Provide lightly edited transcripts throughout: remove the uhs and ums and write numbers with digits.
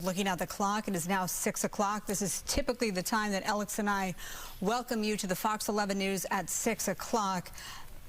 Looking at the clock, it is now 6 o'clock. This is typically the time that Alex and I welcome you to the Fox 11 News at 6 o'clock.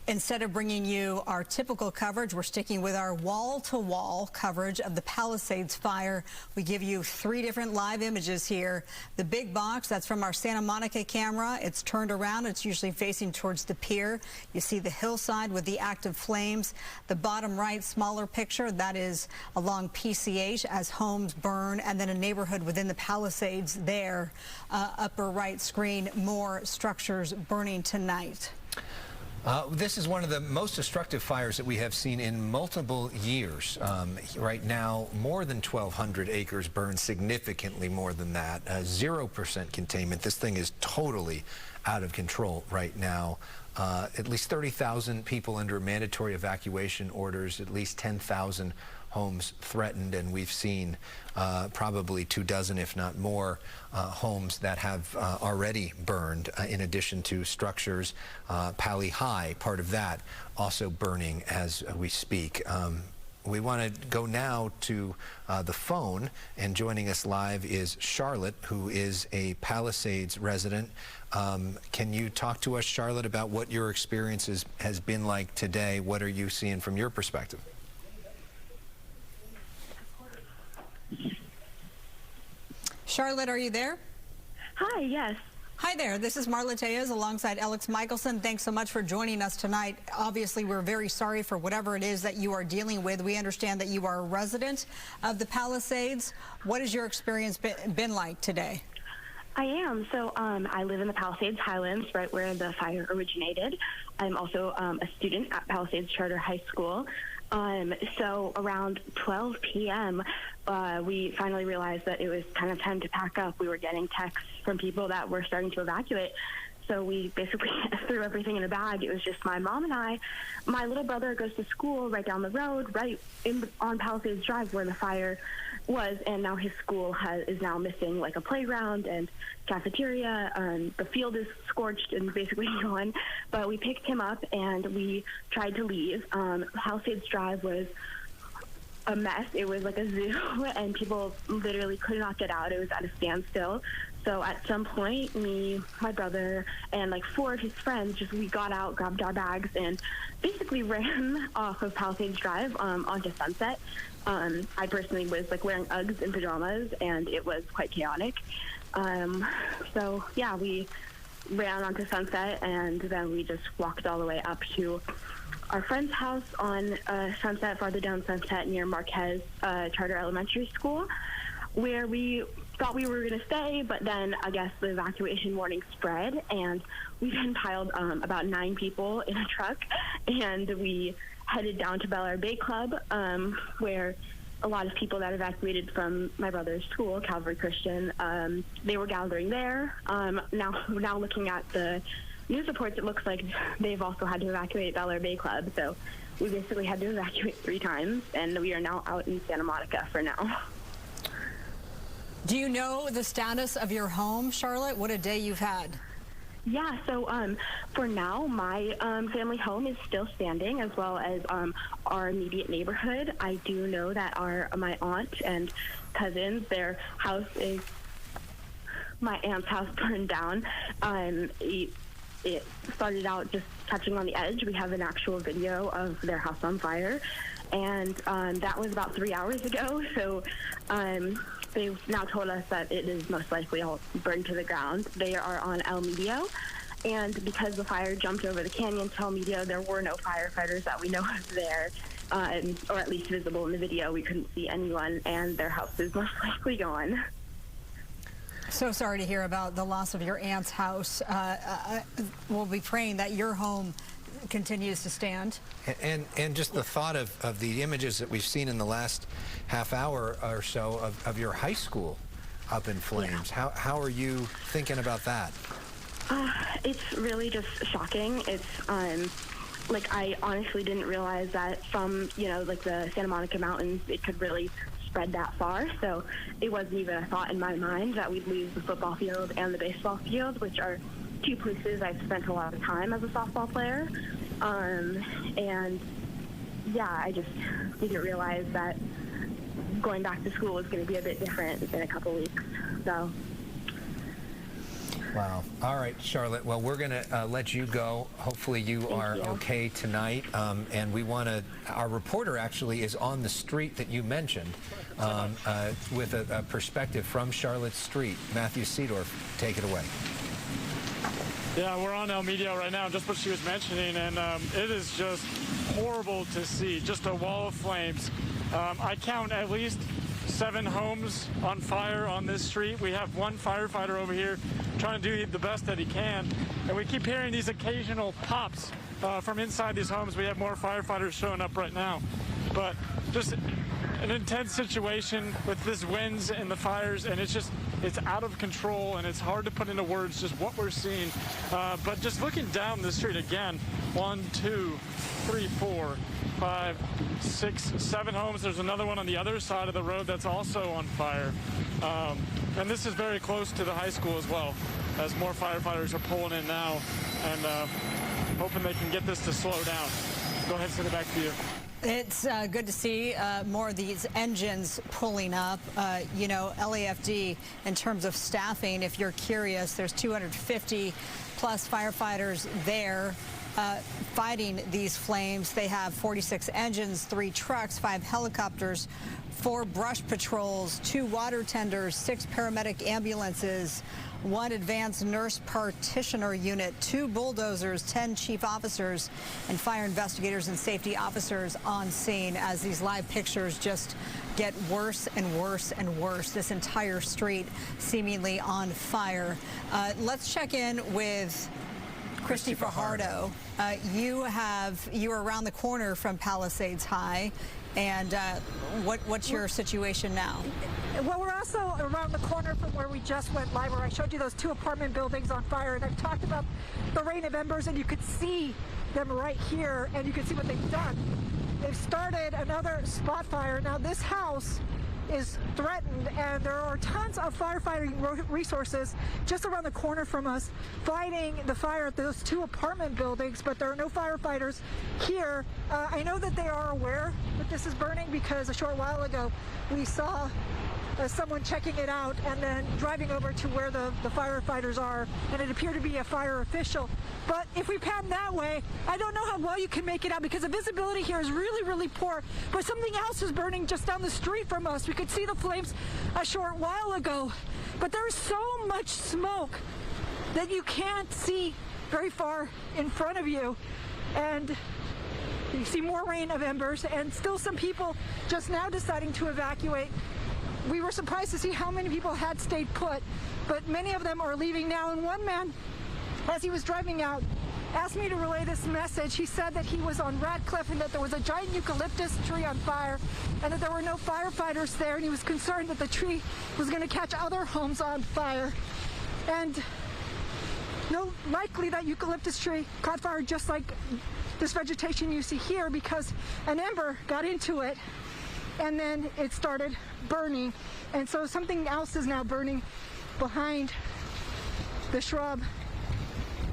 Instead of bringing you our typical coverage, we're sticking with our wall-to-wall coverage of the Palisades fire. We give you 3 different live images here. The big box, that's from our Santa Monica camera. It's turned around. It's usually facing towards the pier. You see the hillside with the active flames. The bottom right, smaller picture, that is along PCH as homes burn, and then a neighborhood within the Palisades there. Upper right screen, more structures burning tonight. This is one of the most destructive fires that we have seen in multiple years. Right now, more than 1,200 acres burned, significantly more than that. 0% containment. This thing is totally out of control right now. At least 30,000 people under mandatory evacuation orders, at least 10,000 homes threatened, and we've seen probably 24, if not more, homes that have already burned, in addition to structures. Pali High, part of that, also burning as we speak. We want to go now to the phone, and joining us live is Charlotte, who is a Palisades resident. Can you talk to us, Charlotte, about what your experience has been like today? What are you seeing from your perspective? Charlotte, are you there? Hi, yes. Hi there, this is Marla Tejas alongside Alex Michelson. Thanks so much for joining us tonight. Obviously, we're very sorry for whatever it is that you are dealing with. We understand that you are a resident of the Palisades. What has your experience been like today? I am. So I live in the Palisades Highlands, right where the fire originated. I'm also a student at Palisades Charter High School. So around 12 p.m., we finally realized that it was kind of time to pack up. We were getting texts from people that were starting to evacuate. So we basically threw everything in a bag. It was just my mom and I. My little brother goes to school right down the road, on Palisades Drive where the fire was, and now his school is now missing like a playground and cafeteria. The field is scorched and basically gone. But we picked him up and we tried to leave. Palisades Drive was a mess. It was like a zoo, and people literally could not get out. It was at a standstill. So at some point, me, my brother, and like 4 of his friends, we got out, grabbed our bags, and basically ran off of Palisades Drive onto Sunset. I personally was like wearing Uggs and pajamas, and it was quite chaotic. So yeah, we ran onto Sunset, and then we just walked all the way up to our friend's house on Sunset, farther down Sunset near Marquez Charter Elementary School, where we thought we were going to stay, but then I guess the evacuation warning spread, and we then piled about 9 people in a truck, and we headed down to Bel Air Bay Club, where a lot of people that evacuated from my brother's school, Calvary Christian, they were gathering there. Now looking at the news reports, it looks like they've also had to evacuate Bel Air Bay Club, so we basically had to evacuate 3 times, and we are now out in Santa Monica for now. Do you know the status of your home, Charlotte? What a day you've had. Yeah, so for now, my family home is still standing, as well as our immediate neighborhood. I do know that my aunt and cousins, their house is, my aunt's house burned down. It started out just catching on the edge. We have an actual video of their house on fire, and that was about 3 hours ago. So they've now told us that it is most likely all burned to the ground. They are on El Medio, and because the fire jumped over the canyon to El Medio, there were no firefighters that we know of there, or at least visible in the video. We couldn't see anyone, and their house is most likely gone. So sorry to hear about the loss of your aunt's house. We'll be praying that your home continues to stand. And just the thought of the images that we've seen in the last half hour or so of your high school up in flames. Yeah. How are you thinking about that? It's really just shocking. It's like I honestly didn't realize that from like the Santa Monica Mountains it could really spread that far. So it wasn't even a thought in my mind that we'd lose the football field and the baseball field, which are 2 places I've spent a lot of time as a softball player. And yeah, I just didn't realize that going back to school is going to be a bit different in a couple weeks. So. Wow. All right, Charlotte. Well, we're going to let you go. Hopefully you are okay tonight. And we want to, our reporter actually is on the street that you mentioned with a perspective from Charlotte Street. Matthew Seedorf, take it away. Yeah, we're on El Medio right now, just what she was mentioning, and it is just horrible to see, just a wall of flames. I count at least 7 homes on fire on this street. We have one firefighter over here trying to do the best that he can, and we keep hearing these occasional pops from inside these homes. We have more firefighters showing up right now, but just an intense situation with this winds and the fires, and it's out of control, and it's hard to put into words just what we're seeing. But just looking down the street again, 1, 2, 3, 4, 5, 6, 7 homes. There's another one on the other side of the road that's also on fire. And this is very close to the high school as well, as more firefighters are pulling in now and hoping they can get this to slow down. Go ahead, send it back to you. It's good to see more of these engines pulling up. You know, LAFD, in terms of staffing, if you're curious, there's 250 plus firefighters there fighting these flames. They have 46 engines, 3 trucks, 5 helicopters, 4 brush patrols, 2 water tenders, 6 paramedic ambulances, 1 advanced nurse practitioner unit, 2 bulldozers, 10 chief officers, and fire investigators and safety officers on scene as these live pictures just get worse and worse and worse. This entire street seemingly on fire. Let's check in with Christy Fajardo. You are around the corner from Palisades High. And what's your situation now? Well, we're also around the corner from where we just went live, where I showed you those 2 apartment buildings on fire, and I've talked about the rain of embers, and you could see them right here, and you can see what they've done. They've started another spot fire. Now, this house is threatened, and there are tons of firefighting resources just around the corner from us fighting the fire at those 2 apartment buildings, but there are no firefighters here. I know that they are aware that this is burning because a short while ago we saw someone checking it out and then driving over to where the firefighters are, and it appeared to be a fire official. But if we pan that way, I don't know how well you can make it out because the visibility here is really, really poor. But something else is burning just down the street from us. We could see the flames a short while ago, but there is so much smoke that you can't see very far in front of you. And you see more rain of embers, and still some people just now deciding to evacuate. We were surprised to see how many people had stayed put, but many of them are leaving now. And one man, as he was driving out, asked me to relay this message. He said that he was on Radcliffe and that there was a giant eucalyptus tree on fire and that there were no firefighters there, and he was concerned that the tree was going to catch other homes on fire. And no, likely that eucalyptus tree caught fire just like this vegetation you see here, because an ember got into it and then it started burning. And so something else is now burning behind the shrub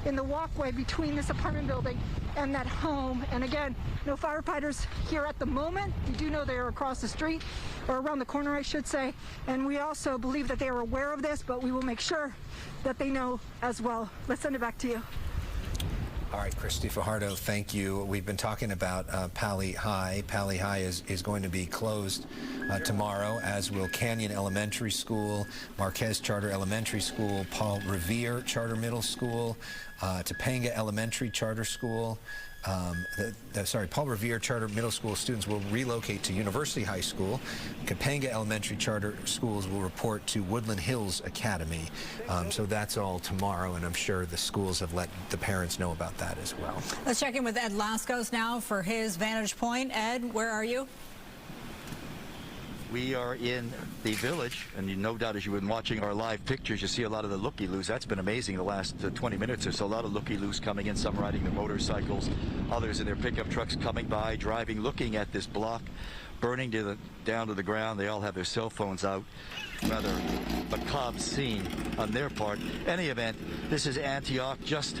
in the walkway between this apartment building and that home. And again, no firefighters here at the moment. We do know they are across the street, or around the corner, I should say. And we also believe that they are aware of this, but we will make sure that they know as well. Let's send it back to you. All right, Christy Fajardo, thank you. We've been talking about Pali High. Pali High is going to be closed tomorrow, as will Canyon Elementary School, Marquez Charter Elementary School, Paul Revere Charter Middle School, Topanga Elementary Charter School. Paul Revere Charter Middle School students will relocate to University High School. Topanga Elementary Charter Schools will report to Woodland Hills Academy. So that's all tomorrow, and I'm sure the schools have let the parents know about that as well. Let's check in with Ed Lascos now for his vantage point. Ed, where are you? We are in the village, and no doubt as you've been watching our live pictures, you see a lot of the looky-loos. That's been amazing the last 20 minutes or so. A lot of looky-loos coming in, some riding their motorcycles, others in their pickup trucks coming by, driving, looking at this block burning down to the ground. They all have their cell phones out. Rather macabre scene on their part. Any event, this is Antioch, just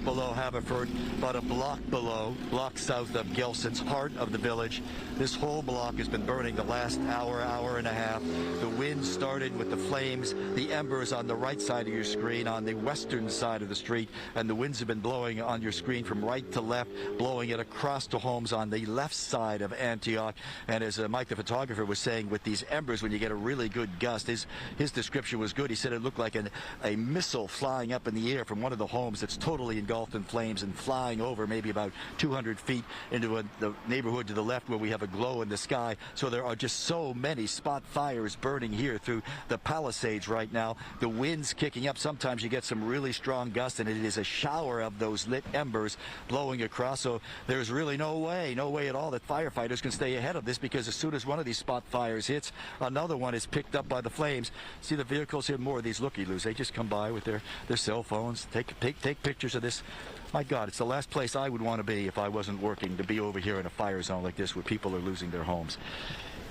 below Haverford, about a block south of Gelson's, heart of the village. This whole block has been burning the last hour and a half. The wind started with the flames, the embers on the right side of your screen, on the western side of the street, and the winds have been blowing on your screen from right to left, blowing it across to homes on the left side of Antioch. And as Mike the photographer was saying, with these embers, when you get a really good gust, his description was good. He said it looked like a missile flying up in the air from one of the homes that's totally engulfed in flames and flying over maybe about 200 feet into the neighborhood to the left where we have a glow in the sky. So there are just so many spot fires burning here through the Palisades right now. The wind's kicking up. Sometimes you get some really strong gusts, and it is a shower of those lit embers blowing across. So there's really no way at all that firefighters can stay ahead of this, because as soon as one of these spot fires hits, another one is picked up by the flames. See the vehicles here, more of these looky-loos. They just come by with their cell phones, take pictures of this. My God, it's the last place I would want to be if I wasn't working, to be over here in a fire zone like this where people are losing their homes.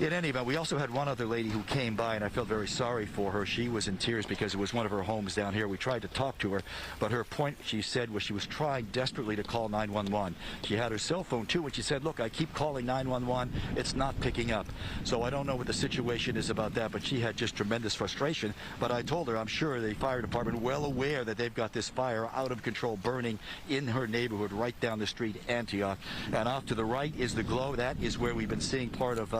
In any event, we also had one other lady who came by, and I felt very sorry for her. She was in tears because it was one of her homes down here. We tried to talk to her, but her point, she said, was she was trying desperately to call 911. She had her cell phone too, and she said, look, I keep calling 911. It's not picking up. So I don't know what the situation is about that, but she had just tremendous frustration. But I told her, I'm sure the fire department, well aware that they've got this fire out of control burning in her neighborhood right down the street, Antioch. And off to the right is the glow. That is where we've been seeing part of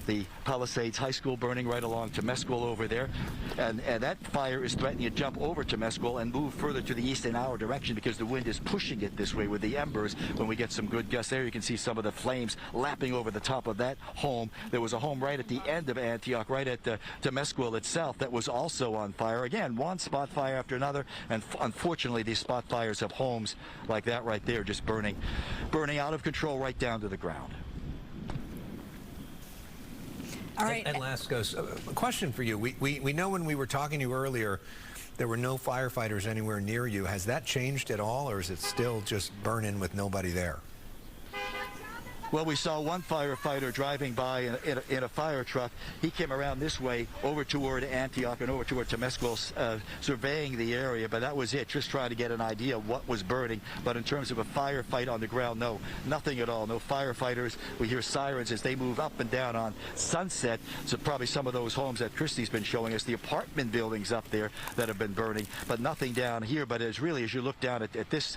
the Palisades High School burning right along Temescal over there. And that fire is threatening to jump over Temescal and move further to the east in our direction, because the wind is pushing it this way with the embers. When we get some good gusts there, you can see some of the flames lapping over the top of that home. There was a home right at the end of Antioch, right at Temescal itself, that was also on fire. Again, one spot fire after another, and unfortunately these spot fires have homes like that right there just burning out of control right down to the ground. All right. And Lascos, a question for you. We know when we were talking to you earlier, there were no firefighters anywhere near you. Has that changed at all, or is it still just burning with nobody there? Well, we saw one firefighter driving by in a fire truck. He came around this way over toward Antioch and over toward Temescal, surveying the area, but that was it, just trying to get an idea of what was burning. But in terms of a firefight on the ground, no, nothing at all. No firefighters. We hear sirens as they move up and down on Sunset. So probably some of those homes that Christy's been showing us, the apartment buildings up there that have been burning, but nothing down here. But as you look down at this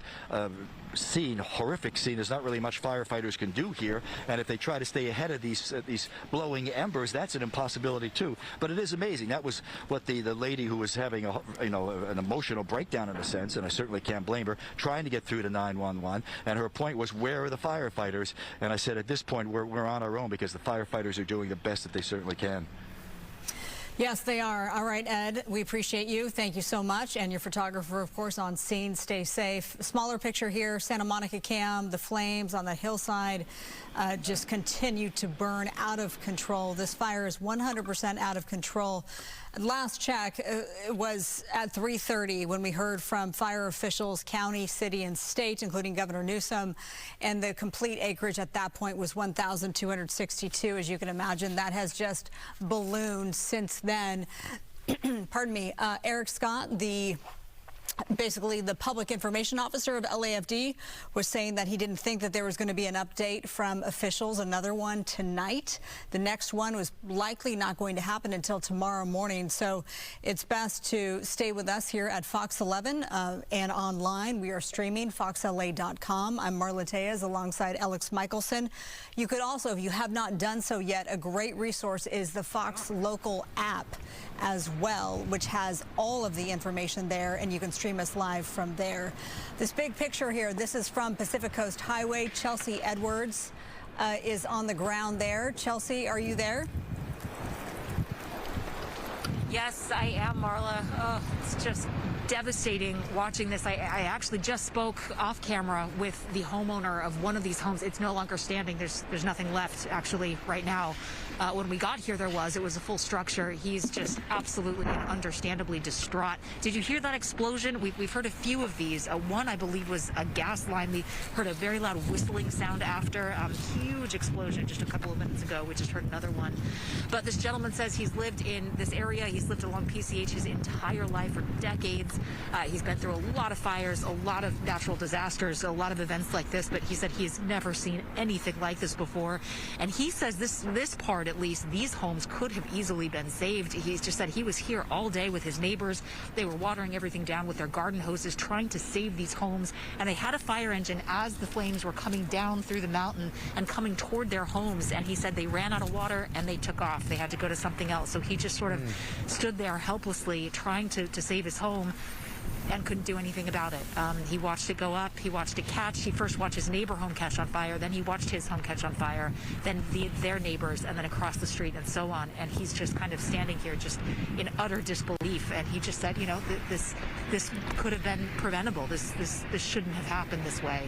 scene, horrific scene, there's not really much firefighters can do here, and if they try to stay ahead of these blowing embers, that's an impossibility too. But it is amazing. That was what the lady who was having an emotional breakdown in a sense, and I certainly can't blame her, trying to get through to 911, and her point was, where are the firefighters? And I said, at this point we're on our own, because the firefighters are doing the best that they certainly can. Yes, they are. All right, Ed, we appreciate you. Thank you so much. And your photographer, of course, on scene. Stay safe. Smaller picture here, Santa Monica Cam, the flames on the hillside just continue to burn out of control. This fire is 100% out of control. Last check was at 3:30 when we heard from fire officials, county, city, and state, including Governor Newsom, and the complete acreage at that point was 1,262. As you can imagine, that has just ballooned since then. Pardon me. Eric Scott, basically the public information officer of LAFD, was saying that he didn't think that there was going to be an update from officials, another one tonight. The next one was likely not going to happen until tomorrow morning. So it's best to stay with us here at Fox 11 and online. We are streaming foxla.com. I'm Marla Tejas alongside Alex Michelson. You could also, if you have not done so yet, a great resource is the Fox Local app as well, which has all of the information there, and you can stream us live from there. This big picture here, this is from Pacific Coast Highway. Chelsea Edwards is on the ground there. Chelsea, are you there? Yes, I am, Marla. Oh, it's just devastating watching this. I actually just spoke off camera with the homeowner of one of these homes. It's no longer standing. There's nothing left actually right now. When we got here, it was a full structure. He's just absolutely and understandably distraught. Did you hear that explosion? We've heard a few of these. One, I believe, was a gas line. We heard a very loud whistling sound after. Huge explosion just a couple of minutes ago. We just heard another one. But this gentleman says he's lived in this area. He's lived along PCH his entire life for decades. He's been through a lot of fires, a lot of natural disasters, a lot of events like this, but he said he's never seen anything like this before. And he says this part, at least, these homes could have easily been saved. He's just said he was here all day with his neighbors. They were watering everything down with their garden hoses, trying to save these homes. And they had a fire engine as the flames were coming down through the mountain and coming toward their homes. And he said they ran out of water and they took off. They had to go to something else. So he just sort of stood there helplessly trying to save his home and couldn't do anything about it. He watched it go up. He watched it catch. He first watched his neighbor home catch on fire. Then he watched his home catch on fire. Then their neighbors, and then across the street, and so on. And he's just kind of standing here, just in utter disbelief. And he just said, you know, this could have been preventable. This shouldn't have happened this way.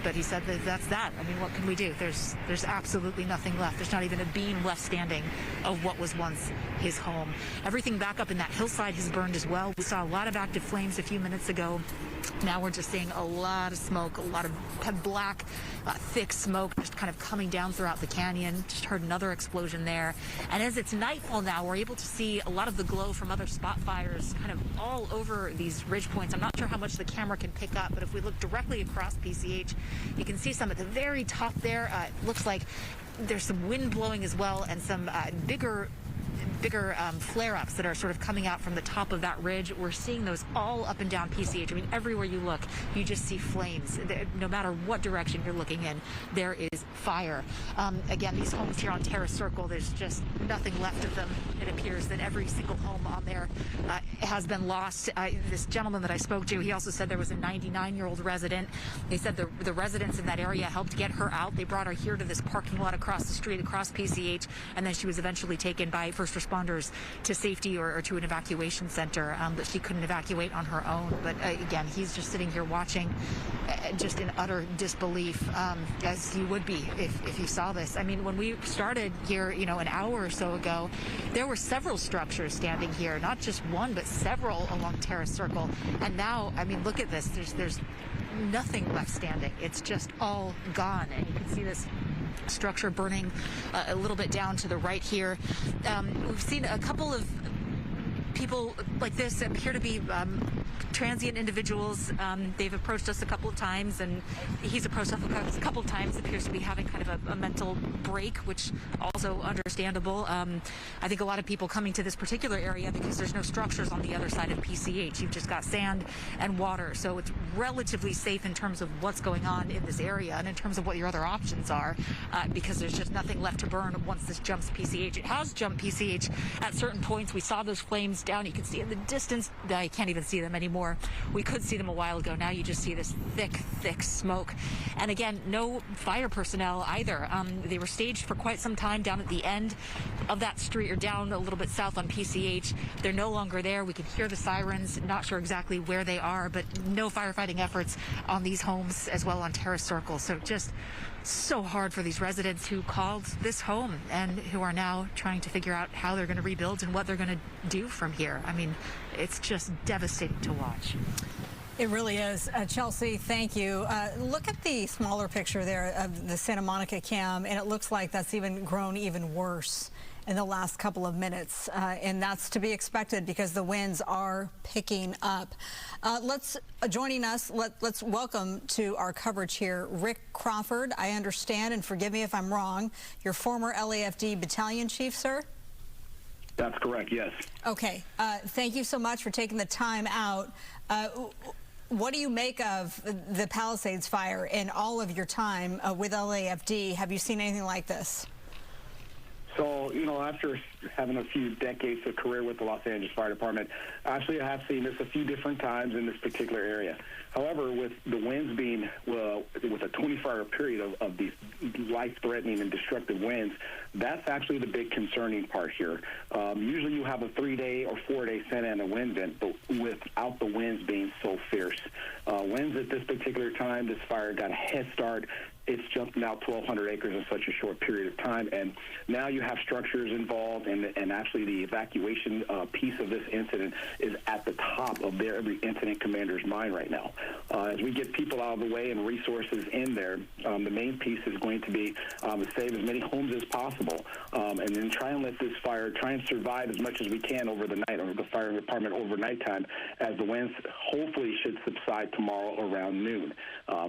But he said that's that. I mean, what can we do? There's absolutely nothing left. There's not even a beam left standing of what was once his home. Everything back up in that hillside has burned as well. We saw a lot of active flames a few minutes ago. Now we're just seeing a lot of smoke, a lot of black, thick smoke just kind of coming down throughout the canyon. Just heard another explosion there. And as it's nightfall now, we're able to see a lot of the glow from other spot fires kind of all over these ridge points. I'm not sure how much the camera can pick up, but if we look directly across PCH, you can see some at the very top there. It looks like there's some wind blowing as well, and some bigger flare-ups that are sort of coming out from the top of that ridge. We're seeing those all up and down PCH. I mean, everywhere you look, you just see flames. No matter what direction you're looking in, there is fire. Again, these homes here on Terrace Circle, there's just nothing left of them. It appears that every single home on there has been lost. This gentleman that I spoke to, he also said there was a 99-year-old resident. They said the residents in that area helped get her out. They brought her here to this parking lot across the street, across PCH, and then she was eventually taken by first responders to safety or to an evacuation center, but she couldn't evacuate on her own. But again, he's just sitting here watching, just in utter disbelief, as you would be if you saw this. I mean, when we started here, you know, an hour or so ago, there were several structures standing here, not just one, but several along Terrace Circle. And now, I mean, look at this. There's nothing left standing. It's just all gone. And you can see this structure burning a little bit down to the right here. We've seen a couple of people like this appear to be transient individuals. They've approached us a couple of times, and he's approached us a couple of times. Appears to be having kind of a mental break, which also understandable. I think a lot of people coming to this particular area because there's no structures on the other side of PCH. You've just got sand and water, so it's relatively safe in terms of what's going on in this area and in terms of what your other options are, because there's just nothing left to burn once this jumps PCH. It has jumped PCH at certain points. We saw those flames down. You can see in the distance. I can't even see them anymore. We could see them a while ago. Now you just see this thick smoke. And again, no fire personnel either. They were staged for quite some time down at the end of that street, or down a little bit south on PCH. They're no longer there. We can hear the sirens. Not sure exactly where they are, but no firefighting efforts on these homes as well on Terrace Circle. So just so hard for these residents who called this home and who are now trying to figure out how they're going to rebuild and what they're going to do from here. I mean, it's just devastating to watch. It really is. Chelsea, thank you. Look at the smaller picture there of the Santa Monica cam, and it looks like that's even grown even worse in the last couple of minutes, and that's to be expected because the winds are picking up. Joining us, let's welcome to our coverage here Rick Crawford. I understand, and forgive me if I'm wrong, you're former LAFD battalion chief, sir? That's correct, yes. Okay, thank you so much for taking the time out. What do you make of the Palisades fire in all of your time with LAFD? Have you seen anything like this? So, you know, after having a few decades of career with the Los Angeles Fire Department, actually I have seen this a few different times in this particular area. However, with the winds being, with a 24-hour period of these life-threatening and destructive winds, that's actually the big concerning part here. Usually you have a 3-day or 4-day Santa Ana wind event, but without the winds being so fierce. Winds at this particular time, this fire got a head start it's jumped now 1,200 acres in such a short period of time, and now you have structures involved, and actually the evacuation piece of this incident is at the top of every incident commander's mind right now. As we get people out of the way and resources in there, the main piece is going to be to save as many homes as possible, and then try and let this fire, try and survive as much as we can over the night, or the fire department overnight time, as the winds hopefully should subside tomorrow around noon.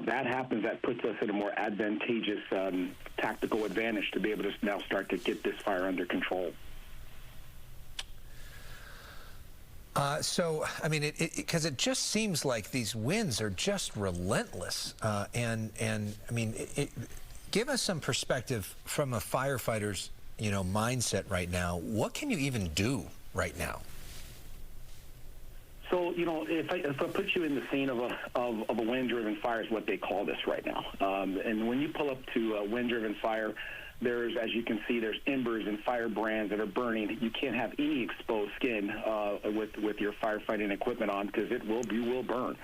That happens, that puts us in a more advantageous tactical advantage to be able to now start to get this fire under control. So, I mean, because it just seems like these winds are just relentless, and I mean, give us some perspective from a firefighter's, mindset right now. What can you even do right now? So, if I put you in the scene of a wind-driven fire is what they call this right now. And when you pull up to a wind-driven fire, there's, as you can see, there's embers and firebrands that are burning. You can't have any exposed skin with your firefighting equipment on, because you will burn.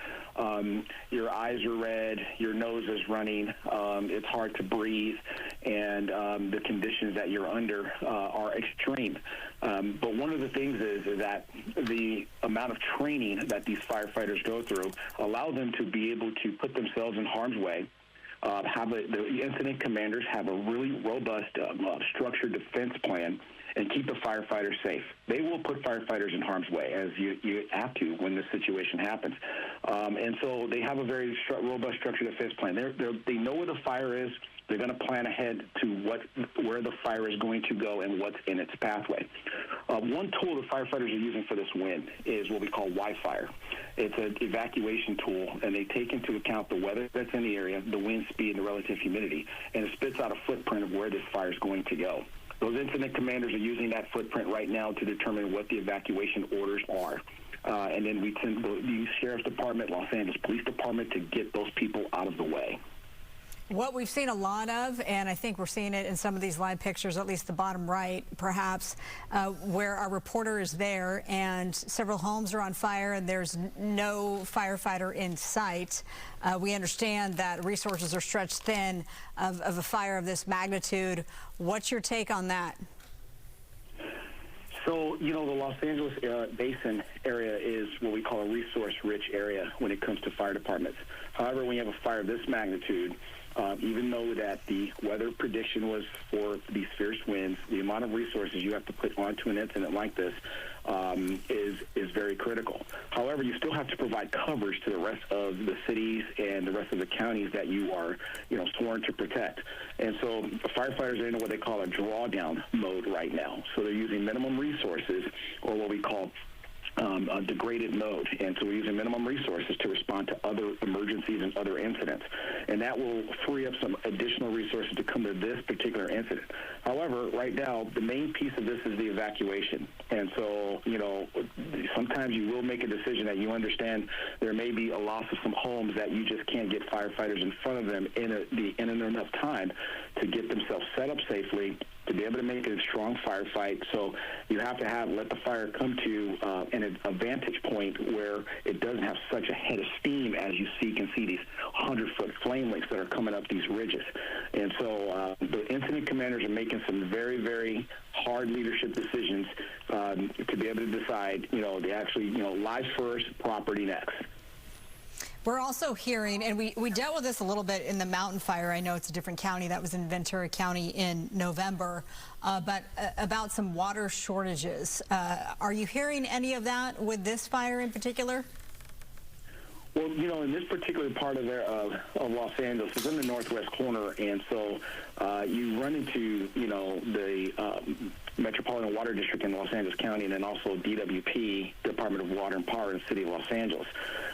Your eyes are red, your nose is running, it's hard to breathe, and the conditions that you're under are extreme. But one of the things is that the amount of training that these firefighters go through allow them to be able to put themselves in harm's way. The incident commanders have a really robust structured defense plan and keep the firefighters safe. They will put firefighters in harm's way, as you have to when this situation happens. And so they have a very robust structured defense plan. They know where the fire is. They're going to plan ahead to where the fire is going to go and what's in its pathway. One tool the firefighters are using for this wind is what we call Wi-Fire. It's an evacuation tool, and they take into account the weather that's in the area, the wind speed, and the relative humidity, and it spits out a footprint of where this fire is going to go. Those incident commanders are using that footprint right now to determine what the evacuation orders are. And then we send the Sheriff's Department, Los Angeles Police Department to get those people out of the way. What we've seen a lot of, and I think we're seeing it in some of these live pictures, at least the bottom right, perhaps, where our reporter is there and several homes are on fire and there's no firefighter in sight. We understand that resources are stretched thin of a fire of this magnitude. What's your take on that? So, the Los Angeles Basin area is what we call a resource-rich area when it comes to fire departments. However, when you have a fire of this magnitude, even though that the weather prediction was for these fierce winds, the amount of resources you have to put onto an incident like this is very critical. However, you still have to provide coverage to the rest of the cities and the rest of the counties that you are, sworn to protect. And so the firefighters are in what they call a drawdown mode right now. So they're using minimum resources, or what we call a degraded mode, and so we're using minimum resources to respond to other emergencies and other incidents, and that will free up some additional resources to come to this particular incident. However, right now, the main piece of this is the evacuation, and so, sometimes you will make a decision that you understand there may be a loss of some homes that you just can't get firefighters in front of them in enough time to get themselves set up safely to be able to make a strong firefight. So you have to let the fire come to a vantage point where it doesn't have such a head of steam as you can see these 100-foot flame links that are coming up these ridges. And so the incident commanders are making some very, very hard leadership decisions to be able to decide, they actually, lives first, property next. We're also hearing, and we dealt with this a little bit in the mountain fire. I know it's a different county. That was in Ventura County in November, but about some water shortages. Are you hearing any of that with this fire in particular? Well, in this particular part of Los Angeles, it's in the northwest corner, and so you run into, the Metropolitan Water District in Los Angeles County, and then also DWP, Department of Water and Power in the city of Los Angeles.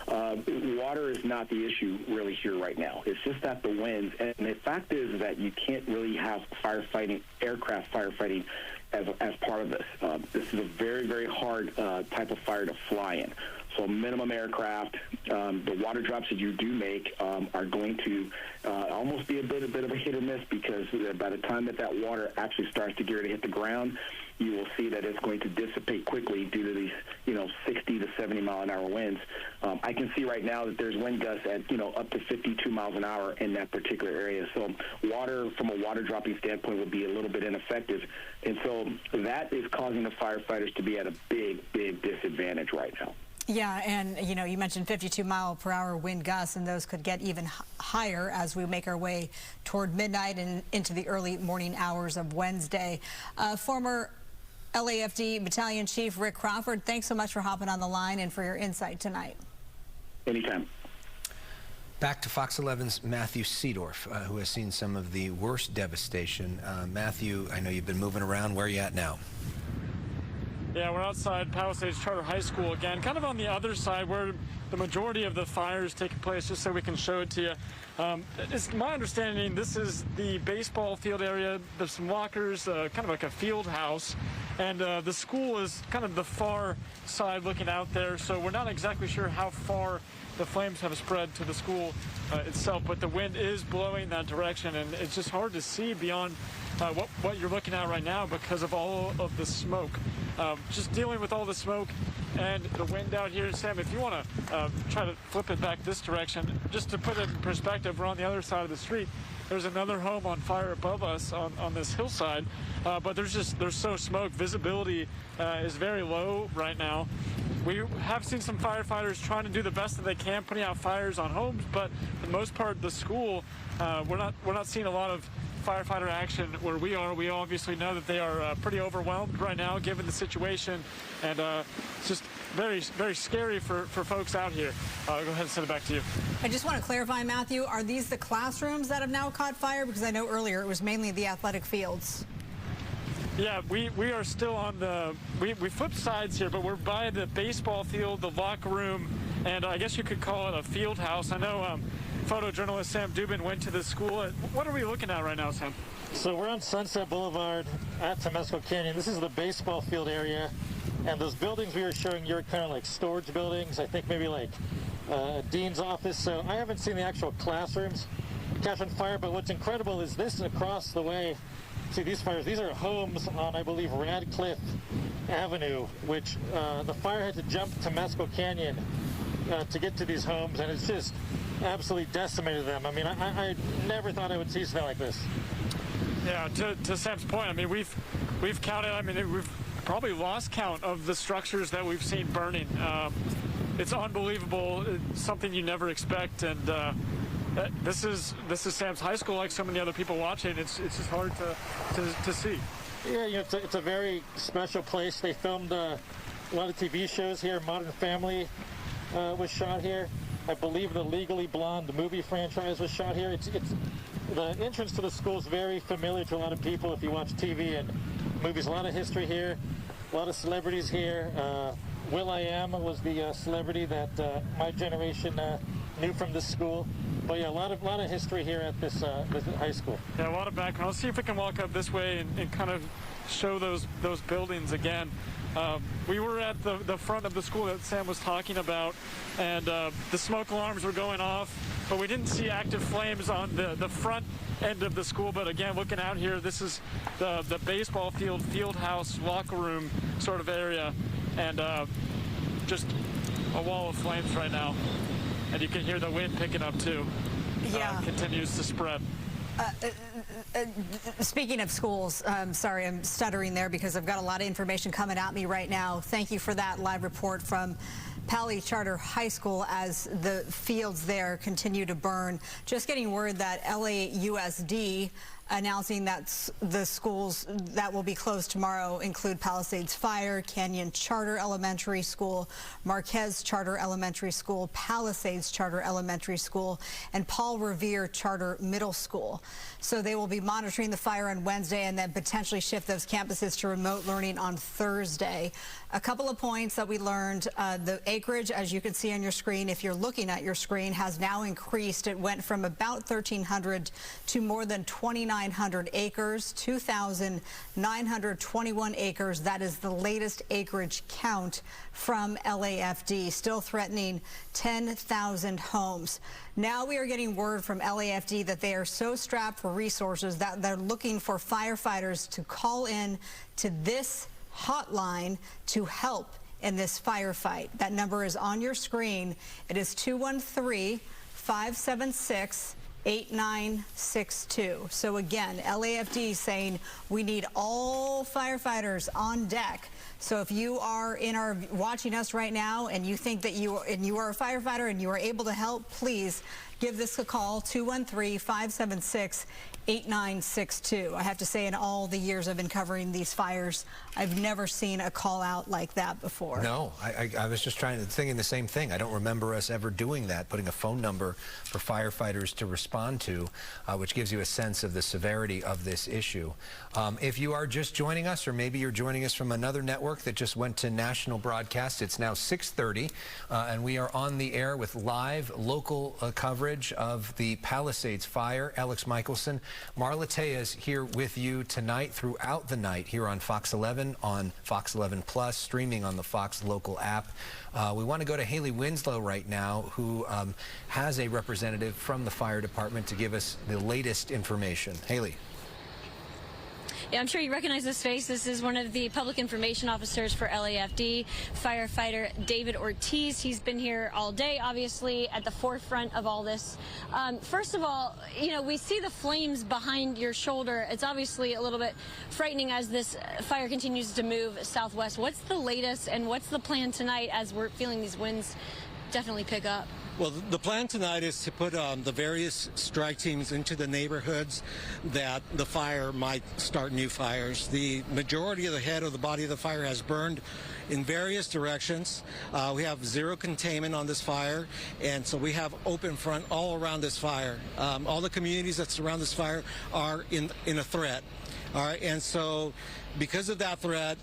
Water is not the issue really here right now. It's just that the winds, and the fact is that you can't really have aircraft firefighting as part of this. This is a very, very hard type of fire to fly in. So minimum aircraft, the water drops that you do make are going to almost be a bit of a hit or miss, because by the time that water actually starts to get ready to hit the ground, you will see that it's going to dissipate quickly due to these, 60 to 70-mile-an-hour winds. I can see right now that there's wind gusts at, up to 52 miles an hour in that particular area. So water, from a water dropping standpoint, would be a little bit ineffective. And so that is causing the firefighters to be at a big, big disadvantage right now. Yeah, and you mentioned 52-mile-per-hour wind gusts, and those could get even higher as we make our way toward midnight and into the early morning hours of Wednesday. Former LAFD Battalion Chief Rick Crawford, thanks so much for hopping on the line and for your insight tonight. Anytime. Back to Fox 11's Matthew Seedorf, who has seen some of the worst devastation. Matthew, I know you've been moving around. Where are you at now? Yeah, we're outside Palisades Charter High School again, kind of on the other side where the majority of the fire is taking place, just so we can show it to you. It's my understanding this is the baseball field area. There's some lockers, kind of like a field house, and the school is kind of the far side looking out there, so we're not exactly sure how far the flames have spread to the school itself, but the wind is blowing that direction, and it's just hard to see beyond what you're looking at right now because of all of the smoke. Just dealing with all the smoke and the wind out here. Sam, if you want to try to flip it back this direction, just to put it in perspective, we're on the other side of the street. There's another home on fire above us on this hillside, but there's so smoke. Visibility is very low right now. We have seen some firefighters trying to do the best that they can, putting out fires on homes, but for the most part, the school, we're not seeing a lot of firefighter action where we are. We obviously know that they are pretty overwhelmed right now given the situation, and it's just very, very scary for folks out here. Go ahead and send it back to you. I just want to clarify, Matthew, are these the classrooms that have now caught fire? Because I know earlier it was mainly the athletic fields. Yeah, we are still on the, we flipped sides here, but we're by the baseball field, the locker room, and I guess you could call it a field house. I know photojournalist Sam Dubin went to the school. What are we looking at right now, Sam? So we're on Sunset Boulevard at Temescal Canyon. This is the baseball field area, and those buildings we were showing you are kind of like storage buildings, I think maybe like a dean's office. So I haven't seen the actual classrooms catch on fire, but what's incredible is this across the way. See these fires, these are homes on, I believe, Radcliffe Avenue, which the fire had to jump Temescal Canyon to get to these homes, and it's just absolutely decimated them. I mean, I never thought I would see something like this. Yeah, to Sam's point, I mean, we've counted, I mean, we've probably lost count of the structures that we've seen burning. It's unbelievable. It's something you never expect, and this is Sam's high school, like so many other people watching. It's just hard to see. Yeah, it's a very special place. They filmed a lot of TV shows here. Modern Family was shot here. I believe the Legally Blonde movie franchise was shot here. It's the entrance to the school is very familiar to a lot of people if you watch TV and movies. A lot of history here, a lot of celebrities here. Will.i.am was the celebrity that my generation knew from this school. But yeah, a lot of history here at this high school. Yeah, a lot of background. Let's see if we can walk up this way and kind of show those buildings again. We were at the front of the school that Sam was talking about, and the smoke alarms were going off, but we didn't see active flames on the front end of the school. But again, looking out here, this is the baseball field house, locker room sort of area, and just a wall of flames right now. And you can hear the wind picking up too. Yeah. Continues to spread. Speaking of schools, sorry, I'm stuttering there because I've got a lot of information coming at me right now. Thank you for that live report from Pali Charter High School as the fields there continue to burn. Just getting word that LAUSD announcing that the schools that will be closed tomorrow include Palisades Fire, Canyon Charter Elementary School, Marquez Charter Elementary School, Palisades Charter Elementary School, and Paul Revere Charter Middle School. So they will be monitoring the fire on Wednesday and then potentially shift those campuses to remote learning on Thursday. A couple of points that we learned. The acreage, as you can see on your screen, if you're looking at your screen, has now increased. It went from about 1,300 to more than 2,900 acres, 2,921 acres. That is the latest acreage count from LAFD, still threatening 10,000 homes. Now we are getting word from LAFD that they are so strapped for resources that they're looking for firefighters to call in to this hotline to help in this firefight. That number is on your screen. It is 213-576-8962. So again, LAFD saying we need all firefighters on deck. So if you are watching us right now and you think that you are a firefighter and you are able to help, please give this a call, 213-576-8962. I have to say, in all the years I've been covering these fires, I've never seen a call out like that before. No, I was just thinking the same thing. I don't remember us ever doing that, putting a phone number for firefighters to respond to, which gives you a sense of the severity of this issue. If you are just joining us, or maybe you're joining us from another network that just went to national broadcast, it's now 6:30, and we are on the air with live local coverage of the Palisades fire. Alex Michelson, Marla Tejas here with you tonight, throughout the night, here on Fox 11, on Fox 11 Plus, streaming on the Fox local app. We want to go to Haley Winslow right now, who has a representative from the fire department to give us the latest information. Haley. Yeah, I'm sure you recognize this face. This is one of the public information officers for LAFD, firefighter David Ortiz. He's been here all day, obviously, at the forefront of all this. First of all, we see the flames behind your shoulder. It's obviously a little bit frightening as this fire continues to move southwest. What's the latest, and what's the plan tonight as we're feeling these winds definitely pick up? Well, the plan tonight is to put the various strike teams into the neighborhoods that the fire might start new fires. The majority of the head of the body of the fire has burned in various directions. We have zero containment on this fire, and so we have open front all around this fire. All the communities that surround this fire are in a threat. All right, and so because of that threat,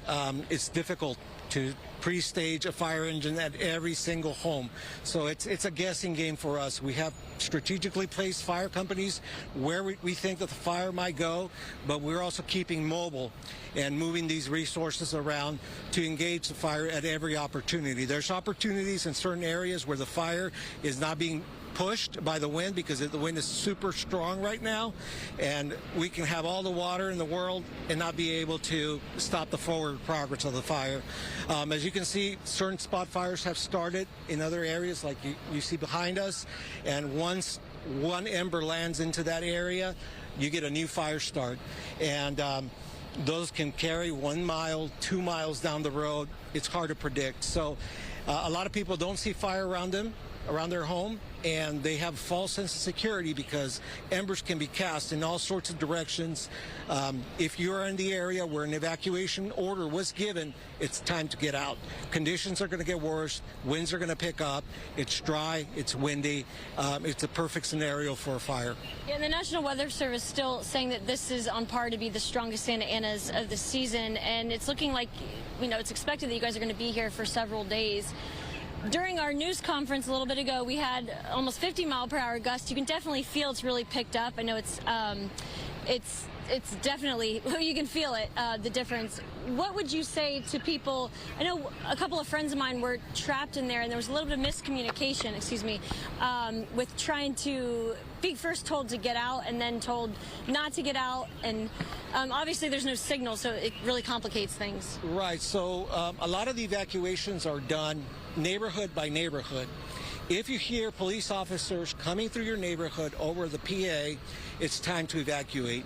it's difficult to pre-stage a fire engine at every single home. So it's a guessing game for us. We have strategically placed fire companies where we think that the fire might go, but we're also keeping mobile and moving these resources around to engage the fire at every opportunity. There's opportunities in certain areas where the fire is not being pushed by the wind because the wind is super strong right now, and we can have all the water in the world and not be able to stop the forward progress of the fire. As you can see, certain spot fires have started in other areas like you see behind us, and once one ember lands into that area, you get a new fire start. And those can carry 1 mile, 2 miles down the road. It's hard to predict. So a lot of people don't see fire around them, around their home, and they have a false sense of security because embers can be cast in all sorts of directions. If you're in the area where an evacuation order was given, it's time to get out. Conditions are going to get worse. Winds are going to pick up. It's dry. It's windy. It's a perfect scenario for a fire. Yeah, and the National Weather Service still saying that this is on par to be the strongest Santa Anas of the season, and it's looking like, it's expected that you guys are going to be here for several days. During our news conference a little bit ago, we had almost 50-mile-per-hour gusts. You can definitely feel it's really picked up. I know it's definitely, you can feel it, the difference. What would you say to people? I know a couple of friends of mine were trapped in there, and there was a little bit of miscommunication, with trying to be first told to get out and then told not to get out. And obviously there's no signal, so it really complicates things. Right. So a lot of the evacuations are done neighborhood by neighborhood. If you hear police officers coming through your neighborhood over the PA, it's time to evacuate.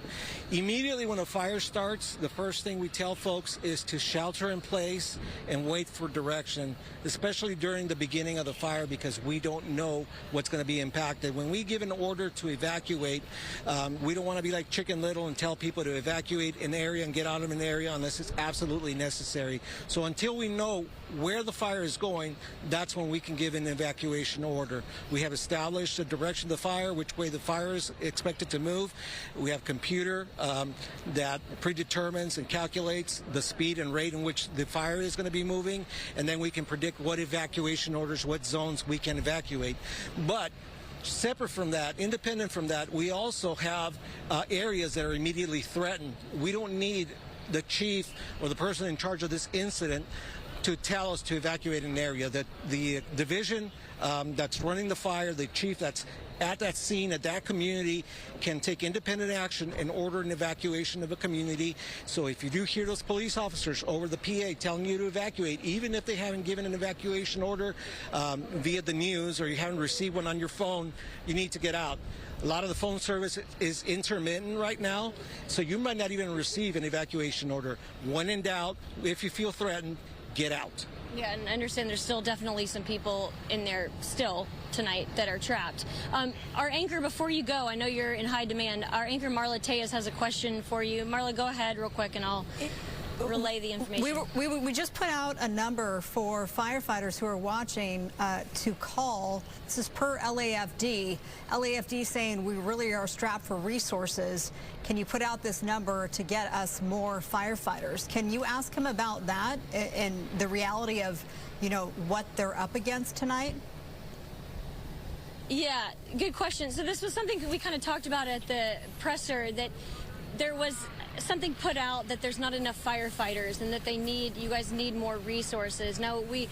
Immediately when a fire starts, the first thing we tell folks is to shelter in place and wait for direction, especially during the beginning of the fire, because we don't know what's going to be impacted. When we give an order to evacuate, we don't want to be like Chicken Little and tell people to evacuate an area and get out of an area unless it's absolutely necessary. So until we know where the fire is going, that's when we can give an evacuation order. We have established the direction of the fire, which way the fire is expected to move. We have computer that predetermines and calculates the speed and rate in which the fire is going to be moving, and then we can predict what evacuation orders, what zones we can evacuate. But separate from that, independent from that, we also have areas that are immediately threatened. We don't need the chief or the person in charge of this incident to tell us to evacuate an area. That the division that's running the fire, the chief that's at that scene, at that community, can take independent action and order an evacuation of a community. So if you do hear those police officers over the PA telling you to evacuate, even if they haven't given an evacuation order via the news, or you haven't received one on your phone, you need to get out. A lot of the phone service is intermittent right now, so you might not even receive an evacuation order. When in doubt, if you feel threatened, get out. Yeah, and I understand there's still definitely some people in there still tonight that are trapped. Our anchor, before you go, I know you're in high demand. Our anchor, Marla Tejas, has a question for you. Marla, go ahead real quick, and I'll relay the information. We just put out a number for firefighters who are watching to call. This is per LAFD. LAFD saying we really are strapped for resources. Can you put out this number to get us more firefighters? Can you ask him about that and the reality of, you know, what they're up against tonight? Yeah, good question. So this was something we kind of talked about at the presser, that there was something put out that there's not enough firefighters and that you guys need more resources. Now, we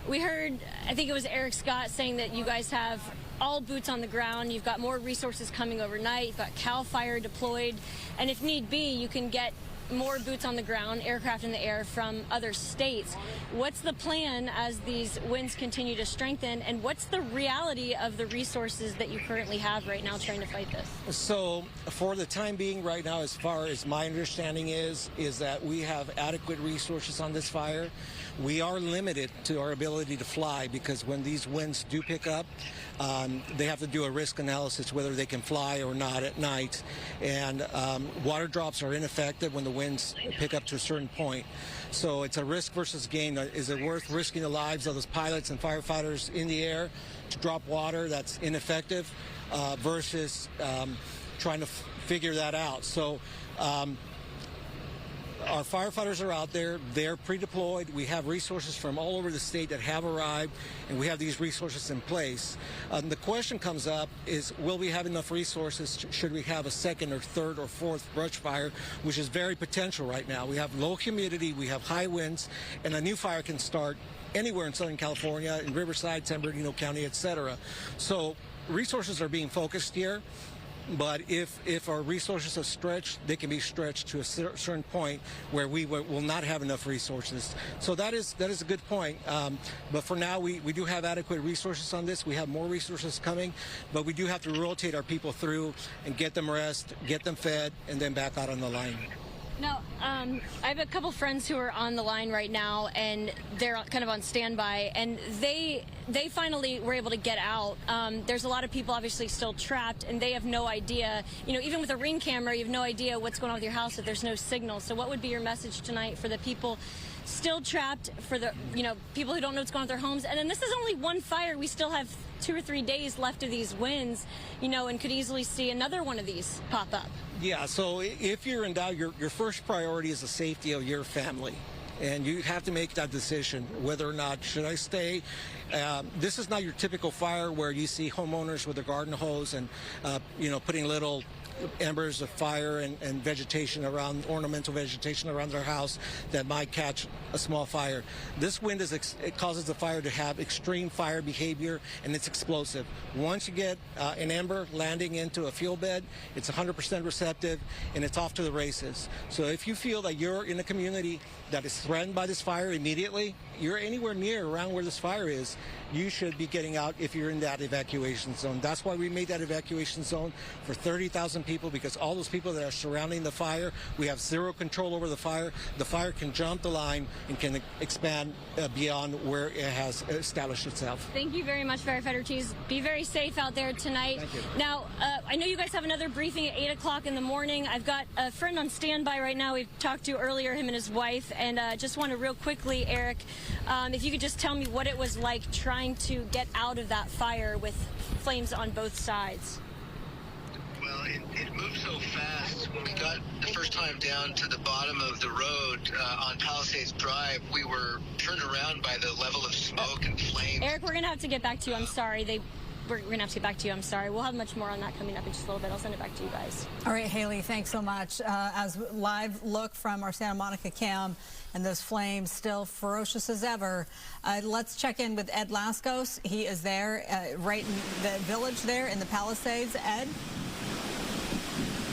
heard, I think it was Eric Scott saying that you guys have all boots on the ground. You've got more resources coming overnight. You've got CAL FIRE deployed. And if need be, you can get more boots on the ground, aircraft in the air from other states. What's the plan as these winds continue to strengthen, and what's the reality of the resources that you currently have right now trying to fight this? So for the time being right now, as far as my understanding is that we have adequate resources on this fire. We are limited to our ability to fly, because when these winds do pick up, they have to do a risk analysis whether they can fly or not at night. And water drops are ineffective when the winds pick up to a certain point. So it's a risk versus gain. Is it worth risking the lives of those pilots and firefighters in the air to drop water that's ineffective versus trying to figure that out? So our firefighters are out there. They're pre-deployed. We have resources from all over the state that have arrived, and we have these resources in place. The question comes up is, will we have enough resources? Should we have a second or third or fourth brush fire, which is very potential right now? We have low humidity, we have high winds, and a new fire can start anywhere in Southern California, in Riverside, San Bernardino County, etc. So resources are being focused here. But if our resources are stretched, they can be stretched to a certain point where we will not have enough resources. So that is a good point. But for now, we do have adequate resources on this. We have more resources coming, but we do have to rotate our people through and get them rest, get them fed, and then back out on the line. Now, I have a couple friends who are on the line right now, and they're kind of on standby, and they finally were able to get out. There's a lot of people obviously still trapped, and they have no idea. You know, even with a Ring camera, you have no idea what's going on with your house if there's no signal. So what would be your message tonight for the people still trapped, for the people who don't know what's going on with their homes? And then this is only one fire. We still have 2 or 3 days left of these winds, and could easily see another one of these pop up. Yeah, so if you're in doubt, your first priority is the safety of your family. And you have to make that decision whether or not should I stay. This is not your typical fire where you see homeowners with a garden hose and, putting little embers of fire and vegetation around, ornamental vegetation around their house that might catch a small fire. This wind it causes the fire to have extreme fire behavior, and it's explosive. Once you get an ember landing into a fuel bed, it's 100% receptive, and it's off to the races. So if you feel that you're in a community that is threatened by this fire immediately, you're anywhere near around where this fire is, you should be getting out if you're in that evacuation zone. That's why we made that evacuation zone for 30,000 people, because all those people that are surrounding the fire, we have zero control over the fire. The fire can jump the line and can expand beyond where it has established itself. Thank you very much, Firefighter Cheese. Be very safe out there tonight. Thank you. Now, I know you guys have another briefing at 8 o'clock in the morning. I've got a friend on standby right now we've talked to earlier, him and his wife, and just want to real quickly, Eric, if you could just tell me what it was like trying to get out of that fire with flames on both sides. Well, it moved so fast. When we got the first time down to the bottom of the road on Palisades Drive, we were turned around by the level of smoke and flames. Eric, we're going to have to get back to you. I'm sorry. we're going to have to get back to you. I'm sorry. We'll have much more on that coming up in just a little bit. I'll send it back to you guys. All right, Haley, thanks so much. As live look from our Santa Monica cam, and those flames still ferocious as ever. Let's check in with Ed Lascos. He is there, right in the village there in the Palisades. Ed?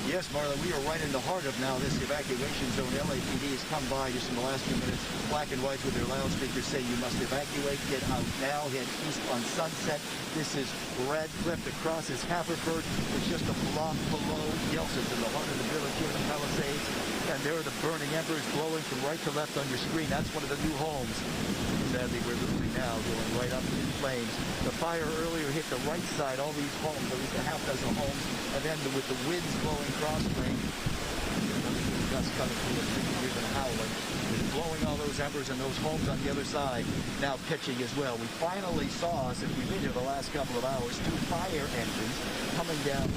Yes, Marla, we are right in the heart of now this evacuation zone. LAPD has come by just in the last few minutes, black and white with their loudspeakers say you must evacuate, get out now, head east on Sunset. This is Radcliffe, across is Haverford. It's just a block below Yelson's in the heart of the village here in the Palisades. And there are the burning embers blowing from right to left on your screen. That's one of the new homes. Sadly, we're losing now, going right up in flames. The fire earlier hit the right side, all these homes, at least a half dozen homes, and then with the winds blowing crosswind, gusts coming through it, even howling, it's blowing all those embers and those homes on the other side now pitching as well. We finally saw, since we've been here the last couple of hours, 2 fire engines coming down.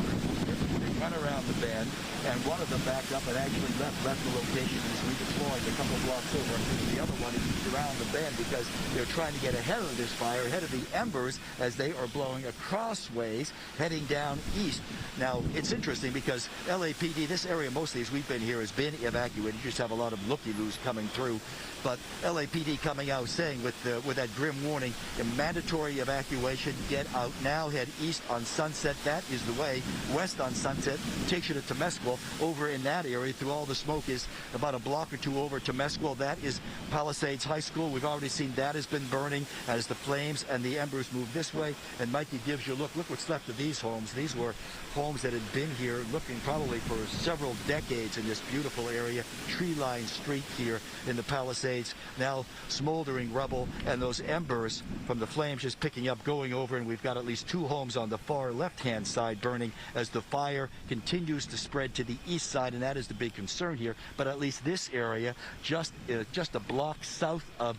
They run around the bend, and one of them backed up and actually left the location and is redeployed a couple blocks over. The other one is around the bend because they're trying to get ahead of this fire, ahead of the embers as they are blowing across ways, heading down east. Now, it's interesting because LAPD, this area mostly as we've been here has been evacuated. You just have a lot of looky-loos coming through. But LAPD coming out saying with that grim warning, a mandatory evacuation, get out now, head east on Sunset. That is the way. West on Sunset takes you to Temescal. Over in that area through all the smoke is about a block or two over Temescal. That is Palisades High School. We've already seen that has been burning as the flames and the embers move this way. And Mikey gives you a look what's left of these homes. These were homes that had been here looking probably for several decades in this beautiful area, tree-lined street here in the Palisades. Now smoldering rubble and those embers from the flames just picking up, going over, and we've got at least 2 homes on the far left-hand side burning as the fire continues to spread to the east side, and that is the big concern here. But at least this area, just a block south of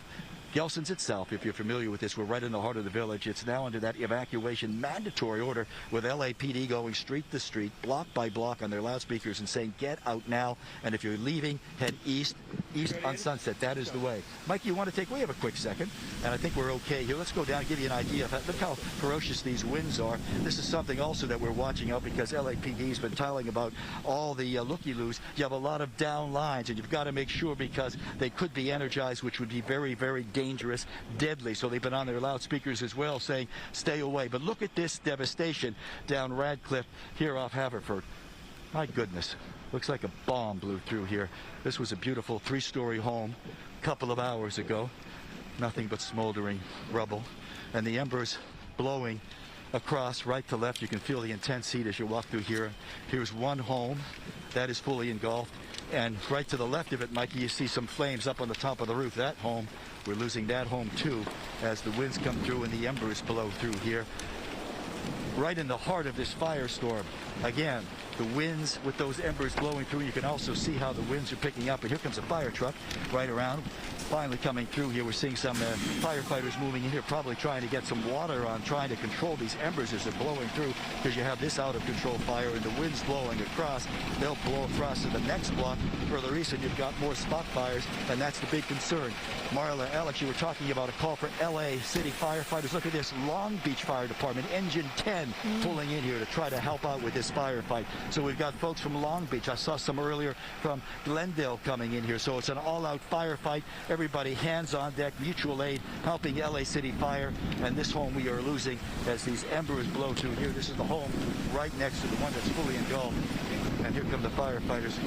Gelson's itself, if you're familiar with this, we're right in the heart of the village. It's now under that evacuation mandatory order with LAPD going street to street, block by block on their loudspeakers and saying, get out now. And if you're leaving, head east on Sunset. That is the way. Mike, you want to we have a quick second, and I think we're okay here. Let's go down and give you an idea of that. Look how ferocious these winds are. This is something also that we're watching out because LAPD has been telling about all the looky-loos. You have a lot of down lines, and you've got to make sure because they could be energized, which would be very, very dangerous, deadly. So they've been on their loudspeakers as well saying, stay away. But look at this devastation down Radcliffe here off Haverford. My goodness. Looks like a bomb blew through here. This was a beautiful 3-story home a couple of hours ago. Nothing but smoldering rubble. And the embers blowing across right to left. You can feel the intense heat as you walk through here. Here's one home that is fully engulfed. And right to the left of it, Mikey, you see some flames up on the top of the roof. That home, we're losing that home too as the winds come through and the embers blow through here. Right in the heart of this firestorm. Again, the winds with those embers blowing through. You can also see how the winds are picking up. And here comes a fire truck right around. Finally coming through here. We're seeing some firefighters moving in here, probably trying to get some water on, trying to control these embers as they're blowing through, because you have this out-of-control fire and the wind's blowing across. They'll blow across to the next block. Further east, and you've got more spot fires, and that's the big concern. Marla, Alex, you were talking about a call for L.A. City firefighters. Look at this. Long Beach Fire Department, Engine 10, pulling in here to try to help out with this firefight. So we've got folks from Long Beach. I saw some earlier from Glendale coming in here. So it's an all-out firefight. Everybody hands on deck, mutual aid, helping LA City Fire. And this home we are losing as these embers blow through here. This is the home right next to the one that's fully engulfed. And here come the firefighters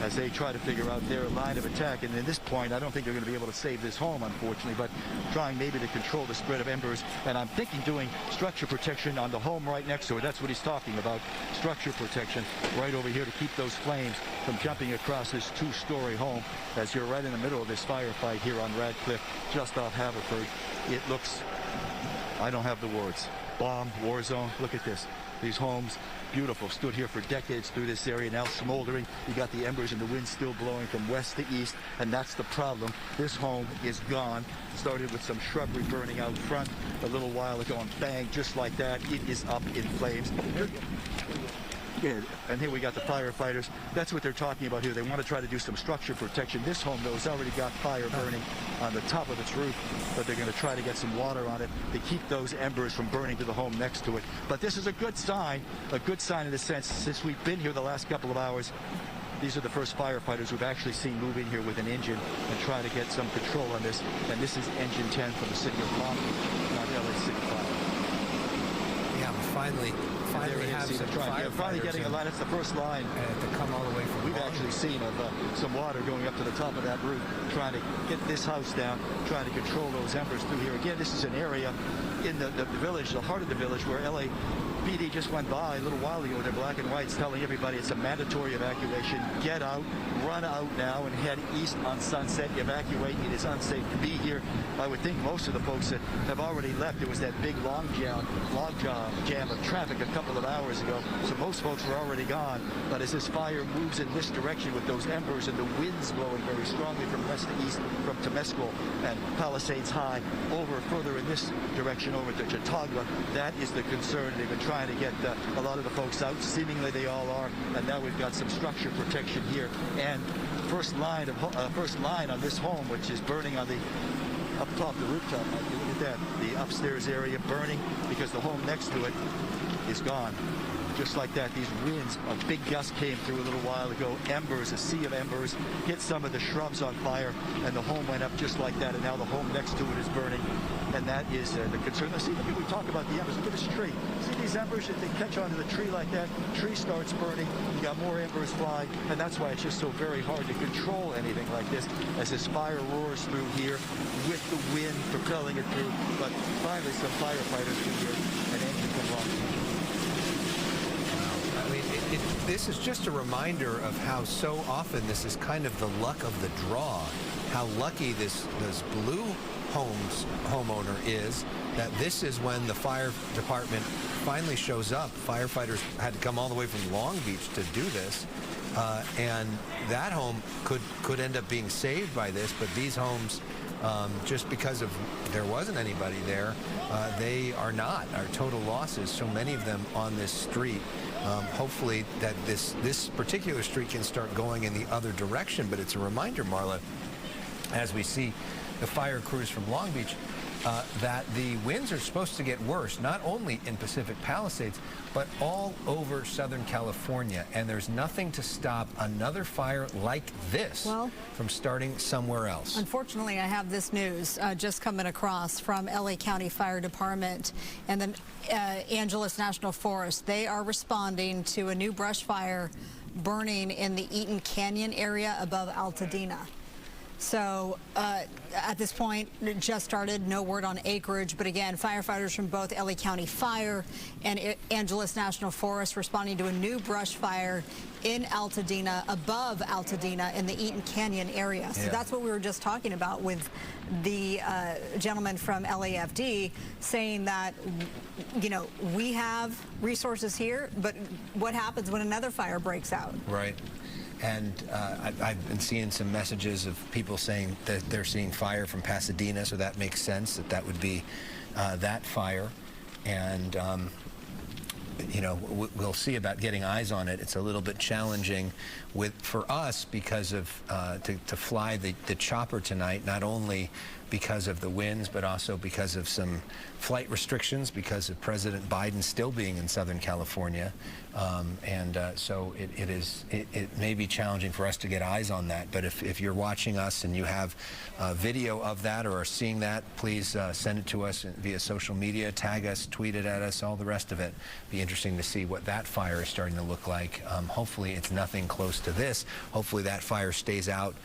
as they try to figure out their line of attack. And at this point, I don't think they're going to be able to save this home, unfortunately, but trying maybe to control the spread of embers. And I'm thinking doing structure protection on the home right next to it. That's what he's talking about, structure protection right over here to keep those flames from jumping across this 2-story home as you're right in the middle of this firefight here on Radcliffe, just off Haverford. It looks, I don't have the words. Bomb, war zone. Look at this. These homes, beautiful, stood here for decades through this area, now smoldering. You got the embers and the wind still blowing from west to east, and that's the problem. This home is gone. Started with some shrubbery burning out front a little while ago, and bang, just like that, it is up in flames. Yeah, and here we got the firefighters. That's what they're talking about here. They want to try to do some structure protection. This home, though, has already got fire burning on the top of its roof, but they're going to try to get some water on it to keep those embers from burning to the home next to it. But this is a good sign in the sense, since we've been here the last couple of hours, these are the first firefighters we've actually seen move in here with an engine and try to get some control on this. And this is engine 10 from the city of Long Beach, not LA City Fire. Yeah, we finally have some firefighters. Finally getting a lot. That's the first line to come all the way from. We've actually seen of some water going up to the top of that roof, trying to get this house down, trying to control those embers through here. Again, this is an area in the village, the heart of the village, where LAPD just went by a little while ago with their black and whites telling everybody it's a mandatory evacuation. Get out, run out now, and head east on Sunset. Evacuate. It is unsafe to be here. I would think most of the folks that have already left. There was that big log jam of traffic a couple of hours ago, so most folks were already gone. But as this fire moves in this direction with those embers and the winds blowing very strongly from west to east, from Temescal and Palisades High, over further in this direction over to Chautauqua, that is the concern. They've been trying to get a lot of the folks out. Seemingly they all are, and now we've got some structure protection here. And first line on this home, which is burning on the up top, the rooftop. Look at that, the upstairs area burning because the home next to it is gone. Just like that, these winds, a big gust came through a little while ago. Embers, a sea of embers, hit some of the shrubs on fire, and the home went up just like that, and now the home next to it is burning, and that is the concern. Now, see, look, we talk about the embers. Look at this tree. See these embers? If they catch onto the tree like that, tree starts burning, you got more embers flying, and that's why it's just so very hard to control anything like this as this fire roars through here with the wind propelling it through. But finally, some firefighters can hear an engine come along. I mean, this is just a reminder of how so often this is kind of the luck of the draw. How lucky this Blue Homes homeowner is that this is when the fire department finally shows up. Firefighters had to come all the way from Long Beach to do this, and that home could end up being saved by this. But these homes, just because of there wasn't anybody there, they are not. Our total losses, so many of them on this street. Hopefully that this particular street can start going in the other direction. But it's a reminder, Marla, as we see the fire crews from Long Beach, that the winds are supposed to get worse, not only in Pacific Palisades, but all over Southern California. And there's nothing to stop another fire like this from starting somewhere else. Unfortunately, I have this news just coming across from LA County Fire Department and the Angeles National Forest. They are responding to a new brush fire burning in the Eaton Canyon area above Altadena. So at this point, it just started, no word on acreage, but again, firefighters from both LA County Fire and Angeles National Forest responding to a new brush fire in Altadena, above Altadena in the Eaton Canyon area. So that's what we were just talking about with the gentleman from LAFD saying that, you know, we have resources here, but what happens when another fire breaks out? Right. And I've been seeing some messages of people saying that they're seeing fire from Pasadena, so that makes sense that would be that fire. And, you know, we'll see about getting eyes on it. It's a little bit challenging for us because of to fly the chopper tonight, not only because of the winds, but also because of some flight restrictions because of President Biden still being in Southern California. So it may be challenging for us to get eyes on that. But if you're watching us and you have video of that or are seeing that, please send it to us via social media, tag us, tweet it at us, all the rest of it. Be interesting to see what that fire is starting to look like. Hopefully it's nothing close to this. Hopefully that fire stays out,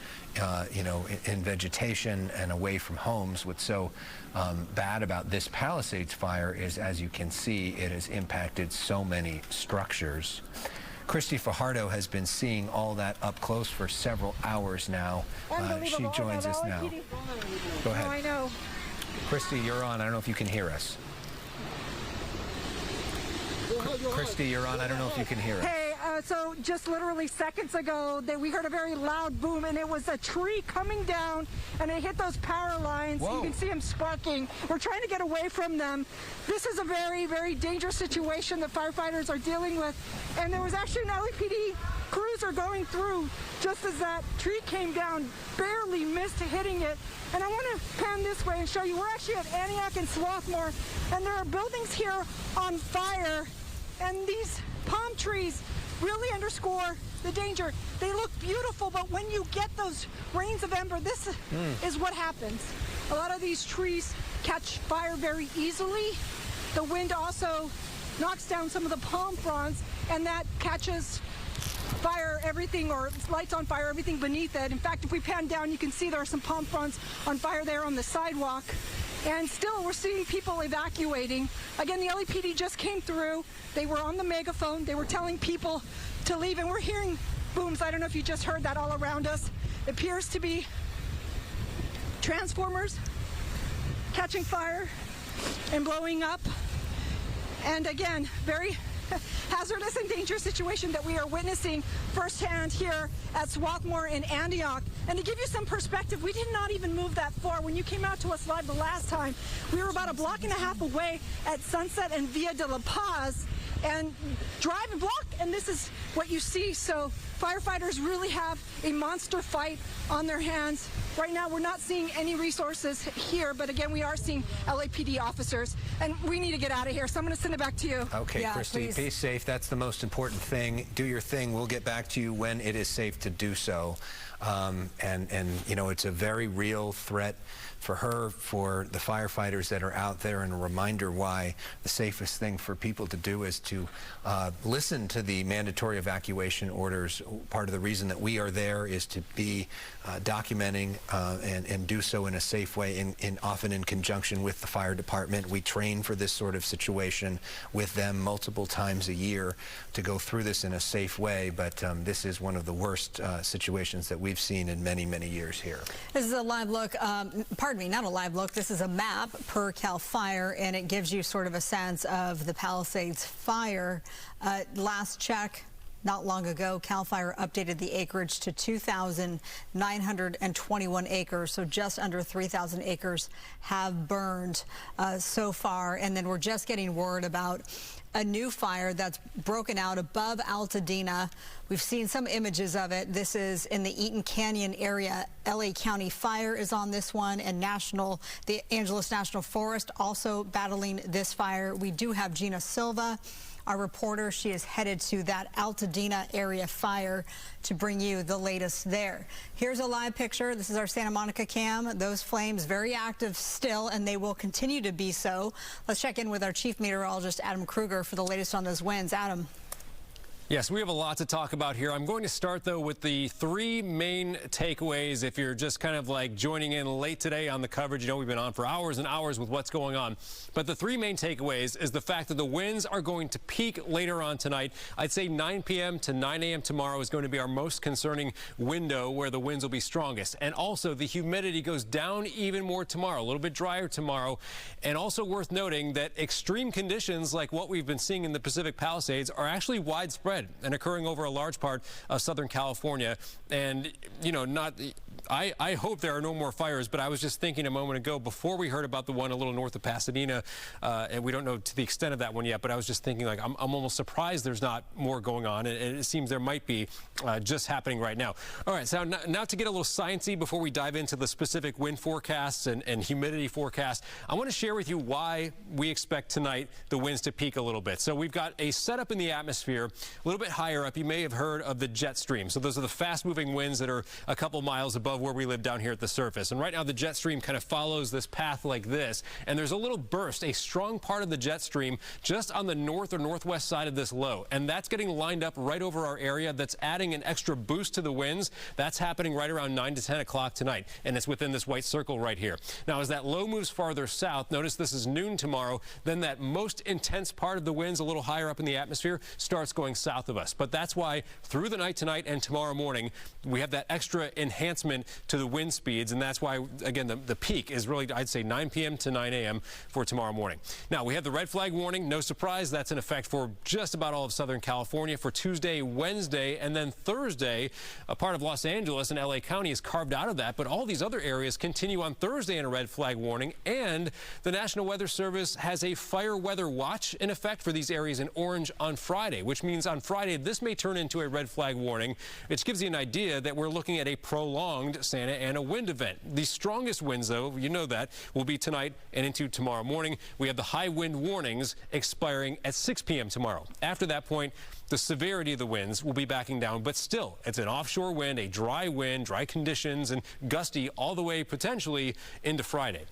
you know, in vegetation and away from homes. What's so bad about this Palisades fire is, as you can see, it has impacted so many structures. Christy Fajardo has been seeing all that up close for several hours now. She joins us now. Go ahead. Oh, I know. Christy, you're on. I don't know if you can hear us. Christy, you're on. I don't know if you can hear us. Hey, So just literally seconds ago, we heard a very loud boom, and it was a tree coming down, and it hit those power lines. Whoa. You can see them sparking. We're trying to get away from them. This is a very, very dangerous situation that firefighters are dealing with. And there was actually an LAPD cruiser going through just as that tree came down, barely missed hitting it. And I want to pan this way and show you, we're actually at Antioch and Swarthmore, and there are buildings here on fire, and these palm trees really underscore the danger. They look beautiful, but when you get those rains of ember, this is what happens. A lot of these trees catch fire very easily. The wind also knocks down some of the palm fronds, and that catches fire everything, or lights on fire everything beneath it. In fact, if we pan down, you can see there are some palm fronds on fire there on the sidewalk. And still, we're seeing people evacuating. Again, the LAPD just came through. They were on the megaphone. They were telling people to leave, and we're hearing booms. I don't know if you just heard that all around us. It appears to be transformers catching fire and blowing up. And again, very hazardous and dangerous situation that we are witnessing firsthand here at Swarthmore in Antioch. And to give you some perspective, we did not even move that far. When you came out to us live the last time, we were about a block and a half away at Sunset and Via de la Paz, and drive a block, and this is what you see. So firefighters really have a monster fight on their hands. Right now, we're not seeing any resources here, but again, we are seeing LAPD officers, and we need to get out of here. So I'm going to send it back to you. Okay, Yeah, Christy, please. be safe. That's the most important thing. Do your thing. We'll get back to you when it is safe to do so. And you know, it's a very real threat for her, for the firefighters that are out there, and a reminder why the safest thing for people to do is to listen to the mandatory evacuation orders. Part of the reason that we are there is to be documenting and do so in a safe way, often in conjunction with the fire department. We train for this sort of situation with them multiple times a year to go through this in a safe way, but this is one of the worst situations that we've seen in many, many years here. This is a live look, pardon me, not a live look. This is a map per CAL FIRE, and it gives you sort of a sense of the Palisades fire. Last check, not long ago, CAL FIRE updated the acreage to 2,921 acres, so just under 3,000 acres have burned so far. And then we're just getting word about a new fire that's broken out above Altadena. We've seen some images of it. This is in the Eaton Canyon area. LA County Fire is on this one, and the Angeles National Forest also battling this fire. We do have Gina Silva, our reporter. She is headed to that Altadena area fire to bring you the latest there. Here's a live picture. This is our Santa Monica cam. Those flames very active still, and they will continue to be so. Let's check in with our chief meteorologist, Adam Kruger, for the latest on those winds. Adam. Yes, we have a lot to talk about here. I'm going to start, though, with the three main takeaways. If you're just kind of like joining in late today on the coverage, you know we've been on for hours and hours with what's going on. But the three main takeaways is the fact that the winds are going to peak later on tonight. I'd say 9 p.m. to 9 a.m. tomorrow is going to be our most concerning window where the winds will be strongest. And also, the humidity goes down even more tomorrow, a little bit drier tomorrow. And also worth noting that extreme conditions like what we've been seeing in the Pacific Palisades are actually widespread and occurring over a large part of Southern California. And, you know, I hope there are no more fires, but I was just thinking a moment ago, before we heard about the one a little north of Pasadena, and we don't know to the extent of that one yet, but I was just thinking, like, I'm almost surprised there's not more going on, and it seems there might be just happening right now. All right, so now to get a little sciencey before we dive into the specific wind forecasts and humidity forecasts, I want to share with you why we expect tonight the winds to peak a little bit. So we've got a setup in the atmosphere, a little bit higher up. You may have heard of the jet stream. So those are the fast-moving winds that are a couple miles above where we live down here at the surface. And right now the jet stream kind of follows this path like this. And there's a little burst, a strong part of the jet stream just on the north or northwest side of this low. And that's getting lined up right over our area. That's adding an extra boost to the winds. That's happening right around 9 to 10 o'clock tonight. And it's within this white circle right here. Now, as that low moves farther south, notice this is noon tomorrow, then that most intense part of the winds a little higher up in the atmosphere starts going south. south of us. But that's why through the night tonight and tomorrow morning, we have that extra enhancement to the wind speeds. And that's why, again, the peak is really, I'd say, 9 p.m. to 9 a.m. for tomorrow morning. Now, we have the red flag warning. No surprise, that's in effect for just about all of Southern California for Tuesday, Wednesday, and then Thursday. A part of Los Angeles and LA County is carved out of that, but all these other areas continue on Thursday in a red flag warning. And the National Weather Service has a fire weather watch in effect for these areas in orange on Friday, which means on Friday this may turn into a red flag warning, which gives you an idea that we're looking at a prolonged Santa Ana wind event. The strongest winds, though, you know that, will be tonight and into tomorrow morning. We have the high wind warnings expiring at 6 p.m. tomorrow. After that point, the severity of the winds will be backing down, but still, it's an offshore wind, a dry wind, dry conditions, and gusty all the way potentially into Friday.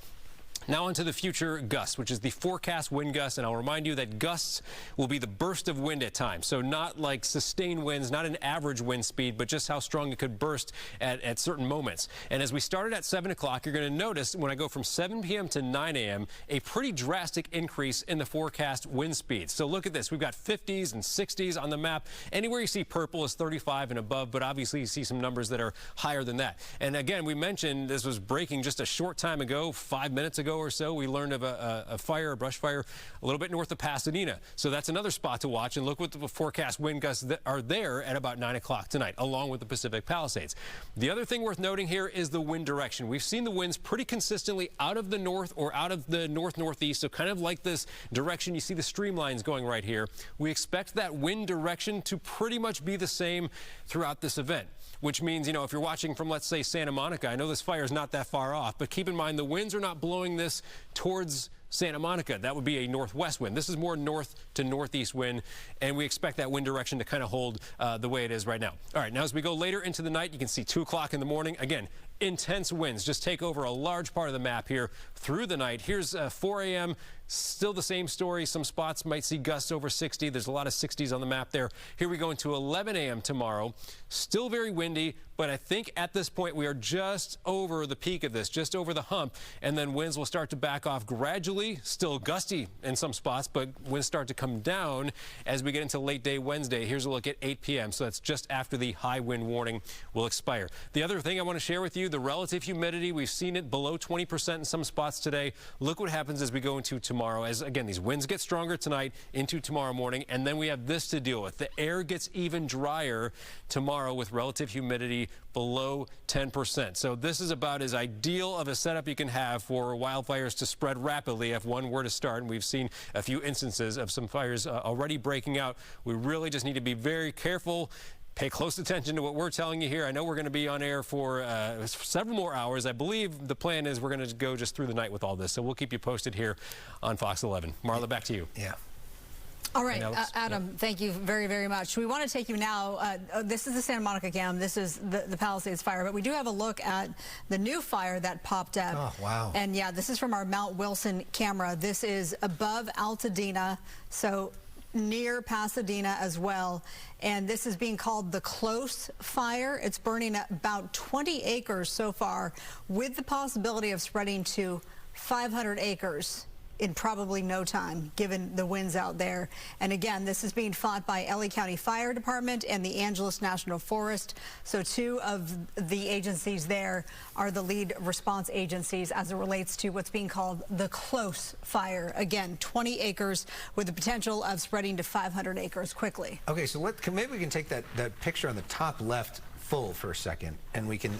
Now onto the future gusts, which is the forecast wind gusts, and I'll remind you that gusts will be the burst of wind at times. So not like sustained winds, not an average wind speed, but just how strong it could burst at certain moments. And as we started at 7 o'clock, you're going to notice when I go from 7 p.m. to 9 a.m., a pretty drastic increase in the forecast wind speeds. So look at this. We've got 50s and 60s on the map. Anywhere you see purple is 35 and above, but obviously you see some numbers that are higher than that. And again, we mentioned this was breaking just a short time ago, 5 minutes ago or so. We learned of a fire, a brush fire, a little bit north of Pasadena. So that's another spot to watch. And look what the forecast wind gusts that are there at about 9 o'clock tonight, along with the Pacific Palisades. The other thing worth noting here is the wind direction. We've seen the winds pretty consistently out of the north or out of the north-northeast. So kind of like this direction. You see the streamlines going right here. We expect that wind direction to pretty much be the same throughout this event, which means, you know, if you're watching from, let's say, Santa Monica, I know this fire is not that far off, but keep in mind the winds are not blowing this towards Santa Monica. That would be a northwest wind. This is more north to northeast wind, and we expect that wind direction to kind of hold the way it is right now. All right, now as we go later into the night, you can see 2 o'clock in the morning. Again, intense winds just take over a large part of the map here through the night. Here's 4 a.m. Still the same story. Some spots might see gusts over 60. There's a lot of 60s on the map there. Here we go into 11 a.m. tomorrow. Still very windy, but I think at this point we are just over the peak of this, just over the hump, and then winds will start to back off gradually. Still gusty in some spots, but winds start to come down as we get into late day Wednesday. Here's a look at 8 p.m. So that's just after the high wind warning will expire. The other thing I want to share with you, the relative humidity. We've seen it below 20% in some spots today. Look what happens as we go into tomorrow. As again, these winds get stronger tonight into tomorrow morning, and then we have this to deal with. The air gets even drier tomorrow with relative humidity below 10%. So this is about as ideal of a setup you can have for wildfires to spread rapidly if one were to start. And we've seen a few instances of some fires already breaking out. We really just need to be very careful. Pay close attention to what we're telling you here. I know we're going to be on air for several more hours. I believe the plan is we're going to go just through the night with all this. So we'll keep you posted here on Fox 11. Marla, back to you. Yeah. All right, Adam, thank you very, very much. We want to take you now. This is the Santa Monica cam. This is the Palisades fire. But we do have a look at the new fire that popped up. Oh, wow. And, yeah, this is from our Mount Wilson camera. This is above Altadena, so near Pasadena as well. And this is being called the Close Fire. It's burning about 20 acres so far, with the possibility of spreading to 500 acres in probably no time, given the winds out there. And again, this is being fought by LA County Fire Department and the Angeles National Forest. So 2 of the agencies there are the lead response agencies as it relates to what's being called the Close Fire. Again, 20 acres with the potential of spreading to 500 acres quickly. Okay, so maybe we can take that picture on the top left full for a second, and we can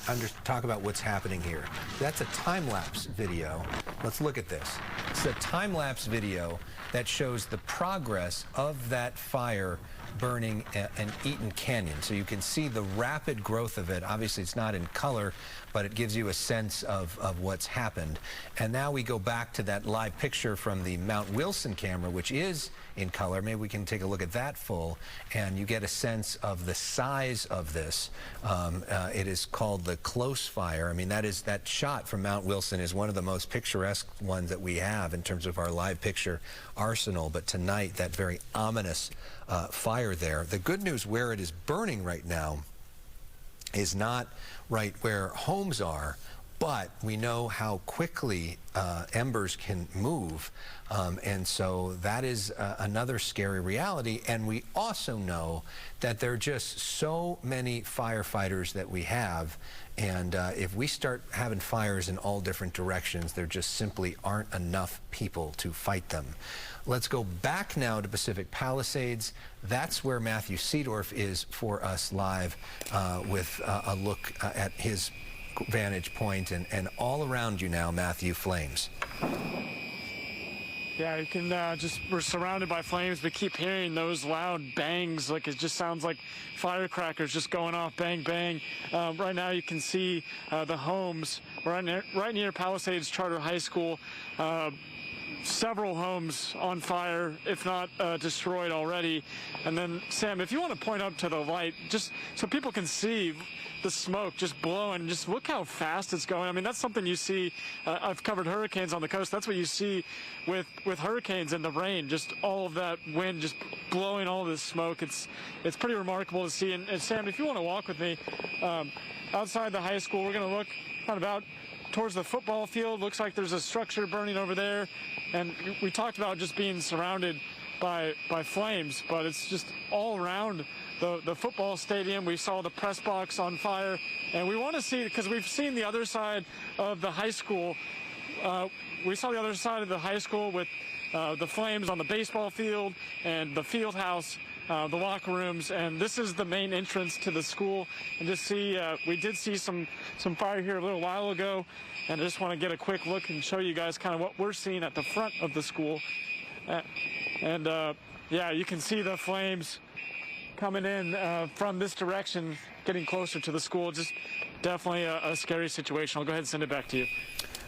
talk about what's happening here. That's a time-lapse video. Let's look at this. It's a time-lapse video that shows the progress of that fire burning an Eaton Canyon. So you can see the rapid growth of it. Obviously, it's not in color, but it gives you a sense of what's happened. And now we go back to that live picture from the Mount Wilson camera, which is in color. Maybe we can take a look at that full, and you get a sense of the size of this. It is called the Close Fire. I mean, that shot from Mount Wilson is one of the most picturesque ones that we have in terms of our live picture arsenal. But tonight, that very ominous fire there. The good news where it is burning right now is not right where homes are, but we know how quickly embers can move, and so that is another scary reality. And we also know that there are just so many firefighters that we have, and if we start having fires in all different directions, there just simply aren't enough people to fight them. Let's go back now to Pacific Palisades. That's where Matthew Seedorf is for us live with a look at his vantage point, and all around you now, Matthew, flames. Yeah, you can we're surrounded by flames, but keep hearing those loud bangs. Like, it just sounds like firecrackers just going off, bang, bang. Right now you can see the homes right near Palisades Charter High School. Several homes on fire, if not destroyed already. And then, Sam, if you want to point up to the light, just so people can see the smoke just blowing, just look how fast it's going. I mean, that's something you see. I've covered hurricanes on the coast. That's what you see with hurricanes and the rain, just all of that wind just blowing all this smoke. It's pretty remarkable to see. And Sam, if you want to walk with me outside the high school, we're going to look kind of out towards the football field. Looks like there's a structure burning over there. And we talked about just being surrounded by flames, but it's just all around the football stadium. We saw the press box on fire, and we want to see, because we've seen the other side of the high school. We saw the other side of the high school with the flames on the baseball field and the field house, the locker rooms, and this is the main entrance to the school. And just see, we did see some fire here a little while ago, and I just want to get a quick look and show you guys kind of what we're seeing at the front of the school. Yeah, you can see the flames coming in from this direction, getting closer to the school. Just definitely a scary situation. I'll go ahead and send it back to you.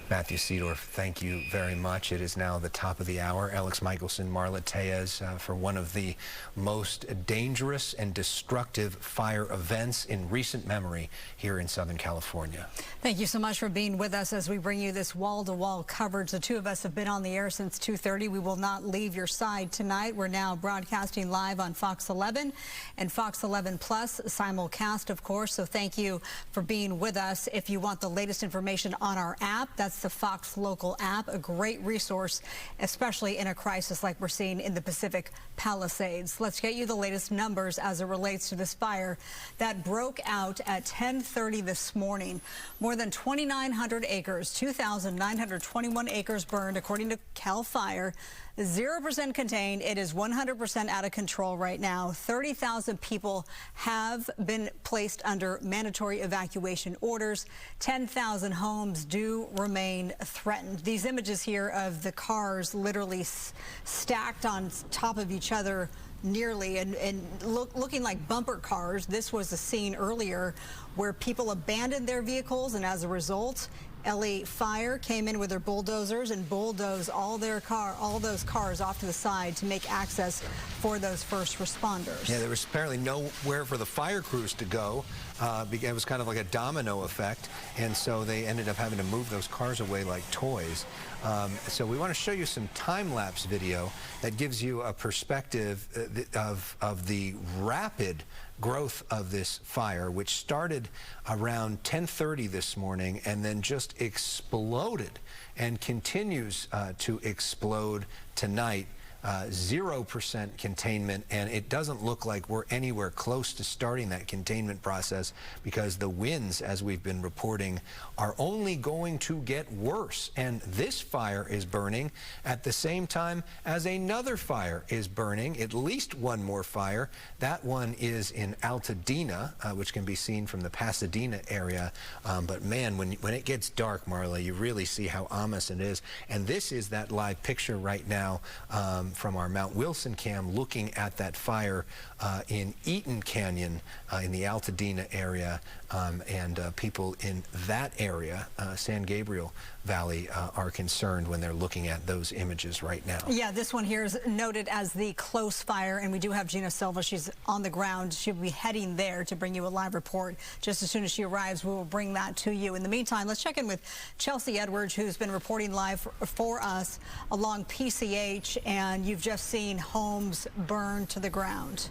Matthew Seedorf, thank you very much. It is now the top of the hour. Alex Michelson, Marla Tejas, for one of the most dangerous and destructive fire events in recent memory here in Southern California. Thank you so much for being with us as we bring you this wall-to-wall coverage. The two of us have been on the air since 2:30. We will not leave your side tonight. We're now broadcasting live on Fox 11 and Fox 11 Plus, simulcast, of course. So thank you for being with us. If you want the latest information on our app, that's the Fox Local app, a great resource, especially in a crisis like we're seeing in the Pacific Palisades. Let's get you the latest numbers as it relates to this fire that broke out at 10:30 this morning. More than 2,900 acres, 2,921 acres burned, according to CAL FIRE. 0% contained. It is 100% out of control right now. 30,000 people have been placed under mandatory evacuation orders. 10,000 homes do remain threatened. These images here of the cars literally stacked on top of each other nearly and looking like bumper cars. This was a scene earlier where people abandoned their vehicles, and as a result, LA Fire came in with their bulldozers and bulldozed all those cars off to the side to make access for those first responders. Yeah, there was apparently nowhere for the fire crews to go. It was kind of like a domino effect, and so they ended up having to move those cars away like toys. So we want to show you some time-lapse video that gives you a perspective of the rapid growth of this fire, which started around 10:30 this morning and then just exploded and continues to explode tonight. 0% containment, and it doesn't look like we're anywhere close to starting that containment process because the winds, as we've been reporting, are only going to get worse. And this fire is burning at the same time as another fire is burning, at least one more fire. That one is in Altadena, which can be seen from the Pasadena area. But man, when it gets dark, Marla, you really see how ominous it is. And this is that live picture right now from our Mount Wilson cam looking at that fire in Eaton Canyon in the Altadena area, and people in that area, San Gabriel Valley, are concerned when they're looking at those images right now. Yeah, this one here is noted as the close fire, and we do have Gina Silva. She's on the ground. She'll be heading there to bring you a live report. Just as soon as she arrives, we will bring that to you. In the meantime, let's check in with Chelsea Edwards, who's been reporting live for us along PCH, and you've just seen homes burn to the ground.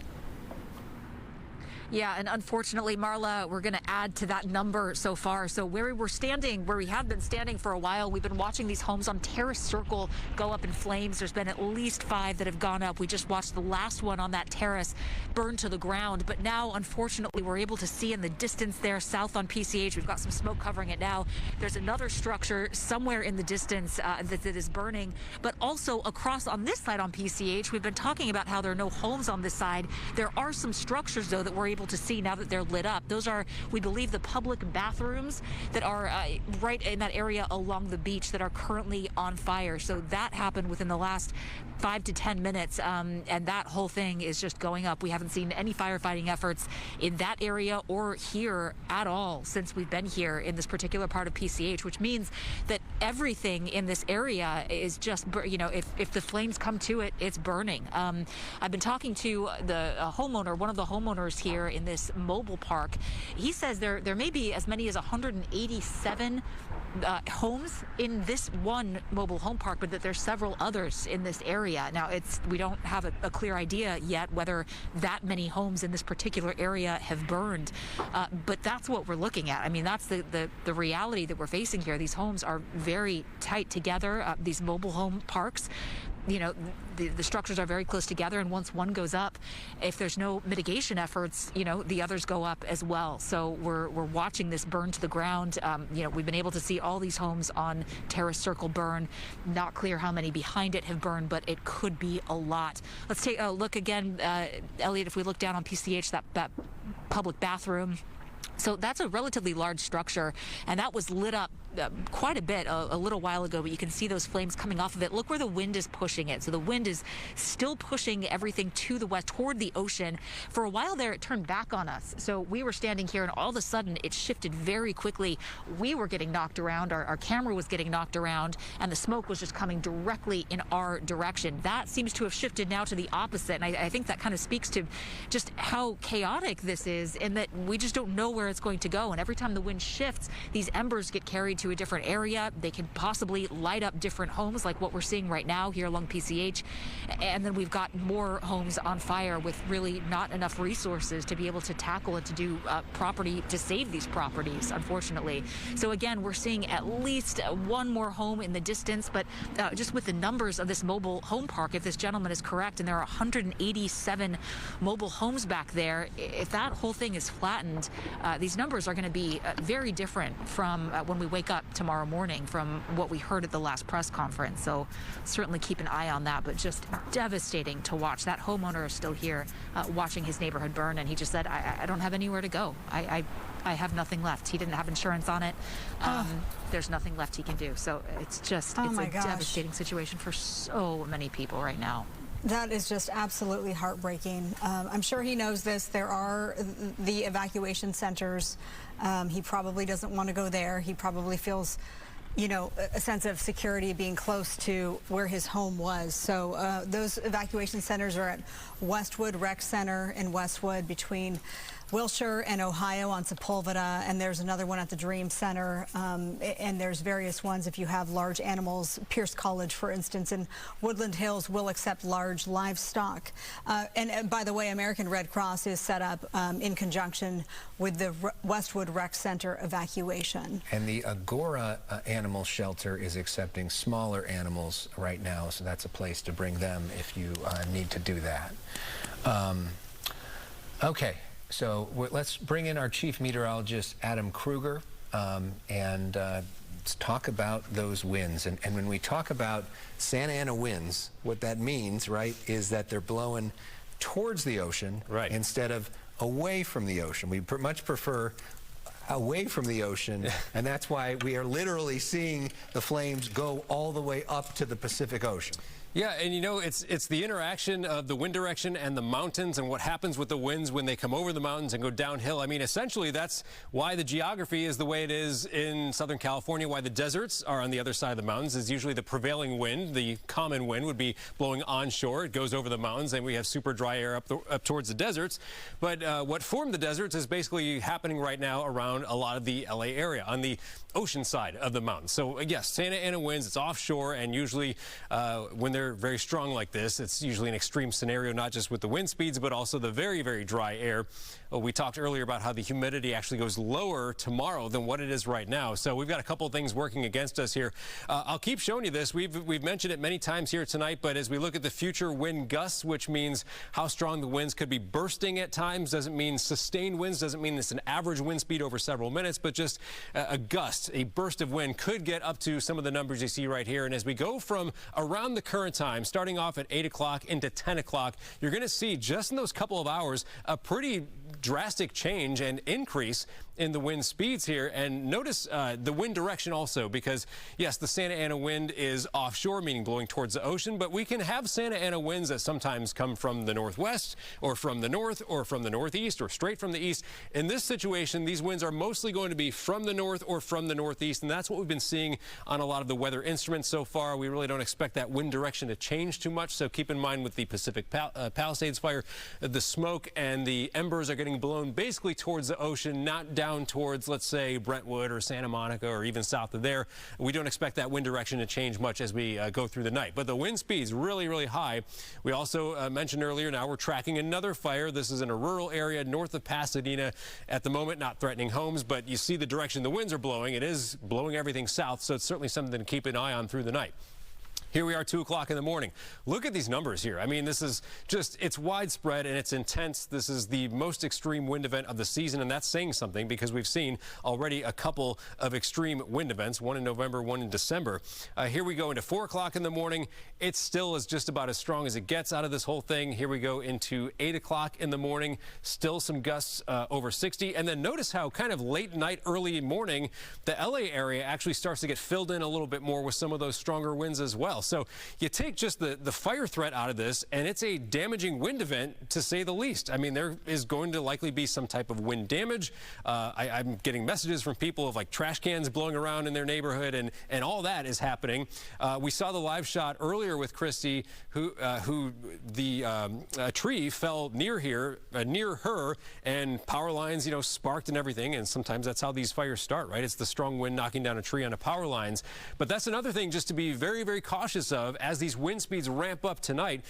Yeah, and unfortunately, Marla, we're going to add to that number so far. So where we have been standing for a while, we've been watching these homes on Terrace Circle go up in flames. There's been at least 5 that have gone up. We just watched the last one on that terrace burn to the ground. But now, unfortunately, we're able to see in the distance there, south on PCH, we've got some smoke covering it now. There's another structure somewhere in the distance that is burning. But also across on this side on PCH, we've been talking about how there are no homes on this side. There are some structures, though, that we're able to see now that they're lit up. Those are, we believe, the public bathrooms that are right in that area along the beach that are currently on fire. So that happened within the last 5 to 10 minutes, and that whole thing is just going up. We haven't seen any firefighting efforts in that area or here at all since we've been here in this particular part of PCH, which means that everything in this area is just, you know, if the flames come to it, it's burning. I've been talking to the homeowner, one of the homeowners here in this mobile park. He says there may be as many as 187 homes in this one mobile home park, but that there's several others in this area. Now, we don't have a clear idea yet whether that many homes in this particular area have burned, but that's what we're looking at. I mean, that's the reality that we're facing here. These homes are very tight together, these mobile home parks. You know, the structures are very close together, and once one goes up, if there's no mitigation efforts, you know, the others go up as well. So we're watching this burn to the ground. You know, we've been able to see all these homes on Terrace Circle burn. Not clear how many behind it have burned, but it could be a lot. Let's take a look again, Elliot, if we look down on PCH, that public bathroom. So that's a relatively large structure, and that was lit up quite a bit a little while ago, but you can see those flames coming off of it. Look where the wind is pushing it. So the wind is still pushing everything to the west toward the ocean. For a while there, it turned back on us. So we were standing here, and all of a sudden it shifted very quickly. We were getting knocked around, our camera was getting knocked around, and the smoke was just coming directly in our direction. That seems to have shifted now to the opposite, and I think that kind of speaks to just how chaotic this is, and that we just don't know where it's going to go. And every time the wind shifts, these embers get carried to a different area. They can possibly light up different homes, like what we're seeing right now here along PCH. And then we've got more homes on fire with really not enough resources to be able to tackle it, to do property, to save these properties, unfortunately. So again, we're seeing at least one more home in the distance, but just with the numbers of this mobile home park, if this gentleman is correct, and there are 187 mobile homes back there, if that whole thing is flattened, these numbers are going to be very different from when we wake up tomorrow morning from what we heard at the last press conference. So certainly keep an eye on that, but just devastating to watch. That homeowner is still here watching his neighborhood burn, and he just said, I don't have anywhere to go. I have nothing left. He didn't have insurance on it. There's nothing left he can do. So it's just, it's a devastating situation for so many people right now. That is just absolutely heartbreaking. I'm sure he knows this. There are the evacuation centers. He probably doesn't want to go there. He probably feels, you know, a sense of security being close to where his home was. So those evacuation centers are at Westwood Rec Center in Westwood between Wilshire and Ohio on Sepulveda, and there's another one at the Dream Center, and there's various ones if you have large animals. Pierce College, for instance, in Woodland Hills will accept large livestock. And by the way, American Red Cross is set up in conjunction with the Westwood Rec Center evacuation. And the Agora Animal Shelter is accepting smaller animals right now, so that's a place to bring them if you need to do that. Okay. So let's bring in our chief meteorologist, Adam Kruger, and let's talk about those winds. And when we talk about Santa Ana winds, what that means, right, is that they're blowing towards the ocean instead of away from the ocean. We much prefer away from the ocean, and that's why we are literally seeing the flames go all the way up to the Pacific Ocean. Yeah, and you know, it's the interaction of the wind direction and the mountains and what happens with the winds when they come over the mountains and go downhill. I mean, essentially, that's why the geography is the way it is in Southern California, why the deserts are on the other side of the mountains, is usually the prevailing wind. The common wind would be blowing onshore. It goes over the mountains, and we have super dry air up towards the deserts. But what formed the deserts is basically happening right now around a lot of the LA area, on the ocean side of the mountains. So, yes, Santa Ana winds, it's offshore, and usually when they're very strong like this, it's usually an extreme scenario, not just with the wind speeds, but also the very, very dry air We talked earlier about how the humidity actually goes lower tomorrow than what it is right now. So we've got a couple of things working against us here. I'll keep showing you this. We've mentioned it many times here tonight, but as we look at the future wind gusts, which means how strong the winds could be bursting at times, doesn't mean sustained winds, doesn't mean it's an average wind speed over several minutes, but just a gust, a burst of wind could get up to some of the numbers you see right here. And as we go from around the current time, starting off at 8 o'clock into 10 o'clock, you're going to see just in those couple of hours a pretty drastic change and increase in the wind speeds here. And notice the wind direction also, because yes, the Santa Ana wind is offshore, meaning blowing towards the ocean, but we can have Santa Ana winds that sometimes come from the northwest or from the north or from the northeast or straight from the east. In this situation, these winds are mostly going to be from the north or from the northeast, and that's what we've been seeing on a lot of the weather instruments so far. We really don't expect that wind direction to change too much, so keep in mind with the Pacific Palisades fire, the smoke and the embers are getting blown basically towards the ocean, not down towards, let's say, Brentwood or Santa Monica or even south of there. We don't expect that wind direction to change much as we go through the night. But the wind speed's really, really high. We also mentioned earlier, now we're tracking another fire. This is in a rural area north of Pasadena at the moment, not threatening homes, but you see the direction the winds are blowing. It is blowing everything south, so it's certainly something to keep an eye on through the night. Here we are, 2 o'clock in the morning. Look at these numbers here. I mean, this is just, it's widespread and it's intense. This is the most extreme wind event of the season, and that's saying something because we've seen already a couple of extreme wind events, one in November, one in December. Here we go into 4 o'clock in the morning. It still is just about as strong as it gets out of this whole thing. Here we go into 8 o'clock in the morning. Still some gusts over 60. And then notice how kind of late night, early morning, the LA area actually starts to get filled in a little bit more with some of those stronger winds as well. So you take just the fire threat out of this, and it's a damaging wind event, to say the least. I mean, there is going to likely be some type of wind damage. I'm getting messages from people of like trash cans blowing around in their neighborhood, and all that is happening. We saw the live shot earlier with Christy, who a tree fell near here, near her, and power lines, you know, sparked and everything. And sometimes that's how these fires start, right? It's the strong wind knocking down a tree on the power lines. But that's another thing just to be very, very cautious of as these wind speeds ramp up tonight.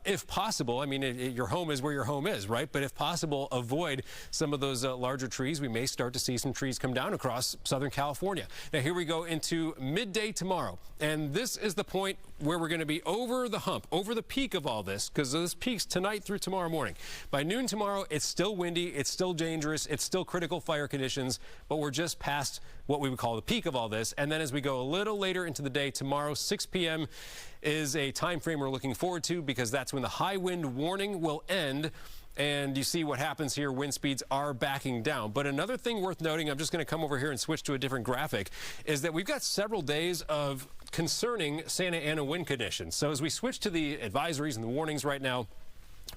If possible, I mean, your home is where your home is, right? But if possible, avoid some of those larger trees. We may start to see some trees come down across Southern California. Now, here we go into midday tomorrow. And this is the point where we're going to be over the hump, over the peak of all this, because this peaks tonight through tomorrow morning. By noon tomorrow, it's still windy, it's still dangerous, it's still critical fire conditions, but we're just past what we would call the peak of all this. And then as we go a little later into the day tomorrow, 6 p.m. is a time frame we're looking forward to, because that's when the high wind warning will end. And you see what happens here, wind speeds are backing down. But another thing worth noting, I'm just going to come over here and switch to a different graphic, is that we've got several days of concerning Santa Ana wind conditions. So as we switch to the advisories and the warnings right now,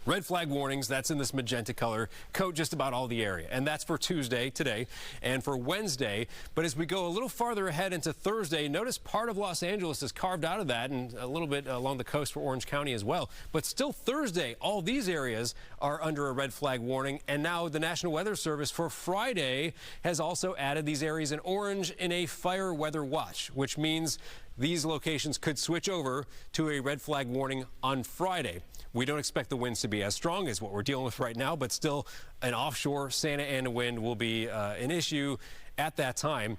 red flag warnings, that's in this magenta color, coat just about all the area. And that's for Tuesday, today, and for Wednesday. But as we go a little farther ahead into Thursday, notice part of Los Angeles is carved out of that, and a little bit along the coast for Orange County as well. But still Thursday, all these areas are under a red flag warning. And now the National Weather Service for Friday has also added these areas in orange in a fire weather watch, which means these locations could switch over to a red flag warning on Friday. We don't expect the winds to be as strong as what we're dealing with right now, but still an offshore Santa Ana wind will be an issue at that time.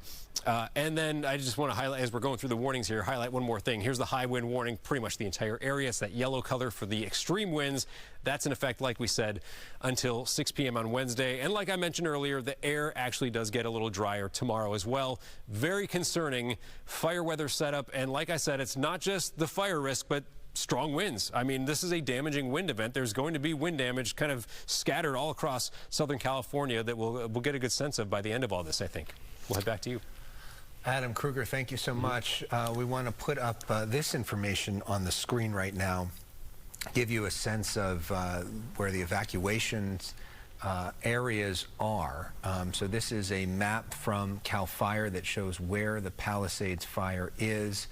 And then I just want to highlight, as we're going through the warnings here, highlight one more thing. Here's the high wind warning, pretty much the entire area. It's that yellow color for the extreme winds. That's in effect, like we said, until 6 p.m. on Wednesday. And like I mentioned earlier, the air actually does get a little drier tomorrow as well. Very concerning fire weather setup. And like I said, it's not just the fire risk, but strong winds. I mean, this is a damaging wind event. There's going to be wind damage kind of scattered all across Southern California that we'll get a good sense of by the end of all this, I think. We'll head back to you. Adam Kruger, thank you so much. We want to put up this information on the screen right now, give you a sense of where the evacuations areas are. So this is a map from CAL FIRE that shows where the Palisades fire is.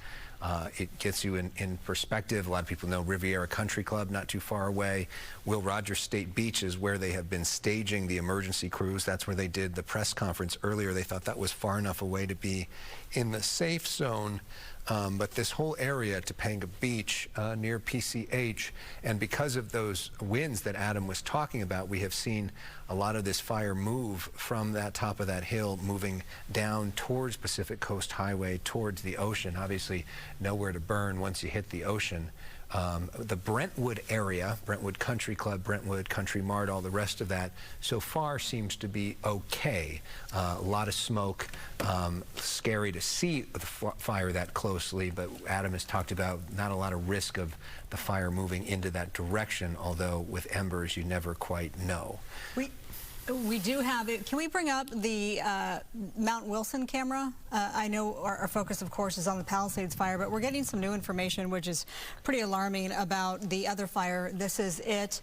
It gets you in perspective. A lot of people know Riviera Country Club, not too far away. Will Rogers State Beach is where they have been staging the emergency crews. That's where they did the press conference earlier. They thought that was far enough away to be in the safe zone. but this whole area, Topanga Beach, near PCH, and because of those winds that Adam was talking about, we have seen a lot of this fire move from that top of that hill, moving down towards Pacific Coast Highway, towards the ocean. Obviously, nowhere to burn once you hit the ocean. The Brentwood area, Brentwood Country Club, Brentwood Country Mart, all the rest of that, so far seems to be okay. A lot of smoke, scary to see the fire that closely, but Adam has talked about not a lot of risk of the fire moving into that direction, although with embers you never quite know. We do have it. Can we bring up the Mount Wilson camera? I know our focus, of course, is on the Palisades fire, but we're getting some new information, which is pretty alarming, about the other fire. This is it.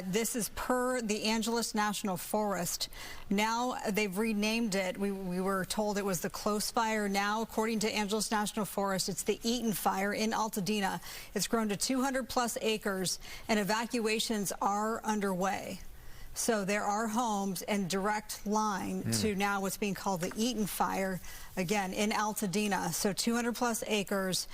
This is per the Angeles National Forest. Now they've renamed it. We were told it was the Close Fire. Now, according to Angeles National Forest, it's the Eaton Fire in Altadena. It's grown to 200+ acres, and evacuations are underway. So there are homes and direct line to now what's being called the Eaton Fire, again, in Altadena. So 200+ acres.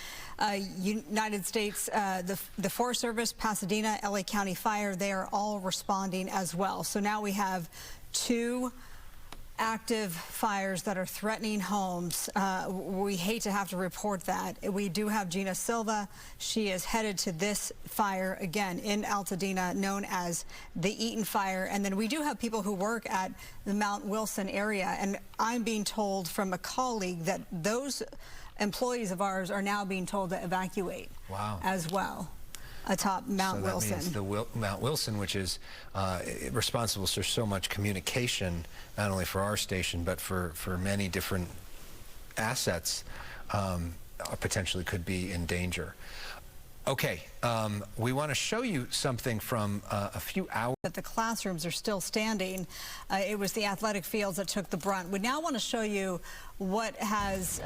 United States, the Forest Service, Pasadena, LA County Fire, they are all responding as well. So now we have 2 active fires that are threatening homes. We hate to have to report that. We do have Gina Silva. She is headed to this fire, again, in Altadena, known as the Eaton Fire. And then we do have people who work at the Mount Wilson area. And I'm being told from a colleague that those employees of ours are now being told to evacuate as well. Atop Mount Wilson. That means the Mount Wilson, which is responsible for so much communication, not only for our station, but for many different assets, potentially could be in danger. Okay, we want to show you something from a few hours. That the classrooms are still standing. It was the athletic fields that took the brunt. We now want to show you what has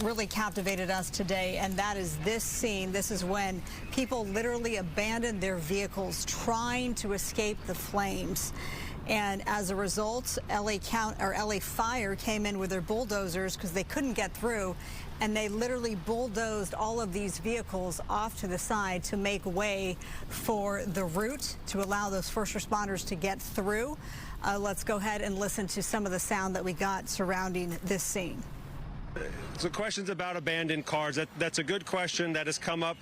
really captivated us today, and that is this scene. This is when people literally abandoned their vehicles trying to escape the flames. And as a result, LA Fire came in with their bulldozers because they couldn't get through, and they literally bulldozed all of these vehicles off to the side to make way for the route to allow those first responders to get through. Let's go ahead and listen to some of the sound that we got surrounding this scene. So questions about abandoned cars, that's a good question that has come up.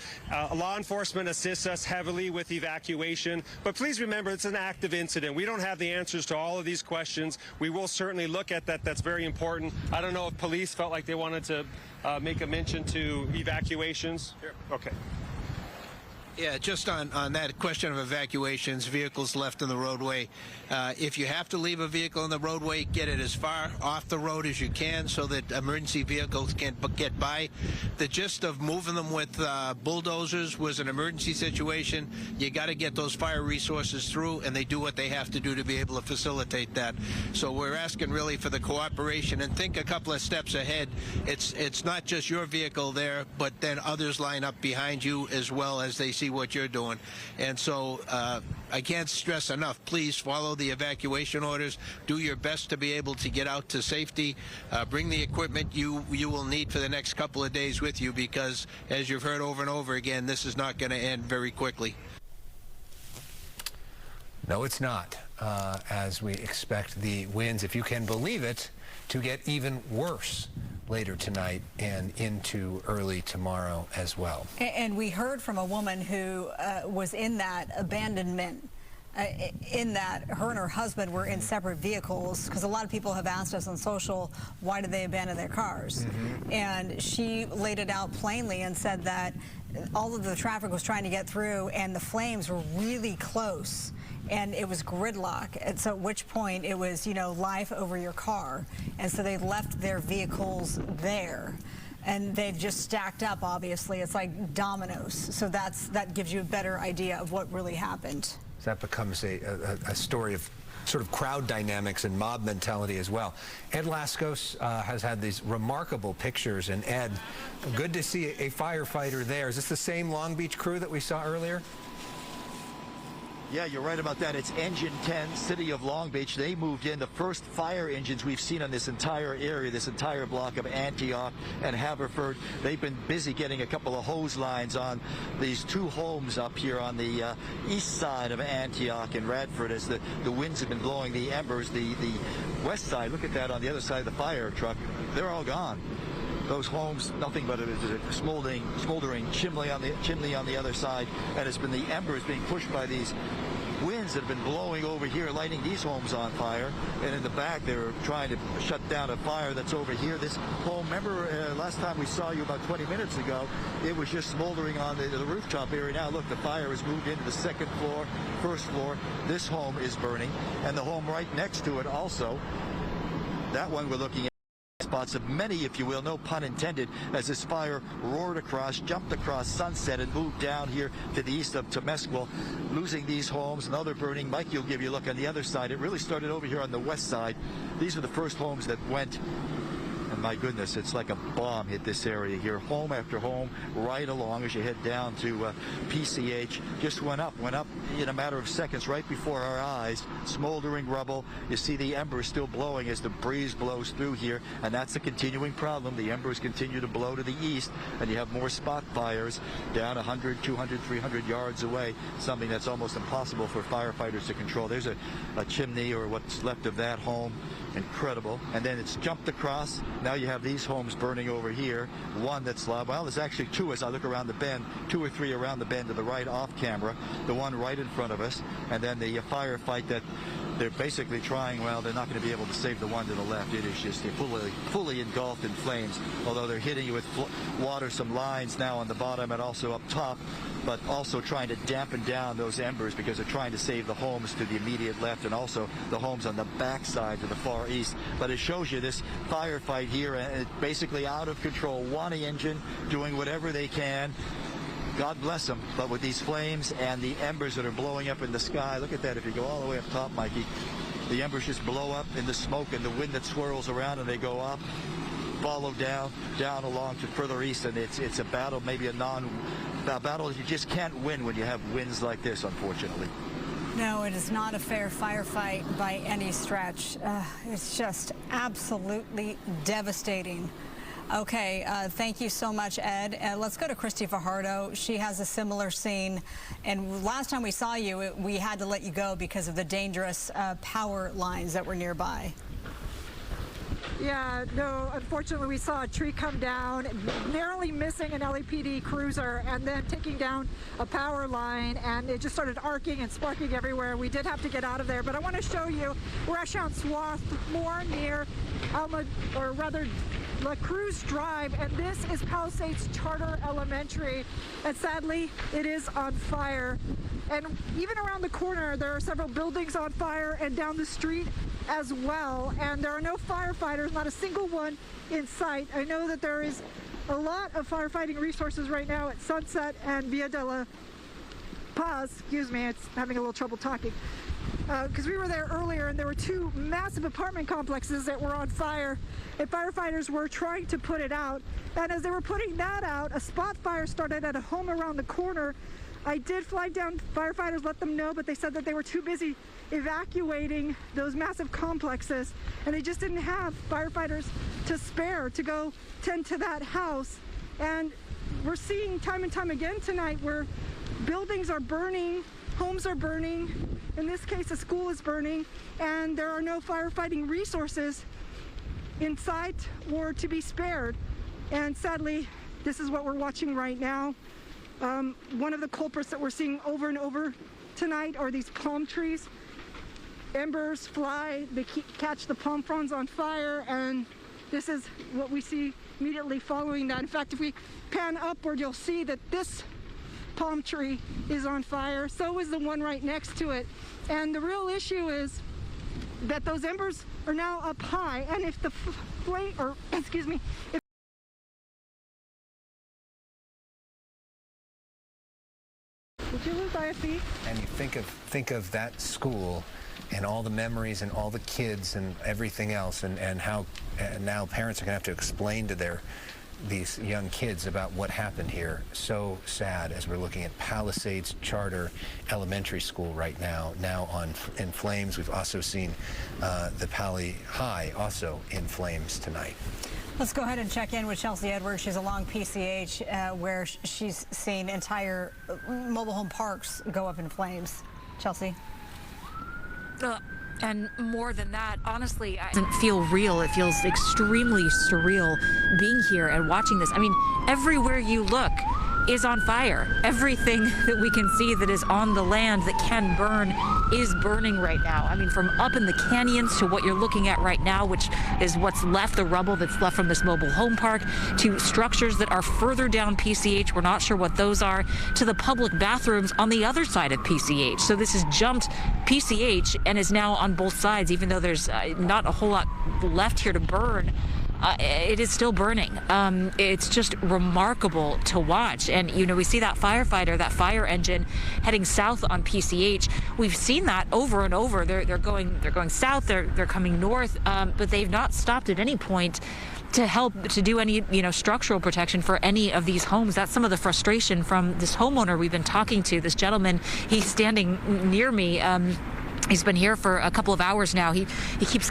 Law enforcement assists us heavily with evacuation, but please remember it's an active incident. We don't have the answers to all of these questions. We will certainly look at that. That's very important. I don't know if police felt like they wanted to make a mention to evacuations. Sure. Okay. Yeah, just on that question of evacuations, vehicles left in the roadway. If you have to leave a vehicle in the roadway, get it as far off the road as you can so that emergency vehicles can't get by. The gist of moving them with bulldozers was an emergency situation. You got to get those fire resources through, and they do what they have to do to be able to facilitate that. So we're asking really for the cooperation, and think a couple of steps ahead. It's not just your vehicle there, but then others line up behind you as well as they see what you're doing. And so I can't stress enough, please follow the evacuation orders. Do your best to be able to get out to safety. Bring the equipment you will need for the next couple of days with you, because as you've heard over and over again, this is not going to end very quickly. No, it's not, as we expect the winds, if you can believe it, to get even worse later tonight and into early tomorrow as well. And we heard from a woman who was in that abandonment, in that her and her husband were in separate vehicles, because a lot of people have asked us on social, why did they abandon their cars? And she laid it out plainly and said that all of the traffic was trying to get through and the flames were really close. And it was gridlock, and so at which point it was, life over your car. And so they left their vehicles there, and they've just stacked up, obviously. It's like dominoes. So that gives you a better idea of what really happened. That becomes a story of sort of crowd dynamics and mob mentality as well. Ed Laskos has had these remarkable pictures, and Ed, good to see a firefighter there. Is this the same Long Beach crew that we saw earlier? Yeah, you're right about that. It's Engine 10, City of Long Beach. They moved in the first fire engines we've seen on this entire area, this entire block of Antioch and Haverford. They've been busy getting a couple of hose lines on these two homes up here on the east side of Antioch and Radford as the winds have been blowing the embers. The west side, look at that on the other side of the fire truck, they're all gone. Those homes, nothing but a smoldering chimney on the other side, and it's been the embers being pushed by these winds that have been blowing over here, lighting these homes on fire. And in the back, they were trying to shut down a fire that's over here. This home, remember last time we saw you about 20 minutes ago, it was just smoldering on the rooftop area. Now look, the fire has moved into the second floor, first floor. This home is burning, and the home right next to it also. That one we're looking at. Spots of many, if you will, no pun intended, as this fire roared across, jumped across Sunset and moved down here to the east of Temescal, losing these homes. Another burning. Mike, you'll give you a look on the other side. It really started over here on the west side. These were the first homes that went. And my goodness, it's like a bomb hit this area here. Home after home, right along as you head down to PCH. Just went up in a matter of seconds, right before our eyes. Smoldering rubble. You see the embers still blowing as the breeze blows through here, and that's a continuing problem. The embers continue to blow to the east, and you have more spot fires down 100, 200, 300 yards away, something that's almost impossible for firefighters to control. There's a chimney or what's left of that home. Incredible. And then it's jumped across. Now you have these homes burning over here. One that's loud. Well, there's actually two as I look around the bend, 2 or 3 around the bend to the right off camera. The one right in front of us. And then the firefight that they're basically trying, well, they're not going to be able to save the one to the left. It is just fully engulfed in flames, although they're hitting you with water, some lines now on the bottom and also up top, but also trying to dampen down those embers because they're trying to save the homes to the immediate left and also the homes on the backside to the far east. But it shows you this firefight here, and it's basically out of control. One engine doing whatever they can. God bless them, but with these flames and the embers that are blowing up in the sky, look at that. If you go all the way up top, Mikey, the embers just blow up in the smoke and the wind that swirls around, and they go up, follow down along to further east, and it's a battle, maybe a battle that you just can't win when you have winds like this, unfortunately. No, it is not a fair firefight by any stretch. It's just absolutely devastating. Okay, thank you so much, Ed. Let's go to Christy Fajardo. She has a similar scene. And last time we saw you, we had to let you go because of the dangerous power lines that were nearby. Yeah, no, unfortunately we saw a tree come down, narrowly missing an LAPD cruiser and then taking down a power line, and it just started arcing and sparking everywhere. We did have to get out of there, but I want to show you, we're actually on Swarthmore near La Cruz Drive, and this is Palisades Charter Elementary, and sadly it is on fire. And even around the corner there are several buildings on fire, and down the street as well, and there are no firefighters, not a single one in sight. I know that there is a lot of firefighting resources right now at Sunset and Via de la Paz. Excuse me, it's having a little trouble talking. Because we were there earlier, and there were 2 massive apartment complexes that were on fire, and firefighters were trying to put it out. And as they were putting that out, a spot fire started at a home around the corner. I did flag down firefighters, let them know, but they said that they were too busy evacuating those massive complexes, and they just didn't have firefighters to spare to go tend to that house. And we're seeing time and time again tonight where buildings are burning, homes are burning, in this case a school is burning, and there are no firefighting resources in sight or to be spared. And sadly, this is what we're watching right now. One of the culprits that we're seeing over and over tonight are these palm trees. Embers fly, they catch the palm fronds on fire, and this is what we see immediately following that. In fact, if we pan upward, you'll see that this palm tree is on fire. So is the one right next to it. And the real issue is that those embers are now up high, and if the flame, or excuse me, did you lose IFE? And you think of that school and all the memories and all the kids and everything else, and how now parents are going to have to explain to their these young kids about what happened here. So sad as we're looking at Palisades Charter Elementary School right now in flames. We've also seen the Pali High also in flames tonight. Let's go ahead and check in with Chelsea Edwards. She's along PCH where she's seen entire mobile home parks go up in flames. Chelsea? And more than that, honestly, it doesn't feel real. It feels extremely surreal being here and watching this. I mean, everywhere you look is on fire. Everything that we can see that is on the land that can burn is burning right now. I mean, from up in the canyons to what you're looking at right now, which is what's left, the rubble that's left from this mobile home park, to structures that are further down PCH, we're not sure what those are, to the public bathrooms on the other side of PCH. So this has jumped PCH and is now on both sides, even though there's not a whole lot left here to burn. It is still burning. It's just remarkable to watch. And, you know, we see that firefighter, that fire engine heading south on PCH. We've seen that over and over. They're going south, they're coming north, but they've not stopped at any point to help to do any, you know, structural protection for any of these homes. That's some of the frustration from this homeowner we've been talking to. This gentleman, he's standing near me. He's been here for a couple of hours now. He keeps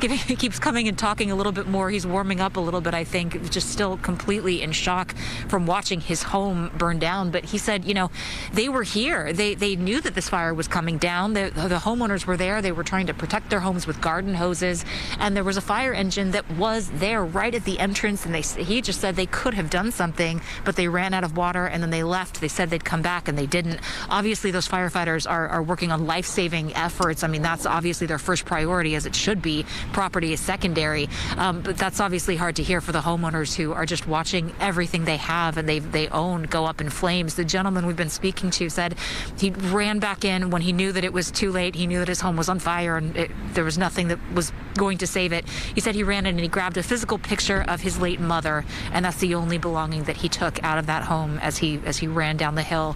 coming and talking a little bit more. He's warming up a little bit, I think, just still completely in shock from watching his home burn down. But he said, you know, they were here. They knew that this fire was coming down. The homeowners were there. They were trying to protect their homes with garden hoses. And there was a fire engine that was there right at the entrance. And he just said they could have done something, but they ran out of water and then they left. They said they'd come back and they didn't. Obviously, those firefighters are working on life-saving efforts. I mean, that's obviously their first priority, as it should be. Property is secondary, but that's obviously hard to hear for the homeowners who are just watching everything they have and they own go up in flames. The gentleman we've been speaking to said he ran back in when he knew that it was too late. He knew that his home was on fire and there was nothing that was going to save it. He said he ran in and he grabbed a physical picture of his late mother, and that's the only belonging that he took out of that home as he ran down the hill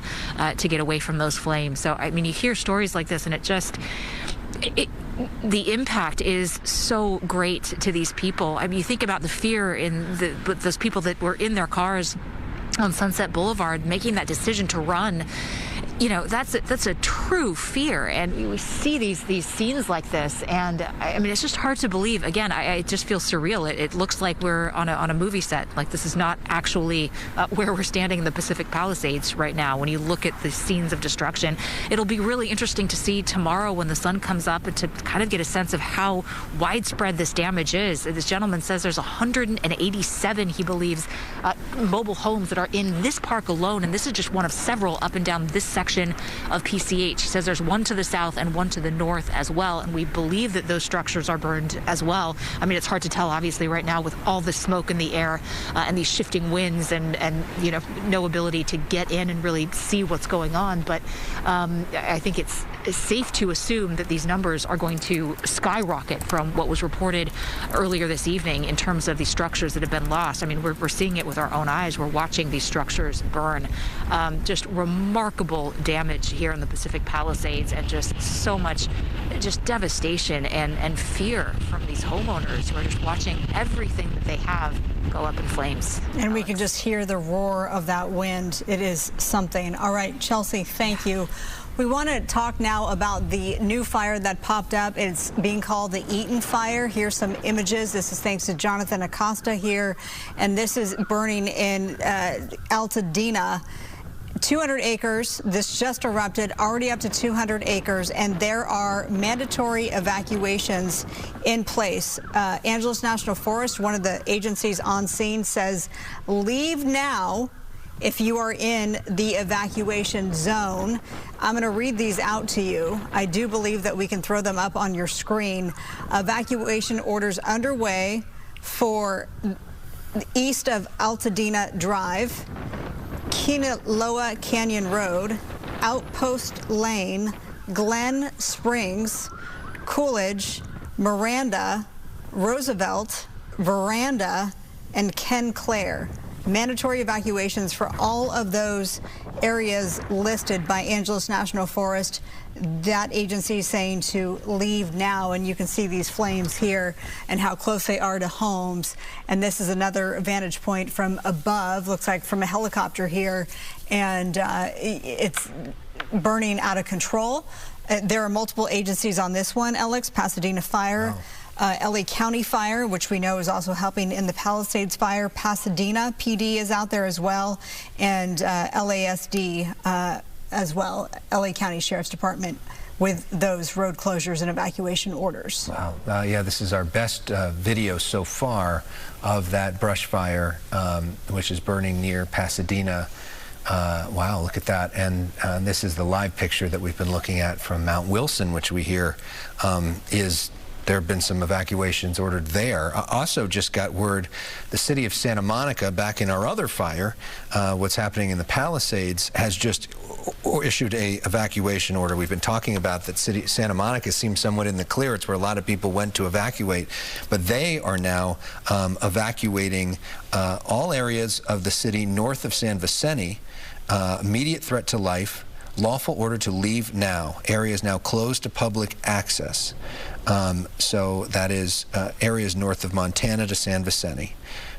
to get away from those flames. So, I mean, you hear stories like this and it just... the impact is so great to these people. I mean, you think about the fear in those people that were in their cars on Sunset Boulevard making that decision to run. You know, that's a true fear, and we see these scenes like this, and I mean, it's just hard to believe. Again, it just feels surreal. It looks like we're on a movie set. Like this is not actually where we're standing in the Pacific Palisades right now. When you look at the scenes of destruction, it'll be really interesting to see tomorrow when the sun comes up and to kind of get a sense of how widespread this damage is. This gentleman says there's 187, he believes, mobile homes that are in this park alone, and this is just one of several up and down this section of PCH. He says there's one to the south and one to the north as well, and we believe that those structures are burned as well. I mean, it's hard to tell, obviously, right now with all the smoke in the air and these shifting winds and you know, no ability to get in and really see what's going on. But I think it's safe to assume that these numbers are going to skyrocket from what was reported earlier this evening in terms of these structures that have been lost. I mean, we're seeing it with our own eyes. We're watching these structures burn. Just remarkable damage here in the Pacific Palisades, and just so much just devastation and fear from these homeowners who are just watching everything that they have go up in flames. And we can just hear the roar of that wind. It is something. All right, Chelsea, thank you. We want to talk now about the new fire that popped up. It's being called the Eaton Fire. Here's some images. This is thanks to Jonathan Acosta here. And this is burning in Altadena. 200 acres. This just erupted, already up to 200 acres, and there are mandatory evacuations in place. Angeles National Forest, one of the agencies on scene, says leave now if you are in the evacuation zone. I'm going to read these out to you. I do believe that we can throw them up on your screen. Evacuation orders underway for east of Altadena Drive, Kinaloa Canyon Road, Outpost Lane, Glen Springs, Coolidge, Miranda, Roosevelt, Veranda, and Ken Clare. mandatory evacuations for all of those areas listed by Angeles National Forest. That agency is saying to leave now, and you can see these flames here and how close they are to homes. And this is another vantage point from above, looks like from a helicopter here, and it's burning out of control. There are multiple agencies on this one, Alex. Pasadena Fire, LA County Fire, which we know is also helping in the Palisades fire. Pasadena PD is out there as well, and LASD as well, LA County Sheriff's Department, with those road closures and evacuation orders. Wow. Yeah, this is our best video so far of that brush fire, which is burning near Pasadena. Wow, look at that. And this is the live picture that we've been looking at from Mount Wilson, which we hear there have been some evacuations ordered there. Also just got word the city of Santa Monica, back in our other fire, what's happening in the Palisades, has just issued a evacuation order. We've been talking about that Santa Monica seems somewhat in the clear. It's where a lot of people went to evacuate, but they are now evacuating all areas of the city north of San Vicente. Immediate threat to life, lawful order to leave now. Areas now closed to public access. So that is areas north of Montana to San Vicente.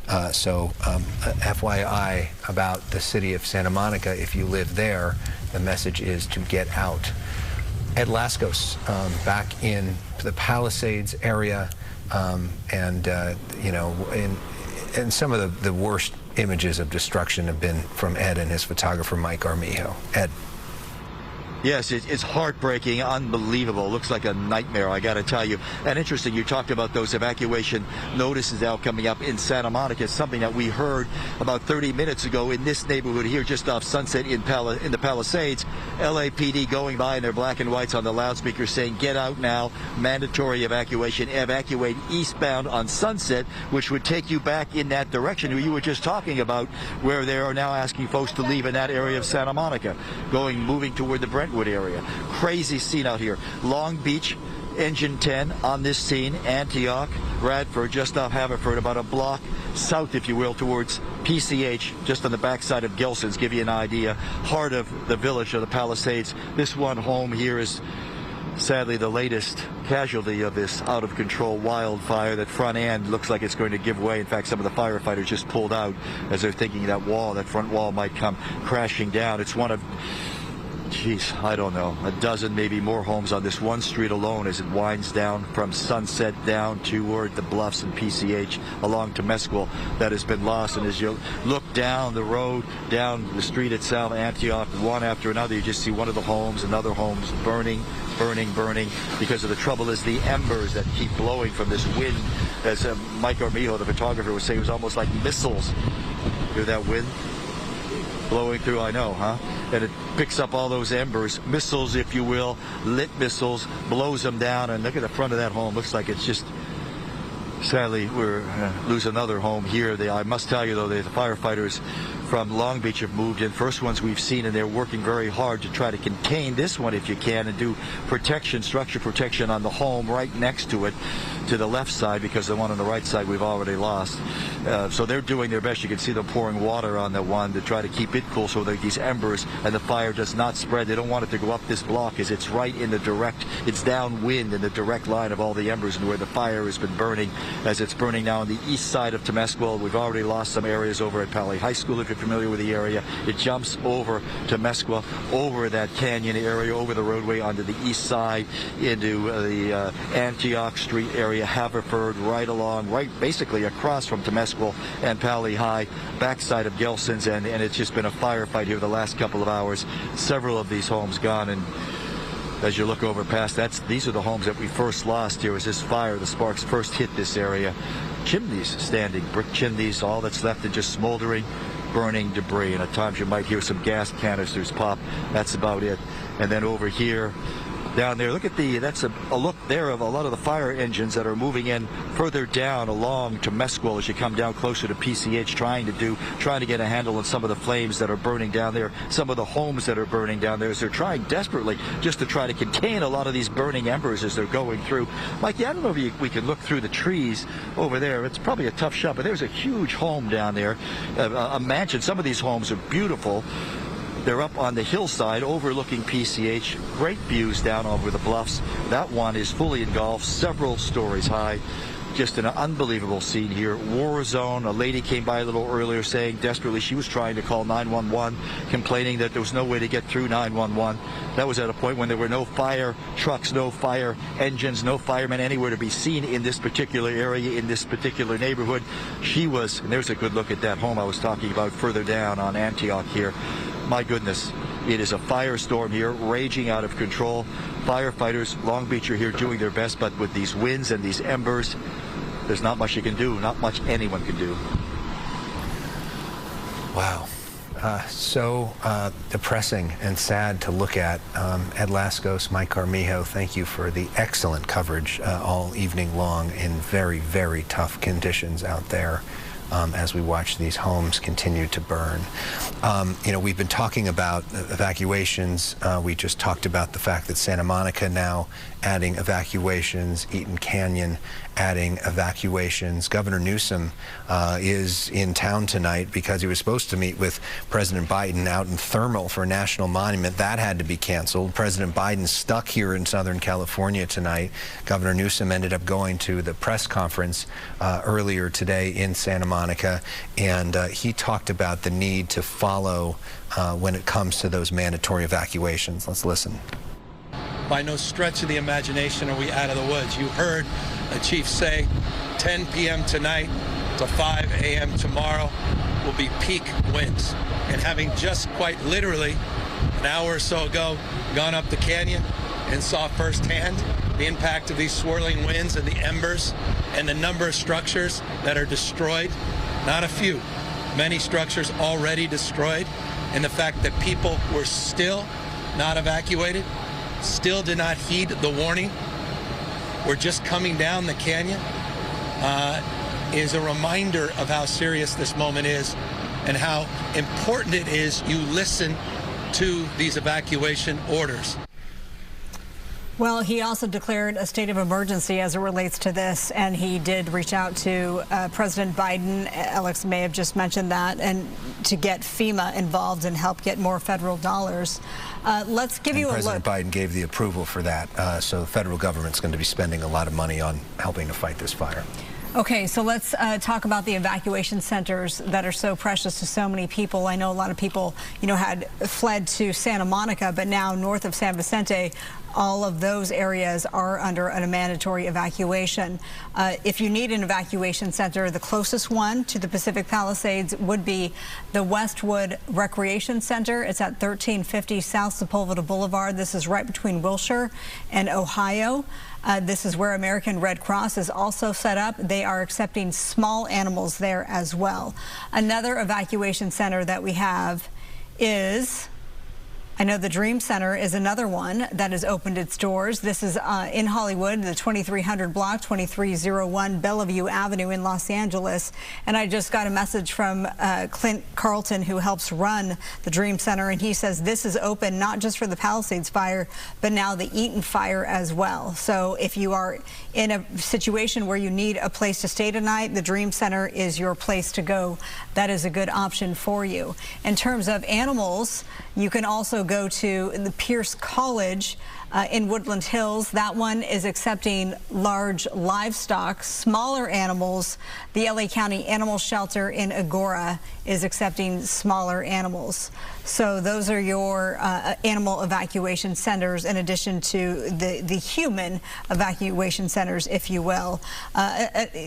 FYI about the city of Santa Monica, if you live there, the message is to get out. Ed Lascos, back in the Palisades area, you know, and some of the worst images of destruction have been from Ed and his photographer, Mike Armijo. Ed. Yes, it's heartbreaking, unbelievable. Looks like a nightmare, I got to tell you. And interesting, you talked about those evacuation notices now coming up in Santa Monica. It's something that we heard about 30 minutes ago in this neighborhood here, just off Sunset in the Palisades. LAPD going by in their black and whites on the loudspeaker saying, get out now, mandatory evacuation, evacuate eastbound on Sunset, which would take you back in that direction you were just talking about, where they are now asking folks to leave in that area of Santa Monica, moving toward the Brentwood area. Crazy scene out here. Long Beach, Engine 10 on this scene. Antioch, Radford, just off Haverford, about a block south, if you will, towards PCH, just on the backside of Gelson's. Give you an idea. Heart of the village of the Palisades. This one home here is sadly the latest casualty of this out-of-control wildfire. That front end looks like it's going to give way. In fact, some of the firefighters just pulled out as they're thinking that front wall might come crashing down. It's one of, geez, I don't know, a dozen, maybe more homes on this one street alone as it winds down from Sunset down toward the Bluffs and PCH along Temescal that has been lost. And as you look down the road, down the street itself, Antioch, one after another, you just see one of the homes, another home's burning, because of the trouble is the embers that keep blowing from this wind. As Mike Armijo, the photographer, was saying, it was almost like missiles. Hear that wind blowing through? I know, huh? And it picks up all those embers, missiles, if you will, lit missiles, blows them down. And look at the front of that home. Looks like it's just, sadly, we're losing another home here. I must tell you, though, the firefighters from Long Beach have moved in. First ones we've seen, and they're working very hard to try to contain this one if you can, and do protection, structure protection on the home right next to it, to the left side, because the one on the right side we've already lost. So they're doing their best. You can see them pouring water on the one to try to keep it cool so that these embers and the fire does not spread. They don't want it to go up this block, as it's right in the direct, it's downwind in the direct line of all the embers and where the fire has been burning, as it's burning now on the east side of Temescal. We've already lost some areas over at Pali High School, if you're familiar with the area. It jumps over Temescal, over that canyon area, over the roadway onto the east side, into the Antioch Street area, Haverford, right along, right basically across from Temescal and Pali High, backside of Gelson's, and it's just been a firefight here the last couple of hours. Several of these homes gone, and as you look over past, these are the homes that we first lost here as this fire, the sparks first hit this area. Chimneys standing, brick chimneys, all that's left is just smoldering, burning debris, and at times you might hear some gas canisters pop. That's about it. And then over here, down there. Look at that's a look there of a lot of the fire engines that are moving in further down along to Mesquite as you come down closer to PCH, trying to get a handle on some of the flames that are burning down there, some of the homes that are burning down there, as they're trying desperately just to try to contain a lot of these burning embers as they're going through. Mikey, I don't know if we can look through the trees over there. It's probably a tough shot, but there's a huge home down there, a mansion. Some of these homes are beautiful. They're up on the hillside overlooking PCH. Great views down over the bluffs. That one is fully engulfed, several stories high. Just an unbelievable scene here. War zone. A lady came by a little earlier saying desperately she was trying to call 911, complaining that there was no way to get through 911. That was at a point when there were no fire trucks, no fire engines, no firemen anywhere to be seen in this particular area, in this particular neighborhood. She was, and there's a good look at that home I was talking about further down on Antioch here. My goodness, it is a firestorm here, raging out of control. Firefighters, Long Beach, are here doing their best, but with these winds and these embers, there's not much you can do, not much anyone can do. Wow. So depressing and sad to look at. Ed Lascos, Mike Armijo, thank you for the excellent coverage all evening long in very, very tough conditions out there. As we watch these homes continue to burn. You know, we've been talking about evacuations. We just talked about the fact that Santa Monica now adding evacuations, Eaton Canyon adding evacuations. Governor Newsom is in town tonight because he was supposed to meet with President Biden out in Thermal for a national monument. That had to be canceled. President Biden's stuck here in Southern California tonight. Governor Newsom ended up going to the press conference earlier today in Santa Monica, and he talked about the need to follow when it comes to those mandatory evacuations. Let's listen. By no stretch of the imagination are we out of the woods. You heard the chief say 10 p.m. tonight to 5 a.m. tomorrow will be peak winds. And having just quite literally an hour or so ago gone up the canyon and saw firsthand the impact of these swirling winds and the embers and the number of structures that are destroyed, not a few, many structures already destroyed, and the fact that people were still not evacuated, still did not heed the warning, we're just coming down the canyon, is a reminder of how serious this moment is and how important it is you listen to these evacuation orders. Well, he also declared a state of emergency as it relates to this, and he did reach out to President Biden. Alex may have just mentioned that, and to get FEMA involved and help get more federal dollars. Let's give you a look. President Biden gave the approval for that, so the federal government's going to be spending a lot of money on helping to fight this fire. Okay, so let's talk about the evacuation centers that are so precious to so many people. I know a lot of people, had fled to Santa Monica, but now north of San Vicente, all of those areas are under a mandatory evacuation. If you need an evacuation center, the closest one to the Pacific Palisades would be the Westwood Recreation Center. It's at 1350 South Sepulveda Boulevard. This is right between Wilshire and Ohio. This is where American Red Cross is also set up. They are accepting small animals there as well. Another evacuation center that we have is, I know the Dream Center is another one that has opened its doors. This is in Hollywood, the 2300 block, 2301 Bellevue Avenue in Los Angeles. And I just got a message from Clint Carlton, who helps run the Dream Center, and he says this is open not just for the Palisades fire, but now the Eaton fire as well. So if you are in a situation where you need a place to stay tonight, the Dream Center is your place to go. That is a good option for you. In terms of animals, you can also go to the Pierce College in Woodland Hills. That one is accepting large livestock, smaller animals. The LA County Animal Shelter in Agora is accepting smaller animals. So those are your animal evacuation centers, in addition to the human evacuation centers, if you will.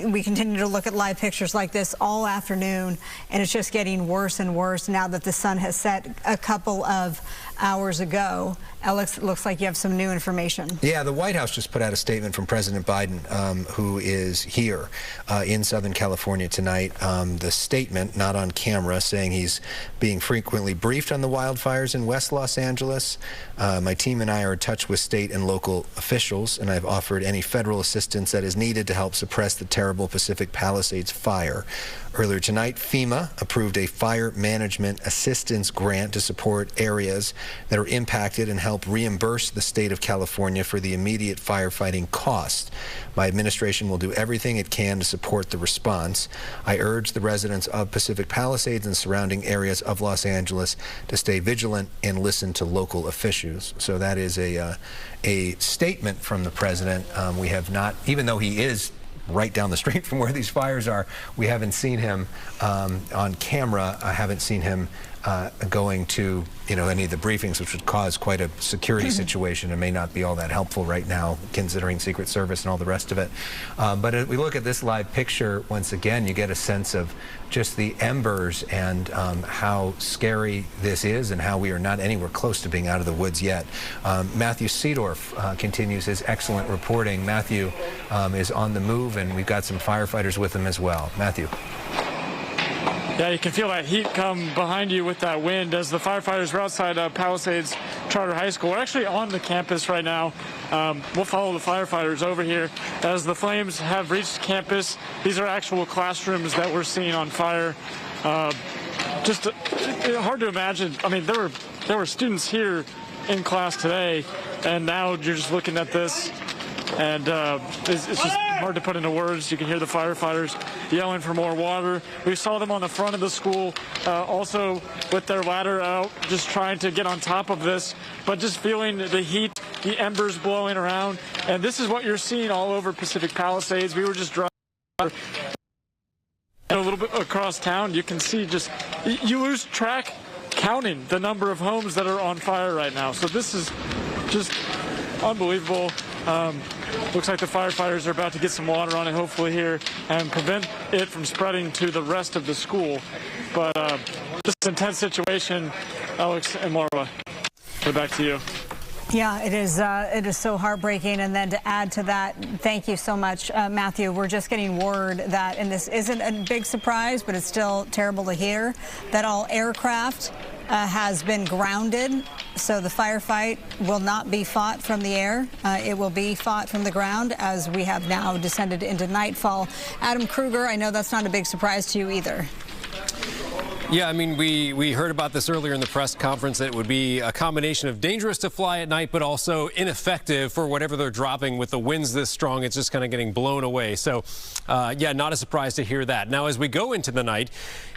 We continue to look at live pictures like this all afternoon, and it's just getting worse and worse now that the sun has set a couple of hours ago. Alex, it looks like you have some new information. Yeah, the White House just put out a statement from President Biden, who is here in Southern California tonight. The statement, not on camera, saying he's being frequently briefed on the wildfires in West Los Angeles. My team and I are in touch with state and local officials, and I've offered any federal assistance that is needed to help suppress the terrible Pacific Palisades fire. Earlier tonight, FEMA approved a fire management assistance grant to support areas that are impacted and help reimburse the state of California for the immediate firefighting costs. My administration will do everything it can to support the response. I urge the residents of Pacific Palisades and surrounding areas of Los Angeles to stay vigilant and listen to local officials. So that is a statement from the president. We have not, even though he is right down the street from where these fires are, we haven't seen him on camera. I haven't seen him going to, any of the briefings, which would cause quite a security situation and may not be all that helpful right now, considering Secret Service and all the rest of it. But if we look at this live picture, once again, you get a sense of just the embers and how scary this is and how we are not anywhere close to being out of the woods yet. Matthew Seedorf continues his excellent reporting. Matthew is on the move, and we've got some firefighters with him as well. Matthew. Yeah, you can feel that heat come behind you with that wind as the firefighters are outside Palisades Charter High School. We're actually on the campus right now. We'll follow the firefighters over here as the flames have reached campus. These are actual classrooms that we're seeing on fire. Just hard to imagine. I mean, there were students here in class today, and now you're just looking at this, and it's just hard to put into words. You can hear the firefighters yelling for more water. We saw them on the front of the school, also with their ladder out, just trying to get on top of this, but just feeling the heat, the embers blowing around. And this is what you're seeing all over Pacific Palisades. We were just driving a little bit across town. You can see you lose track counting the number of homes that are on fire right now. So this is just unbelievable. Looks like the firefighters are about to get some water on it, hopefully here, and prevent it from spreading to the rest of the school. But this is an intense situation. Alex and Marwa, back to you. Yeah, it is so heartbreaking. And then to add to that, thank you so much, Matthew. We're just getting word that, and this isn't a big surprise, but it's still terrible to hear, that all aircraft has been grounded. So the firefight will not be fought from the air. It will be fought from the ground as we have now descended into nightfall. Adam Kruger, I know that's not a big surprise to you either. Yeah, I mean, we heard about this earlier in the press conference, that it would be a combination of dangerous to fly at night, but also ineffective for whatever they're dropping. With the winds this strong, it's just kind of getting blown away. So, yeah, not a surprise to hear that. Now, as we go into the night,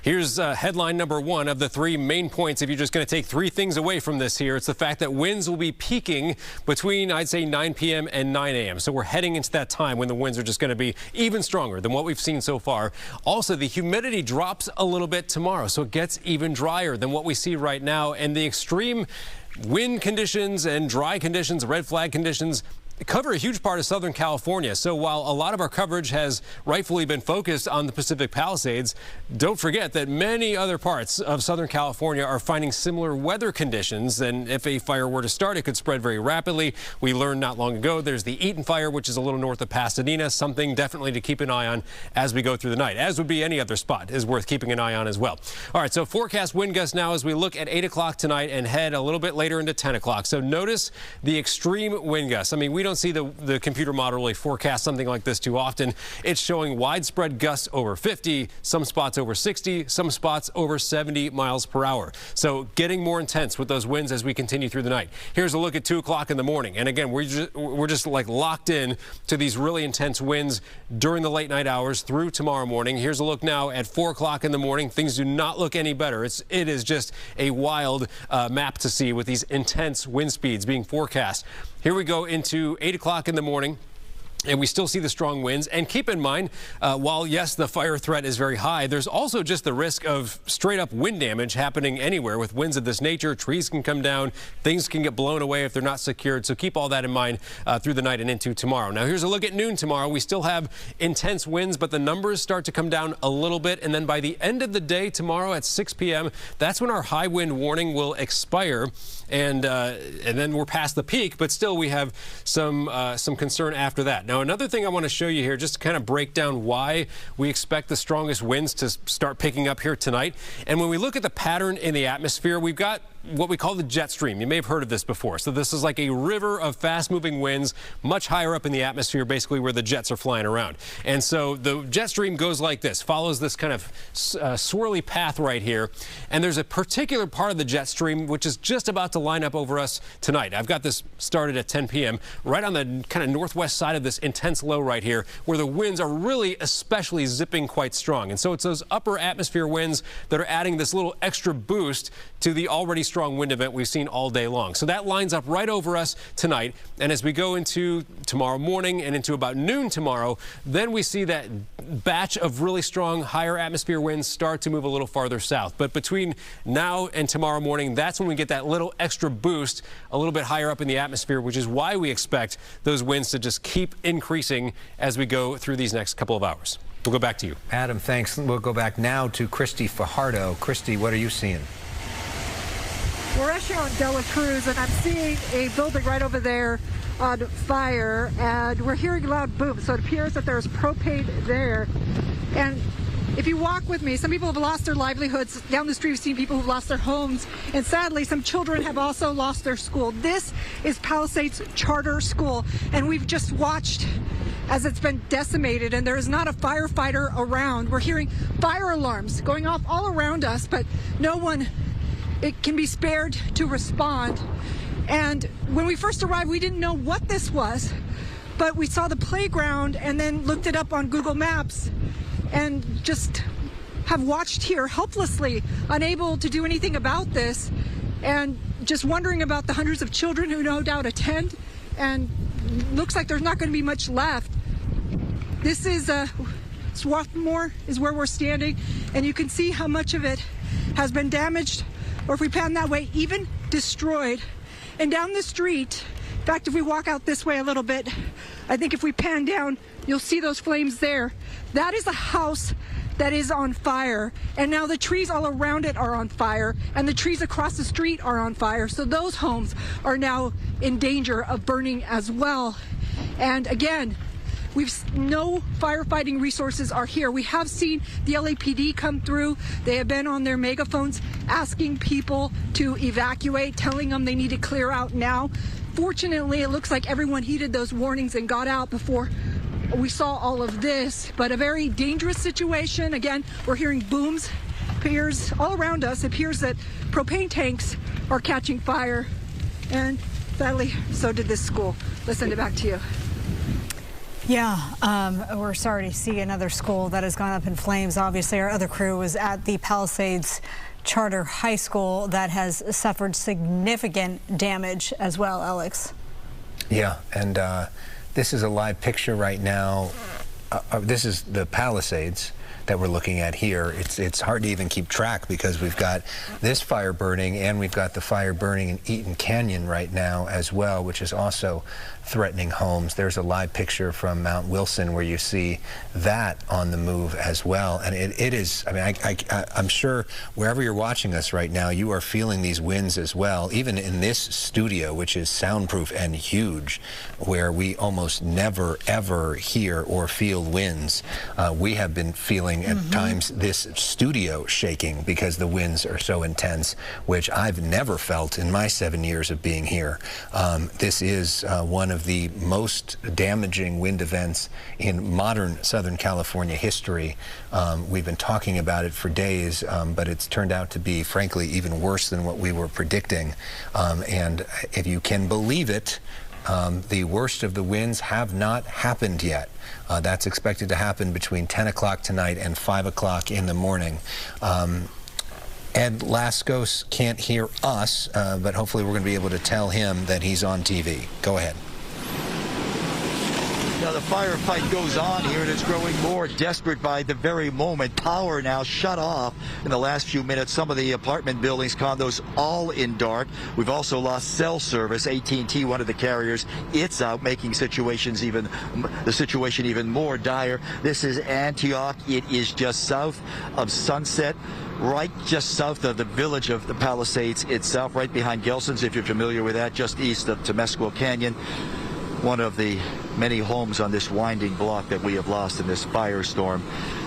here's headline number one of the three main points. If you're just going to take three things away from this here, it's the fact that winds will be peaking between, I'd say, 9 p.m. and 9 a.m. So we're heading into that time when the winds are just going to be even stronger than what we've seen so far. Also, the humidity drops a little bit tomorrow, so it gets even drier than what we see right now. And the extreme wind conditions and dry conditions, red flag conditions, cover a huge part of Southern California. So while a lot of our coverage has rightfully been focused on the Pacific Palisades, don't forget that many other parts of Southern California are finding similar weather conditions. And if a fire were to start, it could spread very rapidly. We learned not long ago there's the Eaton fire, which is a little north of Pasadena, something definitely to keep an eye on as we go through the night, as would be any other spot is worth keeping an eye on as well. All right, so forecast wind gusts now as we look at 8 o'clock tonight and head a little bit later into 10 o'clock. So notice the extreme wind gusts. I mean, we don't see the computer model really forecast something like this too often. It's showing widespread gusts over 50, some spots over 60, some spots over 70 miles per hour. So getting more intense with those winds as we continue through the night. Here's a look at 2 o'clock in the morning. And again, we're just like locked in to these really intense winds during the late night hours through tomorrow morning. Here's a look now at 4 o'clock in the morning. Things do not look any better. It is just a wild map to see with these intense wind speeds being forecast. Here we go into 8 o'clock in the morning. And we still see the strong winds. And keep in mind, while, yes, the fire threat is very high, there's also just the risk of straight-up wind damage happening anywhere. With winds of this nature, trees can come down, things can get blown away if they're not secured. So keep all that in mind through the night and into tomorrow. Now, here's a look at noon tomorrow. We still have intense winds, but the numbers start to come down a little bit. And then by the end of the day tomorrow at 6 p.m., that's when our high wind warning will expire. And then we're past the peak, but still we have some concern after that. Now, another thing I want to show you here, just to kind of break down why we expect the strongest winds to start picking up here tonight. And when we look at the pattern in the atmosphere, we've got what we call the jet stream. You may have heard of this before. So this is like a river of fast-moving winds much higher up in the atmosphere, basically where the jets are flying around. And so the jet stream goes like this, follows this kind of swirly path right here. And there's a particular part of the jet stream which is just about to line up over us tonight. I've got this started at 10 p.m. right on the kind of northwest side of this intense low right here, where the winds are really especially zipping quite strong. And so it's those upper atmosphere winds that are adding this little extra boost to the already strong wind event we've seen all day long. So that lines up right over us tonight. And as we go into tomorrow morning and into about noon tomorrow, then we see that batch of really strong higher atmosphere winds start to move a little farther south. But between now and tomorrow morning, that's when we get that little extra boost a little bit higher up in the atmosphere, which is why we expect those winds to just keep increasing as we go through these next couple of hours. We'll go back to you. Adam, thanks. We'll go back now to Christy Fajardo. Christy, what are you seeing? We're actually on Dela Cruz, and I'm seeing a building right over there on fire, and we're hearing loud booms. So it appears that there's propane there. And if you walk with me, some people have lost their livelihoods. Down the street, we've seen people who've lost their homes. And sadly, some children have also lost their school. This is Palisades Charter School, and we've just watched as it's been decimated, and there is not a firefighter around. We're hearing fire alarms going off all around us, but no one can be spared to respond. And when we first arrived, we didn't know what this was, but we saw the playground and then looked it up on Google Maps and just have watched here helplessly, unable to do anything about this, and just wondering about the hundreds of children who no doubt attend, and looks like there's not going to be much left. This is Swarthmore is where we're standing, and you can see how much of it has been damaged, or if we pan that way, even destroyed. And down the street, in fact, if we walk out this way a little bit, I think if we pan down, you'll see those flames there. That is a house that is on fire, and now the trees all around it are on fire, and the trees across the street are on fire. So those homes are now in danger of burning as well. And again, no firefighting resources are here. We have seen the LAPD come through. They have been on their megaphones asking people to evacuate, telling them they need to clear out now. Fortunately, it looks like everyone heeded those warnings and got out before we saw all of this, but a very dangerous situation. Again, we're hearing booms. Appears all around us. It appears that propane tanks are catching fire, and sadly, so did this school. Listen, back to you. Yeah, we're sorry to see another school that has gone up in flames. Obviously, our other crew was at the Palisades Charter High School that has suffered significant damage as well, Alex. Yeah, and this is a live picture right now. This is the Palisades that we're looking at here. It's hard to even keep track because we've got this fire burning, and we've got the fire burning in Eaton Canyon right now as well, which is also threatening homes. There's a live picture from Mount Wilson where you see that on the move as well. And it is, I mean, I'm sure wherever you're watching us right now, you are feeling these winds as well. Even in this studio, which is soundproof and huge, where we almost never, ever hear or feel winds, we have been feeling at times this studio shaking because the winds are so intense, which I've never felt in my 7 years of being here. This is one of the most damaging wind events in modern Southern California history. We've been talking about it for days, but it's turned out to be, frankly, even worse than what we were predicting. And if you can believe it, the worst of the winds have not happened yet. That's expected to happen between 10 o'clock tonight and 5 o'clock in the morning. Ed Laskos can't hear us, but hopefully we're going to be able to tell him that he's on TV. Go ahead. Now the firefight goes on here, and it's growing more desperate by the very moment. Power now shut off in the last few minutes. Some of the apartment buildings, condos, all in dark. We've also lost cell service. AT&T, one of the carriers, it's out, making the situation even more dire. This is Antioch. It is just south of Sunset, right just south of the village of the Palisades itself, right behind Gelson's, if you're familiar with that, just east of Temescal Canyon. One of the many homes on this winding block that we have lost in this firestorm.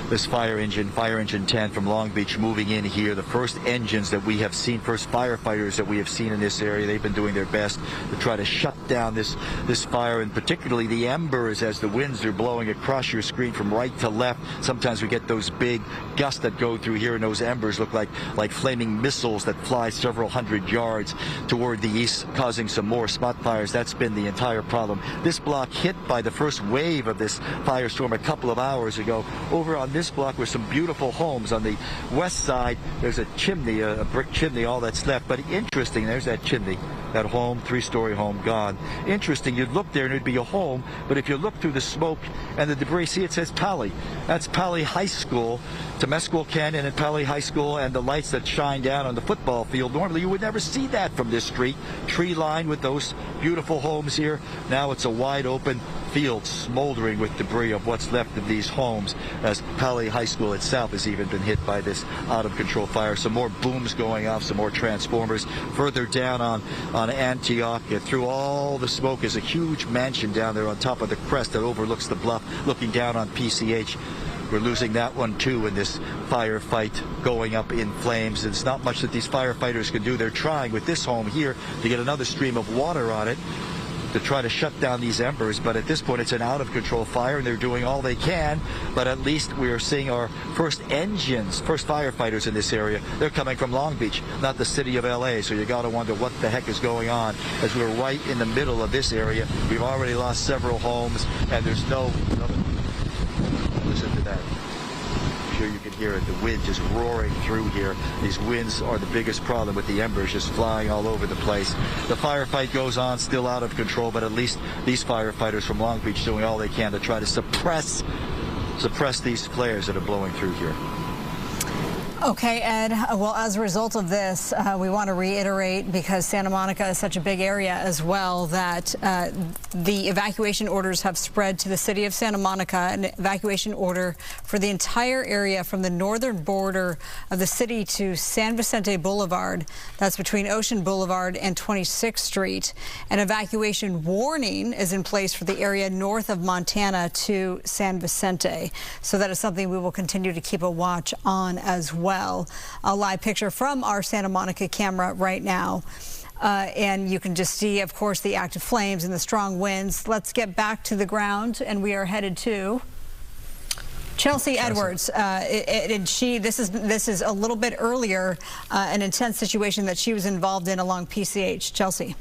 This fire engine 10 from Long Beach, moving in here. The first engines that we have seen, first firefighters that we have seen in this area. They've been doing their best to try to shut down this fire, and particularly the embers as the winds are blowing across your screen from right to left. Sometimes we get those big gusts that go through here, and those embers look like flaming missiles that fly several hundred yards toward the east, causing some more spot fires. That's been the entire problem. This block hit by the first wave of this firestorm a couple of hours ago. Over on this block were some beautiful homes. On the west side, there's a chimney, a brick chimney, all that's left. But interesting, there's that chimney, that home, three-story home, gone. Interesting, you'd look there and it'd be a home, but if you look through the smoke and the debris, see, it says Pali. That's Pali High School, Temescal Canyon and Pali High School, and the lights that shine down on the football field. Normally, you would never see that from this street. Tree lined with those beautiful homes here. Now it's a wide open field smoldering with debris of what's left of these homes, as Pali High School itself has even been hit by this out-of-control fire. Some more booms going off, some more transformers. Further down on Antioch, through all the smoke, is a huge mansion down there on top of the crest that overlooks the bluff, looking down on PCH. We're losing that one too in this firefight going up in flames. It's not much that these firefighters can do. They're trying with this home here to get another stream of water on it to try to shut down these embers, but at this point it's an out-of-control fire, and they're doing all they can. But at least we are seeing our first firefighters in this area. They're coming from Long Beach, not the city of LA, so you got to wonder what the heck is going on, as we're right in the middle of this area. We've already lost several homes, and there's no... Listen to that. I'm sure you can hear it. The wind just roaring through here. These winds are the biggest problem, with the embers just flying all over the place. The firefight goes on, still out of control, but at least these firefighters from Long Beach doing all they can to try to suppress these flares that are blowing through here. Okay, Ed. Well, as a result of this, we want to reiterate, because Santa Monica is such a big area as well, that the evacuation orders have spread to the city of Santa Monica, an evacuation order for the entire area from the northern border of the city to San Vicente Boulevard. That's between Ocean Boulevard and 26th Street. An evacuation warning is in place for the area north of Montana to San Vicente. So that is something we will continue to keep a watch on as well. A live picture from our Santa Monica camera right now. And you can just see, of course, the active flames and the strong winds. Let's get back to the ground, and we are headed to Chelsea Edwards. And this is a little bit earlier, an intense situation that she was involved in along PCH. Chelsea.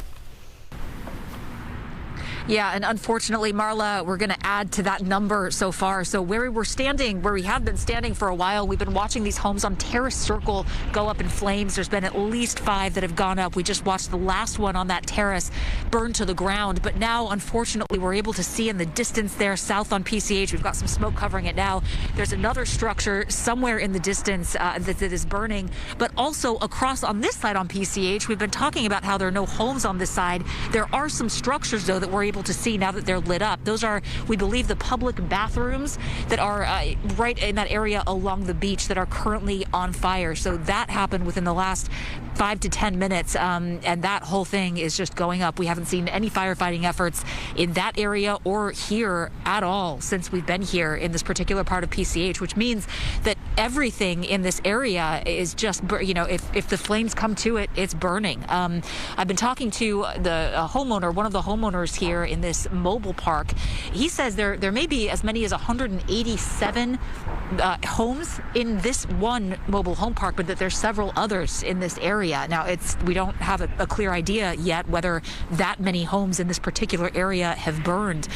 Yeah, and unfortunately, Marla, we're going to add to that number so far. So where we have been standing for a while, we've been watching these homes on Terrace Circle go up in flames. There's been at least 5 that have gone up. We just watched the last one on that terrace burn to the ground. But now, unfortunately, we're able to see in the distance there, south on PCH, we've got some smoke covering it now. There's another structure somewhere in the distance that is burning. But also across on this side on PCH, we've been talking about how there are no homes on this side. There are some structures, though, that we're able to see now that they're lit up. Those are, we believe, the public bathrooms that are right in that area along the beach that are currently on fire. So that happened within the last 5 to 10 minutes, and that whole thing is just going up. We haven't seen any firefighting efforts in that area or here at all since we've been here in this particular part of PCH, which means that everything in this area is just, if the flames come to it, it's burning. I've been talking to the homeowner, one of the homeowners here in this mobile park. He says there may be as many as 187 homes in this one mobile home park, but that there's several others in this area. Now, we don't have a clear idea yet whether that many homes in this particular area have burned,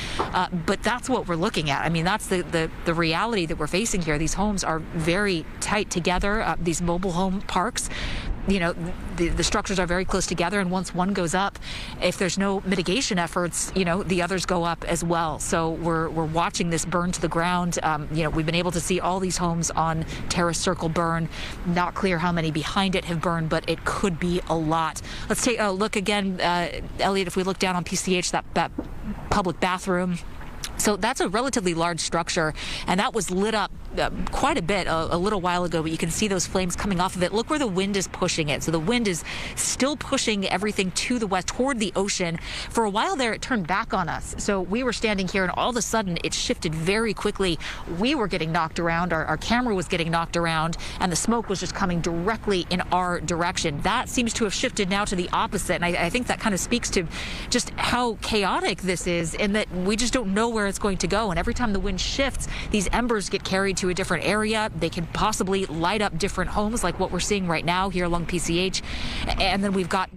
but that's what we're looking at. I mean, that's the reality that we're facing here. These homes are very tight together, these mobile home parks. the structures are very close together, and once one goes up, if there's no mitigation efforts, the others go up as well. So we're watching this burn to the ground. We've been able to see all these homes on Terrace Circle burn. Not clear how many behind it have burned, but it could be a lot. Let's take a look again, Elliot, if we look down on PCH, that public bathroom. So that's a relatively large structure, and that was lit up quite a bit a little while ago, but you can see those flames coming off of it. Look where the wind is pushing it. So the wind is still pushing everything to the west toward the ocean. For a while there, it turned back on us. So we were standing here, and all of a sudden it shifted very quickly. We were getting knocked around. Our camera was getting knocked around, and the smoke was just coming directly in our direction. That seems to have shifted now to the opposite, and I think that kind of speaks to just how chaotic this is, and that we just don't know where it's going to go. And every time the wind shifts, these embers get carried to a different area. They can possibly light up different homes, like what we're seeing right now here along PCH. And then we've got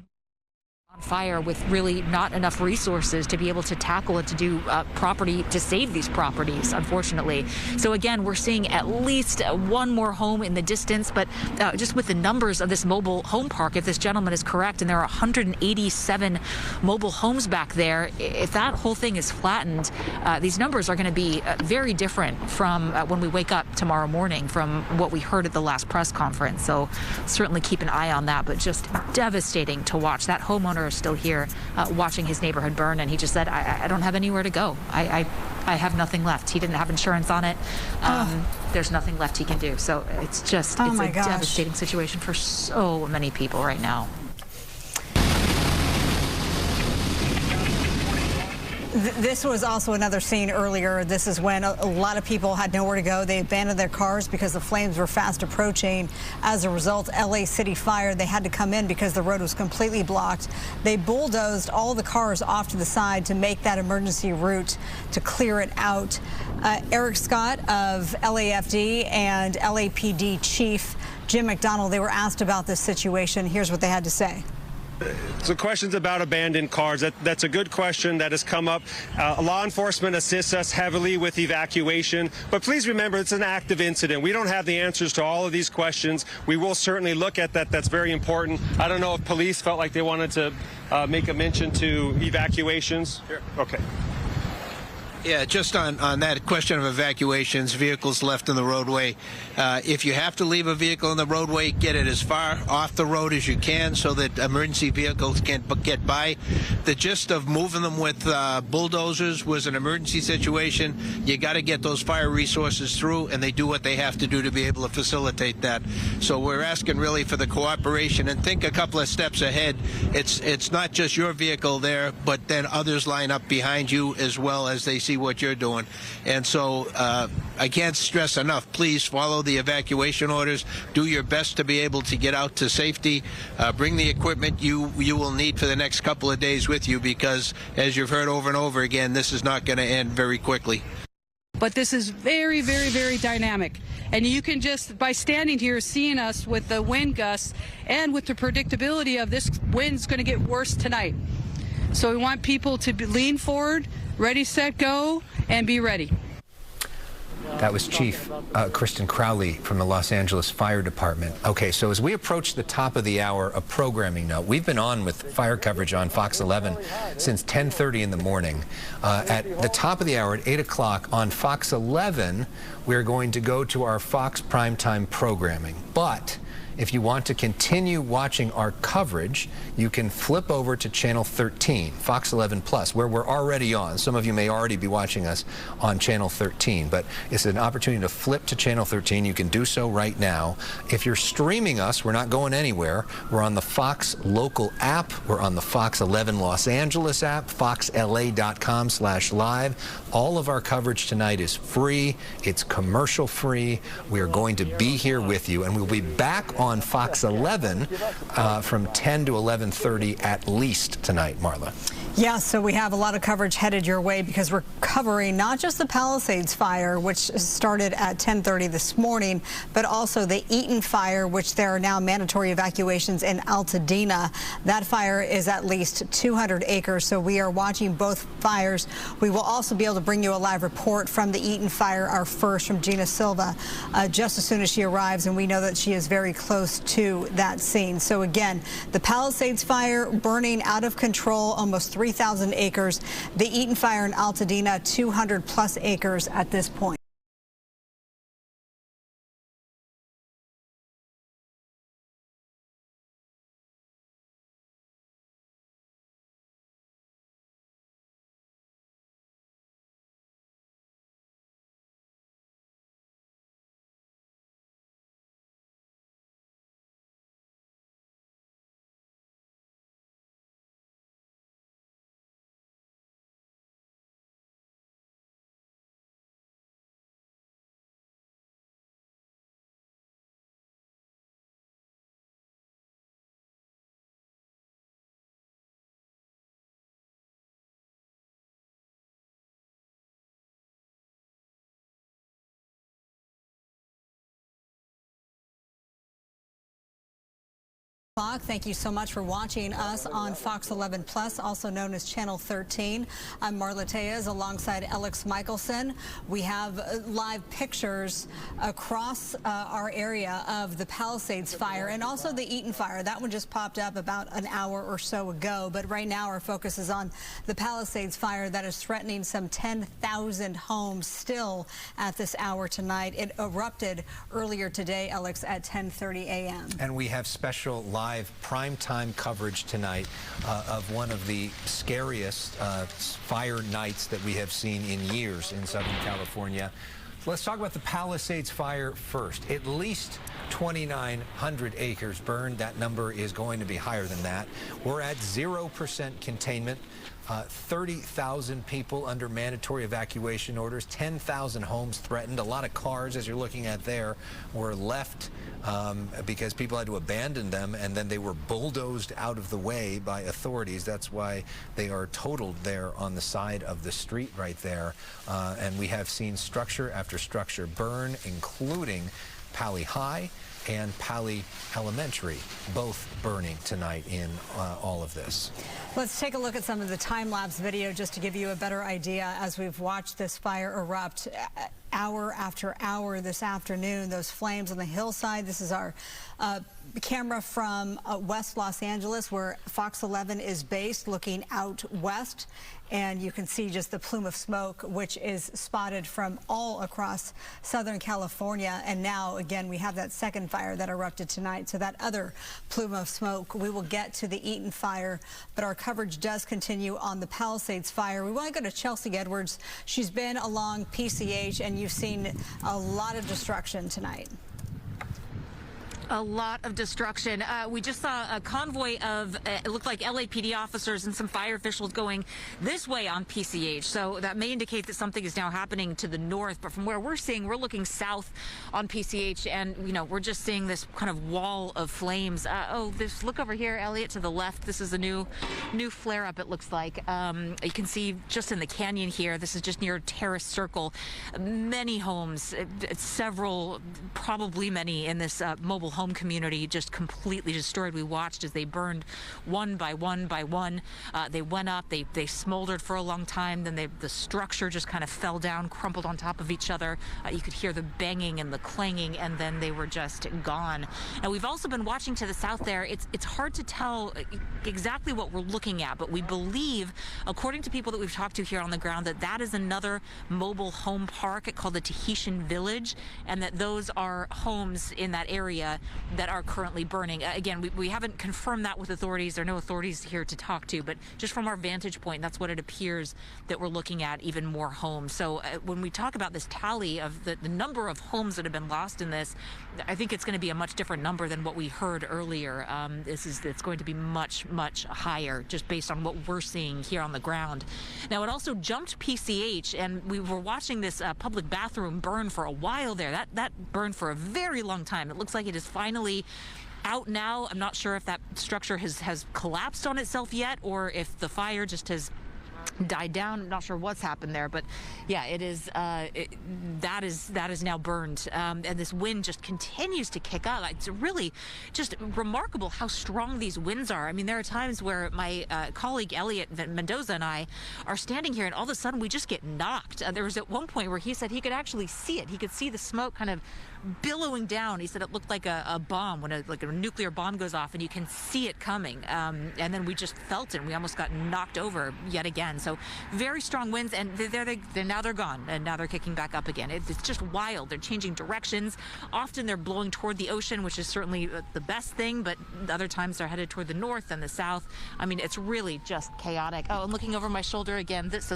on fire with really not enough resources to be able to tackle it, to do property, to save these properties, unfortunately. So again, we're seeing at least one more home in the distance, but just with the numbers of this mobile home park, if this gentleman is correct, and there are 187 mobile homes back there, if that whole thing is flattened, these numbers are going to be very different from when we wake up tomorrow morning from what we heard at the last press conference. So certainly keep an eye on that, but just devastating to watch. That homeowner is still here watching his neighborhood burn, and he just said, I don't have anywhere to go. I have nothing left. He didn't have insurance on it. There's nothing left he can do. So it's just, it's a devastating situation for so many people right now. This was also another scene earlier. This is when a lot of people had nowhere to go. They abandoned their cars because the flames were fast approaching. As a result, LA City Fire, they had to come in because the road was completely blocked. They bulldozed all the cars off to the side to make that emergency route to clear it out. Eric Scott of LAFD and LAPD Chief Jim McDonald, they were asked about this situation. Here's what they had to say. So questions about abandoned cars, that's a good question that has come up. Law enforcement assists us heavily with evacuation, but please remember it's an active incident. We don't have the answers to all of these questions. We will certainly look at that. That's very important. I don't know if police felt like they wanted to make a mention to evacuations. Sure. Okay. Yeah, just on that question of evacuations, vehicles left in the roadway. If you have to leave a vehicle in the roadway, get it as far off the road as you can so that emergency vehicles can't get by. The gist of moving them with bulldozers was an emergency situation. You got to get those fire resources through, and they do what they have to do to be able to facilitate that. So we're asking really for the cooperation, and think a couple of steps ahead. It's not just your vehicle there, but then others line up behind you as well as they see what you're doing. And so I can't stress enough, please follow the evacuation orders. Do your best to be able to get out to safety. Bring the equipment you will need for the next couple of days with you, because as you've heard over and over again, this is not going to end very quickly. But this is very, very, very dynamic. And you can just, by standing here, seeing us with the wind gusts and with the predictability of this wind's going to get worse tonight. So we want people to lean forward, ready, set, go, and be ready. That was Chief Kristen Crowley from the Los Angeles Fire Department. Okay, so as we approach the top of the hour, a programming note. We've been on with fire coverage on Fox 11 since 10:30 in the morning. At the top of the hour, at 8 o'clock on Fox 11, we're going to go to our Fox primetime programming. But if you want to continue watching our coverage, you can flip over to Channel 13, Fox 11 Plus, where we're already on. Some of you may already be watching us on Channel 13, but it's an opportunity to flip to Channel 13. You can do so right now. If you're streaming us, we're not going anywhere. We're on the Fox local app. We're on the Fox 11 Los Angeles app, foxla.com/live. All of our coverage tonight is free. It's commercial free. We are going to be here with you, and we'll be back on Fox 11 from 10 to 11:30 at least tonight, Marla. Yeah, so we have a lot of coverage headed your way because we're covering not just the Palisades fire, which started at 10:30 this morning, but also the Eaton fire, which there are now mandatory evacuations in Altadena. That fire is at least 200 acres, so we are watching both fires. We will also be able to bring you a live report from the Eaton fire, our first from Gina Silva, just as soon as she arrives, and we know that she is very close to that scene. So again, the Palisades fire burning out of control, almost 3,000 acres. The Eaton fire in Altadena, 200 plus acres at this point. Thank you so much for watching us on Fox 11 Plus, also known as Channel 13. I'm Marla Tejas alongside Alex Michelson. We have live pictures across our area of the Palisades fire and also the Eaton fire. That one just popped up about an hour or so ago, but right now our focus is on the Palisades fire that is threatening some 10,000 homes still at this hour tonight. It erupted earlier today, Alex, at 10:30 a.m. And we have special live primetime coverage tonight of one of the scariest fire nights that we have seen in years in Southern California. Let's talk about the Palisades fire first. At least 2,900 acres burned. That number is going to be higher than that. We're at 0% containment. 30,000 people under mandatory evacuation orders, 10,000 homes threatened. A lot of cars, as you're looking at there, were left because people had to abandon them, and then they were bulldozed out of the way by authorities. That's why they are totaled there on the side of the street right there. And we have seen structure after structure burn, including Pali High and Pali Elementary, both burning tonight in all of this. Let's take a look at some of the time-lapse video just to give you a better idea as we've watched this fire erupt hour after hour this afternoon. Those flames on the hillside. This is our camera from West Los Angeles, where Fox 11 is based, looking out west. And you can see just the plume of smoke, which is spotted from all across Southern California. And now, again, we have that second fire that erupted tonight. So that other plume of smoke, we will get to the Eaton fire, but our coverage does continue on the Palisades fire. We want to go to Chelsea Edwards. She's been along PCH, and you've seen a lot of destruction tonight. A lot of destruction. We just saw a convoy of, it looked like LAPD officers and some fire officials going this way on PCH. So that may indicate that something is now happening to the north. But from where we're seeing, we're looking south on PCH, and, you know, we're just seeing this kind of wall of flames. This, look over here, Elliot, to the left. This is a new flare up, it looks like. You can see just in the canyon here, this is just near Terrace Circle. Many homes, several, probably many in this mobile home community just completely destroyed. We watched as they burned one by one by one. They went up, they smoldered for a long time, then the structure just kind of fell down, crumpled on top of each other. You could hear the banging and the clanging, and then they were just gone. And we've also been watching to the south there. It's hard to tell exactly what we're looking at, but we believe, according to people that we've talked to here on the ground, that is another mobile home park called the Tahitian Village, and that those are homes in that area that are currently burning. Again, we haven't confirmed that with authorities. There are no authorities here to talk to, but just from our vantage point, that's what it appears that we're looking at, even more homes. So when we talk about this tally of the number of homes that have been lost in this, I think it's going to be a much different number than what we heard earlier. It's going to be much, much higher, just based on what we're seeing here on the ground. Now, it also jumped PCH, and we were watching this public bathroom burn for a while there. That burned for a very long time. It looks like it is finally out now. I'm not sure if that structure has collapsed on itself yet, or if the fire just has died down. I'm not sure what's happened there, but yeah, it is. That is now burned, and this wind just continues to kick up. It's really just remarkable how strong these winds are. I mean, there are times where my colleague Elliot Mendoza and I are standing here, and all of a sudden we just get knocked. There was at one point where he said he could actually see it. He could see the smoke kind of billowing down. He said it looked like a bomb when a nuclear bomb goes off, and you can see it coming. And then we just felt it, and we almost got knocked over yet again. So very strong winds, and now they're gone, and now they're kicking back up again. It's just wild. They're changing directions. Often they're blowing toward the ocean, which is certainly the best thing, but other times they're headed toward the north and the south. I mean, it's really just chaotic. Oh, I'm looking over my shoulder again. This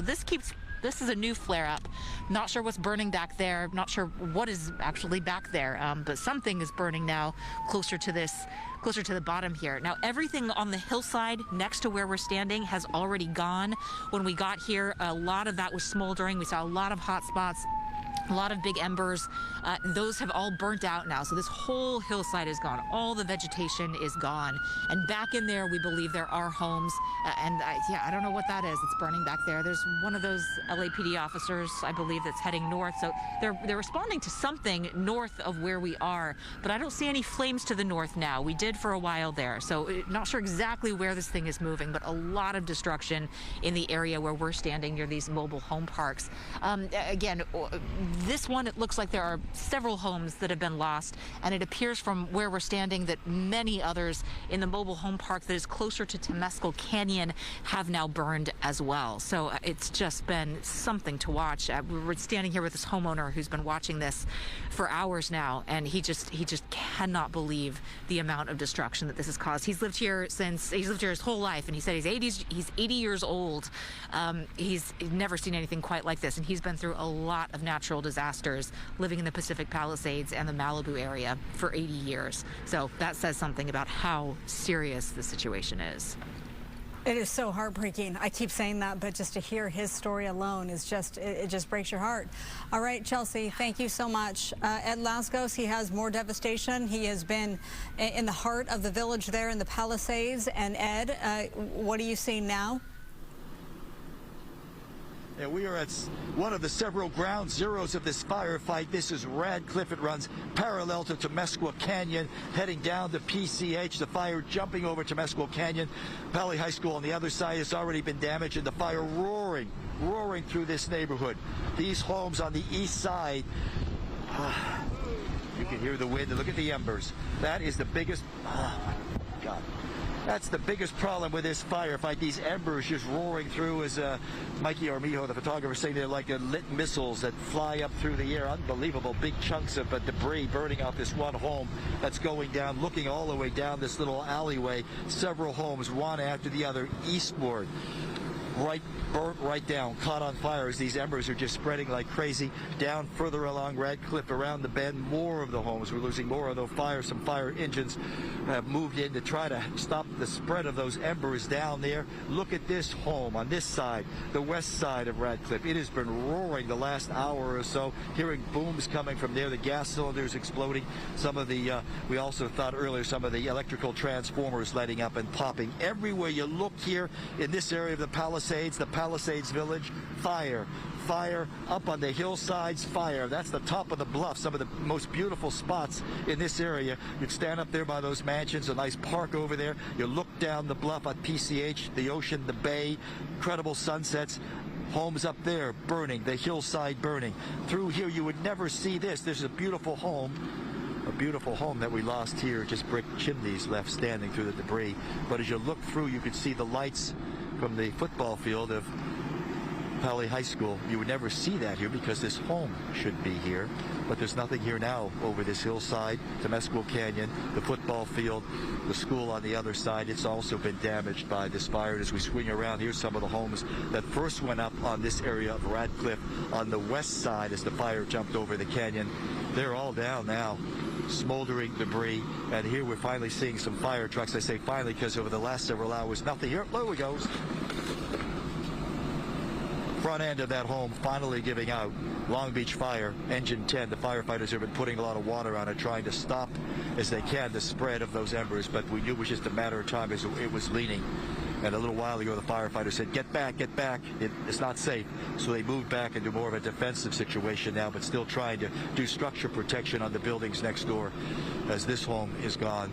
is a new flare-up. Not sure what's burning back there. Not sure what is actually back there, but something is burning now closer to the bottom here. Now, everything on the hillside next to where we're standing has already gone. When we got here, a lot of that was smoldering. We saw a lot of hot spots, a lot of big embers. Those have all burnt out now, so this whole hillside is gone. All the vegetation is gone. And back in there, we believe there are homes. I don't know what that is. It's burning back there. There's one of those LAPD officers, I believe, that's heading north. So they're responding to something north of where we are. But I don't see any flames to the north now. We did for a while there. So not sure exactly where this thing is moving, but a lot of destruction in the area where we're standing near these mobile home parks. Again, this one, it looks like there are several homes that have been lost, and it appears from where we're standing that many others in the mobile home park that is closer to Temescal Canyon have now burned as well. So it's just been something to watch. We're standing here with this homeowner who's been watching this for hours now, and he just cannot believe the amount of destruction that this has caused. He's lived here his whole life, and he said he's 80 years old. He's never seen anything quite like this, and he's been through a lot of natural disasters living in the Pacific Palisades and the Malibu area for 80 years. So that says something about how serious the situation is. It is so heartbreaking. I keep saying that, but just to hear his story alone is it just breaks your heart. All right, Chelsea, thank you so much. Ed Lascos, he has more devastation. He has been in the heart of the village there in the Palisades. And Ed, what are you seeing now? And we are at one of the several ground zeros of this firefight. This is Radcliffe. It runs parallel to Temescal Canyon, heading down to PCH. The fire jumping over Temescal Canyon. Pali High School on the other side has already been damaged, and the fire roaring through this neighborhood. These homes on the east side, you can hear the wind. Look at the embers. That is the biggest, oh my God. That's the biggest problem with this firefight. These embers just roaring through, as Mikey Armijo, the photographer, saying they're like lit missiles that fly up through the air. Unbelievable big chunks of debris burning off this one home that's going down, looking all the way down this little alleyway. Several homes, one after the other, eastward. Burnt right down, caught on fire as these embers are just spreading like crazy. Down further along Radcliffe, around the bend, more of the homes. We're losing more of those fires. Some fire engines have moved in to try to stop the spread of those embers down there. Look at this home on this side, the west side of Radcliffe. It has been roaring the last hour or so, hearing booms coming from there, the gas cylinders exploding. Some of the, we also thought earlier, some of the electrical transformers lighting up and popping. Everywhere you look here in this area of the Palisades Village, fire up on the hillsides, fire. That's the top of the bluff, some of the most beautiful spots in this area. You'd stand up there by those mansions, a nice park over there. You look down the bluff at PCH, the ocean, the bay, incredible sunsets. Homes up there burning, the hillside burning. Through here you would never see this. There's a beautiful home that we lost here, just brick chimneys left standing through the debris. But as you look through, you could see the lights from the football field of Pali High School. You would never see that here because this home should be here, but there's nothing here now over this hillside. Temescal Canyon, the football field, the school on the other side, it's also been damaged by this fire. And as we swing around, here's some of the homes that first went up on this area of Radcliffe on the west side as the fire jumped over the canyon. They're all down now, smoldering debris, and here we're finally seeing some fire trucks. I say finally because over the last several hours, nothing. Here it goes. front end of that home finally giving out. Long Beach Fire, Engine 10, the firefighters have been putting a lot of water on it, trying to stop as they can the spread of those embers, but we knew it was just a matter of time as it was leaning. And a little while ago, the firefighters said, get back, it's not safe. So they moved back into more of a defensive situation now, but still trying to do structure protection on the buildings next door as this home is gone.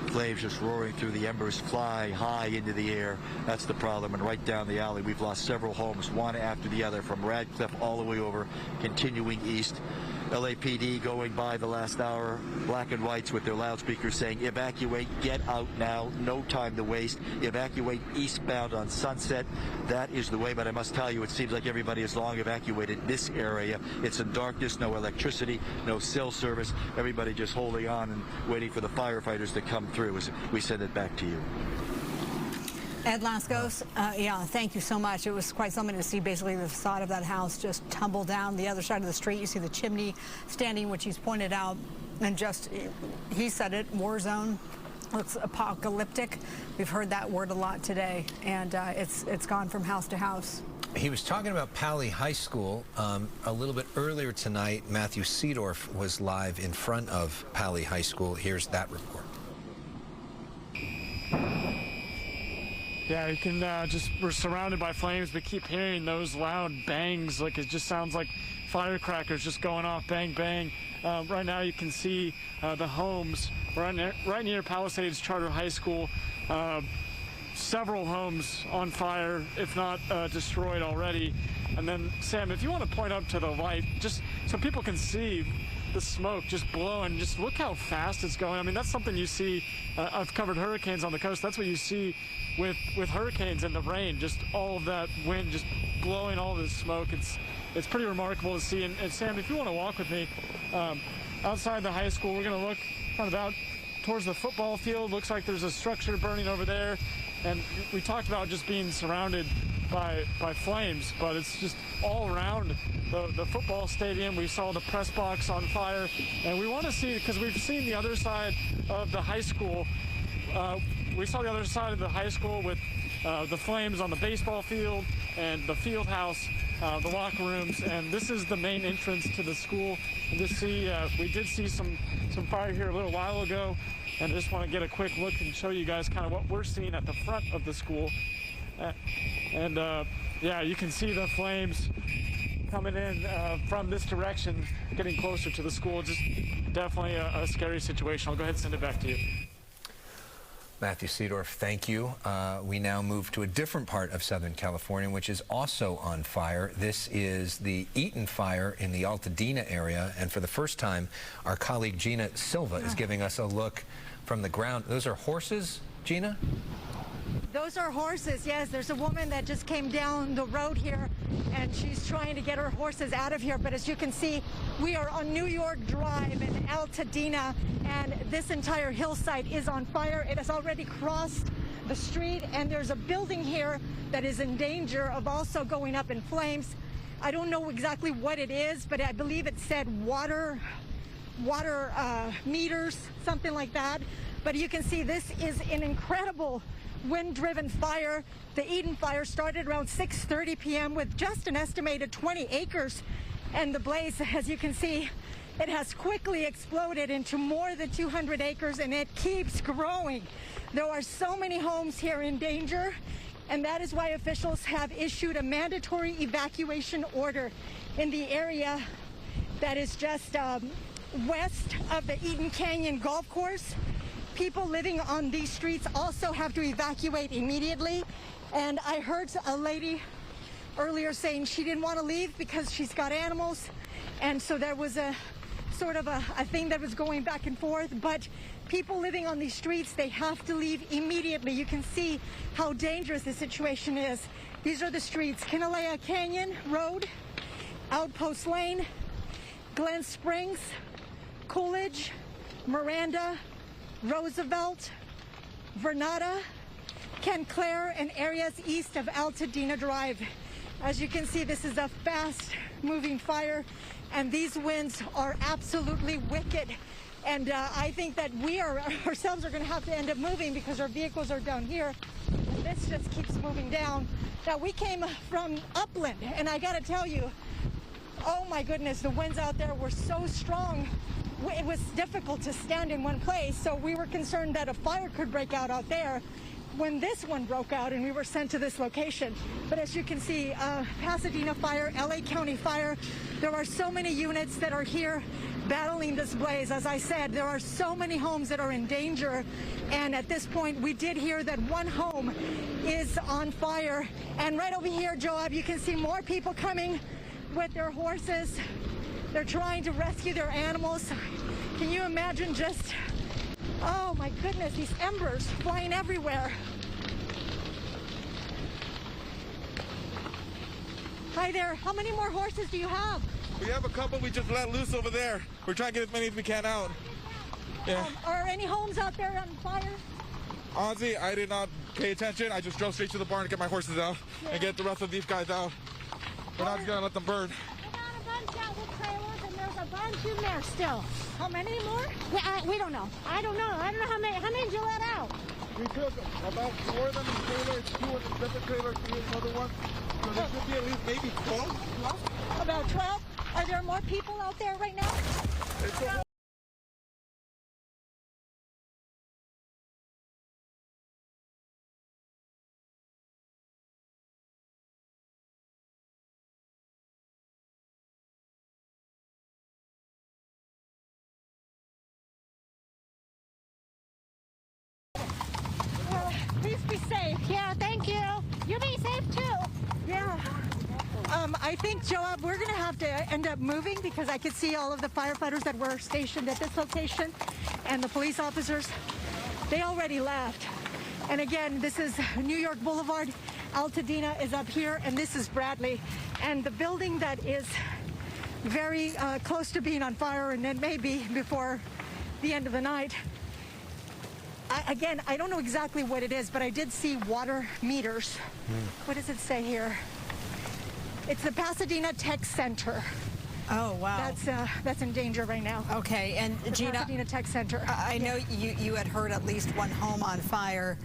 Flames just roaring through the embers, fly high into the air. That's the problem. And right down the alley, we've lost several homes, one after the other, from Radcliffe all the way over, continuing east. LAPD going by the last hour, black and whites with their loudspeakers saying, evacuate, get out now, no time to waste, evacuate eastbound on Sunset. That is the way, but I must tell you, it seems like everybody has long evacuated this area. It's in darkness, no electricity, no cell service, everybody just holding on and waiting for the firefighters to come through as we send it back to you. Ed Laskos, yeah, thank you so much. It was quite something to see basically the facade of that house just tumble down the other side of the street. You see the chimney standing, which he's pointed out, and just, he said it, war zone. Looks apocalyptic. We've heard that word a lot today, and it's gone from house to house. He was talking about Pali High School. A little bit earlier tonight, Matthew Seedorf was live in front of Pali High School. Here's that report. Yeah, you can we're surrounded by flames, but keep hearing those loud bangs. Like, it just sounds like firecrackers just going off, bang, bang. Right now you can see the homes right near Palisades Charter High School. Several homes on fire, if not destroyed already. And then, Sam, if you want to point up to the light, just so people can see the smoke just blowing, just look how fast it's going. I mean, that's something you see. I've covered hurricanes on the coast. That's what you see with hurricanes and the rain, just all of that wind just blowing all this smoke. It's pretty remarkable to see. And Sam, if you want to walk with me outside the high school, we're going to look kind of out towards the football field. Looks like there's a structure burning over there. And we talked about just being surrounded by flames, but it's just all around the football stadium. We saw the press box on fire, and we want to see, because we've seen the other side of the high school. We saw the other side of the high school with the flames on the baseball field and the field house, the locker rooms, and this is the main entrance to the school. And just see, we did see some fire here a little while ago, and I just want to get a quick look and show you guys kind of what we're seeing at the front of the school. Yeah, you can see the flames coming in from this direction, getting closer to the school. Just definitely a scary situation. I'll go ahead and send it back to you. Matthew Seedorf, thank you. We now move to a different part of Southern California, which is also on fire. This is the Eaton fire in the Altadena area, and for the first time, our colleague Gina Silva is giving us a look from the ground. Those are horses, Gina? Those are horses, yes. There's a woman that just came down the road here, and she's trying to get her horses out of here. But as you can see, we are on New York Drive in Altadena, and this entire hillside is on fire. It has already crossed the street, and there's a building here that is in danger of also going up in flames. I don't know exactly what it is, but I believe it said water meters, something like that. But you can see this is an incredible wind-driven fire. The Eden fire started around 6:30 p.m. with just an estimated 20 acres, and the blaze, as you can see, it has quickly exploded into more than 200 acres, and it keeps growing. There are so many homes here in danger, and that is why officials have issued a mandatory evacuation order in the area that is just west of the Eden Canyon Golf Course. People living on these streets also have to evacuate immediately. And I heard a lady earlier saying she didn't want to leave because she's got animals. And so there was a sort of a thing that was going back and forth. But people living on these streets, they have to leave immediately. You can see how dangerous the situation is. These are the streets: Kinalea Canyon Road, Outpost Lane, Glen Springs, Coolidge, Miranda, Roosevelt, Vernada, Canclair, and areas east of Altadena Drive. As you can see, this is a fast-moving fire, and these winds are absolutely wicked. And I think that we ourselves are going to have to end up moving because our vehicles are down here. This just keeps moving down. Now, we came from upland, and I got to tell you, oh my goodness, the winds out there were so strong. It was difficult to stand in one place, so we were concerned that a fire could break out there when this one broke out, and we were sent to this location. But as you can see, Pasadena fire, LA County fire, there are so many units that are here battling this blaze. As I said, there are so many homes that are in danger, and at this point we did hear that one home is on fire. And right over here, Joab, you can see more people coming with their horses. They're trying to rescue their animals. Can you imagine just, oh my goodness, these embers flying everywhere. Hi there, how many more horses do you have? We have a couple we just let loose over there. We're trying to get as many as we can out. Yeah. Are any homes out there on fire? Honestly, I did not pay attention. I just drove straight to the barn to get my horses out and get the rest of these guys out. We're not just gonna let them burn. We got a bunch out with trailers, and there's a bunch in there still. How many more? We don't know. I don't know. I don't know how many. How many did you let out? We took about 4 of them in trailers, 2 in the separate trailer, 3 in another one. So there should be at least maybe 12. About 12? Are there more people out there right now? Please be safe. Yeah, thank you. You be safe too. Yeah. I think, Joab, we're going to have to end up moving because I could see all of the firefighters that were stationed at this location and the police officers. They already left. And again, this is New York Boulevard. Altadena is up here, and this is Bradley. And the building that is very close to being on fire, and it may be before the end of the night. Again, I don't know exactly what it is, but I did see water meters. What does it say here? It's the Pasadena Tech Center. Oh, wow. That's in danger right now. Okay, and the Gina, Pasadena Tech Center. I know you had heard at least one home on fire.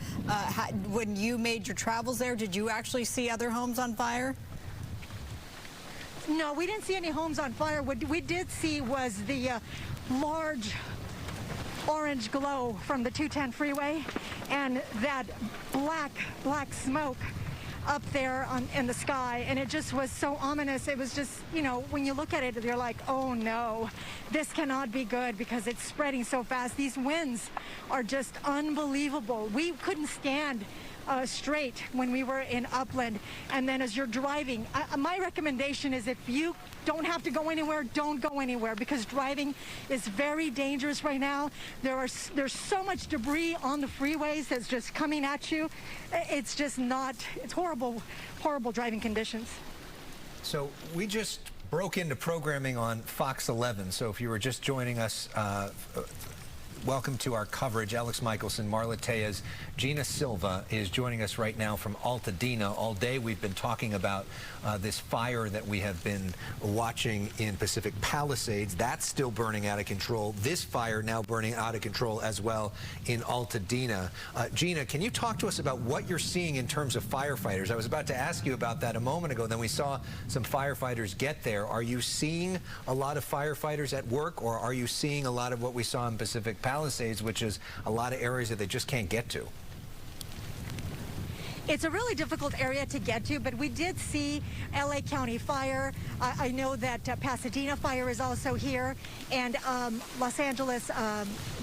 When you made your travels there, did you actually see other homes on fire? No, we didn't see any homes on fire. What we did see was the large orange glow from the 210 freeway and that black smoke up there in the sky, and it just was so ominous. It was just, you know, when you look at it, you're like, oh no, this cannot be good because it's spreading so fast. These winds are just unbelievable. We couldn't stand straight when we were in upland, and then as you're driving, my recommendation is if you don't have to go anywhere, don't go anywhere, because driving is very dangerous right now. There's so much debris on the freeways that's just coming at you. It's just not, it's horrible driving conditions. So we just broke into programming on Fox 11. So if you were just joining us, welcome to our coverage. Alex Michelson, Marla Tejas, Gina Silva is joining us right now from Altadena. All day we've been talking about this fire that we have been watching in Pacific Palisades. That's still burning out of control. This fire now burning out of control as well in Altadena. Gina, can you talk to us about what you're seeing in terms of firefighters? I was about to ask you about that a moment ago. Then we saw some firefighters get there. Are you seeing a lot of firefighters at work, or are you seeing a lot of what we saw in Pacific Palisades, which is a lot of areas that they just can't get to? It's a really difficult area to get to, but we did see LA County fire. I know that Pasadena fire is also here, and Los Angeles,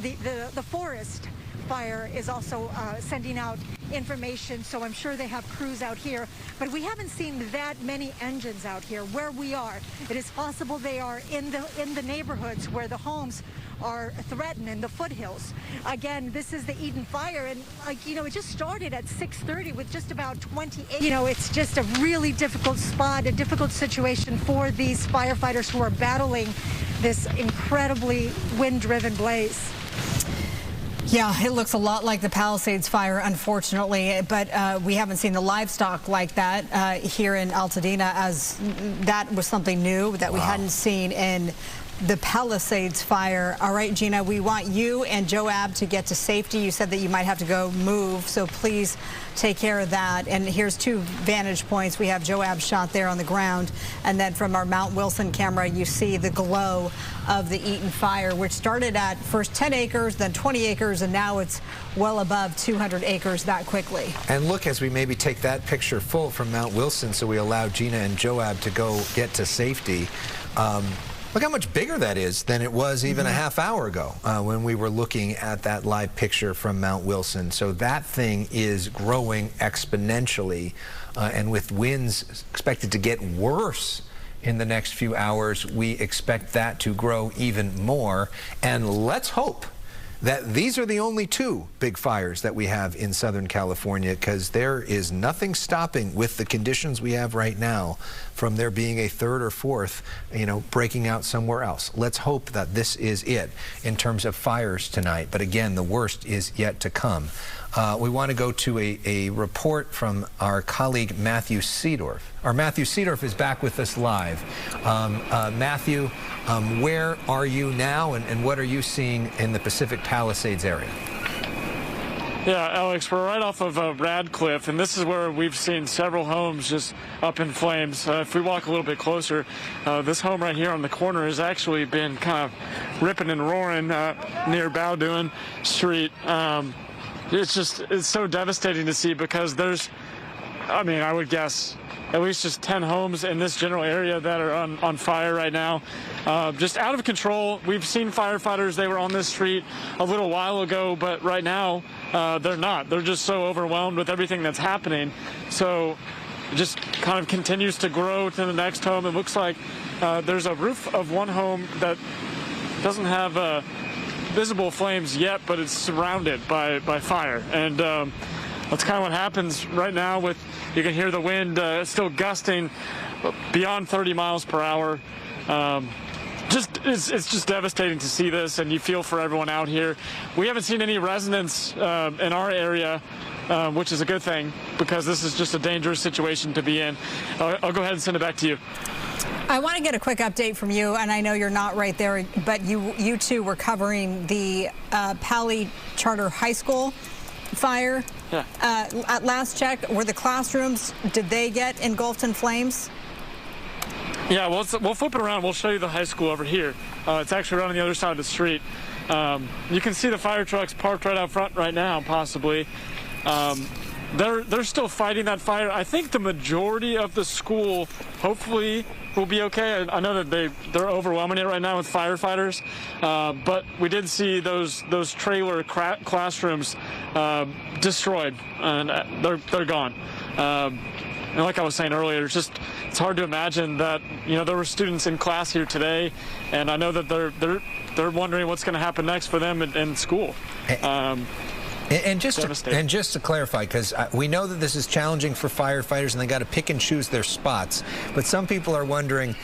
the forest fire is also sending out information, so I'm sure they have crews out here, but we haven't seen that many engines out here where we are. It is possible they are in the neighborhoods where the homes are threatened in the foothills. Again, this is the Eden fire, and you know, it just started at 6:30 with just about 28. You know, it's just a really difficult spot, a difficult situation for these firefighters who are battling this incredibly wind-driven blaze. Yeah, it looks a lot like the Palisades fire, unfortunately, but we haven't seen the livestock like that here in Altadena, as that was something new that we hadn't seen in the Palisades fire. All right, Gina, we want you and Joab to get to safety. You said that you might have to go move, so please take care of that. And here's 2 vantage points. We have Joab shot there on the ground, and then from our Mount Wilson camera, you see the glow of the Eaton fire, which started at first 10 acres, then 20 acres, and now it's well above 200 acres that quickly. And look, as we maybe take that picture full from Mount Wilson, so we allow Gina and Joab to go get to safety. Look how much bigger that is than it was even a half hour ago when we were looking at that live picture from Mount Wilson. So that thing is growing exponentially, and with winds expected to get worse in the next few hours, we expect that to grow even more. And let's hope that these are the only 2 big fires that we have in Southern California, because there is nothing stopping, with the conditions we have right now, from there being a 3rd or 4th, breaking out somewhere else. Let's hope that this is it in terms of fires tonight. But again, the worst is yet to come. We want to go to a report from our colleague Matthew Seedorf. Our Matthew Seedorf is back with us live. Matthew, where are you now, and what are you seeing in the Pacific Palisades area? Yeah, Alex, we're right off of Radcliffe, and this is where we've seen several homes just up in flames. If we walk a little bit closer, this home right here on the corner has actually been kind of ripping and roaring near Bowdoin Street. It's so devastating to see, because there's, I would guess at least just 10 homes in this general area that are on fire right now. Just out of control. We've seen firefighters, they were on this street a little while ago, but right now they're not. They're just so overwhelmed with everything that's happening. So it just kind of continues to grow to the next home. It looks like there's a roof of one home that doesn't have visible flames yet, but it's surrounded by fire. And that's kind of what happens right now. You can hear the wind still gusting beyond 30 miles per hour. It's just devastating to see this, and you feel for everyone out here. We haven't seen any residents in our area, which is a good thing, because this is just a dangerous situation to be in. I'll go ahead and send it back to you. I want to get a quick update from you, and I know you're not right there, but you 2 were covering the Pali Charter High School fire. Yeah. At last check, were the classrooms, did they get engulfed in flames? Yeah, we'll flip it around. We'll show you the high school over here. It's actually right on the other side of the street. You can see the fire trucks parked right out front right now, possibly. They're still fighting that fire. I think the majority of the school, hopefully, will be okay. I know that they're overwhelming it right now with firefighters, but we did see those trailer classrooms destroyed, and they're gone. And like I was saying earlier, it's hard to imagine that there were students in class here today, and I know that they're wondering what's going to happen next for them in school. And just to clarify, because we know that this is challenging for firefighters and they got to pick and choose their spots, but some people are wondering,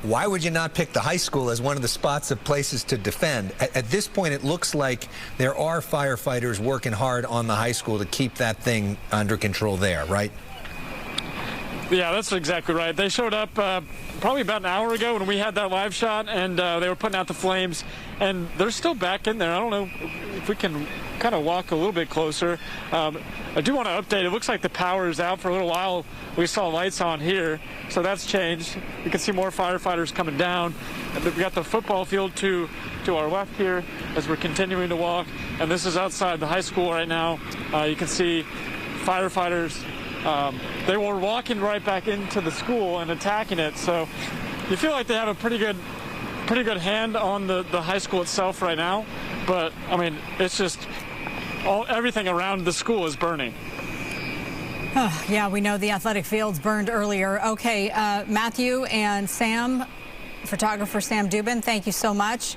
why would you not pick the high school as one of the spots of places to defend? At this point, it looks like there are firefighters working hard on the high school to keep that thing under control there, right? Yeah, that's exactly right. They showed up probably about an hour ago when we had that live shot, and they were putting out the flames, and they're still back in there. I don't know if we can kind of walk a little bit closer. I do want to update. It looks like the power is out for a little while. We saw lights on here, so that's changed. You can see more firefighters coming down. And we got the football field to our left here as we're continuing to walk, and this is outside the high school right now. You can see firefighters. They were walking right back into the school and attacking it, so you feel like they have a pretty good hand on the high school itself right now. But I mean, it's just everything around the school is burning. Oh, yeah, we know the athletic fields burned earlier. Okay, Matthew and Sam, photographer Sam Dubin, thank you so much.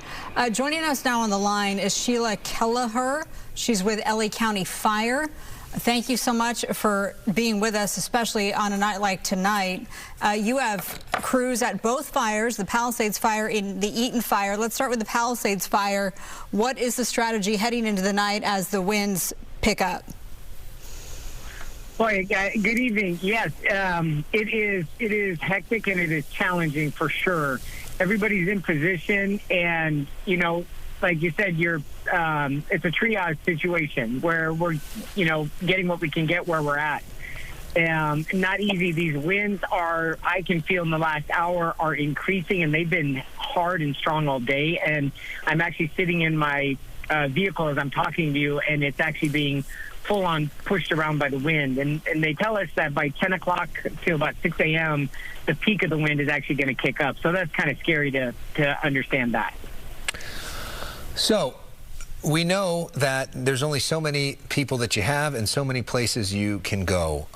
Joining us now on the line is Sheila Kelleher. She's with LA County Fire. Thank you so much for being with us, especially on a night like tonight. You have crews at both fires, the Palisades fire and the Eaton fire. Let's start with the Palisades fire. What is the strategy heading into the night as the winds pick up? Boy, good evening. Yes, it is hectic and it is challenging for sure. Everybody's in position, and like you said, it's a triage situation where we're getting what we can get where we're at. Not easy. These winds I can feel in the last hour are increasing, and they've been hard and strong all day. And I'm actually sitting in my vehicle as I'm talking to you, and it's actually being full on pushed around by the wind. And they tell us that by 10 o'clock to about 6 a.m., the peak of the wind is actually going to kick up. So that's kind of scary to understand that. So we know that there's only so many people that you have and so many places you can go.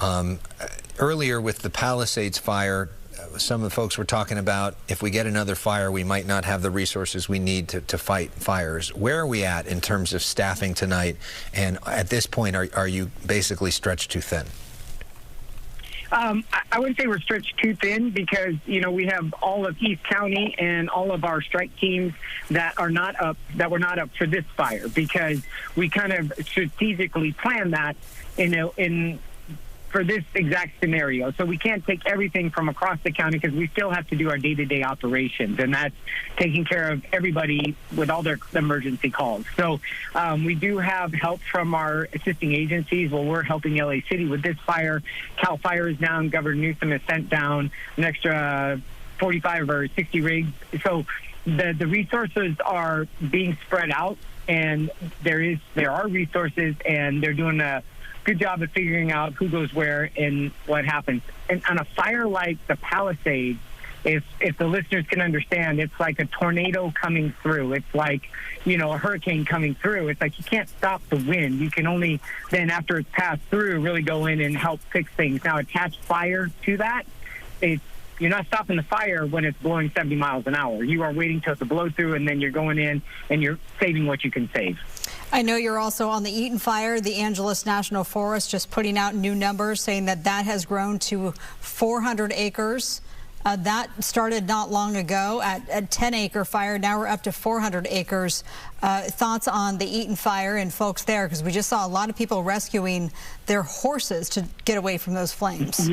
Earlier with the Palisades fire, some of the folks were talking about if we get another fire, we might not have the resources we need to fight fires. Where are we at in terms of staffing tonight? And at this point, are you basically stretched too thin? I wouldn't say we're stretched too thin because, we have all of East County and all of our strike teams that were not up for this fire, because we kind of strategically planned that, for this exact scenario. So we can't take everything from across the county because we still have to do our day-to-day operations, and that's taking care of everybody with all their emergency calls. So we do have help from our assisting agencies. Well, we're helping LA City with this fire. Cal Fire is down. Governor Newsom has sent down an extra 45 or 60 rigs. So the resources are being spread out, and there are resources, and they're doing a good job of figuring out who goes where and what happens. And on a fire like the Palisades, if the listeners can understand, it's like a tornado coming through. It's like, a hurricane coming through. It's like you can't stop the wind. You can only then, after it's passed through, really go in and help fix things. Now, attach fire to that, you're not stopping the fire when it's blowing 70 miles an hour. You are waiting till it's a blow through, and then you're going in and you're saving what you can save. I know you're also on the Eaton fire. The Angeles National Forest just putting out new numbers saying that has grown to 400 acres. That started not long ago at a 10-acre fire. Now we're up to 400 acres. Thoughts on the Eaton fire and folks there? Because we just saw a lot of people rescuing their horses to get away from those flames.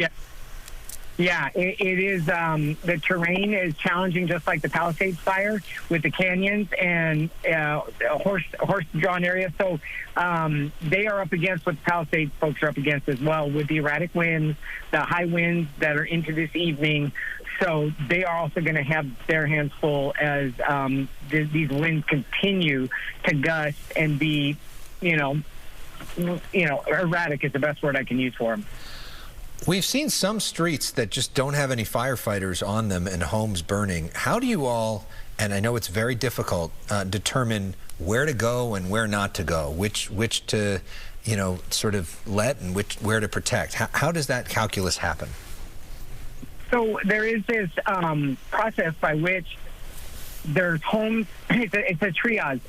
Yeah, it is. The terrain is challenging, just like the Palisades fire with the canyons and horse-drawn area. So they are up against what the Palisades folks are up against as well, with the erratic winds, the high winds that are into this evening. So they are also going to have their hands full as these winds continue to gust and be, erratic is the best word I can use for them. We've seen some streets that just don't have any firefighters on them and homes burning. How do you all, and I know it's very difficult, determine where to go and where not to go, which to, sort of let and where to protect? How does that calculus happen? So there is this process by which there's homes. It's a triage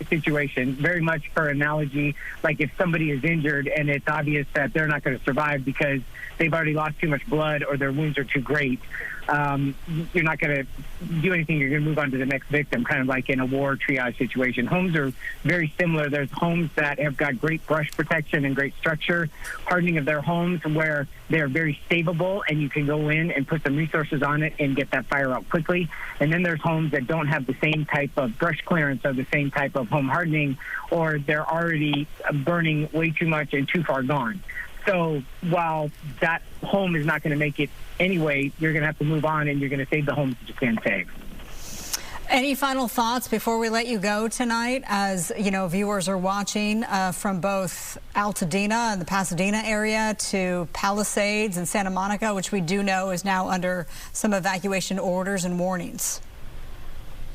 situation, very much for analogy, like if somebody is injured and it's obvious that they're not going to survive because they've already lost too much blood or their wounds are too great. You're not going to do anything. You're going to move on to the next victim, kind of like in a war triage situation. Homes are very similar. There's homes that have got great brush protection and great structure, hardening of their homes where they're very savable and you can go in and put some resources on it and get that fire out quickly. And then there's homes that don't have the same type of brush clearance or the same type of home hardening, or they're already burning way too much and too far gone. So while that home is not going to make it anyway, you're going to have to move on and you're going to save the homes that you can save. Any final thoughts before we let you go tonight? As viewers are watching from both Altadena and the Pasadena area to Palisades and Santa Monica, which we do know is now under some evacuation orders and warnings.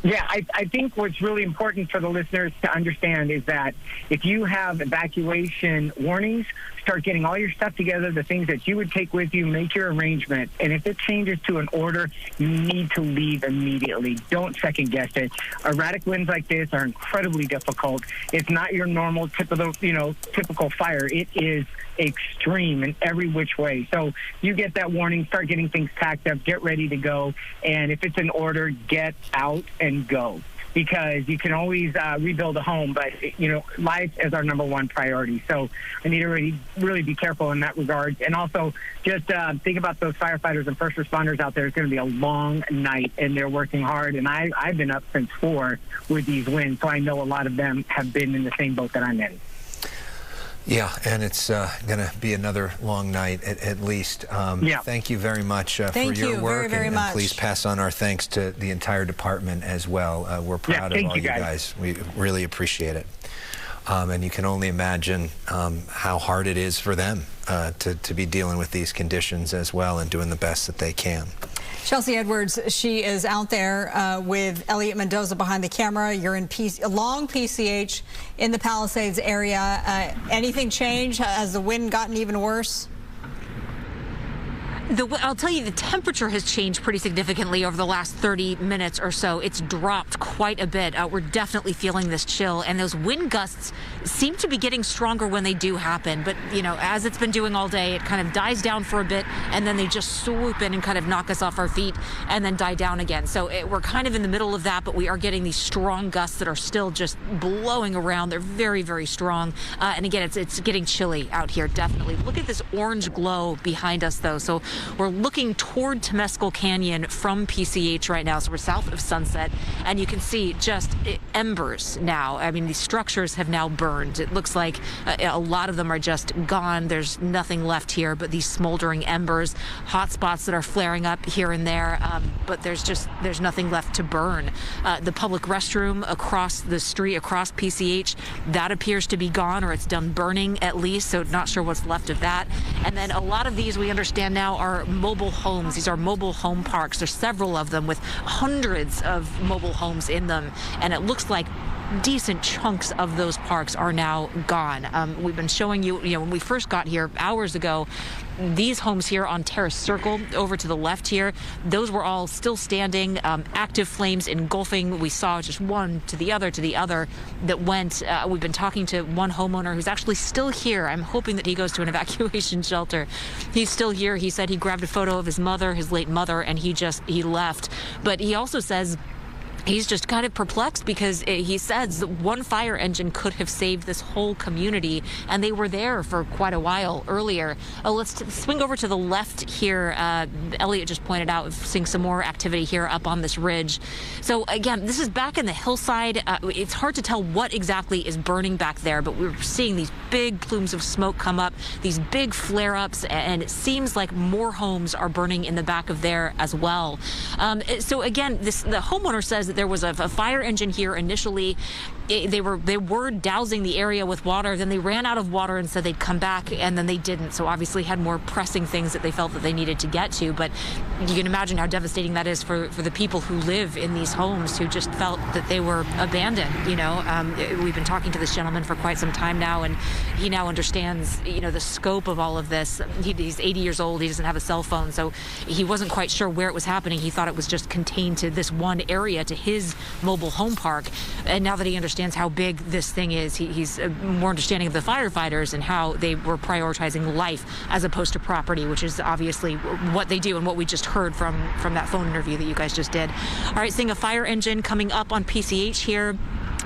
Yeah, I think what's really important for the listeners to understand is that if you have evacuation warnings, start getting all your stuff together, the things that you would take with you, make your arrangement. And if it changes to an order, you need to leave immediately. Don't second guess it. Erratic winds like this are incredibly difficult. It's not your normal typical fire. It is extreme in every which way. So you get that warning, start getting things packed up, get ready to go. And if it's an order, get out and go. because you can always rebuild a home, but, life is our number one priority. So I need to really be careful in that regard. And also just think about those firefighters and first responders out there. It's going to be a long night, and they're working hard. And I've been up since 4 with these winds, so I know a lot of them have been in the same boat that I'm in. Yeah, and it's going to be another long night at least. Thank you very much for your work. Very and much. Please pass on our thanks to the entire department as well. We're proud of all you guys. We really appreciate it. And you can only imagine how hard it is for them to be dealing with these conditions as well and doing the best that they can. Chelsea Edwards, she is out there with Elliot Mendoza behind the camera. You're in along PCH in the Palisades area. Anything change? Has the wind gotten even worse? I'll tell you, the temperature has changed pretty significantly over the last 30 minutes or so. It's dropped quite a bit. We're definitely feeling this chill, and those wind gusts seem to be getting stronger when they do happen. But, as it's been doing all day, it kind of dies down for a bit, and then they just swoop in and kind of knock us off our feet and then die down again. So we're kind of in the middle of that, but we are getting these strong gusts that are still just blowing around. They're very, very strong. And again, it's getting chilly out here, definitely. Look at this orange glow behind us, though. So we're looking toward Temescal Canyon from PCH right now. So we're south of Sunset, and you can see just embers now. I mean, these structures have now burned. It looks like a lot of them are just gone. There's nothing left here but these smoldering embers, hot spots that are flaring up here and there, but there's nothing left to burn. The public restroom across the street, across PCH, that appears to be gone, or it's done burning at least, so not sure what's left of that. And then a lot of these, we understand now, are mobile homes. These are mobile home parks. There's several of them with hundreds of mobile homes in them, and it looks like decent chunks of those parks are now gone. We've been showing you, when we first got here hours ago, these homes here on Terrace Circle over to the left here, those were all still standing, active flames engulfing. We saw just one to the other that went. We've been talking to one homeowner who's actually still here. I'm hoping that he goes to an evacuation shelter. He's still here. He said he grabbed a photo of his mother, his late mother, and he left. But he also says he's just kind of perplexed because he says one fire engine could have saved this whole community, and they were there for quite a while earlier. Let's swing over to the left here. Elliot just pointed out, seeing some more activity here up on this ridge. So again, this is back in the hillside. It's hard to tell what exactly is burning back there, but we're seeing these big plumes of smoke come up, these big flare-ups, and it seems like more homes are burning in the back of there as well. So again, the homeowner says that there was a fire engine here initially. They were dousing the area with water, then they ran out of water and said they'd come back, and then they didn't. So obviously had more pressing things that they felt that they needed to get to. But you can imagine how devastating that is for the people who live in these homes, who just felt that they were abandoned. We've been talking to this gentleman for quite some time now, and he now understands the scope of all of this. He's 80 years old. He doesn't have a cell phone, so he wasn't quite sure where it was happening. He thought it was just contained to this one area, to his mobile home park. And now that he understands how big this thing is, he's more understanding of the firefighters and how they were prioritizing life as opposed to property, which is obviously what they do and what we just heard from that phone interview that you guys just did. All right, seeing a fire engine coming up on PCH here.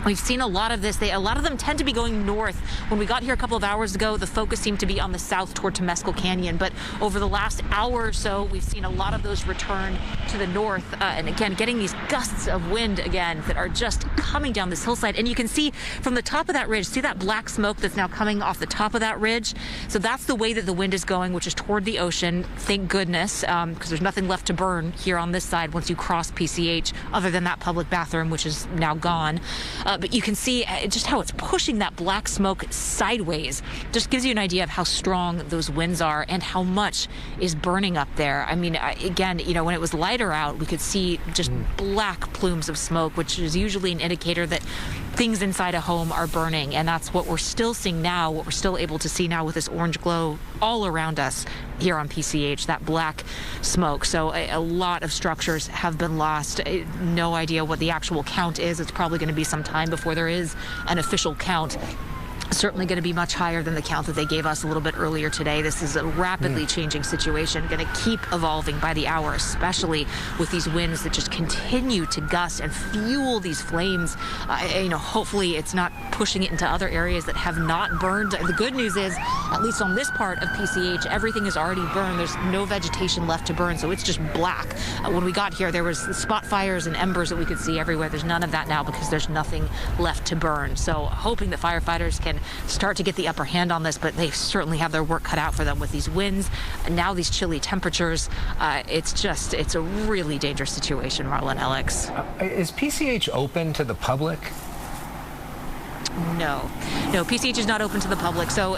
We've seen a lot of this. A lot of them tend to be going north. When we got here a couple of hours ago, the focus seemed to be on the south toward Temescal Canyon. But over the last hour or so, we've seen a lot of those return to the north. And again, getting these gusts of wind again that are just coming down this hillside. And you can see from the top of that ridge, see that black smoke that's now coming off the top of that ridge? So that's the way that the wind is going, which is toward the ocean. Thank goodness, because there's nothing left to burn here on this side once you cross PCH, other than that public bathroom, which is now gone. But you can see just how it's pushing that black smoke sideways. Just gives you an idea of how strong those winds are and how much is burning up there. I mean, again, when it was lighter out, we could see just black plumes of smoke, which is usually an indicator that things inside a home are burning. And that's what we're still seeing now, what we're still able to see now with this orange glow all around us here on PCH, that black smoke. So a lot of structures have been lost. No idea what the actual count is. It's probably going to be some time before there is an official count. certainly going to be much higher than the count that they gave us a little bit earlier today. This is a rapidly changing situation, going to keep evolving by the hour, especially with these winds that just continue to gust and fuel these flames. Hopefully it's not pushing it into other areas that have not burned. The good news is, at least on this part of PCH, everything is already burned. There's no vegetation left to burn, so it's just black. When we got here, there was spot fires and embers that we could see everywhere. There's none of that now because there's nothing left to burn. So hoping that firefighters can start to get the upper hand on this, but they certainly have their work cut out for them with these winds and now these chilly temperatures. It's a really dangerous situation, Marlon, Alex. Is PCH open to the public? No, PCH is not open to the public. So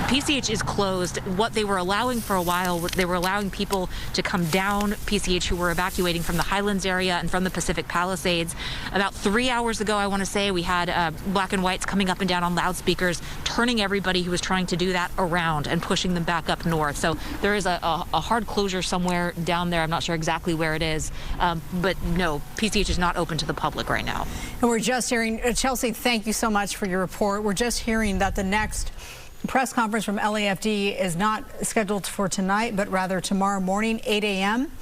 PCH is closed. What they were allowing for a while, they were allowing people to come down PCH who were evacuating from the Highlands area and from the Pacific Palisades. About 3 hours ago, I want to say, we had black and whites coming up and down on loudspeakers, turning everybody who was trying to do that around and pushing them back up north. So there is a hard closure somewhere down there. I'm not sure exactly where it is. But no, PCH is not open to the public right now. And we're just hearing, Chelsea, thank you so much for your report. We're just hearing that the next press conference from LAFD is not scheduled for tonight, but rather tomorrow morning, 8 a.m.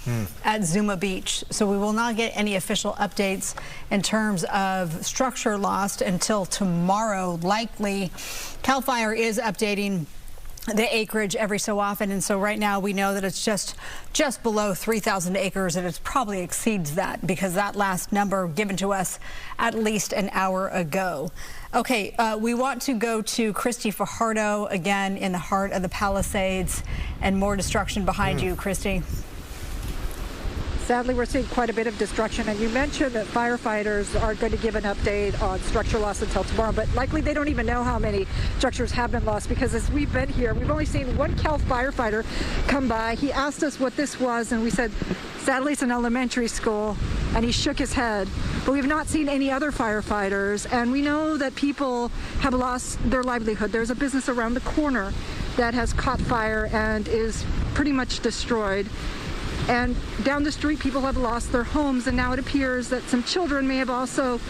at Zuma Beach. So we will not get any official updates in terms of structure lost until tomorrow. Likely, CAL FIRE is updating the acreage every so often, and so right now we know that it's just below 3,000 acres, and it probably exceeds that because that last number given to us at least an hour ago. Okay, we want to go to Christy Fajardo again in the heart of the Palisades, and more destruction behind you, Christy. Sadly, we're seeing quite a bit of destruction, and you mentioned that firefighters are going to give an update on structure loss until tomorrow, but likely they don't even know how many structures have been lost, because as we've been here, we've only seen one CAL firefighter come by. He asked us what this was, and we said, sadly, it's an elementary school, and he shook his head. But we've not seen any other firefighters, and we know that people have lost their livelihood. There's a business around the corner that has caught fire and is pretty much destroyed. And down the street, people have lost their homes, and now it appears that some children may have also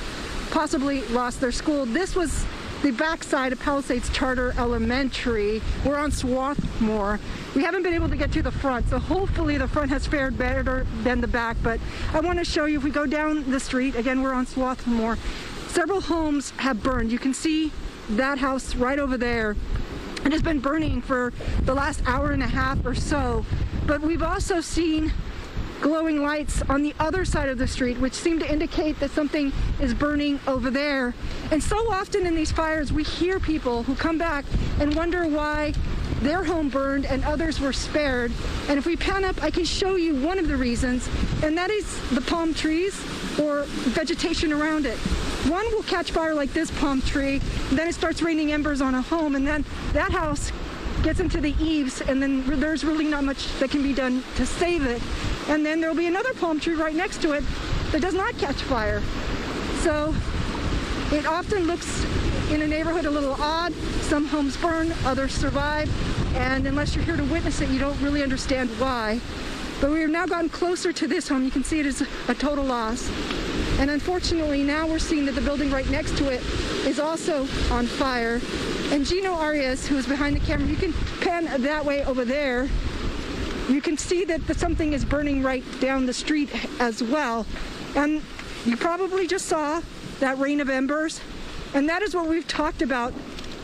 possibly lost their school. This was the backside of Palisades Charter Elementary. We're on Swarthmore. We haven't been able to get to the front, so hopefully the front has fared better than the back. But I want to show you, if we go down the street, again, we're on Swarthmore, several homes have burned. You can see that house right over there. It has been burning for the last hour and a half or so. But we've also seen glowing lights on the other side of the street, which seem to indicate that something is burning over there. And so often in these fires, we hear people who come back and wonder why their home burned and others were spared. And if we pan up, I can show you one of the reasons, and that is the palm trees or vegetation around it. One will catch fire like this palm tree, and then it starts raining embers on a home, and then that house gets into the eaves, and then there's really not much that can be done to save it. And then there'll be another palm tree right next to it that does not catch fire. So it often looks in a neighborhood a little odd. Some homes burn, others survive, and unless you're here to witness it, you don't really understand why. But we have now gotten closer to this home. You can see it is a total loss. And unfortunately, now we're seeing that the building right next to it is also on fire. And Gino Arias, who is behind the camera, you can pan that way over there. You can see that something is burning right down the street as well. And you probably just saw that rain of embers. And that is what we've talked about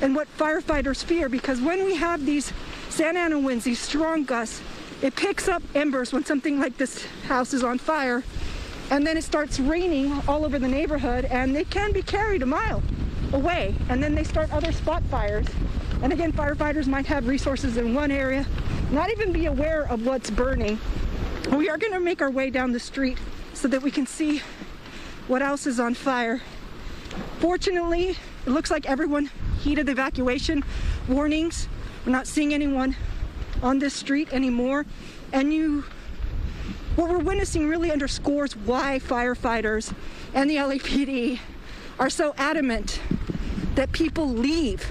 and what firefighters fear, because when we have these Santa Ana winds, these strong gusts, it picks up embers when something like this house is on fire. And then it starts raining all over the neighborhood, and they can be carried a mile away. And then they start other spot fires. And again, firefighters might have resources in one area, not even be aware of what's burning. We are going to make our way down the street so that we can see what else is on fire. Fortunately, it looks like everyone heeded evacuation warnings. We're not seeing anyone on this street anymore. And what we're witnessing really underscores why firefighters and the LAPD are so adamant that people leave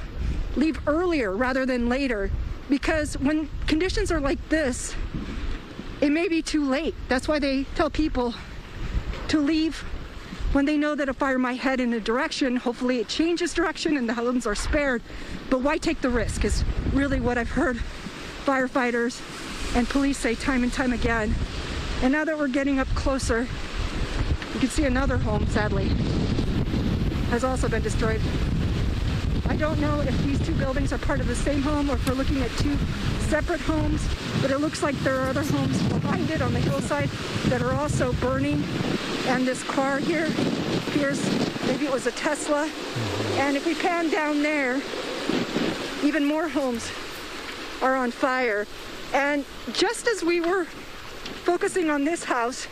earlier rather than later, because when conditions are like this, it may be too late. That's why they tell people to leave when they know that a fire might head in a direction. Hopefully it changes direction and the homes are spared. But why take the risk is really what I've heard firefighters and police say time and time again. And now that we're getting up closer, you can see another home, sadly, has also been destroyed. I don't know if these two buildings are part of the same home or if we're looking at two separate homes, but it looks like there are other homes behind it on the hillside that are also burning. And this car here appears, maybe it was a Tesla. And if we pan down there, even more homes are on fire. And just as we were focusing on this house,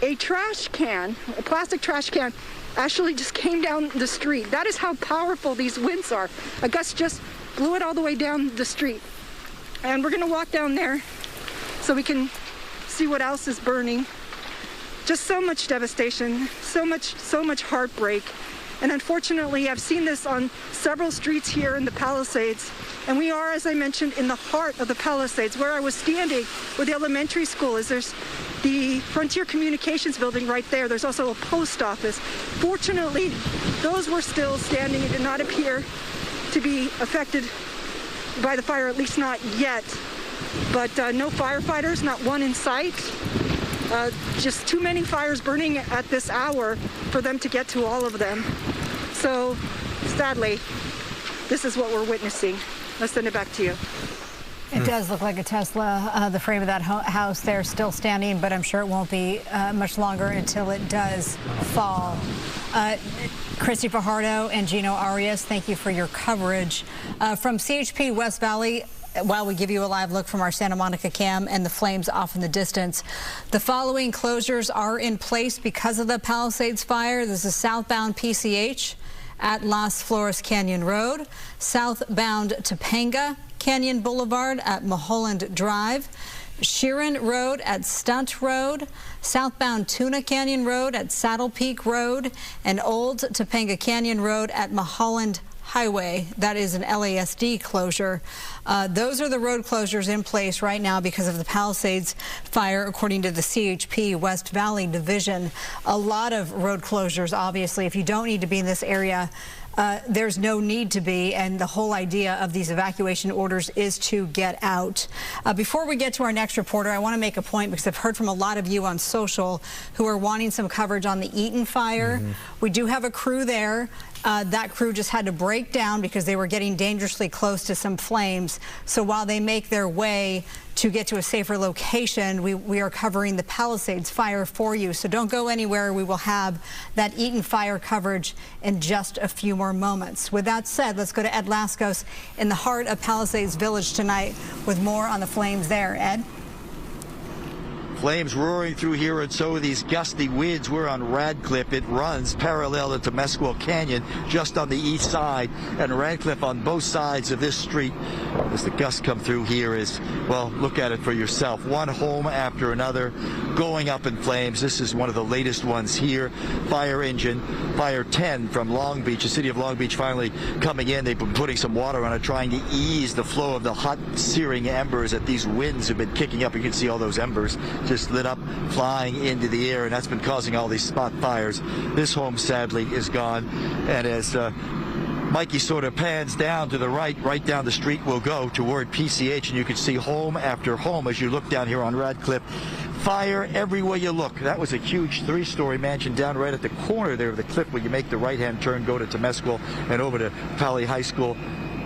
a trash can, a plastic trash can, actually just came down the street. That is how powerful these winds are. A gust just blew it all the way down the street. And we're gonna walk down there so we can see what else is burning. Just so much devastation, so much heartbreak. And unfortunately, I've seen this on several streets here in the Palisades. And we are, as I mentioned, in the heart of the Palisades. Where I was standing, where the elementary school is, there's the Frontier Communications building right there. There's also a post office. Fortunately, those were still standing and did not appear to be affected by the fire, at least not yet. But no firefighters, not one in sight. Just too many fires burning at this hour for them to get to all of them. So, sadly, this is what we're witnessing. Let's send it back to you. It does look like a Tesla. The frame of that house there still standing, but I'm sure it won't be much longer until it does fall. Christy Fajardo and Gino Arias, thank you for your coverage. From CHP West Valley, while we give you a live look from our Santa Monica cam and the flames off in the distance, the following closures are in place because of the Palisades fire. This is southbound PCH at Las Flores Canyon Road, southbound Topanga Canyon Boulevard at Mulholland Drive, Sheeran Road at Stunt Road, southbound Tuna Canyon Road at Saddle Peak Road, and Old Topanga Canyon Road at Mulholland Highway. That is an LASD closure. Those are the road closures in place right now because of the Palisades fire, according to the CHP West Valley Division. A lot of road closures, obviously. If you don't need to be in this area, there's no need to be, and the whole idea of these evacuation orders is to get out. Before we get to our next reporter, I want to make a point because I've heard from a lot of you on social who are wanting some coverage on the Eaton fire. We do have a crew there. That crew just had to break down because they were getting dangerously close to some flames. So while they make their way to get to a safer location, we are covering the Palisades fire for you. So don't go anywhere. We will have that Eaton fire coverage in just a few more moments. With that said, let's go to Ed Laskos in the heart of Palisades Village tonight with more on the flames there. Ed? Flames roaring through here, and so these gusty winds. We're on Radcliffe. It runs parallel to Temescal Canyon, just on the east side, and Radcliffe on both sides of this street. As the gusts come through here is, well, look at it for yourself. One home after another going up in flames. This is one of the latest ones here. Fire engine, Fire 10 from Long Beach, the city of Long Beach, finally coming in. They've been putting some water on it, trying to ease the flow of the hot, searing embers that these winds have been kicking up. You can see all those embers just lit up, flying into the air, and that's been causing all these spot fires. This home, sadly, is gone. And as Mikey sort of pans down to the right down the street we'll go toward PCH, and you can see home after home as you look down here on Radcliffe. Fire everywhere you look. That was a huge 3-story mansion down right at the corner there of the cliff where you make the right-hand turn, go to Temescal and over to Pali High School.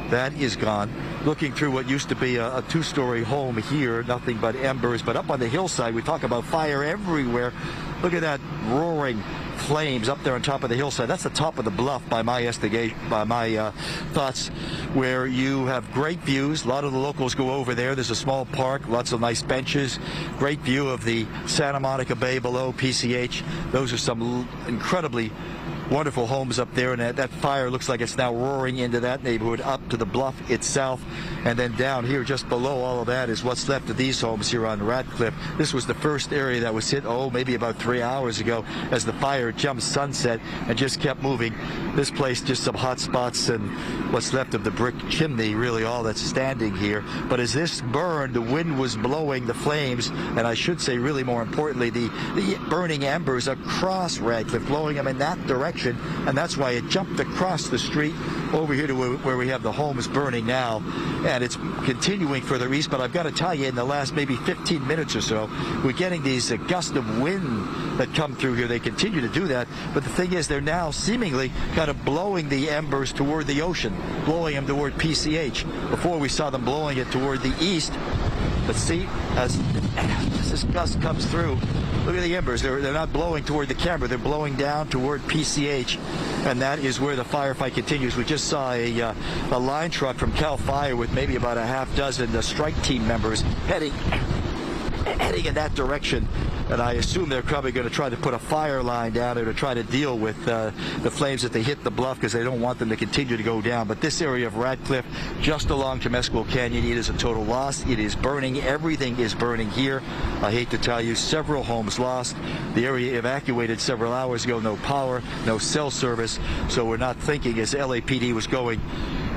That is gone. Looking through what used to be a 2-story home here, nothing but embers. But up on the hillside, we talk about fire everywhere. Look at that roaring flames up there on top of the hillside. That's the top of the bluff by my thoughts, where you have great views. A lot of the locals go over there. There's a small park, lots of nice benches, great view of the Santa Monica Bay below PCH. Those are some incredibly wonderful homes up there, and that fire looks like it's now roaring into that neighborhood up to the bluff itself. And then down here just below all of that is what's left of these homes here on Radcliffe. This was the first area that was hit, maybe about 3 hours ago, as the fire jumped Sunset and just kept moving. This place, just some hot spots and what's left of the brick chimney, really all that's standing here. But as this burned, the wind was blowing the flames, and I should say really more importantly, the burning embers across Radcliffe, blowing them in that direction, and that's why it jumped across the street over here to where we have the homes burning now. And it's continuing further east, but I've got to tell you, in the last maybe 15 minutes or so, we're getting these gusts of wind that come through here. They continue to do that, but the thing is, they're now seemingly kind of blowing the embers toward the ocean, blowing them toward PCH. Before we saw them blowing it toward the east. But see, as this gust comes through, look at the embers. They're not blowing toward the camera. They're blowing down toward PCH, and that is where the firefight continues. We just saw a line truck from CAL FIRE with maybe about a half dozen strike team members heading in that direction, and I assume they're probably going to try to put a fire line down there to try to deal with the flames that they hit the bluff, because they don't want them to continue to go down. But this area of Radcliffe, just along Temescal Canyon, it is a total loss. It is burning. Everything is burning here. I hate to tell you, several homes lost. The area evacuated several hours ago. No power, no cell service. So we're not thinking, as LAPD was going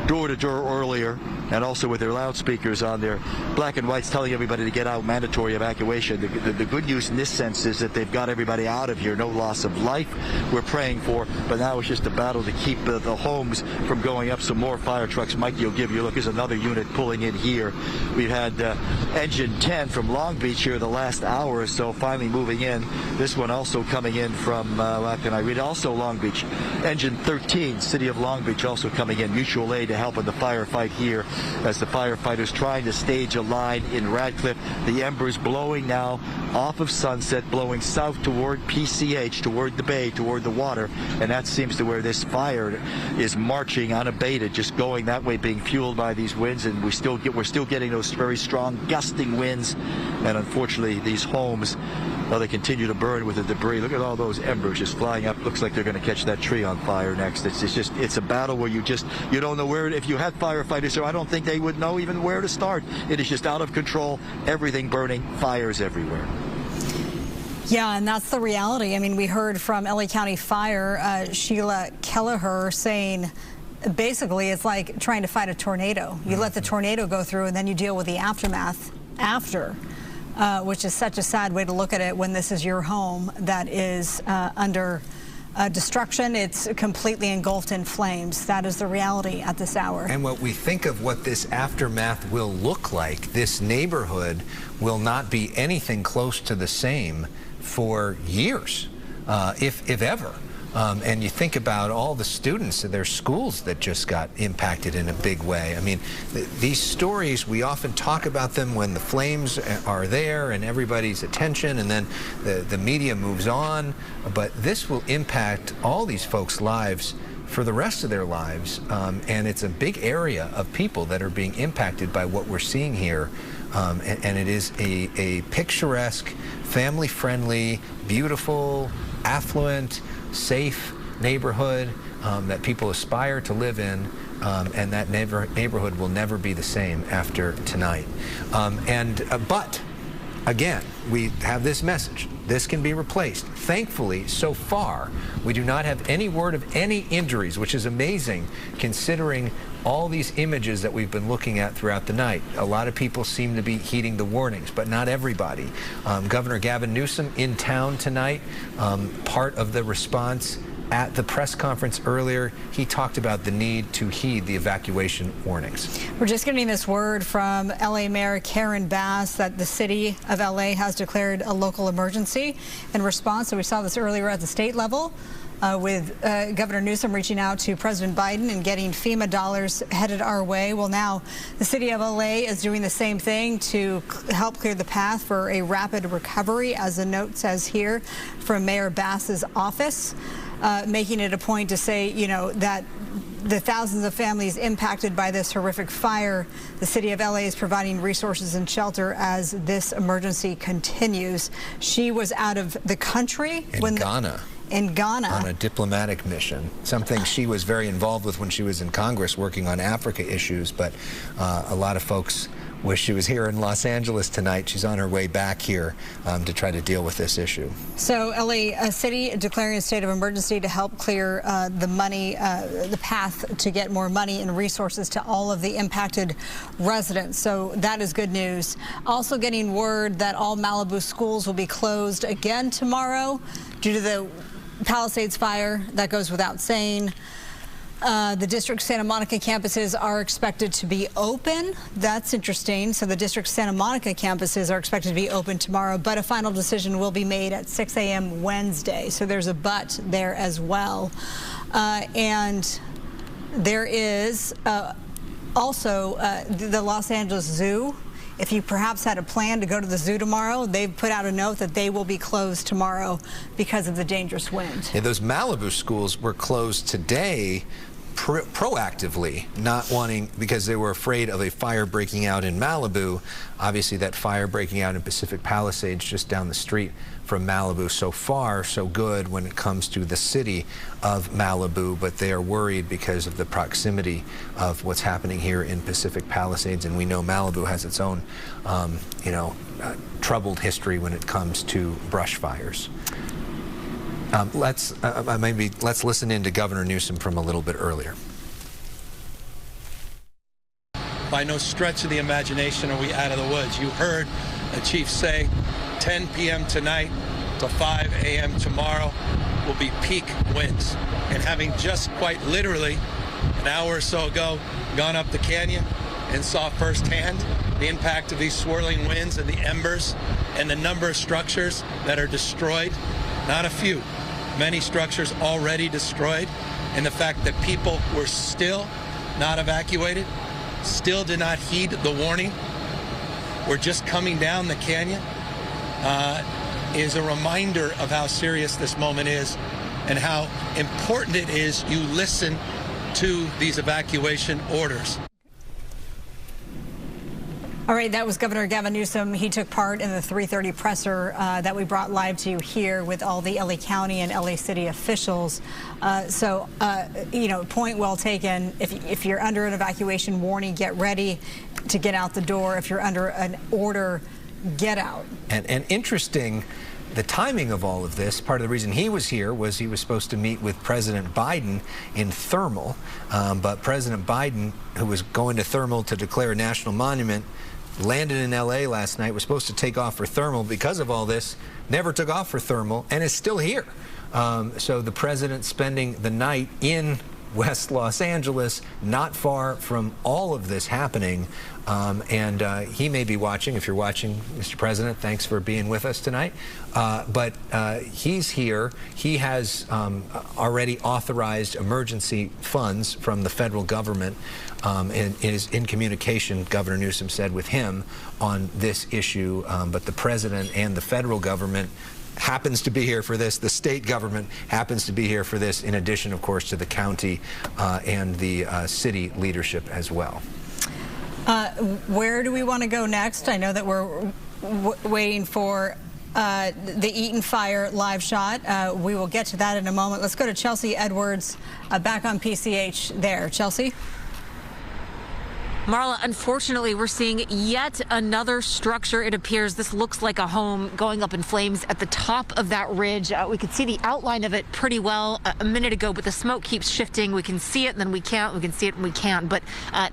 door to door earlier, and also with their loudspeakers on their black and whites telling everybody to get out, mandatory evacuation. The good news in this sense is that they've got everybody out of here. No loss of life we're praying for, but now it's just a battle to keep the homes from going up. Some more fire trucks. Mikey will give you a look. There's another unit pulling in here. We've had engine 10 from Long Beach here the last hour or so, finally moving in. This one also coming in from, how can I read? Also Long Beach. Engine 13, City of Long Beach, also coming in. Mutual aid to help in the firefight here, as the firefighters trying to stage a line in Radcliffe. The embers blowing now off of Sunset, blowing south toward PCH, toward the bay, toward the water, and that seems to where this fire is marching unabated, just going that way, being fueled by these winds. And we're still getting those very strong gusting winds, and unfortunately these homes, well, they continue to burn with the debris. Look at all those embers just flying up. Looks like they're going to catch that tree on fire next. It's a battle where you don't know where. If you had firefighters here, I don't think they would know even where to start. It is just out of control. Everything burning, fires everywhere. Yeah, and that's the reality. I mean, we heard from LA County Fire, Sheila Kelleher, saying basically it's like trying to fight a tornado. You let the tornado go through, and then you deal with the aftermath after. Which is such a sad way to look at it when this is your home that is under destruction. It's completely engulfed in flames. That is the reality at this hour. And what we think of what this aftermath will look like, this neighborhood will not be anything close to the same for years, if ever. And you think about all the students and their schools that just got impacted in a big way. I mean, these stories, we often talk about them when the flames are there and everybody's attention, and then the media moves on. But this will impact all these folks' lives for the rest of their lives. And it's a big area of people that are being impacted by what we're seeing here. And it is a picturesque, family-friendly, beautiful, affluent, safe neighborhood that people aspire to live in, and that neighborhood will never be the same after tonight. But again, we have this message. This can be replaced. Thankfully, so far, we do not have any word of any injuries, which is amazing considering all these images that we've been looking at throughout the night. A lot of people seem to be heeding the warnings, but not everybody. Governor Gavin Newsom in town tonight, part of the response at the press conference earlier, he talked about the need to heed the evacuation warnings. We're just getting this word from LA Mayor Karen Bass that the city of LA has declared a local emergency in response. So we saw this earlier at the state level. With Governor Newsom reaching out to President Biden and getting FEMA dollars headed our way. Well, now the city of LA is doing the same thing to help clear the path for a rapid recovery, as the note says here from Mayor Bass's office, making it a point to say, you know, that the thousands of families impacted by this horrific fire, the city of LA is providing resources and shelter as this emergency continues. She was out of the country in Ghana. in Ghana. On a diplomatic mission, something she was very involved with when she was in Congress working on Africa issues, but a lot of folks wish she was here in Los Angeles tonight. She's on her way back here to try to deal with this issue. So, LA City declaring a state of emergency to help clear the path to get more money and resources to all of the impacted residents. So that is good news. Also getting word that all Malibu schools will be closed again tomorrow due to the Palisades fire. That goes without saying. The district Santa Monica campuses are expected to be open. That's interesting. So the district Santa Monica campuses are expected to be open tomorrow, but a final decision will be made at 6 a.m. Wednesday. So there's a but there as well. And there is also the Los Angeles Zoo. If you perhaps had a plan to go to the zoo tomorrow, they've put out a note that they will be closed tomorrow because of the dangerous wind. Yeah, those Malibu schools were closed today proactively, not wanting, because they were afraid of a fire breaking out in Malibu. Obviously, that fire breaking out in Pacific Palisades just down the street from Malibu. So far, so good when it comes to the city of Malibu, but they are worried because of the proximity of what's happening here in Pacific Palisades. And we know Malibu has its own, troubled history when it comes to brush fires. Let's listen in to Governor Newsom from a little bit earlier. By no stretch of the imagination are we out of the woods. You heard the chief say 10 p.m. tonight to 5 a.m. tomorrow will be peak winds. And having just quite literally an hour or so ago gone up the canyon and saw firsthand the impact of these swirling winds and the embers and the number of structures that are destroyed, not a few. Many structures already destroyed, and the fact that people were still not evacuated, still did not heed the warning, we're just coming down the canyon, is a reminder of how serious this moment is and how important it is you listen to these evacuation orders. All right, that was Governor Gavin Newsom. He took part in the 3:30 presser that we brought live to you here with all the LA County and LA City officials. Point well taken. If you're under an evacuation warning, get ready to get out the door. If you're under an order, get out. And interesting, the timing of all of this, part of the reason he was here was he was supposed to meet with President Biden in Thermal, but President Biden, who was going to Thermal to declare a national monument, landed in LA last night, was supposed to take off for Thermal. Because of all this, never took off for Thermal and is still here. So the president spending the night in West Los Angeles, not far from all of this happening. And he may be watching. If you're watching, Mr. President, thanks for being with us tonight. But he's here. He has already authorized emergency funds from the federal government and is in communication, Governor Newsom said, with him on this issue. But the president and the federal government happens to be here for this. The state government happens to be here for this, in addition, of course, to the county and the city leadership as well. Where do we want to go next? I know that we're waiting for the Eaton Fire live shot. We will get to that in a moment. Let's go to Chelsea Edwards back on PCH there. Chelsea? Marla, unfortunately, we're seeing yet another structure. It appears this looks like a home going up in flames at the top of that ridge. We could see the outline of it pretty well a minute ago, but the smoke keeps shifting. We can see it, and then we can't. We can see it, and we can't. But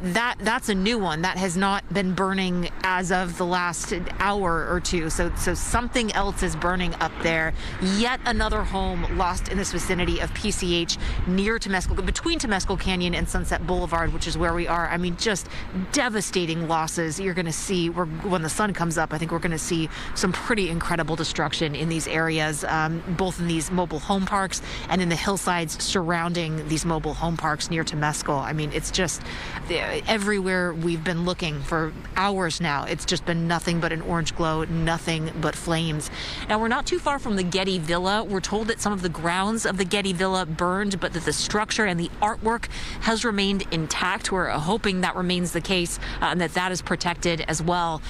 that's a new one. That has not been burning as of the last hour or two. So something else is burning up there. Yet another home lost in this vicinity of PCH near Temescal, between Temescal Canyon and Sunset Boulevard, which is where we are. I mean, just devastating losses. You're going to see, when the sun comes up, I think we're going to see some pretty incredible destruction in these areas, both in these mobile home parks and in the hillsides surrounding these mobile home parks near Temescal. I mean, it's just everywhere we've been looking for hours now. It's just been nothing but an orange glow, nothing but flames. Now, we're not too far from the Getty Villa. We're told that some of the grounds of the Getty Villa burned, but that the structure and the artwork has remained intact. We're hoping that remains remains the case, and that is protected as well.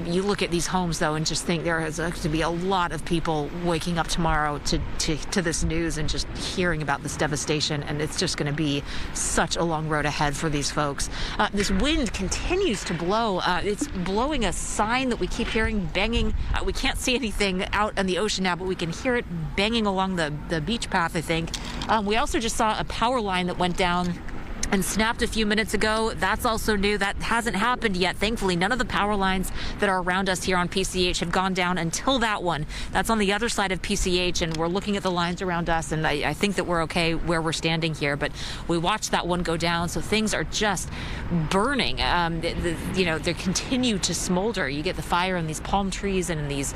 You look at these homes, though, and just think there has to be a lot of people waking up tomorrow to this news and just hearing about this devastation, and it's just going to be such a long road ahead for these folks. This wind continues to blow. It's blowing a sign that we keep hearing banging. We can't see anything out in the ocean now, but we can hear it banging along the beach path, I think. We also just saw a power line that went down and snapped a few minutes ago. That's also new. That hasn't happened yet. Thankfully, none of the power lines that are around us here on PCH have gone down until that one. That's on the other side of PCH, and we're looking at the lines around us, and I think that we're okay where we're standing here. But we watched that one go down, so things are just burning. They continue to smolder. You get the fire in these palm trees and in these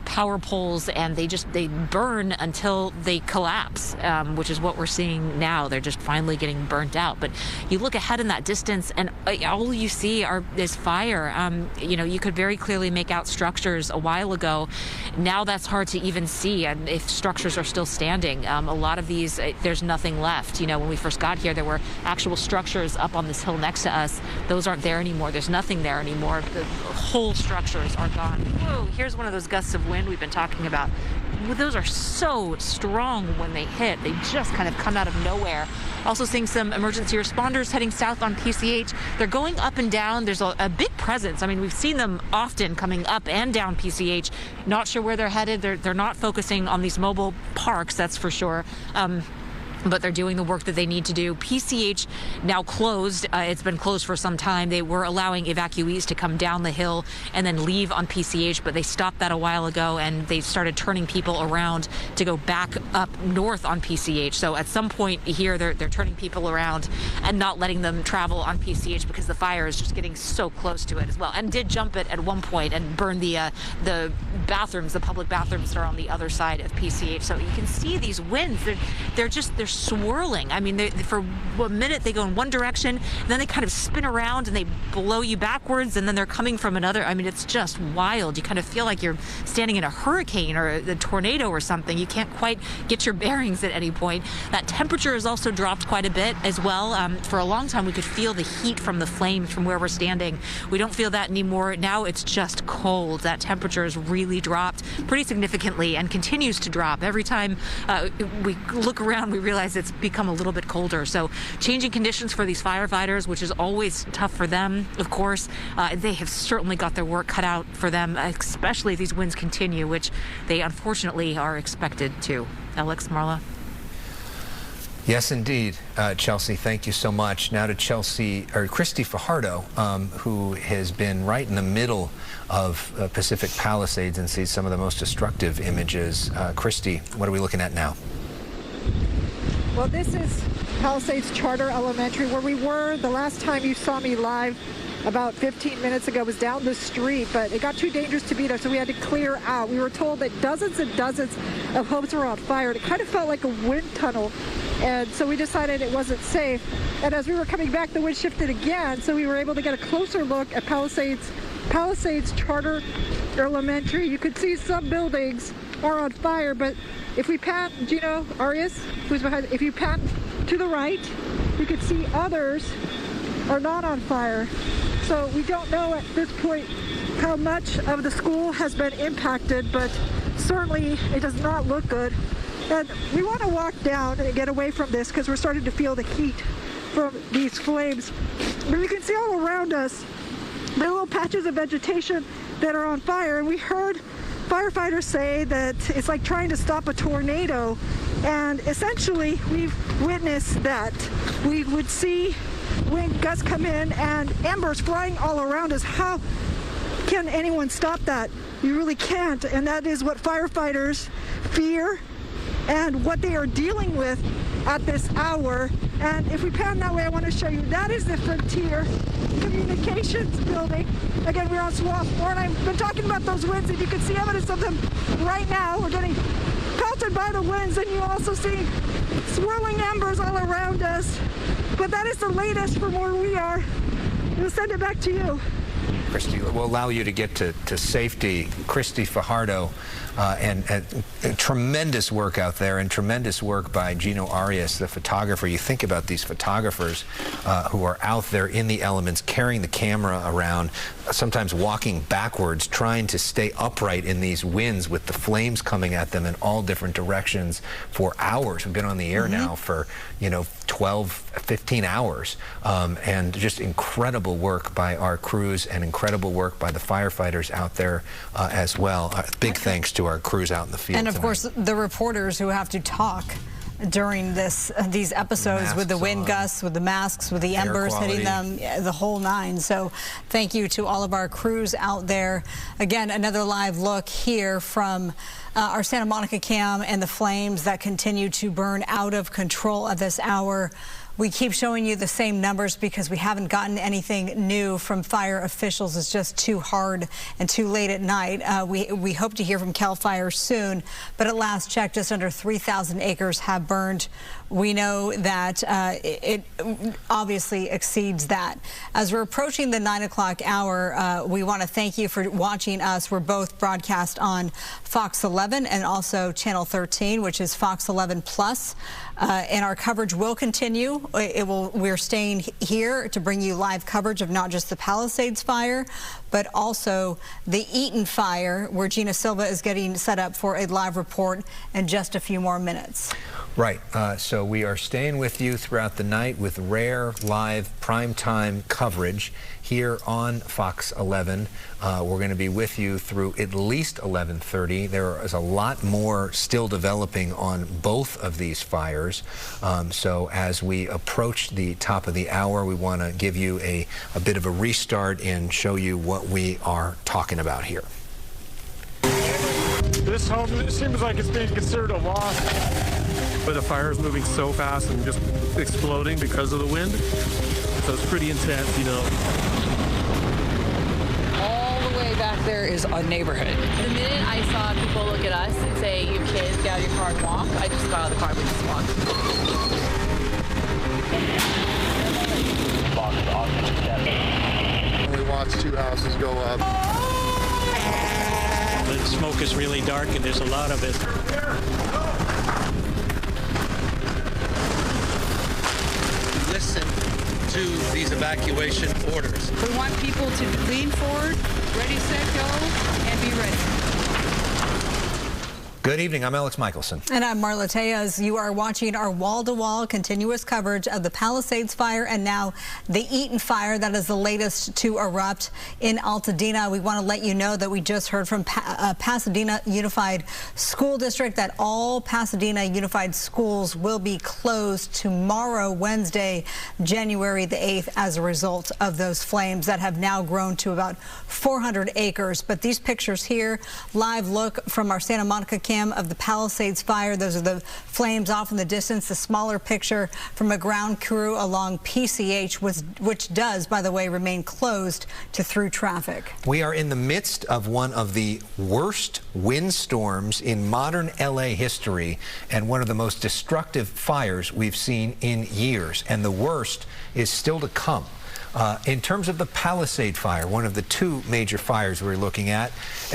power poles, and they burn until they collapse, which is what we're seeing now. They're just finally getting burnt out. But you look ahead in that distance, and all you see is fire. You could very clearly make out structures a while ago. Now that's hard to even see, and if structures are still standing. A lot of these, there's nothing left. When we first got here, there were actual structures up on this hill next to us. Those aren't there anymore. There's nothing there anymore. The whole structures are gone. Whoa, here's one of those gusts of wind we've been talking about. Those are so strong when they hit. They just kind of come out of nowhere. Also seeing some emergency responders heading south on PCH. They're going up and down. There's a big presence. I mean, we've seen them often coming up and down PCH. Not sure where they're headed. They're not focusing on these mobile parks, that's for sure. But they're doing the work that they need to do. PCH now closed. It's been closed for some time. They were allowing evacuees to come down the hill and then leave on PCH, but they stopped that a while ago, and they started turning people around to go back up north on PCH. So at some point here, they're turning people around and not letting them travel on PCH because the fire is just getting so close to it as well. And did jump it at one point and burn the bathrooms, the public bathrooms that are on the other side of PCH. So you can see these winds. They're swirling. I mean, for a minute they go in one direction, and then they kind of spin around and they blow you backwards, and then they're coming from another. I mean, it's just wild. You kind of feel like you're standing in a hurricane or a tornado or something. You can't quite get your bearings at any point. That temperature has also dropped quite a bit as well. For a long time, we could feel the heat from the flames from where we're standing. We don't feel that anymore. Now it's just cold. That temperature has really dropped pretty significantly and continues to drop. Every time we look around, we realize it's become a little bit colder. So changing conditions for these firefighters, which is always tough for them, of course. They have certainly got their work cut out for them, especially if these winds continue, which they unfortunately are expected to. Alex, Marla. Yes, indeed, Chelsea. Thank you so much. Now to Christy Fajardo, who has been right in the middle of Pacific Palisades and sees some of the most destructive images. Christy, what are we looking at now? Well, this is Palisades Charter Elementary, where we were the last time you saw me live about 15 minutes ago was down the street, but it got too dangerous to be there, so we had to clear out. We were told that dozens and dozens of homes were on fire, and it kind of felt like a wind tunnel, and so we decided it wasn't safe. And as we were coming back, the wind shifted again, so we were able to get a closer look at Palisades Charter Elementary. You could see some buildings are on fire, but if we pan, Gino Arias, who's behind, if you pan to the right, you can see others are not on fire. So we don't know at this point how much of the school has been impacted, but certainly it does not look good. And we want to walk down and get away from this because we're starting to feel the heat from these flames. But you can see all around us the little patches of vegetation that are on fire, and we heard firefighters say that it's like trying to stop a tornado, and essentially we've witnessed that. We would see wind gusts come in and embers flying all around us. How can anyone stop that? You really can't, and that is what firefighters fear and what they are dealing with at this hour. And if we pan that way, I want to show you, that is the Frontier Communications building. Again, we're on Swath 4, and I've been talking about those winds, and you can see evidence of them right now. We're getting pelted by the winds, and you also see swirling embers all around us. But that is the latest from where we are. We'll send it back to you. Christy, we'll allow you to get to safety. Christy Fajardo and tremendous work out there, and tremendous work by Gino Arias, the photographer. You think about these photographers who are out there in the elements, carrying the camera around, sometimes walking backwards, trying to stay upright in these winds with the flames coming at them in all different directions for hours. We've been on the air now for, 12, 15 hours, and just incredible work by our crews and incredible work by the firefighters out there as well. Big thanks to our crews out in the field. And of course, the reporters who have to talk during these episodes with the wind gusts, with the masks, with the embers hitting them, the whole nine. So thank you to all of our crews out there. Again, another live look here from our Santa Monica cam and the flames that continue to burn out of control at this hour. We keep showing you the same numbers because we haven't gotten anything new from fire officials. It's just too hard and too late at night. We hope to hear from CAL FIRE soon, but at last check, just under 3,000 acres have burned. We know that it obviously exceeds that. As we're approaching the 9 o'clock hour, we want to thank you for watching us. We're both broadcast on Fox 11 and also Channel 13, which is Fox 11 Plus. And our coverage will continue. We're staying here to bring you live coverage of not just the Palisades fire, but also the Eaton fire, where Gina Silva is getting set up for a live report in just a few more minutes. Right. So we are staying with you throughout the night with rare, live, primetime coverage here on Fox 11. We're going to be with you through at least 11:30. There is a lot more still developing on both of these fires. So as we approach the top of the hour, we want to give you a bit of a restart and show you what we are talking about here. This home seems like it's being considered a loss. But the fire is moving so fast and just exploding because of the wind. So it's pretty intense, All the way back there is a neighborhood. The minute I saw people look at us and say, "You kids, get out of your car and walk," I just got out of the car and we just walked. We watched 2 houses go up. The smoke is really dark and there's a lot of it. Listen to these evacuation orders. We want people to lean forward, ready, set, go, and be ready. Good evening. I'm Alex Michelson. And I'm Marla Tejas. You are watching our wall-to-wall continuous coverage of the Palisades fire and now the Eaton fire. That is the latest to erupt in Altadena. We want to let you know that we just heard from Pasadena Unified School District that all Pasadena Unified schools will be closed tomorrow, Wednesday, January the 8th, as a result of those flames that have now grown to about 400 acres. But these pictures here, live look from our Santa Monica cam of the Palisades fire. Those are the flames off in the distance. The smaller picture from a ground crew along PCH, which does, by the way, remain closed to through traffic. We are in the midst of one of the worst windstorms in modern LA history and one of the most destructive fires we've seen in years. And the worst is still to come. In terms of the Palisade fire, one of the two major fires we're looking at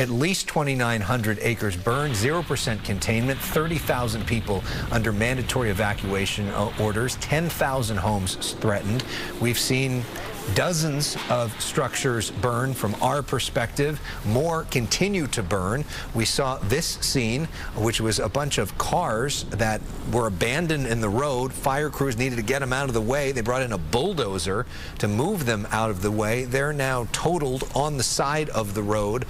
least 2,900 acres burned, 0% containment, 30,000 people under mandatory evacuation orders, 10,000 homes threatened. We've seen dozens of structures burn from our perspective. More continue to burn. We saw this scene, which was a bunch of cars that were abandoned in the road. Fire crews needed to get them out of the way. They brought in a bulldozer to move them out of the way. They're now totaled on the side of the road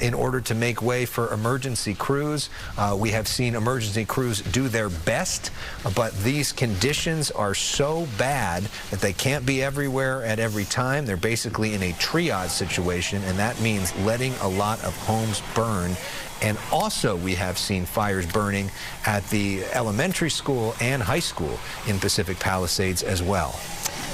in order to make way for emergency crews. We have seen emergency crews do their best, but these conditions are so bad that they can't be everywhere at every time. They're basically in a triage situation, and that means letting a lot of homes burn. And also we have seen fires burning at the elementary school and high school in Pacific Palisades as well.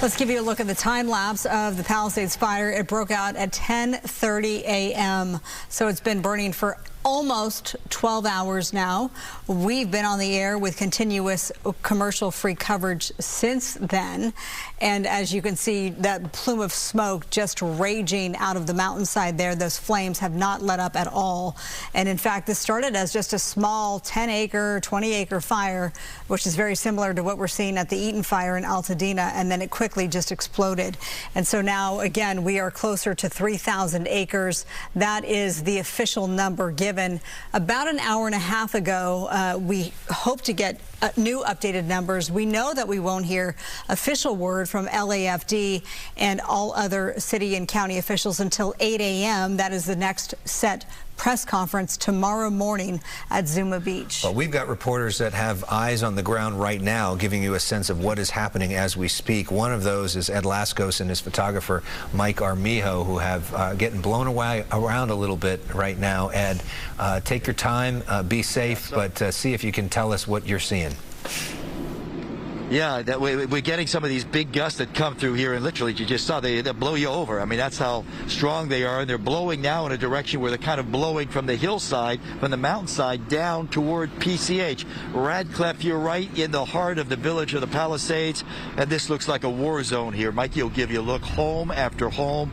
Let's give you a look at the time lapse of the Palisades fire. It broke out at 10:30 a.m. So it's been burning for almost 12 hours now. We've been on the air with continuous commercial-free coverage since then. And as you can see, that plume of smoke just raging out of the mountainside there. Those flames have not let up at all. And in fact, this started as just a small 10-acre, 20-acre fire, which is very similar to what we're seeing at the Eaton fire in Altadena. And then it quickly just exploded. And so now, again, we are closer to 3,000 acres. That is the official number given. About an hour and a half ago. We hope to get new updated numbers. We know that we won't hear official word from LAFD and all other city and county officials until 8 a.m. That is the next set press conference tomorrow morning at Zuma Beach. Well, we've got reporters that have eyes on the ground right now, giving you a sense of what is happening as we speak. One of those is Ed Lascos and his photographer, Mike Armijo, who have getting blown away around a little bit right now. Ed, take your time, be safe, but see if you can tell us what you're seeing. Yeah, we're getting some of these big gusts that come through here, and literally, you just saw, they blow you over. I mean, that's how strong they are, and they're blowing now in a direction where they're kind of blowing from the hillside, from the mountainside, down toward PCH. Radcliffe, you're right in the heart of the village of the Palisades, and this looks like a war zone here. Mikey will give you a look, home after home.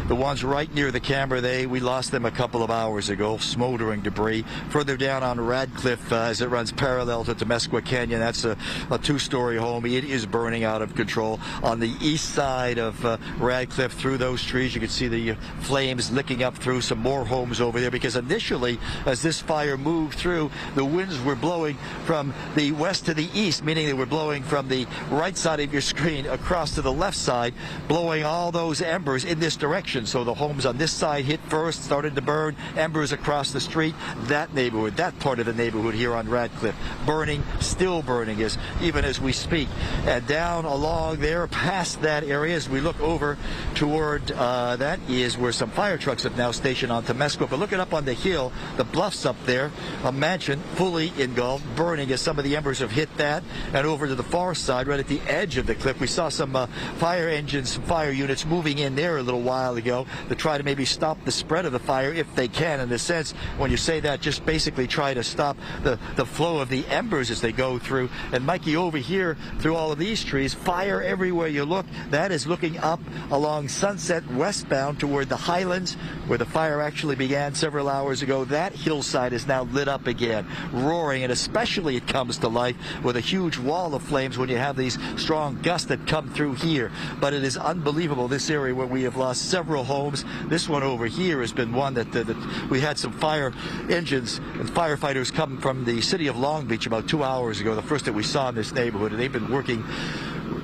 The ones right near the camera, we lost them a couple of hours ago, smoldering debris. Further down on Radcliffe, as it runs parallel to Temesqua Canyon, that's a two-story home. It is burning out of control. On the east side of Radcliffe, through those trees, you can see the flames licking up through some more homes over there, because initially, as this fire moved through, the winds were blowing from the west to the east, meaning they were blowing from the right side of your screen across to the left side, blowing all those embers in this direction. So the homes on this side hit first, started to burn, embers across the street. That neighborhood, that part of the neighborhood here on Radcliffe, burning, still burning, even as we speak. And down along there, past that area, as we look over toward, that is where some fire trucks have now stationed on Temesqua. But looking up on the hill, the bluffs up there, a mansion fully engulfed, burning as some of the embers have hit that. And over to the far side, right at the edge of the cliff, we saw some fire engines, some fire units moving in there a little while ago to try to maybe stop the spread of the fire if they can. In a sense, when you say that, just basically try to stop the flow of the embers as they go through. And Mikey, over here through all of these trees, fire everywhere you look. That is looking up along Sunset westbound toward the Highlands, where the fire actually began several hours ago. That hillside is now lit up again, roaring, and especially it comes to life with a huge wall of flames when you have these strong gusts that come through here. But it is unbelievable, this area where we have lost several homes. This one over here has been one that we had some fire engines and firefighters come from the city of Long Beach about 2 hours ago, the first that we saw in this neighborhood, and they've been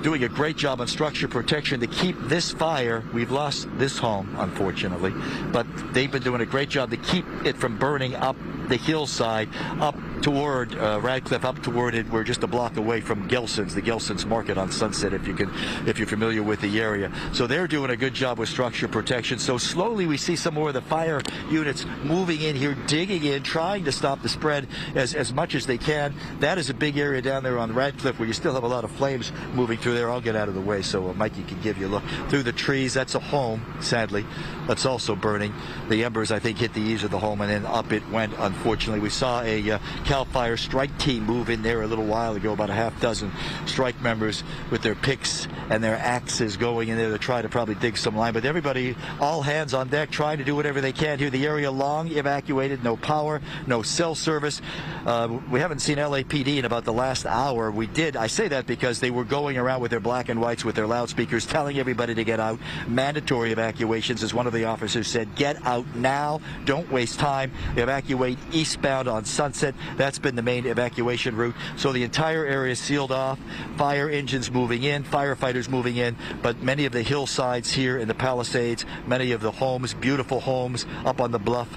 doing a great job on structure protection to keep this fire. We've lost this home, unfortunately, but they've been doing a great job to keep it from burning up the hillside, up toward Radcliffe, up toward it. We're just a block away from Gelson's, the Gelson's Market on Sunset, if you're familiar with the area. So they're doing a good job with structure protection. So slowly we see some more of the fire units moving in here, digging in, trying to stop the spread as much as they can. That is a big area down there on Radcliffe where you still have a lot of flames moving through there. I'll get out of the way so Mikey can give you a look. Through the trees, that's a home, sadly, that's also burning. The embers, I think, hit the eaves of the home, and then up it went, unfortunately. We saw a CAL FIRE strike team move in there a little while ago, about a half dozen strike members with their picks and their axes going in there to try to probably dig some line. But everybody, all hands on deck, trying to do whatever they can here. The area long evacuated, no power, no cell service. We haven't seen LAPD in about the last hour. We did. I say that because they were going around with their black and whites with their loudspeakers telling everybody to get out. Mandatory evacuations, as one of the officers said. Get out now. Don't waste time. Evacuate eastbound on Sunset. That's been the main evacuation route. So the entire area is sealed off. Fire engines moving in, firefighters moving in, but many of the hillsides here in the Palisades, many of the homes, beautiful homes up on the bluff,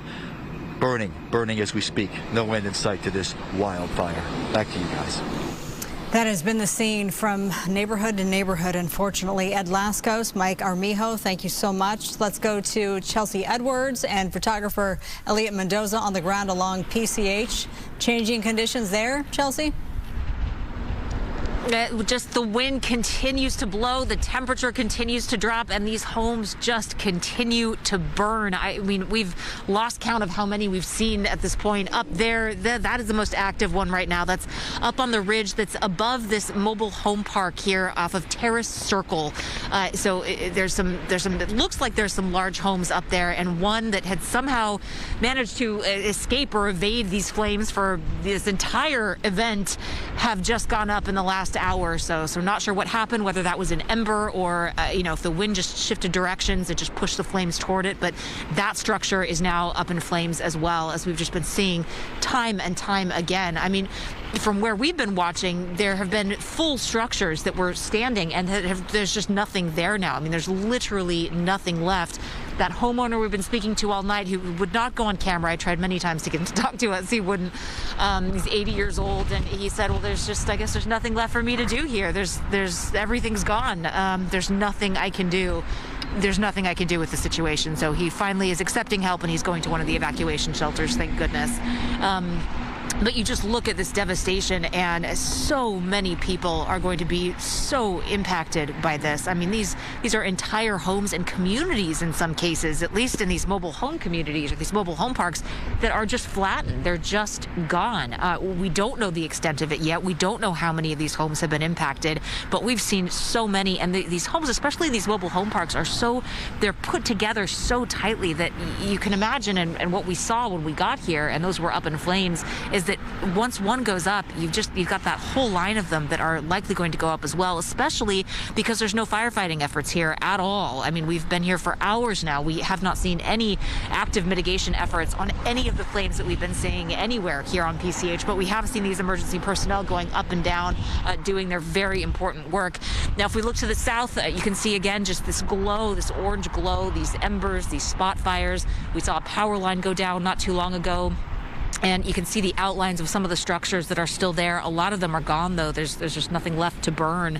burning as we speak. No end in sight to this wildfire. Back to you guys. That has been the scene from neighborhood to neighborhood, unfortunately. Ed Lascos, Mike Armijo, thank you so much. Let's go to Chelsea Edwards and photographer Elliot Mendoza on the ground along PCH. Changing conditions there, Chelsea? Just the wind continues to blow, the temperature continues to drop, and these homes just continue to burn. I mean, we've lost count of how many we've seen at this point. Up there, that is the most active one right now. That's up on the ridge that's above this mobile home park here off of Terrace Circle. So there's some, it looks like there's some large homes up there, and one that had somehow managed to escape or evade these flames for this entire event have just gone up in the last hour or so. So not sure what happened, whether that was an ember or, if the wind just shifted directions and just pushed the flames toward it. But that structure is now up in flames as well, as we've just been seeing time and time again. I mean, from where we've been watching, there have been full structures that were standing, and there's just nothing there now. I mean, there's literally nothing left. That homeowner we've been speaking to all night, who would not go on camera, I tried many times to get him to talk to us, he wouldn't. He's 80 years old, and he said, well, I guess there's nothing left for me to do here. Everything's gone. There's nothing I can do. There's nothing I can do with the situation. So he finally is accepting help, and he's going to one of the evacuation shelters, thank goodness. But you just look at this devastation, and so many people are going to be so impacted by this. I mean, these are entire homes and communities in some cases, at least in these mobile home communities or these mobile home parks, that are just flattened. They're just gone. We don't know the extent of it yet. We don't know how many of these homes have been impacted, but we've seen so many. And these homes, especially these mobile home parks, they're put together so tightly that you can imagine, and what we saw when we got here, and those were up in flames, is that once one goes up, you've got that whole line of them that are likely going to go up as well, especially because there's no firefighting efforts here at all. I mean, we've been here for hours now. We have not seen any active mitigation efforts on any of the flames that we've been seeing anywhere here on PCH, but we have seen these emergency personnel going up and down, doing their very important work. Now, if we look to the south, you can see again just this glow, this orange glow, these embers, these spot fires. We saw a power line go down not too long ago. And you can see the outlines of some of the structures that are still there. A lot of them are gone, though. There's just nothing left to burn.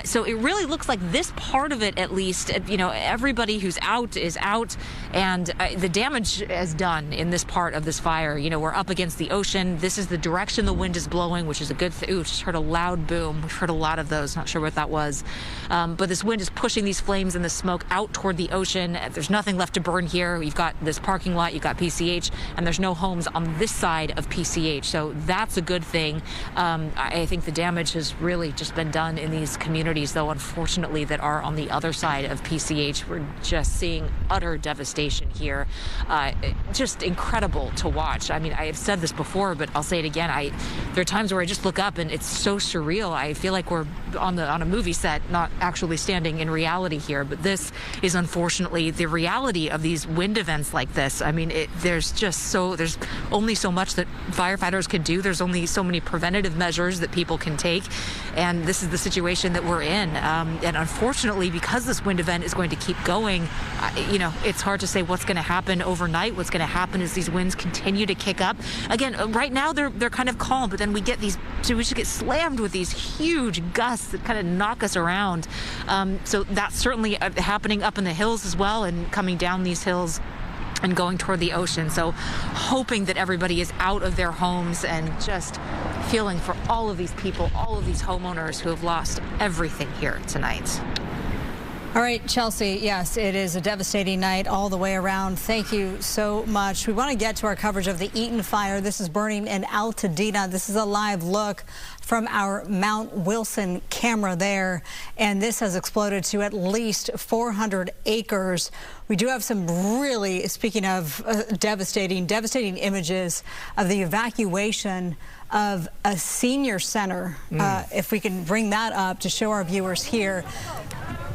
So it really looks like this part of it, at least, everybody who's out is out, and the damage is done in this part of this fire. We're up against the ocean. This is the direction the wind is blowing, which is a good thing. Ooh, just heard a loud boom. We've heard a lot of those. Not sure what that was. But this wind is pushing these flames and the smoke out toward the ocean. There's nothing left to burn here. You've got this parking lot, you've got PCH, and there's no homes on this side of PCH, so that's a good thing. I think the damage has really just been done in these communities, though, unfortunately, that are on the other side of PCH. We're just seeing utter devastation here. Just incredible to watch. I mean, I have said this before, but I'll say it again. There are times where I just look up and it's so surreal. I feel like we're on a movie set, not actually standing in reality here. But this is unfortunately the reality of these wind events like this. I mean, there's only so much that firefighters can do. There's only so many preventative measures that people can take, and this is the situation that we're in. And unfortunately, because this wind event is going to keep going, it's hard to say what's going to happen overnight. What's going to happen as these winds continue to kick up. Again, right now they're kind of calm, but then we just get slammed with these huge gusts that kind of knock us around. So that's certainly happening up in the hills as well, and coming down these hills and going toward the ocean. So hoping that everybody is out of their homes, and just feeling for all of these people, all of these homeowners who have lost everything here tonight. All right, Chelsea, yes, it is a devastating night all the way around. Thank you so much. We want to get to our coverage of the Eaton fire. This is burning in Altadena. This is a live look from our Mount Wilson camera there, and this has exploded to at least 400 acres. We do have some really, speaking of devastating images of the evacuation of a senior center. If we can bring that up to show our viewers here.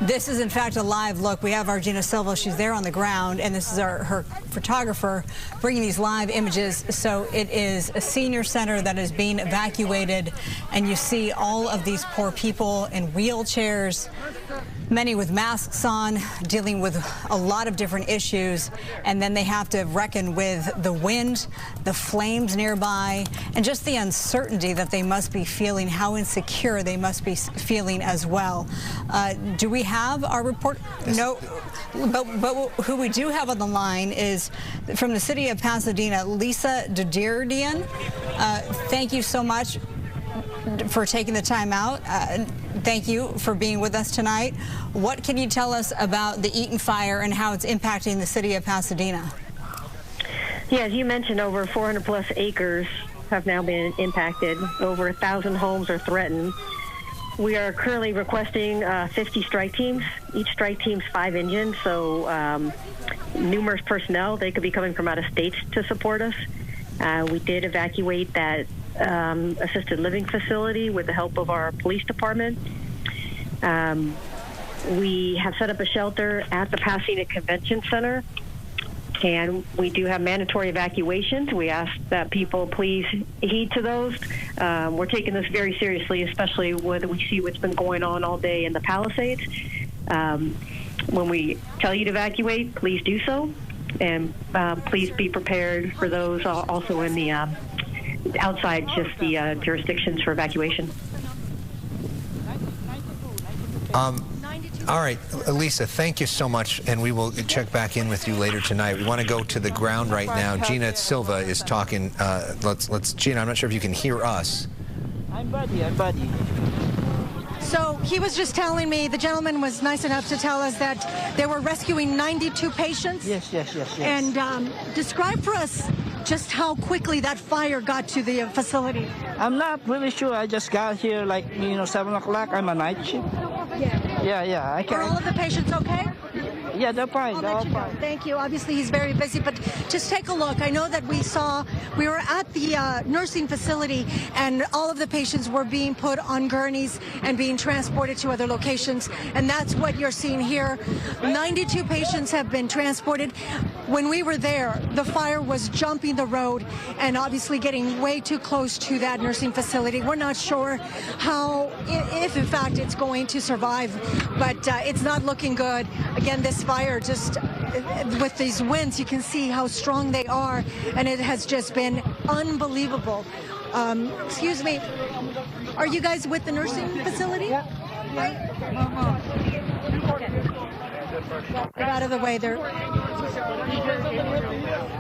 This is, in fact, a live look. We have our Gina Silva. She's there on the ground, and this is her photographer bringing these live images. So it is a senior center that is being evacuated, and you see all of these poor people in wheelchairs, many with masks on, dealing with a lot of different issues, and then they have to reckon with the wind, the flames nearby, and just the uncertainty that they must be feeling, how insecure they must be feeling as well. Do we have our report? No, but who we do have on the line is from the city of Pasadena, Lisa Dodirian. Thank you so much. for taking the time out. Thank you for being with us tonight. What can you tell us about the Eaton fire and how it's impacting the city of Pasadena? Yeah, as you mentioned, over 400 plus acres have now been impacted. Over 1,000 homes are threatened. We are currently requesting 50 strike teams. Each strike team's 5 engines, so numerous personnel. They could be coming from out of state to support us. We did evacuate that assisted living facility with the help of our police department. We have set up a shelter at the Pasadena Convention Center, and we do have mandatory evacuations. We ask that people please heed to those. We're taking this very seriously, especially when we see what's been going on all day in the Palisades. When we tell you to evacuate, please do so, and please be prepared for those also in the outside just the jurisdictions for evacuation. All right, Lisa, thank you so much, and we will check back in with you later tonight. We want to go to the ground right now. Gina Silva is talking. Let's Gina, I'm not sure if you can hear us. I'm Buddy. So he was just telling me, the gentleman was nice enough to tell us that they were rescuing 92 patients. Yes. And describe for us just how quickly that fire got to the facility. I'm not really sure. I just got here like, 7 o'clock. I'm a night shift. Yeah. Are all of the patients okay? Yeah, they're fine. I'll let you know. Thank you. Obviously, he's very busy, but just take a look. I know that we were at the nursing facility, and all of the patients were being put on gurneys and being transported to other locations, and that's what you're seeing here. 92 patients have been transported. When we were there, the fire was jumping the road and obviously getting way too close to that nursing facility. We're not sure if in fact it's going to survive, but it's not looking good. Again, this fire, just with these winds, you can see how strong they are, and it has just been unbelievable. Excuse me, are you guys with the nursing facility? Yeah. Right? Get out of the way there.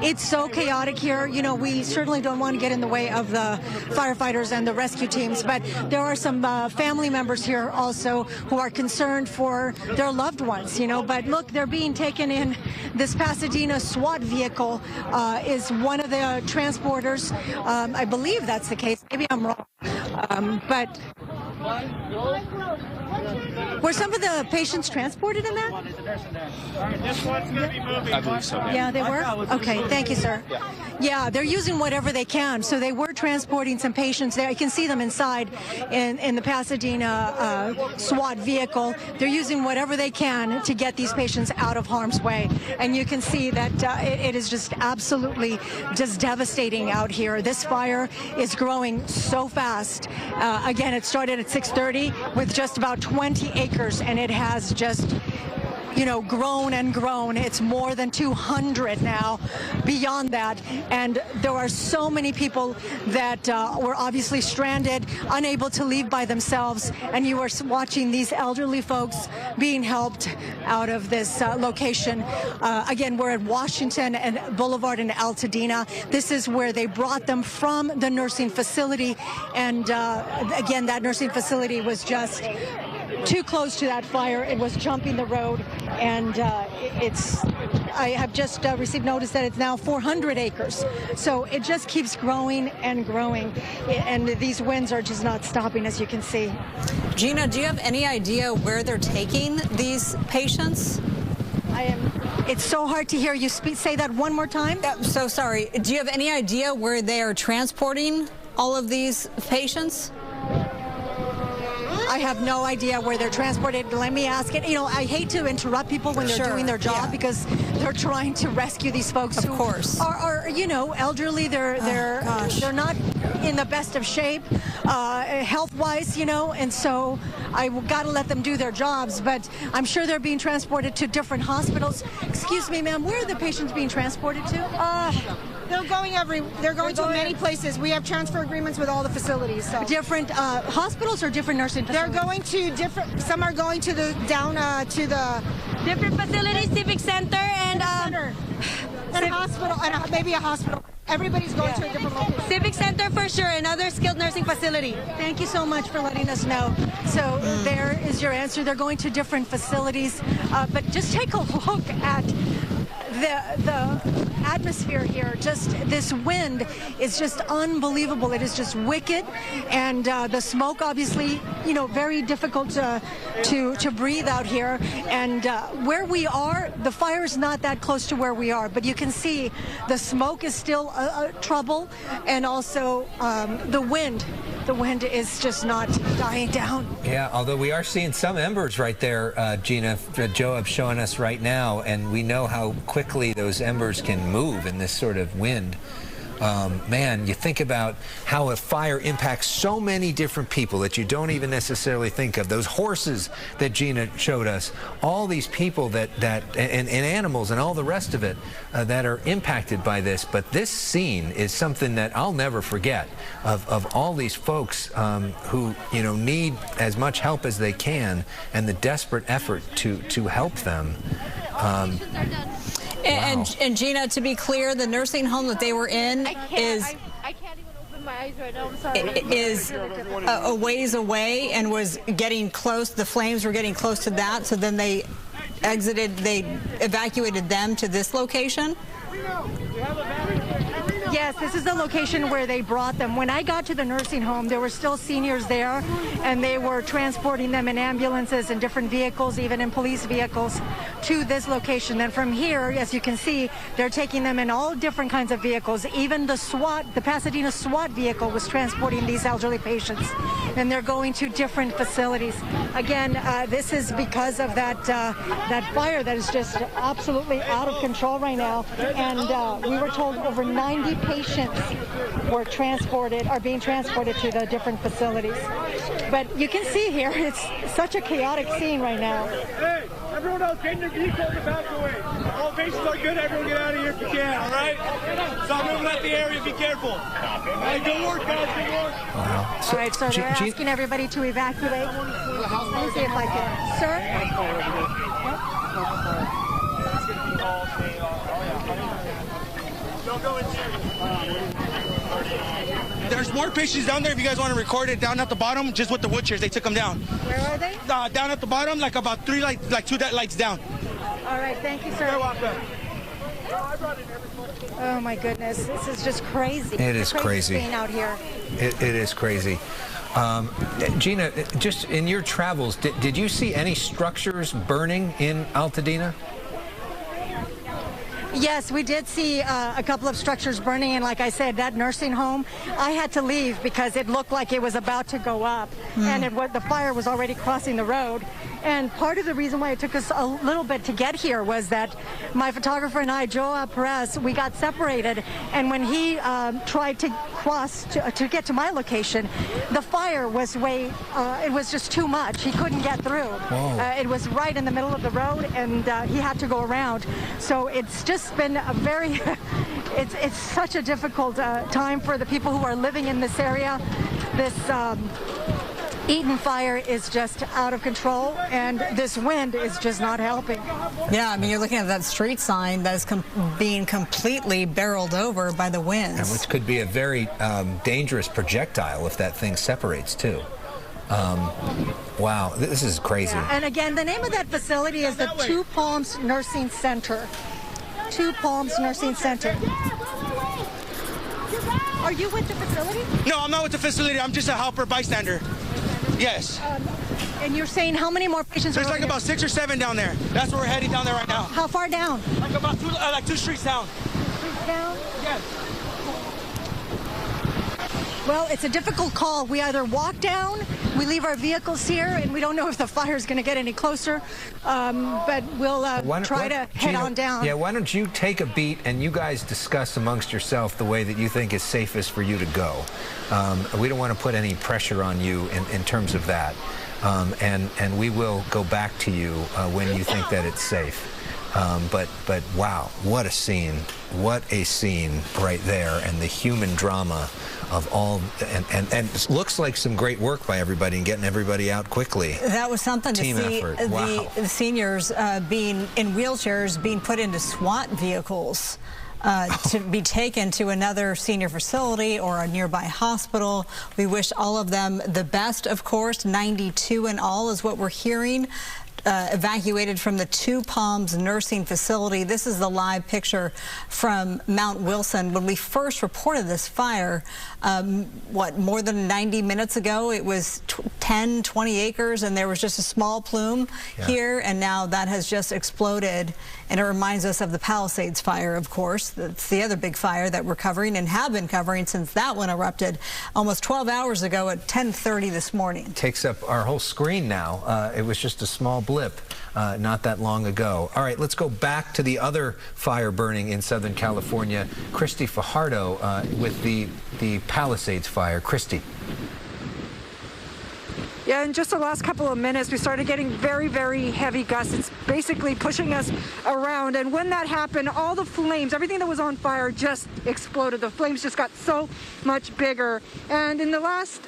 It's so chaotic here. We certainly don't want to get in the way of the firefighters and the rescue teams, but there are some family members here also who are concerned for their loved ones, But look, they're being taken in. This Pasadena SWAT vehicle is one of the transporters. I believe that's the case. Maybe I'm wrong. But were some of the patients transported in that? I believe so. Yeah, they were? Okay, thank you, sir. Yeah, they're using whatever they can. So they were transporting some patients there. You can see them inside in the Pasadena SWAT vehicle. They're using whatever they can to get these patients out of harm's way. And you can see that it is just absolutely just devastating out here. This fire is growing so fast. Again, it started at 6:30 with just about 20 acres, and it has just grown and grown. It's more than 200 now, beyond that. And there are so many people that were obviously stranded, unable to leave by themselves. And you are watching these elderly folks being helped out of this location. Again, we're at Washington and Boulevard in Altadena. This is where they brought them from the nursing facility. And again, that nursing facility was just too close to that fire. It was jumping the road, and I have just received notice that it's now 400 acres. So it just keeps growing and growing, and these winds are just not stopping, as you can see. Gina, do you have any idea where they're taking these patients? It's so hard to hear you say that one more time. So sorry. Do you have any idea where they are transporting all of these patients? I have no idea where they're transported. Let me ask it. I hate to interrupt people when they're doing their job because they're trying to rescue these folks who are elderly. They're not in the best of shape, health-wise, and so I got to let them do their jobs. But I'm sure they're being transported to different hospitals. Excuse me, ma'am. Where are the patients being transported to? They're going to many places. We have transfer agreements with all the facilities. So. Different hospitals or different nursing facilities? They're going to different. Some are going to the to the different facilities, civic center, and a hospital, and maybe a hospital. Everybody's going to a different location. Civic Center for sure, another skilled nursing facility. Thank you so much for letting us know. So there is your answer. They're going to different facilities. But just take a look at the atmosphere here. Just this wind is just unbelievable. It is just wicked, and the smoke, obviously, you know, very difficult to breathe out here. And where we are, the fire is not that close to where we are, but you can see the smoke is still trouble, and also the wind. The wind is just not dying down. Yeah, although we are seeing some embers right there, Gina. Joab's showing us right now, and we know how quickly those embers can move in this sort of wind. Man, you think about how a fire impacts so many different people that you don't even necessarily think of. Those horses that Gina showed us, all these people and animals and all the rest of it that are impacted by this. But this scene is something that I'll never forget, of all these folks who, you know, need as much help as they can, and the desperate effort to help them. And Gina, to be clear, the nursing home that they were in I can't even open my eyes right now. I'm sorry. is a ways away and was getting close. The flames were getting close to that. So then they evacuated them to this location. Yes, this is the location where they brought them. When I got to the nursing home, there were still seniors there, and they were transporting them in ambulances and different vehicles, even in police vehicles, to this location. And from here, as you can see, they're taking them in all different kinds of vehicles. Even the Pasadena SWAT vehicle was transporting these elderly patients, and they're going to different facilities. Again, this is because of that fire that is just absolutely out of control right now. And we were told over 90 patients are being transported to the different facilities. But you can see here, it's such a chaotic scene right now. Hey, everyone else, get in your vehicles and back away. All patients are good. Everyone get out of here if you can, all right? Stop moving out the area. Be careful. All right, good work, guys. Good work. Wow. All right, so they're asking everybody to evacuate. Let me see if I can. Sir? There's more patients down there if you guys want to record it. Down at the bottom, just with the wood chairs. They took them down. Where are they? Down at the bottom, like about two lights down. All right, thank you, sir. You're welcome. Oh my goodness, this is just crazy. It is crazy. Scene out here. It is crazy. Gina, just in your travels, did you see any structures burning in Altadena? Yes, we did see a couple of structures burning, and like I said, that nursing home, I had to leave because it looked like it was about to go up, and the fire was already crossing the road. And part of the reason why it took us a little bit to get here was that my photographer and I, Joab Perez, we got separated, and when he tried to cross to get to my location, the fire was it was just too much. He couldn't get through. It was right in the middle of the road, and he had to go around. So it's just been a very, it's such a difficult time for the people who are living in this area. This Eaton fire is just out of control, and this wind is just not helping. Yeah, I mean, you're looking at that street sign that is being completely barreled over by the winds. And which could be a very dangerous projectile if that thing separates, too. Wow, this is crazy. Yeah. And again, the name of that facility is the Two Palms Nursing Center. Two Palms Nursing Center. Are you with the facility? No, I'm not with the facility. I'm just a helper bystander. Yes. And you're saying how many more patients There's are like about 6 or 7 down there. That's where we're heading down there right now. How far down? Like about two streets down. Streets down? Yes. Well, it's a difficult call. We either walk down, we leave our vehicles here, and we don't know if the fire is going to get any closer, but we'll try to head on down. Yeah, why don't you take a beat and you guys discuss amongst yourself the way that you think is safest for you to go. We don't want to put any pressure on you in terms of that, and we will go back to you when you think that it's safe. But wow, what a scene. What a scene right there, and the human drama of all, and it looks like some great work by everybody and getting everybody out quickly. That was something to see. Wow. The seniors being in wheelchairs being put into SWAT vehicles. to be taken to another senior facility or a nearby hospital. We wish all of them the best, of course. 92 in all is what we're hearing. Evacuated from the Two Palms nursing facility. This is the live picture from Mount Wilson. When we first reported this fire, more than 90 minutes ago, it was 10, 20 acres, and there was just a small plume here, and now that has just exploded. And it reminds us of the Palisades fire, of course. That's the other big fire that we're covering and have been covering since that one erupted almost 12 hours ago at 10:30 this morning. Takes up our whole screen now. It was just a small blip not that long ago. All right, let's go back to the other fire burning in Southern California. Christy Fajardo with the Palisades fire. Christy. Yeah, in just the last couple of minutes, we started getting very, very heavy gusts. It's basically pushing us around. And when that happened, all the flames, everything that was on fire just exploded. The flames just got so much bigger. And in the last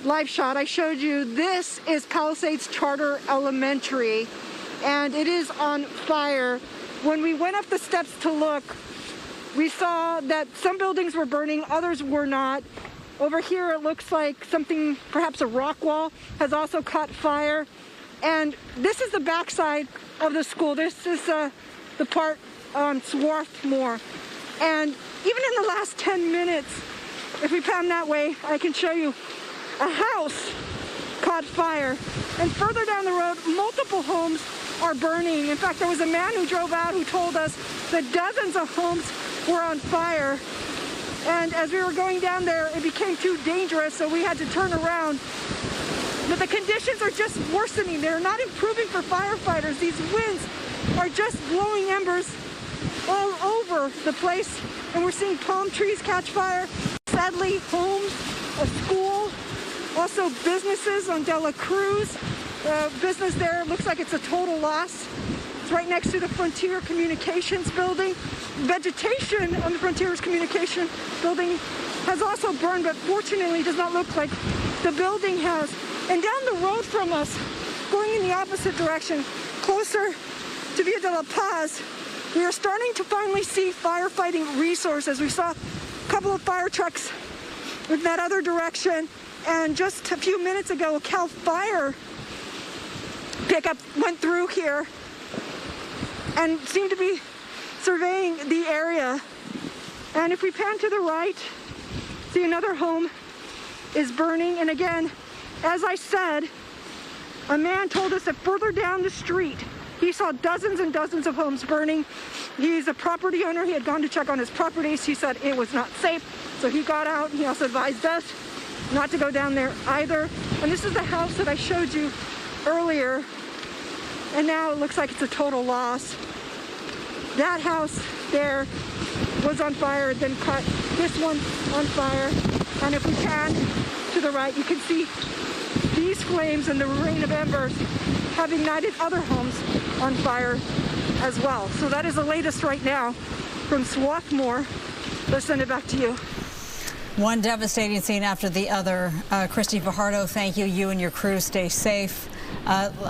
live shot I showed you, this is Palisades Charter Elementary, and it is on fire. When we went up the steps to look, we saw that some buildings were burning, others were not. Over here, it looks like something, perhaps a rock wall, has also caught fire. And this is the backside of the school. This is the part on Swarthmore. And even in the last 10 minutes, if we pan that way, I can show you a house caught fire. And further down the road, multiple homes are burning. In fact, there was a man who drove out who told us that dozens of homes were on fire. And as we were going down there, it became too dangerous, so we had to turn around. But the conditions are just worsening. They're not improving for firefighters. These winds are just blowing embers all over the place. And we're seeing palm trees catch fire. Sadly, homes, a school, also businesses on De La Cruz. Business there looks like it's a total loss. It's right next to the Frontier Communications building. Vegetation on the Frontier's Communication building has also burned, but fortunately does not look like the building has. And down the road from us, going in the opposite direction, closer to Villa de la Paz, we are starting to finally see firefighting resources. We saw a couple of fire trucks in that other direction, and just a few minutes ago, a CAL FIRE pickup went through here and seemed to be surveying the area. And if we pan to the right, see another home is burning. And again, as I said, a man told us that further down the street, he saw dozens and dozens of homes burning. He's a property owner. He had gone to check on his properties. He said it was not safe, so he got out. He also advised us not to go down there either. And this is the house that I showed you earlier, and now it looks like it's a total loss. That house there was on fire, then caught this one on fire. And if we pan to the right, you can see these flames and the rain of embers have ignited other homes on fire as well. So that is the latest right now from Swarthmore. Let's send it back to you. One devastating scene after the other. Christy Fajardo, thank you. You and your crew stay safe.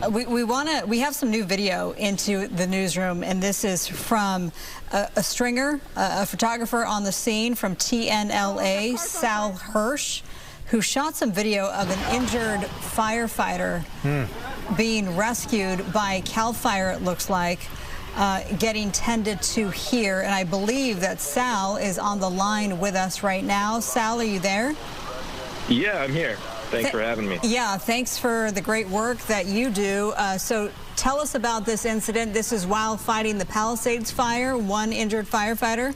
We have some new video into the newsroom, and this is from a stringer, a photographer on the scene from TNLA, Sal Hirsch, who shot some video of an injured firefighter being rescued by CAL FIRE, it looks like, getting tended to here. And I believe that Sal is on the line with us right now. Sal, are you there? Yeah, I'm here. Thanks for having me. Yeah, thanks for the great work that you do. So tell us about this incident. This is while fighting the Palisades fire, one injured firefighter.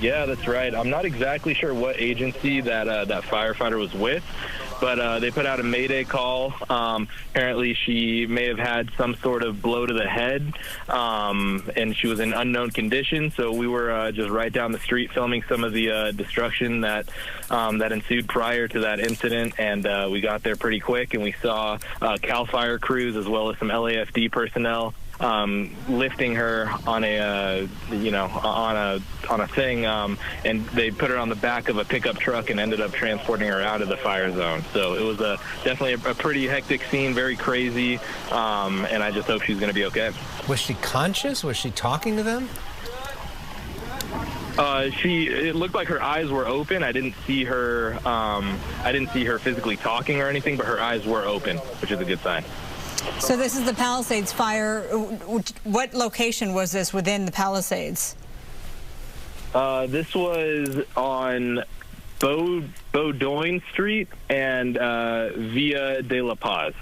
Yeah, that's right. I'm not exactly sure what agency that firefighter was with, but they put out a Mayday call. Apparently she may have had some sort of blow to the head, and she was in unknown condition. So we were just right down the street filming some of the destruction that ensued prior to that incident, and we got there pretty quick, and we saw CAL FIRE crews as well as some LAFD personnel lifting her on a on a thing, and they put her on the back of a pickup truck and ended up transporting her out of the fire zone. So it was definitely a pretty hectic scene, very crazy, and I just hope she's going to be okay. Was she conscious? Was she talking to them? It looked like her eyes were open. I didn't see her. I didn't see her physically talking or anything, but her eyes were open, which is a good sign. So this is the Palisades fire. What location was this within the Palisades? This was on Bowdoin Street and Via de la Paz.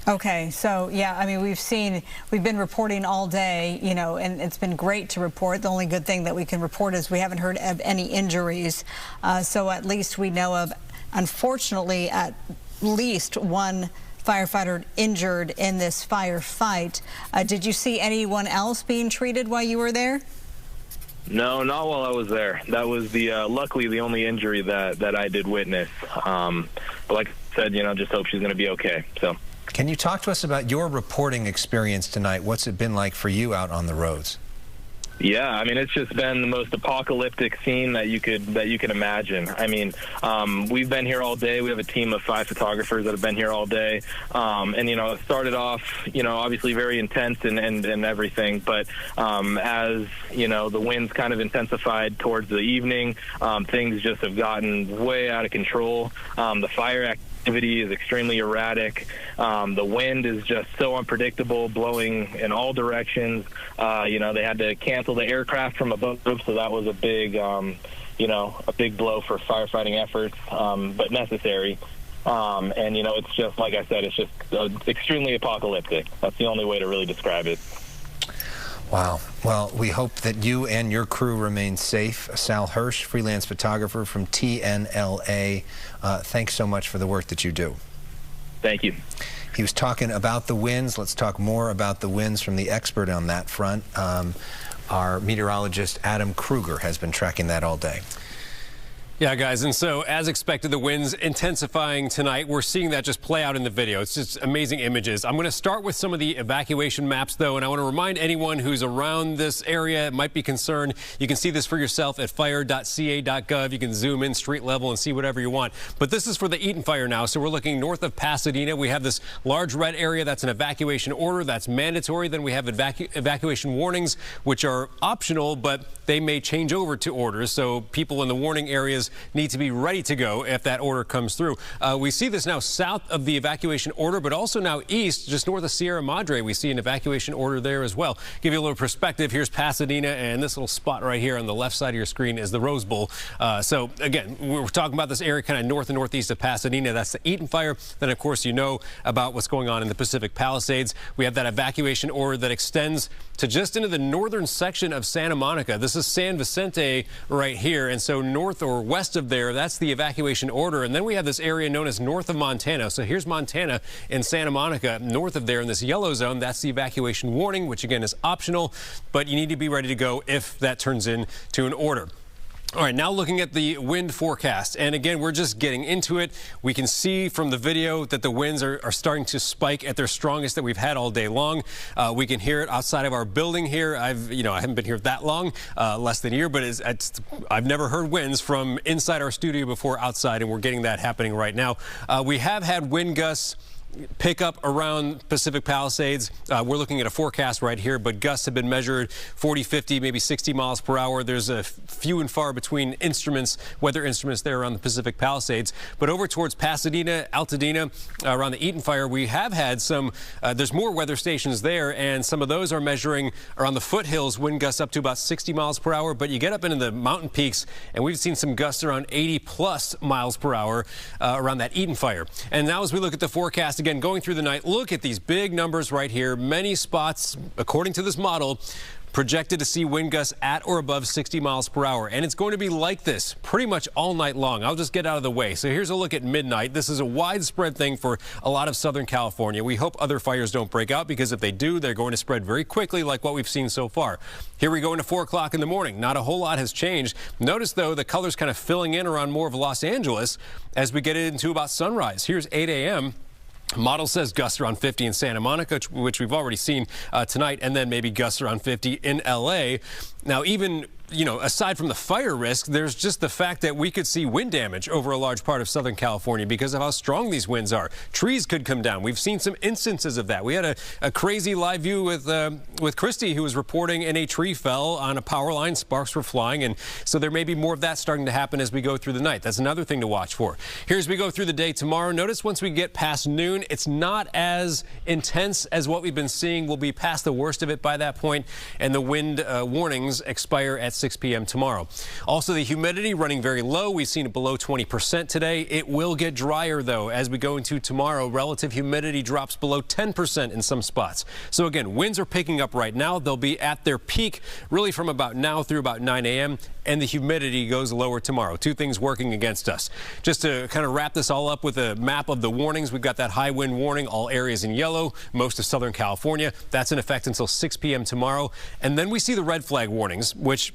Okay, so yeah, I mean, we've been reporting all day, you know, and it's been great to report. The only good thing that we can report is we haven't heard of any injuries. So at least we know of, unfortunately, at least one firefighter injured in this firefight. Did you see anyone else being treated while you were there? No, not while I was there. That was luckily the only injury that I did witness. But like I said, you know, just hope she's going to be okay. So. Can you talk to us about your reporting experience tonight? What's it been like for you out on the roads? Yeah, I mean, it's just been the most apocalyptic scene that you can imagine. I mean, we've been here all day. We have a team of 5 photographers that have been here all day. And, you know, it started off, you know, obviously very intense and everything. But as, you know, the winds kind of intensified towards the evening, things just have gotten way out of control. The fire activity is extremely erratic. The wind is just so unpredictable, blowing in all directions. You know, they had to cancel the aircraft from above, so that was a big, you know, a big blow for firefighting efforts, but necessary. And, you know, it's just, like I said, it's just extremely apocalyptic. That's the only way to really describe it. Wow. Well, we hope that you and your crew remain safe. Sal Hirsch, freelance photographer from TNLA, thanks so much for the work that you do. Thank you. He was talking about the winds. Let's talk more about the winds from the expert on that front. Our meteorologist, Adam Kruger, has been tracking that all day. Yeah, guys, and so as expected, the winds intensifying tonight. We're seeing that just play out in the video. It's just amazing images. I'm going to start with some of the evacuation maps, though, and I want to remind anyone who's around this area, might be concerned, you can see this for yourself at fire.ca.gov. You can zoom in street level and see whatever you want. But this is for the Eaton fire now, so we're looking north of Pasadena. We have this large red area. That's an evacuation order. That's mandatory. Then we have evacuation warnings, which are optional, but they may change over to orders. So people in the warning areas need to be ready to go if that order comes through. We see this now south of the evacuation order, but also now east, just north of Sierra Madre. We see an evacuation order there as well. Give you a little perspective. Here's Pasadena, and this little spot right here on the left side of your screen is the Rose Bowl. So again, we're talking about this area kind of north and northeast of Pasadena. That's the Eaton fire. Then, of course, you know about what's going on in the Pacific Palisades. We have that evacuation order that extends to just into the northern section of Santa Monica. This is San Vicente right here, and so north or west of there, that's the evacuation order. And then we have this area known as north of Montana. So here's Montana and Santa Monica. North of there in this yellow zone, that's the evacuation warning, which again is optional, but you need to be ready to go if that turns into an order. All right, now looking at the wind forecast. And again, we're just getting into it. We can see from the video that the winds are starting to spike at their strongest that we've had all day long. We can hear it outside of our building here. I haven't been here that long, less than a year, but I've never heard winds from inside our studio before outside, and we're getting that happening right now. We have had wind gusts pick up around Pacific Palisades. We're looking at a forecast right here, but gusts have been measured 40, 50, maybe 60 miles per hour. There's a few and far between instruments, weather instruments there around the Pacific Palisades. But over towards Pasadena, Altadena, around the Eaton fire, we have had some, there's more weather stations there, and some of those are measuring around the foothills wind gusts up to about 60 miles per hour. But you get up into the mountain peaks, and we've seen some gusts around 80 plus miles per hour around that Eaton fire. And now as we look at the forecast, again, going through the night, look at these big numbers right here. Many spots, according to this model, projected to see wind gusts at or above 60 miles per hour. And it's going to be like this pretty much all night long. I'll just get out of the way. So here's a look at midnight. This is a widespread thing for a lot of Southern California. We hope other fires don't break out, because if they do, they're going to spread very quickly, like what we've seen so far. Here we go into 4 o'clock in the morning. Not a whole lot has changed. Notice, though, the colors kind of filling in around more of Los Angeles as we get into about sunrise. Here's 8 a.m. Model says gusts around 50 in Santa Monica, which we've already seen tonight, and then maybe gusts around 50 in L.A. Now, even you know, aside from the fire risk, there's just the fact that we could see wind damage over a large part of Southern California because of how strong these winds are. Trees could come down. We've seen some instances of that. We had a crazy live view with Christy, who was reporting and a tree fell on a power line. Sparks were flying, and so there may be more of that starting to happen as we go through the night. That's another thing to watch for. Here as we go through the day tomorrow, notice once we get past noon, it's not as intense as what we've been seeing. We'll be past the worst of it by that point, and the wind warnings expire at 6 p.m. tomorrow. Also, the humidity running very low. We've seen it below 20% today. It will get drier, though, as we go into tomorrow. Relative humidity drops below 10% in some spots. So again, winds are picking up right now. They'll be at their peak really from about now through about 9 a.m. and the humidity goes lower tomorrow. Two things working against us. Just to kind of wrap this all up with a map of the warnings, we've got that high wind warning, all areas in yellow, most of Southern California. That's in effect until 6 p.m. tomorrow. And then we see the red flag warnings, which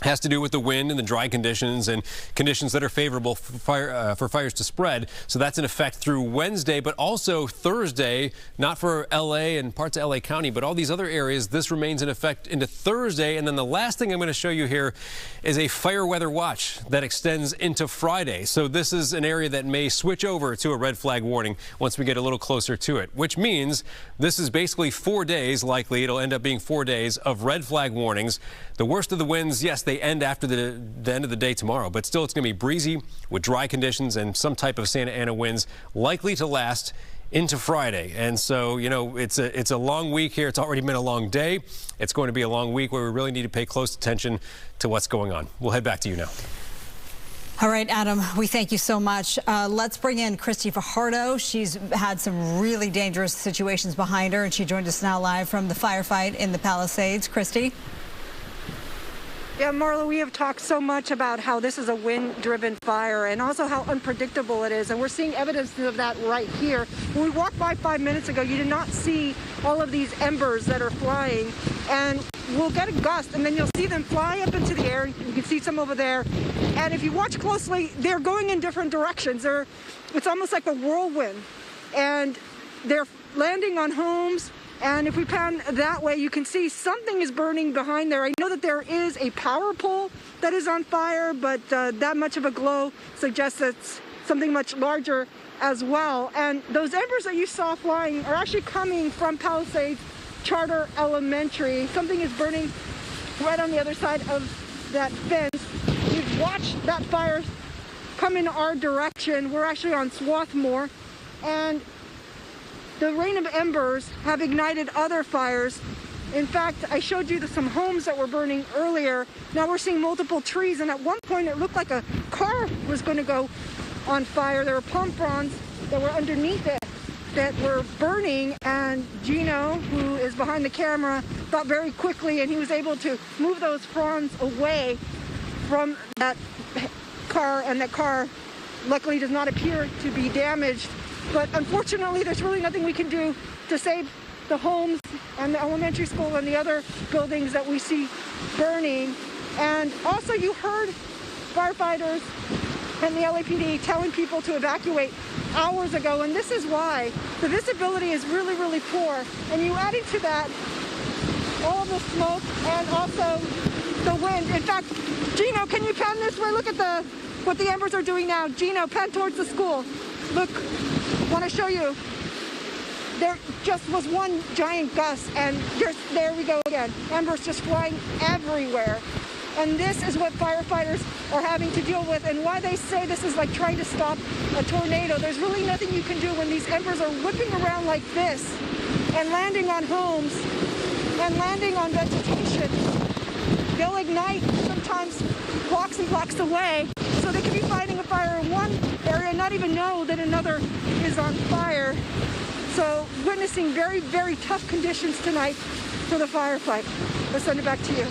has to do with the wind and the dry conditions and conditions that are favorable for fires to spread. So that's in effect through Wednesday, but also Thursday, not for L.A. and parts of L.A. County, but all these other areas. This remains in effect into Thursday. And then the last thing I'm going to show you here is a fire weather watch that extends into Friday. So this is an area that may switch over to a red flag warning once we get a little closer to it, which means this is basically 4 days, likely it'll end up being 4 days of red flag warnings. The worst of the winds, yes, they end after the end of the day tomorrow, but still it's going to be breezy with dry conditions and some type of Santa Ana winds likely to last into Friday. And so, you know, it's a long week here. It's already been a long day. It's going to be a long week where we really need to pay close attention to what's going on. We'll head back to you now. All right, Adam, we thank you so much. Let's bring in Christy Fajardo. She's had some really dangerous situations behind her, and she joined us now live from the firefight in the Palisades. Christy? Yeah, Marla, we have talked so much about how this is a wind-driven fire and also how unpredictable it is, and we're seeing evidence of that right here. When we walked by 5 minutes ago, you did not see all of these embers that are flying, and we'll get a gust, and then you'll see them fly up into the air. You can see some over there, and if you watch closely, they're going in different directions. It's almost like a whirlwind, and they're landing on homes. And if we pan that way, you can see something is burning behind there. I know that there is a power pole that is on fire, but that much of a glow suggests it's something much larger as well. And those embers that you saw flying are actually coming from Palisades Charter Elementary. Something is burning right on the other side of that fence. You've watched that fire come in our direction. We're actually on Swarthmore, and the rain of embers have ignited other fires. In fact, I showed you some homes that were burning earlier. Now we're seeing multiple trees, and at one point it looked like a car was going to go on fire. There were palm fronds that were underneath it that were burning, and Gino, who is behind the camera, thought very quickly, and he was able to move those fronds away from that car, and that car luckily does not appear to be damaged. But unfortunately, there's really nothing we can do to save the homes and the elementary school and the other buildings that we see burning. And also, you heard firefighters and the LAPD telling people to evacuate hours ago, and this is why. The visibility is really, really poor. And you adding to that all the smoke and also the wind. In fact, Gino, can you pan this way? Look at what the embers are doing now. Gino, pan towards the school. Look. I want to show you. There just was one giant gust, and there we go again. Embers just flying everywhere. And this is what firefighters are having to deal with, and why they say this is like trying to stop a tornado. There's really nothing you can do when these embers are whipping around like this and landing on homes and landing on vegetation. They'll ignite sometimes blocks and blocks away, so they could be fighting a fire in one area and not even know that another is on fire. So witnessing very, very tough conditions tonight for the firefight. Let's send it back to you.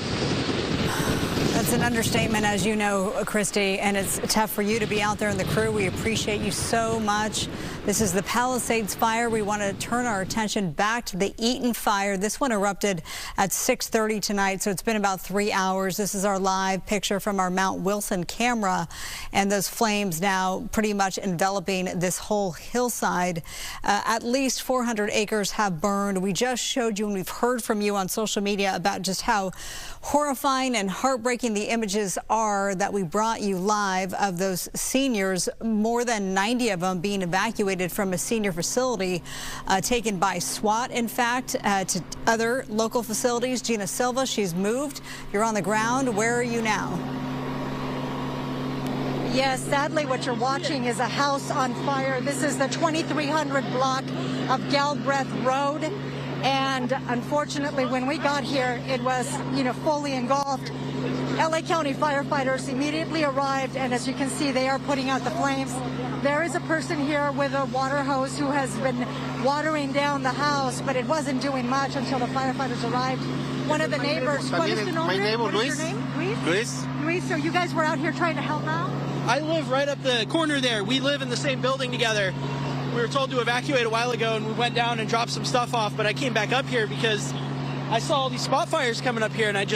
That's an understatement, as you know, Christy, and it's tough for you to be out there in the crew. We appreciate you so much. This is the Palisades fire. We want to turn our attention back to the Eaton fire. This one erupted at 6:30 tonight, so it's been about 3 hours. This is our live picture from our Mount Wilson camera, and those flames now pretty much enveloping this whole hillside. At least 400 acres have burned. We just showed you, and we've heard from you on social media about just how horrifying and heartbreaking the images are that we brought you live of those seniors, more than 90 of them being evacuated from a senior facility taken by SWAT, in fact, to other local facilities. Gina Silva, she's moved. You're on the ground. Where are you now? Yes, sadly, what you're watching is a house on fire. This is the 2300 block of Galbraith Road. And unfortunately, when we got here, it was, fully engulfed. LA County firefighters immediately arrived, and as you can see, they are putting out the flames. There is a person here with a water hose who has been watering down the house, but it wasn't doing much until the firefighters arrived. One of the neighbors, what is my neighbor, Luis. Your name? Luis. Luis, so you guys were out here trying to help out? I live right up the corner there. We live in the same building together. We were told to evacuate a while ago, and we went down and dropped some stuff off, but I came back up here because I saw all these spot fires coming up here, and I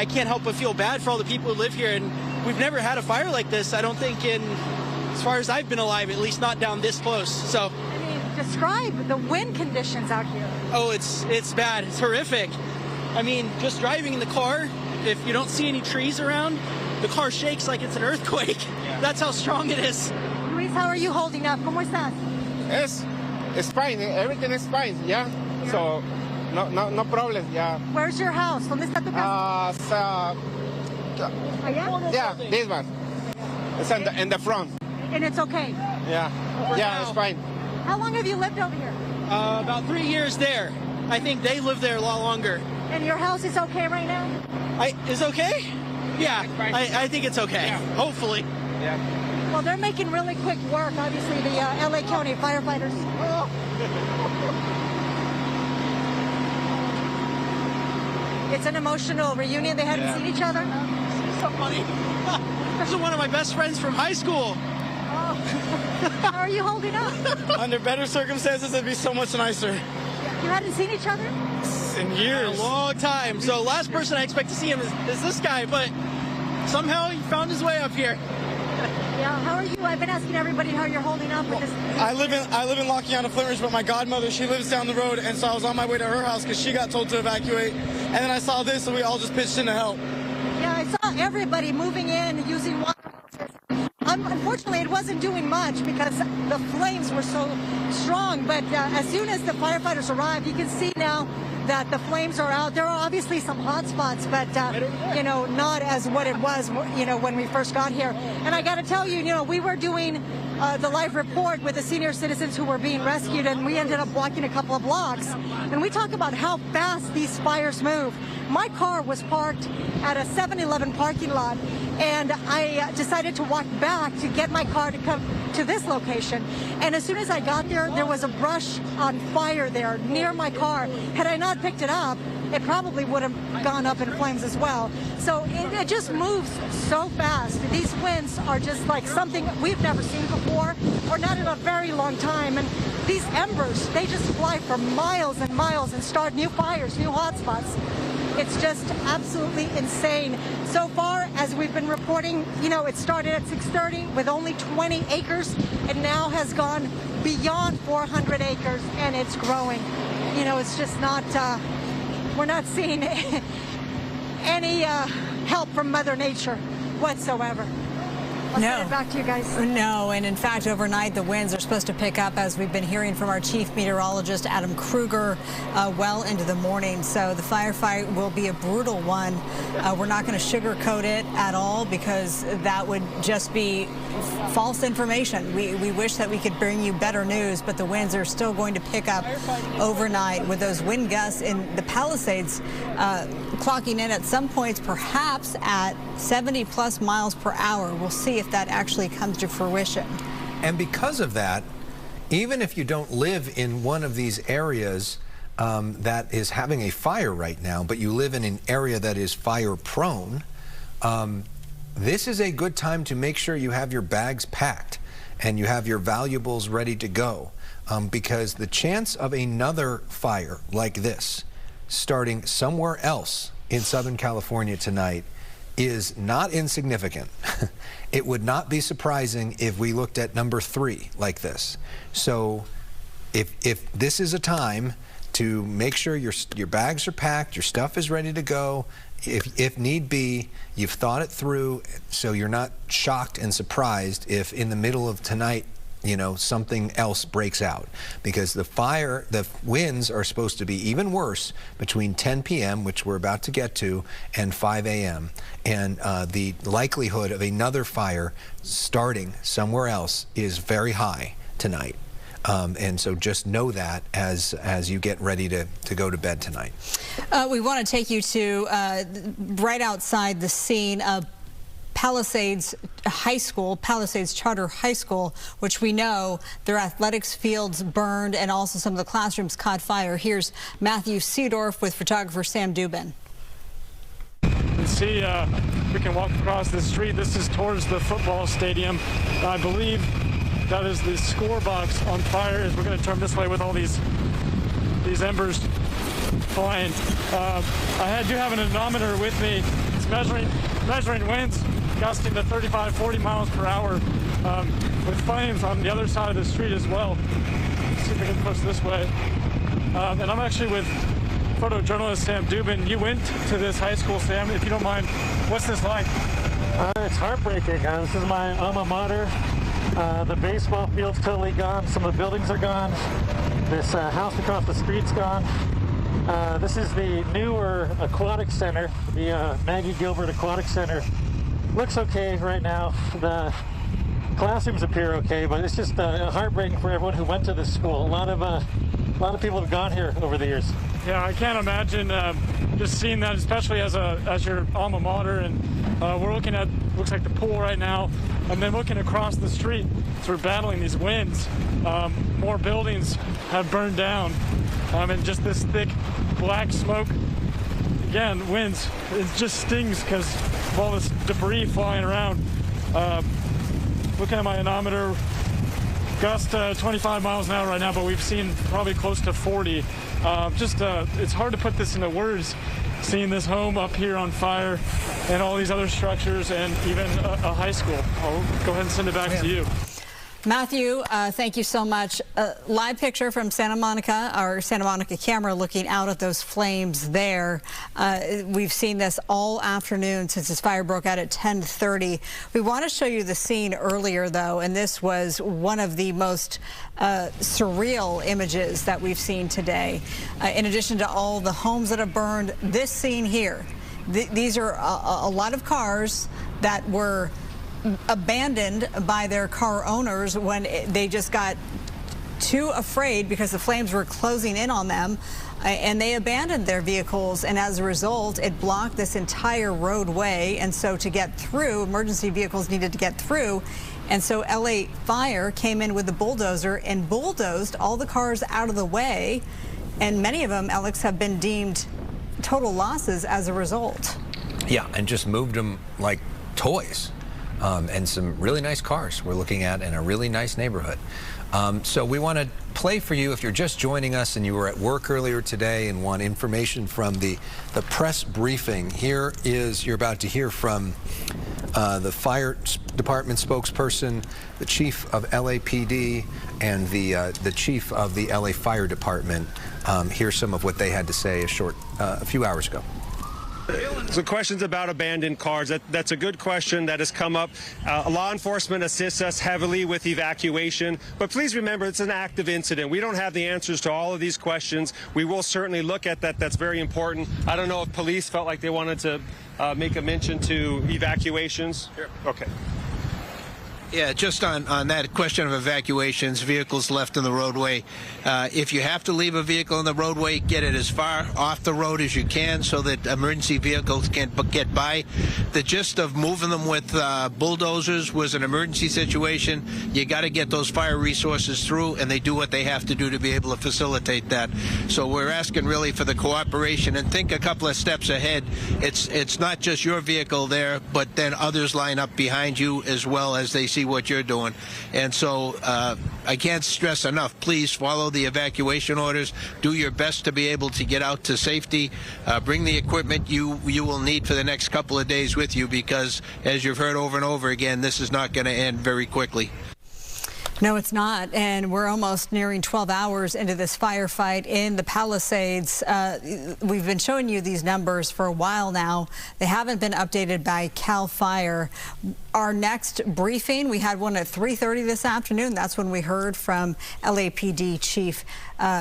can't help but feel bad for all the people who live here, and we've never had a fire like this, I don't think, as far as I've been alive, at least not down this close. So, describe the wind conditions out here. Oh, it's bad. It's horrific. I mean, just driving in the car, if you don't see any trees around, the car shakes like it's an earthquake. Yeah. That's how strong it is. Luis, how are you holding up? ¿Cómo estás? It's fine. Everything is fine. Yeah. So no problem. Yeah. Where's your house? ¿Dónde está tu casa? Yeah, this one. It's in the front. And it's okay. Yeah. Yeah, it's fine. How long have you lived over here? About 3 years there. I think they live there a lot longer. And your house is okay right now? Is okay? Yeah, I think it's okay. Yeah. Hopefully. Yeah. Well, they're making really quick work, obviously, the LA County firefighters. Oh. It's an emotional reunion. They hadn't seen each other. So funny. This is one of my best friends from high school. Oh. How are you holding up? Under better circumstances, it'd be so much nicer. You hadn't seen each other? In years. A long time. So last person I expect to see him is this guy, but somehow he found his way up here. Yeah, how are you? I've been asking everybody how you're holding up with this. I live in La Chiana, Flint, but my godmother, she lives down the road, and so I was on my way to her house because she got told to evacuate. And then I saw this, and we all just pitched in to help. Yeah, I saw everybody moving in, using water. Unfortunately, it wasn't doing much because the flames were so strong, but as soon as the firefighters arrived, you can see now that the flames are out. There are obviously some hot spots, but, not as what it was, when we first got here. And I got to tell you, we were doing the live report with the senior citizens who were being rescued, and we ended up walking a couple of blocks. And we talk about how fast these fires move. My car was parked at a 7-Eleven parking lot, and I decided to walk back to get my car to come to this location. And as soon as I got there, there was a brush on fire there near my car. Had I not picked it up, it probably would have gone up in flames as well. So it just moves so fast. These winds are just like something we've never seen before, or not in a very long time. And these embers, they just fly for miles and miles and start new fires, new hotspots. It's just absolutely insane. So far, as we've been reporting, it started at 6:30 with only 20 acres and now has gone beyond 400 acres, and it's growing. It's just not, we're not seeing any help from Mother Nature whatsoever. I'll send it back to you guys. No, and in fact, overnight, the winds are supposed to pick up, as we've been hearing from our chief meteorologist, Adam Kruger, well into the morning. So the firefight will be a brutal one. We're not going to sugarcoat it at all, because that would just be false information. We wish that we could bring you better news, but the winds are still going to pick up overnight, with those wind gusts in the Palisades clocking in at some points perhaps at 70+ miles per hour. We'll see if that actually comes to fruition. And because of that, even if you don't live in one of these areas that is having a fire right now, but you live in an area that is fire prone, this is a good time to make sure you have your bags packed and you have your valuables ready to go, because the chance of another fire like this starting somewhere else in Southern California tonight is not insignificant. It would not be surprising if we looked at number 3 like this. So if this is a time to make sure your bags are packed, your stuff is ready to go, if need be, you've thought it through so you're not shocked and surprised if in the middle of tonight, you know, something else breaks out, because the winds are supposed to be even worse between 10 p.m., which we're about to get to, and 5 a.m. And the likelihood of another fire starting somewhere else is very high tonight. And so just know that as you get ready to go to bed tonight. We want to take you to right outside the scene of Palisades High School, Palisades Charter High School, which we know their athletics fields burned and also some of the classrooms caught fire. Here's Matthew Seedorf with photographer Sam Dubin. You see, we can walk across the street. This is towards the football stadium. I believe that is the score box on fire as we're going to turn this way with all these embers flying. I do have an anemometer with me. It's measuring winds gusting to 35, 40 miles per hour with flames on the other side of the street as well. Let's see if I can push this way. And I'm actually with photojournalist Sam Dubin. You went to this high school, Sam. If you don't mind, what's this like? It's heartbreaking. This is my alma mater. The baseball field's totally gone. Some of the buildings are gone. This house across the street's gone. This is the newer aquatic center, the Maggie Gilbert Aquatic Center. Looks okay right now. The classrooms appear okay, but it's just heartbreaking for everyone who went to this school. A lot of people have gone here over the years. Yeah, I can't imagine just seeing that, especially as your alma mater. And we're looking at, looks like the pool right now, and then looking across the street, so we're battling these winds. More buildings have burned down, and just this thick black smoke. Again, winds, it just stings because of all this debris flying around. Looking at my anemometer, gust 25 miles an hour right now, but we've seen probably close to 40. It's hard to put this into words, seeing this home up here on fire and all these other structures and even a high school. I'll go ahead and send it back to you. Matthew, thank you so much. Live picture from Santa Monica, our Santa Monica camera looking out at those flames there. We've seen this all afternoon since this fire broke out at 10:30. We want to show you the scene earlier, though, and this was one of the most surreal images that we've seen today. In addition to all the homes that have burned, this scene here, these are a lot of cars that were abandoned by their car owners when they just got too afraid because the flames were closing in on them, and they abandoned their vehicles, and as a result it blocked this entire roadway. And so to get through, emergency vehicles needed to get through, and so LA Fire came in with the bulldozer and bulldozed all the cars out of the way, and many of them, Alex, have been deemed total losses as a result. Yeah, and just moved them like toys. And some really nice cars we're looking at in a really nice neighborhood. So we want to play for you, if you're just joining us and you were at work earlier today and want information from the press briefing. Here is, you're about to hear from the fire department spokesperson, the chief of LAPD, and the chief of the LA Fire Department. Here's some of what they had to say a few hours ago. So questions about abandoned cars, that's a good question that has come up. Law enforcement assists us heavily with evacuation, but please remember it's an active incident. We don't have the answers to all of these questions. We will certainly look at that. That's very important. I don't know if police felt like they wanted to make a mention to evacuations. Here. Okay. Yeah, just on that question of evacuations, vehicles left in the roadway. If you have to leave a vehicle in the roadway, get it as far off the road as you can so that emergency vehicles can't get by. The gist of moving them with bulldozers was an emergency situation. You got to get those fire resources through, and they do what they have to do to be able to facilitate that. So we're asking really for the cooperation, and think a couple of steps ahead. It's not just your vehicle there, but then others line up behind you as well as they see what you're doing. And so I can't stress enough, please follow the evacuation orders. Do your best to be able to get out to safety. Bring the equipment you will need for the next couple of days with you, because as you've heard over and over again, this is not going to end very quickly. No, it's not. And we're almost nearing 12 hours into this firefight in the Palisades. We've been showing you these numbers for a while now. They haven't been updated by CAL FIRE. Our next briefing, we had one at 3:30 this afternoon. That's when we heard from LAPD Chief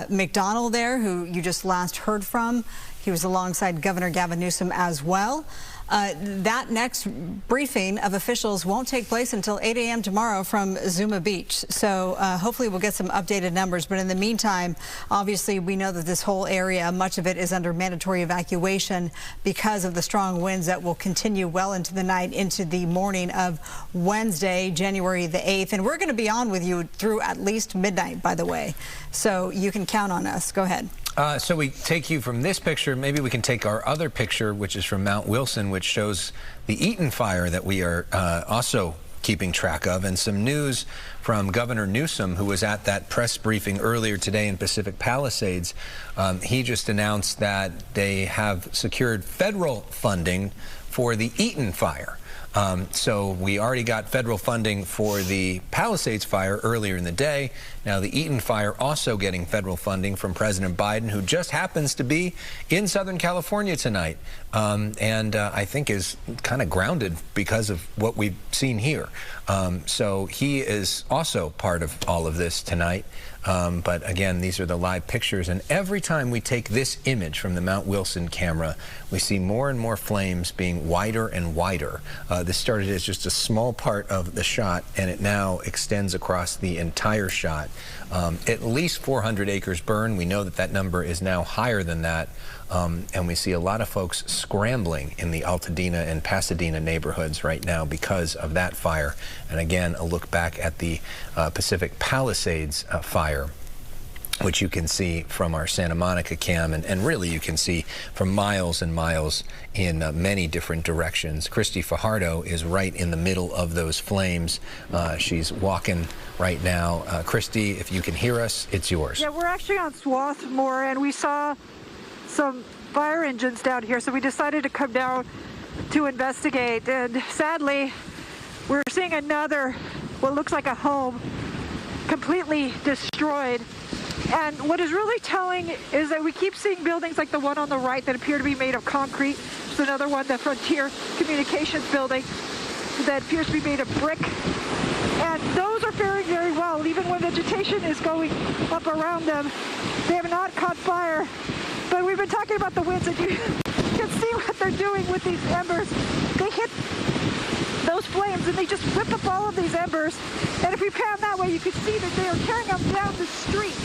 McDonald there, who you just last heard from. He was alongside Governor Gavin Newsom as well. That next briefing of officials won't take place until 8 a.m. tomorrow from Zuma Beach. So hopefully we'll get some updated numbers. But in the meantime, obviously, we know that this whole area, much of it is under mandatory evacuation because of the strong winds that will continue well into the night, into the morning of Wednesday, January the 8th. And we're going to be on with you through at least midnight, by the way. So you can count on us. Go ahead. So we take you from this picture. Maybe we can take our other picture, which is from Mount Wilson, which shows the Eaton fire that we are also keeping track of, and some news from Governor Newsom, who was at that press briefing earlier today in Pacific Palisades. He just announced that they have secured federal funding for the Eaton fire. So we already got federal funding for the Palisades fire earlier in the day. Now the Eaton fire also getting federal funding from President Biden, who just happens to be in Southern California tonight, and I think is kind of grounded because of what we've seen here. So he is also part of all of this tonight. But again, these are the live pictures, and every time we take this image from the Mount Wilson camera, we see more and more flames being wider and wider. This started as just a small part of the shot, and it now extends across the entire shot. At least 400 acres burned. We know that that number is now higher than that. And we see a lot of folks scrambling in the Altadena and Pasadena neighborhoods right now because of that fire. And again, a look back at the Pacific Palisades fire, which you can see from our Santa Monica cam, and really you can see from miles and miles in many different directions. Christy Fajardo is right in the middle of those flames. She's walking right now. Christy, if you can hear us, it's yours. Yeah, we're actually on Swarthmore, and we saw some fire engines down here, so we decided to come down to investigate. And sadly, we're seeing another, what looks like a home, completely destroyed. And what is really telling is that we keep seeing buildings like the one on the right that appear to be made of concrete. There's another one, the Frontier Communications building, that appears to be made of brick. And those are faring very well. Even when vegetation is going up around them, they have not caught fire. But we've been talking about the winds, and you can see what they're doing with these embers. They hit those flames, and they just whip up all of these embers. And if we pan that way, you can see that they are carrying them down the street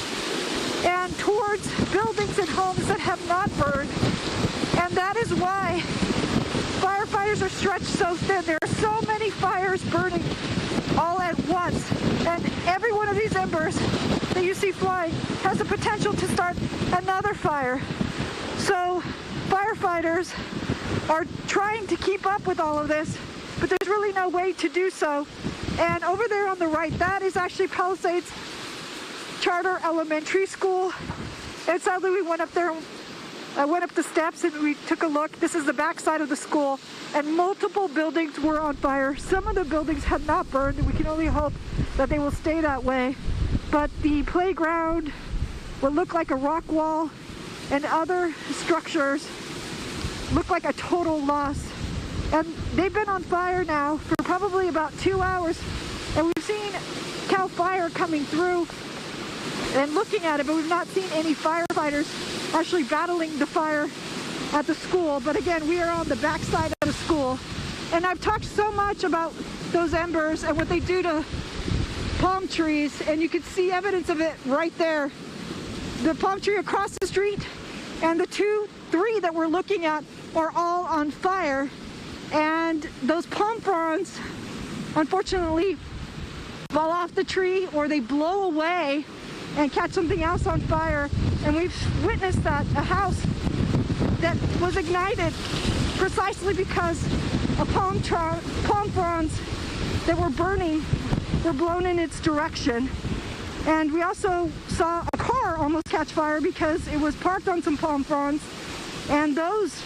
and towards buildings and homes that have not burned. And that is why firefighters are stretched so thin. There are so many fires burning all at once. And every one of these embers that you see flying has the potential to start another fire. So firefighters are trying to keep up with all of this, but there's really no way to do so. And over there on the right, that is actually Palisades Charter Elementary School. And sadly, we went up there, went up the steps, and we took a look. This is the back side of the school, and multiple buildings were on fire. Some of the buildings had not burned, and we can only hope that they will stay that way. But the playground, what looked like a rock wall, and other structures look like a total loss. And they've been on fire now for probably about 2 hours, and we've seen CAL FIRE coming through and looking at it, but we've not seen any firefighters actually battling the fire at the school. But again, we are on the backside of the school, and I've talked so much about those embers and what they do to palm trees, and you can see evidence of it right there. The palm tree across the street and the three that we're looking at are all on fire. And those palm fronds, unfortunately, fall off the tree, or they blow away and catch something else on fire. And we've witnessed that, a house that was ignited precisely because of palm fronds that were burning were blown in its direction. And we also saw a car almost catch fire because it was parked on some palm fronds, and those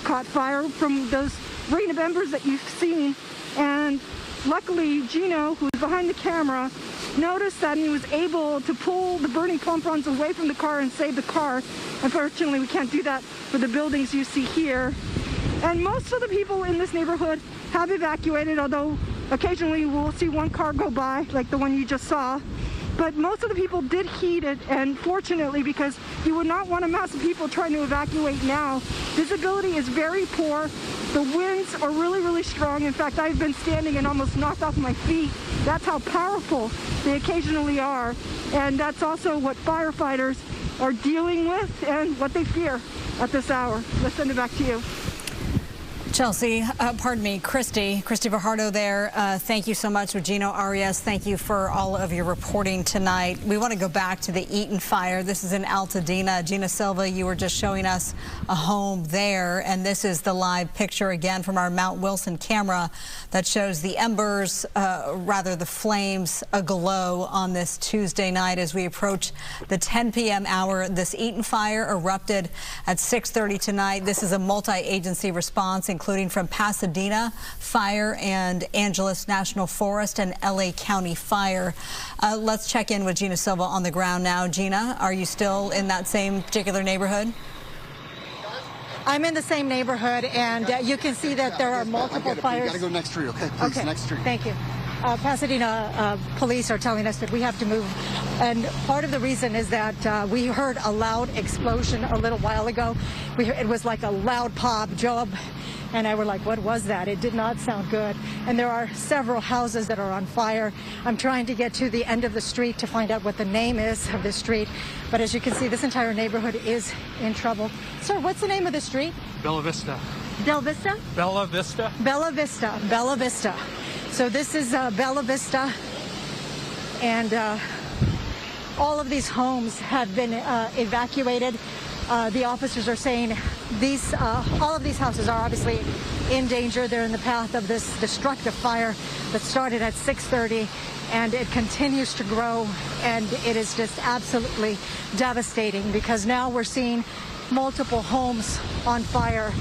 caught fire from those rain of embers that you've seen. And luckily, Gino, who was behind the camera, noticed that and he was able to pull the burning palm fronds away from the car and save the car. Unfortunately, we can't do that for the buildings you see here. And most of the people in this neighborhood have evacuated, although occasionally we'll see one car go by, like the one you just saw. But most of the people did heed it, and fortunately, because you would not want a mass of people trying to evacuate now. Visibility is very poor. The winds are really, really strong. In fact, I've been standing and almost knocked off my feet. That's how powerful they occasionally are. And that's also what firefighters are dealing with and what they fear at this hour. Let's send it back to you. Chelsea, Christy Fajardo there. Thank you so much with Gino Arias. Thank you for all of your reporting tonight. We want to go back to the Eaton fire. This is in Altadena. Gina Silva, you were just showing us a home there, and this is the live picture again from our Mount Wilson camera that shows the embers, the flames aglow on this Tuesday night as we approach the 10 p.m. hour. This Eaton fire erupted at 6:30 tonight. This is a multi-agency response, including from Pasadena Fire and Angeles National Forest and LA County Fire. Let's check in with Gina Silva on the ground now. Gina, are you still in that same particular neighborhood? I'm in the same neighborhood, and you can see that there are multiple fires. You gotta go next tree, okay? Please, okay. Next tree. Thank you. Pasadena police are telling us that we have to move, and part of the reason is that we heard a loud explosion a little while ago. It was like a loud pop. Job and I were like, what was that? It did not sound good. And there are several houses that are on fire. I'm trying to get to the end of the street to find out what the name is of the street. But as you can see, this entire neighborhood is in trouble. Sir, what's the name of the street? Bella Vista. Del Vista? Bella Vista. Bella Vista. Bella Vista. So this is Bella Vista. And all of these homes have been evacuated. The officers are saying all of these houses are obviously in danger. They're in the path of this destructive fire that started at 6:30, and it continues to grow, and it is just absolutely devastating because now we're seeing multiple homes on fire.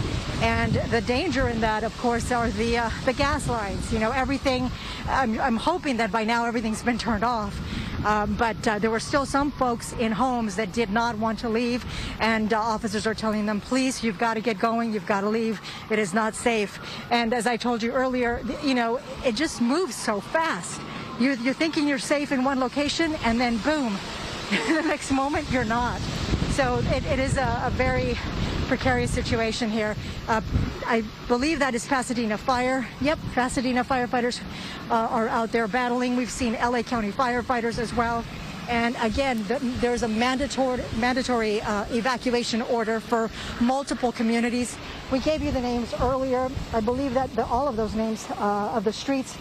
And the danger in that, of course, are the gas lines. You know, everything. I'm hoping that by now everything's been turned off. But there were still some folks in homes that did not want to leave, and officers are telling them, please, you've got to get going, you've got to leave, it is not safe. And as I told you earlier, you know, it just moves so fast. You're thinking you're safe in one location, and then boom, the next moment you're not. So it is a very precarious situation here. I believe that is Pasadena Fire. Yep, Pasadena firefighters are out there battling. We've seen LA County firefighters as well. And again, there's a mandatory evacuation order for multiple communities. We gave you the names earlier. I believe that all of those names of the streets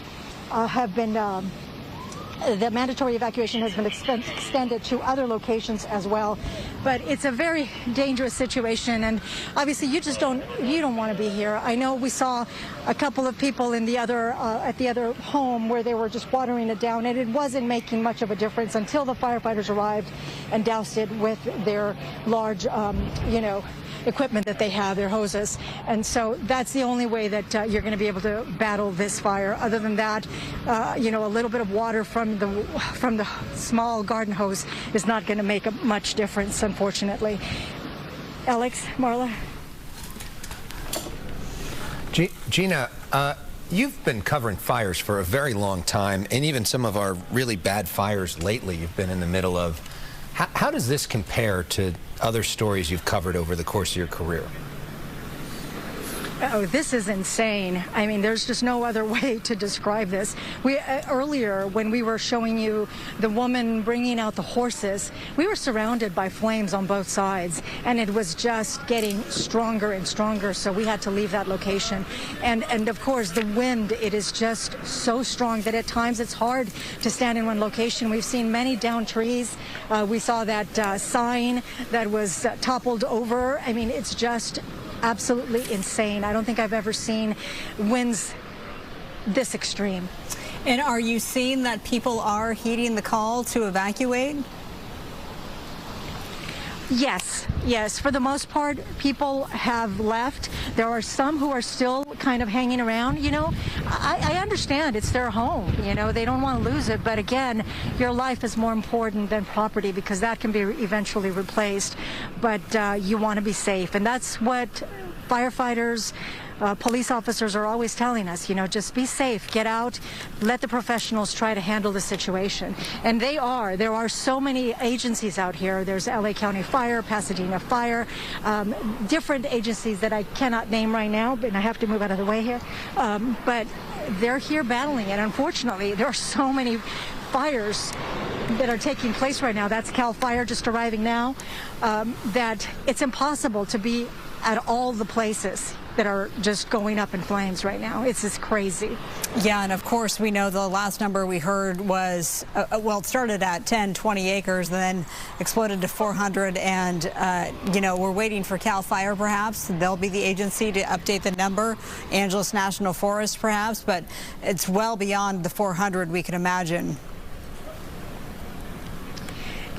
have been the mandatory evacuation has been extended to other locations as well. But it's a very dangerous situation, and obviously you don't want to be here. I know we saw a couple of people in the other at the other home where they were just watering it down, and it wasn't making much of a difference until the firefighters arrived and doused it with their large equipment that they have, their hoses. And so that's the only way that you're going to be able to battle this fire. Other than that, a little bit of water from the small garden hose is not going to make much difference, unfortunately. Alex, Marla? Gina, you've been covering fires for a very long time, and even some of our really bad fires lately you've been in the middle of. How does this compare to other stories you've covered over the course of your career? Oh, this is insane. I mean, there's just no other way to describe this. Earlier, when we were showing you the woman bringing out the horses, we were surrounded by flames on both sides, and it was just getting stronger and stronger, so we had to leave that location. And of course, the wind, it is just so strong that at times it's hard to stand in one location. We've seen many downed trees. We saw that sign that was toppled over. I mean, it's just absolutely insane. I don't think I've ever seen winds this extreme. And are you seeing that people are heeding the call to evacuate? Yes. For the most part, people have left. There are some who are still kind of hanging around. You know, I understand it's their home. You know, they don't want to lose it. But again, your life is more important than property because that can be eventually replaced. But you want to be safe. And that's what firefighters, police officers are always telling us, you know, just be safe, get out, let the professionals try to handle the situation. And they are. There are so many agencies out here. There's LA County Fire, Pasadena Fire, different agencies that I cannot name right now, but I have to move out of the way here. But they're here battling it. Unfortunately, there are so many fires that are taking place right now. That's Cal Fire just arriving now, that it's impossible to be at all the places that are just going up in flames right now. It's just crazy. Yeah, and of course we know the last number we heard was, well, it started at 20 acres, then exploded to 400, and you know, we're waiting for Cal Fire perhaps. They'll be the agency to update the number, Angeles National Forest perhaps, but it's well beyond the 400 we can imagine.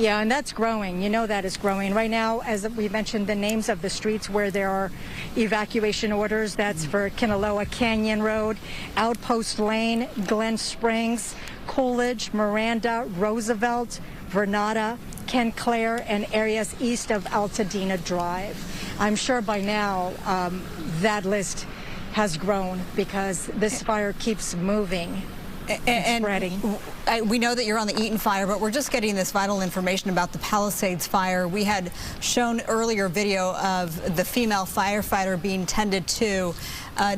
Yeah, and that's growing. You know that is growing. Right now, as we mentioned, the names of the streets where there are evacuation orders, that's for Kinaloa Canyon Road, Outpost Lane, Glen Springs, Coolidge, Miranda, Roosevelt, Vernada, Ken Clare, and areas east of Altadena Drive. I'm sure by now that list has grown because this fire keeps moving. And spreading. We know that you're on the Eaton fire, but we're just getting this vital information about the Palisades fire. We had shown earlier video of the female firefighter being tended to.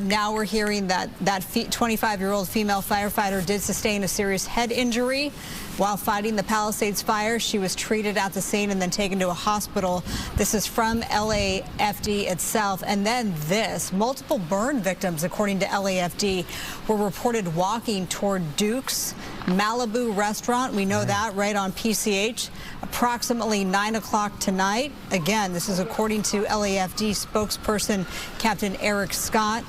Now we're hearing that 25-year-old female firefighter did sustain a serious head injury while fighting the Palisades fire. She was treated at the scene and then taken to a hospital. This is from LAFD itself. And then this, multiple burn victims, according to LAFD, were reported walking toward Duke's Malibu restaurant. We know that right on PCH, approximately 9 o'clock tonight. Again, this is according to LAFD spokesperson Captain Eric Scott.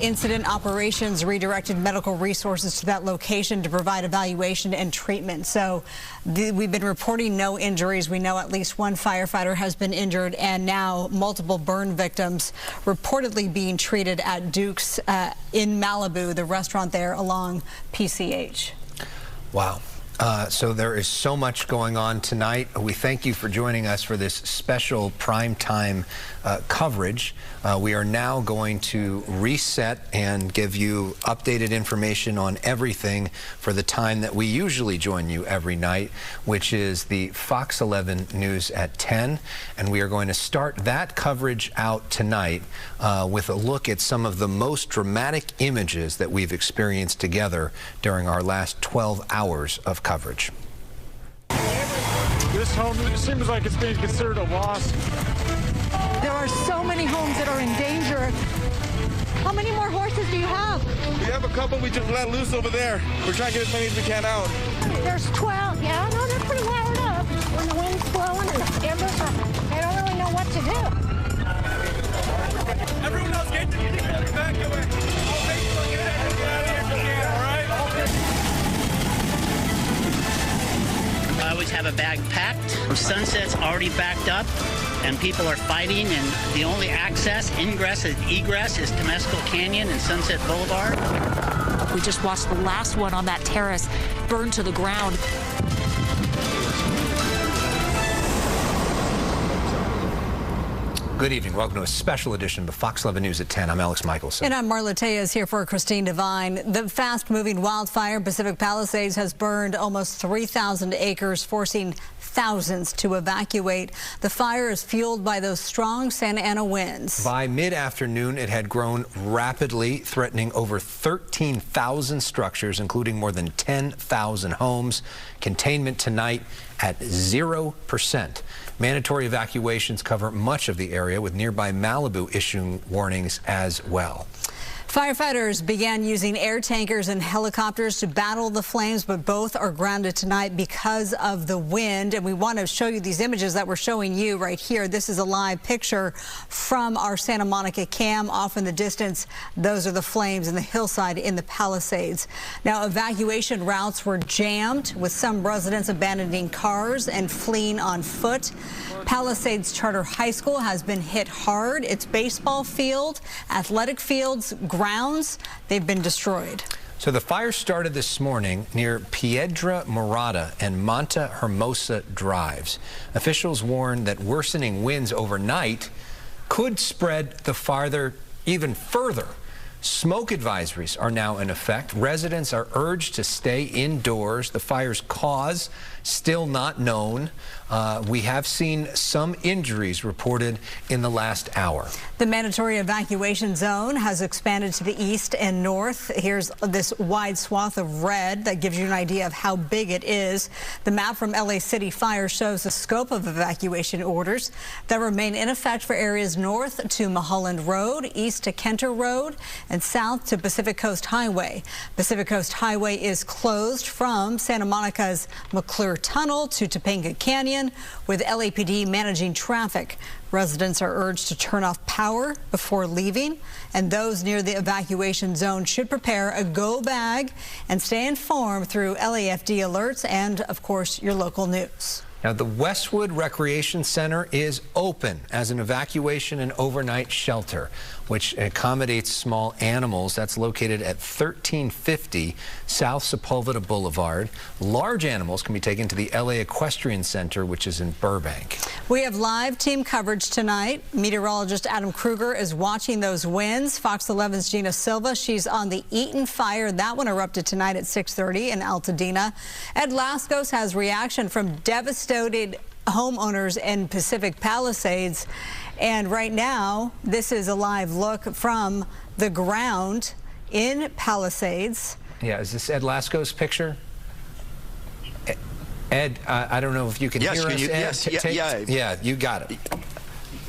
Incident operations redirected medical resources to that location to provide evaluation and treatment. So we've been reporting no injuries. We know at least one firefighter has been injured, and now multiple burn victims reportedly being treated at Duke's in Malibu, the restaurant there along PCH. Wow. So there is so much going on tonight. We thank you for joining us for this special primetime coverage. We are now going to reset and give you updated information on everything for the time that we usually join you every night, which is the Fox 11 News at 10. And we are going to start that coverage out tonight with a look at some of the most dramatic images that we've experienced together during our last 12 hours of coverage. This home seems like it's being considered a loss. There are so many homes that are in danger. How many more horses do you have? We have a couple we just let loose over there. We're trying to get as many as we can out. There's 12. Yeah, no, they're pretty wired up. When the wind's blowing and the embers are, they don't really know what to do. Everyone else get back away. All baseball, get out of here if you can, all right? I always have a bag packed. Sunset's already backed up, and people are fighting, and the only access, ingress, and egress is Temescal Canyon and Sunset Boulevard. We just watched the last one on that terrace burn to the ground. Good evening. Welcome to a special edition of the Fox 11 News at 10. I'm Alex Michelson. And I'm Marla Tejas here for Christine Devine. The fast-moving wildfire in Pacific Palisades has burned almost 3,000 acres, forcing thousands to evacuate. The fire is fueled by those strong Santa Ana winds. By mid-afternoon, it had grown rapidly, threatening over 13,000 structures, including more than 10,000 homes. Containment tonight at 0%. Mandatory evacuations cover much of the area, with nearby Malibu issuing warnings as well. Firefighters began using air tankers and helicopters to battle the flames, but both are grounded tonight because of the wind. And we want to show you these images that we're showing you right here. This is a live picture from our Santa Monica cam. Off in the distance, those are the flames in the hillside in the Palisades. Now, evacuation routes were jammed, with some residents abandoning cars and fleeing on foot. Palisades Charter High School has been hit hard. Its baseball field, athletic fields, grounds, they've been destroyed. So the fire started this morning near Piedra Morada and Monta Hermosa drives. Officials warn that worsening winds overnight could spread the fire even further. Smoke advisories are now in effect. Residents are urged to stay indoors. The fire's cause still not known. We have seen some injuries reported in the last hour. The mandatory evacuation zone has expanded to the east and north. Here's this wide swath of red that gives you an idea of how big it is. The map from LA City Fire shows the scope of evacuation orders that remain in effect for areas north to Mulholland Road, east to Kenter Road, and south to Pacific Coast Highway. Pacific Coast Highway is closed from Santa Monica's McClure Tunnel to Topanga Canyon, with LAPD managing traffic. Residents are urged to turn off power before leaving, and those near the evacuation zone should prepare a go bag and stay informed through LAFD alerts and, of course, your local news. Now, the Westwood Recreation Center is open as an evacuation and overnight shelter, which accommodates small animals. That's located at 1350 South Sepulveda Boulevard. Large animals can be taken to the LA Equestrian Center, which is in Burbank. We have live team coverage tonight. Meteorologist Adam Kruger is watching those winds. Fox 11's Gina Silva, she's on the Eaton fire. That one erupted tonight at 6:30 in Altadena. Ed Lascos has reaction from devastated homeowners in Pacific Palisades. And right now, this is a live look from the ground in Palisades. Yeah, is this Ed Lascos' picture? Ed, I don't know if you can hear us. Ed, yeah, you got it.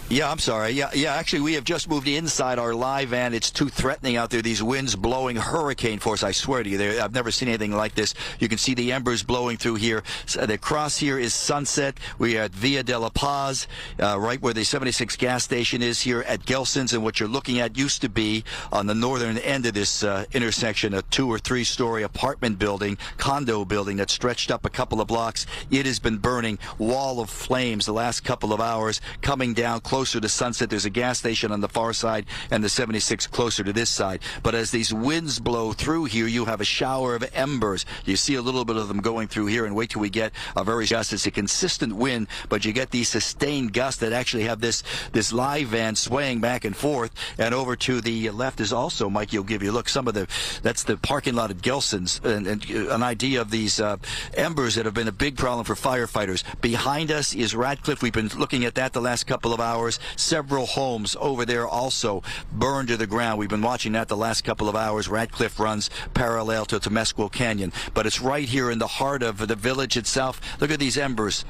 Yeah, I'm sorry. Yeah, actually, we have just moved inside our live van. It's too threatening out there. These winds blowing hurricane force, I swear to you. I've never seen anything like this. You can see the embers blowing through here. So the cross here is Sunset. We are at Via de la Paz, right where the 76 gas station is here at Gelson's. And what you're looking at used to be on the northern end of this intersection, a 2- or 3-story apartment building, condo building that stretched up a couple of blocks. It has been burning, wall of flames the last couple of hours, coming down closer to Sunset. There's a gas station on the far side and the 76 closer to this side. But as these winds blow through here, you have a shower of embers. You see a little bit of them going through here, and wait till we get a very gust. It's a consistent wind, but you get these sustained gusts that actually have this live van swaying back and forth. And over to the left is also, Mike, you'll give you a look, that's the parking lot at Gelson's, and an idea of these embers that have been a big problem for firefighters. Behind us is Radcliffe. We've been looking at that the last couple of hours. Several homes over there also burned to the ground. We've been watching that the last couple of hours. Radcliffe runs parallel to Temescal Canyon, but it's right here in the heart of the village itself. Look at these embers.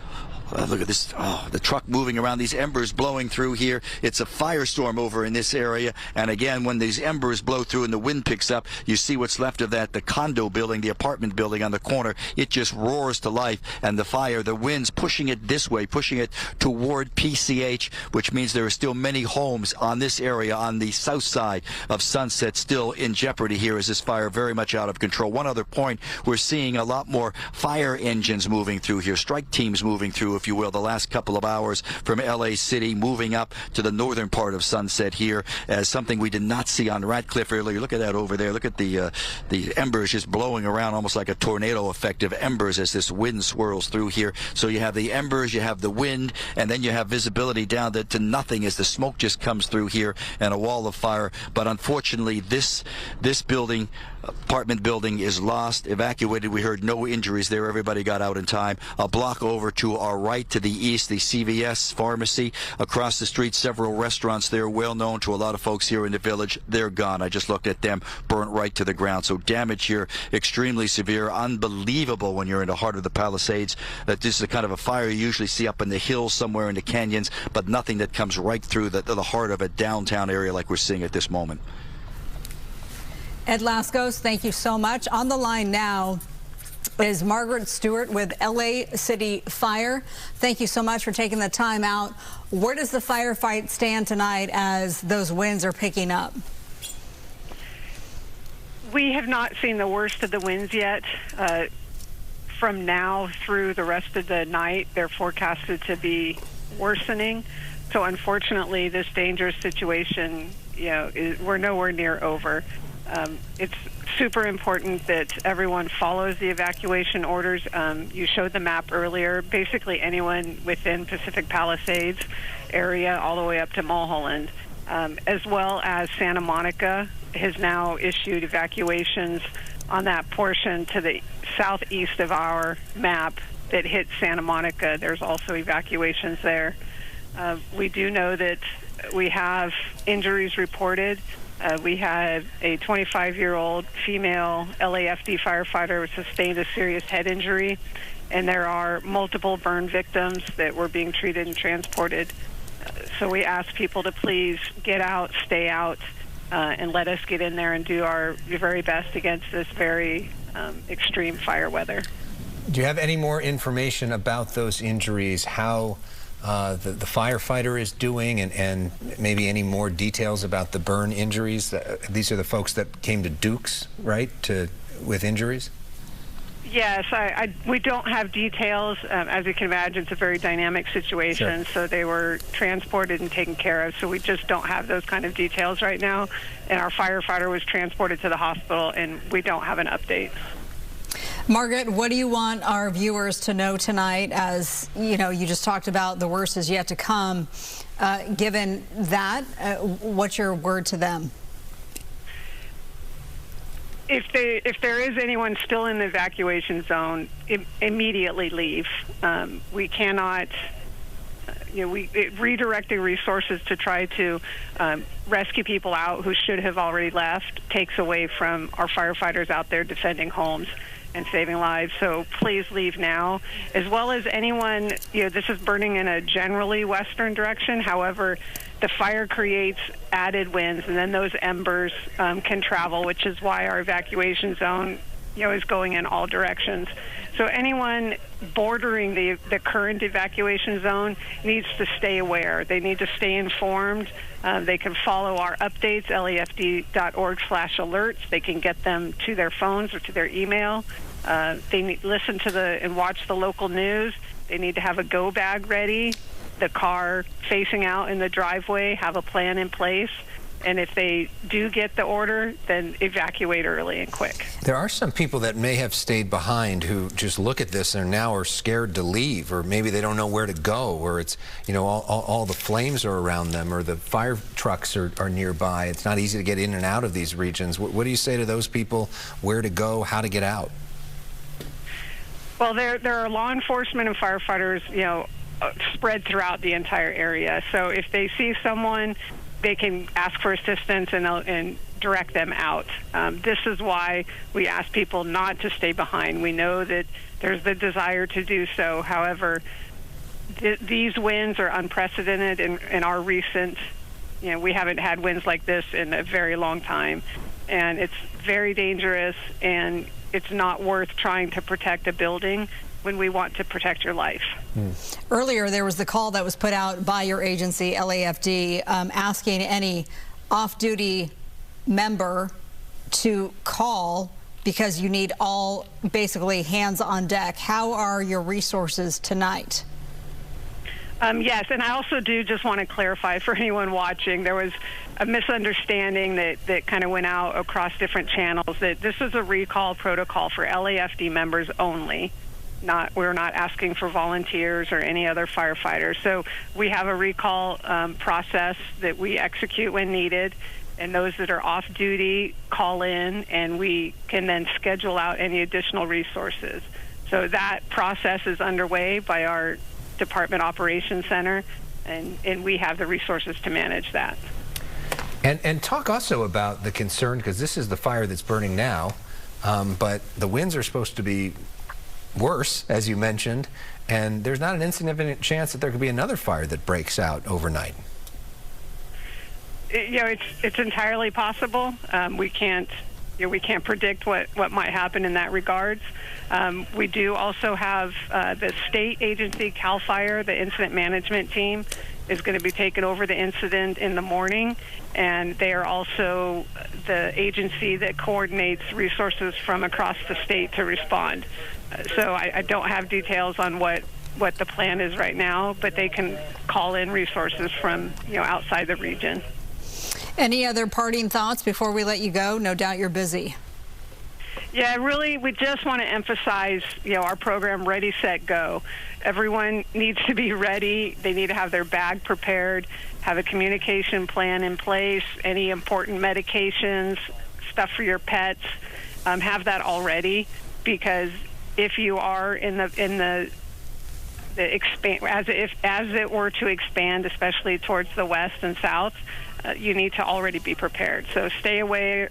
Look at this, the truck moving around, these embers blowing through here. It's a firestorm over in this area. And again, when these embers blow through and the wind picks up, you see what's left of that, the condo building, the apartment building on the corner. It just roars to life. And the fire, the wind's pushing it this way, pushing it toward PCH, which means there are still many homes on this area on the south side of Sunset still in jeopardy here as this fire very much out of control. One other point, we're seeing a lot more fire engines moving through here, strike teams moving through, if you will, the last couple of hours from LA City, moving up to the northern part of Sunset here as something we did not see on Radcliffe earlier. Look at that over there. Look at the embers just blowing around almost like a tornado effect of embers as this wind swirls through here. So you have the embers, you have the wind, and then you have visibility down to nothing as the smoke just comes through here and a wall of fire. But unfortunately, this building, apartment building, is lost, evacuated. We heard no injuries there. Everybody got out in time. A block over to our right to the east, the CVS pharmacy. Across the street, several restaurants there, well known to a lot of folks here in the village. They're gone. I just looked at them, burnt right to the ground. So damage here extremely severe, unbelievable when you're in the heart of the Palisades. That this is the kind of a fire you usually see up in the hills somewhere in the canyons, but nothing that comes right through the heart of a downtown area like we're seeing at this moment. Ed Lascos, thank you so much. On the line now is Margaret Stewart with LA City Fire. Thank you so much for taking the time out. Where does the firefight stand tonight as those winds are picking up? We have not seen the worst of the winds yet. From now through the rest of the night, they're forecasted to be worsening. So unfortunately, this dangerous situation, we're nowhere near over. It's super important that everyone follows the evacuation orders. You showed the map earlier. Basically, anyone within Pacific Palisades area all the way up to Mulholland, as well as Santa Monica, has now issued evacuations on that portion to the southeast of our map that hits Santa Monica. There's also evacuations there. We do know that we have injuries reported. We had a 25-year-old female LAFD firefighter who sustained a serious head injury, and there are multiple burn victims that were being treated and transported. So we ask people to please get out, stay out, and let us get in there and do our very best against this very extreme fire weather. Do you have any more information about those injuries, how the firefighter is doing, and maybe any more details about the burn injuries? These are the folks that came to Dukes, right, with injuries? Yes, we don't have details. As you can imagine, it's a very dynamic situation, so they were transported and taken care of, so we just don't have those kind of details right now. And our firefighter was transported to the hospital, and we don't have an update. Margaret, what do you want our viewers to know tonight? As you just talked about the worst is yet to come. Given that, what's your word to them? If there is anyone still in the evacuation zone, immediately leave. We cannot, redirecting resources to try to rescue people out who should have already left takes away from our firefighters out there defending homes and saving lives. So please leave now, as well as anyone. This is burning in a generally western direction. However, the fire creates added winds, and then those embers can travel, which is why our evacuation zone, is going in all directions. So anyone bordering the current evacuation zone needs to stay aware. They need to stay informed. They can follow our updates, lafd.org/alerts. They can get them to their phones or to their email. They need listen to and watch the local news. They need to have a go bag ready, the car facing out in the driveway, have a plan in place. And if they do get the order, then evacuate early and quick. There are some people that may have stayed behind who just look at this and now are scared to leave, or maybe they don't know where to go, or it's, all the flames are around them, or the fire trucks are nearby. It's not easy to get in and out of these regions. What do you say to those people? Where to go, how to get out? Well, there are law enforcement and firefighters, spread throughout the entire area. So if they see someone, they can ask for assistance and direct them out. This is why we ask people not to stay behind. We know that there's the desire to do so. However, these winds are unprecedented in our recent, we haven't had winds like this in a very long time. And it's very dangerous, and it's not worth trying to protect a building when we want to protect your life. Earlier, there was the call that was put out by your agency, LAFD, asking any off-duty member to call because you need all, basically, hands on deck. How are your resources tonight? Yes, and I also do just want to clarify for anyone watching, there was a misunderstanding that kind of went out across different channels, that this is a recall protocol for LAFD members only. We're not asking for volunteers or any other firefighters. So we have a recall process that we execute when needed, and those that are off duty call in, and we can then schedule out any additional resources. So that process is underway by our Department Operations Center, and we have the resources to manage that. And talk also about the concern, because this is the fire that's burning now, but the winds are supposed to be worse, as you mentioned, and there's not an insignificant chance that there could be another fire that breaks out overnight. It's entirely possible. We can't we can't predict what might happen in that regards. We do also have the state agency, CAL FIRE, the incident management team, is going to be taking over the incident in the morning, and they are also the agency that coordinates resources from across the state to respond. So I don't have details on what the plan is right now, but they can call in resources from outside the region. Any other parting thoughts before we let you go? No doubt you're busy. Yeah, really, we just want to emphasize, our program Ready, Set, Go. Everyone needs to be ready. They need to have their bag prepared, have a communication plan in place, any important medications, stuff for your pets, have that already, because if you are in the expand, as it were to expand, especially towards the west and south, you need to already be prepared. So stay aware,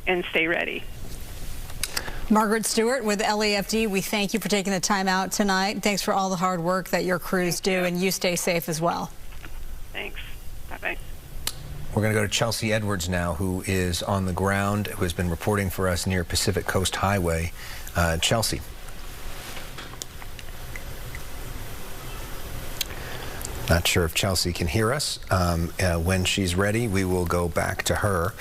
and stay ready. Margaret Stewart with LAFD, we thank you for taking the time out tonight. Thanks for all the hard work that your crews do, and you stay safe as well. Thanks. Bye-bye. We're going to go to Chelsea Edwards now, who is on the ground, who has been reporting for us near Pacific Coast Highway. Chelsea. Not sure if Chelsea can hear us. When she's ready, we will go back to her.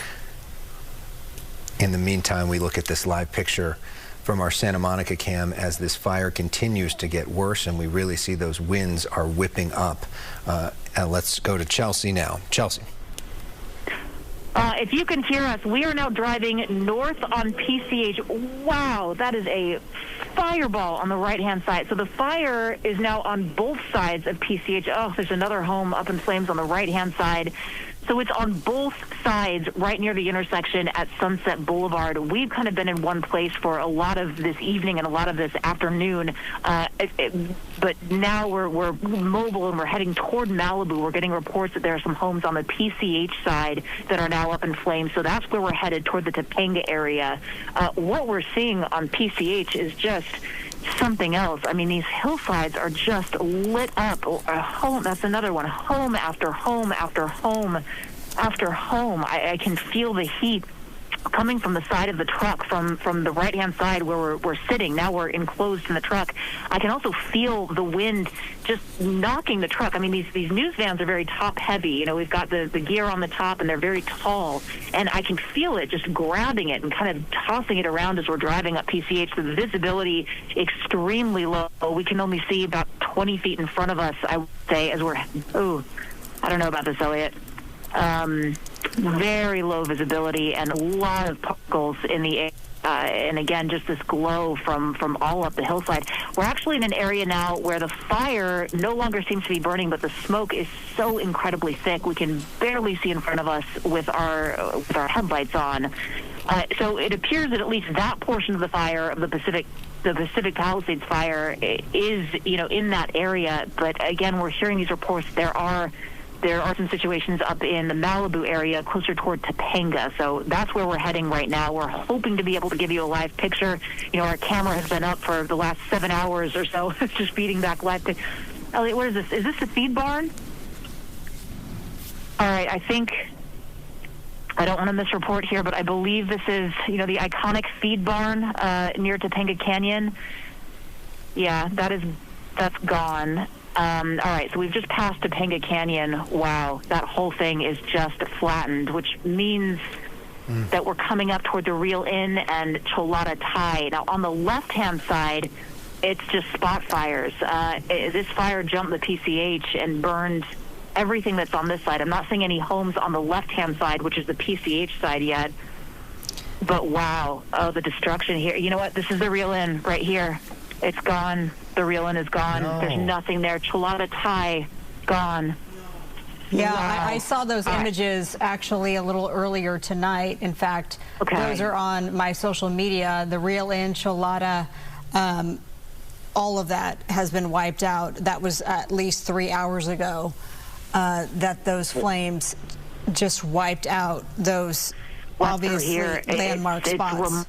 In the meantime, we look at this live picture from our Santa Monica cam as this fire continues to get worse, and we really see those winds are whipping up. Let's go to Chelsea now. Chelsea. If you can hear us, we are now driving north on PCH. Wow, that is a fireball on the right-hand side. So the fire is now on both sides of PCH. Oh, there's another home up in flames on the right-hand side. So it's on both sides, right near the intersection at Sunset Boulevard. We've kind of been in one place for a lot of this evening and a lot of this afternoon. But now we're mobile and we're heading toward Malibu. We're getting reports that there are some homes on the PCH side that are now up in flames. So that's where we're headed, toward the Topanga area. What we're seeing on PCH is just something else. I mean, these hillsides are just lit up. Home, that's another one. Home after home after home after home. I can feel the heat coming from the side of the truck, from the right-hand side where we're sitting. Now we're enclosed in the truck. I can also feel the wind just knocking the truck. I mean, these news vans are very top-heavy. We've got the gear on the top, and they're very tall. And I can feel it just grabbing it and kind of tossing it around as we're driving up PCH. The visibility extremely low. We can only see about 20 feet in front of us, I would say, as we're... Oh, I don't know about this, Elliot. Very low visibility and a lot of particles in the air. And again, just this glow from all up the hillside. We're actually in an area now where the fire no longer seems to be burning, but the smoke is so incredibly thick we can barely see in front of us with our headlights on. So it appears that at least that portion of the fire of the Pacific Palisades fire is in that area. But again, we're hearing these reports. There are some situations up in the Malibu area, closer toward Topanga. So that's where we're heading right now. We're hoping to be able to give you a live picture. Our camera has been up for the last 7 hours or so. It's just feeding back live. Elliot, what is this? Is this the feed barn? All right, I think, I don't want to misreport here, but I believe this is, the iconic feed barn near Topanga Canyon. Yeah, that's gone. All right, so we've just passed Topanga Canyon. Wow, that whole thing is just flattened, which means that we're coming up toward the Reel Inn and Cholada Thai. Now, on the left-hand side, it's just spot fires. This fire jumped the PCH and burned everything that's on this side. I'm not seeing any homes on the left-hand side, which is the PCH side yet. But wow, the destruction here. You know what? This is the Reel Inn right here. It's gone. The Reel Inn is gone. No. There's nothing there. Cholada Thai, gone. Yeah, wow. I saw those images actually a little earlier tonight. In fact, those are on my social media. The Reel Inn, Cholada, all of that has been wiped out. That was at least 3 hours ago that those flames just wiped out those obviously landmark spots.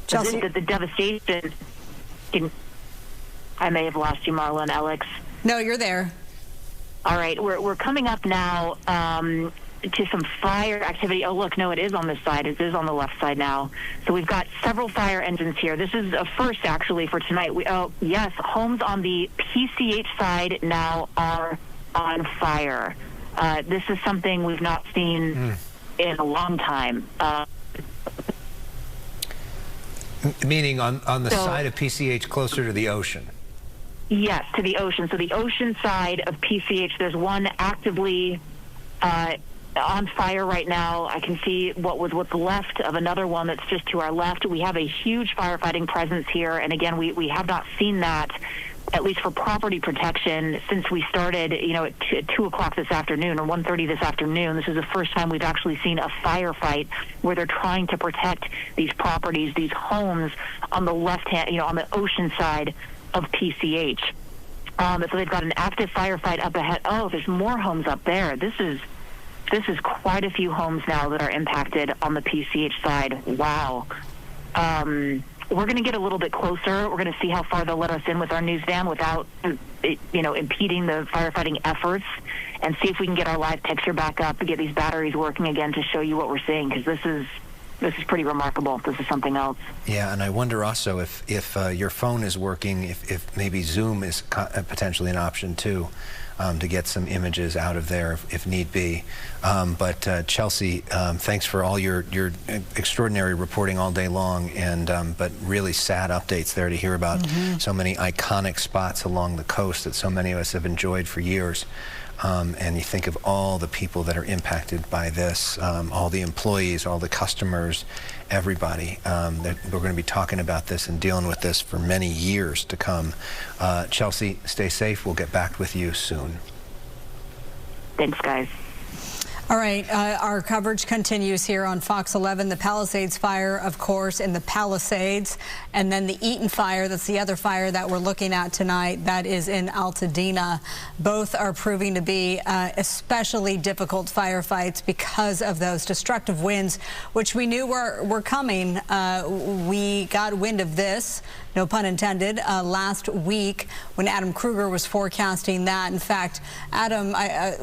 Chelsea? The devastation. I may have lost you, Marla and Alex. No, you're there. All right, we're coming up now to some fire activity. Oh, look, no, it is on this side. It is on the left side now. So we've got several fire engines here. This is a first, actually, for tonight. Oh, yes, homes on the PCH side now are on fire. This is something we've not seen in a long time. Meaning on the side of PCH closer to the ocean? Yes, to the ocean. So the ocean side of PCH, there's one actively on fire right now. I can see what's left of another one that's just to our left. We have a huge firefighting presence here, and again, we have not seen that, at least for property protection, since we started, at 2 o'clock this afternoon or 1:30 this afternoon. This is the first time we've actually seen a firefight where they're trying to protect these properties, these homes on the left hand, on the ocean side of PCH. So they've got an active firefight up ahead. Oh, there's more homes up there. This is quite a few homes now that are impacted on the PCH side. Wow. We're going to get a little bit closer. We're going to see how far they'll let us in with our news van without, impeding the firefighting efforts, and see if we can get our live picture back up and get these batteries working again to show you what we're seeing, because this is pretty remarkable. This is something else. Yeah, and I wonder also if your phone is working, if maybe Zoom is potentially an option too, to get some images out of there if need be. But Chelsea, thanks for all your extraordinary reporting all day long, and but really sad updates there to hear about so many iconic spots along the coast that so many of us have enjoyed for years. And you think of all the people that are impacted by this, all the employees, all the customers, everybody. We're going to be talking about this and dealing with this for many years to come. Chelsea, stay safe. We'll get back with you soon. Thanks, guys. All right, our coverage continues here on Fox 11. The Palisades fire, of course, in the Palisades, and then the Eaton fire, that's the other fire that we're looking at tonight, that is in Altadena. Both are proving to be especially difficult firefights because of those destructive winds, which we knew were coming. We got wind of this, no pun intended, last week when Adam Kruger was forecasting that. In fact, Adam,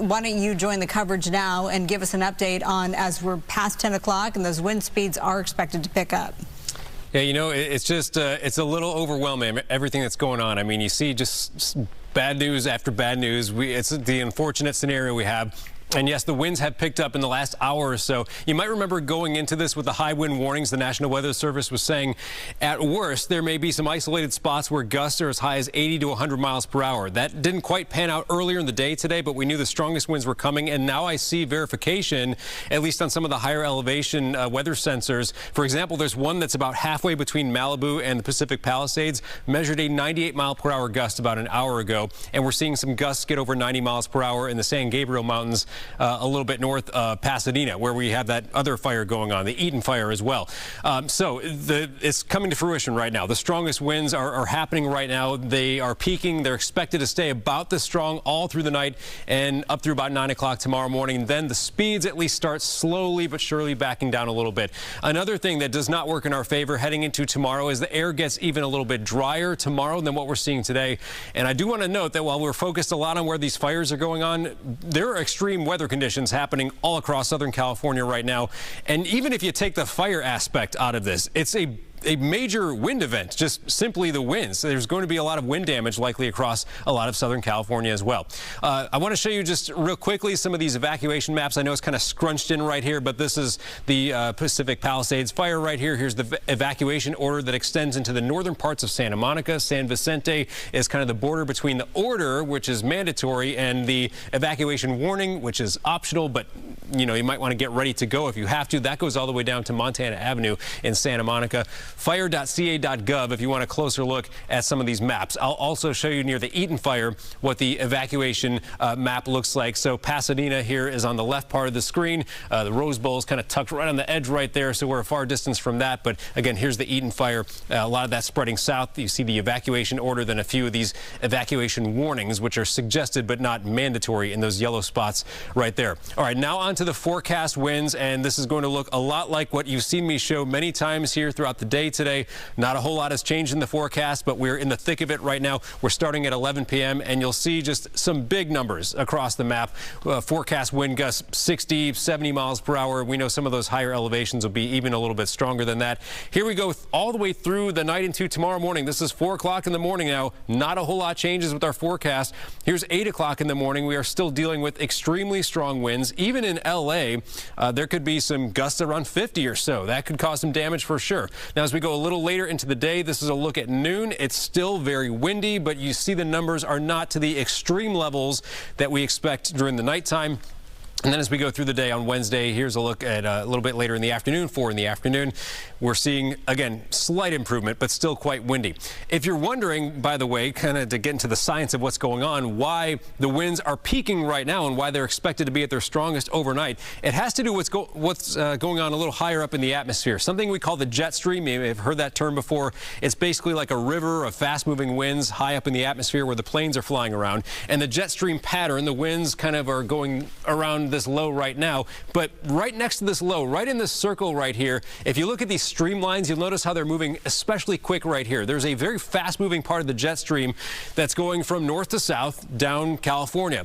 why don't you join the coverage now and give us an update on, as we're past 10 o'clock and those wind speeds are expected to pick up. Yeah, it's just, it's a little overwhelming, everything that's going on. I mean, you see just bad news after bad news. It's the unfortunate scenario we have. And yes, the winds have picked up in the last hour or so. You might remember going into this with the high wind warnings. The National Weather Service was saying at worst there may be some isolated spots where gusts are as high as 80 to 100 miles per hour. That didn't quite pan out earlier in the day today, but we knew the strongest winds were coming. And now I see verification, at least on some of the higher elevation weather sensors. For example, there's one that's about halfway between Malibu and the Pacific Palisades, measured a 98 mile per hour gust about an hour ago. And we're seeing some gusts get over 90 miles per hour in the San Gabriel Mountains, a little bit north of Pasadena, where we have that other fire going on, the Eaton fire as well. So it's coming to fruition right now. The strongest winds are happening right now. They are peaking. They're expected to stay about this strong all through the night and up through about 9 o'clock tomorrow morning. Then the speeds at least start slowly but surely backing down a little bit. Another thing that does not work in our favor heading into tomorrow is the air gets even a little bit drier tomorrow than what we're seeing today. And I do want to note that while we're focused a lot on where these fires are going on, there are extreme weather conditions happening all across Southern California right now. And even if you take the fire aspect out of this, it's a major wind event, just simply the winds. There's going to be a lot of wind damage likely across a lot of Southern California as well. I want to show you just real quickly some of these evacuation maps. I know it's kind of scrunched in right here, but this is the Pacific Palisades fire right here. Here's the evacuation order that extends into the northern parts of Santa Monica. San Vicente is kind of the border between the order, which is mandatory, and the evacuation warning, which is optional, but you might want to get ready to go if you have to. That goes all the way down to Montana Avenue in Santa Monica. Fire.ca.gov if you want a closer look at some of these maps. I'll also show you near the Eaton fire what the evacuation map looks like. So Pasadena here is on the left part of the screen. The Rose Bowl is kind of tucked right on the edge right there, so we're a far distance from that. But again, here's the Eaton fire. A lot of that spreading south. You see the evacuation order, then a few of these evacuation warnings, which are suggested but not mandatory in those yellow spots right there. All right, now on to the forecast winds, and this is going to look a lot like what you've seen me show many times here throughout the day. day today. Not a whole lot has changed in the forecast, but we're in the thick of it right now. We're starting at 11 p.m. and you'll see just some big numbers across the map. Forecast wind gusts 60, 70 miles per hour. We know some of those higher elevations will be even a little bit stronger than that. Here we go all the way through the night into tomorrow morning. This is 4 o'clock in the morning now. Not a whole lot changes with our forecast. Here's 8 o'clock in the morning. We are still dealing with extremely strong winds. Even in L.A., there could be some gusts around 50 or so. That could cause some damage for sure. Now, as we go a little later into the day, this is a look at noon. It's still very windy, but you see the numbers are not to the extreme levels that we expect during the nighttime. And then as we go through the day on Wednesday, here's a look at a little bit later in the afternoon. 4 in the afternoon, we're seeing, again, slight improvement, but still quite windy. If you're wondering, by the way, kind of to get into the science of what's going on, why the winds are peaking right now and why they're expected to be at their strongest overnight, it has to do with what's going on a little higher up in the atmosphere. Something we call the jet stream. You may have heard that term before. It's basically like a river of fast-moving winds high up in the atmosphere where the planes are flying around. And the jet stream pattern, the winds kind of are going around this low right now, but right next to this low, right in this circle right here, if you look at these streamlines, you'll notice how they're moving especially quick right here. There's a very fast-moving part of the jet stream that's going from north to south down California.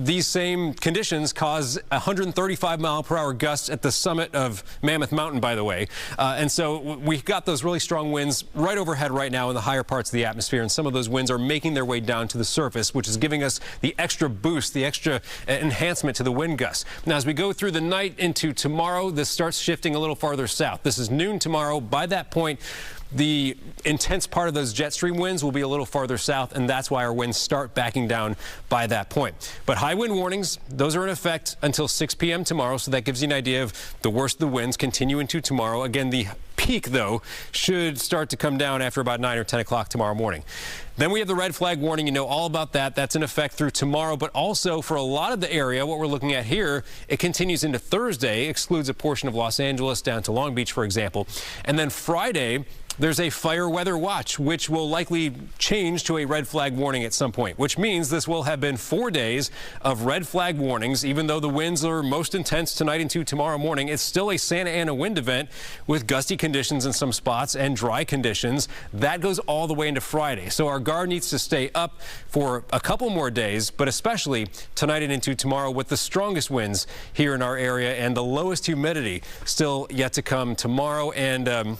These same conditions cause 135-mile-per-hour gusts at the summit of Mammoth Mountain, by the way. And so we've got those really strong winds right overhead right now in the higher parts of the atmosphere, and some of those winds are making their way down to the surface, which is giving us the extra boost, the extra enhancement to the wind gusts. Now, as we go through the night into tomorrow, this starts shifting a little farther south. This is noon tomorrow. By that point, the intense part of those jet stream winds will be a little farther south, and that's why our winds start backing down by that point. But high wind warnings, those are in effect until 6 p.m. tomorrow, so that gives you an idea of the worst of the winds continue into tomorrow. Again, the peak, though, should start to come down after about 9 or 10 o'clock tomorrow morning. Then we have the red flag warning. You know all about that. That's in effect through tomorrow, but also for a lot of the area, what we're looking at here, it continues into Thursday, excludes a portion of Los Angeles down to Long Beach, for example. And then Friday, there's a fire weather watch, which will likely change to a red flag warning at some point, which means this will have been 4 days of red flag warnings. Even though the winds are most intense tonight into tomorrow morning, it's still a Santa Ana wind event with gusty conditions in some spots and dry conditions. That goes all the way into Friday. So our guard needs to stay up for a couple more days, but especially tonight and into tomorrow with the strongest winds here in our area and the lowest humidity still yet to come tomorrow. And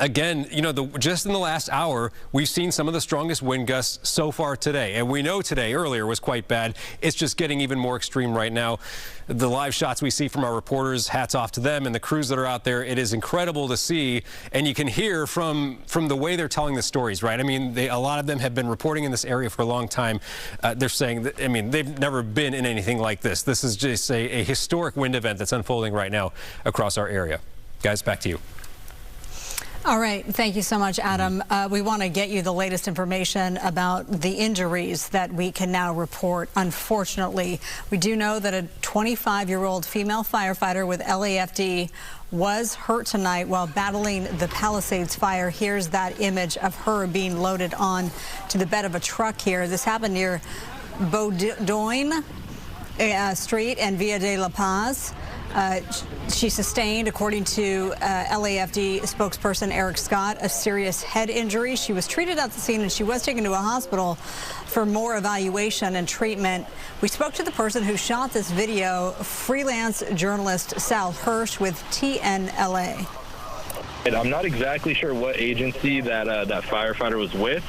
again, you know, just in the last hour, we've seen some of the strongest wind gusts so far today. And we know today earlier was quite bad. It's just getting even more extreme right now. The live shots we see from our reporters, hats off to them and the crews that are out there. It is incredible to see. And you can hear from the way they're telling the stories, right? I mean, a lot of them have been reporting in this area for a long time. They're saying that, I mean, they've never been in anything like this. This is just a historic wind event that's unfolding right now across our area. Guys, back to you. All right. Thank you so much, Adam. We want to get you the latest information about the injuries that we can now report. Unfortunately, we do know that a 25-year-old female firefighter with LAFD was hurt tonight while battling the Palisades fire. Here's that image of her being loaded on to the bed of a truck here. This happened near Bowdoin Street and Via de la Paz. She sustained, according to LAFD spokesperson Eric Scott, a serious head injury. She was treated at the scene and she was taken to a hospital for more evaluation and treatment. We spoke to the person who shot this video, freelance journalist Sal Hirsch with TNLA. I'm not exactly sure what agency that firefighter was with,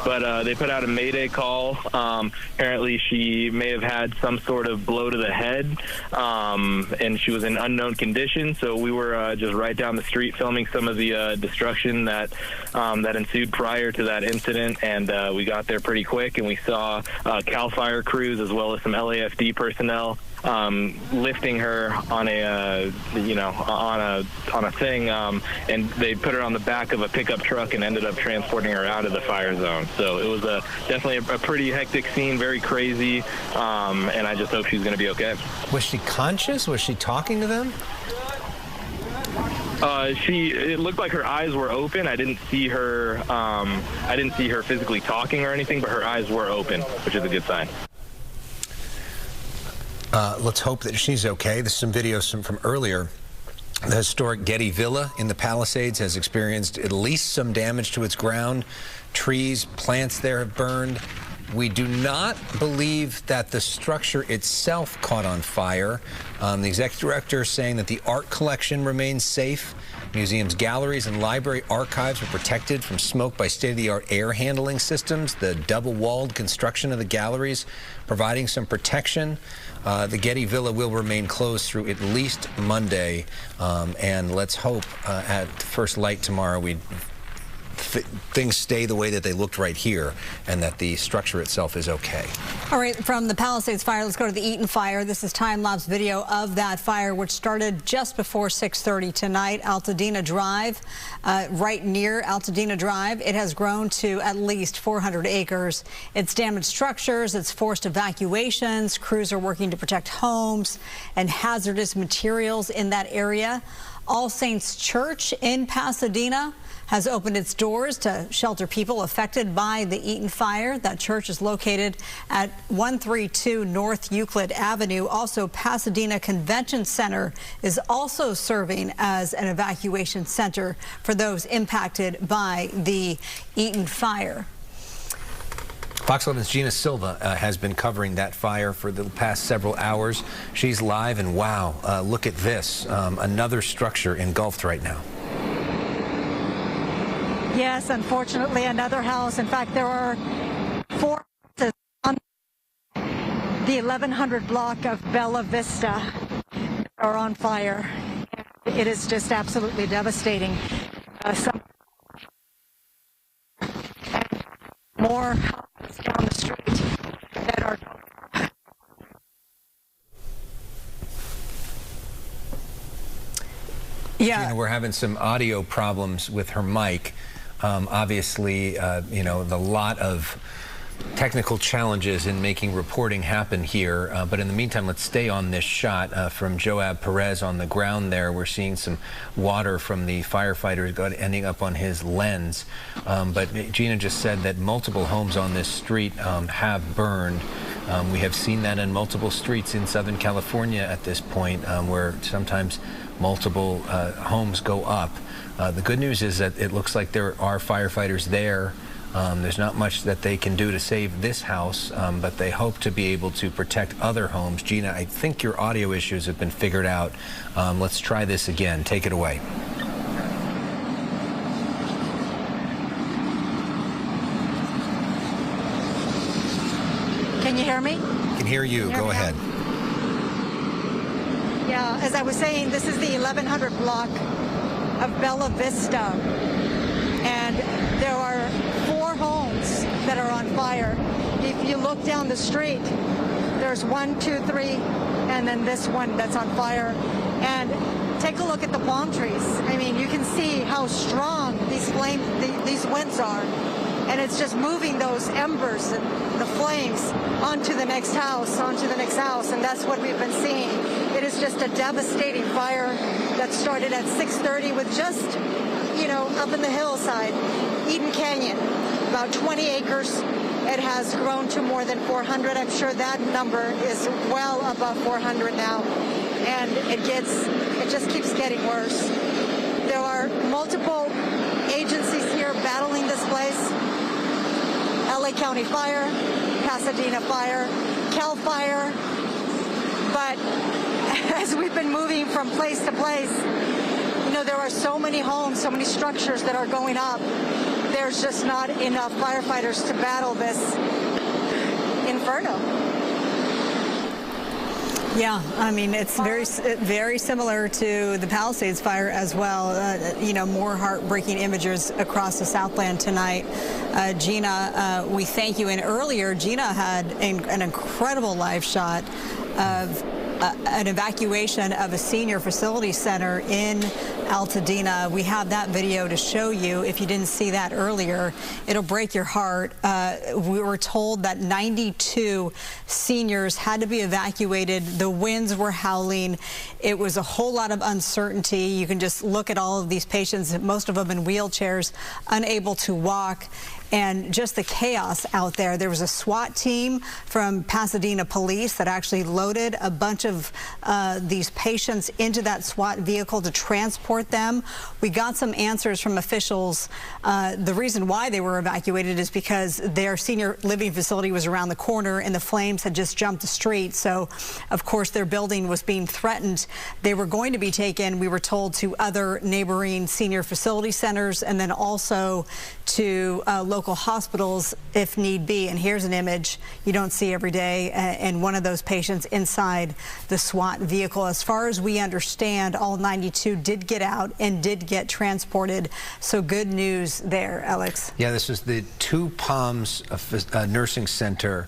but they put out a mayday call. Apparently she may have had some sort of blow to the head, and she was in unknown condition. So we were just right down the street filming some of the destruction that ensued prior to that incident, and we got there pretty quick, and we saw CAL FIRE crews as well as some LAFD personnel lifting her on a on a thing, and they put her on the back of a pickup truck and ended up transporting her out of the fire zone. So it was definitely a pretty hectic scene, very crazy, and I just hope she's going to be okay. Was she conscious? Was she talking to them? It looked like her eyes were open. I didn't see her physically talking or anything, but her eyes were open, which is a good sign. Let's hope that she's okay. There's some videos from earlier The historic Getty Villa in the Palisades has experienced at least some damage to its ground. Trees, plants there have burned. We do not believe that the structure itself caught on fire. The executive director is saying that the art collection remains safe. Museums, galleries, and library archives are protected from smoke by state-of-the-art air handling systems. The double-walled construction of the galleries providing some protection. The Getty Villa will remain closed through at least Monday, and let's hope at first light tomorrow things stay the way that they looked right here, and that the structure itself is okay. All right, from the Palisades fire, let's go to the Eaton fire. This is time-lapse video of that fire, which started just before 6:30 tonight. Altadena Drive, right near Altadena Drive. It has grown to at least 400 acres. It's damaged structures, it's forced evacuations. Crews are working to protect homes and hazardous materials in that area. All Saints Church in Pasadena has opened its doors to shelter people affected by the Eaton fire. That church is located at 132 North Euclid Avenue. Also, Pasadena Convention Center is also serving as an evacuation center for those impacted by the Eaton fire. Fox 11's Gina Silva has been covering that fire for the past several hours. She's live, and wow, look at this. Another structure engulfed right now. Yes, unfortunately, another house. In fact, there are 4 houses on the 1100 block of Bella Vista are on fire. It is just absolutely devastating. Some more houses down the street that are... Yeah, Gina, we're having some audio problems with her mic. Obviously, you know, the lot of technical challenges in making reporting happen here. But in the meantime, let's stay on this shot from Joab Perez on the ground there. We're seeing some water from the firefighters ending up on his lens. But Gina just said that multiple homes on this street have burned. We have seen that in multiple streets in Southern California at this point, where sometimes multiple homes go up. The good news is that it looks like there are firefighters there. There's not much that they can do to save this house, but they hope to be able to protect other homes. Gina, I think your audio issues have been figured out. Let's try this again. Take it away. Can you hear me? Can hear you. Go ahead. Yeah, as I was saying, this is the 1100 block of Bella Vista, and there are 4 homes that are on fire. If you look down the street, there's 1, 2, 3, and then this one that's on fire. And take a look at the palm trees. I mean, you can see how strong these winds are, and it's just moving those embers and the flames onto the next house, and that's what we've been seeing. It is just a devastating fire that started at 6:30 with just, you know, up in the hillside, Eden Canyon, about 20 acres. It has grown to more than 400. I'm sure that number is well above 400 now, and it just keeps getting worse. There are multiple agencies here battling this place. LA County Fire, Pasadena Fire, Cal Fire, but as we've been moving from place to place, you know, there are so many homes, so many structures that are going up. There's just not enough firefighters to battle this inferno. Yeah, I mean, it's very similar to the Palisades fire as well. You know, more heartbreaking images across the Southland tonight. Gina, we thank you. And earlier, Gina had an incredible live shot of an evacuation of a senior facility center in Altadena. We have that video to show you. If you didn't see that earlier, it'll break your heart. We were told that 92 seniors had to be evacuated. The winds were howling. It was a whole lot of uncertainty. You can just look at all of these patients, most of them in wheelchairs, unable to walk. And just the chaos out there. There was a SWAT team from Pasadena Police that actually loaded a bunch of these patients into that SWAT vehicle to transport them. We got some answers from officials. The reason why they were evacuated is because their senior living facility was around the corner and the flames had just jumped the street. So, of course, their building was being threatened. They were going to be taken, we were told, to other neighboring senior facility centers and then also to local hospitals if need be. And here's an image you don't see every day, and one of those patients inside the SWAT vehicle. As far as we understand, all 92 did get out and did get transported. So good news there, Alex. Yeah, this is the Two Palms Nursing Center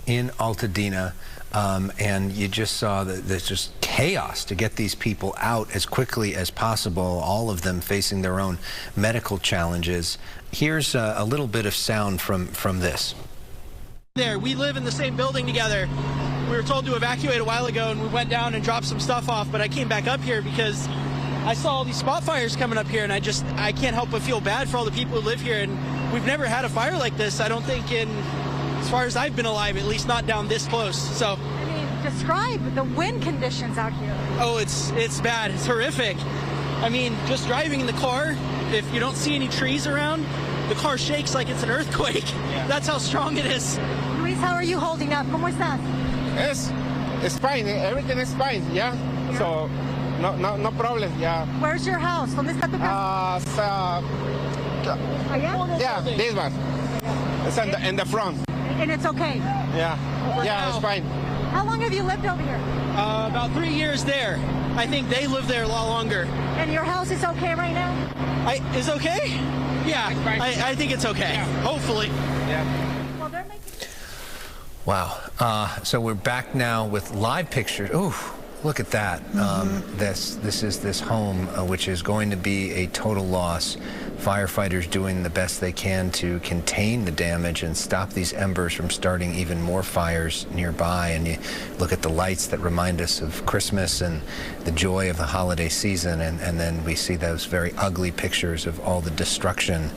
in Altadena. And you just saw that there's just chaos to get these people out as quickly as possible, all of them facing their own medical challenges. Here's a little bit of sound from this. There, we live in the same building together. We were told to evacuate a while ago, and we went down and dropped some stuff off, but I came back up here because I saw all these spot fires coming up here, and I can't help but feel bad for all the people who live here. And we've never had a fire like this, I don't think, as far as I've been alive, at least not down this close. So, I mean, describe the wind conditions out here. Oh, it's bad. It's horrific. I mean, just driving in the car, if you don't see any trees around, the car shakes like it's an earthquake. Yeah. That's how strong it is. Luis, how are you holding up? ¿Cómo estás? It's fine. Everything is fine. Yeah. So no problem. Yeah. Where's your house? ¿Dónde está tu casa? Yeah, this one. It's in the front. And it's okay? Yeah. Yeah, it's fine. How long have you lived over here? About 3 years there. I think they live there a lot longer. And your house is okay right now? Is okay? Yeah, I think it's okay. Yeah. Hopefully. Yeah. Well, they're making... Wow. So we're back now with live pictures. Ooh, look at that. This is this home, which is going to be a total loss. Firefighters doing the best they can to contain the damage and stop these embers from starting even more fires nearby. And you look at the lights that remind us of Christmas and the joy of the holiday season, and then we see those very ugly pictures of all the destruction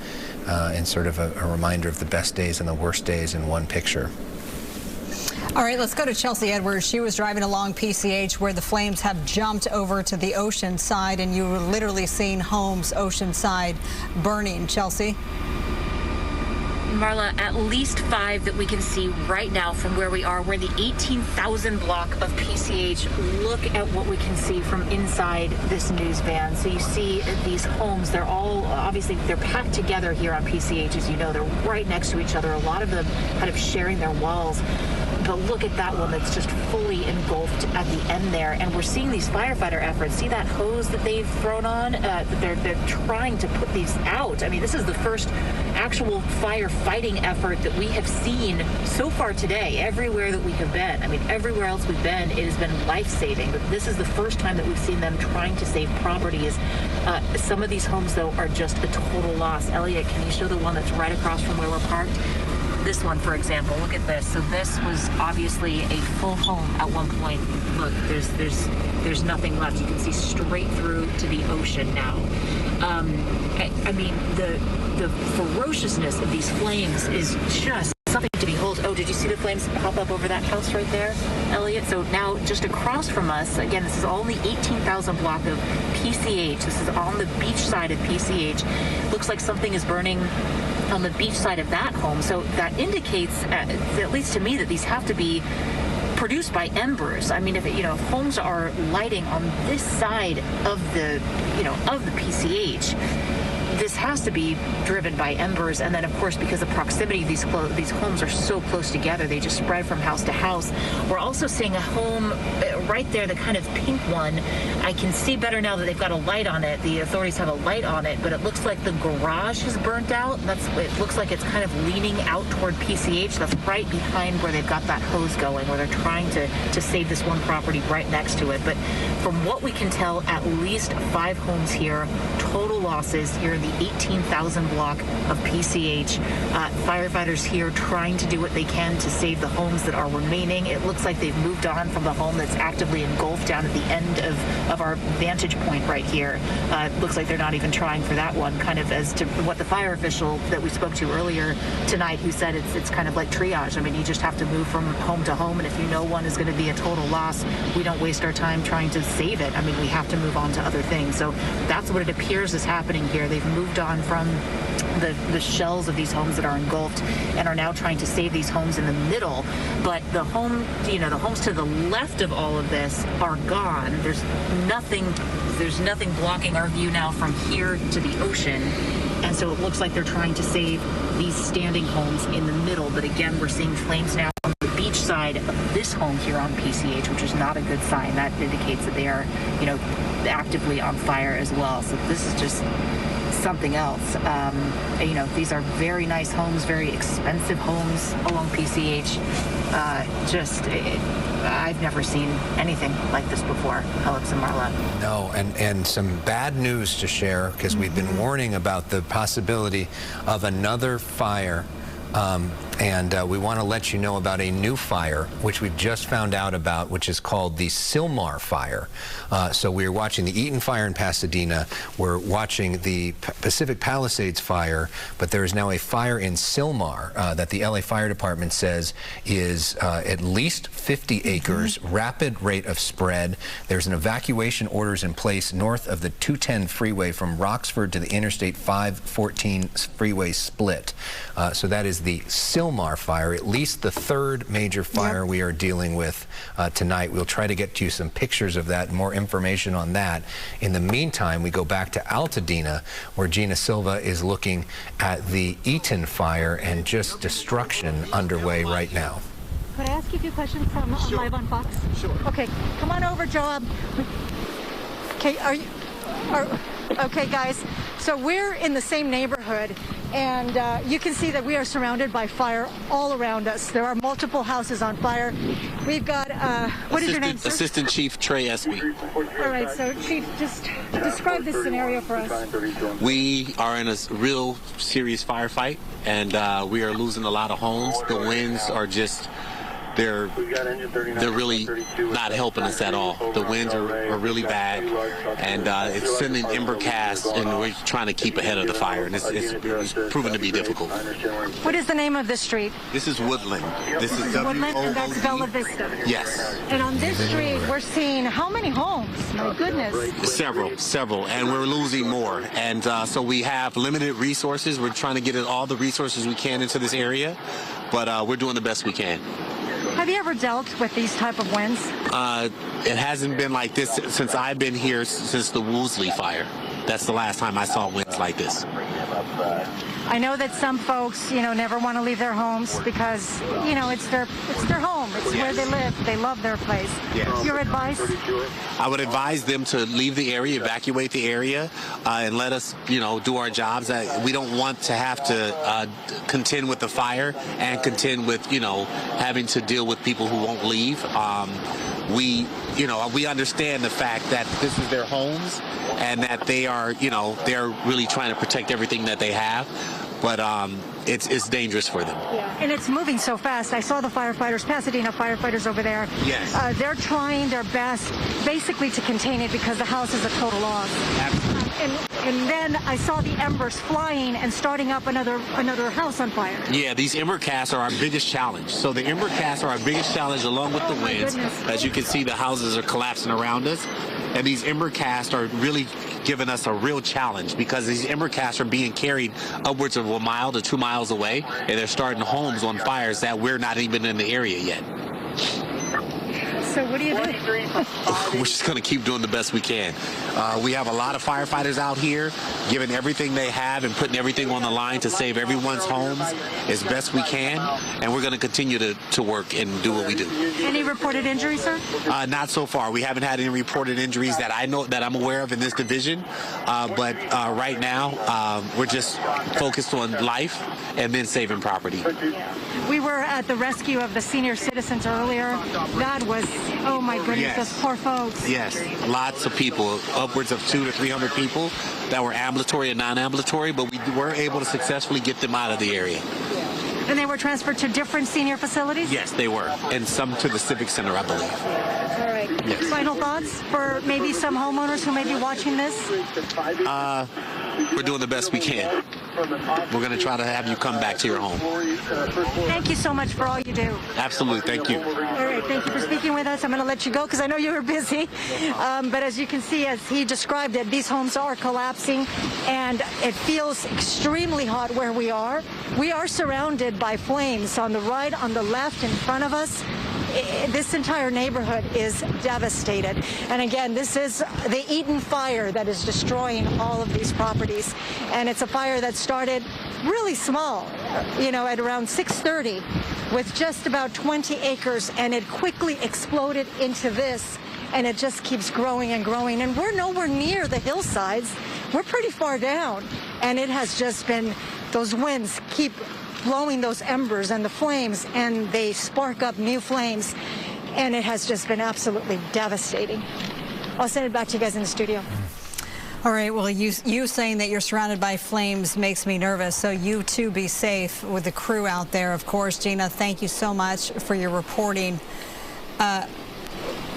and sort of a reminder of the best days and the worst days in one picture. All right, let's go to Chelsea Edwards. She was driving along PCH where the flames have jumped over to the ocean side, and you were literally seeing homes ocean side burning. Chelsea? Marla, at least 5 that we can see right now from where we are. We're in the 18,000 block of PCH. Look at what we can see from inside this news van. So you see these homes, they're all, obviously, they're packed together here on PCH, as you know. They're right next to each other, a lot of them kind of sharing their walls. But look at that one that's just fully engulfed at the end there. And we're seeing these firefighter efforts. See that hose that they've thrown on? They're trying to put these out. I mean, this is the first actual firefighting effort that we have seen so far today, everywhere that we have been. I mean, everywhere else we've been, it has been life-saving. But this is the first time that we've seen them trying to save properties. Some of these homes, though, are just a total loss. Elliot, can you show the one that's right across from where we're parked? This one, for example, look at this. So this was obviously a full home at one point. Look, there's nothing left. You can see straight through to the ocean now. I mean, the ferociousness of these flames is just something to behold. Oh, did you see the flames pop up over that house right there, Elliot? So now just across from us, again, this is all in the 18,000 block of PCH. This is on the beach side of PCH. Looks like something is burning on the beach side of that home. So that indicates, at least to me, that these have to be produced by embers. I mean, if homes are lighting on this side of the, of the PCH, this has to be driven by embers, and then of course because of proximity, these homes are so close together, they just spread from house to house. We're also seeing a home right there, the kind of pink one. I can see better now that they've got a light on it. The authorities have a light on it, but it looks like the garage is burnt out. It looks like it's kind of leaning out toward PCH. That's right behind where they've got that hose going, where they're trying to save this one property right next to it. But from what we can tell, at least 5 homes here, total losses here in the 18,000 block of PCH. Firefighters here trying to do what they can to save the homes that are remaining. It looks like they've moved on from the home that's actively engulfed down at the end of our vantage point right here. It looks like they're not even trying for that one, kind of as to what the fire official that we spoke to earlier tonight, who said it's kind of like triage. I mean, you just have to move from home to home, and if you know one is going to be a total loss, we don't waste our time trying to save it. I mean, we have to move on to other things. So that's what it appears is happening here. They've moved on from the shells of these homes that are engulfed and are now trying to save these homes in the middle. But the homes to the left of all of this are gone. There's nothing blocking our view now from here to the ocean. And so it looks like they're trying to save these standing homes in the middle. But again, we're seeing flames now on the beach side of this home here on PCH, which is not a good sign. That indicates that they are, actively on fire as well. So this is just something else. These are very nice homes, very expensive homes along PCH. I've never seen anything like this before, Alex and Marla. No, and some bad news to share, because we've been warning about the possibility of another fire. And we want to let you know about a new fire, which we've just found out about, which is called the Sylmar fire. So we're watching the Eaton fire in Pasadena. We're watching the Pacific Palisades fire, but there is now a fire in Sylmar that the LA Fire Department says is at least 50 acres, rapid rate of spread. There's an evacuation orders in place north of the 210 freeway from Roxford to the Interstate 514 freeway split. So that is the Sylmar fire, at least the third major fire we are dealing with tonight. We'll try to get to you some pictures of that and more information on that. In the meantime, we go back to Altadena, where Gina Silva is looking at the Eaton fire and just destruction underway right now. Could I ask you a few questions from live on Fox? Sure. Okay, come on over, Joab. Okay, okay, guys. So we're in the same neighborhood, and you can see that we are surrounded by fire all around us. There are multiple houses on fire. We've got, what is your name, sir? Assistant Chief Trey Espy. All right, so Chief, just describe this scenario for us. We are in a real serious firefight, and we are losing a lot of homes. The winds are just... They're really not helping us at all. The winds are really bad, and it's sending ember casts, and we're trying to keep ahead of the fire, and it's proven to be difficult. What is the name of this street? This is Woodland. This is Woodland, and that's Bella Vista. Yes. And on this street, we're seeing how many homes? My goodness. Several, and we're losing more. And so we have limited resources. We're trying to get all the resources we can into this area, but we're doing the best we can. Have you ever dealt with these type of winds? It hasn't been like this since I've been here, since the Woolsey fire. That's the last time I saw winds like this. I know that some folks, never want to leave their homes because, it's their home. It's where they live. They love their place. Yes. Your advice? I would advise them to leave the area, evacuate the area, and let us, do our jobs. We don't want to have to contend with the fire and contend with, having to deal with people who won't leave. We understand the fact that this is their homes and that they are, they're really trying to protect everything that they have. But it's dangerous for them. Yeah. And it's moving so fast. I saw the firefighters, Pasadena firefighters over there. Yes. They're trying their best basically to contain it because the house is a total loss. And then I saw the embers flying and starting up another house on fire. Yeah, these ember casts are our biggest challenge. So the ember casts are our biggest challenge along with the winds. As you can see, the houses are collapsing around us. And these ember casts are really giving us a real challenge because these ember casts are being carried upwards of 1 mile to 2 miles away, and they're starting homes on fires that we're not even in the area yet. So what do you do? We're just going to keep doing the best we can. We have a lot of firefighters out here giving everything they have and putting everything on the line to save everyone's homes as best we can, and we're going to continue to work and do what we do. Any reported injuries, sir? Not so far. We haven't had any reported injuries that I know that I'm aware of in this division, but right now we're just focused on life and then saving property. We were at the rescue of the senior citizens earlier. That was, oh my goodness, Yes. those poor folks. Yes, lots of people, upwards of 200 to 300 people that were ambulatory and non-ambulatory, but we were able to successfully get them out of the area. And they were transferred to different senior facilities? Yes, they were, and some to the Civic Center, I believe. All right. Yes. Final thoughts for maybe some homeowners who may be watching this? We're doing the best we can. We're going to try to have you come back to your home. Thank you so much for all you do. Absolutely. Thank you. All right. Thank you for speaking with us. I'm going to let you go because I know you were busy. But as you can see, as he described it, these homes are collapsing and it feels extremely hot where we are. We are surrounded by flames on the right, on the left, in front of us. This entire neighborhood is devastated. And again, this is the Eaton fire that is destroying all of these properties. And it's a fire that started really small, you know, at around 6:30 with just about 20 acres, and it quickly exploded into this, and it just keeps growing and growing. And we're nowhere near the hillsides. We're pretty far down, and it has just been, those winds keep blowing those embers and the flames, and they spark up new flames, and it has just been absolutely devastating. I'll send it back to you guys in the studio. All right, well, you saying that you're surrounded by flames makes me nervous, so you too be safe with the crew out there, of course. Gina, thank you so much for your reporting.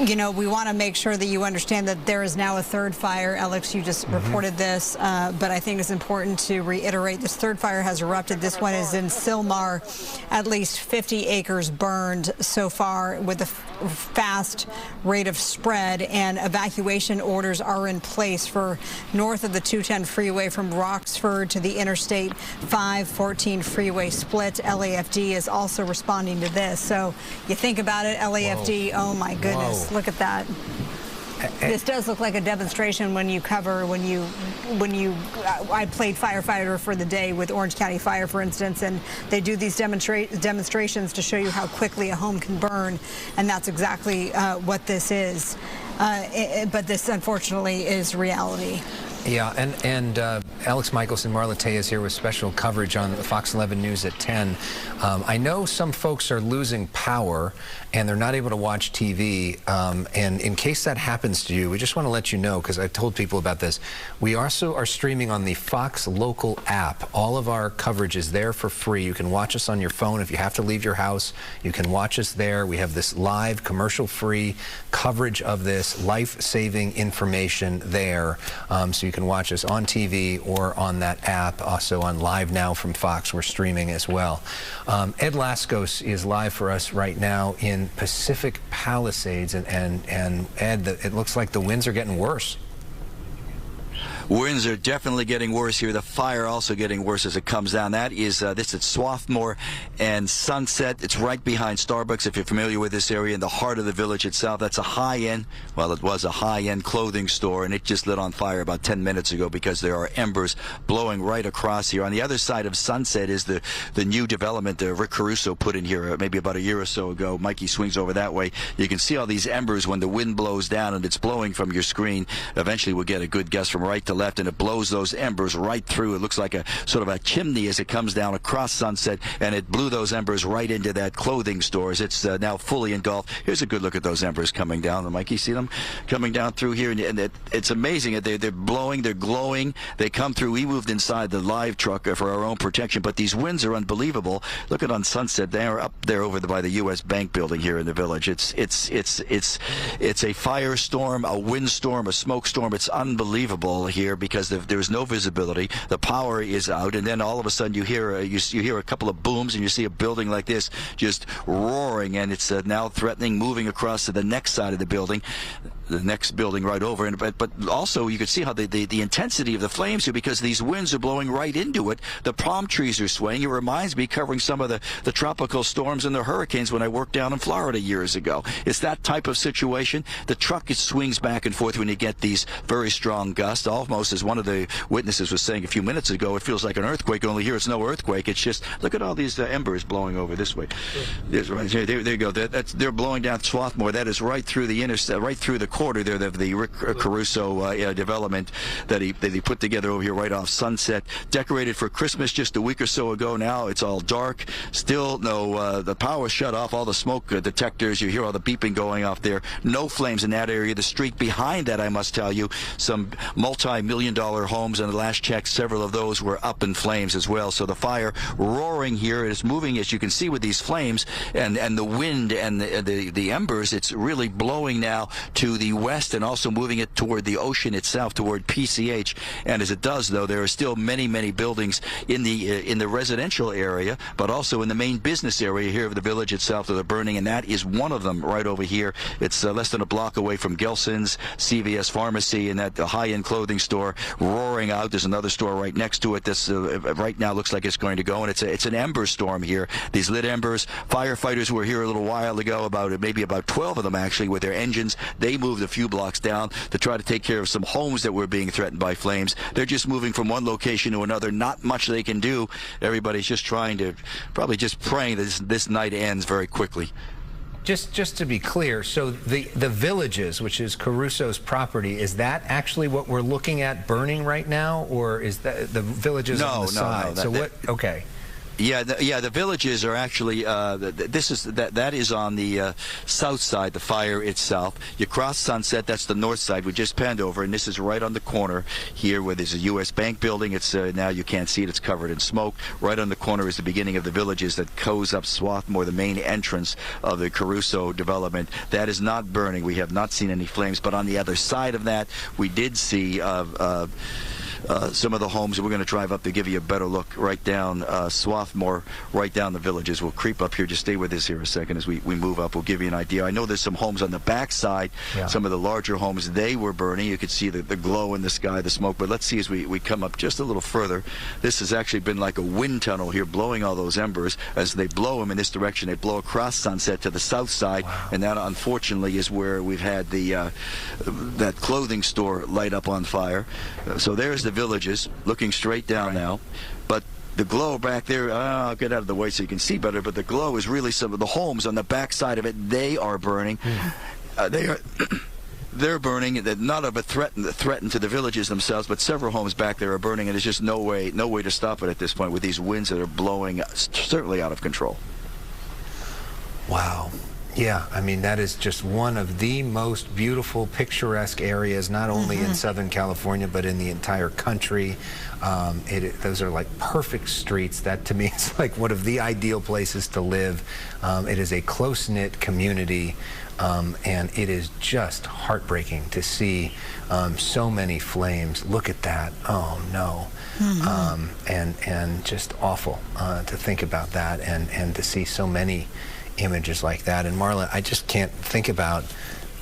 You know, we want to make sure that you understand that there is now a third fire. Alex, you just reported this, but I think it's important to reiterate this third fire has erupted. This one is in Sylmar. At least 50 acres burned so far with a fast rate of spread, and evacuation orders are in place for north of the 210 freeway from Roxford to the Interstate 514 freeway split. LAFD is also responding to this. So you think about it, LAFD, oh my goodness. Whoa. Look at that. This does look like a demonstration when you I played firefighter for the day with Orange County Fire, for instance, and they do these demonstrations to show you how quickly a home can burn, and that's exactly what this is. But this, unfortunately, is reality. Yeah, and Alex Michelson, Marla Tay is here with special coverage on Fox 11 News at 10. I know some folks are losing power and they're not able to watch TV. And in case that happens to you, we just want to let you know, because I've told people about this, we also are streaming on the Fox Local app. All of our coverage is there for free. You can watch us on your phone. If you have to leave your house, you can watch us there. We have this live, commercial-free coverage of this life-saving information there. So you can watch us on TV or on that app. Also on Live Now from Fox, we're streaming as well. Ed Laskos is live for us right now in Pacific Palisades, and Ed, it looks like the winds are getting worse. Winds are definitely getting worse here. The fire also getting worse as it comes down. That is this at Swarthmore and Sunset. It's right behind Starbucks, if you're familiar with this area, in the heart of the village itself. That's a high-end, well, it was a high-end clothing store, and it just lit on fire about 10 minutes ago because there are embers blowing right across here. On the other side of Sunset is the new development that Rick Caruso put in here maybe about a year or so ago. Mikey swings over that way. You can see all these embers when the wind blows down, and it's blowing from your screen. Eventually we'll get a good guess from right to left, and it blows those embers right through. It looks like a sort of a chimney as it comes down across Sunset, and it blew those embers right into that clothing store as it's now fully engulfed. Here's a good look at those embers coming down. Mikey, see them coming down through here, and it's amazing. They're blowing, they're glowing, they come through. We moved inside the live truck for our own protection, but these winds are unbelievable. Look at on Sunset, they are up there over by the U.S. Bank building here in the village. It's a firestorm, a windstorm, a smoke storm. It's unbelievable here. here because there's no visibility. The power is out, and then all of a sudden you hear a couple of booms, and you see a building like this just roaring, and it's now threatening, moving across to the next side of the building. The next building right over, but also you could see how the intensity of the flames here, because these winds are blowing right into it. The palm trees are swaying. It reminds me covering some of the tropical storms and the hurricanes when I worked down in Florida years ago. It's that type of situation. The truck swings back and forth when you get these very strong gusts. Almost, as one of the witnesses was saying a few minutes ago, it feels like an earthquake, only here it's no earthquake. It's just, look at all these embers blowing over this way. There's right here. There you go. They're blowing down Swarthmore. That is right through the right through the quarter there of the Rick Caruso development that he put together over here right off Sunset. Decorated for Christmas just a week or so ago. Now it's all dark. Still no, the power shut off. All the smoke detectors, you hear all the beeping going off there. No flames in that area. The street behind that, I must tell you, some multi-million-dollar homes, and the last check, several of those were up in flames as well. So the fire roaring here, it's moving, as you can see, with these flames and the wind and the embers. It's really blowing now to the west, and also moving it toward the ocean itself, toward PCH. And as it does, though, there are still many buildings in the residential area, but also in the main business area here of the village itself that are burning, and that is one of them right over here. It's less than a block away from Gelson's, CVS Pharmacy, and that high-end clothing store roaring out. There's another store right next to it. This right now looks like it's going to go, and it's an ember storm here. These lit embers. Firefighters were here a little while ago, maybe about 12 of them actually, with their engines. They moved a few blocks down to try to take care of some homes that were being threatened by flames. They're just moving from one location to another. Not much they can do. Everybody's just trying to, probably just praying that this night ends very quickly. Just to be clear, so the villages, which is Caruso's property, is that actually what we're looking at burning right now, or is that the villages on the side? No. Okay. Yeah, the villages are actually, that is on the south side, the fire itself. You cross Sunset, that's the north side. We just panned over, and this is right on the corner here where there's a U.S. Bank building. It's now you can't see it, it's covered in smoke. Right on the corner is the beginning of the villages that goes up Swarthmore, the main entrance of the Caruso development. That is not burning. We have not seen any flames, but on the other side of that, we did see some of the homes. We're going to drive up to give you a better look right down Swarthmore, right down the villages. We'll creep up here. Just stay with us here a second as we move up. We'll give you an idea. I know there's some homes on the back side. Yeah. Some of the larger homes, they were burning. You could see the glow in the sky, the smoke. But let's see as we come up just a little further. This has actually been like a wind tunnel here, blowing all those embers. As they blow them in this direction, they blow across Sunset to the south side. Wow. And that, unfortunately, is where we've had that clothing store light up on fire. So there's the villages looking straight down now, but the glow back there, I'll get out of the way so you can see better, but the glow is really some of the homes on the back side of it. They are burning. They're burning. Not of a threat to the villages themselves, but several homes back there are burning, and there's just no way to stop it at this point with these winds that are blowing certainly out of control. Wow. Yeah, I mean, that is just one of the most beautiful, picturesque areas, not only in Southern California, but in the entire country. Those are like perfect streets. That, to me, is like one of the ideal places to live. It is a close-knit community, and it is just heartbreaking to see so many flames. Look at that. Oh, no. And just awful to think about that, and to see so many images like that. And Marla, I just can't think about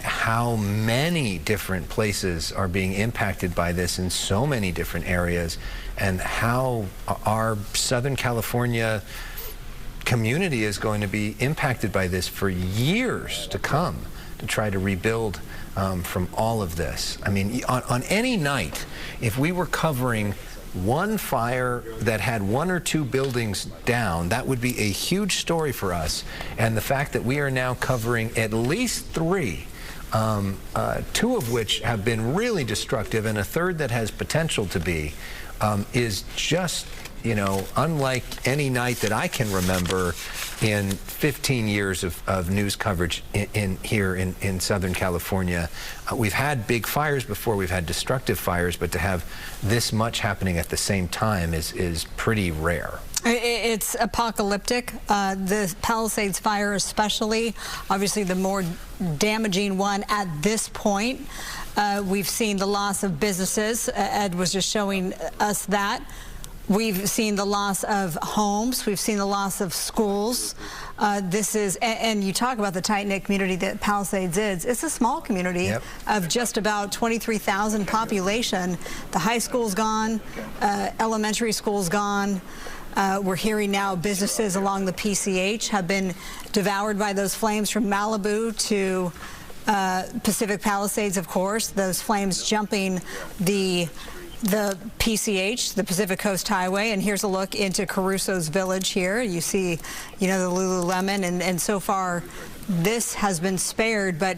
how many different places are being impacted by this in so many different areas, and how our Southern California community is going to be impacted by this for years to come, to try to rebuild from all of this. I mean, on any night, if we were covering one fire that had one or two buildings down, that would be a huge story for us. And the fact that we are now covering at least three, two of which have been really destructive and a third that has potential to be, is just, you know, unlike any night that I can remember in 15 years of news coverage here in Southern California. We've had big fires before, we've had destructive fires, but to have this much happening at the same time is pretty rare. It's apocalyptic. The Palisades fire especially, obviously the more damaging one at this point. We've seen the loss of businesses. Ed was just showing us that. We've seen the loss of homes. We've seen the loss of schools. This is, and you talk about the tight-knit community that Palisades is. It's a small community of just about 23,000 population. The high school's gone. Elementary school's gone. We're hearing now businesses along the PCH have been devoured by those flames, from Malibu to Pacific Palisades, of course. Those flames jumping the PCH, the Pacific Coast Highway, and here's a look into Caruso's village here. You see, you know, the Lululemon, and so far this has been spared, but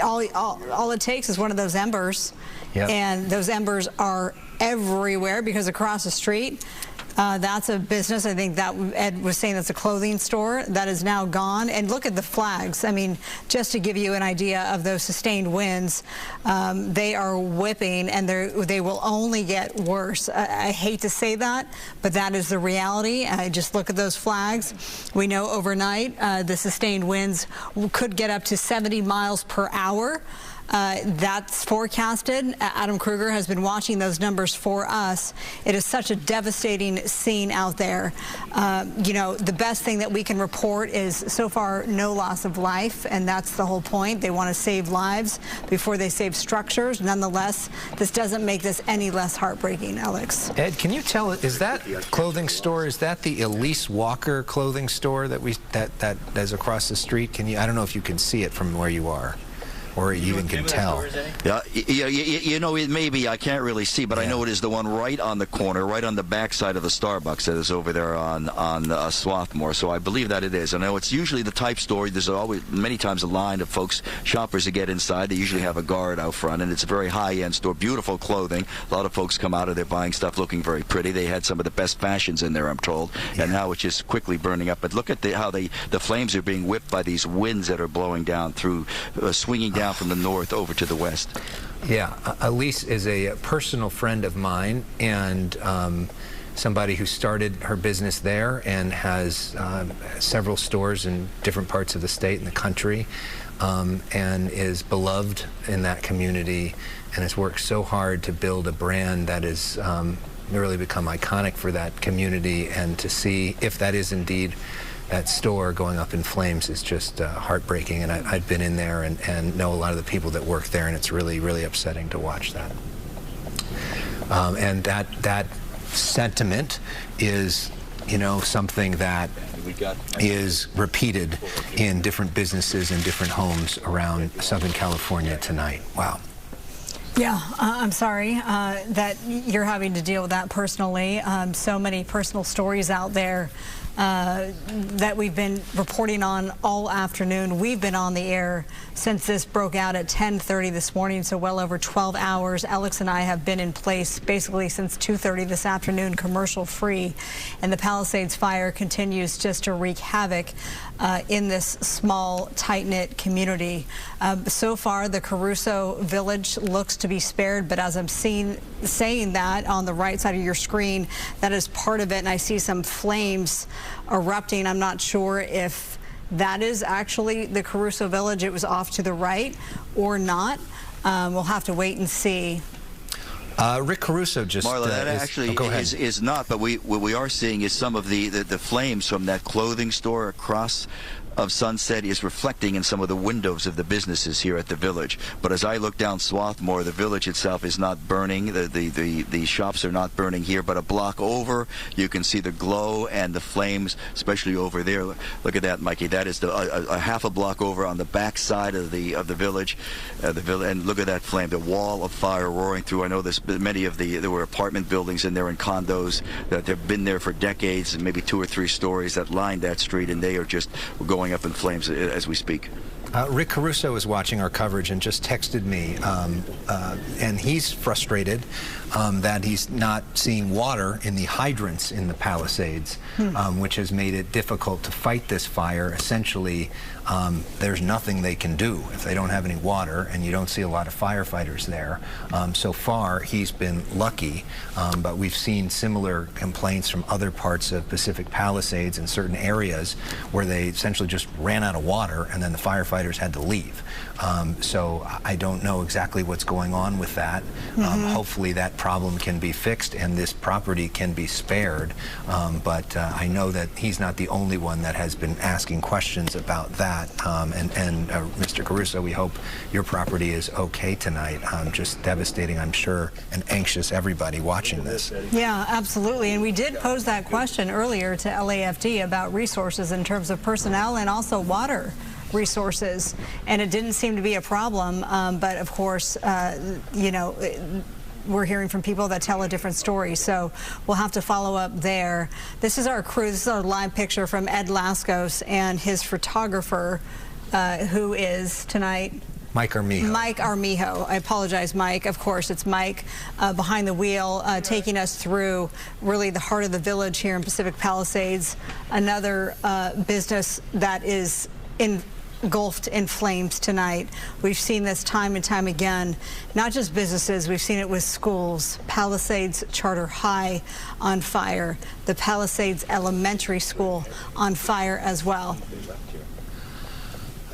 all it takes is one of those embers, and those embers are everywhere, because across the street, that's a business, I think that Ed was saying, that's a clothing store that is now gone. And look at the flags. I mean, just to give you an idea of those sustained winds, they are whipping, and they will only get worse. I hate to say that, but that is the reality. Just look at those flags. We know overnight the sustained winds could get up to 70 miles per hour. That's forecasted. Adam Kruger has been watching those numbers for us. It is such a devastating scene out there. You know, the best thing that we can report is so far no loss of life, and that's the whole point. They want to save lives before they save structures. Nonetheless, this doesn't make this any less heartbreaking, Alex. Ed, can you tell, is that clothing store, is that the Elise Walker clothing store that is across the street? Can you, I don't know if you can see it from where you are, or you even can tell. Yeah, you know, it may be, I can't really see, but I know it is the one right on the corner, right on the backside of the Starbucks that is over there on Swarthmore. So I believe that it is. I know it's usually the type store. There's always, many times, a line of folks, shoppers that get inside. They usually have a guard out front, and it's a very high-end store. Beautiful clothing. A lot of folks come out of there buying stuff looking very pretty. They had some of the best fashions in there, I'm told, and now it's just quickly burning up. But look at how the flames are being whipped by these winds that are blowing down through, swinging down from the north over to the west. Yeah, Elise is a personal friend of mine, and somebody who started her business there and has several stores in different parts of the state and the country, and is beloved in that community, and has worked so hard to build a brand that has really become iconic for that community. And to see if that is indeed that store going up in flames is just heartbreaking. And I've been in there and know a lot of the people that work there, and it's really, really upsetting to watch that. And that sentiment is, you know, something that is repeated in different businesses and different homes around Southern California tonight. Wow. Yeah, I'm sorry that you're having to deal with that personally. So many personal stories out there that we've been reporting on all afternoon. We've been on the air since this broke out at 10:30 this morning, so well over 12 hours. Alex and I have been in place basically since 2:30 this afternoon, commercial free, and the Palisades fire continues just to wreak havoc in this small, tight-knit community. So far, the Caruso village looks to be spared, but as I'm saying that on the right side of your screen, that is part of it, and I see some flames erupting. I'm not sure if that is actually the Caruso village. It was off to the right or not. We'll have to wait and see. Rick Caruso just Marla, that actually is not, but what we are seeing is some of the flames from that clothing store across of Sunset is reflecting in some of the windows of the businesses here at the village. But as I look down Swarthmore, the village itself is not burning. The shops are not burning here, but a block over, you can see the glow and the flames, especially over there. Look at that, Mikey. That is a half a block over on the back side of the village. And look at that flame, the wall of fire roaring through. I know there were apartment buildings in there and condos that have been there for decades, and maybe 2 or 3 stories that line that street, and they are just going up in flames as we speak. Rick Caruso is watching our coverage and just texted me, and he's frustrated that he's not seeing water in the hydrants in the Palisades, which has made it difficult to fight this fire. Essentially, there's nothing they can do if they don't have any water, and you don't see a lot of firefighters there. So far, he's been lucky, but we've seen similar complaints from other parts of Pacific Palisades in certain areas where they essentially just ran out of water, and then the firefighters firefighters had to leave. So I don't know exactly what's going on with that. Hopefully that problem can be fixed and this property can be spared. But I know that he's not the only one that has been asking questions about that. Mr. Caruso, we hope your property is okay tonight. Just devastating, I'm sure, and anxious everybody watching this. Yeah, absolutely. And we did pose that question earlier to LAFD about resources in terms of personnel and also water resources, and it didn't seem to be a problem. But of course, you know, we're hearing from people that tell a different story, so we'll have to follow up there. This is our crew. This is our live picture from Ed Laskos and his photographer, who is tonight Mike Armijo. Mike Armijo. I apologize, Mike. Of course, it's Mike behind the wheel, taking us through really the heart of the village here in Pacific Palisades, another business that is engulfed in flames tonight. We've seen this time and time again, not just businesses, we've seen it with schools. Palisades Charter High on fire, the Palisades Elementary School on fire as well.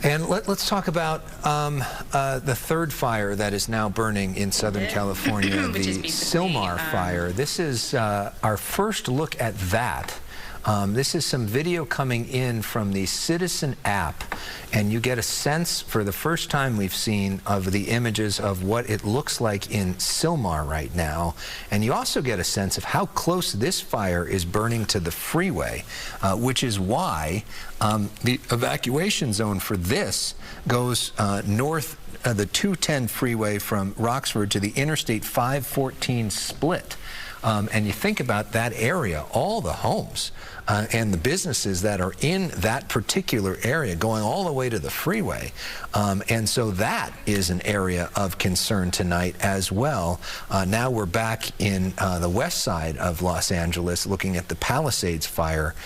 And let's talk about the third fire that is now burning in Southern California, the Sylmar fire. This is our first look at that. This is some video coming in from the Citizen app, and you get a sense for the first time we've seen of the images of what it looks like in Sylmar right now. And you also get a sense of how close this fire is burning to the freeway, which is why the evacuation zone for this goes north the 210 freeway from Roxford to the Interstate 514 split. And you think about that area, all the homes and the businesses that are in that particular area going all the way to the freeway. And so that is an area of concern tonight as well. Now we're back in the west side of Los Angeles looking at the Palisades fire,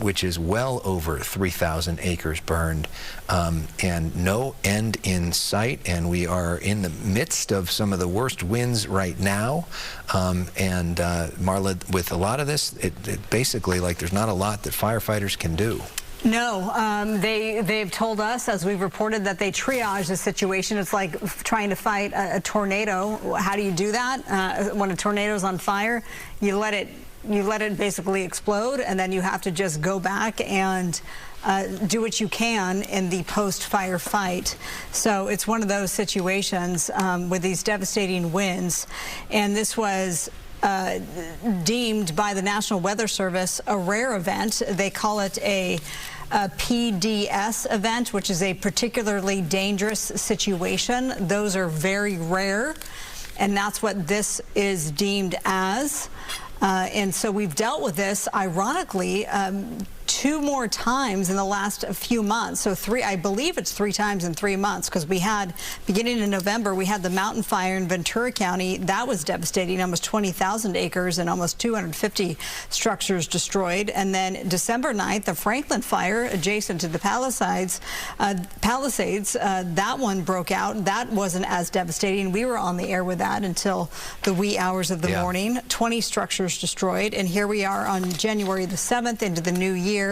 which is well over 3,000 acres burned, and no end in sight. And we are in the midst of some of the worst winds right now. And Marla, with a lot of this, it basically, like, there's not a lot that firefighters can do. No, they've told us, as we've reported, that they triage the situation. It's like trying to fight a tornado. How do you do that? When a tornado's on fire, you let it basically explode, and then you have to just go back and do what you can in the post-fire fight. So it's one of those situations with these devastating winds. And this was deemed by the National Weather Service a rare event. They call it a PDS event, which is a particularly dangerous situation. Those are very rare, and that's what this is deemed as. And so we've dealt with this, ironically, 2 more times in the last few months. So I believe it's 3 times in 3 months, because we had, beginning in November, we had the mountain fire in Ventura County. That was devastating, almost 20,000 acres and almost 250 structures destroyed. And then December 9th, the Franklin fire adjacent to the Palisades, that one broke out. That wasn't as devastating. We were on the air with that until the wee hours of the morning. 20 structures destroyed. And here we are on January the 7th into the new year.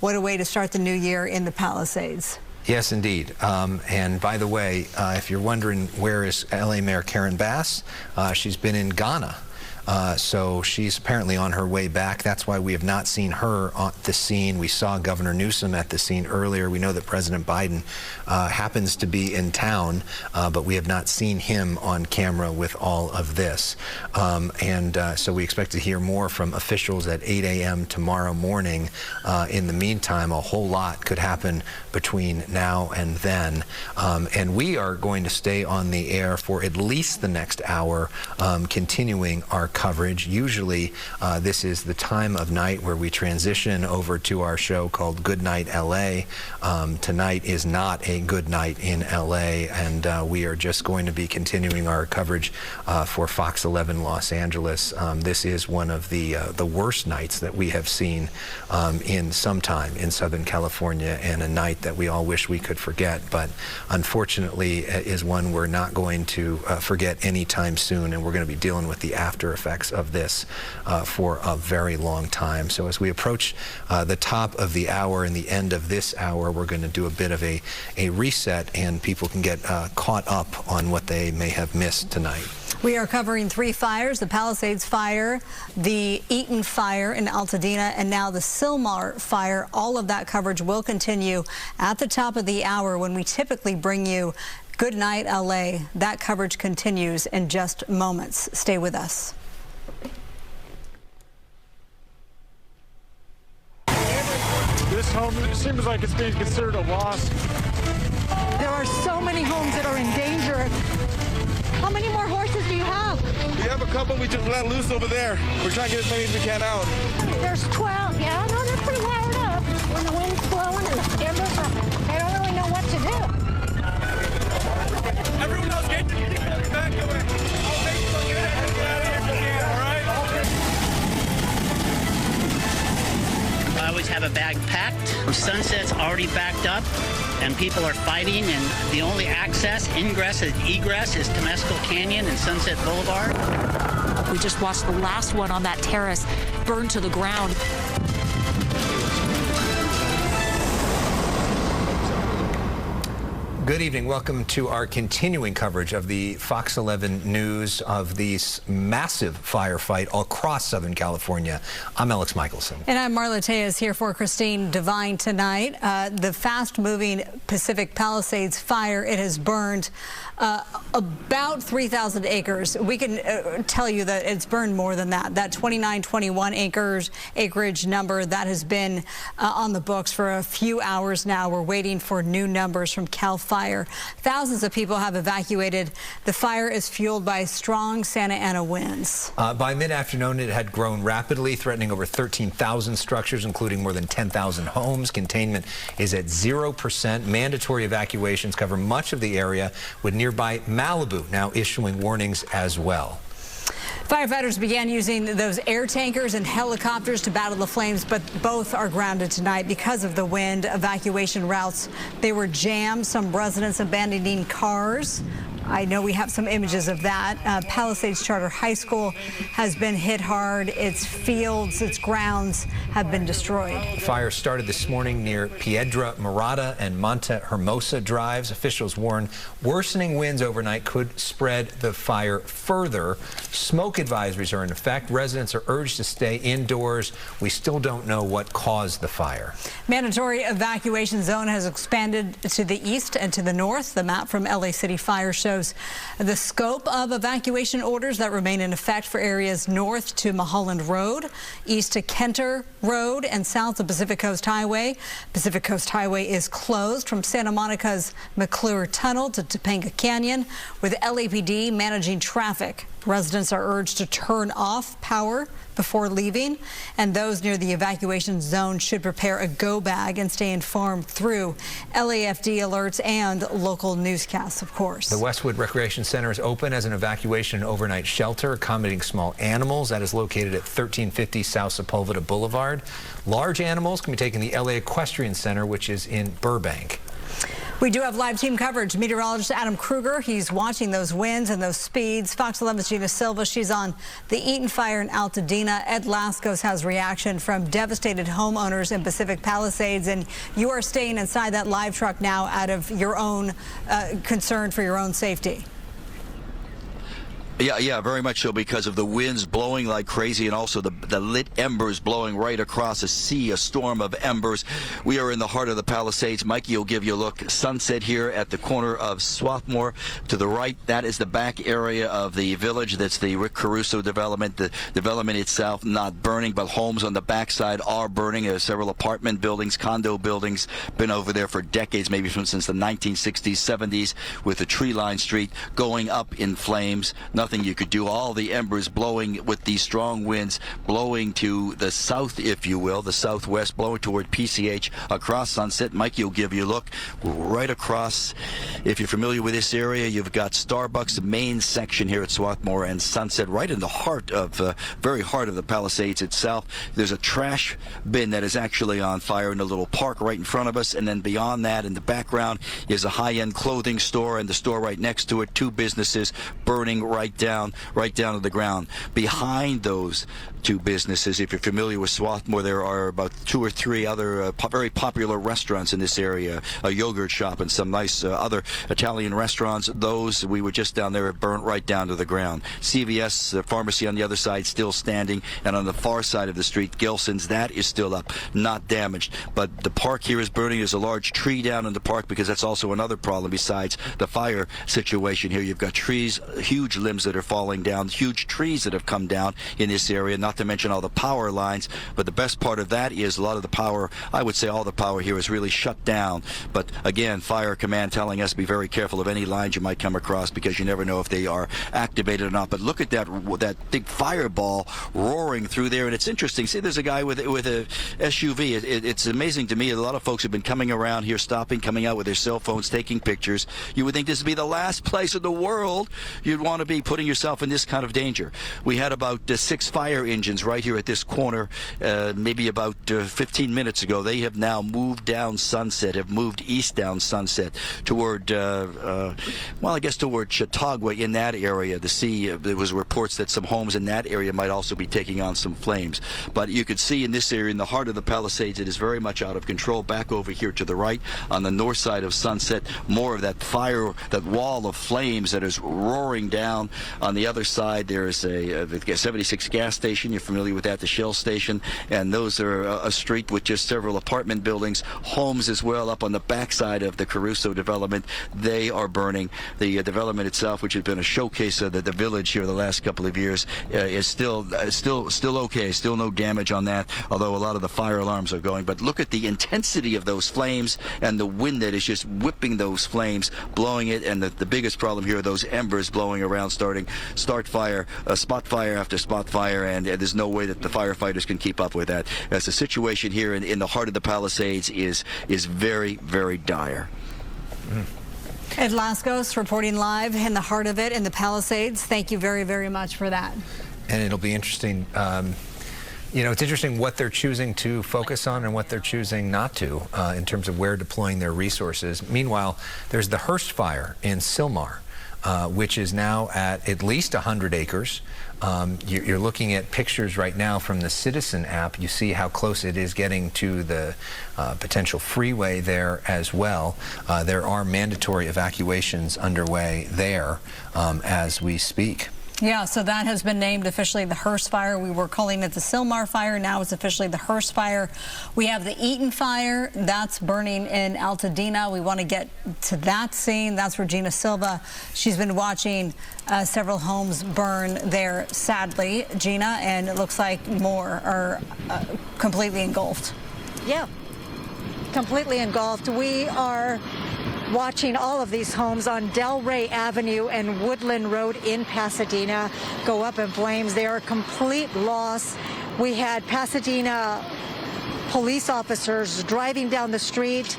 What a way to start the new year in the Palisades. Yes, indeed. And by the way, if you're wondering where is LA Mayor Karen Bass, she's been in Ghana. So she's apparently on her way back. That's why we have not seen her on the scene. We saw Governor Newsom at the scene earlier. We know that President Biden happens to be in town, but we have not seen him on camera with all of this. So we expect to hear more from officials at 8 a.m. tomorrow morning. In the meantime, a whole lot could happen between now and then. And we are going to stay on the air for at least the next hour, continuing our coverage. Usually this is the time of night where we transition over to our show called Good Night LA. Tonight is not a good night in LA, and we are just going to be continuing our coverage for Fox 11 Los Angeles. This is one of the worst nights that we have seen in some time in Southern California, and a night that we all wish we could forget, but unfortunately is one we're not going to forget anytime soon. And we're going to be dealing with the after effects of this for a very long time. So as we approach the top of the hour and the end of this hour, we're going to do a bit of a reset, and people can get caught up on what they may have missed tonight. We are covering 3 fires: the Palisades fire, the Eaton fire in Altadena, and now the Sylmar fire. All of that coverage will continue at the top of the hour when we typically bring you Good Night LA. That coverage continues in just moments. Stay with us. This home seems like it's being considered a loss. There are so many homes that are in danger. How many more horses do you have? We have a couple we just let loose over there. We're trying to get as many as we can out. There's 12. Yeah, no, they're pretty wired up. When the wind's blowing and the embers are, they don't really know what to do. Everyone else get back away. All baseball, get out of here if you can, all right? I always have a bag packed. Sunset's already backed up, and people are fighting, and the only access, ingress, and egress is Temescal Canyon and Sunset Boulevard. We just watched the last one on that terrace burn to the ground. Good evening. Welcome to our continuing coverage of the Fox 11 news of this massive firefight all across Southern California. I'm Alex Michelson. And I'm Marla Tejas here for Christine Devine tonight. The fast-moving Pacific Palisades fire, it has burned about 3,000 acres. We can tell you that it's burned more than that. That 2921 acreage number, that has been on the books for a few hours now. We're waiting for new numbers from CAL FIRE. Thousands of people have evacuated. The fire is fueled by strong Santa Ana winds. By mid-afternoon, it had grown rapidly, threatening over 13,000 structures, including more than 10,000 homes. Containment is at 0%. Mandatory evacuations cover much of the area, with nearby Malibu now issuing warnings as well. Firefighters began using those air tankers and helicopters to battle the flames, but both are grounded tonight because of the wind. Evacuation routes, they were jammed, some residents abandoning cars. I know we have some images of that. Palisades Charter High School has been hit hard. Its fields, its grounds have been destroyed. Fire started this morning near Piedra Morada and Monte Hermosa drives. Officials warn worsening winds overnight could spread the fire further. Smoke advisories are in effect. Residents are urged to stay indoors. We still don't know what caused the fire. Mandatory evacuation zone has expanded to the east and to the north. The map from LA City Fire shows the scope of evacuation orders that remain in effect for areas north to Mulholland Road, east to Kenter Road, and south to Pacific Coast Highway. Pacific Coast Highway is closed from Santa Monica's McClure Tunnel to Topanga Canyon, with LAPD managing traffic. Residents are urged to turn off power before leaving, and those near the evacuation zone should prepare a go bag and stay informed through LAFD alerts and local newscasts, of course. The Westwood Recreation Center is open as an evacuation and overnight shelter accommodating small animals. That is located at 1350 South Sepulveda Boulevard. Large animals can be taken to the LA Equestrian Center, which is in Burbank. We do have live team coverage. Meteorologist Adam Kruger, he's watching those winds and those speeds. Fox 11's Gina Silva, she's on the Eaton fire in Altadena. Ed Lascos has reaction from devastated homeowners in Pacific Palisades, and you are staying inside that live truck now out of your own concern for your own safety. Yeah, very much so, because of the winds blowing like crazy, and also the lit embers blowing right across a storm of embers. We are in the heart of the Palisades. Mikey will give you a look. Sunset here at the corner of Swarthmore. To the right, that is the back area of the village. That's the Rick Caruso development. The development itself not burning, but homes on the backside are burning. Several apartment buildings, condo buildings, been over there for decades, maybe since the 1960s, 70s, with the tree-lined street going up in flames. Nothing you could do. All the embers blowing with these strong winds, blowing to the south, if you will, the southwest, blowing toward PCH across Sunset. Mikey will give you a look right across. If you're familiar with this area, you've got Starbucks, the main section here at Swarthmore and Sunset, right in the heart of, very heart of the Palisades itself. There's a trash bin that is actually on fire in a little park right in front of us, and then beyond that, in the background, is a high-end clothing store, and the store right next to it, two businesses burning right right down to the ground. Behind those two businesses, if you're familiar with Swarthmore, there are about 2 or 3 other very popular restaurants in this area, a yogurt shop and some nice other Italian restaurants. Those, we were just down there, burnt right down to the ground. CVS, the pharmacy on the other side, still standing, and on the far side of the street, Gelson's, that is still up, not damaged. But the park here is burning. There's a large tree down in the park, because that's also another problem besides the fire situation here. You've got trees, huge limbs that are falling down, huge trees that have come down in this area, not to mention all the power lines. But the best part of that is a lot of the power, I would say all the power here is really shut down. But again, Fire Command telling us be very careful of any lines you might come across, because you never know if they are activated or not. But look at that big fireball roaring through there, and it's interesting. See, there's a guy with a SUV. It's amazing to me. A lot of folks have been coming around here, stopping, coming out with their cell phones, taking pictures. You would think this would be the last place in the world you'd want to be putting yourself in this kind of danger. We had about 6 fire engines right here at this corner, maybe about 15 minutes ago. They have now moved down Sunset, have moved east down Sunset toward, well, I guess toward Chautauqua, in that area. There was reports that some homes in that area might also be taking on some flames. But you could see in this area, in the heart of the Palisades, it is very much out of control. Back over here to the right, on the north side of Sunset, more of that fire, that wall of flames that is roaring down. On the other side, there's the 76 gas station. You're familiar with that, the Shell station. And those are a street with just several apartment buildings, homes as well. Up on the backside of the Caruso development, they are burning. The development itself, which has been a showcase of the village here the last couple of years, is still okay. Still no damage on that, although a lot of the fire alarms are going. But look at the intensity of those flames and the wind that is just whipping those flames, blowing it. And the biggest problem here are those embers blowing around, spot fire after spot fire, and there's no way that the firefighters can keep up with that. As the situation here in the heart of the Palisades is very, very dire. Ed Laskos reporting live in the heart of it in the Palisades. Thank you very, very much for that. And it'll be interesting. It's interesting what they're choosing to focus on and what they're choosing not to in terms of where deploying their resources. Meanwhile, there's the Hearst fire in Sylmar, which is now at least 100 acres. You're looking at pictures right now from the Citizen app. You see how close it is getting to the potential freeway there as well. There are mandatory evacuations underway there as we speak. Yeah, so that has been named officially the Hearst fire. We were calling it the Sylmar fire. Now it's officially the Hearst fire. We have the Eaton fire. That's burning in Altadena. We want to get to that scene. That's Regina Silva. She's been watching several homes burn there, sadly, Gina, and it looks like more are completely engulfed. Yeah, completely engulfed. We are watching all of these homes on Delray Avenue and Woodland Road in Pasadena go up in flames. They are a complete loss. We had Pasadena police officers driving down the street,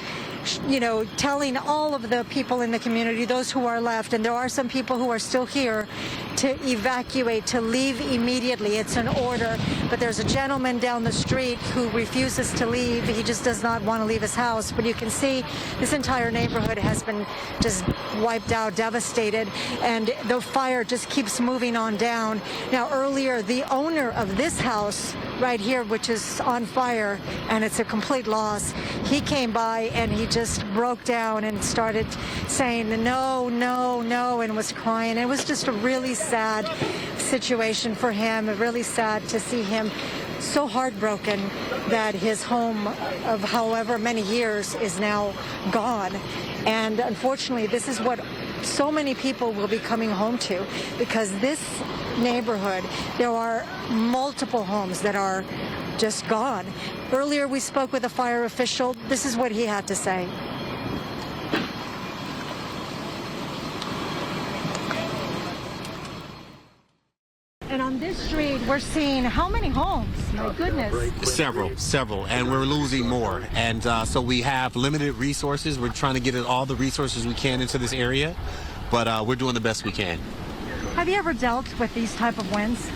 telling all of the people in the community, those who are left, and there are some people who are still here, to evacuate, to leave immediately. It's an order, but there's a gentleman down the street who refuses to leave. He just does not want to leave his house. But you can see this entire neighborhood has been just wiped out, devastated, and the fire just keeps moving on down. Now, earlier, the owner of this house right here, which is on fire, and it's a complete loss, he came by and he just broke down and started saying no, no, no, and was crying. It was just a really sad situation for him, really sad to see him so heartbroken that his home of however many years is now gone. And unfortunately, this is what so many people will be coming home to, because this neighborhood, there are multiple homes that are just gone. Earlier, we spoke with a fire official. This is what he had to say. And on this street, we're seeing how many homes? My goodness. Several, and we're losing more. And so we have limited resources. We're trying to get all the resources we can into this area, but we're doing the best we can. Have you ever dealt with these type of winds?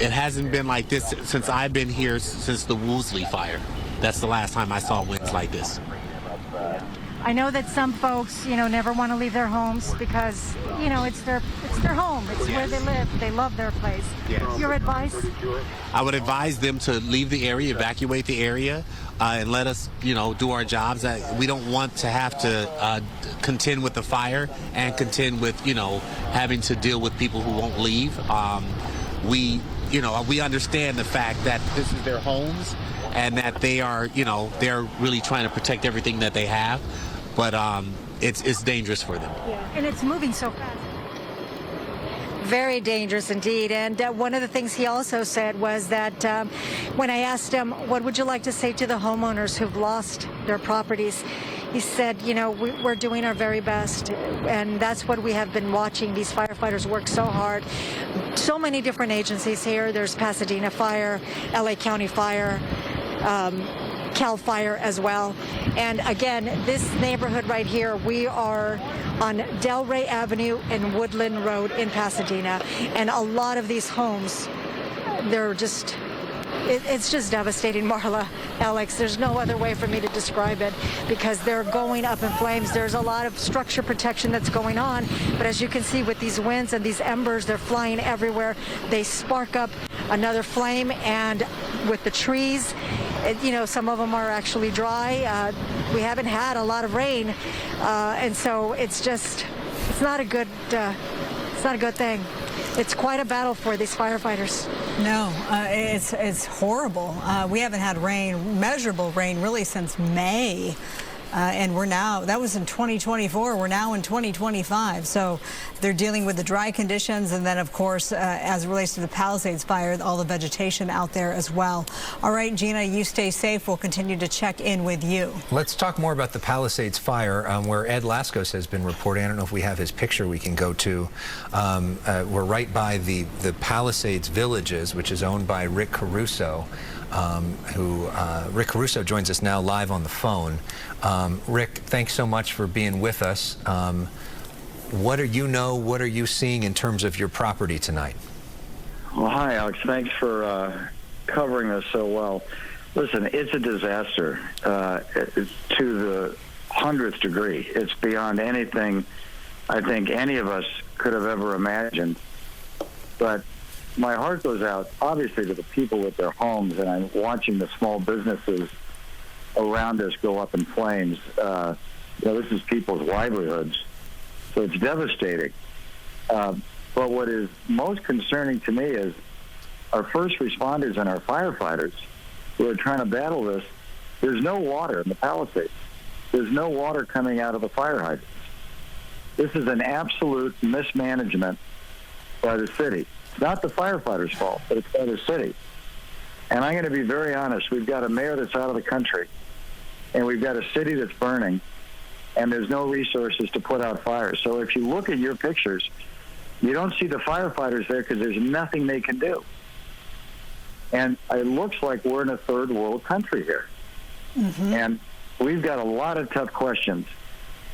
It hasn't been like this since I've been here, since the Woolsey fire. That's the last time I saw winds like this. I know that some folks, never want to leave their homes because, it's their home. It's where they live. They love their place. Yes. Your advice? I would advise them to leave the area, evacuate the area, and let us, do our jobs. We don't want to have to contend with the fire and contend with, having to deal with people who won't leave. We understand the fact that this is their homes and that they are, they're really trying to protect everything that they have. But it's dangerous for them. Yeah, and it's moving so fast. Very dangerous indeed. And one of the things he also said was that when I asked him, what would you like to say to the homeowners who've lost their properties? He said, we're doing our very best. And that's what we have been watching. These firefighters work so hard. So many different agencies here. There's Pasadena Fire, LA County Fire, Cal Fire as well. And again, this neighborhood right here, we are on Delray Avenue and Woodland Road in Pasadena. And a lot of these homes, they're just, it's just devastating, Marla, Alex. There's no other way for me to describe it because they're going up in flames. There's a lot of structure protection that's going on. But as you can see with these winds and these embers, they're flying everywhere. They spark up another flame, and with the trees, some of them are actually dry. We haven't had a lot of rain, and so it's not a good thing. It's quite a battle for these firefighters. No, it's horrible. We haven't had measurable rain, really since May. And that was in 2024. We're now in 2025. So they're dealing with the dry conditions. And then, of course, as it relates to the Palisades fire, all the vegetation out there as well. All right, Gina, you stay safe. We'll continue to check in with you. Let's talk more about the Palisades fire, where Ed Lascos has been reporting. I don't know if we have his picture we can go to. We're right by the Palisades Villages, which is owned by Rick Caruso. Rick Caruso joins us now live on the phone. Rick, thanks so much for being with us. What are you seeing in terms of your property tonight? Well, hi, Alex. Thanks for covering us so well. Listen, it's a disaster to the 100th degree. It's beyond anything I think any of us could have ever imagined. But my heart goes out, obviously, to the people with their homes, and I'm watching the small businesses around us go up in flames. This is people's livelihoods, so it's devastating. But what is most concerning to me is our first responders and our firefighters who are trying to battle this. There's no water in the Palisades. There's no water coming out of the fire hydrants. This is an absolute mismanagement by the city. It's not the firefighters' fault, but it's by the city. And I'm going to be very honest. We've got a mayor that's out of the country, and we've got a city that's burning, and there's no resources to put out fires. So if you look at your pictures, you don't see the firefighters there because there's nothing they can do. And it looks like we're in a third world country here. Mm-hmm. And we've got a lot of tough questions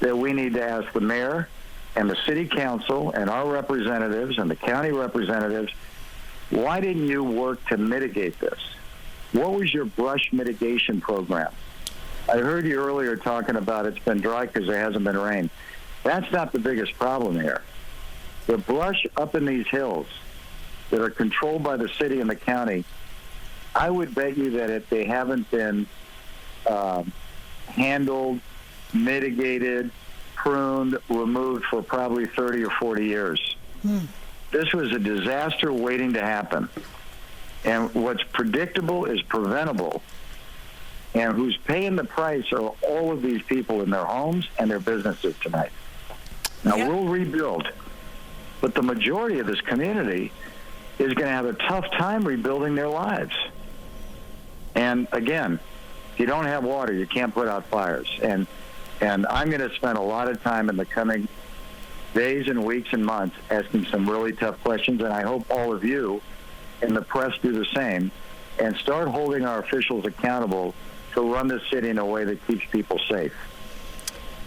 that we need to ask the mayor and the city council and our representatives and the county representatives. Why didn't you work to mitigate this? What was your brush mitigation program? I heard you earlier talking about it's been dry because there hasn't been rain. That's not the biggest problem here. The brush up in these hills that are controlled by the city and the county, I would bet you that if they haven't been handled, mitigated, pruned, removed for probably 30 or 40 years. This was a disaster waiting to happen. And what's predictable is preventable. And who's paying the price are all of these people in their homes and their businesses tonight. Now, we'll rebuild. But the majority of this community is going to have a tough time rebuilding their lives. And again, if you don't have water, you can't put out fires. And I'm going to spend a lot of time in the coming days and weeks and months asking some really tough questions, and I hope all of you in the press do the same and start holding our officials accountable to run the city in a way that keeps people safe.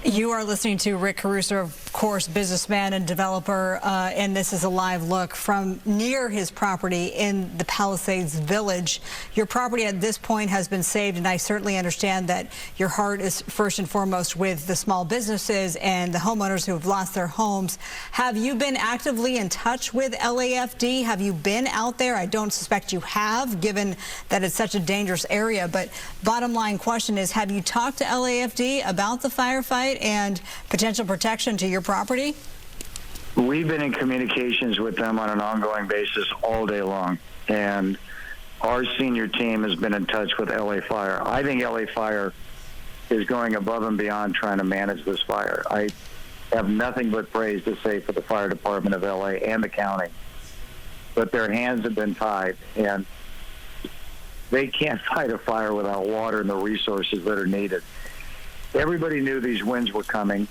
You are listening to Rick Caruso, of course, businessman and developer, and this is a live look from near his property in the Palisades Village. Your property at this point has been saved, and I certainly understand that your heart is first and foremost with the small businesses and the homeowners who have lost their homes. Have you been actively in touch with LAFD? Have you been out there? I don't suspect you have, given that it's such a dangerous area, but bottom line question is, have you talked to LAFD about the firefight and potential protection to your property? We've been in communications with them on an ongoing basis all day long, and our senior team has been in touch with LA Fire. I think LA Fire is going above and beyond trying to manage this fire. I have nothing but praise to say for the fire department of LA and the county, but their hands have been tied, and they can't fight a fire without water and the resources that are needed. Everybody knew these winds were coming.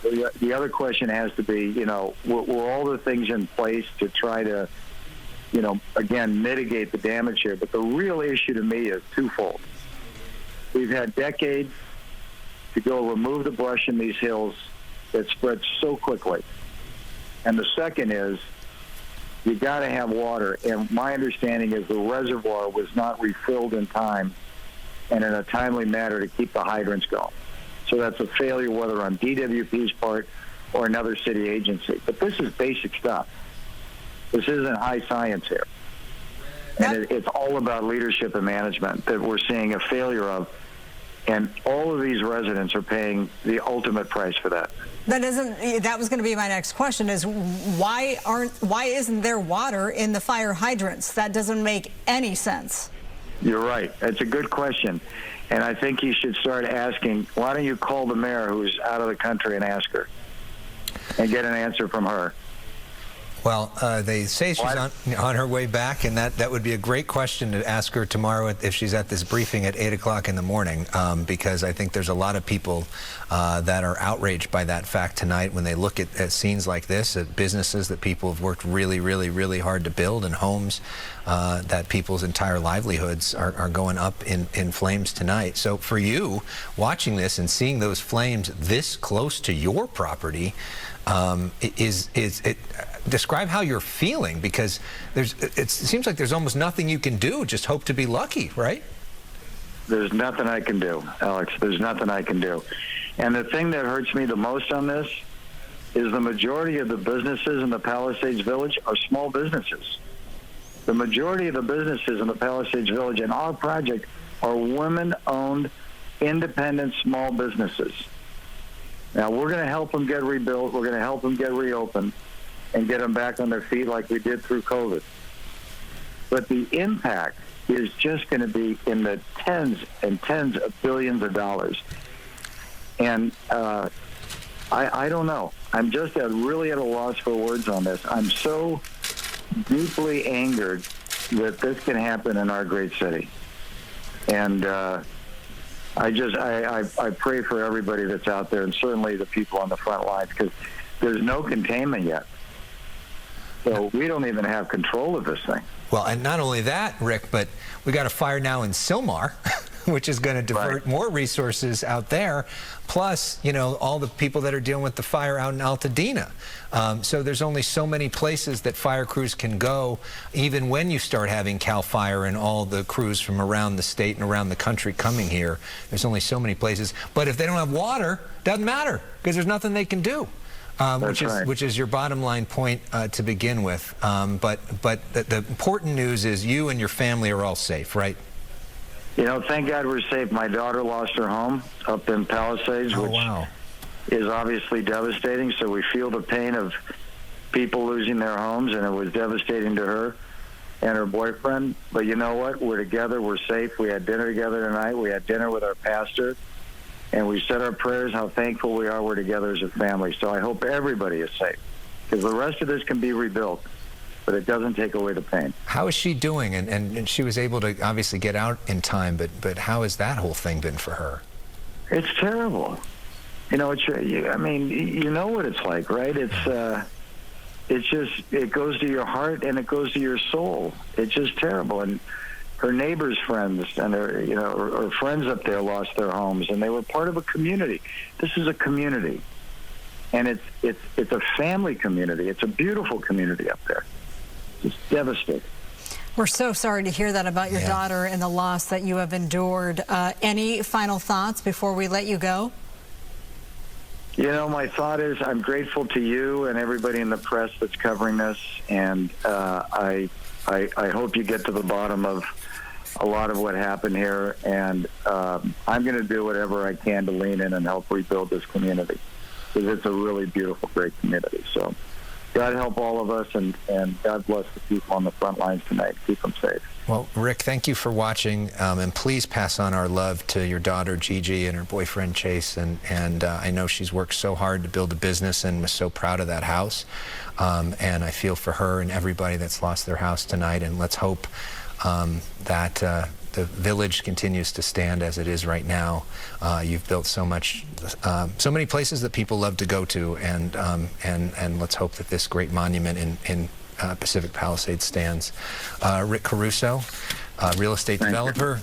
The other question has to be, were all the things in place to try to, again, mitigate the damage here? But the real issue to me is twofold. We've had decades to go remove the brush in these hills that spread so quickly. And the second is, you got to have water. And my understanding is the reservoir was not refilled in time and in a timely manner to keep the hydrants going. So that's a failure, whether on DWP's part or another city agency. But this is basic stuff. This isn't high science here. And it's all about leadership and management that we're seeing a failure of. And all of these residents are paying the ultimate price for that. That was going to be my next question, is why isn't there water in the fire hydrants? That doesn't make any sense. You're right. It's a good question. And I think you should start asking, why don't you call the mayor who's out of the country and ask her and get an answer from her? Well, they say she's on her way back, and that would be a great question to ask her tomorrow if she's at this briefing at 8 o'clock in the morning, because I think there's a lot of people that are outraged by that fact tonight when they look at scenes like this, at businesses that people have worked really, really, really hard to build, and homes that people's entire livelihoods are going up in flames tonight. So for you, watching this and seeing those flames this close to your property, describe how you're feeling, because it seems like there's almost nothing you can do, just hope to be lucky, right? There's nothing I can do, Alex. There's nothing I can do. And the thing that hurts me the most on this is the majority of the businesses in the Palisades Village are small businesses. The majority of the businesses in the Palisades Village in our project are women-owned, independent small businesses. Now, we're going to help them get rebuilt. We're going to help them get reopened and get them back on their feet like we did through COVID. But the impact is just going to be in the tens and tens of billions of dollars. And I don't know. I'm just really at a loss for words on this. I'm so deeply angered that this can happen in our great city. And I pray for everybody that's out there, and certainly the people on the front lines, because there's no containment yet. So we don't even have control of this thing. Well, and not only that, Rick, but we got a fire now in Sylmar, which is going to divert more resources out there, plus, all the people that are dealing with the fire out in Altadena. So there's only so many places that fire crews can go, even when you start having CAL FIRE and all the crews from around the state and around the country coming here. There's only so many places. But if they don't have water, doesn't matter, because there's nothing they can do. Which is your bottom line point to begin with. But the important news is you and your family are all safe, right? Thank God we're safe. My daughter lost her home up in Palisades, which is obviously devastating. So we feel the pain of people losing their homes, and it was devastating to her and her boyfriend. But you know what? We're together. We're safe. We had dinner together tonight. We had dinner with our pastor. And we said our prayers, how thankful we are we're together as a family. So I hope everybody is safe, because the rest of this can be rebuilt, but it doesn't take away the pain. How is she doing? And she was able to obviously get out in time, but how has that whole thing been for her? It's terrible. You know what it's like, right? It goes to your heart and it goes to your soul. It's just terrible. And her neighbors' friends and her friends up there lost their homes, and they were part of a community. This is a community. and it's a family community. It's a beautiful community up there. It's devastating. We're so sorry to hear that about your daughter and the loss that you have endured. Any final thoughts before we let you go? You know, my thought is I'm grateful to you and everybody in the press that's covering this, and I hope you get to the bottom of a lot of what happened here, and I'm going to do whatever I can to lean in and help rebuild this community, because it's a really beautiful, great community. So God help all of us, and God bless the people on the front lines tonight. Keep them safe. Well, Rick, thank you for watching, and please pass on our love to your daughter, Gigi, and her boyfriend, Chase, and I know she's worked so hard to build a business and was so proud of that house, and I feel for her and everybody that's lost their house tonight, and let's hope that the village continues to stand as it is right now. You've built so much, so many places that people love to go to, and let's hope that this great monument in Pacific Palisades stands. Rick Caruso, real estate developer,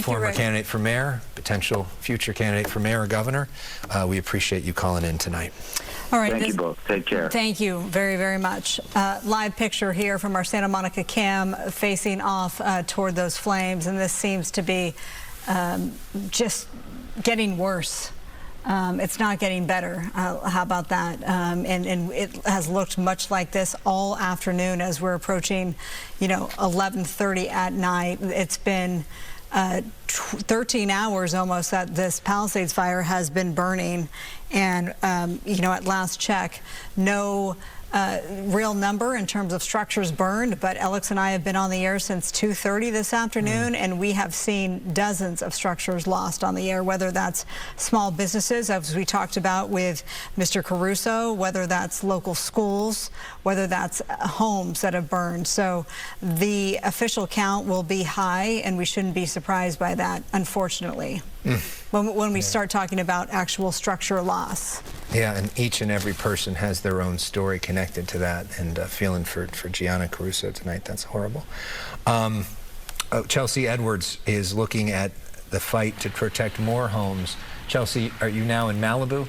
former candidate for mayor, potential future candidate for mayor or governor. We appreciate you calling in tonight. All right. Thank you both. Take care. Thank you very, very much. Live picture here from our Santa Monica cam facing off toward those flames, and this seems to be just getting worse. It's not getting better. How about that? And it has looked much like this all afternoon as we're approaching, 11:30 at night. It's been 13 hours almost that this Palisades fire has been burning, and at last check, no real number in terms of structures burned, but Alex and I have been on the air since 2:30 this afternoon, and we have seen dozens of structures lost on the air, whether that's small businesses, as we talked about with Mr. Caruso, whether that's local schools, whether that's homes that have burned. So the official count will be high, and we shouldn't be surprised by that, unfortunately, when we start talking about actual structure loss. Yeah, and each and every person has their own story connected to that, and feeling for Gianna Caruso tonight. That's horrible. Chelsea Edwards is looking at the fight to protect more homes. Chelsea, are you now in Malibu?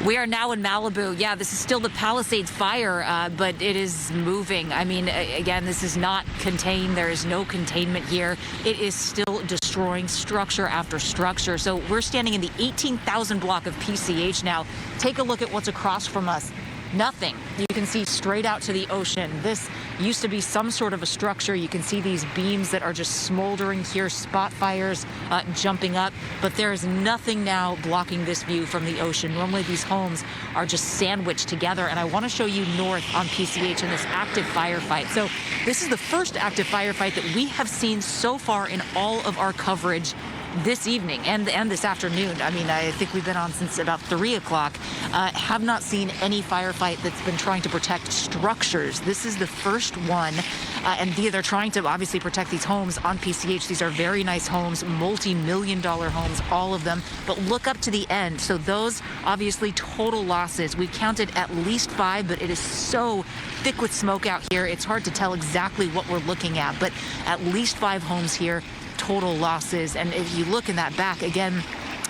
We are now in Malibu. Yeah, this is still the Palisades fire, but it is moving. I mean, again, this is not contained. There is no containment here. It is still destroying structure after structure. So we're standing in the 18,000 block of PCH now. Take a look at what's across from us. Nothing. You can see straight out to the ocean. This used to be some sort of a structure. You can see these beams that are just smoldering here, spot fires jumping up, but there is nothing now blocking this view from the ocean. Normally these homes are just sandwiched together, and I want to show you north on PCH in this active firefight. So this is the first active firefight that we have seen so far in all of our coverage this evening and this afternoon. I mean, I think we've been on since about 3 o'clock. Have not seen any firefight that's been trying to protect structures. This is the first one, and they're trying to obviously protect these homes on PCH. These are very nice homes, multi-million-dollar homes, all of them. But look up to the end. So those obviously total losses. We counted at least 5, but it is so thick with smoke out here. It's hard to tell exactly what we're looking at, but at least 5 homes here. Total losses. And if you look in that back again,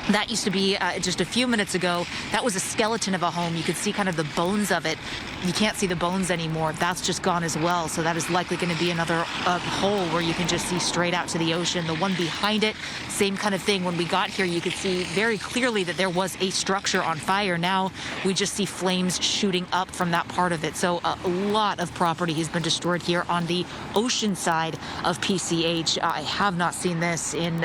that used to be just a few minutes ago. That was a skeleton of a home. You could see kind of the bones of it. You can't see the bones anymore. That's just gone as well. So that is likely going to be another hole where you can just see straight out to the ocean. The one behind it, same kind of thing. When we got here, you could see very clearly that there was a structure on fire. Now we just see flames shooting up from that part of it. So a lot of property has been destroyed here on the ocean side of PCH. I have not seen this in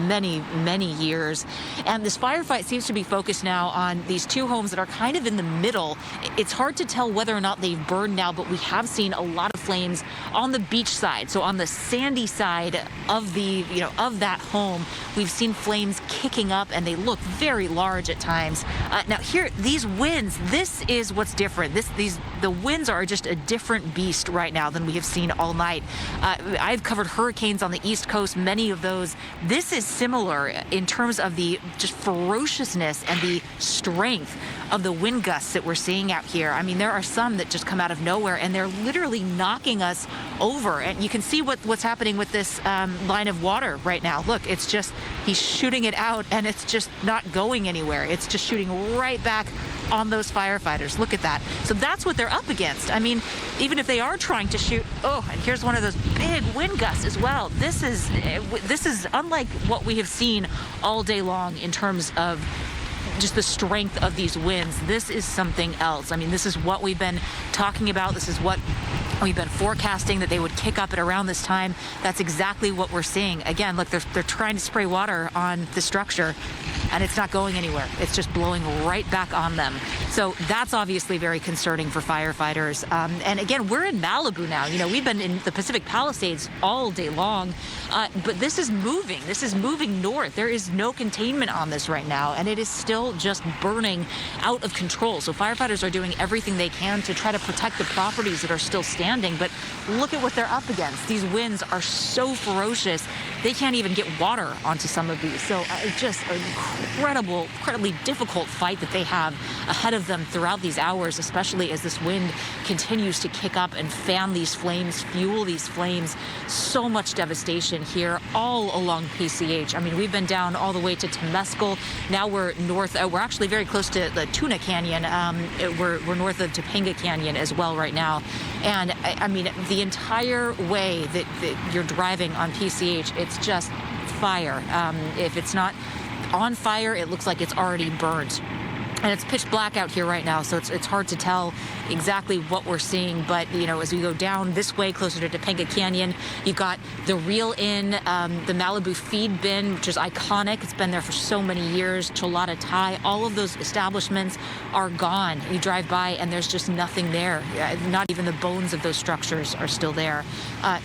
many, many years. And this firefight seems to be focused now on these 2 homes that are kind of in the middle. It's hard to tell whether or not they've burned now, but we have seen a lot of flames on the beach side. So on the sandy side of the, of that home, we've seen flames kicking up, and they look very large at times. Now here, these winds, this is what's different. The winds are just a different beast right now than we have seen all night. I've covered hurricanes on the East Coast, many of those. This is similar in terms of the just ferociousness and the strength of the wind gusts that we're seeing out here. I mean, there are some that just come out of nowhere, and they're literally knocking us over. And you can see what's happening with this line of water right now. Look, it's just, he's shooting it out, and it's just not going anywhere. It's just shooting right back on those firefighters. Look at that. So that's what they're up against. I mean, even if they are trying to shoot, oh, and here's one of those big wind gusts as well. This is unlike what we have seen all day long in terms of just the strength of these winds. This is something else. I mean, this is what we've been talking about. This is what we've been forecasting, that they would kick up at around this time. That's exactly what we're seeing. Again, look, they're trying to spray water on the structure, and it's not going anywhere. It's just blowing right back on them. So that's obviously very concerning for firefighters. And again, we're in Malibu now. You know, we've been in the Pacific Palisades all day long, but this is moving. This is moving north. There is no containment on this right now, and it is still just burning out of control. So firefighters are doing everything they can to try to protect the properties that are still standing. But look at what they're up against. These winds are so ferocious, they can't even get water onto some of these. So it's just an incredibly difficult fight that they have ahead of them throughout these hours, especially as this wind continues to kick up and fan these flames, fuel these flames. So much devastation here all along PCH. I mean, we've been down all the way to Temescal. Now we're north. We're actually very close to the Tuna Canyon. We're north of Topanga Canyon as well right now. And I mean, the entire way that you're driving on PCH, it's just fire. If it's not on fire, it looks like it's already burnt. And it's pitch black out here right now, so it's hard to tell exactly what we're seeing. But, you know, as we go down this way, closer to Topanga Canyon, you've got the Reel Inn, the Malibu Feed Bin, which is iconic. It's been there for so many years. Chelada Thai, all of those establishments are gone. You drive by, and there's just nothing there. Not even the bones of those structures are still there.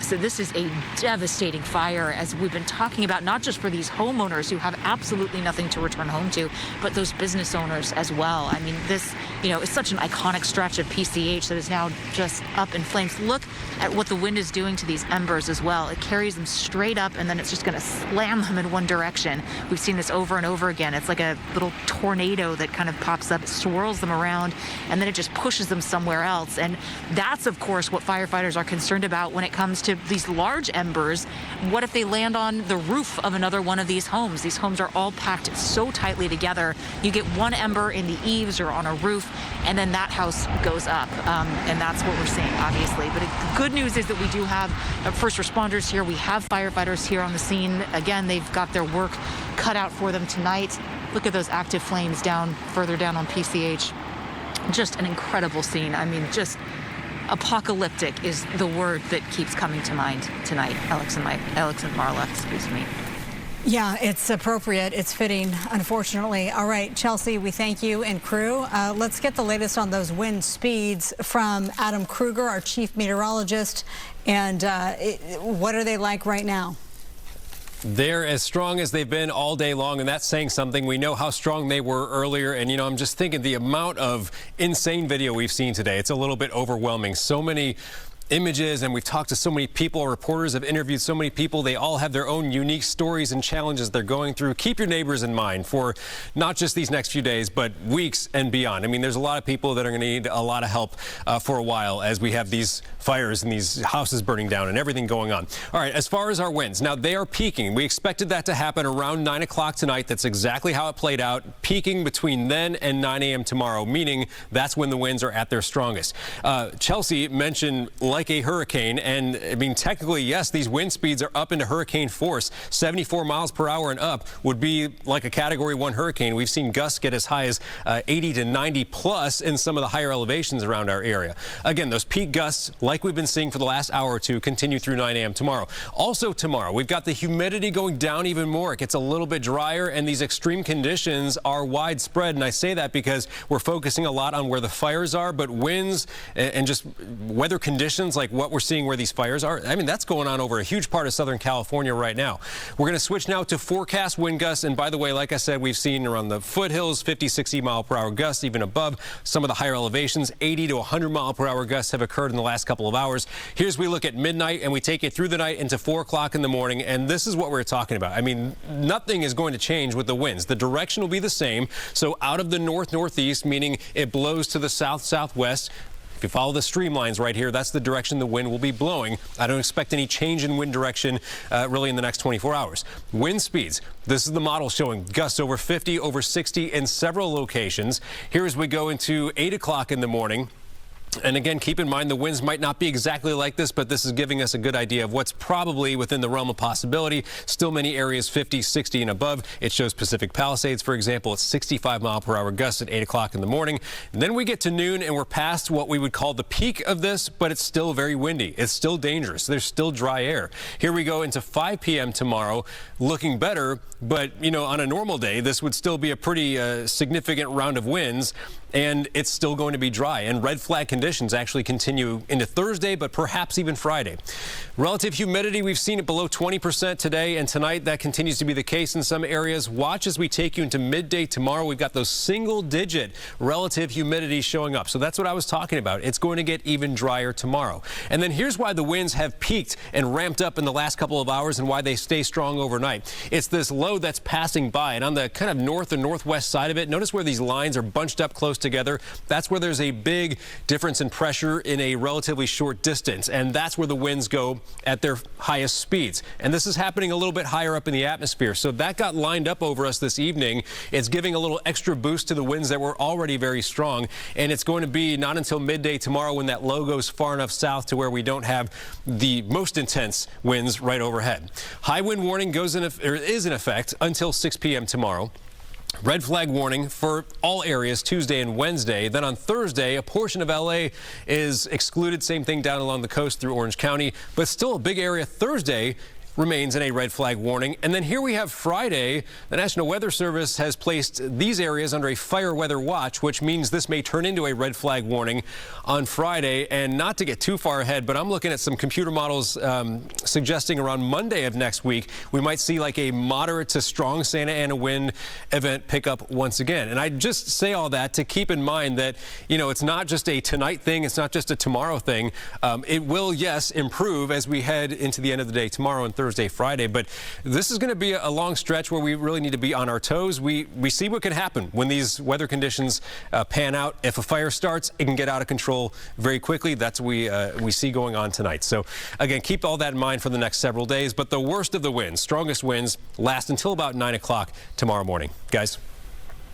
So this is a devastating fire, as we've been talking about, not just for these homeowners who have absolutely nothing to return home to, but those business owners as well. I mean, this, you know, is such an iconic stretch of PCH that is now just up in flames. Look at what the wind is doing to these embers as well. It carries them straight up, and then it's just going to slam them in one direction. We've seen this over and over again. It's like a little tornado that kind of pops up, swirls them around, and then it just pushes them somewhere else. And that's, of course, what firefighters are concerned about when it comes to these large embers. What if they land on the roof of another one of these homes? These homes are all packed so tightly together. You get one ember in the eaves or on a roof, and then that house goes up. And that's what we're seeing, obviously. But the good news is that we do have first responders here. We have firefighters here on the scene. Again, they've got their work cut out for them tonight. Look at those active flames further down on PCH. Just an incredible scene. I mean, just apocalyptic is the word that keeps coming to mind tonight. Alex and Marla, excuse me. Yeah, it's appropriate. It's fitting, unfortunately. All right, Chelsea, we thank you and crew. Let's get the latest on those wind speeds from Adam Kruger, our chief meteorologist. And what are they like right now? They're as strong as they've been all day long, and that's saying something. We know how strong they were earlier, and, you know, I'm just thinking the amount of insane video we've seen today, it's a little bit overwhelming. So many images, and we've talked to so many people. Reporters have interviewed so many people. They all have their own unique stories and challenges they're going through. Keep your neighbors in mind for not just these next few days, but weeks and beyond. I mean, there's a lot of people that are going to need a lot of help for a while as we have these fires and these houses burning down and everything going on. All right, as far as our winds, now they are peaking. We expected that to happen around 9 o'clock tonight. That's exactly how it played out, peaking between then and 9 a.m. tomorrow, meaning that's when the winds are at their strongest. Chelsea mentioned like a hurricane, and I mean, technically, yes, these wind speeds are up into hurricane force. 74 miles per hour and up would be like a Category 1 hurricane. We've seen gusts get as high as 80 to 90 plus in some of the higher elevations around our area. Again, those peak gusts, like we've been seeing for the last hour or two, continue through 9 a.m. tomorrow. Also tomorrow, we've got the humidity going down even more. It gets a little bit drier, and these extreme conditions are widespread. And I say that because we're focusing a lot on where the fires are, but winds and just weather conditions conditions like what we're seeing where these fires are, I mean, that's going on over a huge part of Southern California right now. We're going to switch now to forecast wind gusts. And by the way, like I said, we've seen around the foothills 50, 60 mile per hour gusts, even above some of the higher elevations. 80 to 100 mile per hour gusts have occurred in the last couple of hours. Here's we look at midnight and we take it through the night into 4 o'clock in the morning. And this is what we're talking about. I mean, nothing is going to change with the winds. The direction will be the same. So out of the north-northeast, meaning it blows to the south-southwest. If you follow the streamlines right here, that's the direction the wind will be blowing. I don't expect any change in wind direction really in the next 24 hours. Wind speeds. This is the model showing gusts over 50, over 60 in several locations. Here as we go into 8 o'clock in the morning. And again, keep in mind the winds might not be exactly like this, but this is giving us a good idea of what's probably within the realm of possibility. Still many areas 50, 60 and above. It shows Pacific Palisades, for example, it's 65 mile per hour gusts at 8 o'clock in the morning. And then we get to noon and we're past what we would call the peak of this, but it's still very windy. It's still dangerous. There's still dry air. Here we go into 5 p.m. tomorrow, looking better, but you know, on a normal day, this would still be a pretty significant round of winds. And it's still going to be dry. And red flag conditions actually continue into Thursday, but perhaps even Friday. Relative humidity, we've seen it below 20% today and tonight. That continues to be the case in some areas. Watch as we take you into midday tomorrow. We've got those single-digit relative humidity showing up. So that's what I was talking about. It's going to get even drier tomorrow. And then here's why the winds have peaked and ramped up in the last couple of hours and why they stay strong overnight. It's this low that's passing by. And on the kind of north and northwest side of it, notice where these lines are bunched up close together. That's where there's a big difference in pressure in a relatively short distance, and that's where the winds go at their highest speeds. And this is happening a little bit higher up in the atmosphere, so that got lined up over us this evening. It's giving a little extra boost to the winds that were already very strong, and it's going to be not until midday tomorrow when that low goes far enough south to where we don't have the most intense winds right overhead. High wind warning is in effect until 6 p.m. tomorrow. Red flag warning for all areas Tuesday and Wednesday. Then on Thursday, a portion of LA is excluded. Same thing down along the coast through Orange County, but still a big area Thursday remains in a red flag warning. And then here we have Friday. The National Weather Service has placed these areas under a fire weather watch, which means this may turn into a red flag warning on Friday. And not to get too far ahead, but I'm looking at some computer models suggesting around Monday of next week, we might see like a moderate to strong Santa Ana wind event pick up once again. And I just say all that to keep in mind that, you know, it's not just a tonight thing. It's not just a tomorrow thing. It will, yes, improve as we head into the end of the day tomorrow and Thursday, Friday, but this is going to be a long stretch where we really need to be on our toes. We see what can happen when these weather conditions pan out. If a fire starts, it can get out of control very quickly. That's what we see going on tonight. So again, keep all that in mind for the next several days, but the worst of the winds, strongest winds, last until about 9 o'clock tomorrow morning. Guys?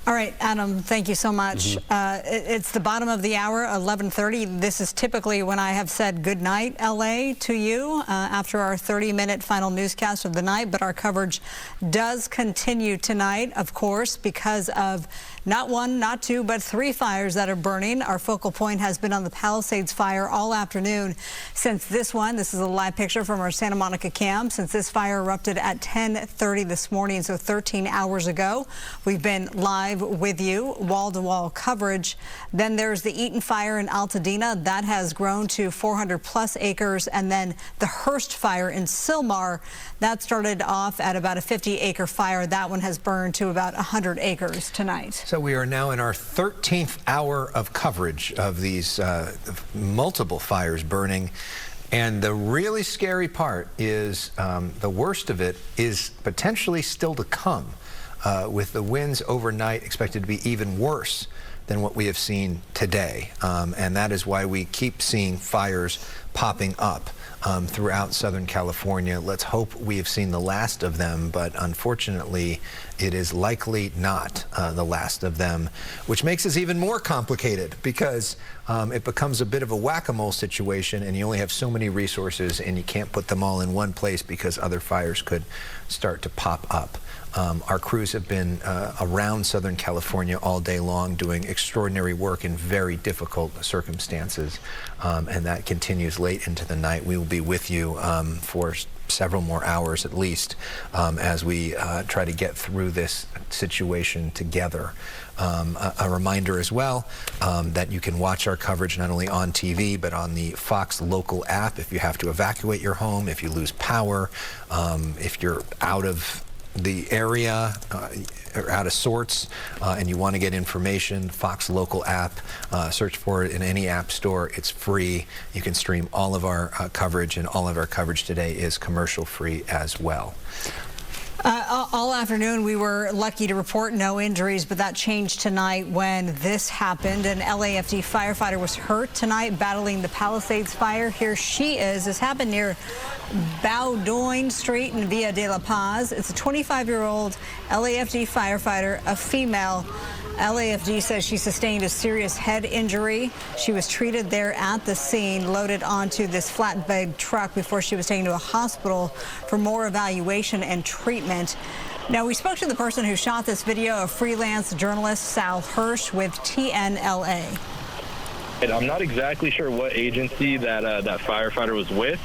All right, Adam, thank you so much. It's the bottom of the hour, 11:30. This is typically when I have said good night, LA, to you after our 30-minute final newscast of the night. But our coverage does continue tonight, of course, because of not one, not two, but 3 fires that are burning. Our focal point has been on the Palisades fire all afternoon since this is a live picture from our Santa Monica camp, since this fire erupted at 10:30 this morning, so 13 hours ago. We've been live with you, wall-to-wall coverage. Then there's the Eaton fire in Altadena. That has grown to 400+ acres. And then the Hearst fire in Sylmar, that started off at about a 50-acre fire. That one has burned to about 100 acres tonight. So we are now in our 13th hour of coverage of these multiple fires burning. And the really scary part is the worst of it is potentially still to come. With the winds overnight expected to be even worse than what we have seen today. And that is why we keep seeing fires popping up throughout Southern California. Let's hope we have seen the last of them, but unfortunately, it is likely not the last of them, which makes this even more complicated because it becomes a bit of a whack-a-mole situation and you only have so many resources and you can't put them all in one place because other fires could start to pop up. Our crews have been around Southern California all day long doing extraordinary work in very difficult circumstances, and that continues late into the night. We will be with you for several more hours at least as we try to get through this situation together. A reminder as well that you can watch our coverage not only on TV but on the Fox local app if you have to evacuate your home, if you lose power, if you're out of the area or out of sorts and you want to get information. Fox local app, search for it in any app store. It's free. You can stream all of our coverage, and all of our coverage today is commercial free as well. All afternoon, we were lucky to report no injuries, but that changed tonight when this happened. An LAFD firefighter was hurt tonight battling the Palisades fire. Here she is. This happened near Bowdoin Street in Villa de la Paz. It's a 25-year-old LAFD firefighter, a female. LAFD says she sustained a serious head injury. She was treated there at the scene, loaded onto this flatbed truck before she was taken to a hospital for more evaluation and treatment. Now, we spoke to the person who shot this video, a freelance journalist, Sal Hirsch with TNLA. I'm not exactly sure what agency that firefighter was with,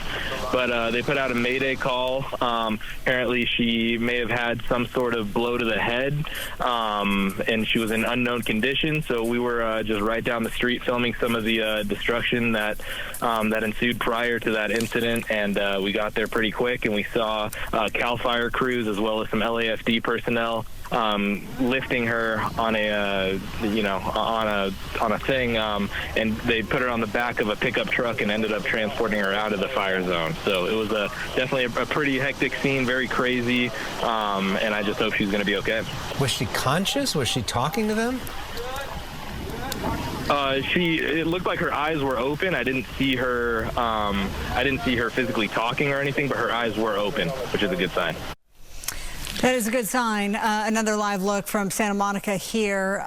but they put out a mayday call. Apparently, she may have had some sort of blow to the head, and she was in unknown condition. So we were just right down the street filming some of the destruction that ensued prior to that incident, and we got there pretty quick, and we saw CAL FIRE crews as well as some LAFD personnel lifting her on a on a thing, and they put her on the back of a pickup truck and ended up transporting her out of the fire zone. So it was definitely a pretty hectic scene, very crazy, and I just hope she's going to be okay. Was she conscious? Was she talking to them? It looked like her eyes were open. I didn't see her physically talking or anything, but her eyes were open, which is a good sign. That is a good sign. Another live look from Santa Monica here.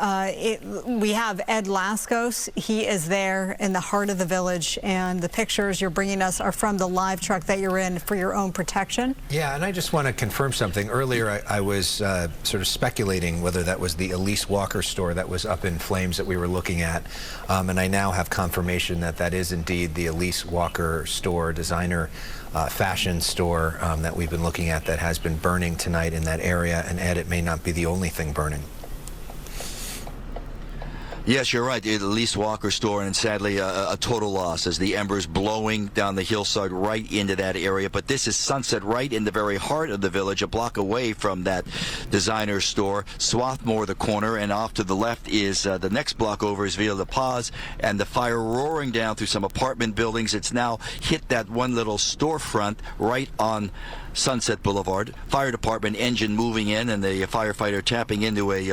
We have Ed Lascos. He is there in the heart of the village, and the pictures you're bringing us are from the live truck that you're in for your own protection. Yeah, and I just want to confirm something. Earlier, I was sort of speculating whether that was the Elise Walker store that was up in flames that we were looking at, and I now have confirmation that that is indeed the Elise Walker store, designer fashion store that we've been looking at that has been burning tonight in that area. And Ed, it may not be the only thing burning. Yes, you're right. The Elise Walker store, and sadly a total loss as the embers blowing down the hillside right into that area. But this is Sunset, right in the very heart of the village, a block away from that designer store. Swarthmore, the corner, and off to the left is the next block over is Villa de Paz, and the fire roaring down through some apartment buildings. It's now hit that one little storefront right on Sunset Boulevard. Fire department engine moving in, and the firefighter tapping into a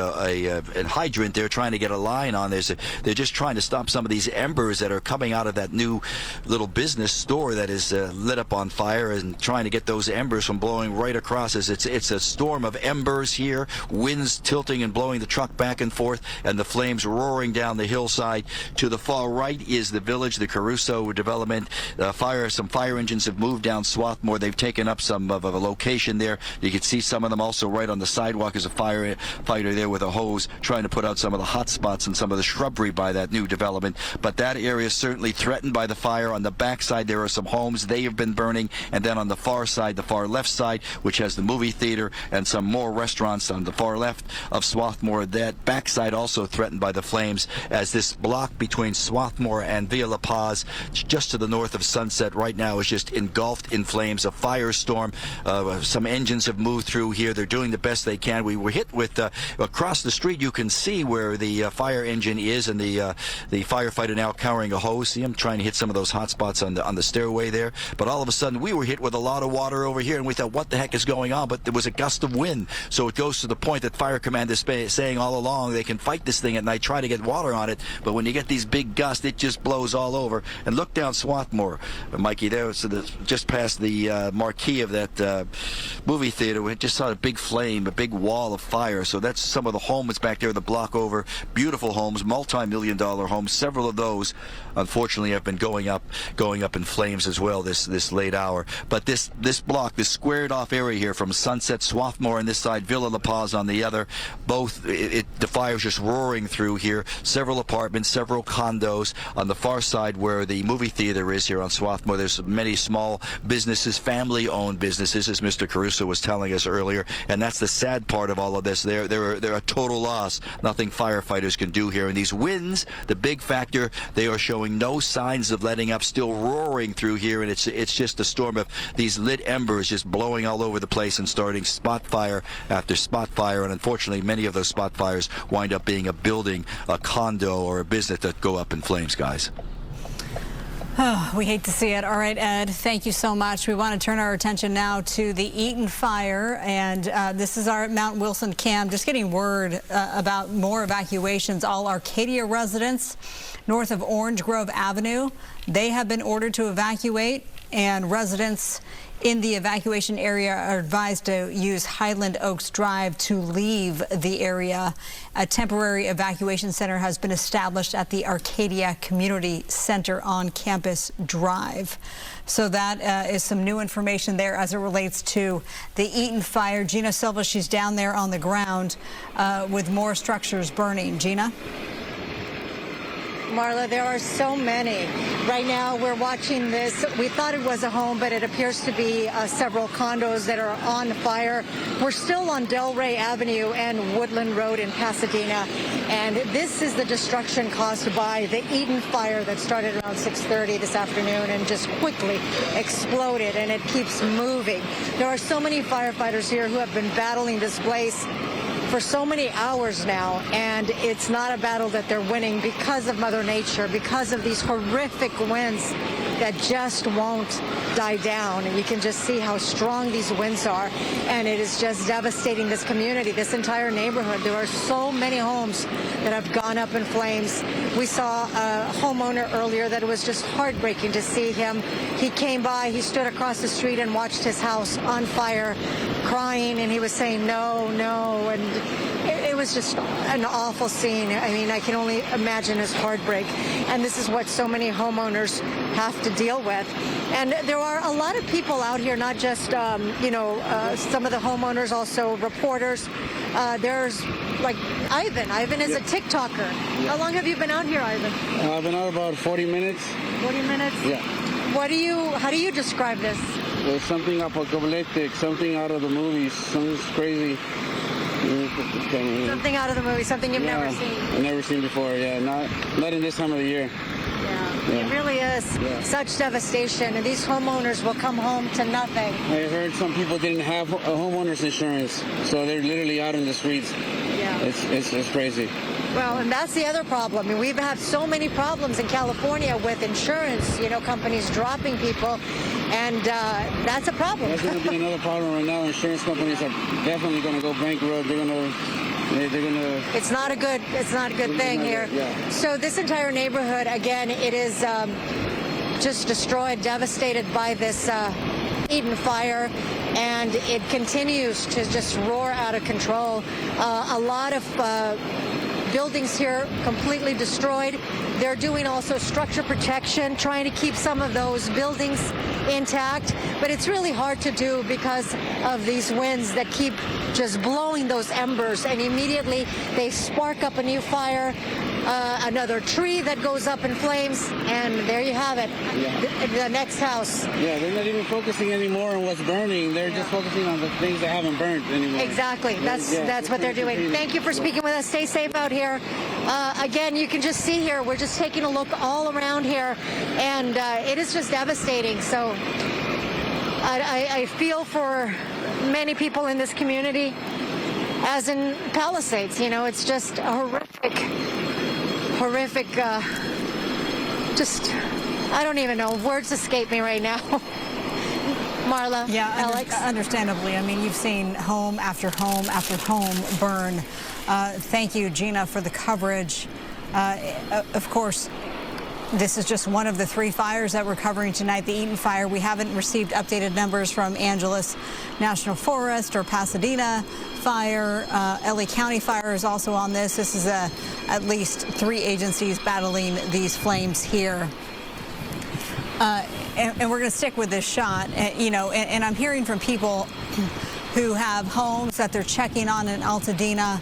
hydrant there, trying to get a line on. They're just trying to stop some of these embers that are coming out of that new little business store that is lit up on fire, and trying to get those embers from blowing right across us. It's a storm of embers here, winds tilting and blowing the truck back and forth, and the flames roaring down the hillside. To the far right is the village, the Caruso development. Some fire engines have moved down Swarthmore. They've taken up some of a location there. You can see some of them also right on the sidewalk. There's a firefighter there with a hose trying to put out some of the hot spots and some of the shrubbery by that new development. But that area is certainly threatened by the fire. On the backside there are some homes. They have been burning. And then on the far side, the far left side, which has the movie theater and some more restaurants on the far left of Swarthmore, that backside also threatened by the flames, as this block between Swarthmore and Villa La Paz, just to the north of Sunset right now, is just engulfed in flames. A firestorm. Some engines have moved through here. They're doing the best they can. We were hit with across the street. You can see where the fire engine is, and the firefighter now carrying a hose. See him trying to hit some of those hot spots on the stairway there. But all of a sudden, we were hit with a lot of water over here, and we thought, what the heck is going on? But there was a gust of wind. So it goes to the point that Fire Command is saying all along they can fight this thing at night, try to get water on it. But when you get these big gusts, it just blows all over. And look down Swarthmore, Mikey, there, so just past the marquee of that movie theater, we just saw a big flame, a big wall of fire. So that's some of the homes back there, the block over. Beautiful homes. homes, multi-million-dollar homes. Several of those, unfortunately, have been going up in flames as well this late hour. But this block, this squared-off area here from Sunset, Swarthmore on this side, Villa La Paz on the other, both the fire's just roaring through here. Several apartments, several condos. On the far side where the movie theater is here on Swarthmore, there's many small businesses, family-owned businesses, as Mr. Caruso was telling us earlier. And that's the sad part of all of this. They're a total loss. Nothing firefighters can do here. And these winds, the big factor, they are showing no signs of letting up, still roaring through here. And it's just a storm of these lit embers just blowing all over the place and starting spot fire after spot fire. And unfortunately, many of those spot fires wind up being a building, a condo, or a business that go up in flames, guys. Oh, we hate to see it. All right, Ed, thank you so much. We want to turn our attention now to the Eaton fire, and this is our Mount Wilson cam. Just getting word about more evacuations. All Arcadia residents north of Orange Grove Avenue, they have been ordered to evacuate, and residents in the evacuation area are advised to use Highland Oaks Drive to leave the area. A temporary evacuation center has been established at the Arcadia Community Center on Campus Drive. So that is some new information there as it relates to the Eaton fire. Gina Silva, she's down there on the ground with more structures burning. Gina? Marla, there are so many. Right now, we're watching this. We thought it was a home, but it appears to be several condos that are on fire. We're still on Delray Avenue and Woodland Road in Pasadena, and this is the destruction caused by the Eaton fire that started around 6:30 this afternoon and just quickly exploded, and it keeps moving. There are so many firefighters here who have been battling this blaze for so many hours now, and it's not a battle that they're winning because of Mother Nature, because of these horrific winds that just won't die down. And you can just see how strong these winds are, and it is just devastating this community, this entire neighborhood. There are so many homes that have gone up in flames. We saw a homeowner earlier that it was just heartbreaking to see him. He came by, he stood across the street and watched his house on fire, crying, and he was saying no, no, and it was just an awful scene. I mean, I can only imagine his heartbreak. And this is what so many homeowners have to deal with. And there are a lot of people out here, not just, some of the homeowners, also reporters. There's like Ivan. Ivan is a TikToker. How long have you been out here, Ivan? I've been out about 40 minutes. 40 minutes? Yeah. How do you describe this? There's something apocalyptic, something out of the movies, something crazy. Something out of the movie, something you've never seen. I've never seen before, yeah. Not in this time of the year. Yeah. It really is such devastation, and these homeowners will come home to nothing. I heard some people didn't have a homeowner's insurance, so they're literally out in the streets. Yeah. It's crazy. Well, and that's the other problem. I mean, we've had so many problems in California with insurance, companies dropping people, and that's a problem. That's going to be another problem right now. Insurance companies are definitely going to go bankrupt. They're going to. It's not a good thing here. Yeah. So this entire neighborhood, again, it is just destroyed, devastated by this Eaton fire, and it continues to just roar out of control. A lot of buildings here completely destroyed. They're doing also structure protection, trying to keep some of those buildings intact, but it's really hard to do because of these winds that keep just blowing those embers, and immediately they spark up a new fire, another tree that goes up in flames, and there you have it, the next house. Yeah, they're not even focusing anymore on what's burning. They're just focusing on the things that haven't burned anymore. Exactly. That's what they're doing. Thank you for speaking with us. Stay safe out here. Again, you can just see here, we're just taking a look all around here, and it is just devastating. So I feel for many people in this community, as in Palisades. It's just a horrific, I don't even know. Words escape me right now. Marla, Alex? Understandably. I mean, you've seen home after home after home burn. Thank you, Gina, for the coverage. Of course, This is just one of the 3 fires that we're covering tonight. The Eaton fire, we haven't received updated numbers from Angeles National Forest or Pasadena fire. LA County fire is also on this. This is at least 3 agencies battling these flames here. And we're going to stick with this shot, and I'm hearing from people who have homes that they're checking on in Altadena.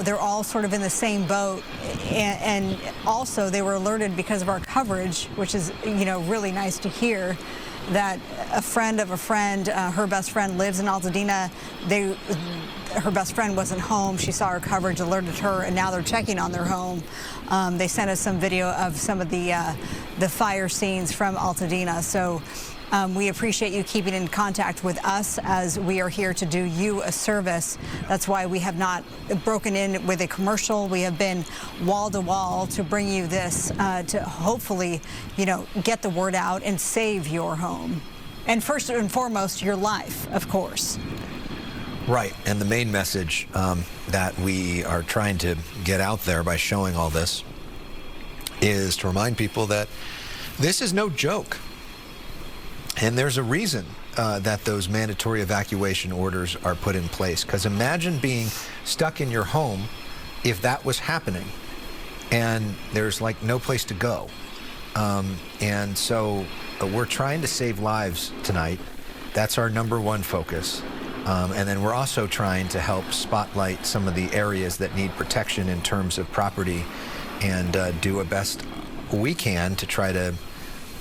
They're all sort of in the same boat, and also they were alerted because of our coverage, which is, really nice to hear, that a friend of a friend, her best friend lives in Altadena. Her best friend wasn't home. She saw our coverage, alerted her, and now they're checking on their home. They sent us some video of some of the fire scenes from Altadena. So we appreciate you keeping in contact with us as we are here to do you a service. That's why we have not broken in with a commercial. We have been wall to wall to bring you this to hopefully, get the word out and save your home. And first and foremost, your life, of course. Right, and the main message that we are trying to get out there by showing all this is to remind people that this is no joke. And there's a reason that those mandatory evacuation orders are put in place. Because imagine being stuck in your home if that was happening and there's like no place to go. And so we're trying to save lives tonight. That's our #1 focus. And then we're also trying to help spotlight some of the areas that need protection in terms of property and do a best we can to try to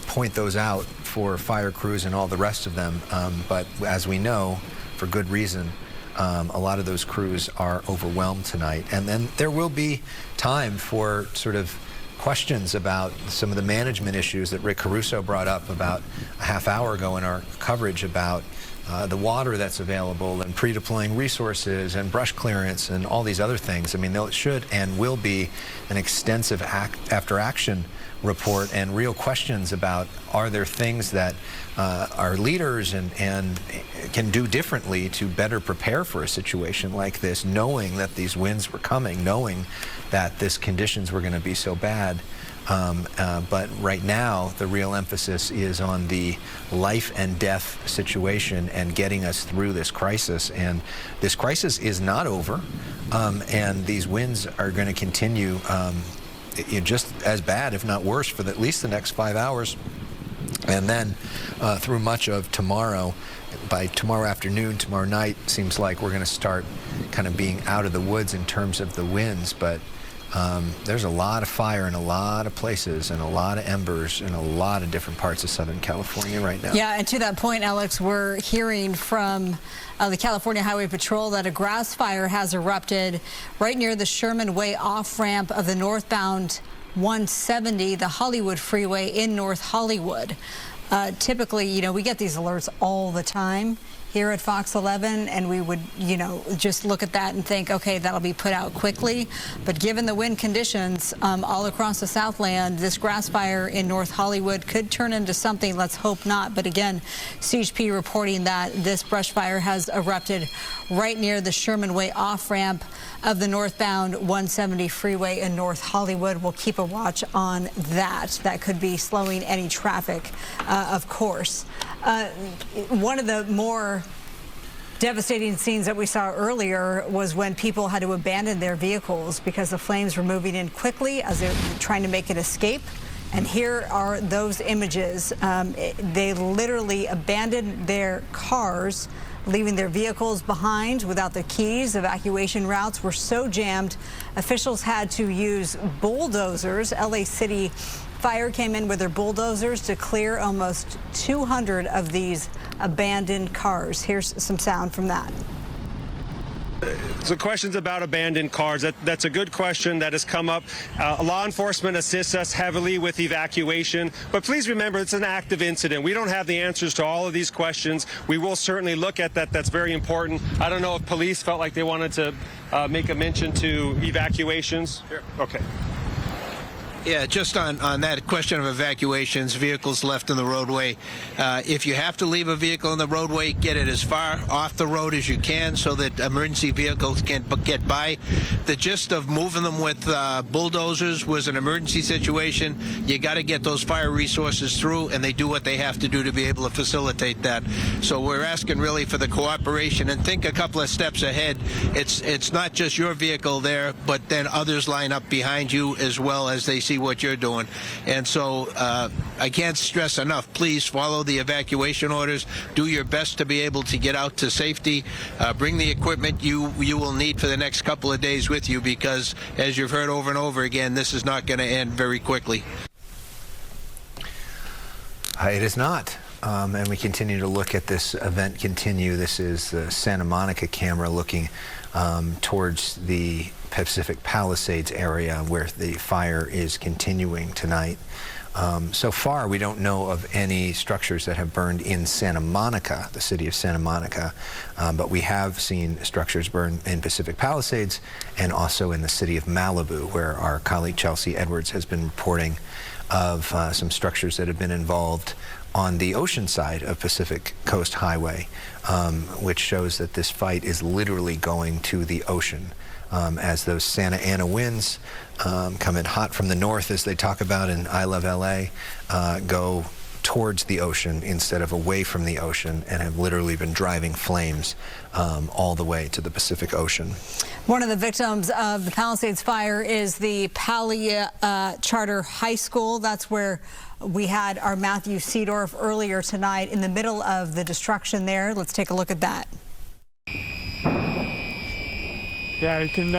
point those out for fire crews and all the rest of them. But as we know, for good reason, a lot of those crews are overwhelmed tonight. And then there will be time for sort of questions about some of the management issues that Rick Caruso brought up about a half hour ago in our coverage about the water that's available and pre-deploying resources and brush clearance and all these other things. I mean, there should and will be an extensive after-action report and real questions about, are there things that our leaders and can do differently to better prepare for a situation like this, knowing that these winds were coming, knowing that these conditions were going to be so bad. But right now, the real emphasis is on the life and death situation and getting us through this crisis. And this crisis is not over, and these winds are going to continue just as bad, if not worse, for at least the next 5 hours. And then through much of tomorrow, by tomorrow afternoon, tomorrow night, seems like we're going to start kind of being out of the woods in terms of the winds. But there's a lot of fire in a lot of places and a lot of embers in a lot of different parts of Southern California right now. Yeah, and to that point, Alex, we're hearing from the California Highway Patrol that a grass fire has erupted right near the Sherman Way off-ramp of the northbound 170, the Hollywood Freeway in North Hollywood. Typically, we get these alerts all the time here at Fox 11, and we would, just look at that and think, okay, that'll be put out quickly. But given the wind conditions all across the Southland, this grass fire in North Hollywood could turn into something, let's hope not. But again, CHP reporting that this brush fire has erupted right near the Sherman Way off-ramp of the northbound 170 freeway in North Hollywood. We'll keep a watch on that. That could be slowing any traffic, of course. One of the more devastating scenes that we saw earlier was when people had to abandon their vehicles because the flames were moving in quickly as they're trying to make an escape. And here are those images. They literally abandoned their cars, leaving their vehicles behind without the keys. Evacuation routes were so jammed, officials had to use bulldozers. LA City Fire came in with their bulldozers to clear almost 200 of these abandoned cars. Here's some sound from that. So questions about abandoned cars, that's a good question that has come up. Law enforcement assists us heavily with evacuation, but please remember it's an active incident. We don't have the answers to all of these questions. We will certainly look at that. That's very important. I don't know if police felt like they wanted to make a mention to evacuations. Sure. Okay. Yeah, just on that question of evacuations, vehicles left in the roadway. If you have to leave a vehicle in the roadway, get it as far off the road as you can so that emergency vehicles can get by. The gist of moving them with bulldozers was an emergency situation. You got to get those fire resources through, and they do what they have to do to be able to facilitate that. So we're asking really for the cooperation, and think a couple of steps ahead. It's not just your vehicle there, but then others line up behind you as well as they see what you're doing. And so I can't stress enough, please follow the evacuation orders. Do your best to be able to get out to safety. Bring the equipment you will need for the next couple of days with you, because as you've heard over and over again, this is not going to end very quickly. It is not. And we continue to look at this event continue. This is the Santa Monica camera looking towards the Pacific Palisades area where the fire is continuing tonight. So far, we don't know of any structures that have burned in Santa Monica, the city of Santa Monica, but we have seen structures burn in Pacific Palisades and also in the city of Malibu, where our colleague Chelsea Edwards has been reporting of some structures that have been involved on the ocean side of Pacific Coast Highway, which shows that this fight is literally going to the ocean. As those Santa Ana winds come in hot from the north, as they talk about in I Love LA, go towards the ocean instead of away from the ocean, and have literally been driving flames all the way to the Pacific Ocean. One of the victims of the Palisades fire is the Pali Charter High School. That's where we had our Matthew Seedorf earlier tonight in the middle of the destruction there. Let's take a look at that. Yeah, you can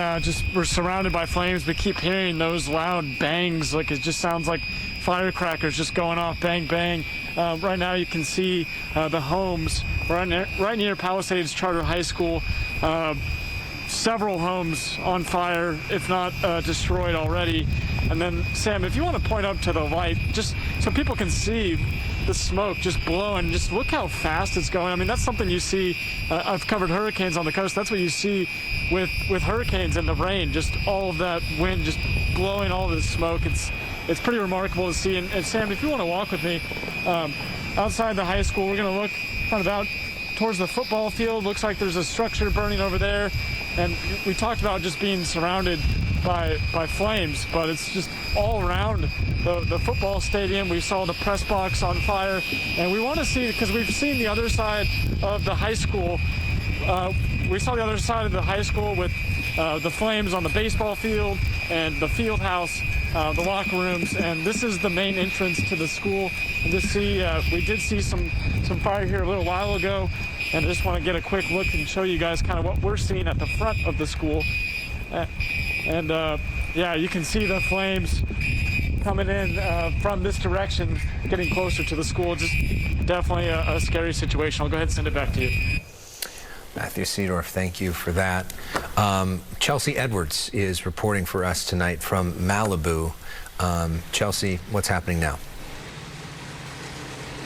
we're surrounded by flames, but keep hearing those loud bangs. Like, it just sounds like firecrackers just going off, bang, bang. Right now you can see the homes right near Palisades Charter High School. Several homes on fire, if not destroyed already. And then, Sam, if you want to point up to the light, just so people can see the smoke just blowing, just look how fast it's going. I mean, that's something you see. I've covered hurricanes on the coast. That's what you see with hurricanes and the rain, just all of that wind just blowing all this smoke. It's pretty remarkable to see. And Sam, if you want to walk with me outside the high school, we're going to look kind of out towards the football field. Looks like there's a structure burning over there. And we talked about just being surrounded by flames, but it's just all around the football stadium. We saw the press box on fire, and we want to see, because we've seen the other side of the high school. We saw the other side of the high school with the flames on the baseball field and the field house, the locker rooms, and this is the main entrance to the school. And we did see some fire here a little while ago, and I just want to get a quick look and show you guys kind of what we're seeing at the front of the school. Yeah, you can see the flames coming in from this direction, getting closer to the school. Just definitely a scary situation. I'll go ahead and send it back to you. Matthew Seedorf, thank you for that. Chelsea Edwards is reporting for us tonight from Malibu. Chelsea, what's happening now?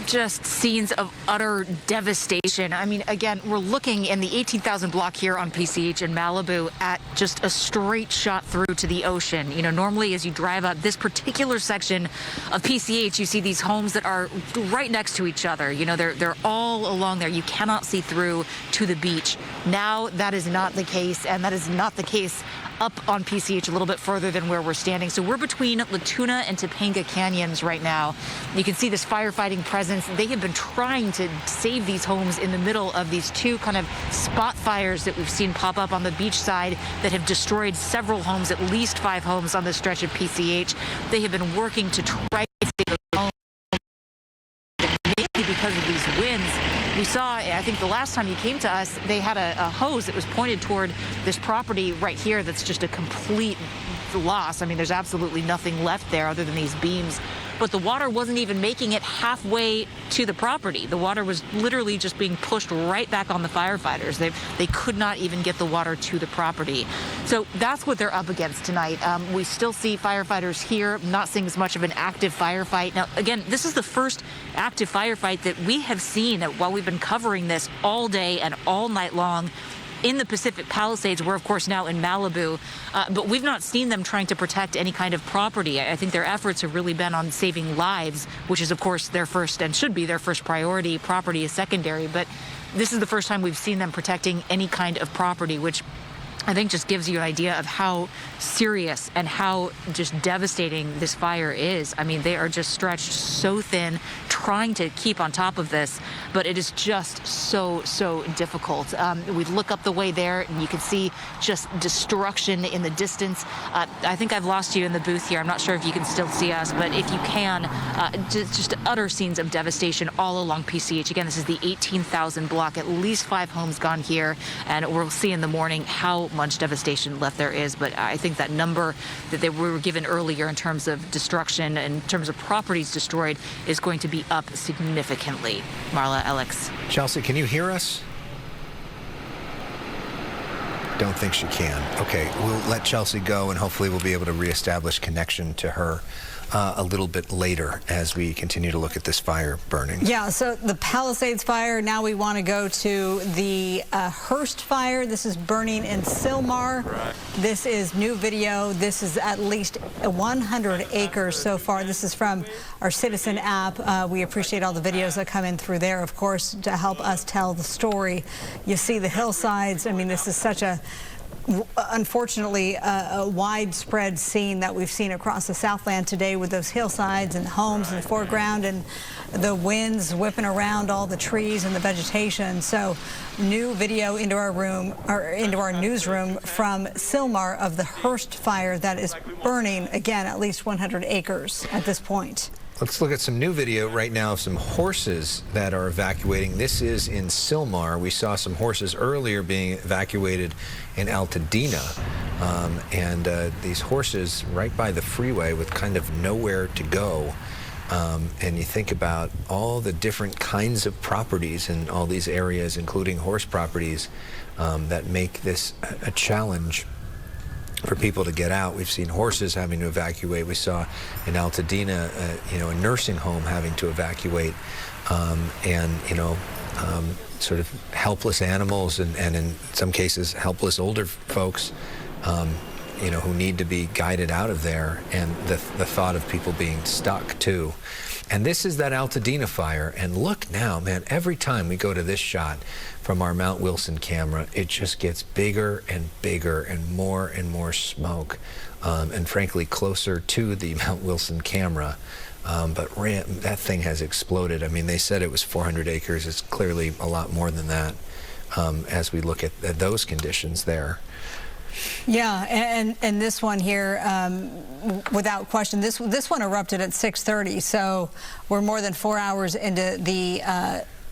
Just scenes of utter devastation. I mean, again, we're looking in the 18,000 block here on PCH in Malibu at just a straight shot through to the ocean. You know, normally as you drive up this particular section of PCH, you see these homes that are right next to each other. You know, they're all along there. You cannot see through to the beach. Now that is not the case, and that is not the case up on PCH a little bit further than where we're standing. So we're between Latuna and Topanga Canyons right now. You can see this firefighting presence. They have been trying to save these homes in the middle of these two kind of spot fires that we've seen pop up on the beach side that have destroyed several homes, at least 5 homes on this stretch of PCH. They have been working to try to save those homes. Mainly because of these winds. We saw, I think the last time you came to us, they had a hose that was pointed toward this property right here that's just a complete loss. I mean, there's absolutely nothing left there other than these beams. But the water wasn't even making it halfway to the property. The water was literally just being pushed right back on the firefighters. They could not even get the water to the property. So that's what they're up against tonight. We still see firefighters here, not seeing as much of an active firefight. Now, again, this is the first active firefight that we have seen while we've been covering this all day and all night long. in the Pacific Palisades. We're, of course, now in Malibu, but we've not seen them trying to protect any kind of property. I think their efforts have really been on saving lives, which is, of course, their first and should be their first priority. Property is secondary, but this is the first time we've seen them protecting any kind of property, which I think just gives you an idea of how serious and how just devastating this fire is. I mean, they are just stretched so thin, trying to keep on top of this, but it is just so difficult. We look up the way there, and you can see just destruction in the distance. I think I've lost you in the booth here. I'm not sure if you can still see us, but if you can, just utter scenes of devastation all along PCH. Again, this is the 18,000 block. At least 5 homes gone here, and we'll see in the morning how much devastation left there is. But I think that number that we were given earlier in terms of destruction, in terms of properties destroyed, is going to be up significantly. Marla, Alex. Chelsea, can you hear us? Don't think she can. Okay, we'll let Chelsea go, and hopefully we'll be able to reestablish connection to her a little bit later as we continue to look at this fire burning. Yeah, so the Palisades fire, now we want to go to the Hearst fire. This is burning in Sylmar. Right. This is new video. This is at least 100 acres so far. This is from our Citizen app. We appreciate all the videos that come in through there, of course, to help us tell the story. You see the hillsides. I mean, this is such a unfortunately, a widespread scene that we've seen across the Southland today, with those hillsides and homes in the foreground and the winds whipping around all the trees and the vegetation. So new video into our room, or into our newsroom, from Sylmar of the Hearst fire that is burning, again, at least 100 acres at this point. Let's look at some new video right now of some horses that are evacuating. This is in Sylmar. We saw some horses earlier being evacuated in Altadena. These horses right by the freeway with kind of nowhere to go. And you think about all the different kinds of properties in all these areas, including horse properties, that make this a challenge for people to get out. We've seen horses having to evacuate. We saw in Altadena, a nursing home having to evacuate, sort of helpless animals and in some cases helpless older folks, who need to be guided out of there, and the thought of people being stuck too. And this is that Altadena fire, and look now, man, every time we go to this shot from our Mount Wilson camera, it just gets bigger and bigger and more smoke, and frankly closer to the Mount Wilson camera. But that thing has exploded. I mean, they said it was 400 acres. It's clearly a lot more than that, as we look at those conditions there. Yeah, and this one here, without question, this one erupted at 6:30, so we're more than 4 hours into the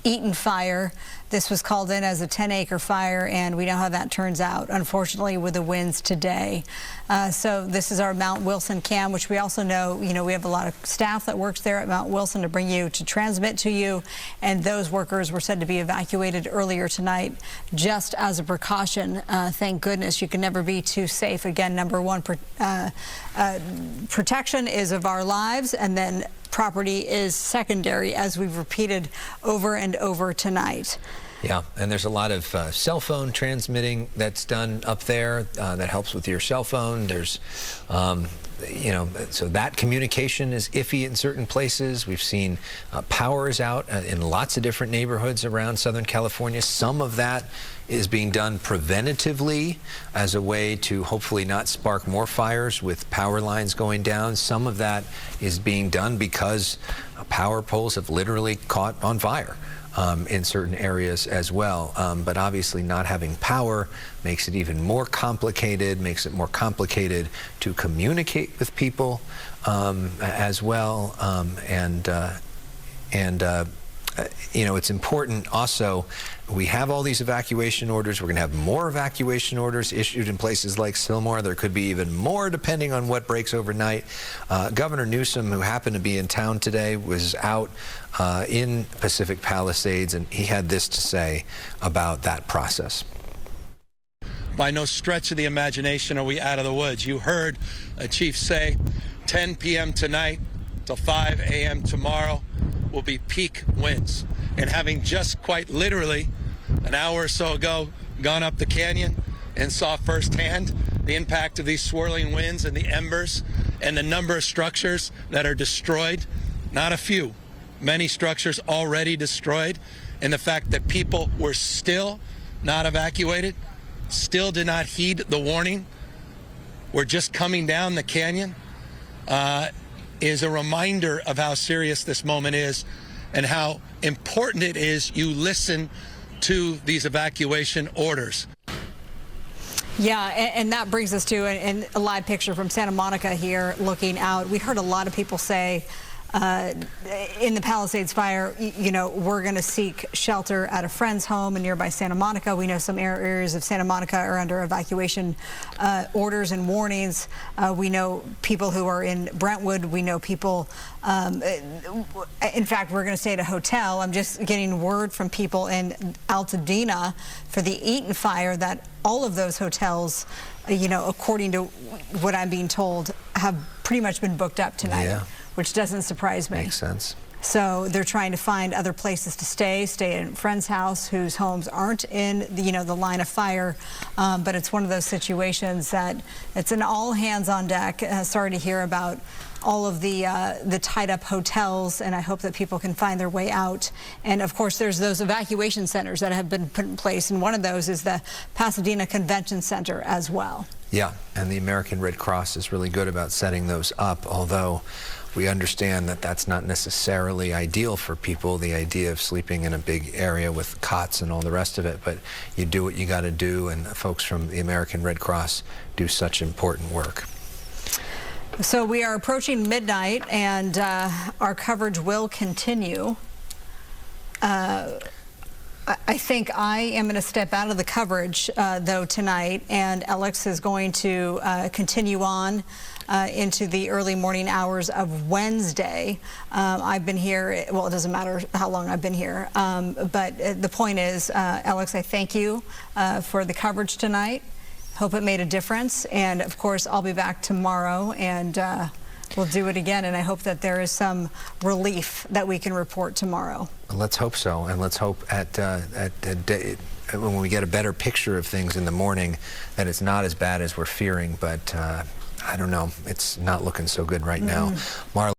Eaton fire. This was called in as a 10-acre fire, and we know how that turns out, unfortunately, with the winds today. So this is our Mount Wilson cam, which we also know, we have a lot of staff that works there at Mount Wilson to transmit to you, and those workers were said to be evacuated earlier tonight just as a precaution. Thank goodness. You can never be too safe. Again, number one, protection is of our lives, and then property is secondary, as we've repeated over and over tonight. Yeah, and there's a lot of cell phone transmitting that's done up there that helps with your cell phone. There's, so that communication is iffy in certain places. We've seen power is out in lots of different neighborhoods around Southern California. Some of that is being done preventatively as a way to hopefully not spark more fires with power lines going down. Some of that is being done because power poles have literally caught on fire in certain areas as well. But obviously not having power makes it even more complicated, makes it more complicated to communicate with people as well. It's important also, we have all these evacuation orders. We're going to have more evacuation orders issued in places like Sylmar. There could be even more depending on what breaks overnight. Governor Newsom, who happened to be in town today, was out in Pacific Palisades, and he had this to say about that process. By no stretch of the imagination are we out of the woods. You heard a chief say 10 p.m. tonight till 5 a.m. tomorrow will be peak winds. And having just quite literally an hour or so ago gone up the canyon and saw firsthand the impact of these swirling winds and the embers and the number of structures that are destroyed. Not a few, many structures already destroyed, and the fact that people were still not evacuated, still did not heed the warning, were just coming down the canyon, is a reminder of how serious this moment is and how important it is you listen to these evacuation orders. Yeah, and that brings us to a live picture from Santa Monica here looking out. We heard a lot of people say in the Palisades fire, you know, we're going to seek shelter at a friend's home in nearby Santa Monica. We know some areas of Santa Monica are under evacuation orders and warnings. We know people who are in Brentwood. We know people, in fact, we're going to stay at a hotel. I'm just getting word from people in Altadena for the Eaton fire that all of those hotels, you know, according to what I'm being told, have pretty much been booked up tonight. Yeah. Which doesn't surprise me. Makes sense. So they're trying to find other places to stay at a friend's house whose homes aren't in the, you know, the line of fire. But it's one of those situations that it's an all hands on deck. Sorry to hear about all of the tied up hotels, and I hope that people can find their way out. And of course, there's those evacuation centers that have been put in place, and one of those is the Pasadena Convention Center as well. Yeah, and the American Red Cross is really good about setting those up, although we understand that that's not necessarily ideal for people, the idea of sleeping in a big area with cots and all the rest of it, but you do what you got to do, and folks from the American Red Cross do such important work. So we are approaching midnight, and our coverage will continue. I think I am going to step out of the coverage, though, tonight, and Alex is going to continue on into the early morning hours of Wednesday. I've been here, well, it doesn't matter how long I've been here, but the point is, Alex, I thank you for the coverage tonight. Hope it made a difference, and of course, I'll be back tomorrow, and we'll do it again, and I hope that there is some relief that we can report tomorrow. Let's hope so, and let's hope when we get a better picture of things in the morning that it's not as bad as we're fearing, but I don't know, it's not looking so good right now. Marla.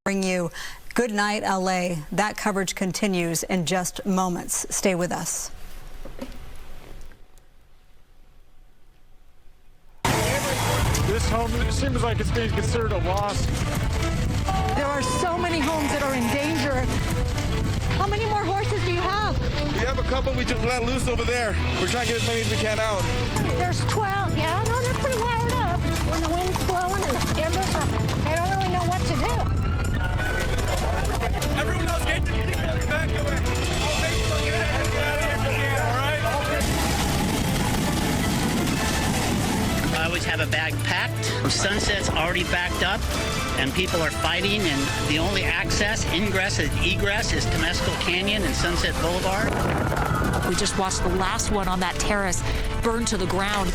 Bring you Good Night LA. That coverage continues in just moments. Stay with us. This home seems like it's being considered a loss. There are so many homes that are in danger. How many more horses do you have? We have a couple we just let loose over there. We're trying to get as many as we can out. There's 12. Yeah, no, they're pretty wired up. When the wind's blowing and the embers are, they don't really know what to do. Everyone else get back away. All baseball, get out of here if you can, all right? I always have a bag packed. Sunset's already backed up, and people are fighting, and the only access, ingress, and egress is Temescal Canyon and Sunset Boulevard. We just watched the last one on that terrace burn to the ground.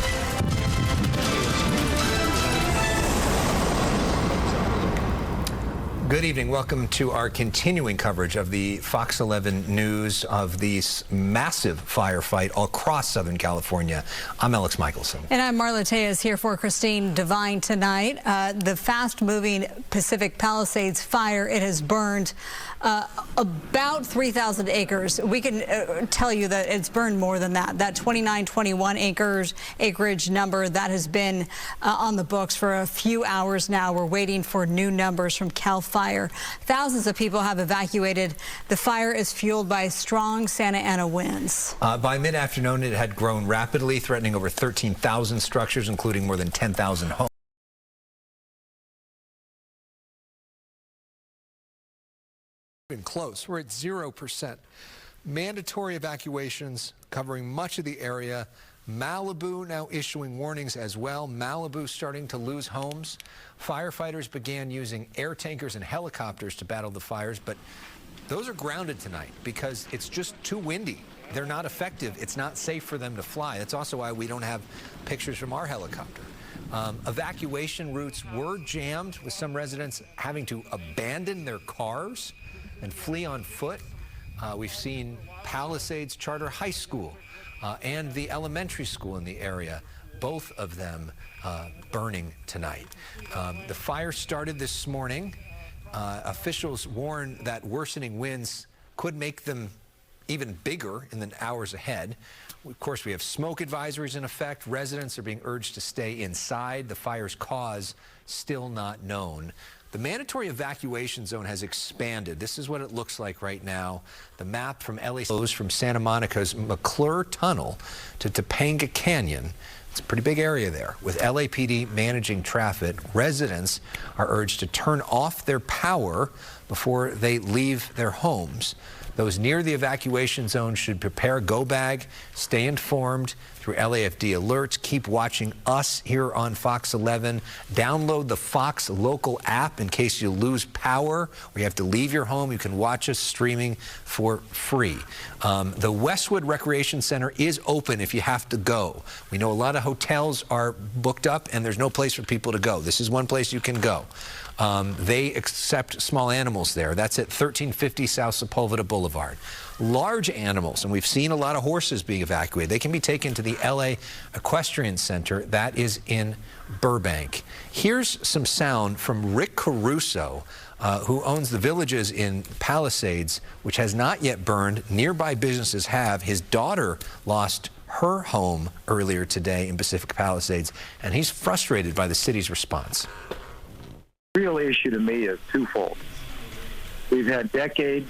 Good evening. Welcome to our continuing coverage of the Fox 11 news of this massive firefight all across Southern California. I'm Alex Michelson. And I'm Marla Tejas here for Christine Devine tonight. The fast-moving Pacific Palisades fire, it has burned about 3,000 acres. We can tell you that it's burned more than that. That 2921 acreage number that has been on the books for a few hours now. We're waiting for new numbers from CAL FIRE. Thousands of people have evacuated. The fire is fueled by strong Santa Ana winds. By mid-afternoon, it had grown rapidly, threatening over 13,000 structures, including more than 10,000 homes. Been close. We're at 0%. Mandatory evacuations covering much of the area Malibu now issuing warnings as well. Malibu starting to lose homes. Firefighters began using air tankers and helicopters to battle the fires, but those are grounded tonight because it's just too windy. They're not effective. It's not safe for them to fly. That's also why we don't have pictures from our helicopter. Evacuation routes were jammed, with some residents having to abandon their cars and flee on foot. We've seen Palisades Charter High School and the elementary school in the area, both of them burning tonight. The fire started this morning. Officials warn that worsening winds could make them even bigger in the hours ahead. Of course, we have smoke advisories in effect. Residents are being urged to stay inside. The fire's cause still not known. The mandatory evacuation zone has expanded. This is what it looks like right now. The map from LA goes from Santa Monica's McClure Tunnel to Topanga Canyon. It's a pretty big area there. With LAPD managing traffic, residents are urged to turn off their power before they leave their homes. Those near the evacuation zone should prepare a go bag, stay informed through LAFD alerts, keep watching us here on Fox 11, download the Fox local app in case you lose power or you have to leave your home. You can watch us streaming for free. The Westwood Recreation Center is open if you have to go. We know a lot of hotels are booked up and there's no place for people to go. This is one place you can go. They accept small animals there. That's at 1350 South Sepulveda Boulevard. Large animals, and we've seen a lot of horses being evacuated, they can be taken to the LA Equestrian Center. That is in Burbank. Here's some sound from Rick Caruso, who owns the Villages in Palisades, which has not yet burned. Nearby businesses have. His daughter lost her home earlier today in Pacific Palisades, and he's frustrated by the city's response. The real issue to me is twofold. We've had decades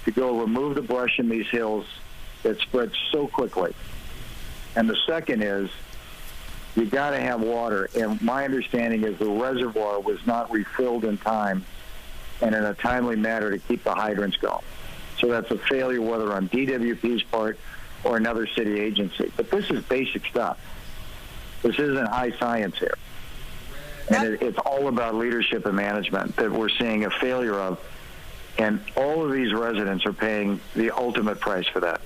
to go remove the brush in these hills that spreads so quickly. And the second is you got to have water. And my understanding is the reservoir was not refilled in time and in a timely manner to keep the hydrants going. So that's a failure, whether on DWP's part or another city agency. But this is basic stuff. This isn't high science here. And it's all about leadership and management that we're seeing a failure of. And all of these residents are paying the ultimate price for that.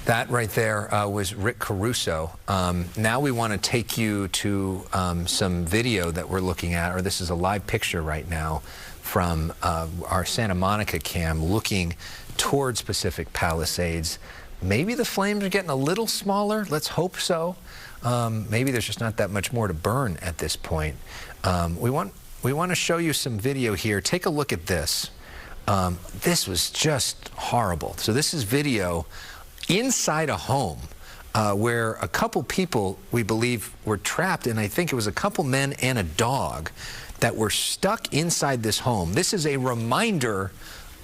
That right there was Rick Caruso. Now we want to take you to some video that we're looking at, or this is a live picture right now from our Santa Monica cam looking towards Pacific Palisades. Maybe the flames are getting a little smaller. Let's hope so. Maybe there's just not that much more to burn at this point. We want to show you some video here. Take a look at this. This was just horrible. So this is video inside a home where a couple people, we believe, were trapped, and I think it was a couple men and a dog that were stuck inside this home. This is a reminder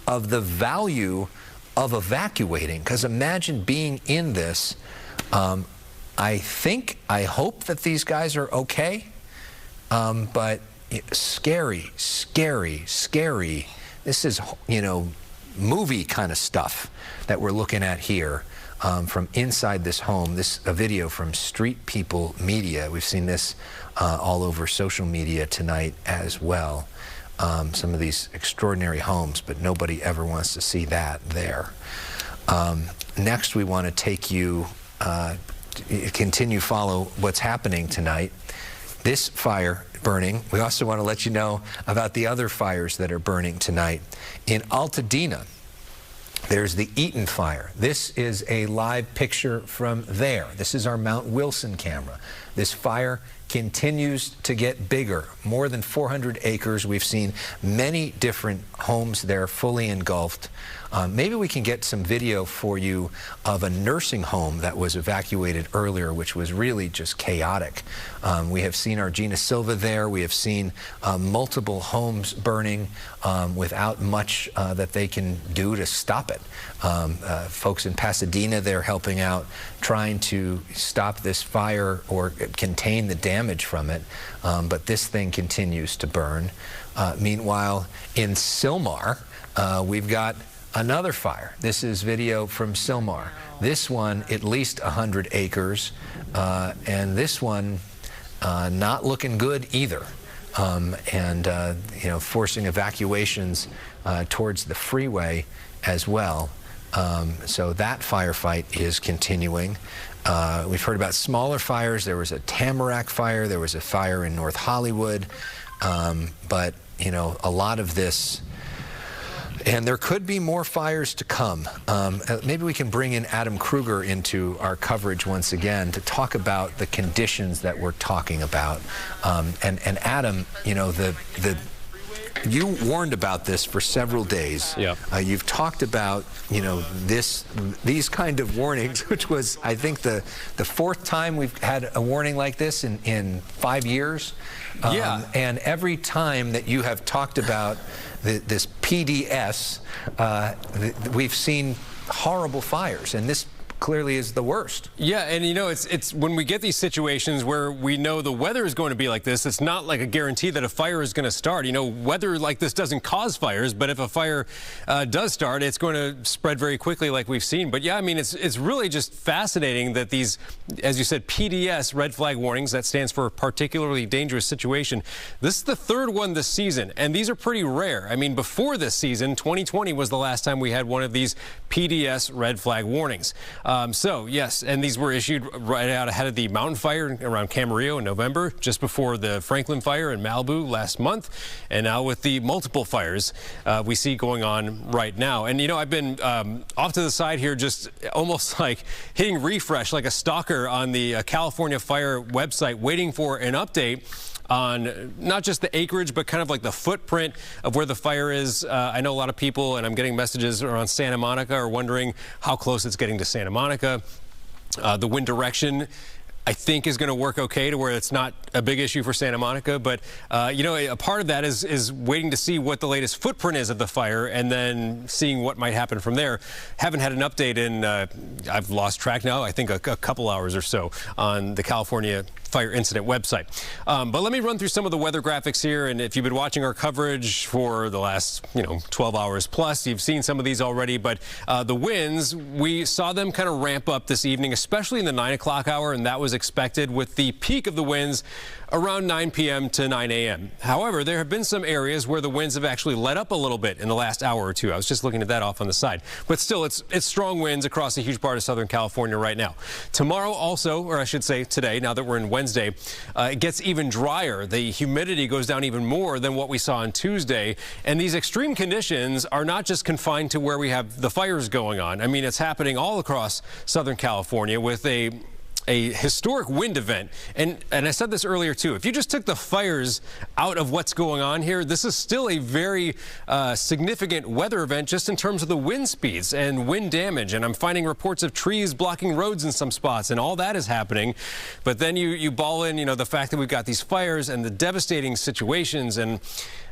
of the value of evacuating, because imagine being in this. I hope that these guys are okay, but scary, scary, scary. This is, you know, movie kind of stuff that we're looking at here from inside this home. This a video from Street People Media. We've seen this all over social media tonight as well. Some of these extraordinary homes, but nobody ever wants to see that there. Next, we want to take you, follow what's happening tonight. This fire burning. We also want to let you know about the other fires that are burning tonight. In Altadena, there's the Eaton fire. This is a live picture from there. This is our Mount Wilson camera. This fire continues to get bigger. More than 400 acres. We've seen many different homes there fully engulfed. Maybe we can get some video for you of a nursing home that was evacuated earlier, which was really just chaotic. We have seen our Gina Silva there. We have seen multiple homes burning without much that they can do to stop it. Folks in Pasadena, they're helping out, trying to stop this fire or contain the damage from it. But this thing continues to burn. Meanwhile, in Sylmar, we've got Another fire. This is video from Sylmar. This one, at least 100 acres, and this one not looking good either, forcing evacuations towards the freeway as well. So that firefight is continuing. We've heard about smaller fires. There was a Tamarack fire. There was a fire in North Hollywood. But, a lot of this, and there could be more fires to come. Maybe we can bring in Adam Kruger into our coverage once again to talk about the conditions that we're talking about. And Adam, you warned about this for several days. Yeah. You've talked about, these kind of warnings, which was, I think, the fourth time we've had a warning like this in 5 years. Yeah. And every time that you have talked about this PDS, we've seen horrible fires, and this clearly is the worst. Yeah, and it's when we get these situations where we know the weather is going to be like this, it's not like a guarantee that a fire is going to start. Weather like this doesn't cause fires, but if a fire does start, it's going to spread very quickly like we've seen. But yeah, I mean, it's really just fascinating that these, as you said, PDS, red flag warnings, that stands for particularly dangerous situation. This is the third one this season, and these are pretty rare. I mean, before this season, 2020 was the last time we had one of these PDS red flag warnings. So, yes, and these were issued right out ahead of the mountain fire around Camarillo in November, just before the Franklin fire in Malibu last month, and now with the multiple fires we see going on right now. And, I've been off to the side here, just almost like hitting refresh like a stalker on the California Fire website, waiting for an update on not just the acreage, but kind of like the footprint of where the fire is. I know a lot of people, and I'm getting messages around Santa Monica, are wondering how close it's getting to Santa Monica. The wind direction, I think, is going to work okay to where it's not a big issue for Santa Monica. But, a part of that is waiting to see what the latest footprint is of the fire and then seeing what might happen from there. Haven't had an update in, I've lost track now, I think a couple hours or so on the California Fire Incident website. But let me run through some of the weather graphics here. And if you've been watching our coverage for the last, 12 hours plus, you've seen some of these already. But the winds, we saw them kind of ramp up this evening, especially in the 9 o'clock hour. And that was expected with the peak of the winds around 9 p.m. to 9 a.m. However, there have been some areas where the winds have actually let up a little bit in the last hour or two. I was just looking at that off on the side. But still, it's strong winds across a huge part of Southern California right now. Tomorrow also, or I should say today, now that we're in Wednesday, it gets even drier. The humidity goes down even more than what we saw on Tuesday. And these extreme conditions are not just confined to where we have the fires going on. I mean, it's happening all across Southern California with a historic wind event. And I said this earlier, too. If you just took the fires out of what's going on here, this is still a very significant weather event just in terms of the wind speeds and wind damage. And I'm finding reports of trees blocking roads in some spots, and all that is happening. But then you ball in, the fact that we've got these fires and the devastating situations. And,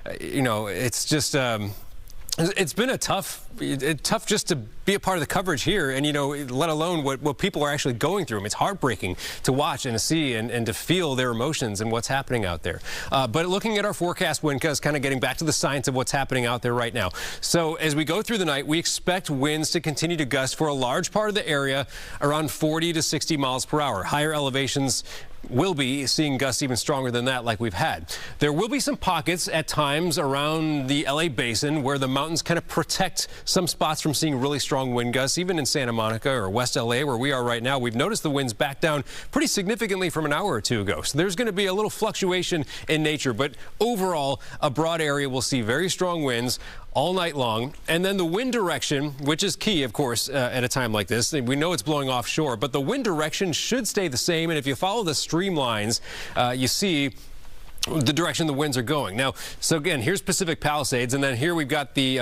it's just... it's been tough just to be a part of the coverage here, and let alone what people are actually going through. I mean, it's heartbreaking to watch and to see and to feel their emotions and what's happening out there. But looking at our forecast wind, kind of getting back to the science of what's happening out there right now. So as we go through the night, we expect winds to continue to gust for a large part of the area around 40 to 60 miles per hour. Higher elevations will be seeing gusts even stronger than that like we've had. There will be some pockets at times around the LA basin where the mountains kind of protect some spots from seeing really strong wind gusts. Even in Santa Monica or West LA where we are right now, we've noticed the winds back down pretty significantly from an hour or two ago. So there's going to be a little fluctuation in nature, but overall a broad area will see very strong winds all night long. And then the wind direction, which is key, of course, at a time like this. We know it's blowing offshore, but the wind direction should stay the same. And if you follow the streamlines, you see the direction the winds are going. Now, so again, here's Pacific Palisades, and then here we've got the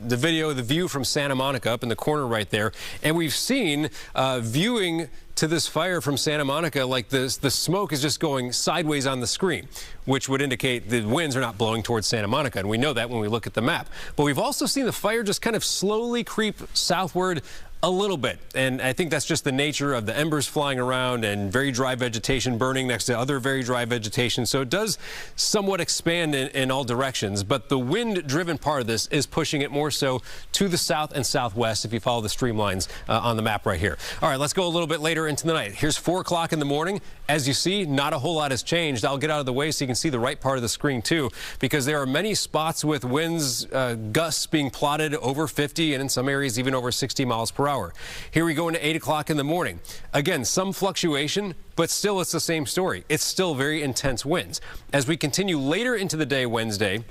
video, the view from Santa Monica up in the corner right there. And we've seen viewing to this fire from Santa Monica, like the smoke is just going sideways on the screen, which would indicate the winds are not blowing towards Santa Monica. And we know that when we look at the map. But we've also seen the fire just kind of slowly creep southward A little bit, and I think that's just the nature of the embers flying around and very dry vegetation burning next to other very dry vegetation, so it does somewhat expand in all directions, but the wind-driven part of this is pushing it more so to the south and southwest if you follow the streamlines on the map right here. All right, let's go a little bit later into the night. Here's 4 o'clock in the morning. As you see, not a whole lot has changed. I'll get out of the way so you can see the right part of the screen too, because there are many spots with winds, gusts being plotted over 50 and in some areas even over 60 miles per hour. Here we go into 8 o'clock in the morning. Again, some fluctuation, but still it's the same story. It's still very intense winds. As we continue later into the day Wednesday,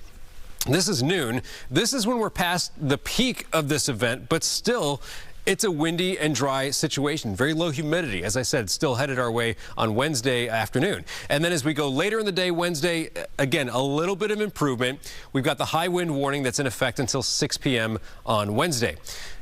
this is noon. This is when we're past the peak of this event, but still it's a windy and dry situation. Very low humidity. As I said, still headed our way on Wednesday afternoon. And then as we go later in the day Wednesday, again, a little bit of improvement. We've got the high wind warning that's in effect until 6 p.m. on Wednesday.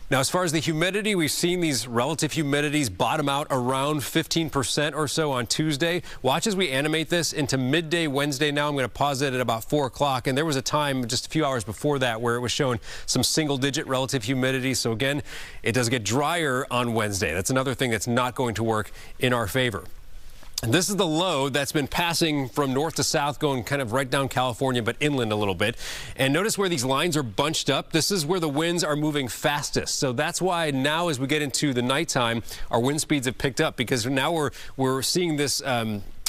Now, as far as the humidity, we've seen these relative humidities bottom out around 15% or so on Tuesday. Watch as we animate this into midday Wednesday. Now I'm going to pause it at about 4 o'clock. And there was a time just a few hours before that where it was showing some single-digit relative humidity. So again, it does get drier on Wednesday. That's another thing that's not going to work in our favor. This is the low that's been passing from north to south, going kind of right down California, but inland a little bit. And notice where these lines are bunched up. This is where the winds are moving fastest. So that's why now as we get into the nighttime, our wind speeds have picked up, because now we're seeing this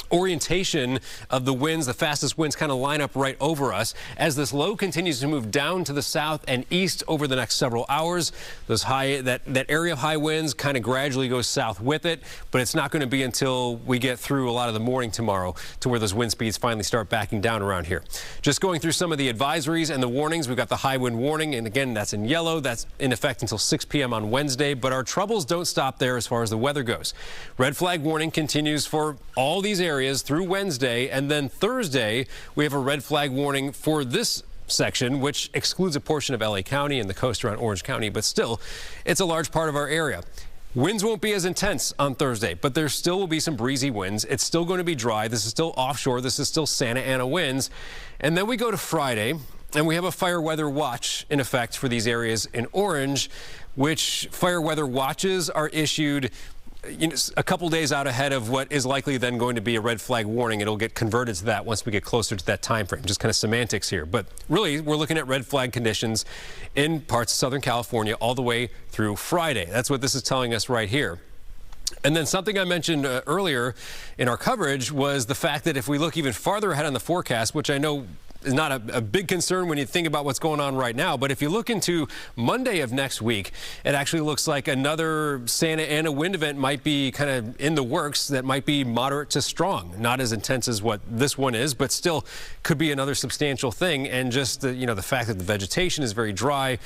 orientation of the winds, the fastest winds kind of line up right over us. As this low continues to move down to the south and east over the next several hours, those that area of high winds kind of gradually goes south with it, but it's not going to be until we get through a lot of the morning tomorrow to where those wind speeds finally start backing down around here. Just going through some of the advisories and the warnings, we've got the high wind warning, and again, that's in yellow. That's in effect until 6 p.m. on Wednesday, but our troubles don't stop there as far as the weather goes. Red flag warning continues for all these areas through Wednesday, and then Thursday we have a red flag warning for this section, which excludes a portion of LA County and the coast around Orange County, but still it's a large part of our area. Winds won't be as intense on Thursday, but there still will be some breezy winds. It's still going to be dry. This is still offshore. This is still Santa Ana winds. And then we go to Friday, and we have a fire weather watch in effect for these areas in orange, which fire weather watches are issued a couple days out ahead of what is likely then going to be a red flag warning. It'll get converted to that once we get closer to that time frame. Just kind of semantics here. But really, we're looking at red flag conditions in parts of Southern California all the way through Friday. That's what this is telling us right here. And then something I mentioned earlier in our coverage was the fact that if we look even farther ahead on the forecast, which I know is not a big concern when you think about what's going on right now, but if you look into Monday of next week, it actually looks like another Santa Ana wind event might be kind of in the works that might be moderate to strong. Not as intense as what this one is, but still could be another substantial thing. And just the fact that the vegetation is very dry,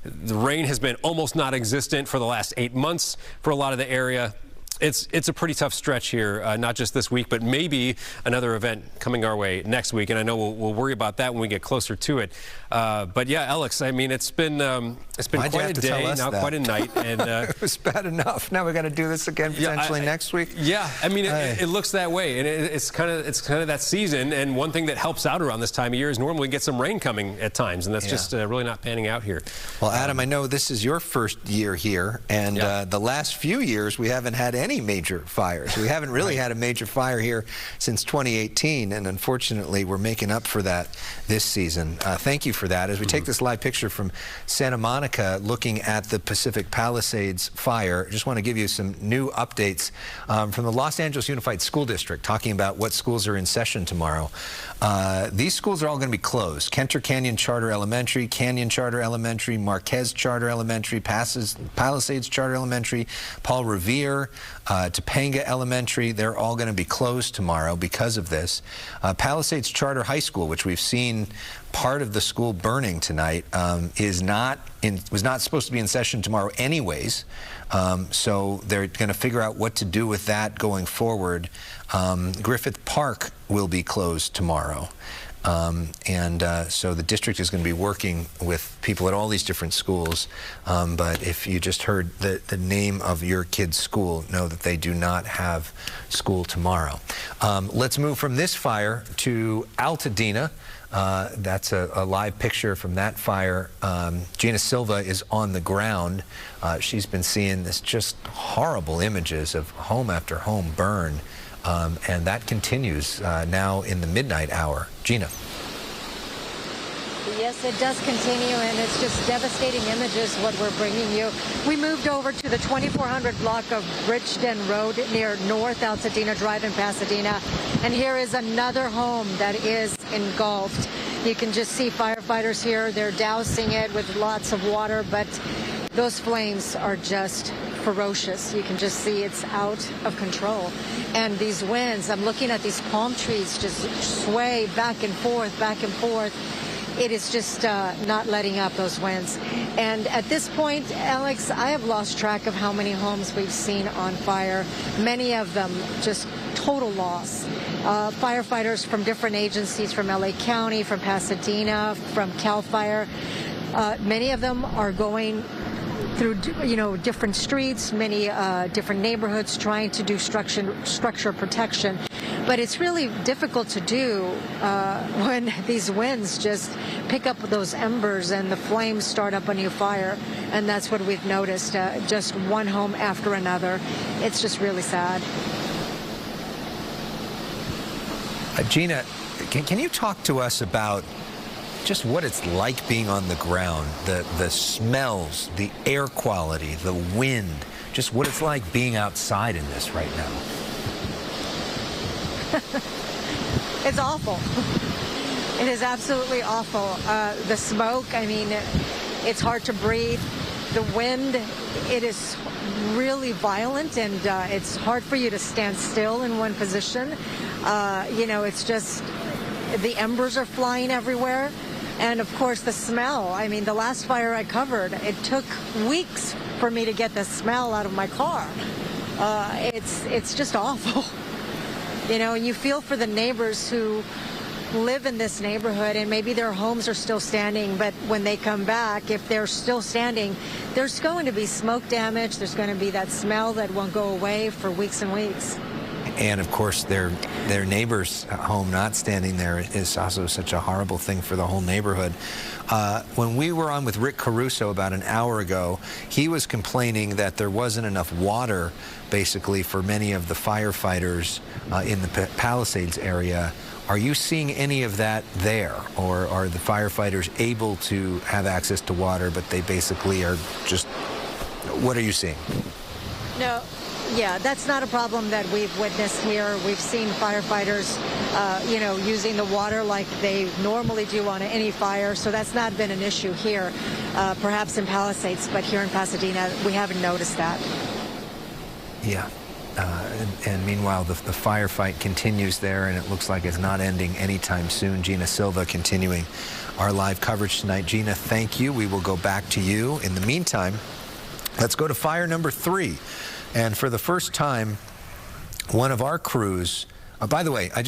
the rain has been almost non-existent for the last 8 months for a lot of the area. It's a pretty tough stretch here, not just this week, but maybe another event coming our way next week. And I know we'll worry about that when we get closer to it. But yeah, Alex, I mean, it's been quite a day, now quite a night. And it was bad enough. Now we got to do this again potentially next week. Yeah, I mean, it looks that way, and it's kind of that season. And one thing that helps out around this time of year is normally get some rain coming at times, and that's just really not panning out here. Well, Adam, I know this is your first year here, and the last few years we haven't had any major fires. We haven't really had a major fire here since 2018, and unfortunately we're making up for that this season. Thank you for that. As we take this live picture from Santa Monica looking at the Pacific Palisades fire, I just want to give you some new updates from the Los Angeles Unified School District talking about what schools are in session tomorrow. These schools are all going to be closed. Kenter Canyon Charter Elementary, Canyon Charter Elementary, Marquez Charter Elementary, Palisades Charter Elementary, Paul Revere, Topanga Elementary, they're all going to be closed tomorrow because of this. Palisades Charter High School, which we've seen part of the school burning tonight, was not supposed to be in session tomorrow anyways. So they're going to figure out what to do with that going forward. Griffith Park will be closed tomorrow. So the district is going to be working with people at all these different schools. But if you just heard the name of your kid's school, know that they do not have school tomorrow. Let's move from this fire to Altadena. That's a live picture from that fire. Gina Silva is on the ground. She's been seeing this just horrible images of home after home burn. And that continues now in the midnight hour. Gina. Yes, it does continue, and it's just devastating images what we're bringing you. We moved over to the 2400 block of Bridgeton Road near North Altadena Drive in Pasadena, and here is another home that is engulfed. You can just see firefighters here. They're dousing it with lots of water, but those flames are just ferocious. You can just see it's out of control. And these winds, I'm looking at these palm trees just sway back and forth, back and forth. It is just not letting up, those winds. And at this point, Alex, I have lost track of how many homes we've seen on fire. Many of them just total loss. Firefighters from different agencies, from LA County, from Pasadena, from CAL FIRE, many of them are going through, different streets, many different neighborhoods, trying to do structure protection. But it's really difficult to do when these winds just pick up those embers and the flames start up a new fire. And that's what we've noticed, just one home after another. It's just really sad. Gina, can you talk to us about just what it's like being on the ground, the smells, the air quality, the wind, just what it's like being outside in this right now? It's awful. It is absolutely awful. The smoke, I mean, it's hard to breathe. The wind, it is really violent, and it's hard for you to stand still in one position. It's just the embers are flying everywhere. And of course, the smell. I mean, the last fire I covered, it took weeks for me to get the smell out of my car. It's just awful. And you feel for the neighbors who live in this neighborhood, and maybe their homes are still standing, but when they come back, if they're still standing, there's going to be smoke damage. There's going to be that smell that won't go away for weeks and weeks. And of course, their neighbor's home not standing there is also such a horrible thing for the whole neighborhood. When we were on with Rick Caruso about an hour ago, he was complaining that there wasn't enough water, basically, for many of the firefighters in the Palisades area. Are you seeing any of that there, or are the firefighters able to have access to water, but they basically are just, what are you seeing? No. Yeah, that's not a problem that we've witnessed here. We've seen firefighters, using the water like they normally do on any fire, so that's not been an issue here, perhaps in Palisades, but here in Pasadena, we haven't noticed that. Yeah. And meanwhile, the firefight continues there, and it looks like it's not ending anytime soon. Gina Silva continuing our live coverage tonight. Gina, thank you. We will go back to you. In the meantime, let's go to fire number 3. And for the first time, one of our crews, by the way, I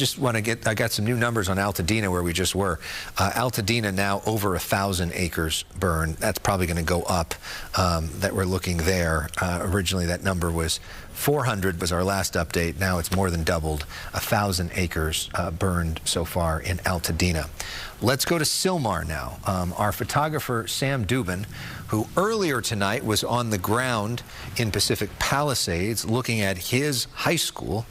got some new numbers on Altadena where we just were. Altadena now over 1,000 acres burned. That's probably going to go up, that we're looking there. Originally that number was 400 was our last update. Now it's more than doubled. 1,000 acres burned so far in Altadena. Let's go to Sylmar now. Our photographer, Sam Dubin, who earlier tonight was on the ground in Pacific Palisades looking at his high school,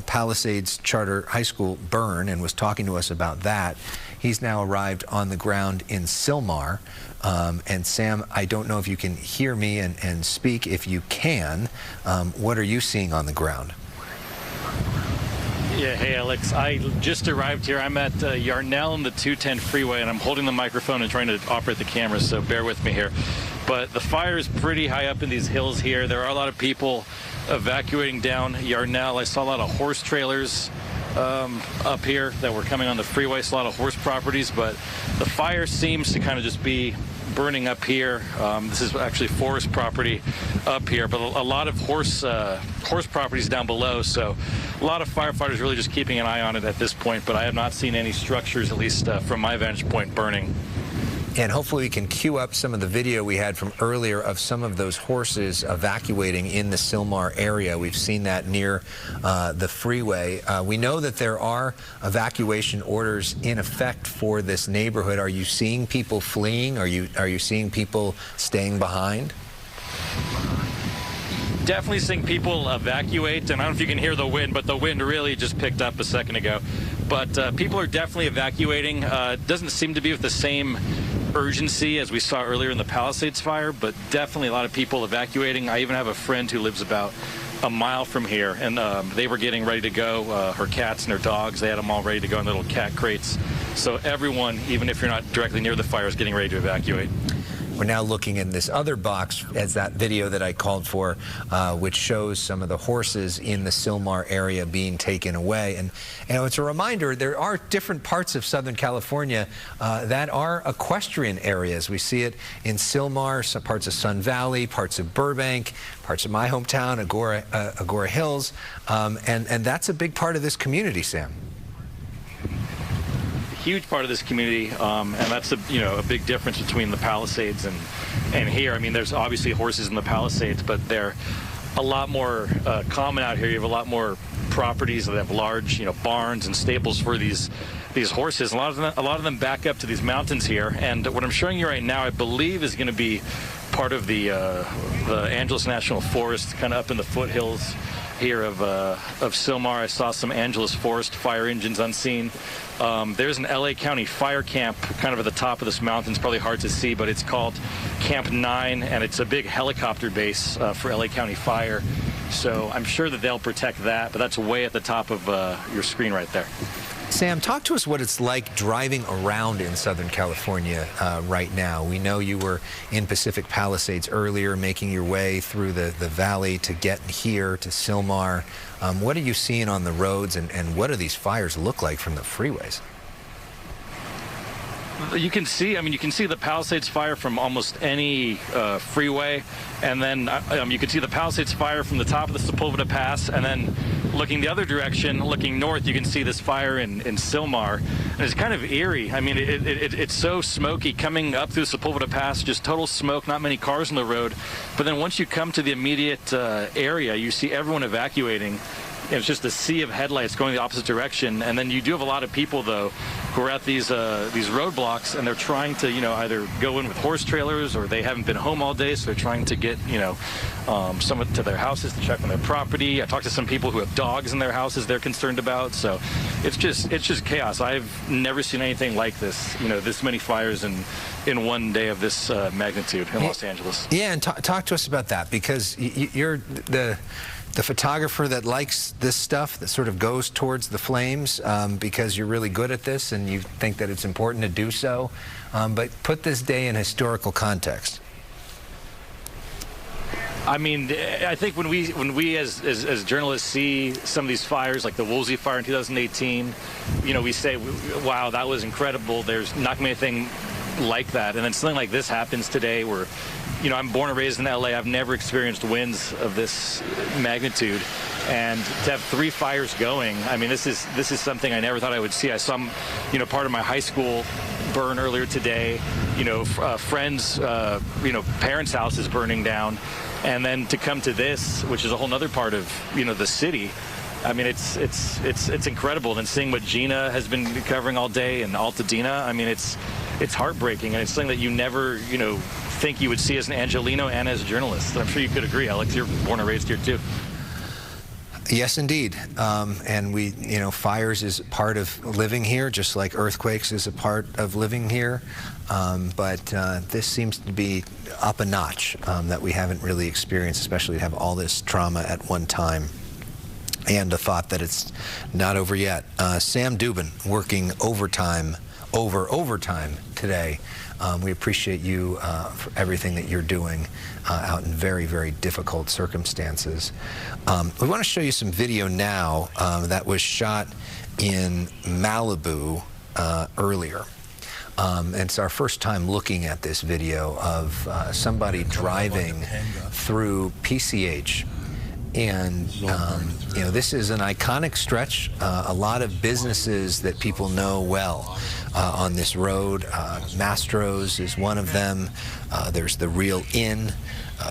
Palisades Charter High School burn, and was talking to us about that. He's now arrived on the ground in Sylmar. And Sam, I don't know if you can hear me and speak. If you can, what are you seeing on the ground? Yeah, hey Alex, I just arrived here. I'm at Yarnell and the 210 freeway, and I'm holding the microphone and trying to operate the camera, so bear with me here. But the fire is pretty high up in these hills here. There are a lot of people evacuating down Yarnell. I saw a lot of horse trailers up here that were coming on the freeway, so a lot of horse properties, but the fire seems to kind of just be burning up here. This is actually forest property up here, but a lot of horse properties down below. So a lot of firefighters really just keeping an eye on it at this point, but I have not seen any structures, at least from my vantage point, burning. And hopefully we can cue up some of the video we had from earlier of some of those horses evacuating in the Sylmar area. We've seen that near the freeway. We know that there are evacuation orders in effect for this neighborhood. Are you seeing people fleeing? Are you seeing people staying behind? Definitely seeing people evacuate, and I don't know if you can hear the wind, but the wind really just picked up a second ago. But people are definitely evacuating. It doesn't seem to be with the same urgency as we saw earlier in the Palisades fire, but definitely a lot of people evacuating. I even have a friend who lives about a mile from here, and they were getting ready to go. Her cats and her dogs, they had them all ready to go in little cat crates. So everyone, even if you're not directly near the fire, is getting ready to evacuate. We're now looking in this other box as that video that I called for, which shows some of the horses in the Sylmar area being taken away. And it's a reminder, there are different parts of Southern California that are equestrian areas. We see it in Sylmar, some parts of Sun Valley, parts of Burbank, parts of my hometown, Agora Hills, and that's a big part of this community, Sam. Huge part of this community, and that's a big difference between the Palisades and here. I mean, there's obviously horses in the Palisades, but they're a lot more common out here. You have a lot more properties that have large, barns and stables for these horses. A lot of them back up to these mountains here. And what I'm showing you right now, I believe, is going to be part of the Angeles National Forest, kind of up in the foothills here of Sylmar. I saw some Angeles Forest fire engines unseen. There's an LA County fire camp kind of at the top of this mountain. It's probably hard to see, but it's called Camp 9, and it's a big helicopter base for LA County Fire. So I'm sure that they'll protect that, but that's way at the top of your screen right there. Sam, talk to us what it's like driving around in Southern California right now. We know you were in Pacific Palisades earlier, making your way through the valley to get here to Sylmar. What are you seeing on the roads, and what do these fires look like from the freeways? You can see the Palisades fire from almost any freeway, and then you can see the Palisades fire from the top of the Sepulveda Pass, and then looking the other direction, looking north, you can see this fire in Sylmar, and it's kind of eerie. I mean, it's so smoky coming up through the Sepulveda Pass, just total smoke, not many cars on the road. But then once you come to the immediate area, you see everyone evacuating. It's just a sea of headlights going the opposite direction, and then you do have a lot of people though who are at these roadblocks, and they're trying to either go in with horse trailers, or they haven't been home all day, so they're trying to get someone to their houses to check on their property. I talked to some people who have dogs in their houses they're concerned about. So it's just chaos. I've never seen anything like this. This many fires in one day of this magnitude in Los Angeles. Yeah, and talk to us about that, because you're the photographer that likes this stuff, that sort of goes towards the flames because you're really good at this and you think that it's important to do so. But put this day in historical context. I mean, I think when we as journalists see some of these fires, like the Woolsey fire in 2018, we say, wow, that was incredible. There's not going to be anything like that. And then something like this happens today where, I'm born and raised in LA. I've never experienced winds of this magnitude. And to have 3 fires going, I mean, this is something I never thought I would see. I saw, part of my high school burn earlier today. Friends, parents' houses burning down. And then to come to this, which is a whole other part of, the city. I mean, it's incredible. And seeing what Gina has been covering all day and Altadena, I mean, it's heartbreaking, and it's something that you never, think you would see as an Angelino and as a journalist. I'm sure you could agree, Alex. You're born and raised here too. Yes, indeed. And we, fires is part of living here, just like earthquakes is a part of living here. But this seems to be up a notch that we haven't really experienced, especially to have all this trauma at one time. And the thought that it's not over yet. Sam Dubin working overtime today. We appreciate you for everything that you're doing out in very, very difficult circumstances. We want to show you some video now that was shot in Malibu earlier. It's our first time looking at this video of somebody driving through PCH. And, you know, this is an iconic stretch. A lot of businesses that people know well on this road. Mastro's is one of them. There's the Real Inn.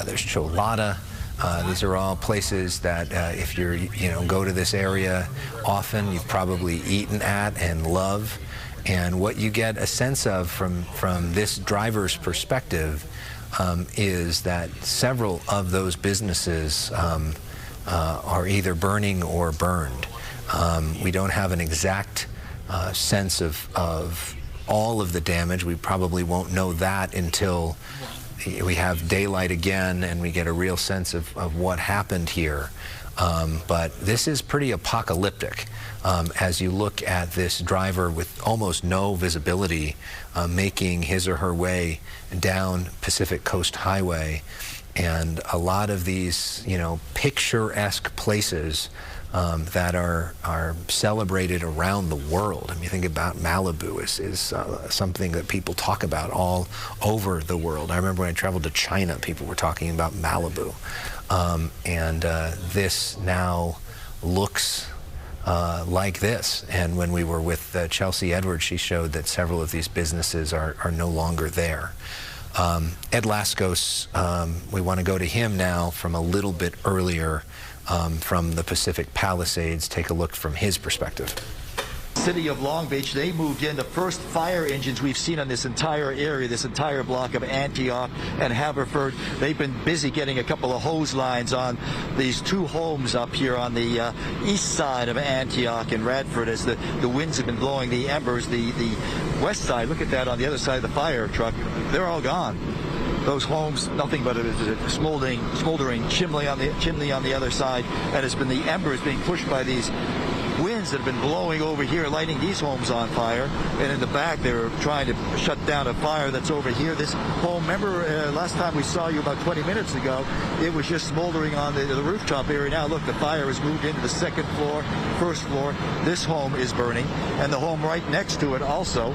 There's Cholada. These are all places that if you go to this area often, you've probably eaten at and love. And what you get a sense of from this driver's perspective is that several of those businesses are either burning or burned. We don't have an exact sense of all of the damage. We probably won't know that until we have daylight again and we get a real sense of what happened here. But this is pretty apocalyptic as you look at this driver with almost no visibility making his or her way down Pacific Coast Highway. And a lot of these, picturesque places that are celebrated around the world. I mean, think about Malibu is something that people talk about all over the world. I remember when I traveled to China, people were talking about Malibu. This now looks like this. And when we were with Chelsea Edwards, she showed that several of these businesses are no longer there. Ed Laskos, we want to go to him now from a little bit earlier from the Pacific Palisades. Take a look from his perspective. City of Long Beach, they moved in the first fire engines we've seen on this entire area, this entire block of Antioch and Haverford. They've been busy getting a couple of hose lines on these two homes up here on the east side of Antioch and Radford as the winds have been blowing the embers. The west side, look at that on the other side of the fire truck, they're all gone. Those homes, nothing but a smoldering chimney on the other side, and it's been the embers being pushed by these winds that have been blowing over here, lighting these homes on fire. And in the back, they were trying to shut down a fire that's over here. This home, remember last time we saw you about 20 minutes ago, it was just smoldering on the rooftop area. Now look, the fire has moved into the second floor, first floor. This home is burning, and the home right next to it also.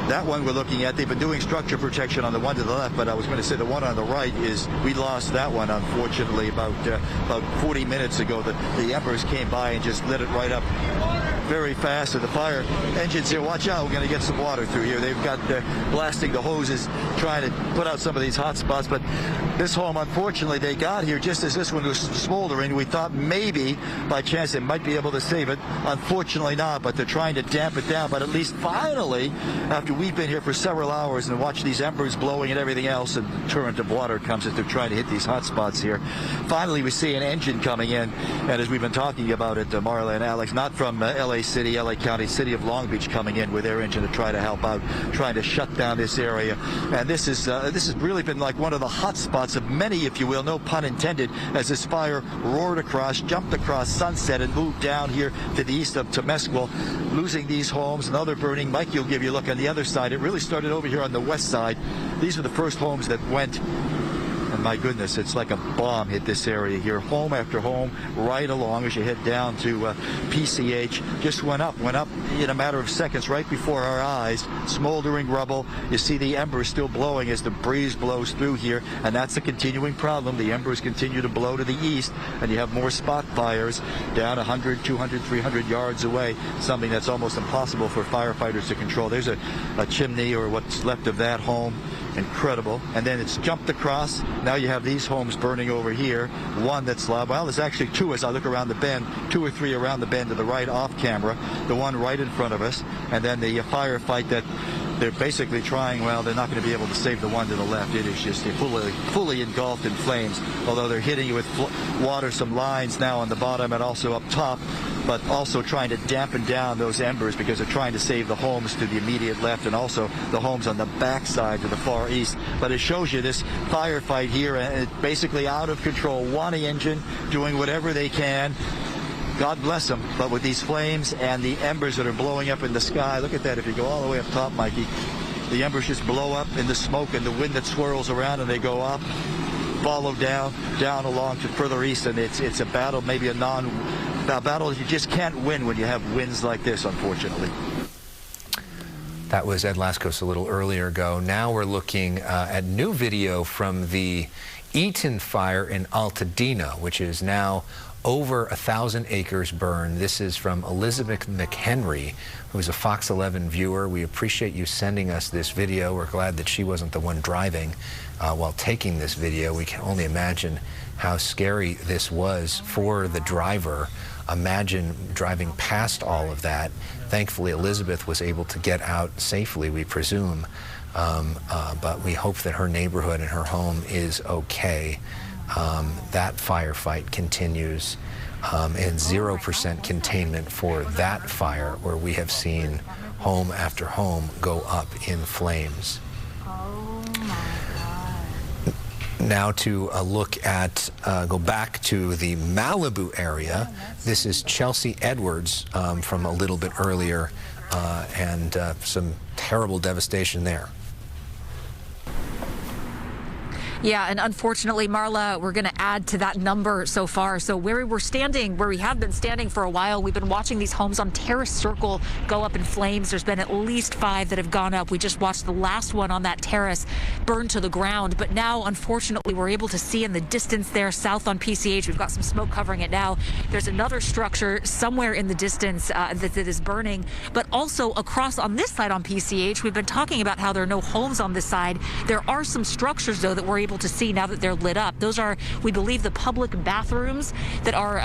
That one we're looking at, they've been doing structure protection on the one to the left, but I was going to say the one on the right we lost that one, unfortunately, about 40 minutes ago. The embers came by and just lit it right up very fast. And the fire engines here, watch out, we're going to get some water through here. They've got blasting the hoses, trying to put out some of these hot spots. But this home, unfortunately, they got here just as this one was smoldering. We thought maybe by chance they might be able to save it. Unfortunately not, but they're trying to damp it down. But at least finally, after we've been here for several hours and watched these embers blowing and everything else, and torrent of water comes as they're trying to hit these hot spots here. Finally, we see an engine coming in, and as we've been talking about it, Marla and Alex, not from LA City, LA County, City of Long Beach coming in with their engine to try to help out, trying to shut down this area. And this has really been like one of the hot spots of many, if you will, no pun intended, as this fire roared across, jumped across Sunset, and moved down here to the east of Temescal, losing these homes. Another burning. Mike, you'll give you a look on the other side. It really started over here on the west side. These were the first homes that went. And my goodness, it's like a bomb hit this area here. Home after home, right along as you head down to PCH. Just went up in a matter of seconds, right before our eyes. Smoldering rubble. You see the embers still blowing as the breeze blows through here, and that's a continuing problem. The embers continue to blow to the east, and you have more spot fires down 100, 200, 300 yards away, something that's almost impossible for firefighters to control. There's a chimney or what's left of that home. Incredible. And then it's jumped across. Now you have these homes burning over here. One that's loud. Well, there's actually two as I look around the bend, 2 or 3 around the bend to the right off camera. The one right in front of us. And then the firefight that they're basically trying, well, they're not going to be able to save the one to the left. It is just fully engulfed in flames, although they're hitting you with water, some lines now on the bottom and also up top, but also trying to dampen down those embers because they're trying to save the homes to the immediate left and also the homes on the backside to the far east. But it shows you this firefight here, and it's basically out of control. One engine doing whatever they can. God bless them, but with these flames and the embers that are blowing up in the sky, look at that. If you go all the way up top, Mikey, the embers just blow up in the smoke and the wind that swirls around, and they go up, follow down along to further east, and it's a battle, maybe a battle you just can't win when you have winds like this, unfortunately. That was Ed Laskos a little earlier ago. Now we're looking at new video from the Eaton fire in Altadena, which is now over 1,000 acres burned. This is from Elizabeth McHenry, who's a Fox 11 viewer. We appreciate you sending us this video. We're glad that she wasn't the one driving while taking this video. We can only imagine how scary this was for the driver. Imagine driving past all of that. Thankfully, Elizabeth was able to get out safely, we presume, but we hope that her neighborhood and her home is okay. That firefight continues, and 0% containment for that fire, where we have seen home after home go up in flames. Now to look at, go back to the Malibu area. This is Chelsea Edwards from a little bit earlier, and some terrible devastation there. Yeah, and unfortunately, Marla, we're going to add to that number so far. So where we have been standing for a while, we've been watching these homes on Terrace Circle go up in flames. There's been at least 5 that have gone up. We just watched the last one on that terrace burn to the ground. But now, unfortunately, we're able to see in the distance there, south on PCH, we've got some smoke covering it now. There's another structure somewhere in the distance that is burning. But also across on this side on PCH, we've been talking about how there are no homes on this side. There are some structures, though, that we're able to see now that they're lit up. Those are, we believe, the public bathrooms that are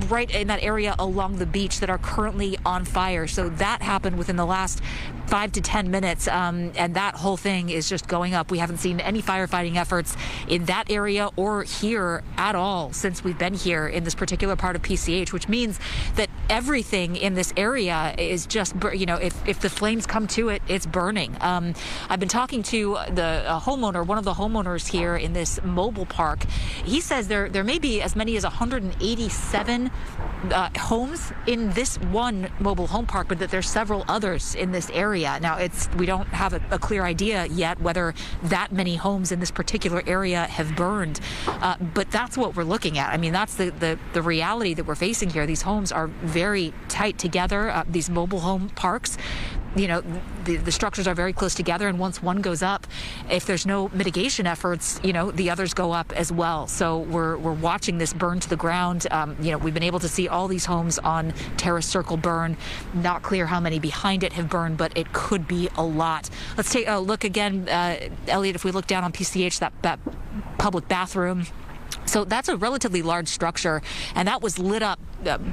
right in that area along the beach that are currently on fire. So that happened within the last 5 to 10 minutes, and that whole thing is just going up. We haven't seen any firefighting efforts in that area or here at all since we've been here in this particular part of PCH, which means that everything in this area is just, you know, if the flames come to it, it's burning. I've been talking to the homeowner, one of the homeowners here in this mobile park. He says there may be as many as 187 homes in this one mobile home park, but that there's several others in this area. Now, we don't have a clear idea yet whether that many homes in this particular area have burned, but that's what we're looking at. I mean, that's the reality that we're facing here. These homes are very tight together, these mobile home parks. You know, the structures are very close together, and once one goes up, if there's no mitigation efforts, you know, the others go up as well. So we're watching this burn to the ground. You know, we've been able to see all these homes on Terrace Circle burn. Not clear how many behind it have burned, but it could be a lot. Let's take a look again, Elliot, if we look down on PCH, that public bathroom. So that's a relatively large structure, and that was lit up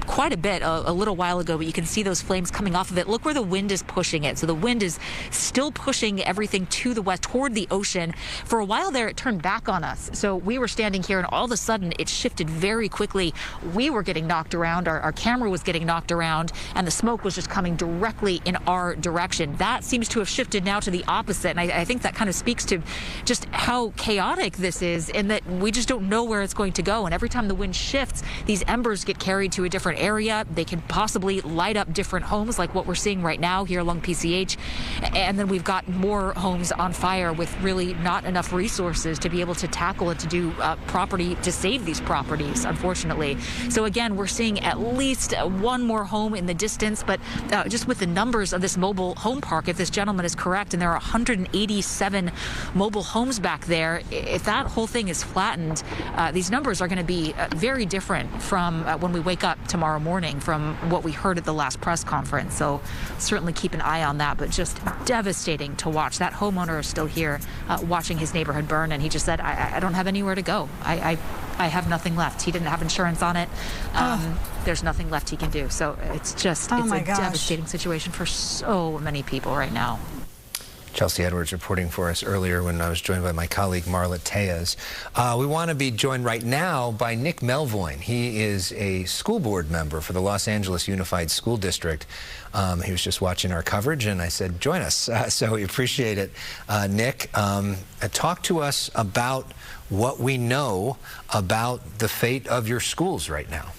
quite a bit a little while ago, but you can see those flames coming off of it. Look where the wind is pushing it. So the wind is still pushing everything to the west, toward the ocean. For a while there, it turned back on us. So we were standing here, and all of a sudden, it shifted very quickly. We were getting knocked around. Our camera was getting knocked around, and the smoke was just coming directly in our direction. That seems to have shifted now to the opposite, and I think that kind of speaks to just how chaotic this is, and that we just don't know where it's going to go. And every time the wind shifts, these embers get carried to a different area. They can possibly light up different homes, like what we're seeing right now here along PCH. And then we've got more homes on fire with really not enough resources to be able to tackle it, to do property, to save these properties, unfortunately. So again, we're seeing at least one more home in the distance, but just with the numbers of this mobile home park, if this gentleman is correct, and there are 187 mobile homes back there, if that whole thing is flattened, these numbers are going to be very different from when we wake up tomorrow morning from what we heard at the last press conference. So certainly keep an eye on that, but just devastating to watch. That homeowner is still here watching his neighborhood burn, and he just said, I don't have anywhere to go. I have nothing left. He didn't have insurance on it. There's nothing left he can do. So it's just, it's a devastating situation for so many people right now. Chelsea Edwards reporting for us earlier when I was joined by my colleague Marla Tejas. We want to be joined right now by Nick Melvoin. He is a school board member for the Los Angeles Unified School District. He was just watching our coverage, and I said, join us. So we appreciate it. Nick, talk to us about what we know about the fate of your schools right now.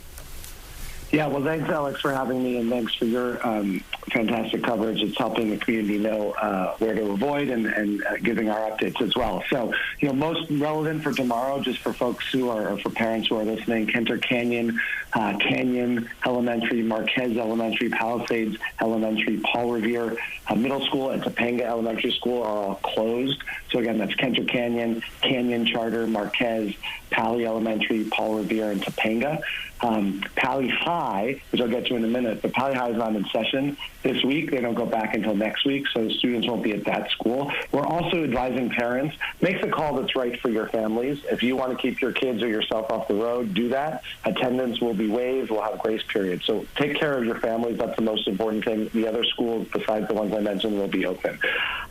Yeah, well, thanks, Alex, for having me, and thanks for your fantastic coverage. It's helping the community know where to avoid and giving our updates as well. So, most relevant for tomorrow, just for folks who are, or for parents who are listening, Kenter Canyon, Canyon Elementary, Marquez Elementary, Palisades Elementary, Paul Revere Middle School, and Topanga Elementary School are all closed. So, again, that's Kenter Canyon, Canyon Charter, Marquez, Pali Elementary, Paul Revere, and Topanga. Pali High, which I'll get to in a minute, but Pali High is not in session this week. They don't go back until next week, so students won't be at that school. We're also advising parents, make the call that's right for your families. If you want to keep your kids or yourself off the road, do that. Attendance will be waived. We'll have a grace period. So take care of your families. That's the most important thing. The other schools, besides the ones I mentioned, will be open.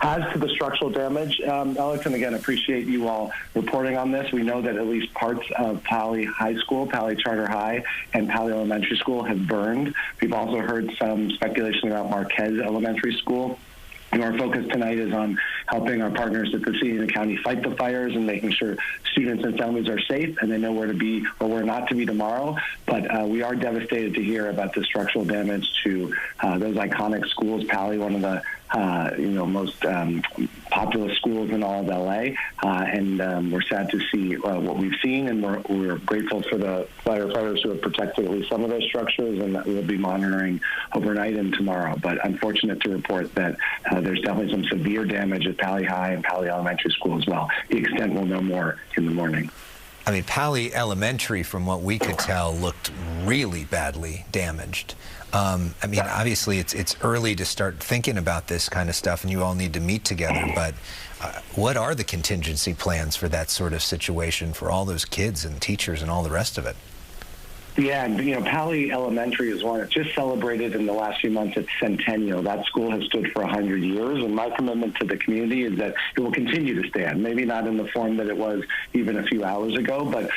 As to the structural damage, Alex, and again, appreciate you all reporting on this. We know that at least parts of Pali High School, Pali Charter High, and Pali Elementary School have burned. We've also heard some speculation about Marquez Elementary School. And our focus tonight is on helping our partners at the city and the county fight the fires and making sure students and families are safe and they know where to be or where not to be tomorrow. But we are devastated to hear about the structural damage to those iconic schools. Pali, one of the most populous schools in all of LA, and we're sad to see what we've seen, and we're grateful for the firefighters who have protected at least some of those structures, and that we'll be monitoring overnight and tomorrow. But unfortunate to report that there's definitely some severe damage at Pali High and Pali Elementary School as well. The extent we'll know more in the morning. I mean, Pali Elementary, from what we could tell, looked really badly damaged. Obviously, it's early to start thinking about this kind of stuff, and you all need to meet together, but what are the contingency plans for that sort of situation for all those kids and teachers and all the rest of it? Yeah, and Pali Elementary is one that just celebrated in the last few months its centennial. That school has stood for 100 years, and my commitment to the community is that it will continue to stand. Maybe not in the form that it was even a few hours ago, but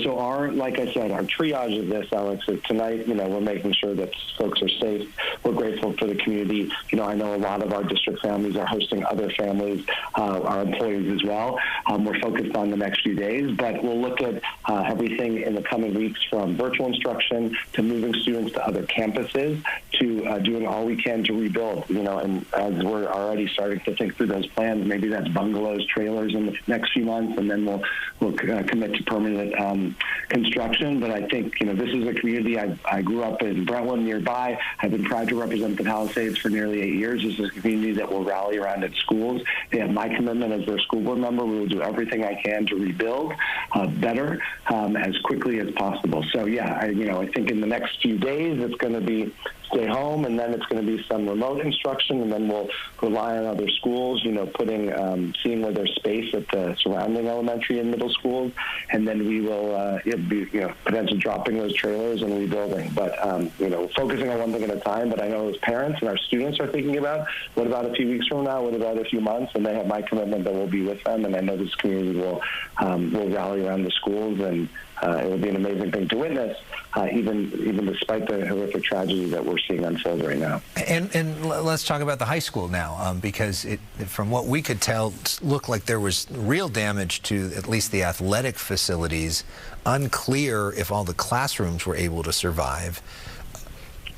so like I said, our triage of this, Alex, is tonight. We're making sure that folks are safe. We're grateful for the community. I know a lot of our district families are hosting other families, our employees as well. We're focused on the next few days, but we'll look at everything in the coming weeks, from virtual instruction to moving students to other campuses to doing all we can to rebuild, and as we're already starting to think through those plans, maybe that's bungalows, trailers in the next few months, and then we'll commit to permanent construction. But I think, this is a community. I grew up in Brentwood nearby. I've been proud to represent the Palisades for nearly 8 years. This is a community that will rally around its schools. They have my commitment as their school board member. We will do everything I can to rebuild better as quickly as possible. So, yeah, I think in the next few days it's going to be stay home, and then it's going to be some remote instruction, and then we'll rely on other schools, seeing where there's space at the surrounding elementary and middle schools, and then we will be potentially dropping those trailers and rebuilding. But focusing on one thing at a time. But I know as parents and our students are thinking about, what about a few weeks from now? What about a few months? And they have my commitment that we'll be with them, and I know this community will rally around the schools, and it will be an amazing thing to witness, even despite the horrific tragedy that we're seeing unfold right now. And let's talk about the high school now, because from what we could tell, looked like there was real damage to at least the athletic facilities. Unclear if all the classrooms were able to survive.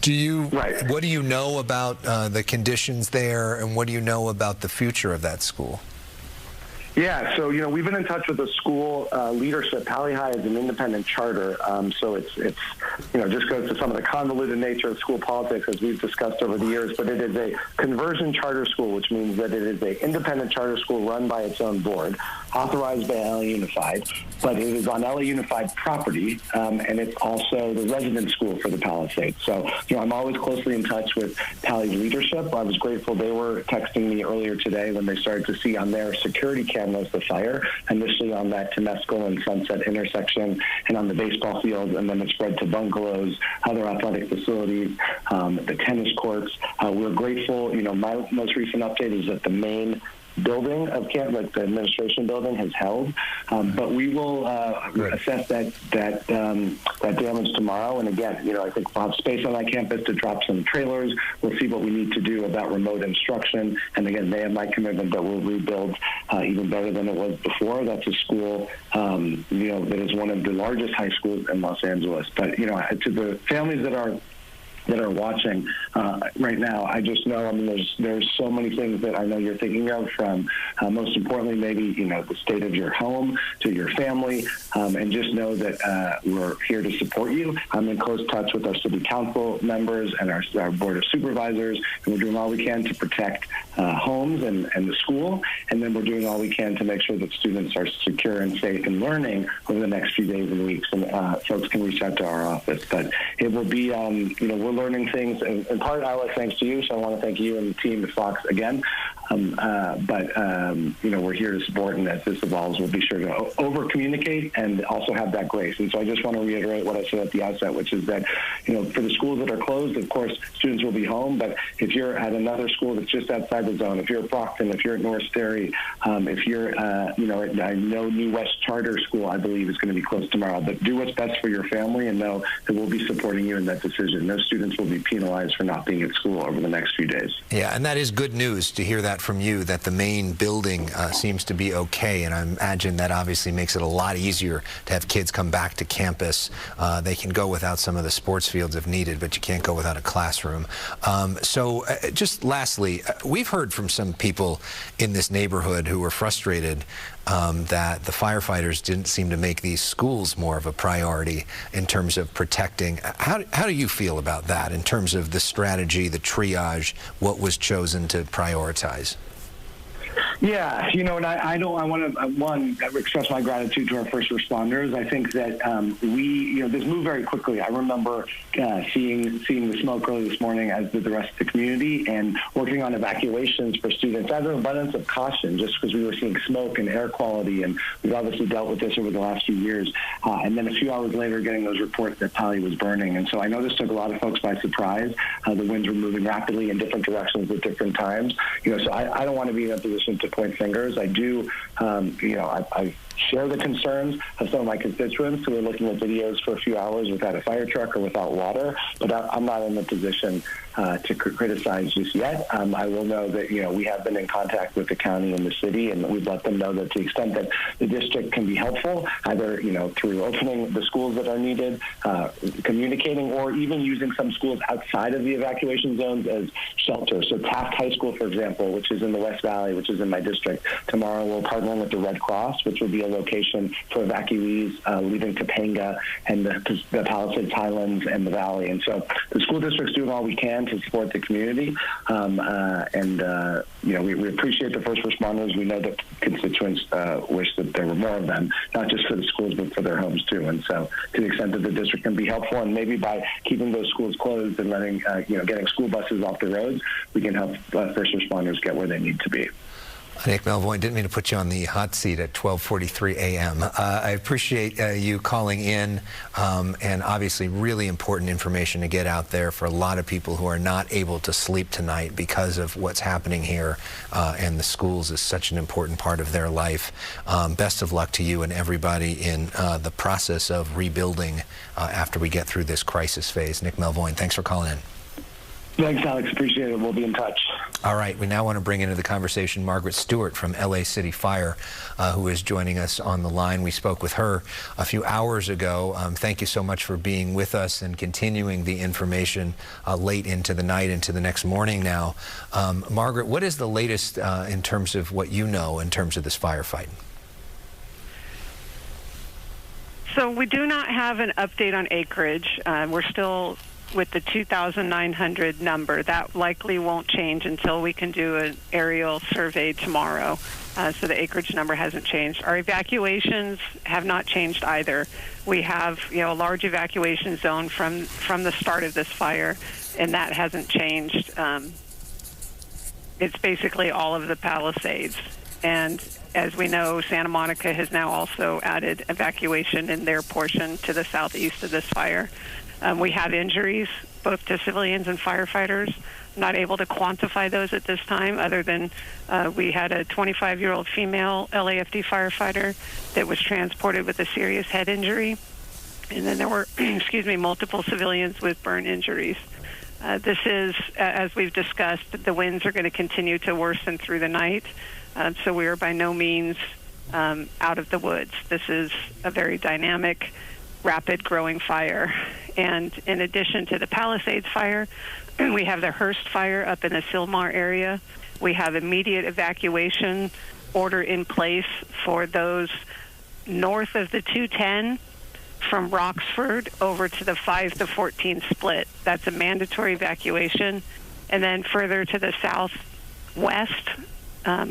What do you know about the conditions there, and what do you know about the future of that school? Yeah, so, we've been in touch with the school leadership. Pali High is an independent charter, so it's just goes to some of the convoluted nature of school politics, as we've discussed over the years, but it is a conversion charter school, which means that it is an independent charter school run by its own board, authorized by LA Unified, but it is on LA Unified property, and it's also the resident school for the Palisades. So, I'm always closely in touch with Pali's leadership. I was grateful they were texting me earlier today when they started to see on their security cameras the fire, initially on that Temescal and Sunset intersection and on the baseball field, and then it spread to bungalows, other athletic facilities, the tennis courts. We're grateful. My most recent update is that the main building of camp, like the administration building, has held. But we will assess that damage tomorrow. And again, I think we'll have space on that campus to drop some trailers. We'll see what we need to do about remote instruction. And again, they have my commitment that we'll rebuild even better than it was before. That's a school, that is one of the largest high schools in Los Angeles. But, to the families that are watching right now, I just know, there's so many things that I know you're thinking of, from most importantly, maybe, the state of your home to your family, and just know that we're here to support you. I'm in close touch with our city council members and our board of supervisors, and we're doing all we can to protect homes and the school, and then we're doing all we can to make sure that students are secure and safe and learning over the next few days and weeks, and folks can reach out to our office. But it will be, we're learning things, in part, Alex, thanks to you, so I want to thank you and the team at Fox again. We're here to support, and as this evolves, we'll be sure to over-communicate and also have that grace. And so I just want to reiterate what I said at the outset, which is that, for the schools that are closed, of course, students will be home, but if you're at another school that's just outside the zone, if you're at Brockton, if you're at North Sterry, if you're, I know New West Charter School, I believe, is going to be closed tomorrow, but do what's best for your family and know that we'll be supporting you in that decision. No students will be penalized for not being at school over the next few days. Yeah, and that is good news to hear that from you, that the main building seems to be okay, and I imagine that obviously makes it a lot easier to have kids come back to campus. They can go without some of the sports fields if needed, but you can't go without a classroom. Just lastly, we've heard from some people in this neighborhood who were frustrated that the firefighters didn't seem to make these schools more of a priority in terms of protecting. How do you feel about that in terms of the strategy, the triage, what was chosen to prioritize? Yeah, and I want to, express my gratitude to our first responders. I think that this moved very quickly. I remember seeing the smoke early this morning, as did the rest of the community, and working on evacuations for students out of an abundance of caution, just because we were seeing smoke and air quality, and we've obviously dealt with this over the last few years. And then a few hours later, getting those reports that Pali was burning. And so I know this took a lot of folks by surprise. The winds were moving rapidly in different directions at different times. So I don't want to be in a position to point fingers. I do, I share the concerns of some of my constituents who are looking at videos for a few hours without a fire truck or without water, but I'm not in the position to criticize just yet. I will know that, we have been in contact with the county and the city, and we've let them know that to the extent that the district can be helpful, either, through opening the schools that are needed, communicating, or even using some schools outside of the evacuation zones as shelters. So Taft High School, for example, which is in the West Valley, which is in my district, tomorrow we'll partner with the Red Cross, which will be a location for evacuees leaving Topanga and the Palisades Highlands and the Valley. And so the school district's doing all we can to support the community. We appreciate the first responders. We know that constituents wish that there were more of them, not just for the schools, but for their homes too. And so to the extent that the district can be helpful, and maybe by keeping those schools closed and letting, getting school buses off the roads, we can help first responders get where they need to be. Nick Melvoin, didn't mean to put you on the hot seat at 12:43 a.m. I appreciate you calling in, and obviously really important information to get out there for a lot of people who are not able to sleep tonight because of what's happening here, and the schools is such an important part of their life. Best of luck to you and everybody in the process of rebuilding after we get through this crisis phase. Nick Melvoin, thanks for calling in. Thanks, Alex. Appreciate it. We'll be in touch. All right. We now want to bring into the conversation Margaret Stewart from LA City Fire, who is joining us on the line. We spoke with her a few hours ago. Thank you so much for being with us and continuing the information late into the night, into the next morning now. Margaret, what is the latest in terms of what you know in terms of this firefight? So we do not have an update on acreage. We're still with the 2,900 number. That likely won't change until we can do an aerial survey tomorrow. So the acreage number hasn't changed. Our evacuations have not changed either. We have, a large evacuation zone from the start of this fire, and that hasn't changed. It's basically all of the Palisades. And as we know, Santa Monica has now also added evacuation in their portion to the southeast of this fire. We have injuries, both to civilians and firefighters. Not able to quantify those at this time, other than we had a 25-year-old female LAFD firefighter that was transported with a serious head injury. And then there were, multiple civilians with burn injuries. This is, as we've discussed, the winds are going to continue to worsen through the night. So we are by no means out of the woods. This is a very dynamic, rapid growing fire. And in addition to the Palisades fire, we have the Hearst fire up in the Sylmar area. We have immediate evacuation order in place for those north of the 210 from Roxford over to the 5 to 14 split. That's a mandatory evacuation. And then further to the southwest,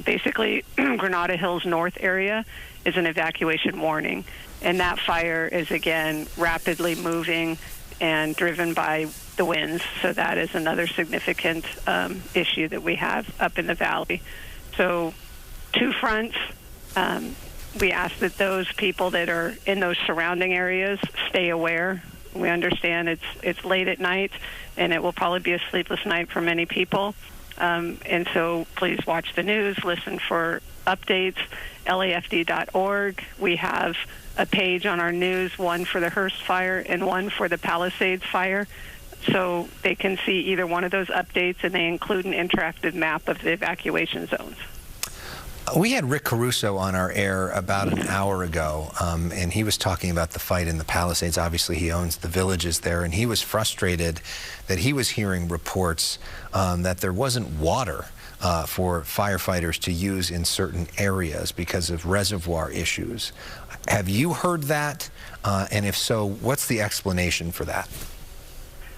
basically Granada Hills North area, is an evacuation warning. And that fire is, again, rapidly moving and driven by the winds. So that is another significant issue that we have up in the valley. So 2 fronts. We ask that those people that are in those surrounding areas stay aware. We understand it's late at night, and it will probably be a sleepless night for many people. And so please watch the news, listen for updates, LAFD.org. We have a page on our news, one for the Hearst fire and one for the Palisades fire. So they can see either one of those updates, and they include an interactive map of the evacuation zones. We had Rick Caruso on our air about an hour ago, and he was talking about the fight in the Palisades. Obviously, he owns the villages there, and he was frustrated that he was hearing reports that there wasn't water for firefighters to use in certain areas because of reservoir issues. Have you heard that? And if so, what's the explanation for that?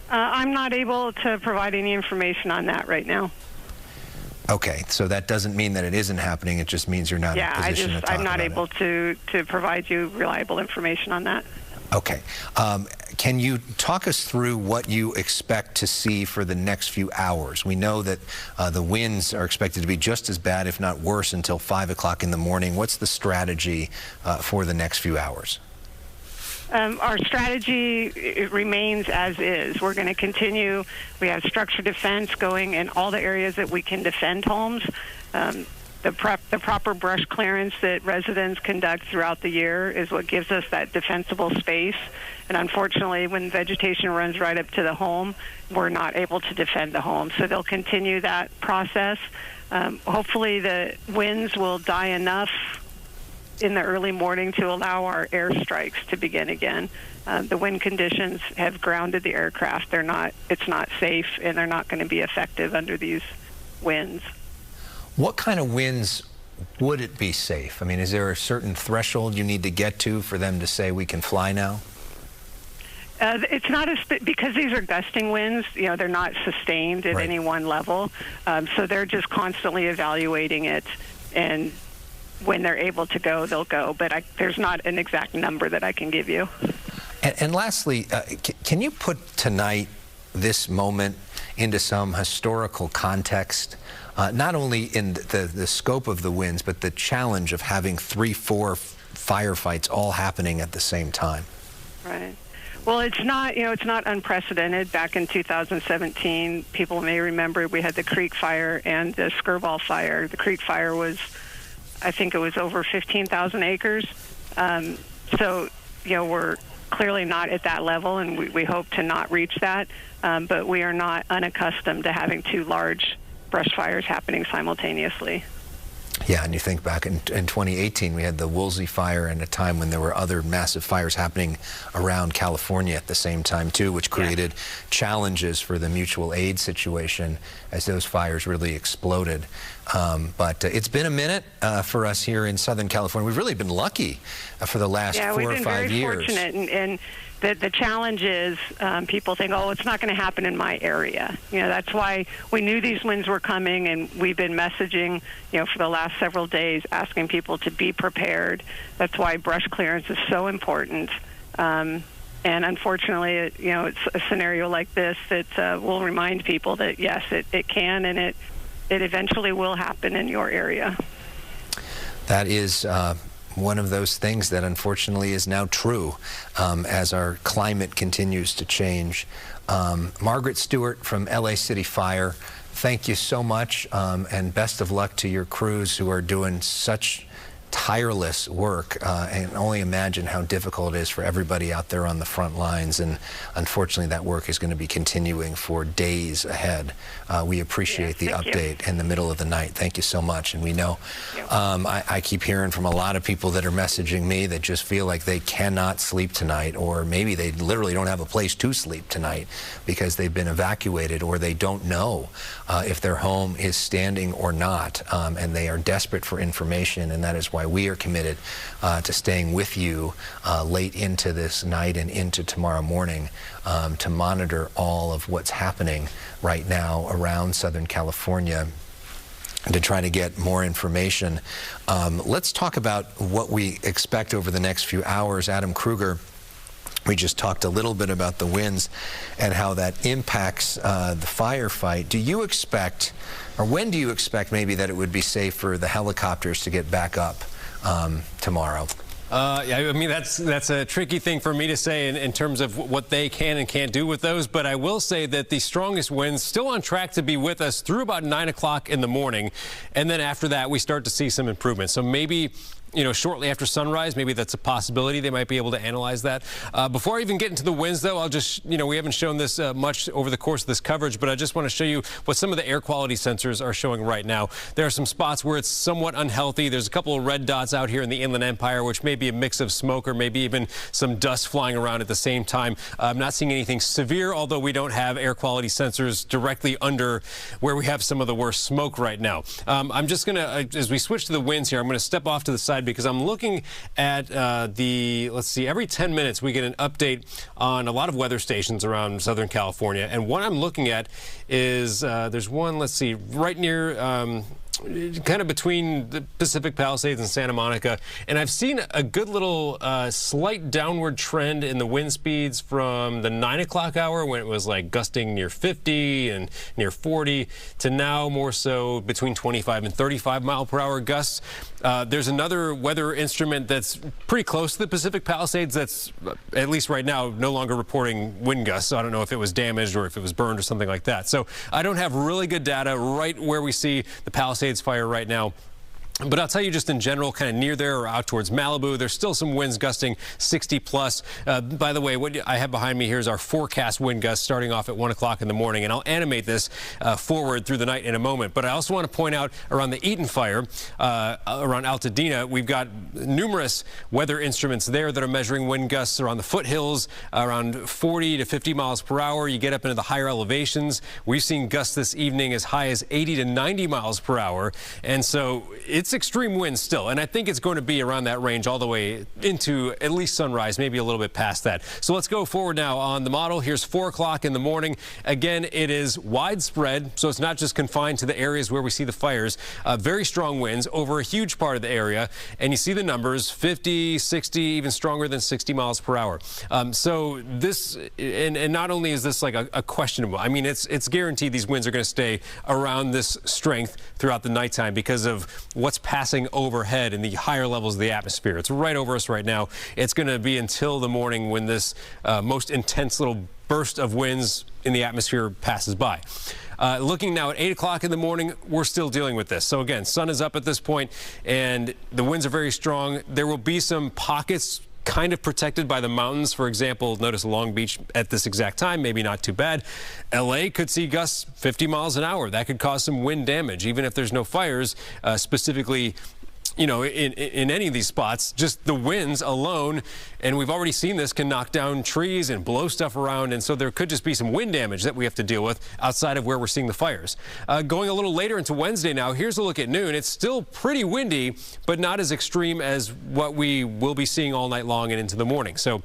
I'm not able to provide any information on that right now. Okay, so that doesn't mean that it isn't happening. It just means you're not in a position to talk I'm not about able to provide you reliable information on that. Okay. Can you talk us through what you expect to see for the next few hours? We know that the winds are expected to be just as bad, if not worse, until 5 o'clock in the morning. What's the strategy for the next few hours? Our strategy remains as is. We're going to continue. We have structured defense going in all the areas that we can defend homes. The proper brush clearance that residents conduct throughout the year is what gives us that defensible space. And unfortunately, when vegetation runs right up to the home, we're not able to defend the home. So they'll continue that process. Hopefully the winds will die enough in the early morning to allow our airstrikes to begin again. The wind conditions have grounded the aircraft. It's not safe, and they're not going to be effective under these winds. What kind of winds would it be safe? I mean, is there a certain threshold you need to get to for them to say we can fly now? It's not because these are gusting winds. They're not sustained at any one level, so they're just constantly evaluating it, and when they're able to go, they'll go. But there's not an exact number that I can give you. And lastly, can you put tonight, this moment, into some historical context? Not only in the scope of the winds, but the challenge of having 3-4 firefights all happening at the same time. Right. Well, it's not unprecedented. Back in 2017, people may remember we had the Creek Fire and the Skirball Fire. The Creek Fire was, I think it was over 15,000 acres. So, we're clearly not at that level, and we hope to not reach that. But we are not unaccustomed to having 2 large brush fires happening simultaneously. Yeah, and you think back in 2018, we had the Woolsey fire and a time when there were other massive fires happening around California at the same time, too, which created challenges for the mutual aid situation as those fires really exploded. But it's been a minute for us here in Southern California. We've really been lucky for the last 4 or 5 years. Yeah, we've been very fortunate, and the challenge is people think, oh, it's not going to happen in my area. That's why we knew these winds were coming, and we've been messaging, for the last several days, asking people to be prepared. That's why brush clearance is so important. And unfortunately, it's a scenario like this that will remind people that, yes, it can, and it eventually will happen in your area. That is one of those things that unfortunately is now true as our climate continues to change. Margaret Stewart from LA City Fire, thank you so much, and best of luck to your crews who are doing such tireless work, and only imagine how difficult it is for everybody out there on the front lines, and unfortunately that work is going to be continuing for days ahead. We appreciate the update in the middle of the night. Thank you so much. And we know, I keep hearing from a lot of people that are messaging me that just feel like they cannot sleep tonight, or maybe they literally don't have a place to sleep tonight because they've been evacuated, or they don't know if their home is standing or not, and they are desperate for information, and that is why we are committed to staying with you late into this night and into tomorrow morning to monitor all of what's happening right now around Southern California, to try to get more information. Let's talk about what we expect over the next few hours. Adam Kruger, we just talked a little bit about the winds and how that impacts the firefight. Do you expect, or when do you expect maybe that it would be safe for the helicopters to get back up tomorrow? Yeah, I mean, that's a tricky thing for me to say in terms of what they can and can't do with those. But I will say that the strongest winds still on track to be with us through about 9 o'clock in the morning. And then after that, we start to see some improvement. So maybe, you know, shortly after sunrise, maybe that's a possibility. They might be able to analyze that. Before I even get into the winds, though, I'll just, you know, we haven't shown this much over the course of this coverage, but I just want to show you what some of the air quality sensors are showing right now. There are some spots where it's somewhat unhealthy. There's a couple of red dots out here in the Inland Empire, which may be a mix of smoke or maybe even some dust flying around at the same time. I'm not seeing anything severe, although we don't have air quality sensors directly under where we have some of the worst smoke right now. I'm just going to, as we switch to the winds here, I'm going to step off to the side because I'm looking at let's see, every 10 minutes we get an update on a lot of weather stations around Southern California. And what I'm looking at is there's one, let's see, right near kind of between the Pacific Palisades and Santa Monica, and I've seen a good little slight downward trend in the wind speeds from the 9 o'clock hour when it was like gusting near 50 and near 40 to now more so between 25 and 35 mile per hour gusts. There's another weather instrument that's pretty close to the Pacific Palisades that's, at least right now, no longer reporting wind gusts. So I don't know if it was damaged or if it was burned or something like that. So I don't have really good data right where we see the Palisades fire right now. But I'll tell you just in general, kind of near there or out towards Malibu, there's still some winds gusting 60 plus. By the way, what I have behind me here is our forecast wind gusts starting off at 1 o'clock in the morning. And I'll animate this forward through the night in a moment. But I also want to point out around the Eaton fire, around Altadena, we've got numerous weather instruments there that are measuring wind gusts around the foothills, around 40 to 50 miles per hour. You get up into the higher elevations. We've seen gusts this evening as high as 80 to 90 miles per hour. And so it's extreme winds still, and I think it's going to be around that range all the way into at least sunrise, maybe a little bit past that. So let's go forward now on the model. Here's 4 o'clock in the morning. Again, it is widespread, so it's not just confined to the areas where we see the fires. Very strong winds over a huge part of the area, and you see the numbers, 50, 60, even stronger than 60 miles per hour. So this, and not only is this like a questionable, I mean, it's guaranteed these winds are going to stay around this strength throughout the nighttime because of what's passing overhead in the higher levels of the atmosphere. It's right over us right now. It's going to be until the morning when this most intense little burst of winds in the atmosphere passes by. Looking now at 8 o'clock in the morning, we're still dealing with this. So again, sun is up at this point and the winds are very strong. There will be some pockets kind of protected by the mountains. For example, notice Long Beach at this exact time, maybe not too bad. LA could see gusts 50 miles an hour. That could cause some wind damage, even if there's no fires, specifically, you know, in any of these spots. Just the winds alone, and we've already seen this, can knock down trees and blow stuff around, and so there could just be some wind damage that we have to deal with outside of where we're seeing the fires. Going a little later into Wednesday now, here's a look at noon. It's still pretty windy, but not as extreme as what we will be seeing all night long and into the morning. So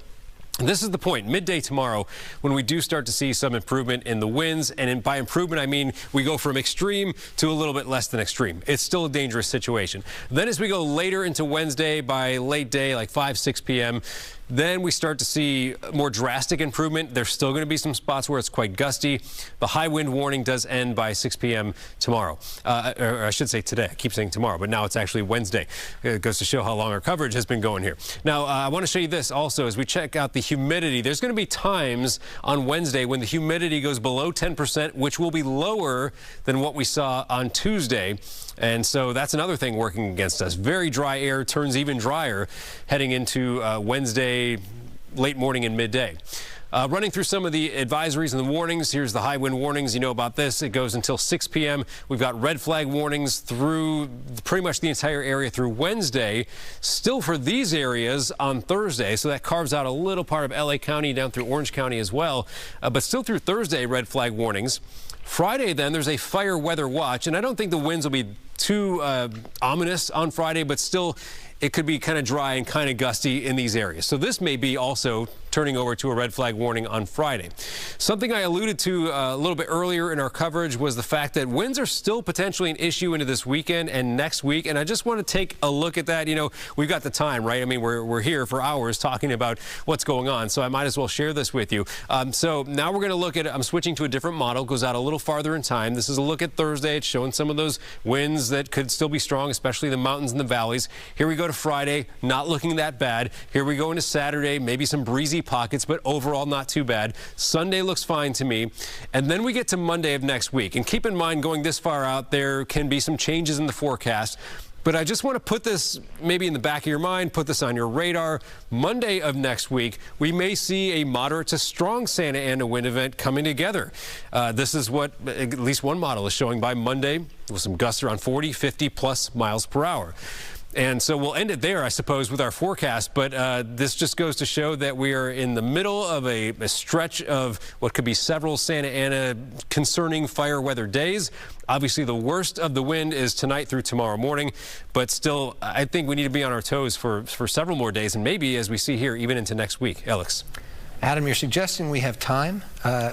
this is the point, midday tomorrow, when we do start to see some improvement in the winds. And by improvement, I mean we go from extreme to a little bit less than extreme. It's still a dangerous situation. Then as we go later into Wednesday, by late day, like 5, 6 p.m., Then we start to see more drastic improvement. There's still going to be some spots where it's quite gusty. The high wind warning does end by 6 p.m. tomorrow. Or I should say today. I keep saying tomorrow, but now it's actually Wednesday. It goes to show how long our coverage has been going here. Now, I want to show you this also as we check out the humidity. There's going to be times on Wednesday when the humidity goes below 10%, which will be lower than what we saw on Tuesday. And so that's another thing working against us. Very dry air turns even drier heading into Wednesday, late morning and midday. Running through some of the advisories and the warnings. Here's the high wind warnings. You know about this. It goes until 6 p.m. We've got red flag warnings through pretty much the entire area through Wednesday. Still for these areas on Thursday. So that carves out a little part of L.A. County down through Orange County as well. But still through Thursday, red flag warnings. Friday, then, there's a fire weather watch. And I don't think the winds will be too ominous on Friday, but still it could be kind of dry and kind of gusty in these areas. So this may be also turning over to a red flag warning on Friday. Something I alluded to a little bit earlier in our coverage was the fact that winds are still potentially an issue into this weekend and next week. And I just want to take a look at that. You know, we've got the time, right? I mean, we're here for hours talking about what's going on. So I might as well share this with you. So now we're going to look at, I'm switching to a different model, goes out a little farther in time. This is a look at Thursday. It's showing some of those winds that could still be strong, especially the mountains and the valleys. Here we go to Friday, not looking that bad. Here we go into Saturday, maybe some breezy pockets, but overall not too bad. Sunday looks fine to me. And then we get to Monday of next week. And keep in mind, going this far out, there can be some changes in the forecast. But I just want to put this maybe in the back of your mind, put this on your radar. Monday of next week, we may see a moderate to strong Santa Ana wind event coming together. This is what at least one model is showing by Monday, with some gusts around 40, 50 plus miles per hour. And so we'll end it there, I suppose, with our forecast. But this just goes to show that we are in the middle of a stretch of what could be several Santa Ana concerning fire weather days. Obviously, the worst of the wind is tonight through tomorrow morning. But still, I think we need to be on our toes for several more days. And maybe, as we see here, even into next week. Alex. Adam, you're suggesting we have time?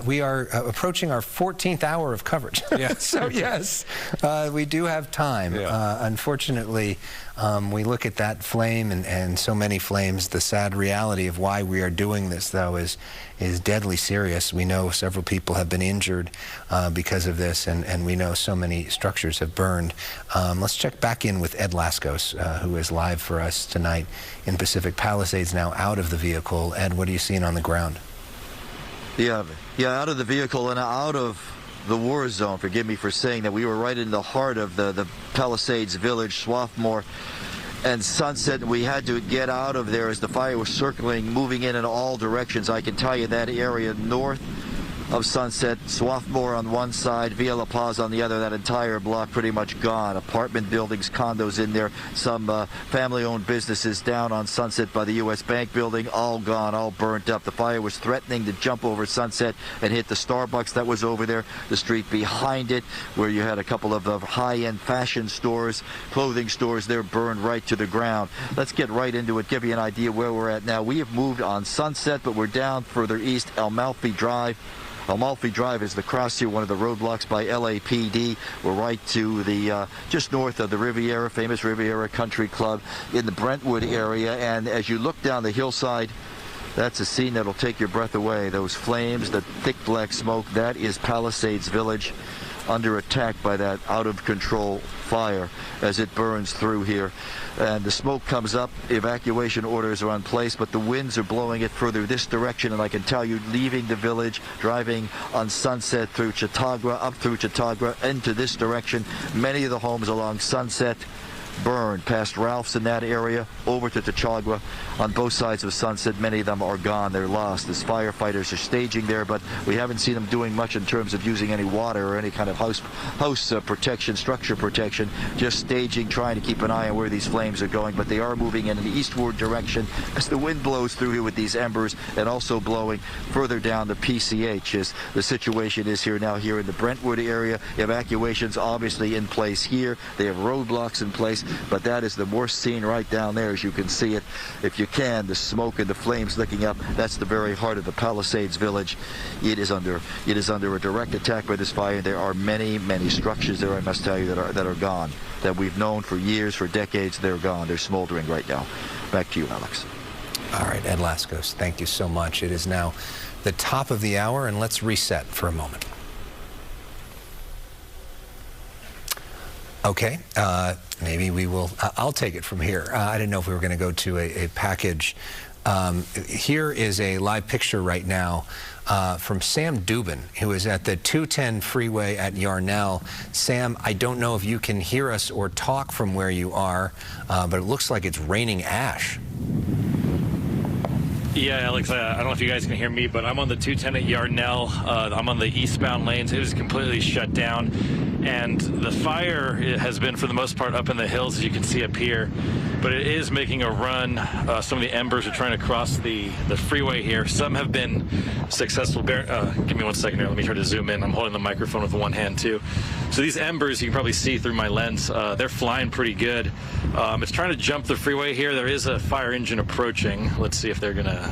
We are approaching our 14th hour of coverage. Yeah. So, yes, we do have time. Yeah. Unfortunately, we look at that flame and so many flames. The sad reality of why we are doing this, though, is deadly serious. We know several people have been injured because of this, and we know so many structures have burned. Let's check back in with Ed Lascos, who is live for us tonight in Pacific Palisades, now out of the vehicle. Ed, what are you seeing on the ground? Yeah, out of the vehicle and out of the war zone. Forgive me for saying that. We were right in the heart of the Palisades village, Swarthmore and Sunset. We had to get out of there as the fire was circling, moving in all directions. I can tell you that area north of Sunset, Swarthmore on one side, Villa La Paz on the other, that entire block pretty much gone. Apartment buildings, condos in there, some family-owned businesses down on Sunset by the U.S. Bank building, all gone, all burnt up. The fire was threatening to jump over Sunset and hit the Starbucks that was over there, the street behind it, where you had a couple of high-end fashion stores, clothing stores there burned right to the ground. Let's get right into it, give you an idea where we're at now. We have moved on Sunset, but we're down further east, Amalfi Drive. Amalfi Drive is the cross here, one of the roadblocks by LAPD. We're right to the just north of the Riviera, famous Riviera Country Club in the Brentwood area. And as you look down the hillside, that's a scene that'll take your breath away. Those flames, the thick black smoke, that is Palisades Village under attack by that out-of-control fire as it burns through here. And the smoke comes up, evacuation orders are in place, but the winds are blowing it further this direction, and I can tell you, leaving the village, driving on Sunset through Chautauqua, up through Chautauqua, into this direction, many of the homes along Sunset burned, past Ralph's in that area, over to Chautauqua. On both sides of Sunset, many of them are gone. They're lost as firefighters are staging there, but we haven't seen them doing much in terms of using any water or any kind of house protection, structure protection, just staging, trying to keep an eye on where these flames are going. But they are moving in an eastward direction as the wind blows through here with these embers, and also blowing further down the PCH as the situation is here now here in the Brentwood area. Evacuations obviously in place here. They have roadblocks in place, but that is the worst scene right down there, as you can see it. If you can, the smoke and the flames licking up, that's the very heart of the Palisades village. It is under a direct attack by this fire. There are many structures there, I must tell you, that are gone, that we've known for years, for decades. They're gone. They're smoldering right now. Back to you, Alex. All right, Ed Laskos, thank you so much. It is now the top of the hour, and let's reset for a moment. Okay, maybe we will, I'll take it from here. I didn't know if we were going to go to a package. Here is a live picture right now from Sam Dubin, who is at the 210 freeway at Yarnell. Sam, I don't know if you can hear us or talk from where you are, but it looks like it's raining ash. Yeah, Alex, I don't know if you guys can hear me, but I'm on the 210 at Yarnell. I'm on the eastbound lanes. It is completely shut down. And the fire has been, for the most part, up in the hills, as you can see up here. But it is making a run. Some of the embers are trying to cross the freeway here. Some have been successful. Give me 1 second here. Let me try to zoom in. I'm holding the microphone with one hand, too. So these embers, you can probably see through my lens, they're flying pretty good. It's trying to jump the freeway here. There is a fire engine approaching. Let's see if they're going to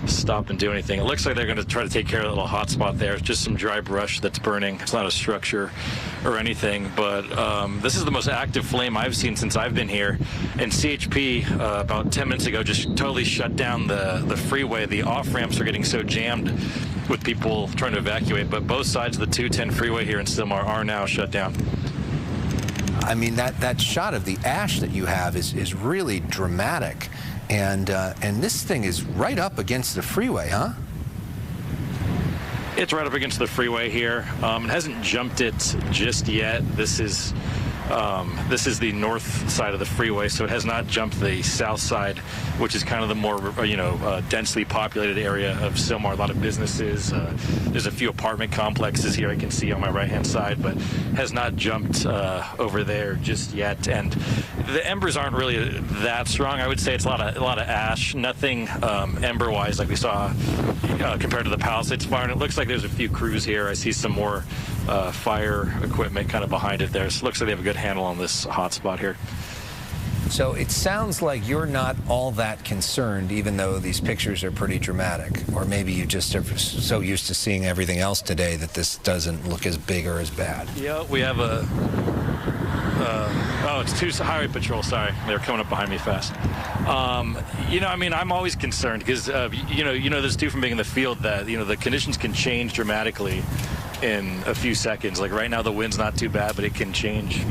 stop and do anything. It looks like they're going to try to take care of that little hot spot there. It's just some dry brush that's burning. It's not a structure or anything, but this is the most active flame I've seen since I've been here. And CHP about 10 minutes ago just totally shut down the freeway. The off-ramps are getting so jammed with people trying to evacuate, but both sides of the 210 freeway here in Stillmar are now shut down. I mean, that shot of the ash that you have is really dramatic. And this thing is right up against the freeway, huh? It's right up against the freeway here. It hasn't jumped it just yet. This is the north side of the freeway, so it has not jumped the south side, which is kind of the more, densely populated area of Stillmar. A lot of businesses. There's a few apartment complexes here I can see on my right-hand side, but has not jumped over there just yet. And the embers aren't really that strong. I would say it's a lot of ash. Nothing ember-wise like we saw compared to the Palisades fire. And it looks like there's a few crews here. I see some more fire equipment kind of behind it there. So it looks like they have a good handle on this hot spot here. So it sounds like you're not all that concerned, even though these pictures are pretty dramatic. Or maybe you just are so used to seeing everything else today that this doesn't look as big or as bad. Yeah, we have a... it's two highway patrol. Sorry, they're coming up behind me fast. I mean, I'm always concerned because, this too from being in the field that, the conditions can change dramatically in a few seconds. Like right now, the wind's not too bad, but it can change,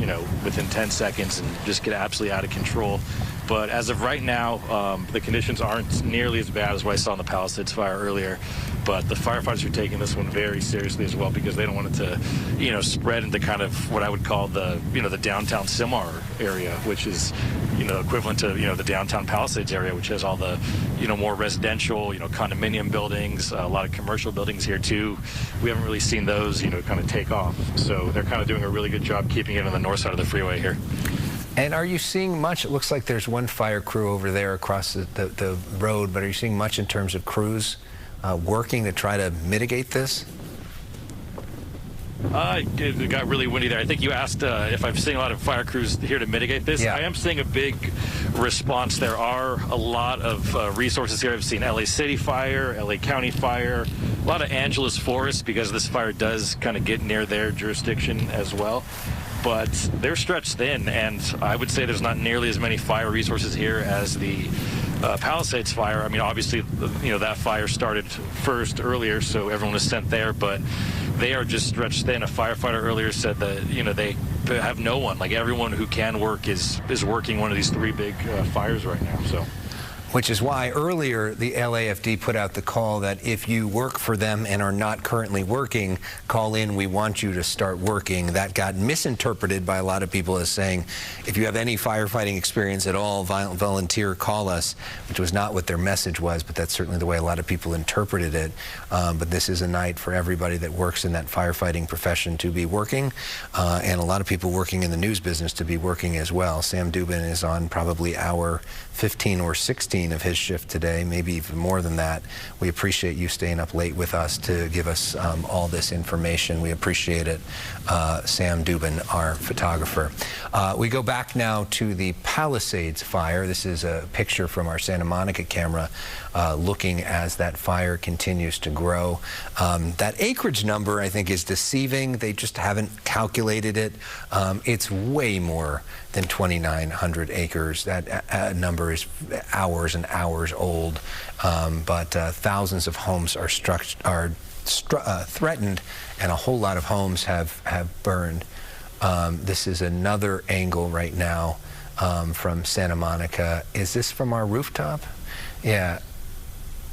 within 10 seconds and just get absolutely out of control. But as of right now, the conditions aren't nearly as bad as what I saw in the Palisades fire earlier. But the firefighters are taking this one very seriously as well because they don't want it to, spread into kind of what I would call the downtown Stillmar area, which is, equivalent to, the downtown Palisades area, which has all the, more residential, condominium buildings, a lot of commercial buildings here too. We haven't really seen those, kind of take off. So they're kind of doing a really good job keeping it on the north side of the freeway here. And are you seeing much? It looks like there's one fire crew over there across the road, but are you seeing much in terms of crews working to try to mitigate this? It got really windy there. I think you asked if I'm seeing a lot of fire crews here to mitigate this. Yeah. I am seeing a big response. There are a lot of resources here. I've seen LA City Fire, LA County Fire, a lot of Angeles Forest because this fire does kind of get near their jurisdiction as well. But they're stretched thin, and I would say there's not nearly as many fire resources here as the Palisades fire. I mean, obviously, that fire started first earlier, so everyone was sent there, but they are just stretched thin. A firefighter earlier said that, they have no one. Like, everyone who can work is working one of these three big fires right now, so. Which is why earlier the LAFD put out the call that if you work for them and are not currently working, call in, we want you to start working. That got misinterpreted by a lot of people as saying, if you have any firefighting experience at all, volunteer, call us, which was not what their message was, but that's certainly the way a lot of people interpreted it. But this is a night for everybody that works in that firefighting profession to be working, and a lot of people working in the news business to be working as well. Sam Dubin is on probably hour 15 or 16 of his shift today, maybe even more than that. We appreciate you staying up late with us to give us all this information. We appreciate it. Sam Dubin, our photographer. We go back now to the Palisades fire. This is a picture from our Santa Monica camera looking as that fire continues to grow. That acreage number, I think, is deceiving. They just haven't calculated it. It's way more than 2,900 acres. That number is hours hours and hours old, but thousands of homes are threatened, and a whole lot of homes have burned. This is another angle right now from Santa Monica. Is this from our rooftop? Yeah.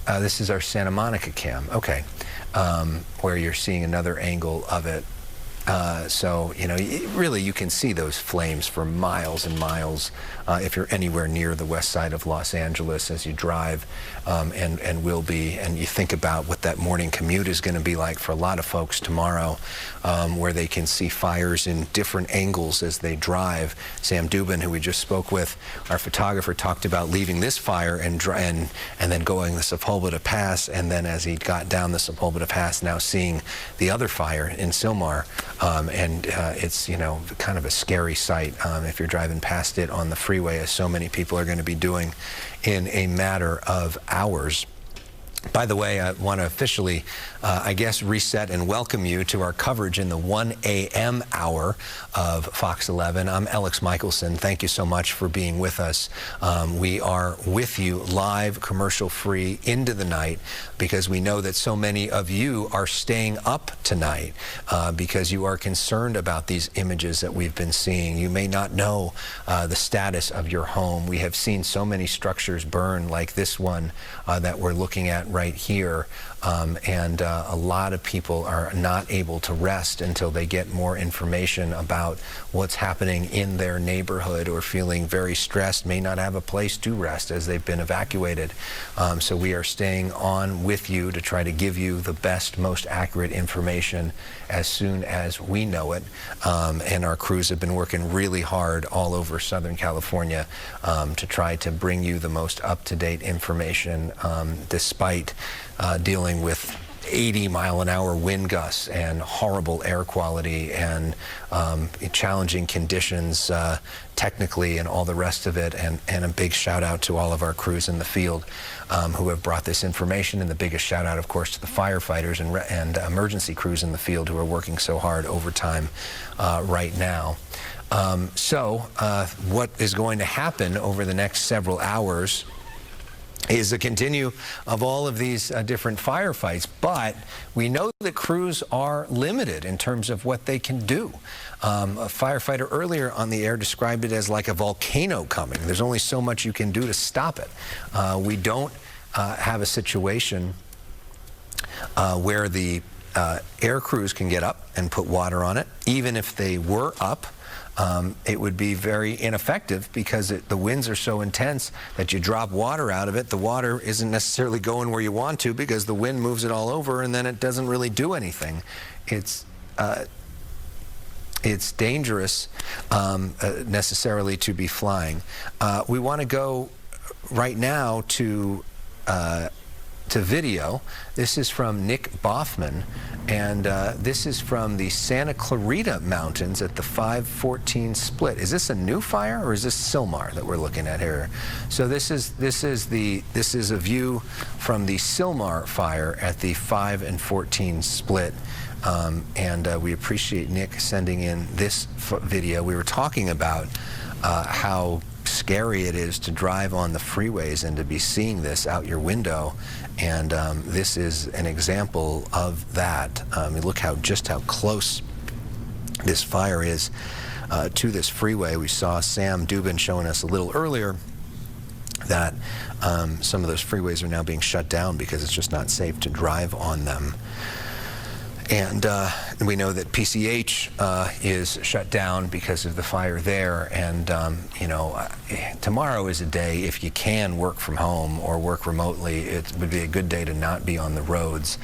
This is our Santa Monica cam. Okay. Where you're seeing another angle of it. So, you know, really you can see those flames for miles and miles if you're anywhere near the west side of Los Angeles as you drive, and will be. And you think about what that morning commute is going to be like for a lot of folks tomorrow, where they can see fires in different angles as they drive. Sam Dubin, who we just spoke with, our photographer, talked about leaving this fire and then going the Sepulveda Pass, and then as he got down the Sepulveda Pass, now seeing the other fire in Sylmar. It's, you know, kind of a scary sight if you're driving past it on the freeway, as so many people are going to be doing in a matter of hours. By the way, I want to officially, I guess, reset and welcome you to our coverage in the 1 a.m. hour of Fox 11. I'm Alex Michelson. Thank you so much for being with us. We are with you live, commercial-free, into the night, because we know that so many of you are staying up tonight because you are concerned about these images that we've been seeing. You may not know the status of your home. We have seen so many structures burn, like this one that we're looking at right here, and a lot of people are not able to rest until they get more information about what's happening in their neighborhood, or feeling very stressed, may not have a place to rest as they've been evacuated. So we are staying on with you to try to give you the best, most accurate information as soon as we know it. And our crews have been working really hard all over Southern California to try to bring you the most up-to-date information, despite dealing with 80-mile-an-hour wind gusts and horrible air quality and challenging conditions technically, and all the rest of it. And a big shout out to all of our crews in the field who have brought this information, and the biggest shout out, of course, to the firefighters and emergency crews in the field who are working so hard overtime right now. So what is going to happen over the next several hours is a continue of all of these different firefights, but we know that crews are limited in terms of what they can do. A firefighter earlier on the air described it as like a volcano coming. There's only so much you can do to stop it. We don't have a situation where the air crews can get up and put water on it. Even if they were up, it would be very ineffective, because the winds are so intense that you drop water out of it. The water isn't necessarily going where you want to, because the wind moves it all over, and then it doesn't really do anything. It's dangerous necessarily to be flying. We want to go right now to video. This is from Nick Boffman, and this is from the Santa Clarita Mountains at the 514 split. Is this a new fire, or is this Sylmar that we're looking at here? So this is a view from the Sylmar fire at the 5 and 14 split. And we appreciate Nick sending in this video. We were talking about how scary it is to drive on the freeways and to be seeing this out your window, and this is an example of that. Look just how close this fire is to this freeway. We saw Sam Dubin showing us a little earlier that some of those freeways are now being shut down because it's just not safe to drive on them. And we know that PCH is shut down because of the fire there. And, tomorrow is a day, if you can work from home or work remotely, it would be a good day to not be on the roads.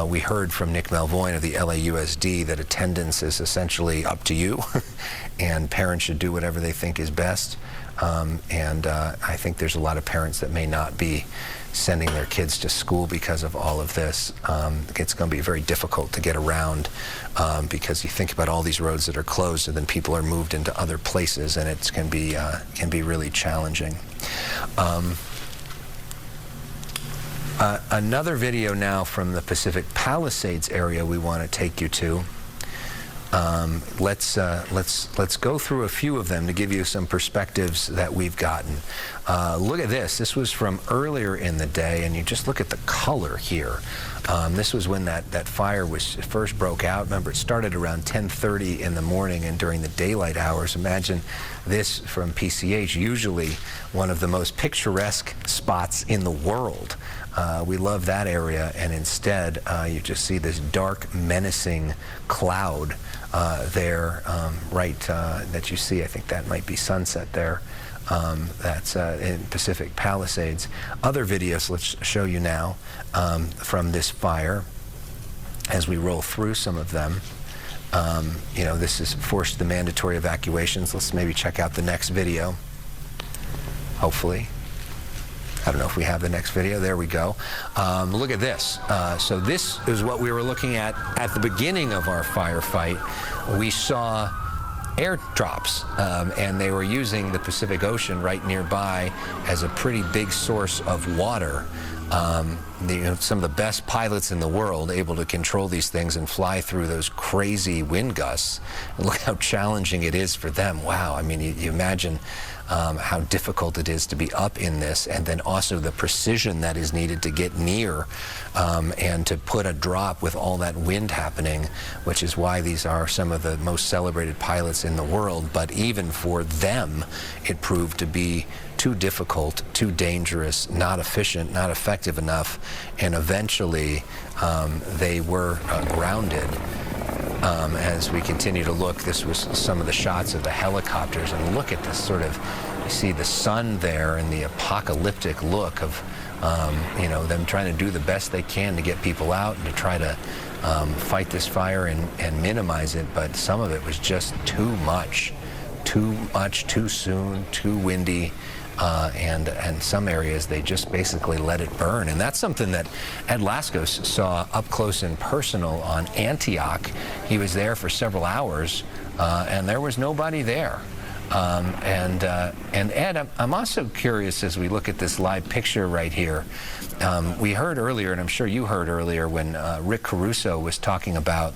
We heard from Nick Malvoin of the LAUSD that attendance is essentially up to you, and parents should do whatever they think is best. I think there's a lot of parents that may not be sending their kids to school because of all of this. It's going to be very difficult to get around because you think about all these roads that are closed, and then people are moved into other places, and it can be really challenging. Another video now from the Pacific Palisades area we want to take you to. Let's go through a few of them to give you some perspectives that we've gotten. Look at this. This was from earlier in the day, and you just look at the color here. This was when that fire was first broke out. Remember, it started around 10:30 in the morning and during the daylight hours. Imagine this from PCH, usually one of the most picturesque spots in the world. We love that area, and instead you just see this dark, menacing cloud there, that you see. I think that might be sunset there. That's in Pacific Palisades. Other videos, let's show you now from this fire as we roll through some of them. This has forced the mandatory evacuations. Let's maybe check out the next video, hopefully. I don't know if we have the next video. There we go. Look at this. So this is what we were looking at the beginning of our firefight. We saw airdrops, and they were using the Pacific Ocean right nearby as a pretty big source of water. Some of the best pilots in the world able to control these things and fly through those crazy wind gusts. And look how challenging it is for them. Wow. I mean, you imagine how difficult it is to be up in this, and then also the precision that is needed to get near and to put a drop with all that wind happening, which is why these are some of the most celebrated pilots in the world. But even for them, it proved to be too difficult, too dangerous, not efficient, not effective enough, and eventually they were grounded. As we continue to look, this was some of the shots of the helicopters, and look at this sort of, you see the sun there and the apocalyptic look of, them trying to do the best they can to get people out and to try to fight this fire and minimize it, but some of it was just too much, too soon, too windy. And some areas, they just basically let it burn. And that's something that Ed Laskos saw up close and personal on Antioch. He was there for several hours, and there was nobody there. And Ed, I'm also curious as we look at this live picture right here. We heard earlier, and I'm sure you heard earlier, when Rick Caruso was talking about,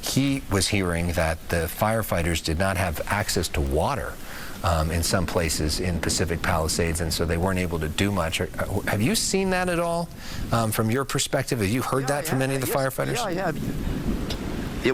he was hearing that the firefighters did not have access to water in some places in Pacific Palisades, and so they weren't able to do much. Have you seen that at all from your perspective? Have you heard that from any of the firefighters? Yeah, I have.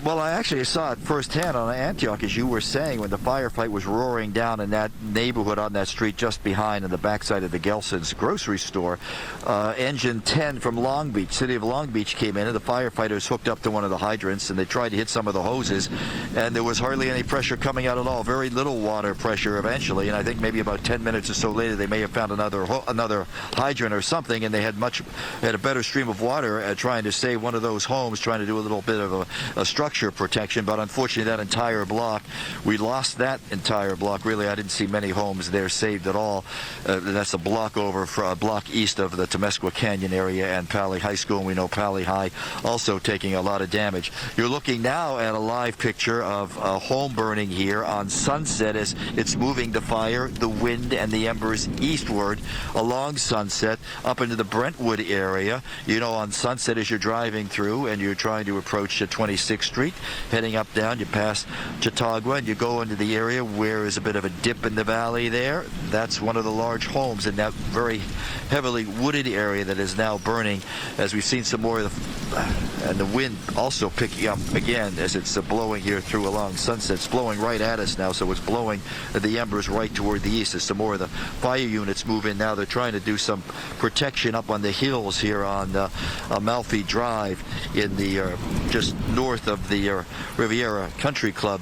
Well, I actually saw it firsthand on Antioch, as you were saying, when the firefight was roaring down in that neighborhood on that street just behind on the backside of the Gelson's grocery store. Engine 10 from Long Beach, city of Long Beach, came in, and the firefighters hooked up to one of the hydrants, and they tried to hit some of the hoses, and there was hardly any pressure coming out at all. Very little water pressure eventually, and I think maybe about 10 minutes or so later they may have found another hydrant or something, and they had a better stream of water trying to save one of those homes, trying to do a little bit of a structure protection. But unfortunately, that entire block, we lost that entire block. Really, I didn't see many homes there saved at all. That's a block over, a block east of the Temescua Canyon area and Pali High School, and we know Pali High also taking a lot of damage. You're looking now at a live picture of a home burning here on Sunset as it's moving the fire, the wind, and the embers eastward along Sunset up into the Brentwood area. You know, on Sunset, as you're driving through and you're trying to approach 26th Street, heading up down, you pass Chautauqua and you go into the area where is a bit of a dip in the valley there. That's one of the large homes in that very heavily wooded area that is now burning, as we've seen some more of and the wind also picking up again as it's blowing here through along Sunset. It's blowing right at us now, so it's blowing the embers right toward the east as some more of the fire units move in now. They're trying to do some protection up on the hills here on Amalfi Drive in the just north of the Riviera Country Club,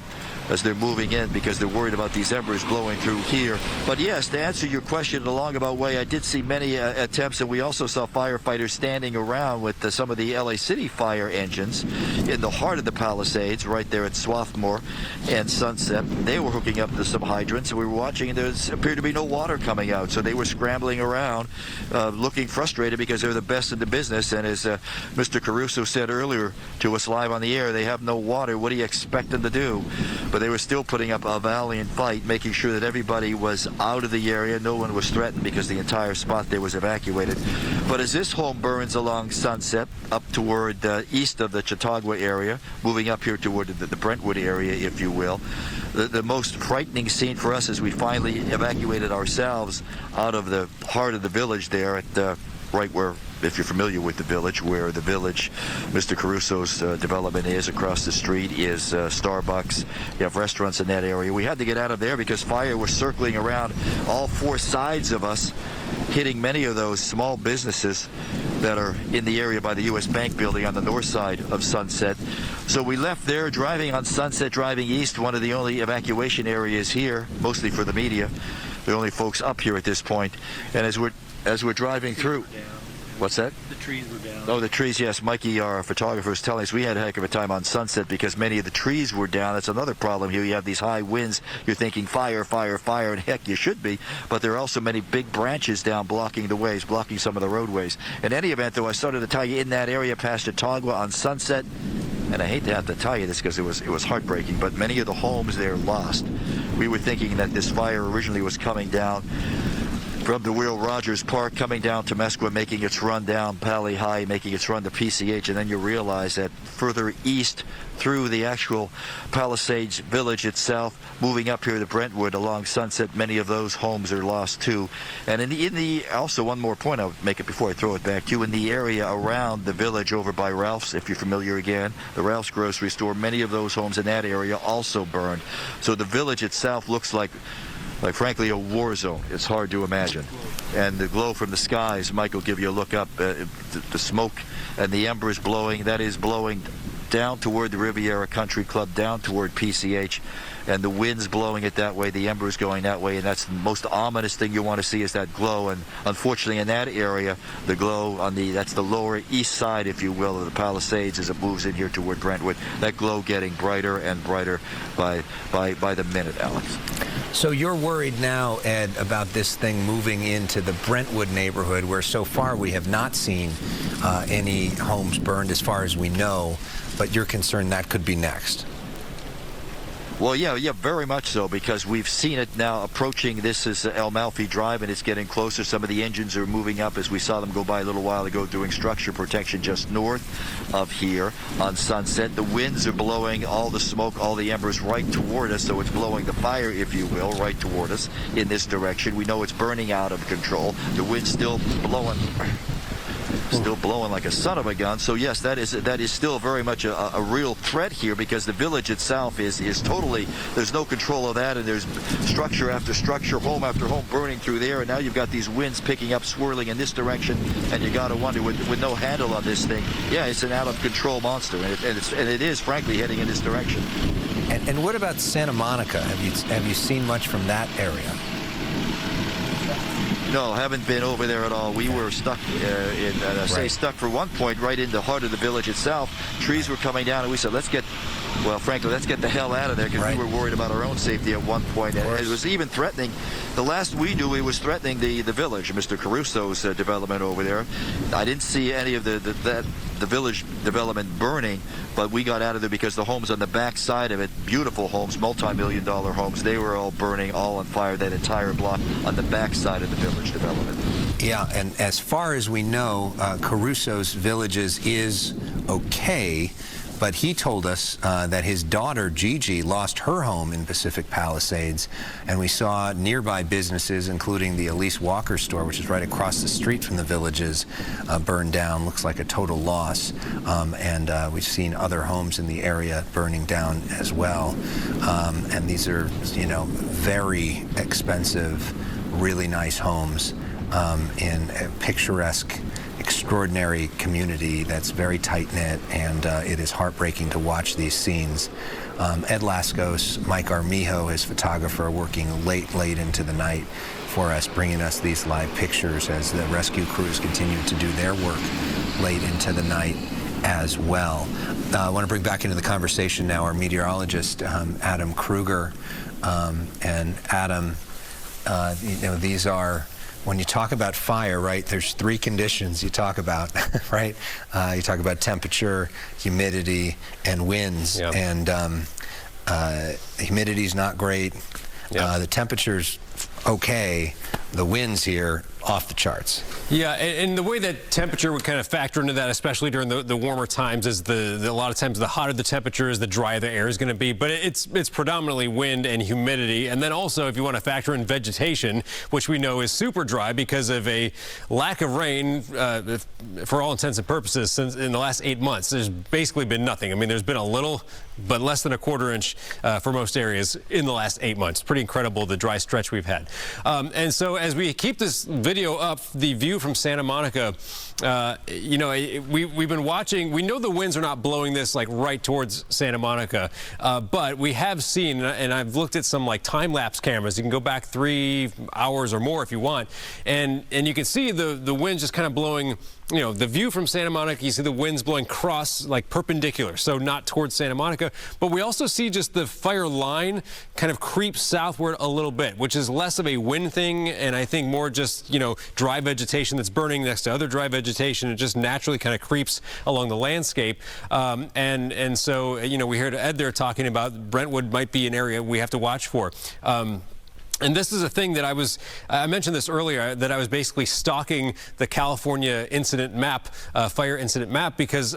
as they're moving in because they're worried about these embers blowing through here. But yes, to answer your question in a roundabout way, I did see many attempts, and we also saw firefighters standing around with some of the LA City fire engines in the heart of the Palisades, right there at Swarthmore and Sunset. They were hooking up to some hydrants, and we were watching, and there appeared to be no water coming out, so they were scrambling around, looking frustrated because they're the best in the business, and as Mr. Caruso said earlier to us live on the air, they have no water. What do you expect them to do? But but they were still putting up a valiant fight, making sure that everybody was out of the area. No one was threatened because the entire spot there was evacuated. But as this home burns along Sunset, up toward east of the Chautauqua area, moving up here toward the Brentwood area, if you will, the most frightening scene for us is we finally evacuated ourselves out of the heart of the village there at right where, if you're familiar with the village, where the village, Mr. Caruso's development is, across the street is Starbucks. You have restaurants in that area. We had to get out of there because fire was circling around all four sides of us, hitting many of those small businesses that are in the area by the U.S. Bank building on the north side of Sunset. So we left there, driving on Sunset, driving east, one of the only evacuation areas here, mostly for the media. The only folks up here at this point. And as we're driving through, what's that? The trees were down. Oh, the trees, yes. Mikey, our photographer, is telling us we had a heck of a time on Sunset because many of the trees were down. That's another problem here. You have these high winds. You're thinking fire, fire, fire, and heck, you should be. But there are also many big branches down blocking the ways, blocking some of the roadways. In any event, though, I started to tell you in that area past Chautauqua on Sunset, and I hate to have to tell you this because it was heartbreaking, but many of the homes there lost. We were thinking that this fire originally was coming down from the Will Rogers Park, coming down to Temesqua, making its run down Pali High, making its run to PCH, and then you realize that further east through the actual Palisades village itself, moving up here to Brentwood along Sunset, many of those homes are lost too. And in the also one more point, I'll make it before I throw it back to you, in the area around the village over by Ralph's, if you're familiar again, the Ralph's grocery store, many of those homes in that area also burned. So the village itself looks like frankly, a war zone. It's hard to imagine. And the glow from the skies, Mike will give you a look up, the smoke and the embers blowing, that is blowing down toward the Riviera Country Club, down toward PCH, and the wind's blowing it that way, the embers going that way, and that's the most ominous thing you want to see is that glow. And unfortunately in that area, the glow on that's the lower east side, if you will, of the Palisades as it moves in here toward Brentwood, that glow getting brighter and brighter by the minute, Alex. So you're worried now, Ed, about this thing moving into the Brentwood neighborhood, where so far we have not seen any homes burned as far as we know, but you're concerned that could be next. Well, yeah, very much so, because we've seen it now approaching. This is El Malfi Drive, and it's getting closer. Some of the engines are moving up as we saw them go by a little while ago doing structure protection just north of here on Sunset. The winds are blowing all the smoke, all the embers right toward us, so it's blowing the fire, if you will, right toward us in this direction. We know it's burning out of control. The wind's still blowing like a son of a gun. So yes, that is still very much a real threat here, because the village itself is totally, there's no control of that, and there's structure after structure, home after home burning through there, and now you've got these winds picking up, swirling in this direction, and you got to wonder, with no handle on this thing, yeah, it's an out of control monster, and it is frankly heading in this direction. And what about Santa Monica? Have you seen much from that area? No, haven't been over there at all. We were stuck stuck for one point right in the heart of the village itself. Trees were coming down, and we said, let's get the hell out of there, because we were worried about our own safety at one point. And it was even threatening. The last we knew, it was threatening the village, Mr. Caruso's development over there. I didn't see any of the village development burning, but we got out of there because the homes on the back side of it, beautiful homes, multi-million-dollar homes, they were all burning, all on fire, that entire block on the back side of the village development. Yeah, and as far as we know, Caruso's Villages is okay, but he told us that his daughter, Gigi, lost her home in Pacific Palisades, and we saw nearby businesses, including the Elise Walker store, which is right across the street from the Villages, burned down. Looks like a total loss. And we've seen other homes in the area burning down as well. And these are, very expensive, really nice homes in a picturesque, extraordinary community that's very tight-knit, and it is heartbreaking to watch these scenes. Ed Lascos, Mike Armijo, his photographer, working late into the night for us, bringing us these live pictures as the rescue crews continue to do their work late into the night as well. I want to bring back into the conversation now our meteorologist, Adam Kruger. And Adam, these are, when you talk about fire, right, there's three conditions you talk about, right? You talk about temperature, humidity, and winds. Yep. And Humidity's not great. The temperature's okay. The winds here off the charts. Yeah, and the way that temperature would kind of factor into that, especially during the warmer times, is a lot of times the hotter the temperature is, the drier the air is going to be. But it's predominantly wind and humidity. And then also, if you want to factor in vegetation, which we know is super dry because of a lack of rain, for all intents and purposes, since in the last 8 months, there's basically been nothing. I mean, there's been a little, but less than a quarter inch for most areas in the last 8 months. Pretty incredible, the dry stretch we've had. And so as we keep this video up, the view from Santa Monica, you know, we've been watching. We know the winds are not blowing this like right towards Santa Monica, but we have seen, and I've looked at some like time-lapse cameras. You can go back 3 hours or more if you want, and you can see the winds just kind of blowing. You know, the view from Santa Monica, you see the winds blowing cross, like perpendicular, so not towards Santa Monica. But we also see just the fire line kind of creep southward a little bit, which is less of a wind thing, and I think more just, you know, dry vegetation that's burning next to other dry vegetation. It just naturally kind of creeps along the landscape. And so, you know, we heard Ed there talking about Brentwood might be an area we have to watch for. And this is a thing that I mentioned this earlier, that I was basically stalking the California incident map, fire incident map, because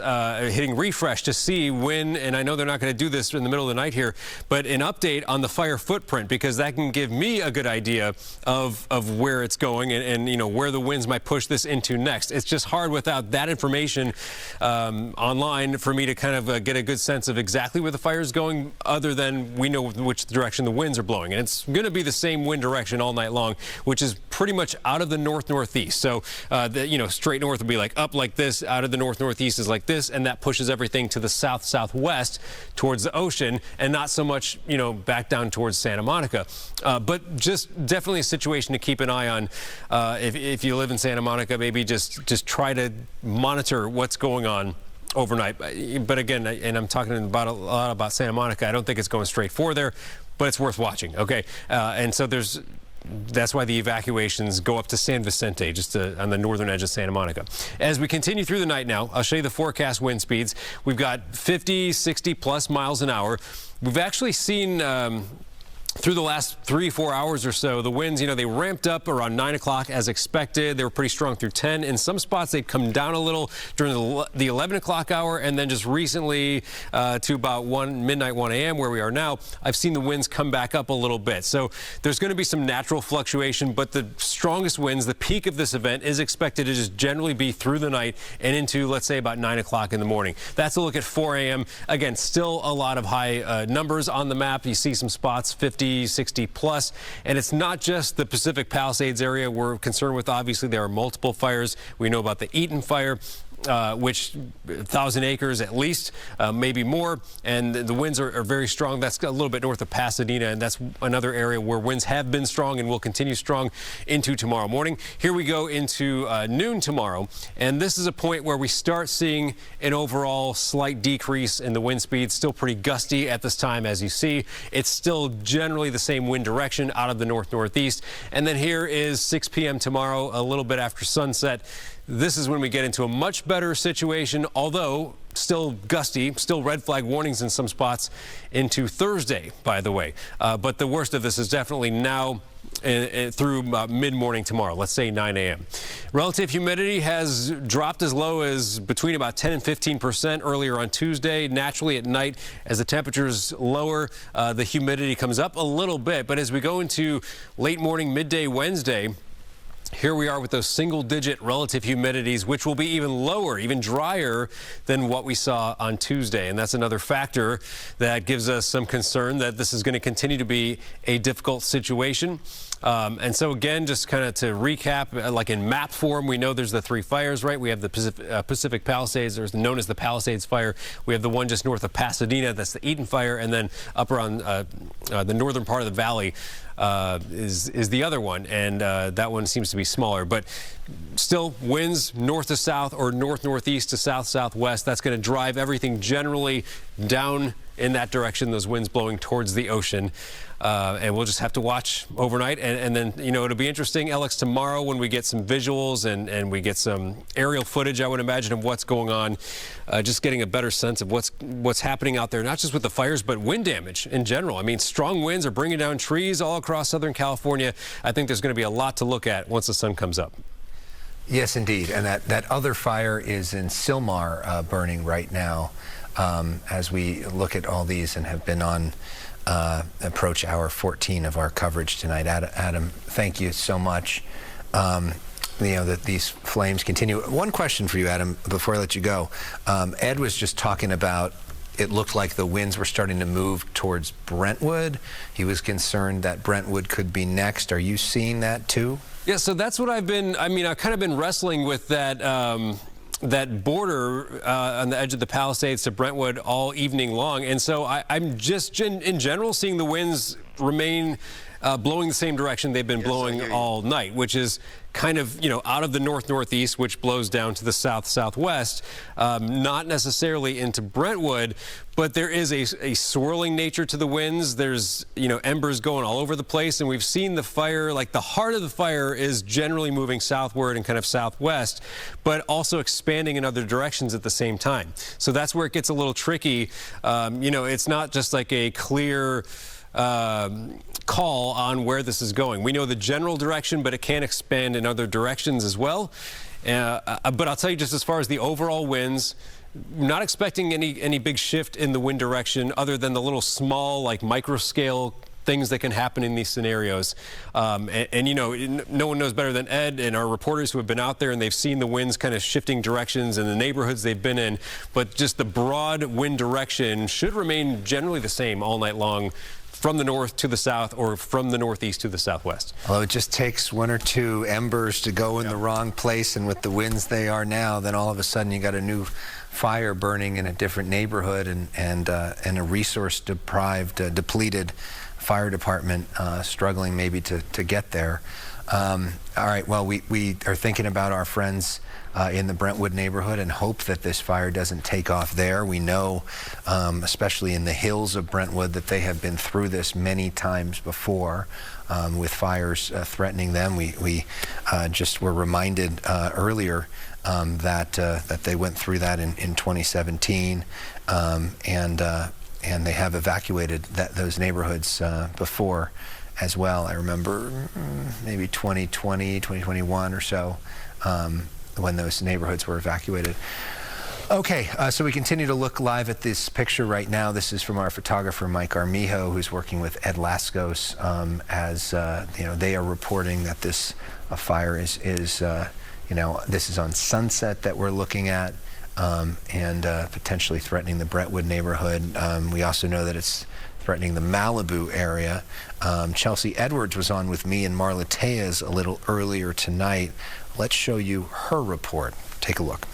hitting refresh to see when, and I know they're not going to do this in the middle of the night here, but an update on the fire footprint, because that can give me a good idea of where it's going and you know, where the winds might push this into next. It's just hard without that information online for me to kind of get a good sense of exactly where the fire is going, other than we know which direction the winds are blowing. And it's going to be the same wind direction all night long, which is pretty much out of the north-northeast. So, you know, straight north will be like up like this, out of the north-northeast is like this, and that pushes everything to the south-southwest towards the ocean, and not so much, you know, back down towards Santa Monica. But just definitely a situation to keep an eye on. If you live in Santa Monica, maybe just try to monitor what's going on overnight. But again, and I'm talking about a lot about Santa Monica, I don't think it's going straight for there, but it's worth watching, okay? And so that's why the evacuations go up to San Vicente, just on the northern edge of Santa Monica. As we continue through the night now, I'll show you the forecast wind speeds. We've got 50, 60 plus miles an hour. We've actually seen through the last 3-4 hours or so, the winds, you know, they ramped up around 9 o'clock as expected. They were pretty strong through 10. In some spots, they'd come down a little during the 11 o'clock hour, and then just recently to about midnight, 1 a.m., where we are now, I've seen the winds come back up a little bit. So there's going to be some natural fluctuation, but the strongest winds, the peak of this event, is expected to just generally be through the night and into, let's say, about 9 o'clock in the morning. That's a look at 4 a.m. Again, still a lot of high numbers on the map. You see some spots, 50, 60 plus, and it's not just the Pacific Palisades area we're concerned with. Obviously, there are multiple fires. We know about the Eaton fire, which 1,000 acres at least, maybe more, and the winds are very strong. That's a little bit north of Pasadena, and that's another area where winds have been strong and will continue strong into tomorrow morning. Here we go into noon tomorrow, and this is a point where we start seeing an overall slight decrease in the wind speed. Still pretty gusty at this time, as you see. It's still generally the same wind direction out of the north-northeast. And then here is 6 p.m. tomorrow, a little bit after sunset. This is when we get into a much better situation, although still gusty, still red flag warnings in some spots into Thursday, by the way. But the worst of this is definitely now through mid-morning tomorrow, let's say 9 a.m. Relative humidity has dropped as low as between about 10 and 15% earlier on Tuesday. Naturally at night, as the temperatures lower, the humidity comes up a little bit. But as we go into late morning, midday Wednesday, here we are with those single-digit relative humidities, which will be even lower, even drier than what we saw on Tuesday. And that's another factor that gives us some concern that this is going to continue to be a difficult situation. And so, again, just kind of to recap, like in map form, we know there's the 3 fires, right? We have the Pacific Palisades, or known as the Palisades Fire. We have the one just north of Pasadena, that's the Eaton Fire, and then up around the northern part of the valley is the other one, and that one seems to be smaller. But still, winds north to south or north-northeast to south-southwest. That's going to drive everything generally down in that direction, those winds blowing towards the ocean. And we'll just have to watch overnight. And then, you know, it'll be interesting, Alex, tomorrow when we get some visuals and we get some aerial footage, I would imagine, of what's going on, just getting a better sense of what's happening out there, not just with the fires, but wind damage in general. I mean, strong winds are bringing down trees all across Southern California. I think there's going to be a lot to look at once the sun comes up. Yes, indeed. And that other fire is in Sylmar burning right now as we look at all these and have been on approach hour 14 of our coverage tonight. Adam, thank you so much. You know, that these flames continue. One question for you, Adam, before I let you go. Ed was just talking about it looked like the winds were starting to move towards Brentwood. He was concerned that Brentwood could be next. Are you seeing that too? Yeah, so that's what I've kind of been wrestling with that that border on the edge of the Palisades to Brentwood all evening long. And so I'm just in general seeing the winds remain blowing the same direction they've been blowing all night, which is kind of, you know, out of the northeast, which blows down to the southwest, not necessarily into Brentwood, but there is a swirling nature to the winds. There's, you know, embers going all over the place, and we've seen the fire, like the heart of the fire is generally moving southward and kind of southwest, but also expanding in other directions at the same time. So that's where it gets a little tricky. You know, it's not just like a clear call on where this is going. We know the general direction, but it can expand in other directions as well. But I'll tell you, just as far as the overall winds, not expecting any big shift in the wind direction other than the little small, like micro scale things that can happen in these scenarios. And you know, no one knows better than Ed and our reporters who have been out there and they've seen the winds kind of shifting directions in the neighborhoods they've been in. But just the broad wind direction should remain generally the same all night long, from the north to the south or from the northeast to the southwest. Well, it just takes one or two embers to go in the wrong place, and with the winds they are now, then all of a sudden you got a new fire burning in a different neighborhood and a resource-deprived, depleted fire department struggling maybe to get there. All right, well, we are thinking about our friends in the Brentwood neighborhood and hope that this fire doesn't take off there. We know, especially in the hills of Brentwood, that they have been through this many times before with fires threatening them. We just were reminded earlier that they went through that in 2017, and they have evacuated those neighborhoods before as well. I remember maybe 2020, 2021 or so, when those neighborhoods were evacuated. Okay, so we continue to look live at this picture right now. This is from our photographer, Mike Armijo, who's working with Ed Lascos as you know, they are reporting that this fire is you know, this is on Sunset that we're looking at, and potentially threatening the Brentwood neighborhood. We also know that it's threatening the Malibu area. Chelsea Edwards was on with me and Marla Tejas a little earlier tonight. Let's show you her report. Take a look.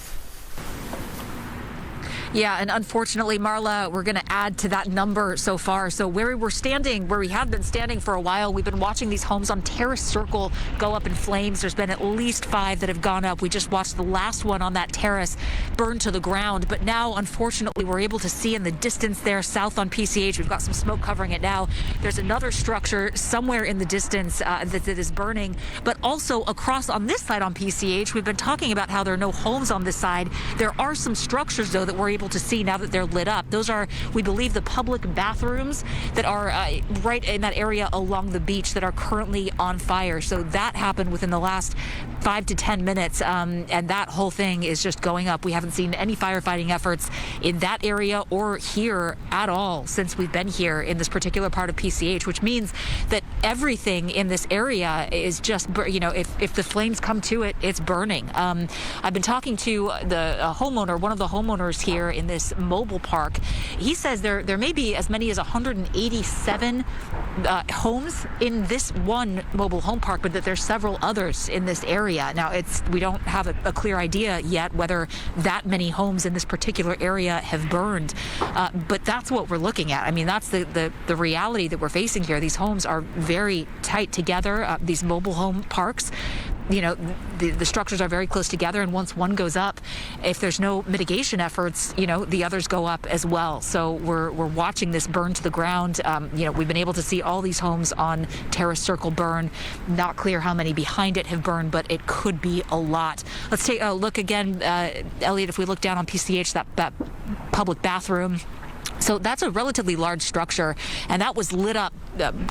Yeah, and unfortunately, Marla, we're going to add to that number so far. So where we had been standing for a while, we've been watching these homes on Terrace Circle go up in flames. There's been at least 5 that have gone up. We just watched the last one on that terrace burn to the ground. But now, unfortunately, we're able to see in the distance there, south on PCH, we've got some smoke covering it now. There's another structure somewhere in the distance that is burning. But also across on this side on PCH, we've been talking about how there are no homes on this side. There are some structures, though, that we're able to see now that they're lit up. Those are, we believe, the public bathrooms that are right in that area along the beach that are currently on fire. So that happened within the last 5 to 10 minutes, and that whole thing is just going up. We haven't seen any firefighting efforts in that area or here at all since we've been here in this particular part of PCH, which means that everything in this area is just, you know, if the flames come to it, it's burning. I've been talking to the homeowner, one of the homeowners here in this mobile park. He says there may be as many as 187 homes in this one mobile home park, but that there's several others in this area. Now, we don't have a clear idea yet whether that many homes in this particular area have burned, but that's what we're looking at. I mean, that's the reality that we're facing here. These homes are very tight together, these mobile home parks. the structures are very close together, and once one goes up, if there's no mitigation efforts, the others go up as well. So we're watching this burn to the ground. We've been able to see all these homes on Terrace Circle burn. Not clear how many behind it have burned, but it could be a lot. Let's take a look again, Elliot, if we look down on PCH, that public bathroom. So that's a relatively large structure, and that was lit up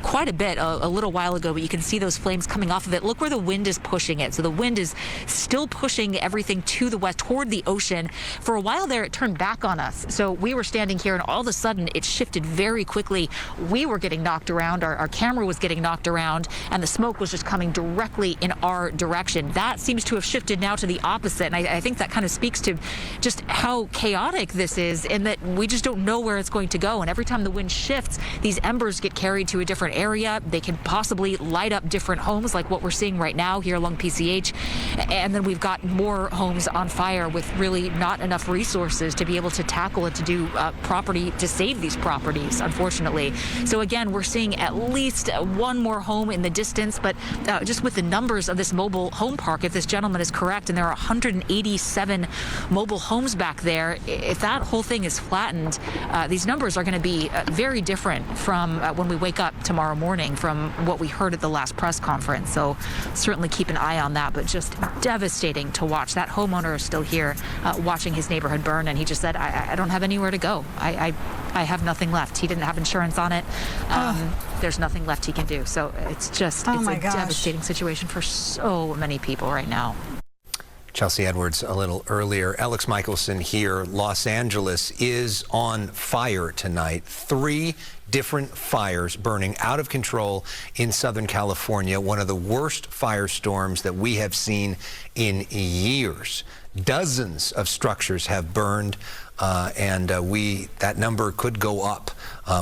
quite a bit a little while ago, but you can see those flames coming off of it. Look where the wind is pushing it. So the wind is still pushing everything to the west, toward the ocean. For a while there, it turned back on us. So we were standing here, and all of a sudden, it shifted very quickly. We were getting knocked around. Our camera was getting knocked around, and the smoke was just coming directly in our direction. That seems to have shifted now to the opposite, and I think that kind of speaks to just how chaotic this is, and that we just don't know where it's going to go. And every time the wind shifts, these embers get carried to a different area. They can possibly light up different homes, like what we're seeing right now here along PCH. And then we've got more homes on fire with really not enough resources to be able to tackle it, to do to save these properties, unfortunately. So again, we're seeing at least one more home in the distance, but just with the numbers of this mobile home park, if this gentleman is correct, and there are 187 mobile homes back there, if that whole thing is flattened, these numbers are going to be very different from when we wake up tomorrow morning from what we heard at the last press conference. So certainly keep an eye on that, but just devastating to watch. That homeowner is still here watching his neighborhood burn, and he just said, I don't have anywhere to go. I have nothing left. He didn't have insurance on it. There's nothing left he can do. So it's just, it's a devastating situation for so many people right now. Chelsea Edwards a little earlier. Alex Michelson here. Los Angeles is on fire tonight. 3 different fires burning out of control in Southern California. One of the worst firestorms that we have seen in years. Dozens of structures have burned, and that number could go up.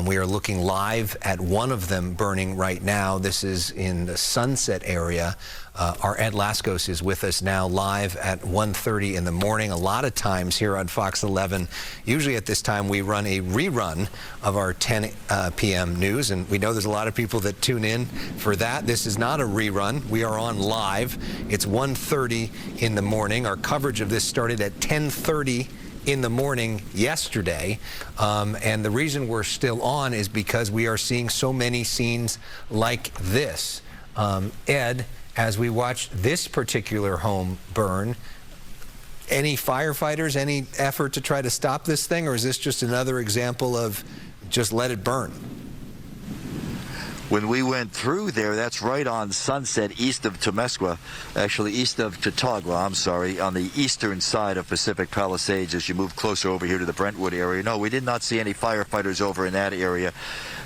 We are looking live at one of them burning right now. This is in the Sunset area. Our Ed Laskos is with us now live at 1:30 in the morning. A lot of times here on Fox 11, usually at this time we run a rerun of our 10 p.m. news, and we know there's a lot of people that tune in for that. This is not a rerun. We are on live. It's 1:30 in the morning. Our coverage of this started at 10:30 in the morning yesterday, and the reason we're still on is because we are seeing so many scenes like this. Ed, as we watch this particular home burn, any firefighters, any effort to try to stop this thing, or is this just another example of just let it burn? When we went through there, that's right on Sunset, east of Temescua, actually east of Chautauqua, I'm sorry, on the eastern side of Pacific Palisades as you move closer over here to the Brentwood area. No, we did not see any firefighters over in that area.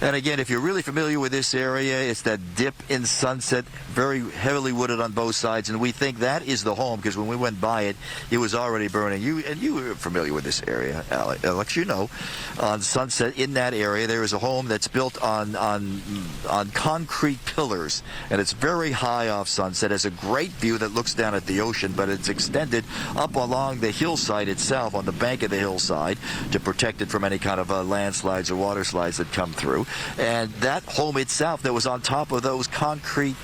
And again, if you're really familiar with this area, it's that dip in Sunset, very heavily wooded on both sides, and we think that is the home because when we went by it, it was already burning. You were familiar with this area, Alex, you know. On Sunset, in that area, there is a home that's built on concrete pillars, and it's very high off Sunset. It has a great view that looks down at the ocean, but it's extended up along the hillside itself, on the bank of the hillside, to protect it from any kind of landslides or water slides that come through. And that home itself that was on top of those concrete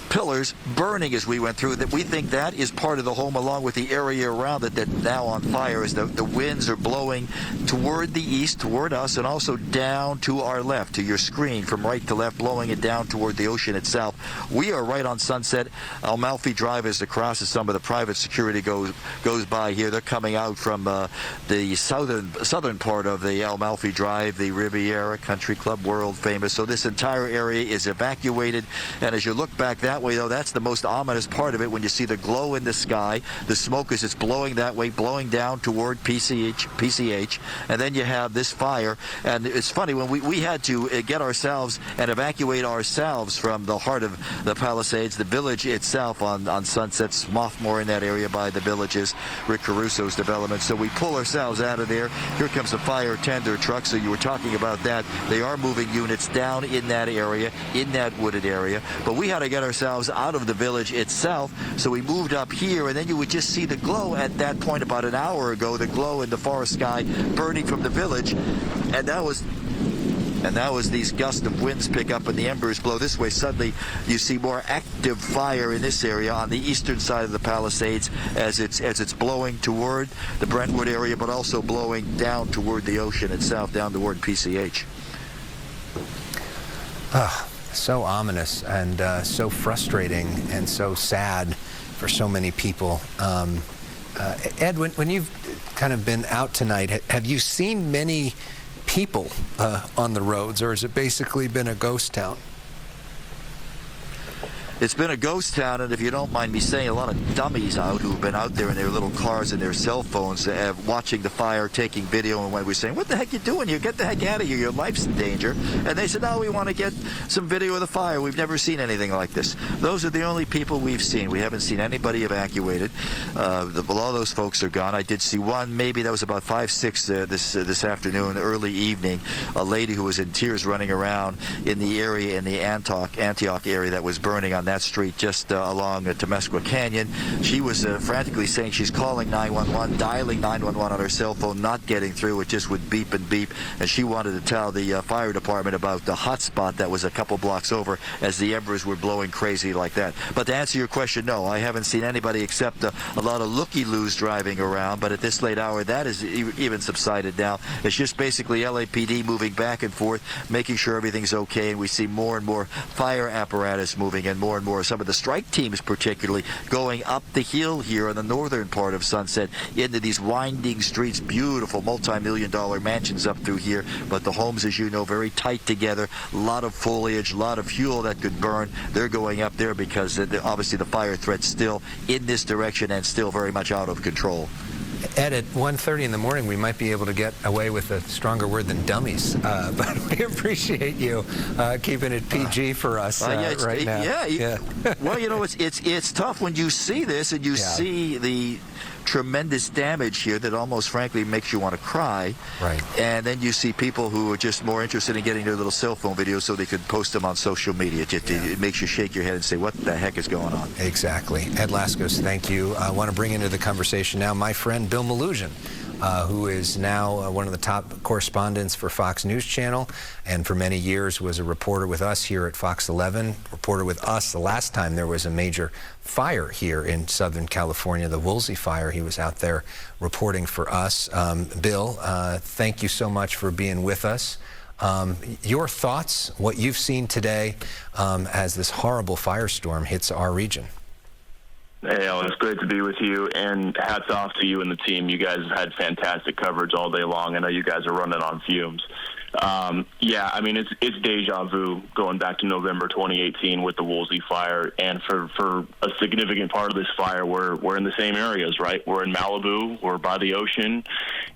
pillars burning as we went through, that we think that is part of the home, along with the area around it that's now on fire, as the winds are blowing toward the east, toward us, and also down to our left, to your screen, from right to left, blowing it down toward the ocean itself. We are right on Sunset. Amalfi Drive is across as some of the private security goes by here. They're coming out from the southern part of the Amalfi Drive, the Riviera Country Club, world famous. So this entire area is evacuated, and as you look back that way, though, that's the most ominous part of it, when you see the glow in the sky, the smoke as it's blowing that way, blowing down toward PCH, and then you have this fire. And it's funny, when we had to get ourselves and evacuate ourselves from the heart of the Palisades, the village itself on Sunset, Swarthmore in that area by the villages, Rick Caruso's development. So we pull ourselves out of there. Here comes a fire tender truck. So you were talking about that. They are moving units down in that area, in that wooded area. But we had to get ourselves out of the village itself, so we moved up here, and then you would just see the glow at that point about an hour ago, the glow in the forest sky burning from the village, and that was And now as these gusts of winds pick up and the embers blow this way, suddenly you see more active fire in this area on the eastern side of the Palisades as it's blowing toward the Brentwood area, but also blowing down toward the ocean itself, down toward PCH. So ominous and so frustrating and so sad for so many people. Ed, when you've kind of been out tonight, have you seen many people on the roads, or has it basically been a ghost town? It's been a ghost town, and if you don't mind me saying, a lot of dummies out who've been out there in their little cars and their cell phones watching the fire, taking video, and when we're saying, what the heck you doing? You get the heck out of here. Your life's in danger. And they said, no, we want to get some video of the fire. We've never seen anything like this. Those are the only people we've seen. We haven't seen anybody evacuated. All those folks are gone. I did see one, maybe that was about 5, 6 this afternoon, early evening, a lady who was in tears running around in the area, in the Antioch area that was burning on that street just along Temescal Canyon. She was frantically saying she's calling 911, dialing 911 on her cell phone, not getting through. It just would beep and beep, and she wanted to tell the fire department about the hot spot that was a couple blocks over as the embers were blowing crazy like that. But to answer your question, no, I haven't seen anybody except a lot of looky-loos driving around, but at this late hour, that is even subsided now. It's just basically LAPD moving back and forth, making sure everything's okay, and we see more and more fire apparatus moving and more some of the strike teams particularly going up the hill here in the northern part of Sunset into these winding streets, beautiful multi-million-dollar mansions up through here, but the homes, as you know, very tight together, a lot of foliage, a lot of fuel that could burn. They're going up there because obviously the fire threat's still in this direction and still very much out of control. Ed, at 1:30 in the morning, we might be able to get away with a stronger word than dummies, but we appreciate you keeping it PG for us right now. Yeah. Well, you know, it's tough when you see this and you see the tremendous damage here that almost frankly makes you want to cry. Right. And then you see people who are just more interested in getting their little cell phone videos so they could post them on social media. It makes you shake your head and say, what the heck is going on? Exactly. Ed Laskos, thank you. I want to bring into the conversation now my friend Bill Malugin, who is now one of the top correspondents for Fox News Channel, and for many years was a reporter with us here at Fox 11, reporter with us the last time there was a major fire here in Southern California, the Woolsey fire. He was out there reporting for us. Bill, thank you so much for being with us. Your thoughts, what you've seen today as this horrible firestorm hits our region? Hey, Al, it's great to be with you, and hats off to you and the team. You guys have had fantastic coverage all day long. I know you guys are running on fumes. Yeah, I mean, it's deja vu going back to November 2018 with the Woolsey fire, and for a significant part of this fire, we're in the same areas, right? We're in Malibu, we're by the ocean,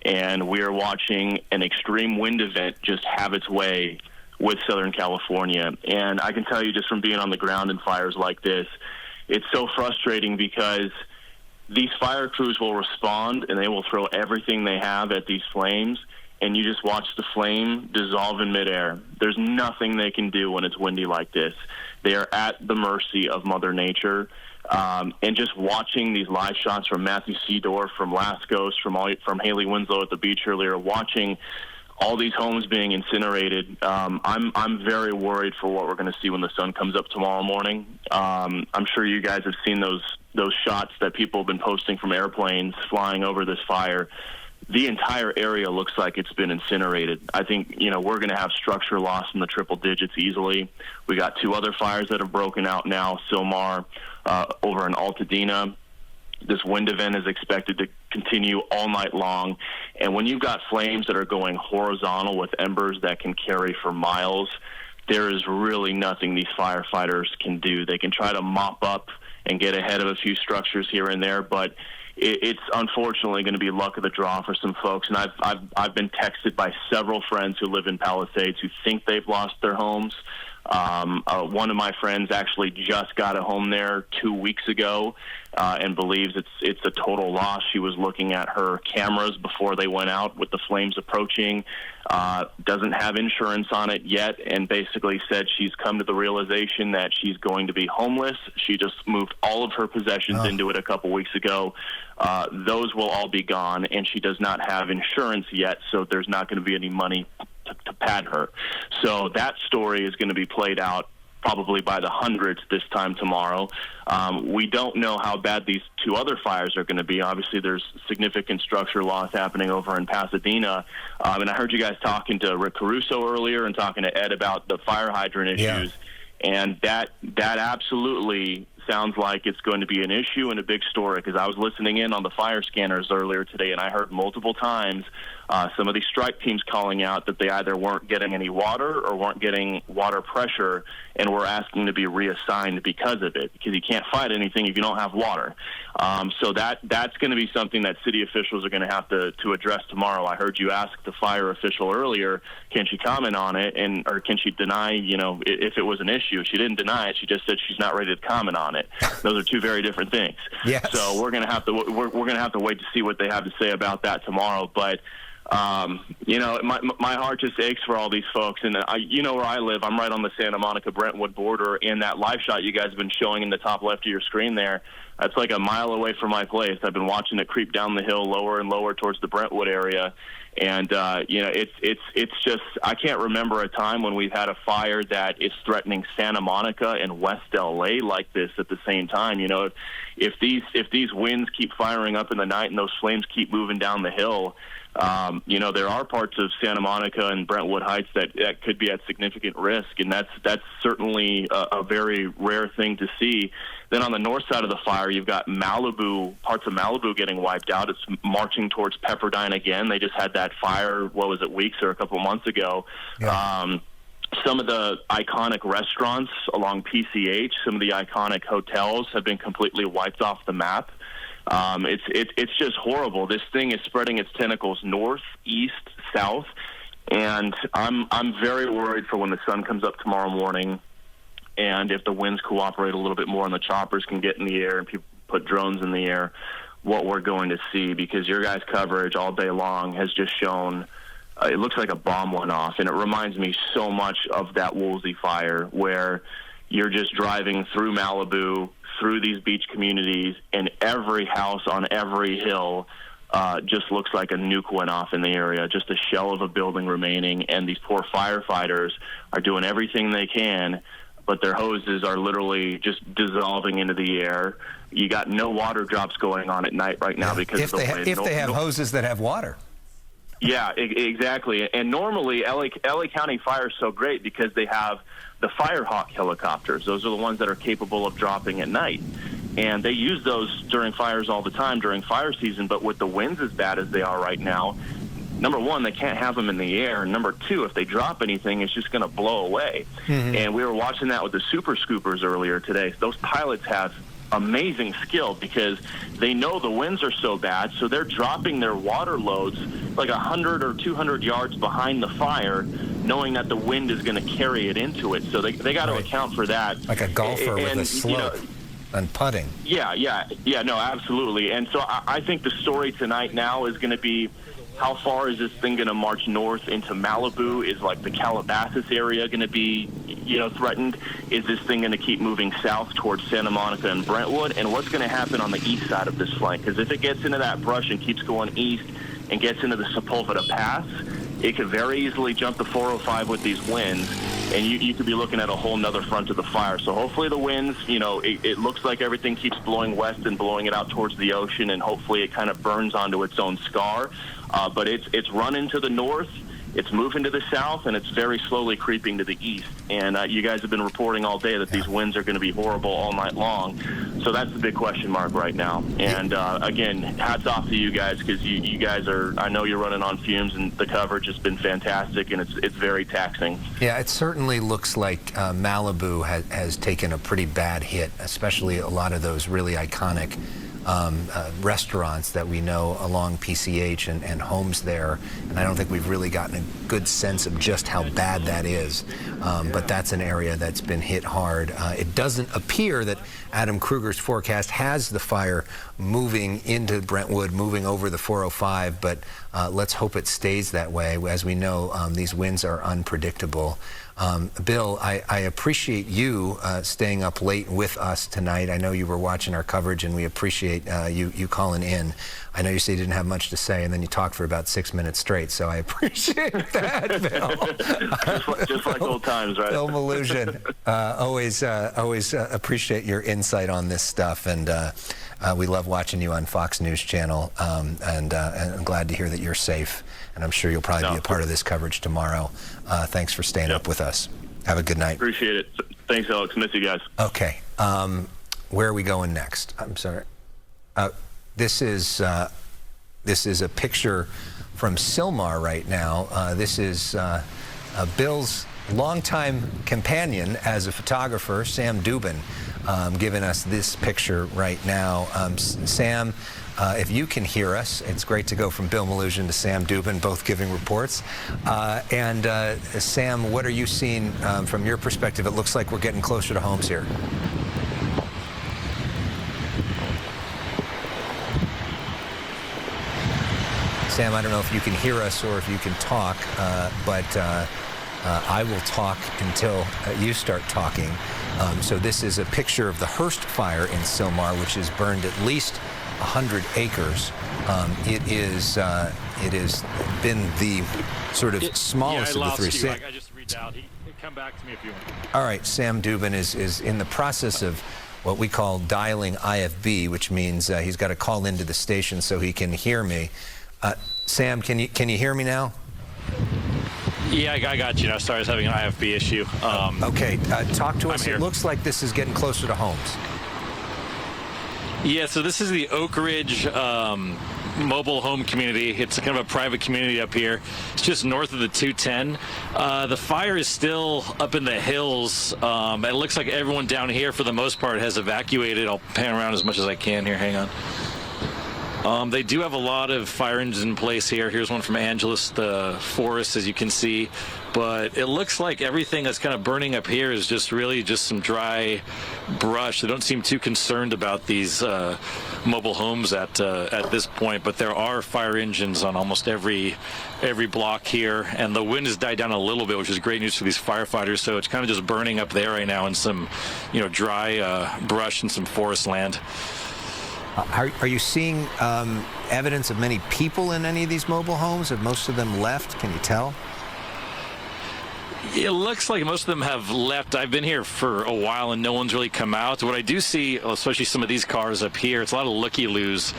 and we are watching an extreme wind event just have its way with Southern California. And I can tell you just from being on the ground in fires like this, it's so frustrating because these fire crews will respond and they will throw everything they have at these flames, and you just watch the flame dissolve in midair. There's nothing they can do when it's windy like this. They are at the mercy of Mother Nature. And just watching these live shots from Matthew Seedorf, from Laskos, from Haley Winslow at the beach earlier, watching all these homes being incinerated, I'm very worried for what we're going to see when the sun comes up tomorrow morning. I'm sure you guys have seen those shots that people have been posting from airplanes flying over this fire. The entire area looks like it's been incinerated. I think, we're going to have structure loss in the triple digits easily. We got 2 other fires that have broken out now, Silmar over in Altadena. This wind event is expected to continue all night long. And when you've got flames that are going horizontal with embers that can carry for miles, there is really nothing these firefighters can do. They can try to mop up and get ahead of a few structures here and there, but it's unfortunately going to be luck of the draw for some folks. And I've been texted by several friends who live in Palisades who think they've lost their homes. One of my friends actually just got a home there 2 weeks ago and believes it's a total loss. She was looking at her cameras before they went out with the flames approaching, doesn't have insurance on it yet, and basically said she's come to the realization that she's going to be homeless. She just moved all of her possessions into it a couple weeks ago. Those will all be gone, and she does not have insurance yet, so there's not going to be any money to to pad her. So that story is going to be played out probably by the hundreds this time tomorrow. We don't know how bad these two other fires are going to be. Obviously, there's significant structure loss happening over in Pasadena. And I heard you guys talking to Rick Caruso earlier and talking to Ed about the fire hydrant issues. And that absolutely sounds like it's going to be an issue and a big story, because I was listening in on the fire scanners earlier today, and I heard multiple times some of these strike teams calling out that they either weren't getting any water or weren't getting water pressure, and were asking to be reassigned because of it, because you can't fight anything if you don't have water. So that's going to be something that city officials are going to have to address tomorrow. I heard you ask the fire official earlier, can she comment on it, or can she deny, if it was an issue? She didn't deny it. She just said she's not ready to comment on it. Those are two very different things. Yes. So we're going to have to wait to see what they have to say about that tomorrow. But my heart just aches for all these folks. And where I live, I'm right on the Santa Monica-Brentwood border, and that live shot you guys have been showing in the top left of your screen there, that's like a mile away from my place. I've been watching it creep down the hill lower and lower towards the Brentwood area. And, it's just, I can't remember a time when we've had a fire that is threatening Santa Monica and West LA like this at the same time. If these winds keep firing up in the night and those flames keep moving down the hill, there are parts of Santa Monica and Brentwood Heights that could be at significant risk, and that's certainly a very rare thing to see. Then on the north side of the fire, you've got Malibu, parts of Malibu getting wiped out. It's marching towards Pepperdine again. They just had that fire, weeks or a couple months ago. Yeah. Some of the iconic restaurants along PCH, some of the iconic hotels have been completely wiped off the map. It's just horrible. This thing is spreading its tentacles north, east, south, and I'm very worried for when the sun comes up tomorrow morning, and if the winds cooperate a little bit more and the choppers can get in the air and people put drones in the air, what we're going to see, because your guys' coverage all day long has just shown it looks like a bomb went off, and it reminds me so much of that Woolsey fire, where you're just driving through Malibu, through these beach communities, and every house on every hill just looks like a nuke went off in the area, just a shell of a building remaining, and these poor firefighters are doing everything they can, but their hoses are literally just dissolving into the air. You got no water drops going on at night right now because of the wind. If they have hoses that have water. Yeah, exactly. And normally, LA County Fire is so great because they have the Firehawk helicopters. Those are the ones that are capable of dropping at night. And they use those during fires all the time during fire season. But with the winds as bad as they are right now, number one, they can't have them in the air. And number two, if they drop anything, it's just going to blow away. Mm-hmm. And we were watching that with the Super Scoopers earlier today. Those pilots have amazing skill because they know the winds are so bad, so they're dropping their water loads like 100 or 200 yards behind the fire, knowing that the wind is going to carry it into it. So they got to account for that. Like a golfer with a slope and putting. Yeah, no, absolutely. And so I think the story tonight now is going to be, how far is this thing going to march north into Malibu? Is like the Calabasas area going to be, threatened? Is this thing going to keep moving south towards Santa Monica and Brentwood? And what's going to happen on the east side of this flank? Because if it gets into that brush and keeps going east and gets into the Sepulveda Pass, it could very easily jump the 405 with these winds, and you could be looking at a whole nother front of the fire. So hopefully the winds, it looks like everything keeps blowing west and blowing it out towards the ocean, and hopefully it kind of burns onto its own scar. But it's running to the north, it's moving to the south, and it's very slowly creeping to the east. And you guys have been reporting all day that these winds are going to be horrible all night long. So that's the big question mark right now. And again, hats off to you guys, because you guys are, I know you're running on fumes, and the coverage has been fantastic, and it's very taxing. Yeah, it certainly looks like Malibu has taken a pretty bad hit, especially a lot of those really iconic restaurants that we know along PCH and homes there, and I don't think we've really gotten a good sense of just how bad that is, but that's an area that's been hit hard. It doesn't appear that Adam Kruger's forecast has the fire moving into Brentwood, moving over the 405, but let's hope it stays that way. As we know, these winds are unpredictable. Bill, I appreciate you staying up late with us tonight. I know you were watching our coverage, and we appreciate you calling in. I know you said you didn't have much to say, and then you talked for about 6 minutes straight, so I appreciate that, Bill. just like old times, right? Bill Malusian, always appreciate your insight on this stuff, and we love watching you on Fox News Channel, and I'm glad to hear that you're safe, and I'm sure you'll probably be a part of this coverage tomorrow. Thanks for staying up with us. Have a good night. Appreciate it. Thanks, Alex. Miss you guys. Okay. Where are we going next? I'm sorry. This is a picture from Sylmar right now. This is Bill's longtime companion as a photographer, Sam Dubin, giving us this picture right now. Sam, if you can hear us, it's great to go from Bill Malusian to Sam Dubin, both giving reports. Sam, what are you seeing from your perspective? It looks like we're getting closer to homes here. Sam, I don't know if you can hear us or if you can talk, but I will talk until you start talking. So this is a picture of the Hearst fire in Sylmar, which has burned at least 100 acres. It has been the sort of smallest of the three. I just reached out. Come back to me if you want. All right, Sam Dubin is in the process of what we call dialing IFB, which means he's got to call into the station so he can hear me. Sam, can you hear me now? Yeah, I got you now. Sorry, I was having an IFB issue. Okay, talk to us. It looks like this is getting closer to homes. Yeah, so this is the Oak Ridge mobile home community. It's kind of a private community up here. It's just north of the 210. The fire is still up in the hills. It looks like everyone down here, for the most part, has evacuated. I'll pan around as much as I can here. Hang on. They do have a lot of fire engines in place here. Here's one from Angeles, the forest, as you can see. But it looks like everything that's kind of burning up here is just really just some dry brush. They don't seem too concerned about these mobile homes at this point. But there are fire engines on almost every block here, and the wind has died down a little bit, which is great news for these firefighters. So it's kind of just burning up there right now in some, dry brush and some forest land. Are you seeing evidence of many people in any of these mobile homes? Have most of them left? Can you tell? It looks like most of them have left. I've been here for a while and no one's really come out. What I do see, especially some of these cars up here, it's a lot of looky-loos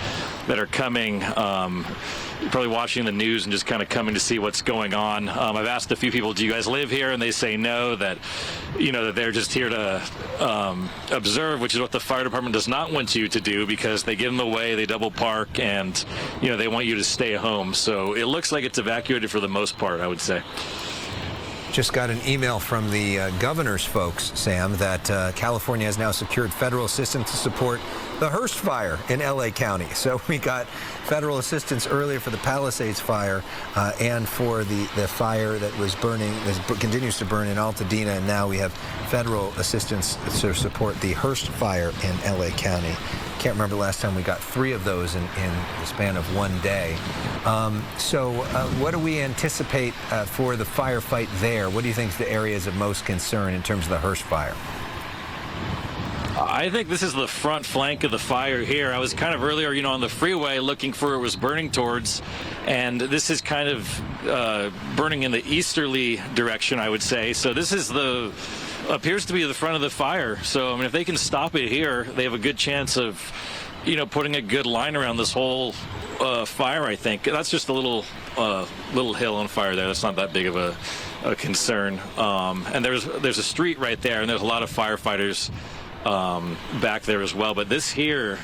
that are coming, probably watching the news and just kind of coming to see what's going on. I've asked a few people, do you guys live here? And they say no, that that they're just here to observe, which is what the fire department does not want you to do, because they get in the way, they double park, and they want you to stay home. So it looks like it's evacuated for the most part, I would say. Just got an email from the governor's folks, Sam, that California has now secured federal assistance to support the Hearst fire in LA County. So we got federal assistance earlier for the Palisades fire and for the fire that was burning, that continues to burn in Altadena, and now we have federal assistance to support the Hearst fire in LA County. Can't remember the last time we got 3 of those in the span of one day. So what do we anticipate for the firefight there? What do you think is the areas of most concern in terms of the Hearst fire? I think this is the front flank of the fire here. I was kind of earlier, on the freeway looking for where it was burning towards, and this is kind of burning in the easterly direction, I would say. So this is appears to be the front of the fire. So, if they can stop it here, they have a good chance of, putting a good line around this whole fire, I think. That's just a little hill on fire there. That's not that big of a concern. And there's a street right there, and there's a lot of firefighters back there as well. But this here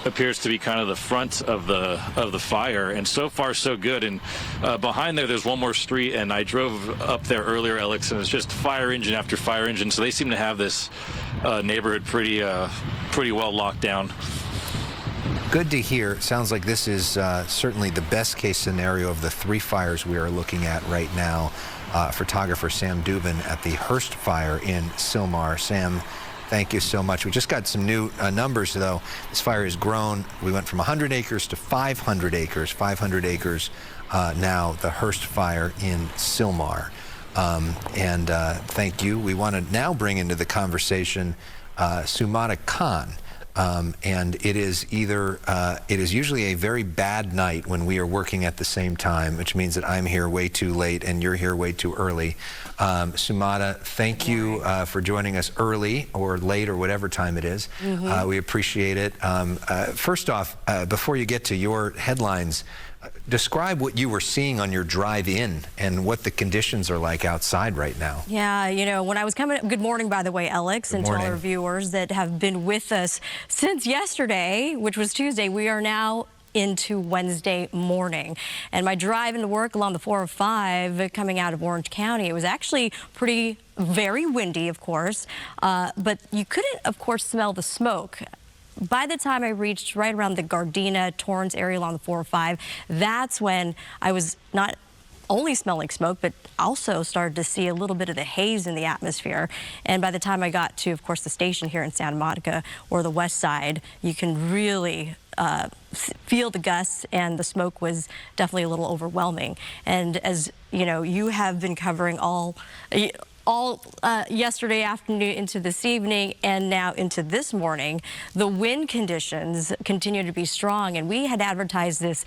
appears to be kind of the front of the fire, and so far so good. And behind there's one more street, and I drove up there earlier, Alex, and it's just fire engine after fire engine. So they seem to have this neighborhood pretty well locked down. Good to hear. Sounds like this is certainly the best case scenario of the 3 fires we are looking at right now. Photographer Sam Dubin at the Hearst fire in Sylmar. Sam, thank you so much. We just got some new numbers, though. This fire has grown. We went from 100 acres to 500 acres. 500 acres now, the Hearst fire in Sylmar. Thank you. We want to now bring into the conversation Sumata Khan. And it is usually a very bad night when we are working at the same time, which means that I'm here way too late and you're here way too early. Sumata, thank you for joining us early or late or whatever time it is. We appreciate it. First off, before you get to your headlines, describe what you were seeing on your drive in and what the conditions are like outside right now. Yeah, you know, when I was coming, good morning, by the way, Alex, and to all our viewers that have been with us since yesterday, which was Tuesday. We are now into Wednesday morning. And my drive into work along the 405 coming out of Orange County, it was actually very windy, of course, but you couldn't, of course, smell the smoke. By the time I reached right around the Gardena, Torrance area along the 405, that's when I was not only smelling smoke, but also started to see a little bit of the haze in the atmosphere. And by the time I got to, of course, the station here in Santa Monica or the west side, you can really feel the gusts, and the smoke was definitely a little overwhelming. And as you know, you have been covering all yesterday afternoon into this evening and now into this morning, the wind conditions continue to be strong. And we had advertised this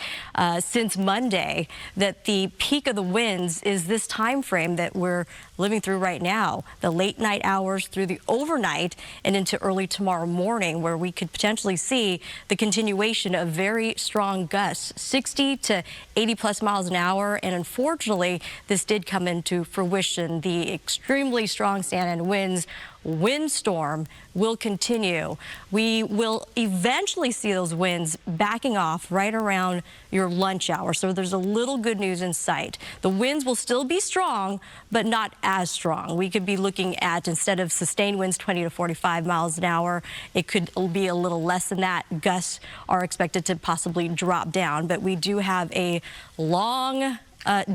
since Monday, that the peak of the winds is this time frame that we're living through right now, the late night hours through the overnight and into early tomorrow morning, where we could potentially see the continuation of very strong gusts, 60 to 80 plus miles an hour. And unfortunately, this did come into fruition. The extremely strong Santa Ana winds, windstorm will continue. We will eventually see those winds backing off right around your lunch hour. So there's a little good news in sight. The winds will still be strong, but not as strong. We could be looking at, instead of sustained winds 20 to 45 miles an hour, it could be a little less than that. Gusts are expected to possibly drop down, but we do have a long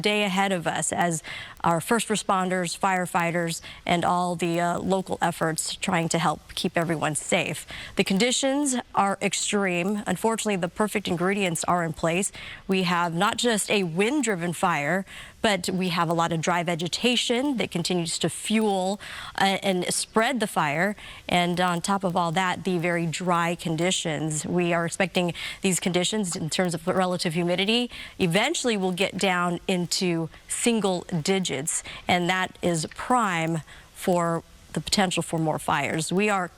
day ahead of us as our first responders, firefighters, and all the local efforts trying to help keep everyone safe. The conditions are extreme. Unfortunately, the perfect ingredients are in place. We have not just a wind-driven fire, but we have a lot of dry vegetation that continues to fuel and spread the fire. And on top of all that, the very dry conditions. We are expecting these conditions in terms of relative humidity eventually will get down into single digits, and that is prime for the potential for more fires. We are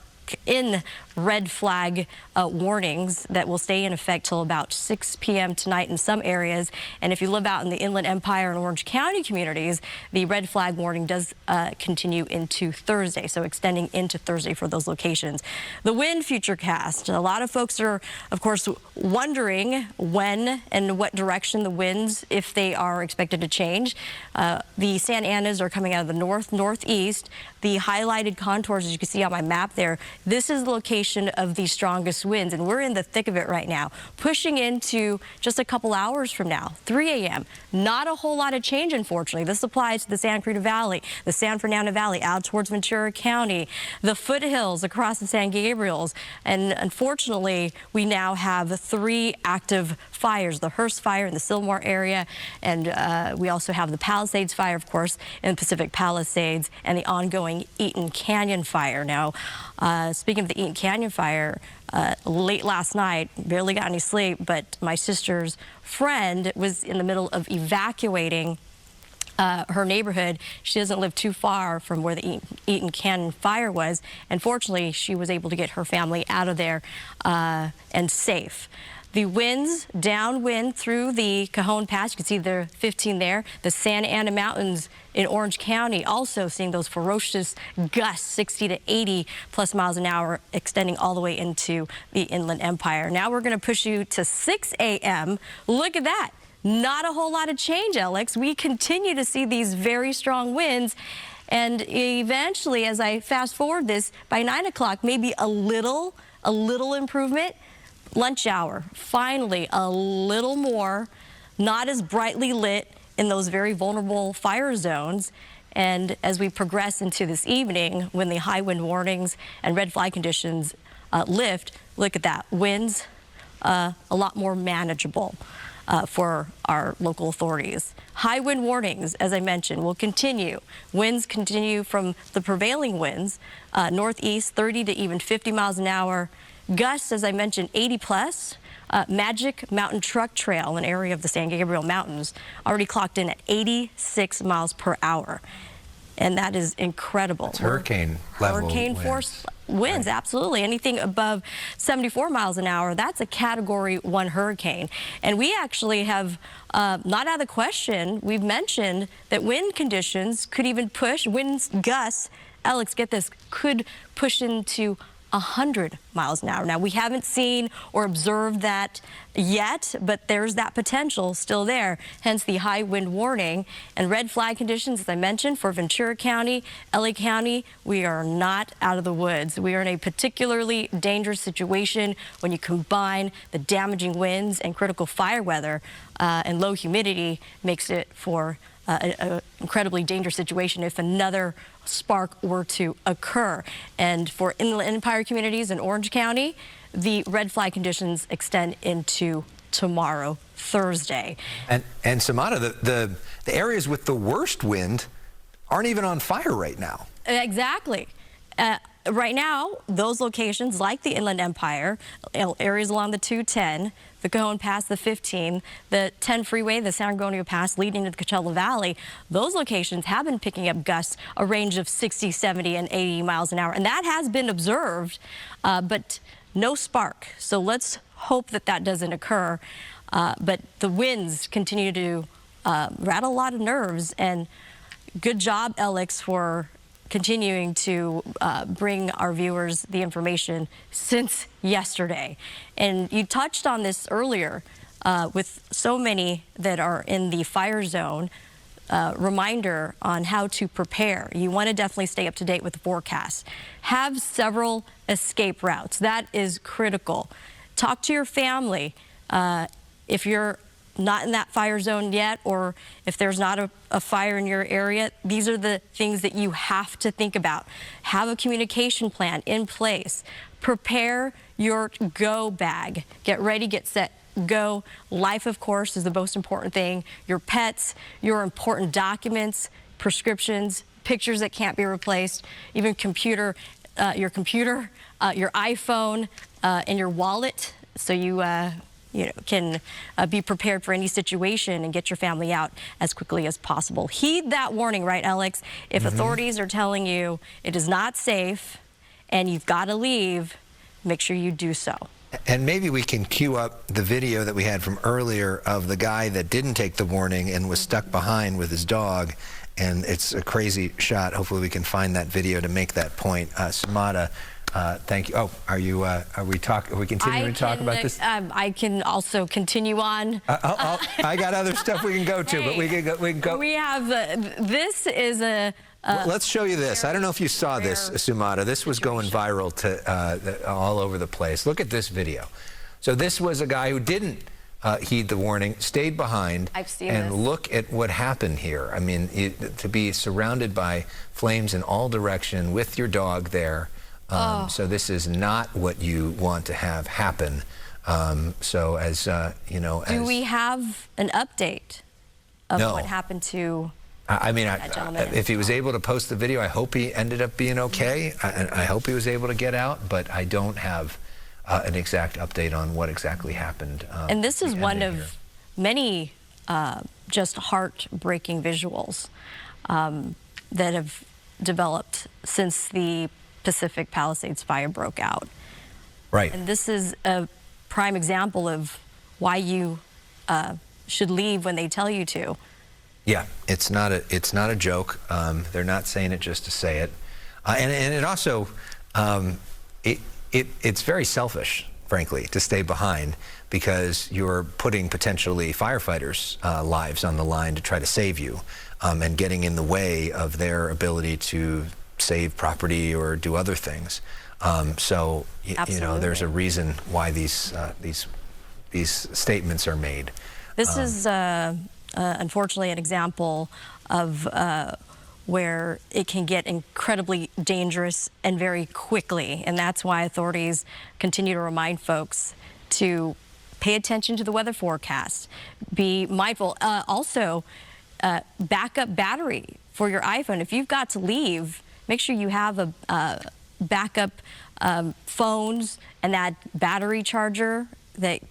in red flag warnings that will stay in effect till about 6 p.m. tonight in some areas. And if you live out in the Inland Empire and Orange County communities, the red flag warning does continue into Thursday, so extending into Thursday for those locations. The wind futurecast. A lot of folks are, of course, wondering when and what direction the winds, if they are expected to change. The Santa Anas are coming out of the northeast. The highlighted contours, as you can see on my map there, this is the location of the strongest winds, and we're in the thick of it right now, pushing into just a couple hours from now, 3 a.m. Not a whole lot of change, unfortunately. This applies to the Santa Cruz Valley, the San Fernando Valley, out towards Ventura County, the foothills across the San Gabriels, and unfortunately, we now have 3 active fires, the Hearst fire in the Sylmar area, and we also have the Palisades fire, of course, in the Pacific Palisades, and the ongoing Eaton Canyon fire. Now, speaking of the Eaton Canyon fire, late last night, barely got any sleep, but my sister's friend was in the middle of evacuating her neighborhood. She doesn't live too far from where the Eaton Canyon fire was, and fortunately, she was able to get her family out of there and safe. The winds, downwind through the Cajon Pass, you can see the 15 there. The Santa Ana Mountains in Orange County also seeing those ferocious gusts, 60 to 80 plus miles an hour, extending all the way into the Inland Empire. Now we're going to push you to 6 a.m. Look at that. Not a whole lot of change, Alex. We continue to see these very strong winds. And eventually, as I fast forward this, by 9 o'clock, maybe a little improvement. Lunch hour, finally a little more, not as brightly lit in those very vulnerable fire zones. And as we progress into this evening, when the high wind warnings and red flag conditions lift, look at that, winds a lot more manageable. for our local authorities. High wind warnings, as I mentioned, will continue. Winds continue from the prevailing winds, northeast 30 to even 50 miles an hour. Gusts, as I mentioned, 80 plus. Magic Mountain Truck Trail, an area of the San Gabriel Mountains, already clocked in at 86 miles per hour. And that is incredible. It's hurricane level Hurricane force winds, right. Absolutely. Anything above 74 miles an hour, that's a Category 1 hurricane. And we actually have, not out of the question, we've mentioned that wind conditions could even push, winds gusts, Alex, get this, could push into 100 miles an hour. Now, we haven't seen or observed that yet, but there's that potential still there, hence the high wind warning. And red flag conditions, as I mentioned, for Ventura County, LA County, we are not out of the woods. We are in a particularly dangerous situation when you combine the damaging winds and critical fire weather and low humidity makes it for an incredibly dangerous situation if another spark were to occur. And for Inland Empire communities in Orange County, the red flag conditions extend into tomorrow, Thursday. And Samara, the areas with the worst wind aren't even on fire right now. Exactly. Right now, those locations like the Inland Empire, areas along the 210, the Cajon Pass, the 15, the 10 freeway, the San Antonio Pass leading to the Coachella Valley, those locations have been picking up gusts a range of 60, 70, and 80 miles an hour. And that has been observed, but no spark. So let's hope that that doesn't occur. But the winds continue to rattle a lot of nerves. And good job, Alex, for continuing to bring our viewers the information since yesterday. And you touched on this earlier with so many that are in the fire zone, reminder on how to prepare. You want to definitely stay up to date with the forecast. Have several escape routes. That is critical. Talk to your family. If you're not in that fire zone yet, or if there's not a fire in your area, these are the things that you have to think about. Have a communication plan in place. Prepare your go bag. Get ready, get set, go. Life, of course, is the most important thing. Your pets, your important documents, prescriptions, pictures that can't be replaced, even your computer, your iPhone, and your wallet, so you can be prepared for any situation and get your family out as quickly as possible. Heed that warning, right, Alex? If authorities are telling you it is not safe and you've got to leave, make sure you do so. And maybe we can cue up the video that we had from earlier of the guy that didn't take the warning and was stuck behind with his dog. And it's a crazy shot. Hopefully we can find that video to make that point. Samara, thank you. Oh, are we continuing to talk about this? I can also continue on. I got other stuff we can go to, but we can go. We have, this is a... Let's show you this. I don't know if you saw this, Sumata. This was going viral to all over the place. Look at this video. So this was a guy who didn't heed the warning, stayed behind, and look at what happened here. I mean, to be surrounded by flames in all direction with your dog there. So this is not what you want to have happen. So as you know, do we have an update of what happened to? I mean, if he was able to post the video, I hope he ended up being okay. I hope he was able to get out, but I don't have an exact update on what exactly happened. And this is one of many just heartbreaking visuals that have developed since the Pacific Palisades fire broke out. Right. And this is a prime example of why you should leave when they tell you to. Yeah, it's not a joke. They're not saying it just to say it, and it also it's very selfish, frankly, to stay behind, because you're putting potentially firefighters' lives on the line to try to save you, and getting in the way of their ability to save property or do other things. So you know, there's a reason why these statements are made. This is unfortunately an example of where it can get incredibly dangerous and very quickly, and that's why authorities continue to remind folks to pay attention to the weather forecast. Be mindful. Also, backup battery for your iPhone. If you've got to leave, make sure you have a backup phones and that battery charger that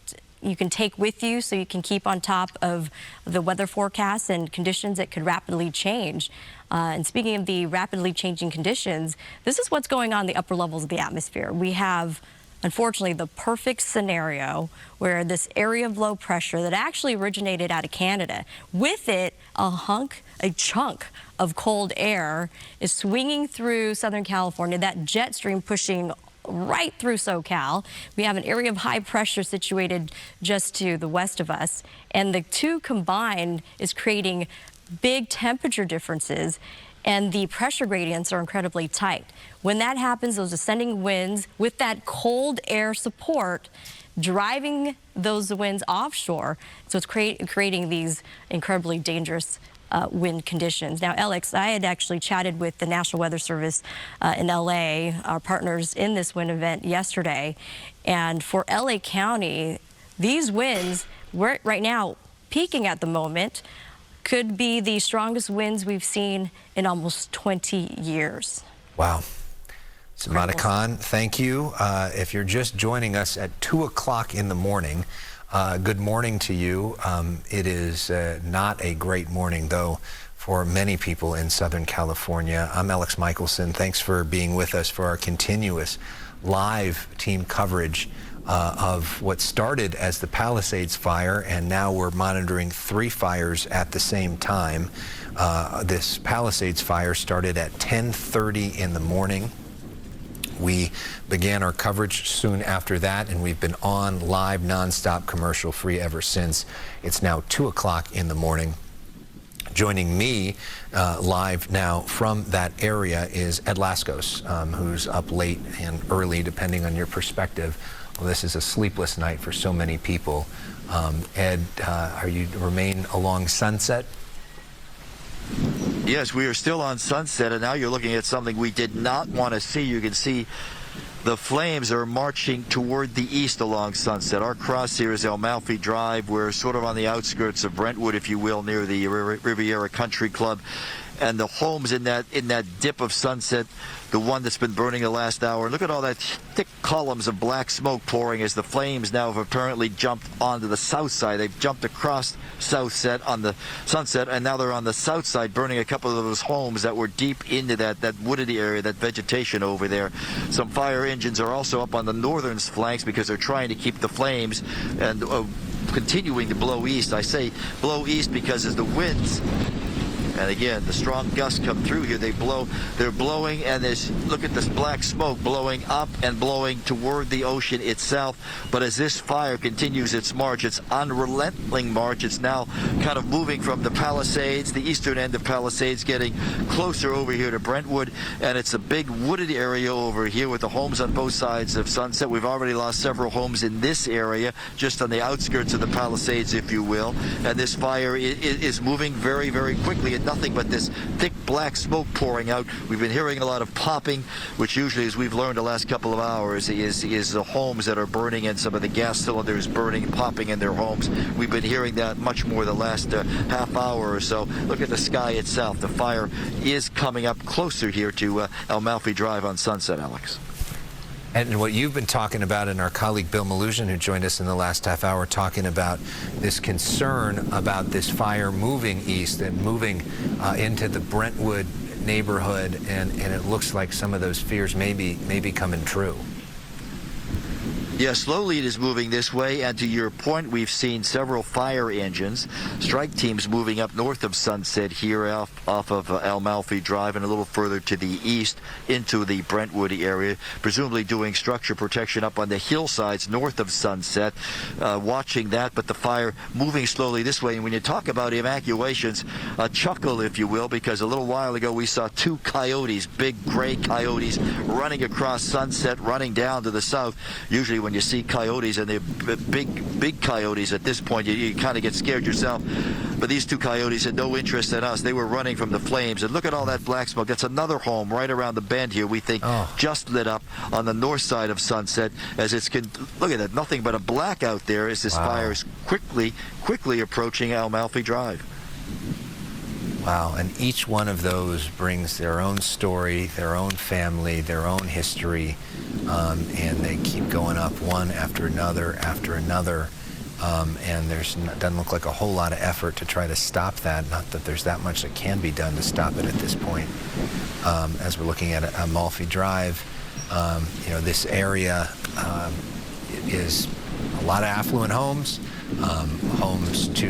you can take with you so you can keep on top of the weather forecasts and conditions that could rapidly change. And speaking of the rapidly changing conditions, this is what's going on in the upper levels of the atmosphere. We have, unfortunately, the perfect scenario where this area of low pressure that actually originated out of Canada, with it, a chunk of cold air is swinging through Southern California, that jet stream pushing right through SoCal. We have an area of high pressure situated just to the west of us, and the two combined is creating big temperature differences, and the pressure gradients are incredibly tight. When that happens, those ascending winds with that cold air support driving those winds offshore, so it's creating these incredibly dangerous wind conditions. Now, Alex, I had actually chatted with the National Weather Service in LA, our partners in this wind event yesterday, and for LA County, these winds, we're right now peaking at the moment, could be the strongest winds we've seen in almost 20 years. Wow. Samantha Khan, thank you. If you're just joining us at 2 o'clock in the morning, good morning to you. It is not a great morning, though, for many people in Southern California. I'm Alex Michelson. Thanks for being with us for our continuous live team coverage of what started as the Palisades fire, and now we're monitoring 3 fires at the same time. This Palisades fire started at 10:30 in the morning. We began our coverage soon after that, and we've been on live, nonstop, commercial-free ever since. It's now 2 o'clock in the morning. Joining me live now from that area is Ed Laskos, who's up late and early, depending on your perspective. Well, this is a sleepless night for so many people. Ed, are you remain along Sunset? Yes, we are still on Sunset, and now you're looking at something we did not want to see. You can see the flames are marching toward the east along Sunset. Our cross here is Amalfi Drive. We're sort of on the outskirts of Brentwood, if you will, near the Riviera Country Club. And the homes in that dip of Sunset, the one that's been burning the last hour. Look at all that thick columns of black smoke pouring as the flames now have apparently jumped onto the south side. They've jumped across Sunset on the Sunset, and now they're on the south side, burning a couple of those homes that were deep into that wooded area, that vegetation over there. Some fire engines are also up on the northern flanks because they're trying to keep the flames and continuing to blow east. I say blow east because as the winds, and again, the strong gusts come through here. They're blowing, and look at this black smoke blowing up and blowing toward the ocean itself. But as this fire continues its march, its unrelenting march, it's now kind of moving from the Palisades, the eastern end of Palisades, getting closer over here to Brentwood. And it's a big wooded area over here with the homes on both sides of Sunset. We've already lost several homes in this area, just on the outskirts of the Palisades, if you will. And this fire is moving very, very quickly. Nothing but this thick black smoke pouring out. We've been hearing a lot of popping, which usually, as we've learned the last couple of hours, is the homes that are burning and some of the gas cylinders burning and popping in their homes. We've been hearing that much more the last half hour or so. Look at the sky itself. The fire is coming up closer here to Amalfi Drive on Sunset, Alex. And what you've been talking about, and our colleague Bill Malusian, who joined us in the last half hour, talking about this concern about this fire moving east and moving into the Brentwood neighborhood, and it looks like some of those fears may be coming true. Yeah, slowly it is moving this way, and to your point, we've seen several fire engines, strike teams moving up north of Sunset here off of Amalfi Drive and a little further to the east into the Brentwood area, presumably doing structure protection up on the hillsides north of Sunset, watching that, but the fire moving slowly this way. And when you talk about evacuations, a chuckle, if you will, because a little while ago we saw 2 coyotes, big gray coyotes, running across Sunset, running down to the south. Usually when when you see coyotes, and they're big coyotes at this point. You kind of get scared yourself. But these two coyotes had no interest in us. They were running from the flames. And look at all that black smoke. That's another home right around the bend here, we think, just lit up on the north side of Sunset. As it's, look at that, nothing but a black out there as this fire is quickly approaching Amalfi Drive. Wow, and each one of those brings their own story, their own family, their own history, and they keep going up one after another after another. And doesn't look like a whole lot of effort to try to stop that. Not that there's that much that can be done to stop it at this point. As we're looking at Amalfi Drive, you know, this area is a lot of affluent homes. Homes to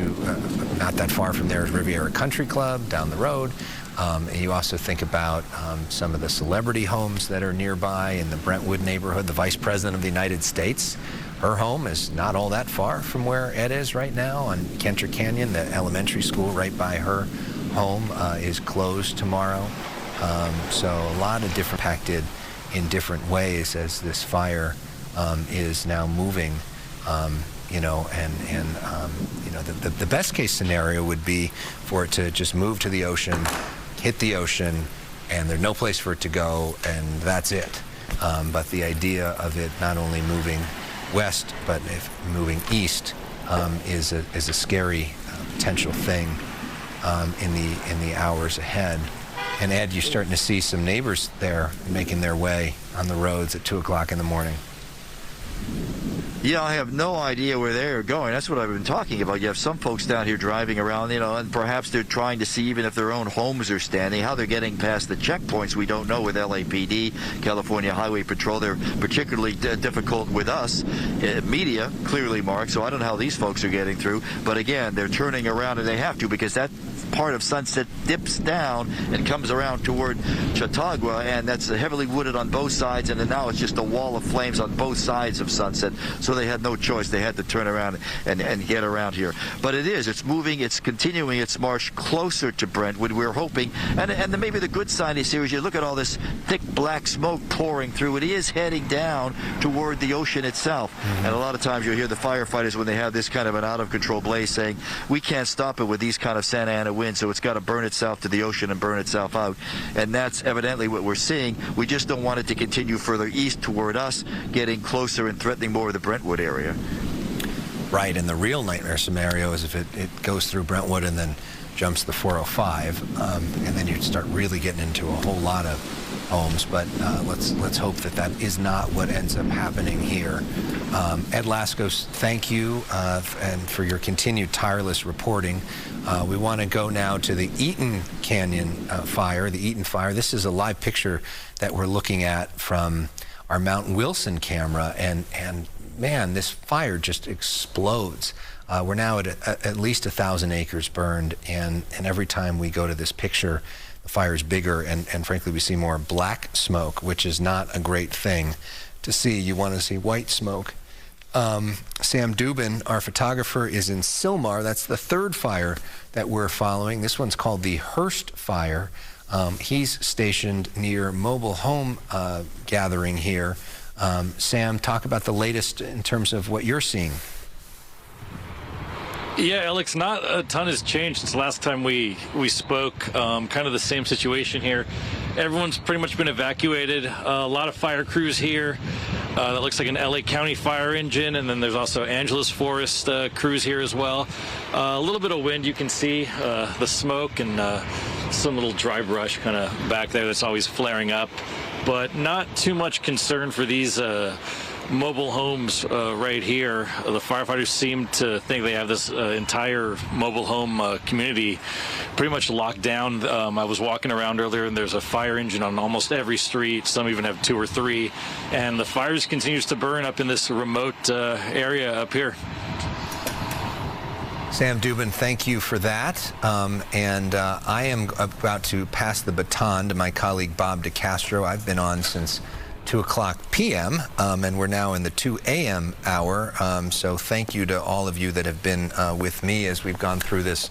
not that far from there is Riviera Country Club down the road. And you also think about some of the celebrity homes that are nearby in the Brentwood neighborhood. The Vice President of the United States, her home is not all that far from where Ed is right now on Kenter Canyon. The elementary school right by her home is closed tomorrow. So a lot of different impacted in different ways as this fire is now moving. You know, and you know, the best case scenario would be for it to just move to the ocean, hit the ocean, and there's no place for it to go, and that's it. But the idea of it not only moving west, but if moving east is a scary potential thing in the hours ahead. And Ed, you're starting to see some neighbors there making their way on the roads at 2 o'clock in the morning. Yeah, I have no idea where they're going. That's what I've been talking about. You have some folks down here driving around, you know, and perhaps they're trying to see even if their own homes are standing. How they're getting past the checkpoints, we don't know with LAPD, California Highway Patrol. They're particularly difficult with us. Media, clearly marked, so I don't know how these folks are getting through. But again, they're turning around, and they have to, because that part of Sunset dips down and comes around toward Chautauqua, and that's heavily wooded on both sides, and then now it's just a wall of flames on both sides of Sunset. So they had no choice. They had to turn around and get around here. But it's moving, it's continuing its march closer to Brentwood. We're hoping, and maybe the good sign is here is you look at all this thick black smoke pouring through. It is heading down toward the ocean itself. And a lot of times you'll hear the firefighters when they have this kind of an out-of-control blaze saying, we can't stop it with these kind of Santa Ana winds, so it's got to burn itself to the ocean and burn itself out. And that's evidently what we're seeing. We just don't want it to continue further east toward us, getting closer and threatening more of the Brentwood area. Right, and the real nightmare scenario is if it goes through Brentwood and then jumps the 405, and then you start really getting into a whole lot of homes. But let's hope that is not what ends up happening here. Ed Laskos, thank you and for your continued tireless reporting. We want to go now to the Eaton Canyon fire, the Eaton fire. This is a live picture that we're looking at from our Mount Wilson camera, and man, this fire just explodes. We're now at least 1,000 acres burned, and every time we go to this picture, the fire is bigger, and frankly, we see more black smoke, which is not a great thing to see. You want to see white smoke. Sam Dubin, our photographer, is in Sylmar. That's the third fire that we're following. This one's called the Hearst Fire. He's stationed near mobile home gathering here. Sam, talk about the latest in terms of what you're seeing. Yeah, Alex, not a ton has changed since last time we spoke. Kind of the same situation here. Everyone's pretty much been evacuated. A lot of fire crews here. That looks like an LA County fire engine, and then there's also Angeles Forest crews here as well. A little bit of wind, you can see the smoke and some little dry brush kind of back there that's always flaring up, but not too much concern for these mobile homes right here. The firefighters seem to think they have this entire mobile home community pretty much locked down. I was walking around earlier, and there's a fire engine on almost every street. Some even have 2 or 3, and the fires continues to burn up in this remote area up here. Sam Dubin, thank you for that. And I am about to pass the baton to my colleague Bob DeCastro. I've been on since 2 o'clock p.m., and we're now in the 2 a.m. hour. So thank you to all of you that have been with me as we've gone through this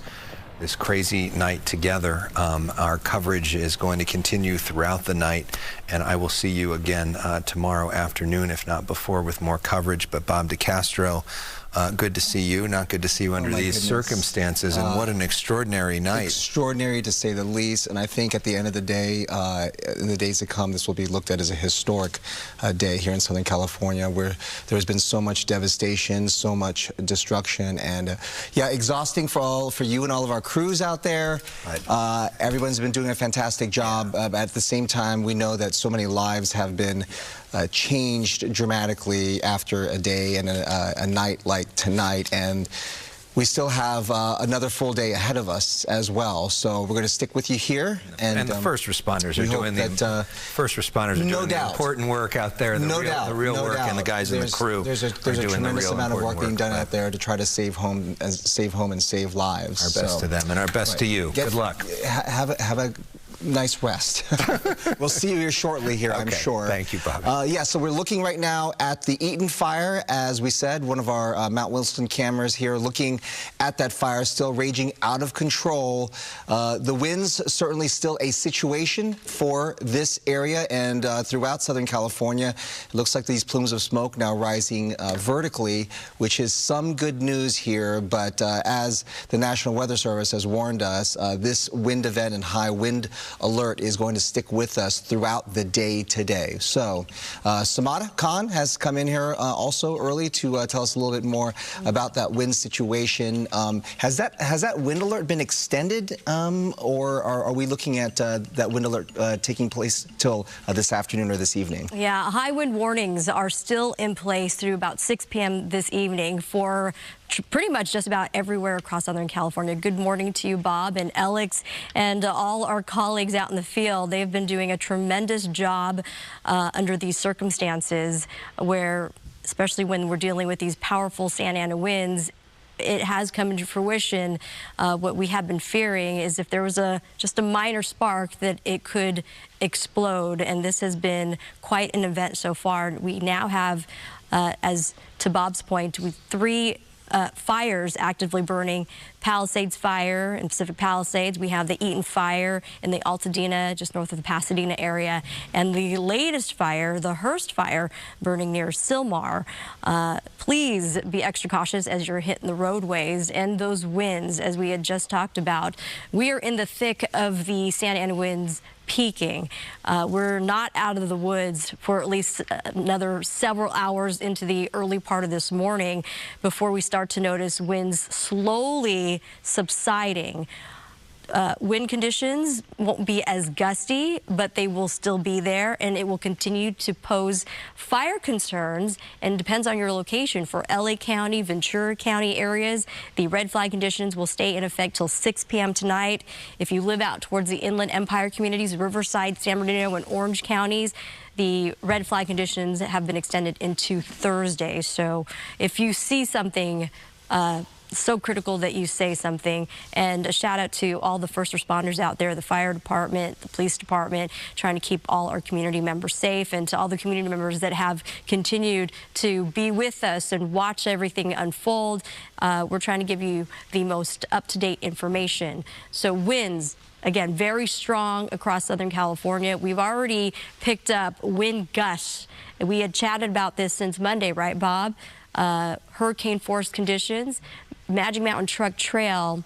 this crazy night together. Our coverage is going to continue throughout the night, and I will see you again tomorrow afternoon, if not before, with more coverage. But Bob DeCastro, good to see you. Not good to see you under these circumstances, and what an extraordinary night. Extraordinary, to say the least, and I think at the end of the day, in the days to come, this will be looked at as a historic day here in Southern California, where there's been so much devastation, so much destruction, and yeah, exhausting for you and all of our crews out there. Right. Everyone's been doing a fantastic job. At the same time, we know that so many lives have been changed dramatically after a day and a night like tonight, and we still have another full day ahead of us as well. So we're going to stick with you here. And the first responders are doing the important work out there. The real work, and the guys in the crew. There's a tremendous amount of work being done out there to try to save home and save lives. Our best to them, and our best to you. Good luck. Have a nice rest. We'll see you here shortly here, I'm sure. Thank you, Bobby. Yeah, so we're looking right now at the Eaton fire, as we said, one of our Mount Wilson cameras here looking at that fire still raging out of control. The winds certainly still a situation for this area and throughout Southern California. It looks like these plumes of smoke now rising vertically, which is some good news here, but as the National Weather Service has warned us, this wind event and high wind alert is going to stick with us throughout the day today. So Samada Khan has come in here also early to tell us a little bit more about that wind situation. Has that wind alert been extended, or are we looking at that wind alert taking place till this afternoon or this evening? Yeah, high wind warnings are still in place through about 6 p.m. this evening for pretty much just about everywhere across Southern California. Good morning to you, Bob and Alex, and all our colleagues out in the field. They've been doing a tremendous job under these circumstances where, especially when we're dealing with these powerful Santa Ana winds, it has come into fruition. What we have been fearing is if there was just a minor spark, that it could explode, and this has been quite an event so far. We now have, as to Bob's point, with 3 fires actively burning. Palisades fire in Pacific Palisades. We have the Eaton fire in the Altadena, just north of the Pasadena area. And the latest fire, the Hearst fire, burning near Sylmar. Please be extra cautious as you're hitting the roadways and those winds, as we had just talked about. We are in the thick of the Santa Ana winds peaking. We're not out of the woods for at least another several hours into the early part of this morning before we start to notice winds slowly subsiding. Wind conditions won't be as gusty, but they will still be there, and it will continue to pose fire concerns, and depends on your location. For LA County, Ventura County areas, the red flag conditions will stay in effect till 6 p.m. tonight. If you live out towards the Inland Empire communities, Riverside, San Bernardino, and Orange counties, the red flag conditions have been extended into Thursday. So if you see something so critical that you say something. And a shout out to all the first responders out there, the fire department, the police department, trying to keep all our community members safe, and to all the community members that have continued to be with us and watch everything unfold. We're trying to give you the most up-to-date information. So winds, again, very strong across Southern California. We've already picked up wind gusts. We had chatted about this since Monday, right, Bob? Hurricane force conditions. Magic Mountain Truck Trail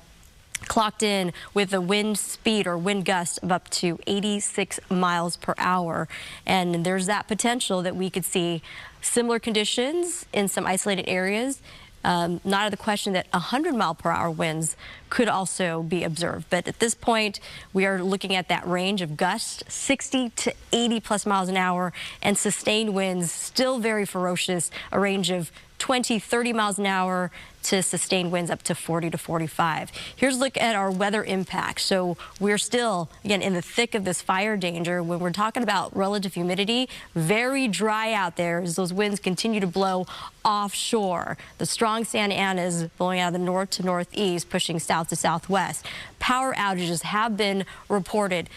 clocked in with a wind speed or wind gust of up to 86 miles per hour. And there's that potential that we could see similar conditions in some isolated areas. Not out of the question that 100-mile-per-hour winds could also be observed. But at this point, we are looking at that range of gusts, 60 to 80-plus miles an hour, and sustained winds, still very ferocious, a range of 20, 30 miles an hour to sustained winds up to 40 to 45. Here's a look at our weather impact. So we're still, again, in the thick of this fire danger. When we're talking about relative humidity, very dry out there as those winds continue to blow offshore. The strong Santa Ana is blowing out of the north to northeast, pushing south to southwest. Power outages have been reported.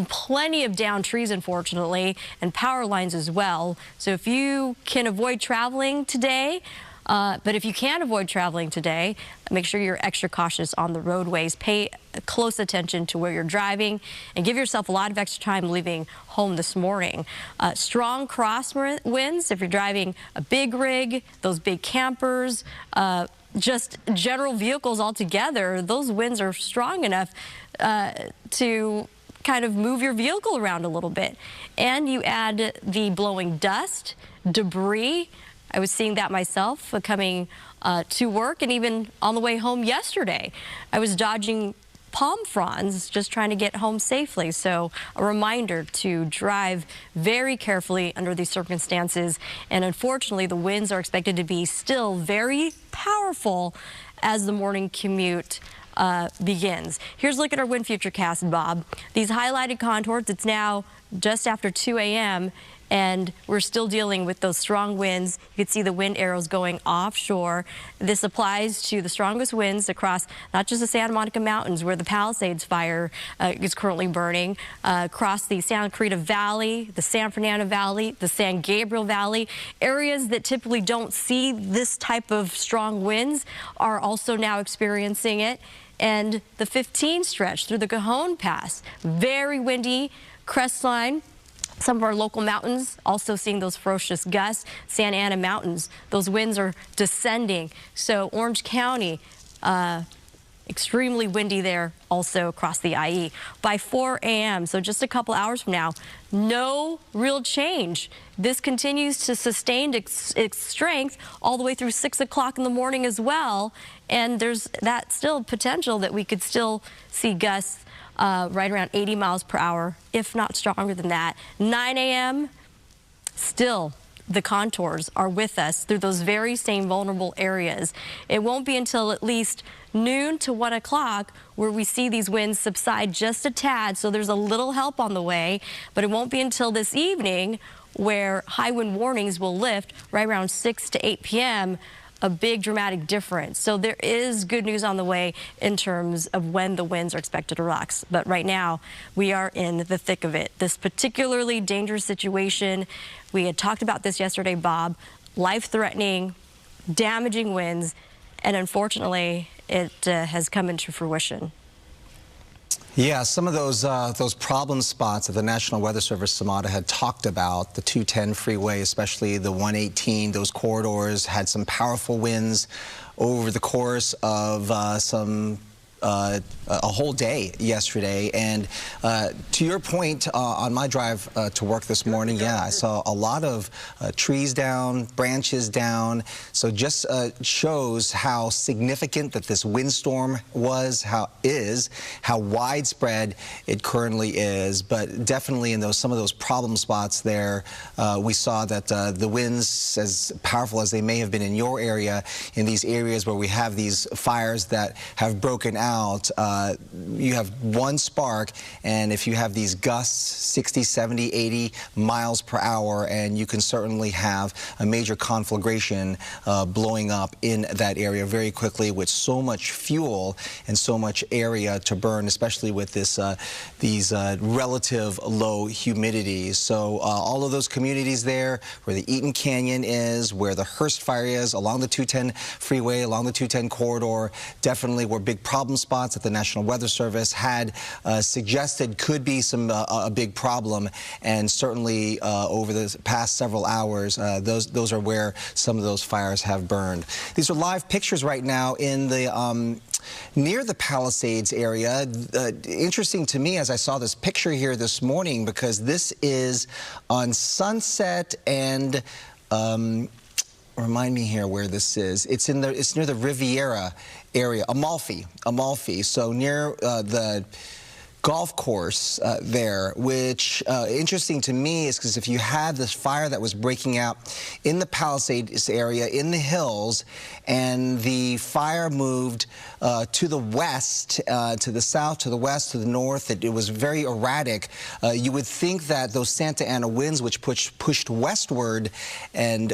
Plenty of downed trees, unfortunately, and power lines as well. So if you can avoid traveling today, But if you can avoid traveling today, make sure you're extra cautious on the roadways. Pay close attention to where you're driving and give yourself a lot of extra time leaving home this morning. Strong cross winds if you're driving a big rig, those big campers, just general vehicles altogether. Those winds are strong enough to kind of move your vehicle around a little bit. And you add the blowing dust, debris. I was seeing that myself coming to work and even on the way home yesterday. I was dodging palm fronds just trying to get home safely. So a reminder to drive very carefully under these circumstances. And unfortunately, the winds are expected to be still very powerful as the morning commute begins. Here's a look at our wind futurecast, Bob. These highlighted contours, it's now just after 2 a.m. and we're still dealing with those strong winds. You can see the wind arrows going offshore. This applies to the strongest winds across not just the Santa Monica Mountains, where the Palisades fire is currently burning, across the Santa Clarita Valley, the San Fernando Valley, the San Gabriel Valley. Areas that typically don't see this type of strong winds are also now experiencing it. And the 15 stretch through the Cajon Pass, very windy, crestline. Some of our local mountains also seeing those ferocious gusts. Santa Ana Mountains, those winds are descending. So Orange County, extremely windy there also across the IE. By 4 a.m., so just a couple hours from now, no real change. This continues to sustain its strength all the way through 6 o'clock in the morning as well. And there's that still potential that we could still see gusts right around 80 miles per hour, if not stronger than that. 9 a.m., still the contours are with us through those very same vulnerable areas. It won't be until at least noon to 1 o'clock where we see these winds subside just a tad, so there's a little help on the way, but it won't be until this evening where high wind warnings will lift right around 6 to 8 p.m., a big dramatic difference. So there is good news on the way in terms of when the winds are expected to relax. But right now, we are in the thick of it. This particularly dangerous situation, we had talked about this yesterday, Bob, life-threatening, damaging winds, and unfortunately, it has come into fruition. Yeah, some of those problem spots that the National Weather Service, Samada, had talked about, the 210 freeway, especially the 118, those corridors had some powerful winds over the course of a whole day yesterday. And to your point, on my drive to work this morning, yeah, I saw a lot of trees down, branches down. So just shows how significant that this windstorm was, how widespread it currently is. But definitely in some of those problem spots there, we saw that the winds, as powerful as they may have been in your area, in these areas where we have these fires that have broken out, you have one spark, and if you have these gusts, 60, 70, 80 miles per hour, and you can certainly have a major conflagration blowing up in that area very quickly with so much fuel and so much area to burn, especially with these relative low humidities. So all of those communities there, where the Eaton Canyon is, where the Hearst fire is, along the 210 freeway, along the 210 corridor, definitely were big problem spots that the National Weather Service had suggested could be a big problem. And certainly over the past several hours, those are where some of those fires have burned. These are live pictures right now in the near the Palisades area. Interesting to me as I saw this picture here this morning, because this is on Sunset and remind me here where this is. It's near the Riviera area, Amalfi. So near the golf course there, which interesting to me is because if you had this fire that was breaking out in the Palisades area, in the hills, and the fire moved to the west, to the south, to the west, to the north, it was very erratic. You would think that those Santa Ana winds, which pushed westward and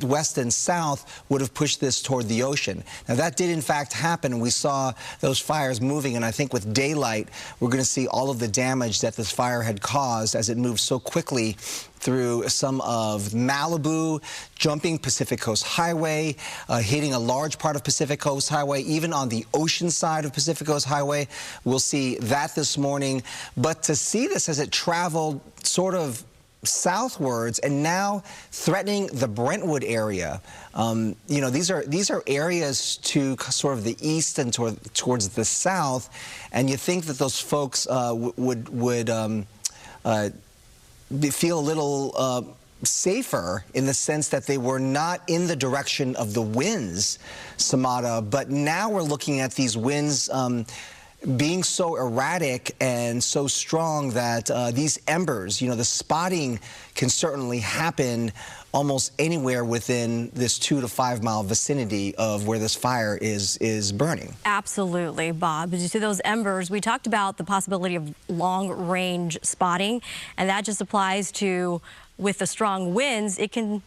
west and south, would have pushed this toward the ocean. Now that did in fact happen, and we saw those fires moving, and I think with daylight, we're going to see all of the damage that this fire had caused as it moved so quickly through some of Malibu, jumping Pacific Coast Highway, hitting a large part of Pacific Coast Highway, even on the ocean side of Pacific Coast Highway. We'll see that this morning. But to see this as it traveled sort of southwards and now threatening the Brentwood area. You know, these are areas to sort of the east and towards the south, and you think that those folks would feel a little safer in the sense that they were not in the direction of the winds, Samada, but now we're looking at these winds being so erratic and so strong that these embers, you know, the spotting can certainly happen almost anywhere within this 2 to 5 mile vicinity of where this fire is burning. Absolutely, Bob. Did you see those embers? We talked about the possibility of long-range spotting, and that just applies to, with the strong winds, it can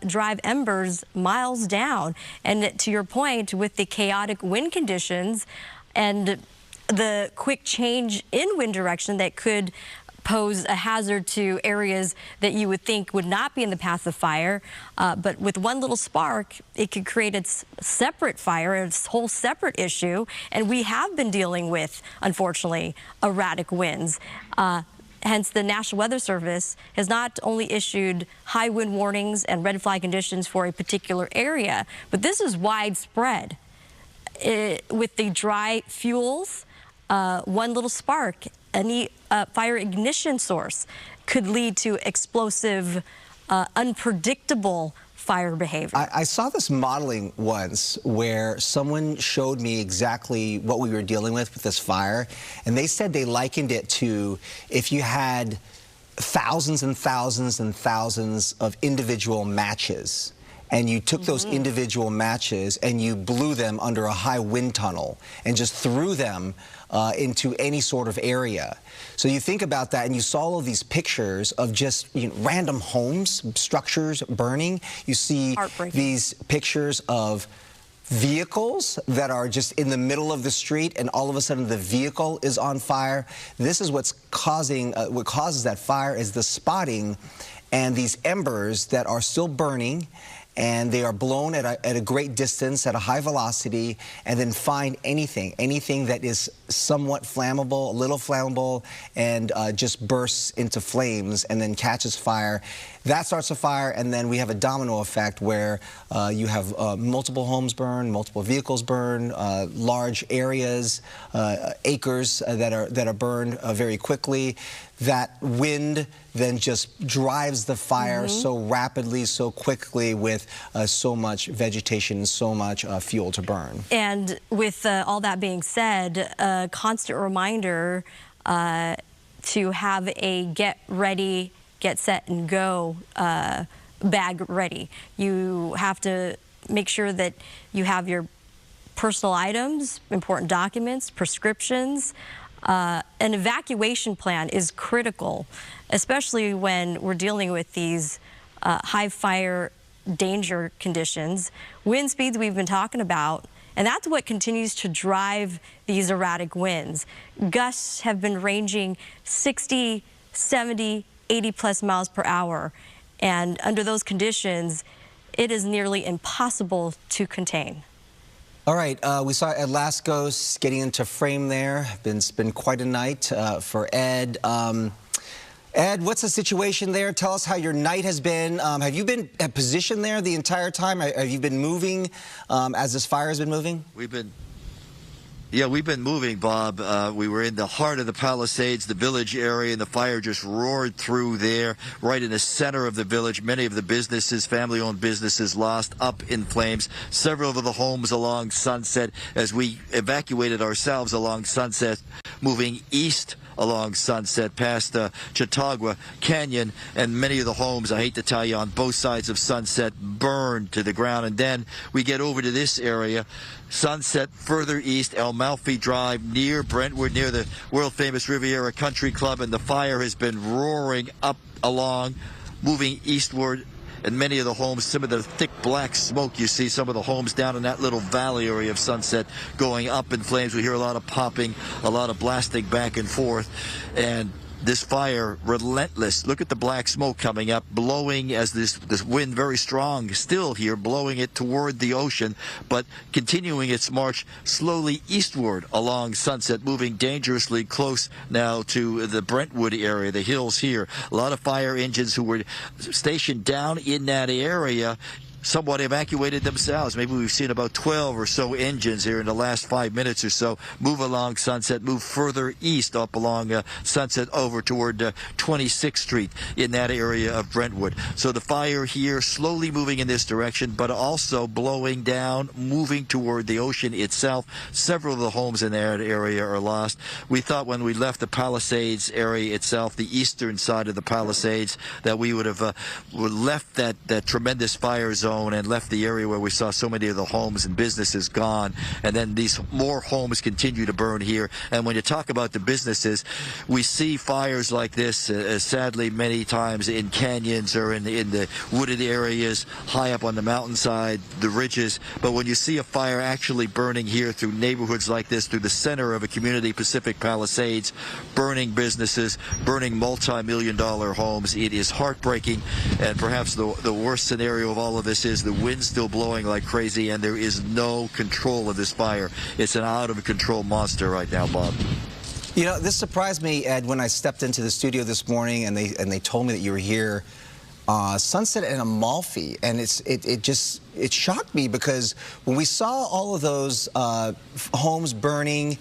drive embers miles down. And to your point, with the chaotic wind conditions and the quick change in wind direction that could pose a hazard to areas that you would think would not be in the path of fire. But with one little spark, it could create a separate fire, a whole separate issue. And we have been dealing with, unfortunately, erratic winds. Hence, the National Weather Service has not only issued high wind warnings and red flag conditions for a particular area, but this is widespread. With the dry fuels, one little spark, any fire ignition source could lead to explosive, unpredictable fire behavior. I saw this modeling once where someone showed me exactly what we were dealing with this fire, and they said they likened it to if you had thousands and thousands and thousands of individual matches, and you took those individual matches and you blew them under a high wind tunnel and just threw them into any sort of area. So you think about that, and you saw all of these pictures of just random homes, structures burning. You see these pictures of vehicles that are just in the middle of the street, and all of a sudden the vehicle is on fire. This is what's causing, what causes that fire is the spotting and these embers that are still burning, and they are blown at a great distance, at a high velocity, and then find anything that is somewhat flammable, a little flammable, and just bursts into flames and then catches fire. That starts a fire, and then we have a domino effect where you have multiple homes burn, multiple vehicles burn, large areas, acres that are burned very quickly. That wind then just drives the fire so rapidly, so quickly, with so much vegetation and so much fuel to burn. And with all that being said, a constant reminder to have a get ready, get set and go bag ready. You have to make sure that you have your personal items, important documents, prescriptions. An evacuation plan is critical, especially when we're dealing with these high fire danger conditions, wind speeds we've been talking about, and that's what continues to drive these erratic winds. Gusts have been ranging 60, 70, 80 plus miles per hour, and under those conditions, it is nearly impossible to contain. All right, we saw Ed Laskos getting into frame there. It's been quite a night for Ed. Ed, what's the situation there? Tell us how your night has been. Have you been positioned there the entire time? Have you been moving as this fire has been moving? We've been moving, Bob. We were in the heart of the Palisades, the village area, and the fire just roared through there, right in the center of the village. Many of the businesses, family-owned businesses, lost up in flames. Several of the homes along Sunset, as we evacuated ourselves along Sunset, moving east along Sunset past Chautauqua Canyon, and many of the homes, I hate to tell you, on both sides of Sunset burned to the ground. And then we get over to this area, Sunset further east, El Malfi Drive, near Brentwood, near the world-famous Riviera Country Club, and the fire has been roaring up along, moving eastward and many of the homes, some of the thick black smoke you see, some of the homes down in that little valley area of Sunset going up in flames. We hear a lot of popping, a lot of blasting back and forth, and this fire relentless. Look at the black smoke coming up, blowing as this wind very strong still here, blowing it toward the ocean, but continuing its march slowly eastward along Sunset, moving dangerously close now to the Brentwood area, the hills here. A lot of fire engines who were stationed down in that area somewhat evacuated themselves. Maybe we've seen about 12 or so engines here in the last 5 minutes or so move along Sunset, move further east up along Sunset over toward 26th Street in that area of Brentwood. So the fire here slowly moving in this direction, but also blowing down, moving toward the ocean itself. Several of the homes in that area are lost. We thought when we left the Palisades area itself, the eastern side of the Palisades, that we would have left that tremendous fire zone and left the area where we saw so many of the homes and businesses gone, and then these more homes continue to burn here. And when you talk about the businesses, we see fires like this sadly many times in canyons or in the wooded areas high up on the mountainside, the ridges. But when you see a fire actually burning here through neighborhoods like this, through the center of a community, Pacific Palisades, burning businesses, burning multi-million-dollar homes, it is heartbreaking. And perhaps the worst scenario of all of this is the wind still blowing like crazy, and there is no control of this fire. It's an out-of-control monster right now, Bob. You know, this surprised me, Ed, when I stepped into the studio this morning and they told me that you were here. Sunset and Amalfi, and it shocked me because when we saw all of those homes burning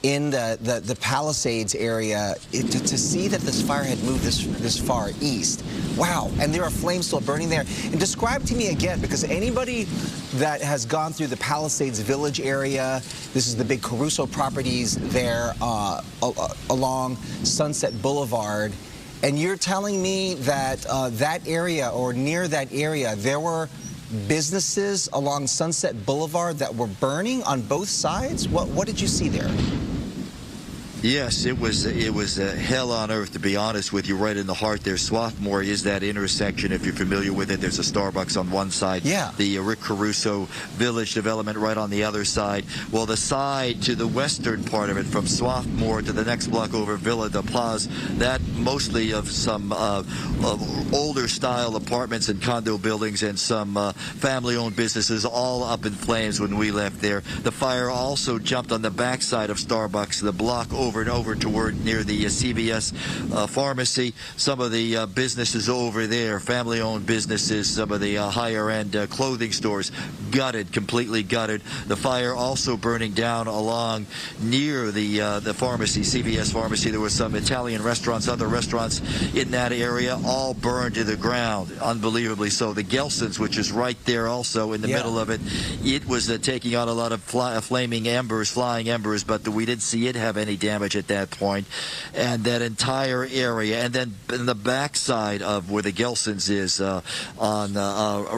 in the Palisades area, to see that this fire had moved this far east. Wow, and there are flames still burning there. And describe to me again, because anybody that has gone through the Palisades Village area, this is the big Caruso properties there along Sunset Boulevard, and you're telling me that that area or near that area, there were businesses along Sunset Boulevard that were burning on both sides? What did you see there? Yes, it was hell on earth, to be honest with you, right in the heart there. Swarthmore is that intersection, if you're familiar with it. There's a Starbucks on one side. Yeah. The Rick Caruso Village development right on the other side. Well, the side to the western part of it, from Swarthmore to the next block over, Villa de Paz, that mostly of some older style apartments and condo buildings and some family-owned businesses, all up in flames when we left there. The fire also jumped on the backside of Starbucks, the block over and over toward near the CVS pharmacy. Some of the businesses over there, family-owned businesses, some of the higher-end clothing stores, gutted, completely gutted. The fire also burning down along near the pharmacy, CVS pharmacy. There were some Italian restaurants, other restaurants in that area, all burned to the ground, unbelievably so. The Gelson's, which is right there also in the middle of it, it was taking on a lot of flaming embers, flying embers, but we didn't see it have any damage at that point. And that entire area, and then in the backside of where the Gelson's is on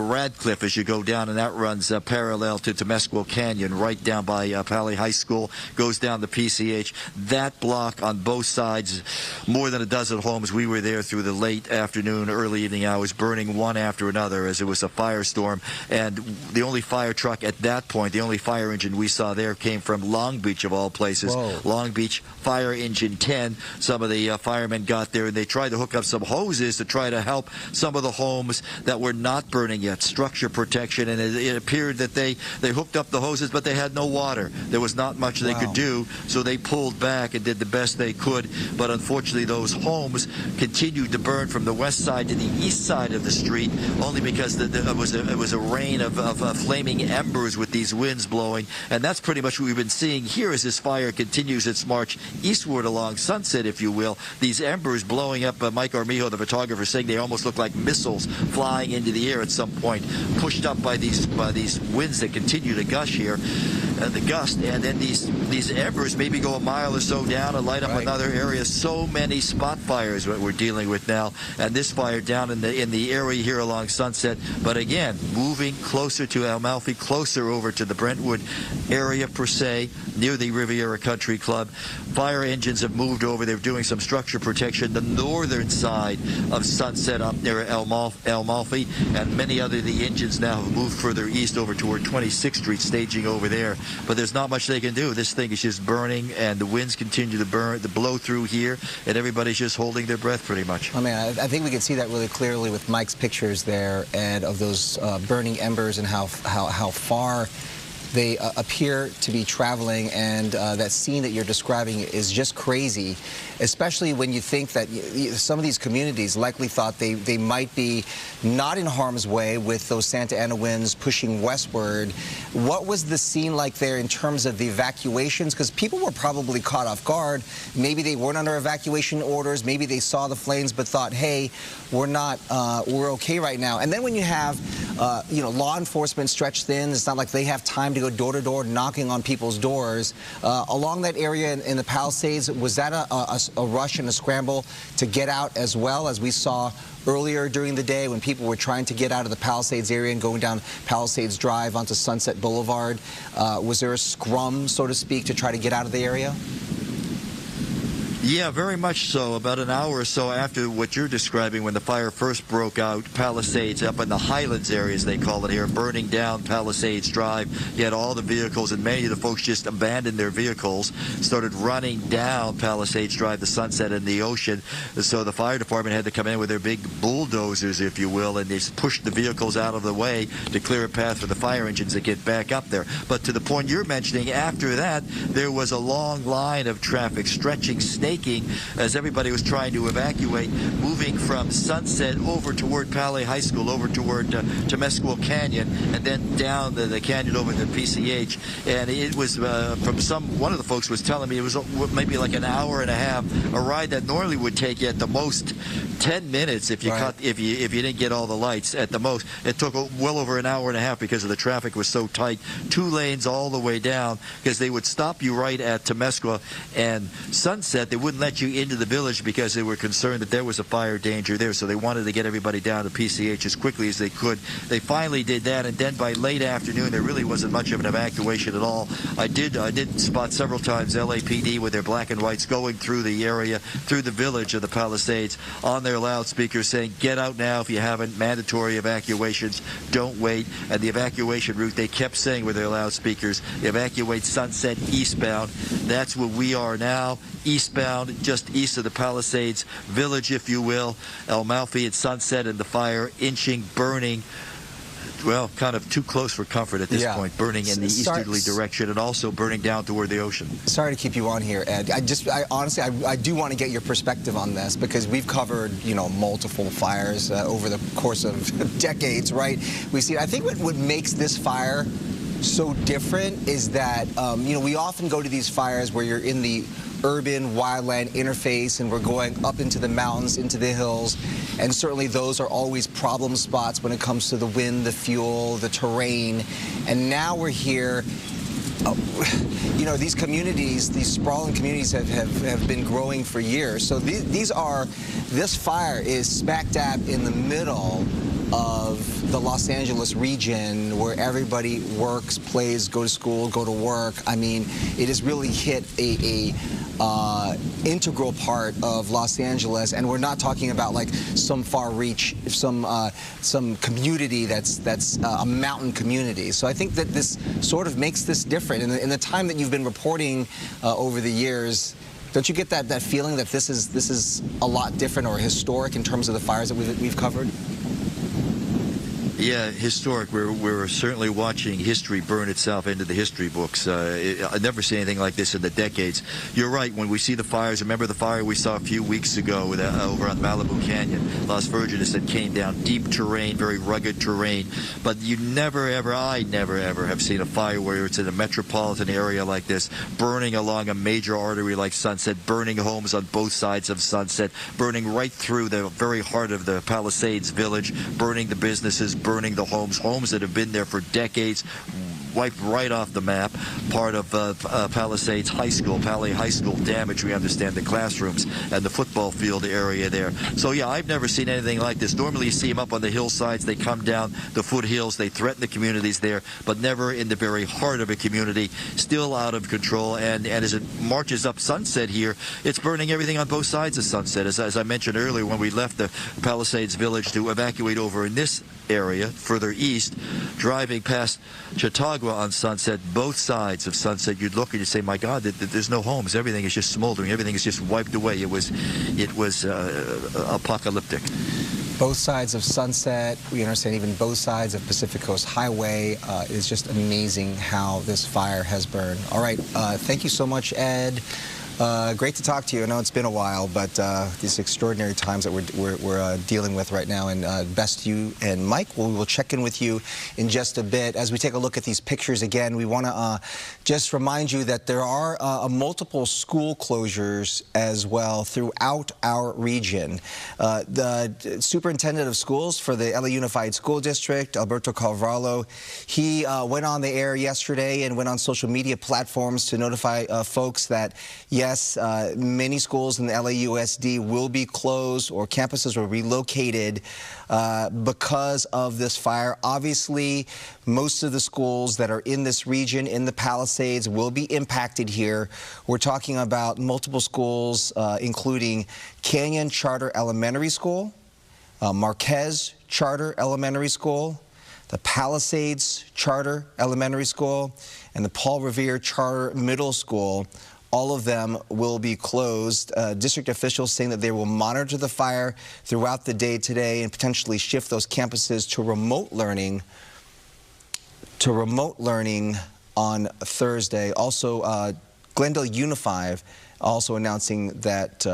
Radcliffe, as you go down, and that runs parallel to Temescal Canyon, right down by Pali High School, goes down to PCH. That block on both sides, more than a dozen homes. We were there through the late afternoon, early evening hours, burning one after another as it was a firestorm. And the only fire truck at that point, the only fire engine we saw there came from Long Beach, of all places. Whoa. Long Beach Fire Engine 10. Some of the firemen got there and they tried to hook up some hoses to try to help some of the homes that were not burning yet, structure protection, and it appeared that they hooked up the hoses, but they had no water. There was not much they could do, so they pulled back and did the best they could. But unfortunately, those homes continued to burn from the west side to the east side of the street, only because it was a rain of flaming embers with these winds blowing. And that's pretty much what we've been seeing here as this fire continues its march eastward along Sunset, if you will. These embers blowing up. Mike Armijo, the photographer, saying they almost look like missiles flying into the air at some point, pushed up by these winds that continue to gush here, the gust. And then these embers maybe go a mile or so down and light up another area. So many spot fires what we're dealing with now, and this fire down in the area here along Sunset. But again, moving closer to Amalfi, closer over to the Brentwood area per se, near the Riviera Country Club. Fire engines have moved over. They're doing some structure protection the northern side of Sunset up near El Malfi, and many other of the engines now have moved further east over toward 26th Street, staging over there. But there's not much they can do. This thing is just burning, and the winds continue to blow through here, and everybody's just holding their breath pretty much. I mean, I think we can see that really clearly with Mike's pictures there, and of those burning embers and how far they appear to be traveling, and that scene that you're describing is just crazy, especially when you think that some of these communities likely thought they might be not in harm's way with those Santa Ana winds pushing westward. What was the scene like there in terms of the evacuations? Because people were probably caught off guard. Maybe they weren't under evacuation orders. Maybe they saw the flames but thought, hey, we're okay right now. And then when you have law enforcement stretched thin, it's not like they have time to go door to door knocking on people's doors. Along that area in the Palisades, was that a rush and a scramble to get out as well, as we saw earlier during the day when people were trying to get out of the Palisades area and going down Palisades Drive onto Sunset Boulevard? Was there a scrum, so to speak, to try to get out of the area? Yeah, very much so. About an hour or so after what you're describing, when the fire first broke out, Palisades, up in the Highlands areas, they call it here, burning down Palisades Drive. You had all the vehicles, and many of the folks just abandoned their vehicles, started running down Palisades Drive, the Sunset, and the ocean. So the fire department had to come in with their big bulldozers, if you will, and they pushed the vehicles out of the way to clear a path for the fire engines to get back up there. But to the point you're mentioning, after that, there was a long line of traffic stretching, snaking, as everybody was trying to evacuate, moving from Sunset over toward Pali High School, over toward Temescal Canyon, and then down the canyon over to PCH. And it was one of the folks was telling me it was maybe like an hour and a half, a ride that normally would take you at the most 10 minutes if you if you didn't get all the lights. At the most, it took well over an hour and a half because of the traffic was so tight. 2 lanes all the way down, because they would stop you right at Temescal and Sunset. They wouldn't let you into the village because they were concerned that there was a fire danger there, so they wanted to get everybody down to PCH as quickly as they could. They finally did that, and then by late afternoon there really wasn't much of an evacuation at all. I did spot several times LAPD with their black and whites going through the area, through the village of the Palisades, on their loudspeakers saying, get out now if you haven't, mandatory evacuations, don't wait. And the evacuation route, they kept saying with their loudspeakers, evacuate Sunset eastbound. That's where we are now, eastbound, just east of the Palisades village, if you will. El Malfi at Sunset, and the fire inching, burning, well, kind of too close for comfort at this point, burning in the easterly direction and also burning down toward the ocean. Sorry to keep you on here, Ed. Honestly, I do want to get your perspective on this, because we've covered, multiple fires over the course of decades, right? I think what makes this fire so different is that, we often go to these fires where you're in the urban wildland interface and we're going up into the mountains, into the hills, and certainly those are always problem spots when it comes to the wind, the fuel, the terrain. And now we're here. These communities, these sprawling communities have been growing for years. So this fire is smack dab in the middle of the Los Angeles region, where everybody works, plays, go to school, go to work. I mean, it has really hit a integral part of Los Angeles, and we're not talking about like some far reach, some community that's a mountain community. So I think that this sort of makes this different. In the time that you've been reporting over the years, don't you get that feeling that this is a lot different or historic in terms of the fires that we've covered? Yeah, historic. We're certainly watching history burn itself into the history books. I've never seen anything like this in the decades. You're right. When we see the fires, remember the fire we saw a few weeks ago over on Malibu Canyon, Las Virgenes, that came down, deep terrain, very rugged terrain. But I never ever have seen a fire where it's in a metropolitan area like this, burning along a major artery like Sunset, burning homes on both sides of Sunset, burning right through the very heart of the Palisades village, burning the businesses, burning the homes that have been there for decades, wiped right off the map. Part of Palisades High School, Pali High School damage, we understand, the classrooms and the football field area there. So, yeah, I've never seen anything like this. Normally you see them up on the hillsides. They come down the foothills. They threaten the communities there, but never in the very heart of a community. Still out of control. And as it marches up Sunset here, it's burning everything on both sides of Sunset. As I mentioned earlier, when we left the Palisades Village to evacuate over in this area further east, driving past Chautauqua on Sunset, both sides of Sunset, you'd look and you'd say, my God, there's no homes. Everything is just smoldering. Everything is just wiped away. It was apocalyptic. Both sides of Sunset, we understand even both sides of Pacific Coast Highway. It is just amazing how this fire has burned. All right, thank you so much, Ed. Great to talk to you. I know it's been a while, but these extraordinary times that we're dealing with right now, and best you and Mike, we will check in with you in just a bit. As we take a look at these pictures again, we want to just remind you that there are multiple school closures as well throughout our region. The superintendent of schools for the LA Unified School District, Alberto Carvalho, he went on the air yesterday and went on social media platforms to notify folks that, yes, many schools in the LAUSD will be closed or campuses were relocated because of this fire. Obviously, most of the schools that are in this region, in the Palisades, will be impacted here. We're talking about multiple schools, including Canyon Charter Elementary School, Marquez Charter Elementary School, the Palisades Charter Elementary School, and the Paul Revere Charter Middle School. All of them will be closed. District officials saying that they will monitor the fire throughout the day today and potentially shift those campuses to remote learning on Thursday. Also, Glendale Unified also announcing that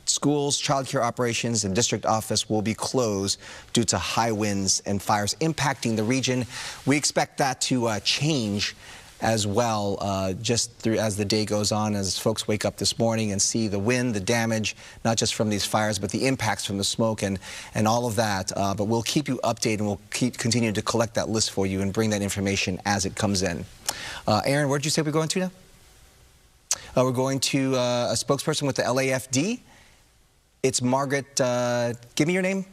schools, child care operations, and district office will be closed due to high winds and fires impacting the region. We expect that to change as well, just through as the day goes on, as folks wake up this morning and see the wind, the damage, not just from these fires, but the impacts from the smoke and all of that. But we'll keep you updated, and we'll continue to collect that list for you and bring that information as it comes in. Aaron, where did you say we're going to now? We're going to a spokesperson with the LAFD. It's Margaret, give me your name,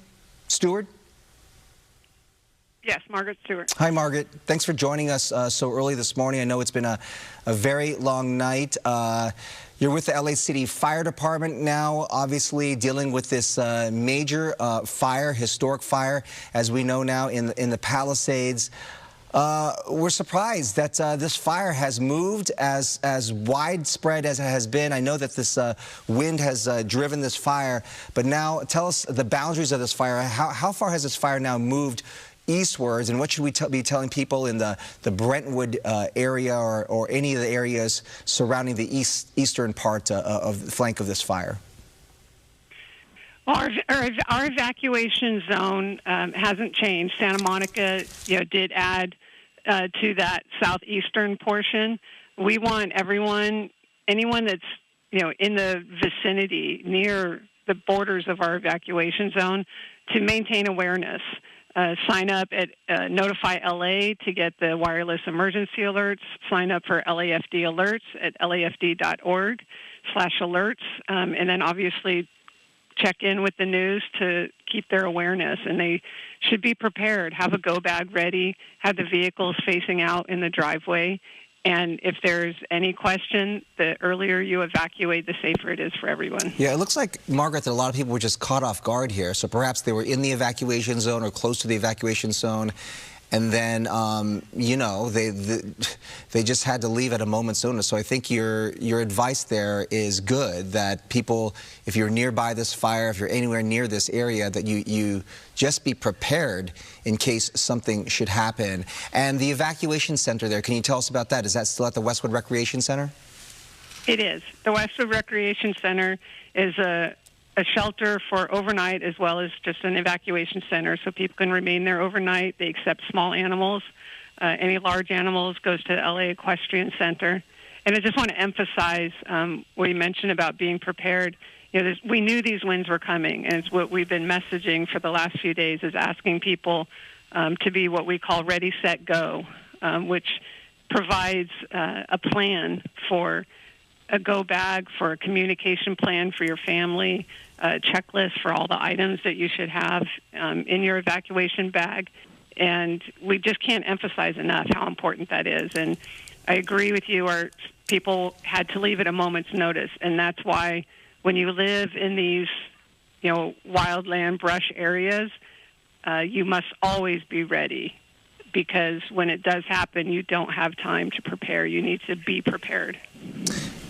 Stewart? Yes, Margaret Stewart. Hi, Margaret. Thanks for joining us so early this morning. I know it's been a very long night. You're with the LA City Fire Department now, obviously dealing with this major fire, historic fire, as we know now in the Palisades. We're surprised that this fire has moved as widespread as it has been. I know that this wind has driven this fire, but now tell us the boundaries of this fire. How far has this fire now moved eastwards, and what should we be telling people in the Brentwood area or any of the areas surrounding the eastern part of the flank of this fire? Well, our evacuation zone hasn't changed. Santa Monica, did add to that southeastern portion. We want anyone that's in the vicinity near the borders of our evacuation zone to maintain awareness. Sign up at Notify LA to get the wireless emergency alerts. Sign up for LAFD alerts at lafd.org/alerts. And then obviously check in with the news to keep their awareness. And they should be prepared, have a go bag ready, have the vehicles facing out in the driveway. And if there's any question, the earlier you evacuate, the safer it is for everyone. Yeah, it looks like, Margaret, that a lot of people were just caught off guard here. So perhaps they were in the evacuation zone or close to the evacuation zone, and then, they just had to leave at a moment's notice. So I think your advice there is good, that people, if you're nearby this fire, if you're anywhere near this area, that you just be prepared in case something should happen. And the evacuation center there, can you tell us about that? Is that still at the Westwood Recreation Center? It is. The Westwood Recreation Center is a shelter for overnight, as well as just an evacuation center, so people can remain there overnight. They accept small animals. Any large animals goes to the LA Equestrian Center. And I just want to emphasize what you mentioned about being prepared. We knew these winds were coming, and it's what we've been messaging for the last few days, is asking people to be what we call ready, set, go, which provides a plan for a go bag, for a communication plan for your family, a checklist for all the items that you should have in your evacuation bag. And we just can't emphasize enough how important that is. And I agree with you, our people had to leave at a moment's notice. And that's why when you live in these, wildland brush areas, you must always be ready, because when it does happen, you don't have time to prepare. You need to be prepared.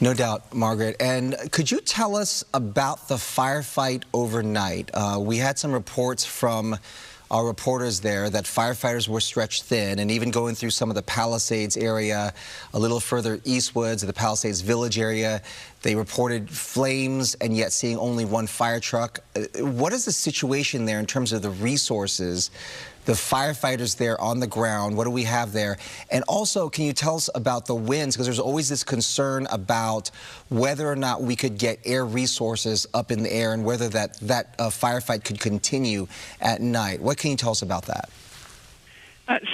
No doubt, Margaret. And could you tell us about the firefight overnight? We had some reports from our reporters there that firefighters were stretched thin, and even going through some of the Palisades area, a little further eastwards, the Palisades Village area, they reported flames and yet seeing only one fire truck. What is the situation there in terms of the resources, the firefighters there on the ground? What do we have there? And also, can you tell us about the winds? Because there's always this concern about whether or not we could get air resources up in the air and whether that firefight could continue at night. What can you tell us about that?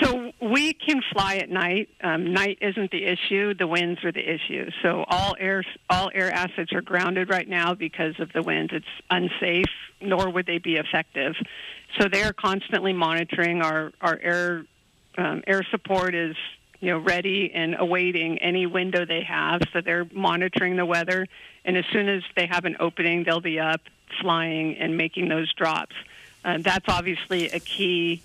So we can fly at night. Night isn't the issue. The winds are the issue. So all air assets are grounded right now because of the winds. It's unsafe, nor would they be effective. So they are constantly monitoring. Our air support is ready and awaiting any window they have. So they're monitoring the weather, and as soon as they have an opening, they'll be up flying and making those drops. That's obviously a key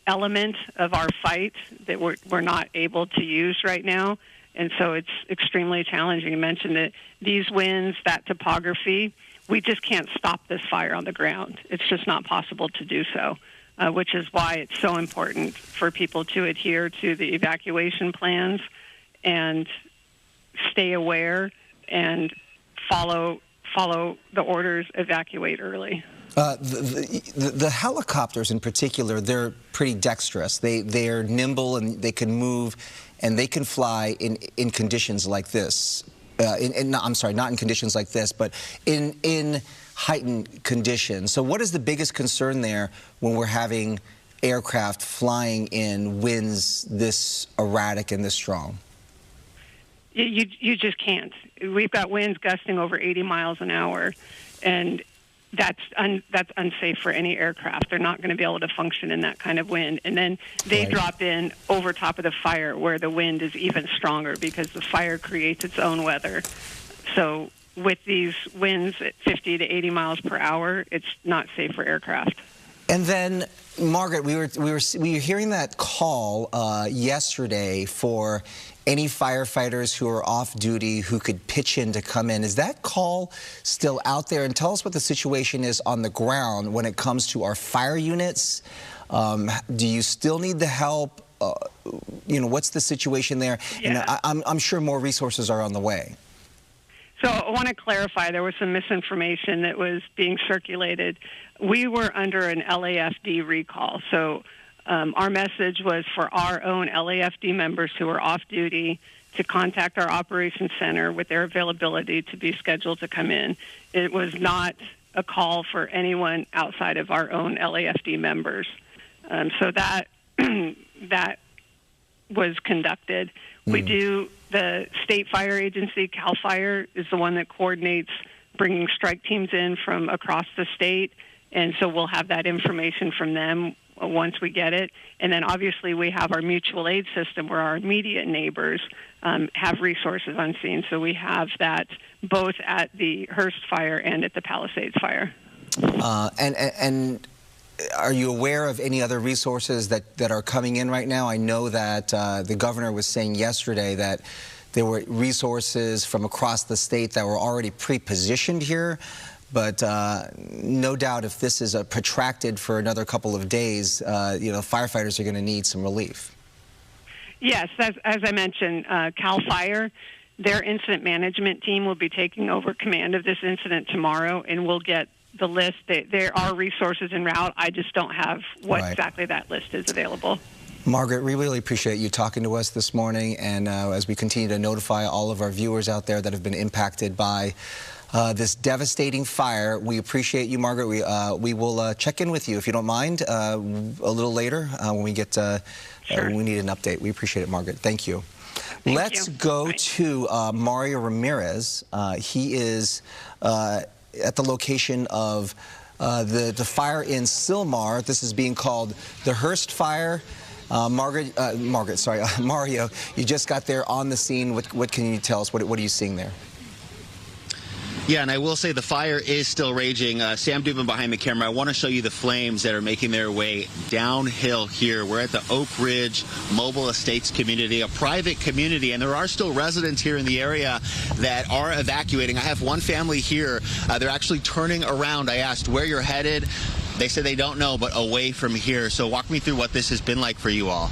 element of our fight that we're not able to use right now, and so it's extremely challenging. You mentioned that these winds, that topography, we just can't stop this fire on the ground. It's just not possible to do so, which is why it's so important for people to adhere to the evacuation plans and stay aware and follow the orders, evacuate early. The helicopters in particular, they're pretty dexterous. They're nimble and they can move and they can fly in conditions like this. I'm sorry, not in conditions like this, but in heightened conditions. So what is the biggest concern there when we're having aircraft flying in winds this erratic and this strong? You just can't. We've got winds gusting over 80 miles an hour, and that's unsafe for any aircraft. They're not going to be able to function in that kind of wind. And then they drop in over top of the fire where the wind is even stronger because the fire creates its own weather. So with these winds at 50 to 80 miles per hour, it's not safe for aircraft. And then, Margaret, we were hearing that call yesterday for any firefighters who are off duty who could pitch in to come in. Is that call still out there? And tell us what the situation is on the ground when it comes to our fire units. Do you still need the help? What's the situation there? Yeah. And I'm sure more resources are on the way. So I want to clarify, there was some misinformation that was being circulated. We were under an LAFD recall. So our message was for our own LAFD members who are off duty to contact our operations center with their availability to be scheduled to come in. It was not a call for anyone outside of our own LAFD members. So that was conducted. We do, the state fire agency, CAL FIRE, is the one that coordinates bringing strike teams in from across the state, and so we'll have that information from them once we get it. And then obviously we have our mutual aid system where our immediate neighbors have resources on scene, so we have that both at the Hearst fire and at the Palisades fire. And are you aware of any other resources that are coming in right now? I know that the governor was saying yesterday that there were resources from across the state that were already pre-positioned here, but no doubt if this is protracted for another couple of days, firefighters are going to need some relief. Yes, as I mentioned, CAL FIRE, their incident management team will be taking over command of this incident tomorrow, and we'll get the list. There are resources en route. I just don't have what exactly that list is available. Margaret, we really appreciate you talking to us this morning, and as we continue to notify all of our viewers out there that have been impacted by this devastating fire. We appreciate you, Margaret. We will check in with you, if you don't mind, a little later when we get, Sure. we need an update. We appreciate it, Margaret. Thank you. Let's go to Mario Ramirez. He is at the location of the fire in Sylmar. This is being called the Hearst Fire. Mario, you just got there on the scene. What can you tell us? What are you seeing there? Yeah, and I will say the fire is still raging. Sam Dubin behind the camera. I want to show you the flames that are making their way downhill here. We're at the Oak Ridge Mobile Estates community, a private community, and there are still residents here in the area that are evacuating. I have one family here. They're actually turning around. I asked where you're headed. They said they don't know, but away from here. So walk me through what this has been like for you all.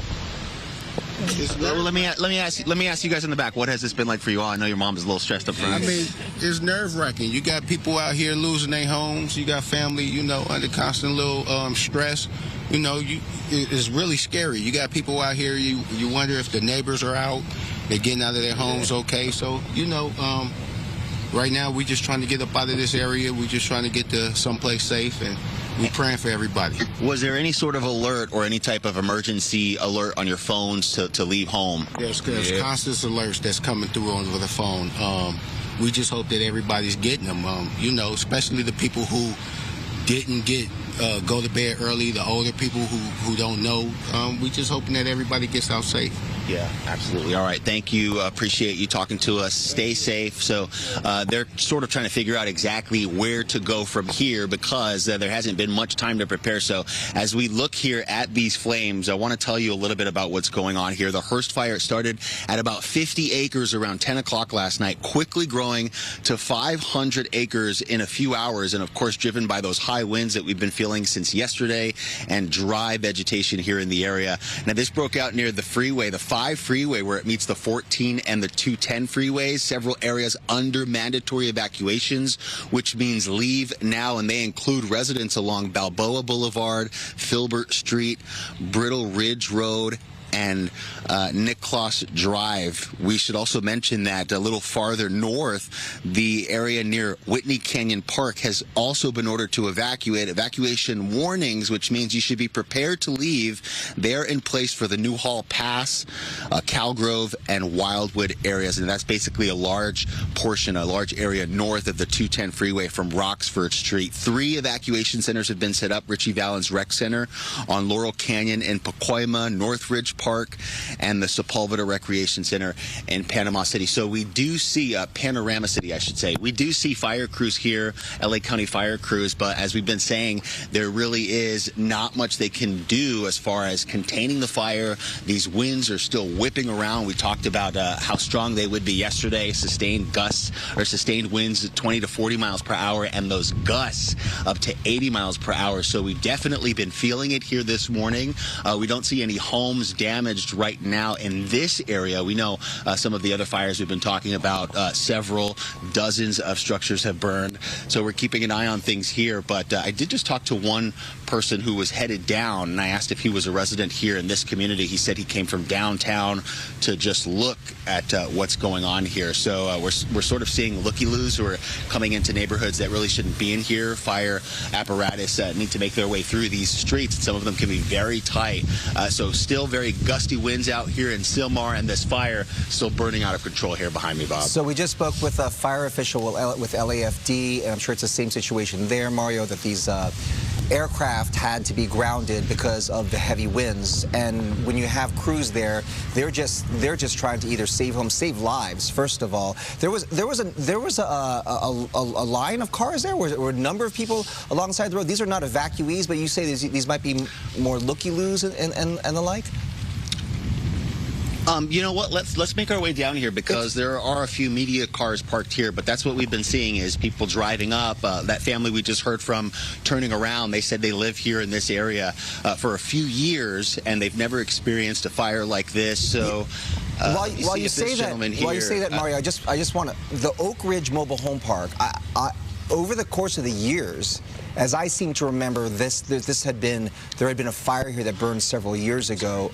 Well, let me ask you guys in the back. What has this been like for you all? I know your mom is a little stressed up front. I mean, it's nerve-wracking. You got people out here losing their homes. You got family, you know, under constant little stress. You know, it's really scary. You got people out here. You wonder if the neighbors are out. They're getting out of their homes okay. So, you know, right now we're just trying to get up out of this area. We're just trying to get to someplace safe, and we're praying for everybody. Was there any sort of alert or any type of emergency alert on your phones to leave home? There's constant alerts that's coming through over the phone. We just hope that everybody's getting them, you know, especially the people who didn't go to bed early, the older people who don't know. We just hoping that everybody gets out safe. Yeah, absolutely. All right. Thank you. Appreciate you talking to us. Stay safe. So they're sort of trying to figure out exactly where to go from here because there hasn't been much time to prepare. So as we look here at these flames, I want to tell you a little bit about what's going on here. The Hearst fire started at about 50 acres around 10 o'clock last night, quickly growing to 500 acres in a few hours. And of course, driven by those high winds that we've been feeling since yesterday and dry vegetation here in the area. Now, this broke out near the freeway, the 5 freeway, where it meets the 14 and the 210 freeways. Several areas under mandatory evacuations, which means leave now, and they include residents along Balboa Boulevard, Filbert Street, Brittle Ridge Road, and Nicholas Drive. We should also mention that a little farther north, the area near Whitney Canyon Park has also been ordered to evacuate. Evacuation warnings, which means you should be prepared to leave. They're in place for the Newhall Pass, Calgrove, and Wildwood areas, and that's basically a large portion, a large area north of the 210 freeway from Roxford Street. 3 evacuation centers have been set up. Richie Valens Rec Center on Laurel Canyon in Pacoima, Northridge Park, and the Sepulveda Recreation Center in Panama City. So we do see Panorama City, I should say. We do see fire crews here, LA County fire crews, but as we've been saying, there really is not much they can do as far as containing the fire. These winds are still whipping around. We talked about how strong they would be yesterday. Sustained gusts or sustained winds at 20 to 40 miles per hour, and those gusts up to 80 miles per hour. So we've definitely been feeling it here this morning. We don't see any homes damaged right now in this area. We know some of the other fires we've been talking about, several dozens of structures have burned. So we're keeping an eye on things here. But I did just talk to one person who was headed down, and I asked if he was a resident here in this community. He said he came from downtown to just look at what's going on here. So we're sort of seeing looky-loos who are coming into neighborhoods that really shouldn't be in here. Fire apparatus need to make their way through these streets. Some of them can be very tight. So still very gusty winds out here in Sylmar, and this fire still burning out of control here behind me, Bob. So we just spoke with a fire official with LAFD, and I'm sure it's the same situation there, Mario, that these aircraft had to be grounded because of the heavy winds. And when you have crews there, they're just trying to either save homes, save lives. First of all, there was a line of cars there. Were a number of people alongside the road. These are not evacuees, but you say these might be more looky-loos and the like. You know what? Let's make our way down here because there are a few media cars parked here, but that's what we've been seeing is people driving up. That family we just heard from turning around, they said they live here in this area for a few years and they've never experienced a fire like this. So while you say that, Mario, I just want to, the Oak Ridge Mobile Home Park, over the course of the years, as I seem to remember, there had been a fire here that burned several years ago.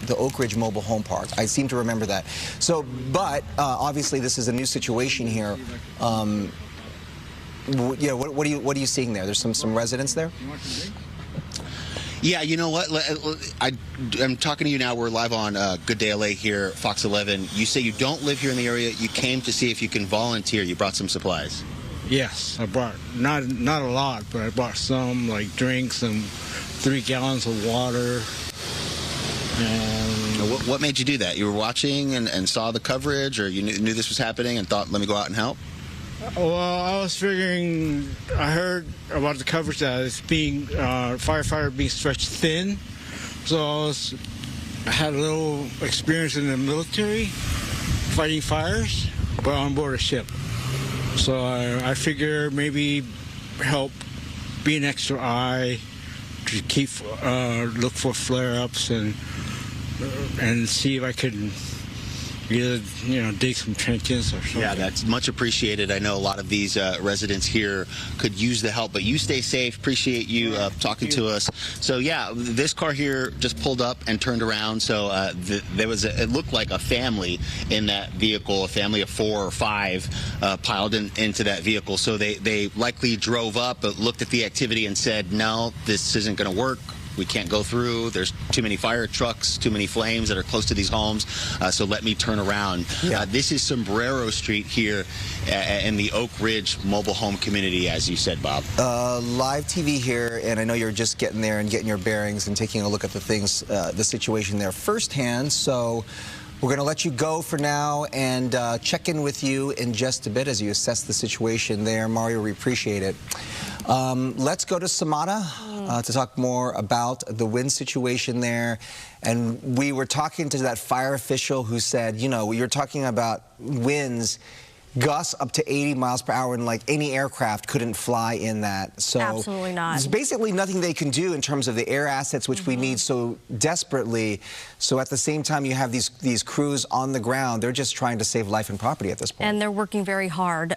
the Oak Ridge Mobile Home Park. I seem to remember that. So, but obviously this is a new situation here. Yeah, what are you seeing there? There's some residents there? Yeah, you know what? I'm talking to you now. We're live on Good Day LA here, Fox 11. You say you don't live here in the area. You came to see if you can volunteer. You brought some supplies. Yes, I brought not a lot, but I brought some, like drinks and 3 gallons of water. And what made you do that? You were watching and saw the coverage, or you knew this was happening and thought, let me go out and help? Well, I was figuring, I heard about the coverage that it's being, firefighter being stretched thin. So I had a little experience in the military fighting fires, but on board a ship. So I figure maybe help be an extra eye to keep, look for flare-ups and see if I could either, dig some trenches or something. Yeah, that's much appreciated. I know a lot of these residents here could use the help, but you stay safe. Appreciate you talking to us. So yeah, this car here just pulled up and turned around. So there was it looked like a family in that vehicle, a family of 4 or 5 piled into that vehicle. So they likely drove up, but looked at the activity and said, no, this isn't going to work. We can't go through. There's too many fire trucks, too many flames that are close to these homes. So let me turn around. Yeah. This is Sombrero Street here in the Oak Ridge mobile home community, as you said, Bob. Live TV here, and I know you're just getting there and getting your bearings and taking a look at the things, the situation there firsthand. So we're going to let you go for now and check in with you in just a bit as you assess the situation there. Mario, we appreciate it. Let's go to Samata to talk more about the wind situation there. And we were talking to that fire official who said, you're talking about winds, gusts up to 80 miles per hour, and like any aircraft couldn't fly in that. So absolutely not. There's basically nothing they can do in terms of the air assets, which we need so desperately. So at the same time, you have these crews on the ground. They're just trying to save life and property at this point. And they're working very hard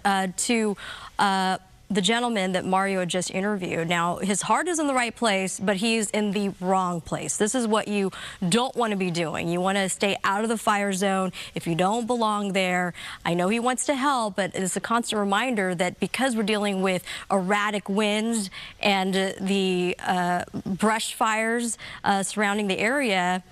the gentleman that Mario had just interviewed. Now, his heart is in the right place, but he's in the wrong place. This is what you don't want to be doing. You want to stay out of the fire zone if you don't belong there. I know he wants to help, but it's a constant reminder that because we're dealing with erratic winds and the brush fires surrounding the area,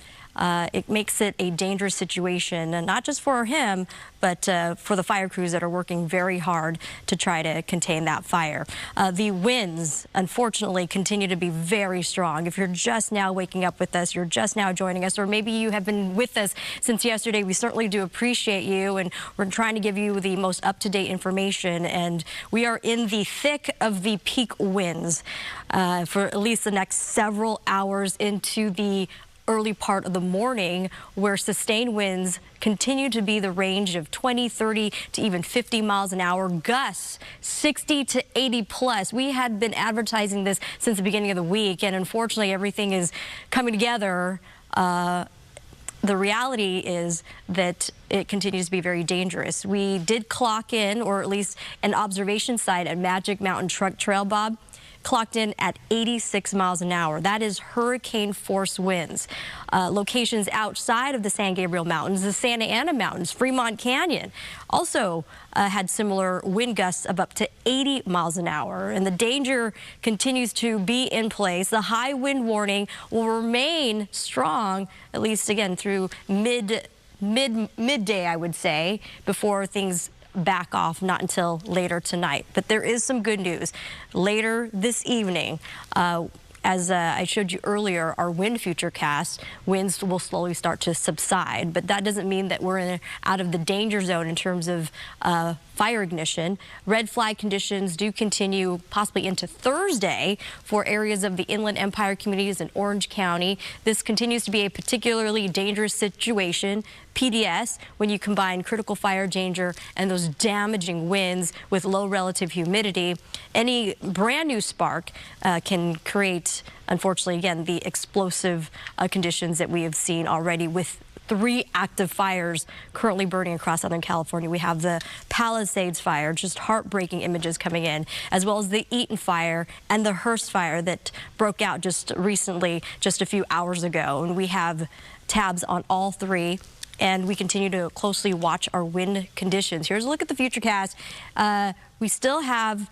it makes it a dangerous situation, and not just for him, but for the fire crews that are working very hard to try to contain that fire. The winds, unfortunately, continue to be very strong. If you're just now waking up with us, you're just now joining us, or maybe you have been with us since yesterday, we certainly do appreciate you, and we're trying to give you the most up-to-date information. And we are in the thick of the peak winds for at least the next several hours into the early part of the morning, where sustained winds continue to be the range of 20, 30 to even 50 miles an hour, gusts 60 to 80 plus. We had been advertising this since the beginning of the week, and unfortunately everything is coming together. The reality is that it continues to be very dangerous. We did clock in, or at least an observation site at Magic Mountain Truck Trail, Bob, clocked in at 86 miles an hour. That is hurricane force winds. Locations outside of the San Gabriel Mountains, the Santa Ana Mountains, Fremont Canyon also had similar wind gusts of up to 80 miles an hour. And the danger continues to be in place. The high wind warning will remain strong, at least again through midday, I would say, before things back off, not until later tonight. But there is some good news. Later this evening, as I showed you earlier, our wind futurecast, winds will slowly start to subside, but that doesn't mean that we're out of the danger zone in terms of fire ignition. Red flag conditions do continue possibly into Thursday for areas of the Inland Empire communities in Orange County. This continues to be a particularly dangerous situation. PDS, when you combine critical fire danger and those damaging winds with low relative humidity, any brand new spark can create, unfortunately, again, the explosive conditions that we have seen already with 3 active fires currently burning across Southern California. We have the Palisades fire, just heartbreaking images coming in, as well as the Eaton fire and the Hearst fire that broke out just recently, just a few hours ago. And we have tabs on all three, and we continue to closely watch our wind conditions. Here's a look at the futurecast. We still have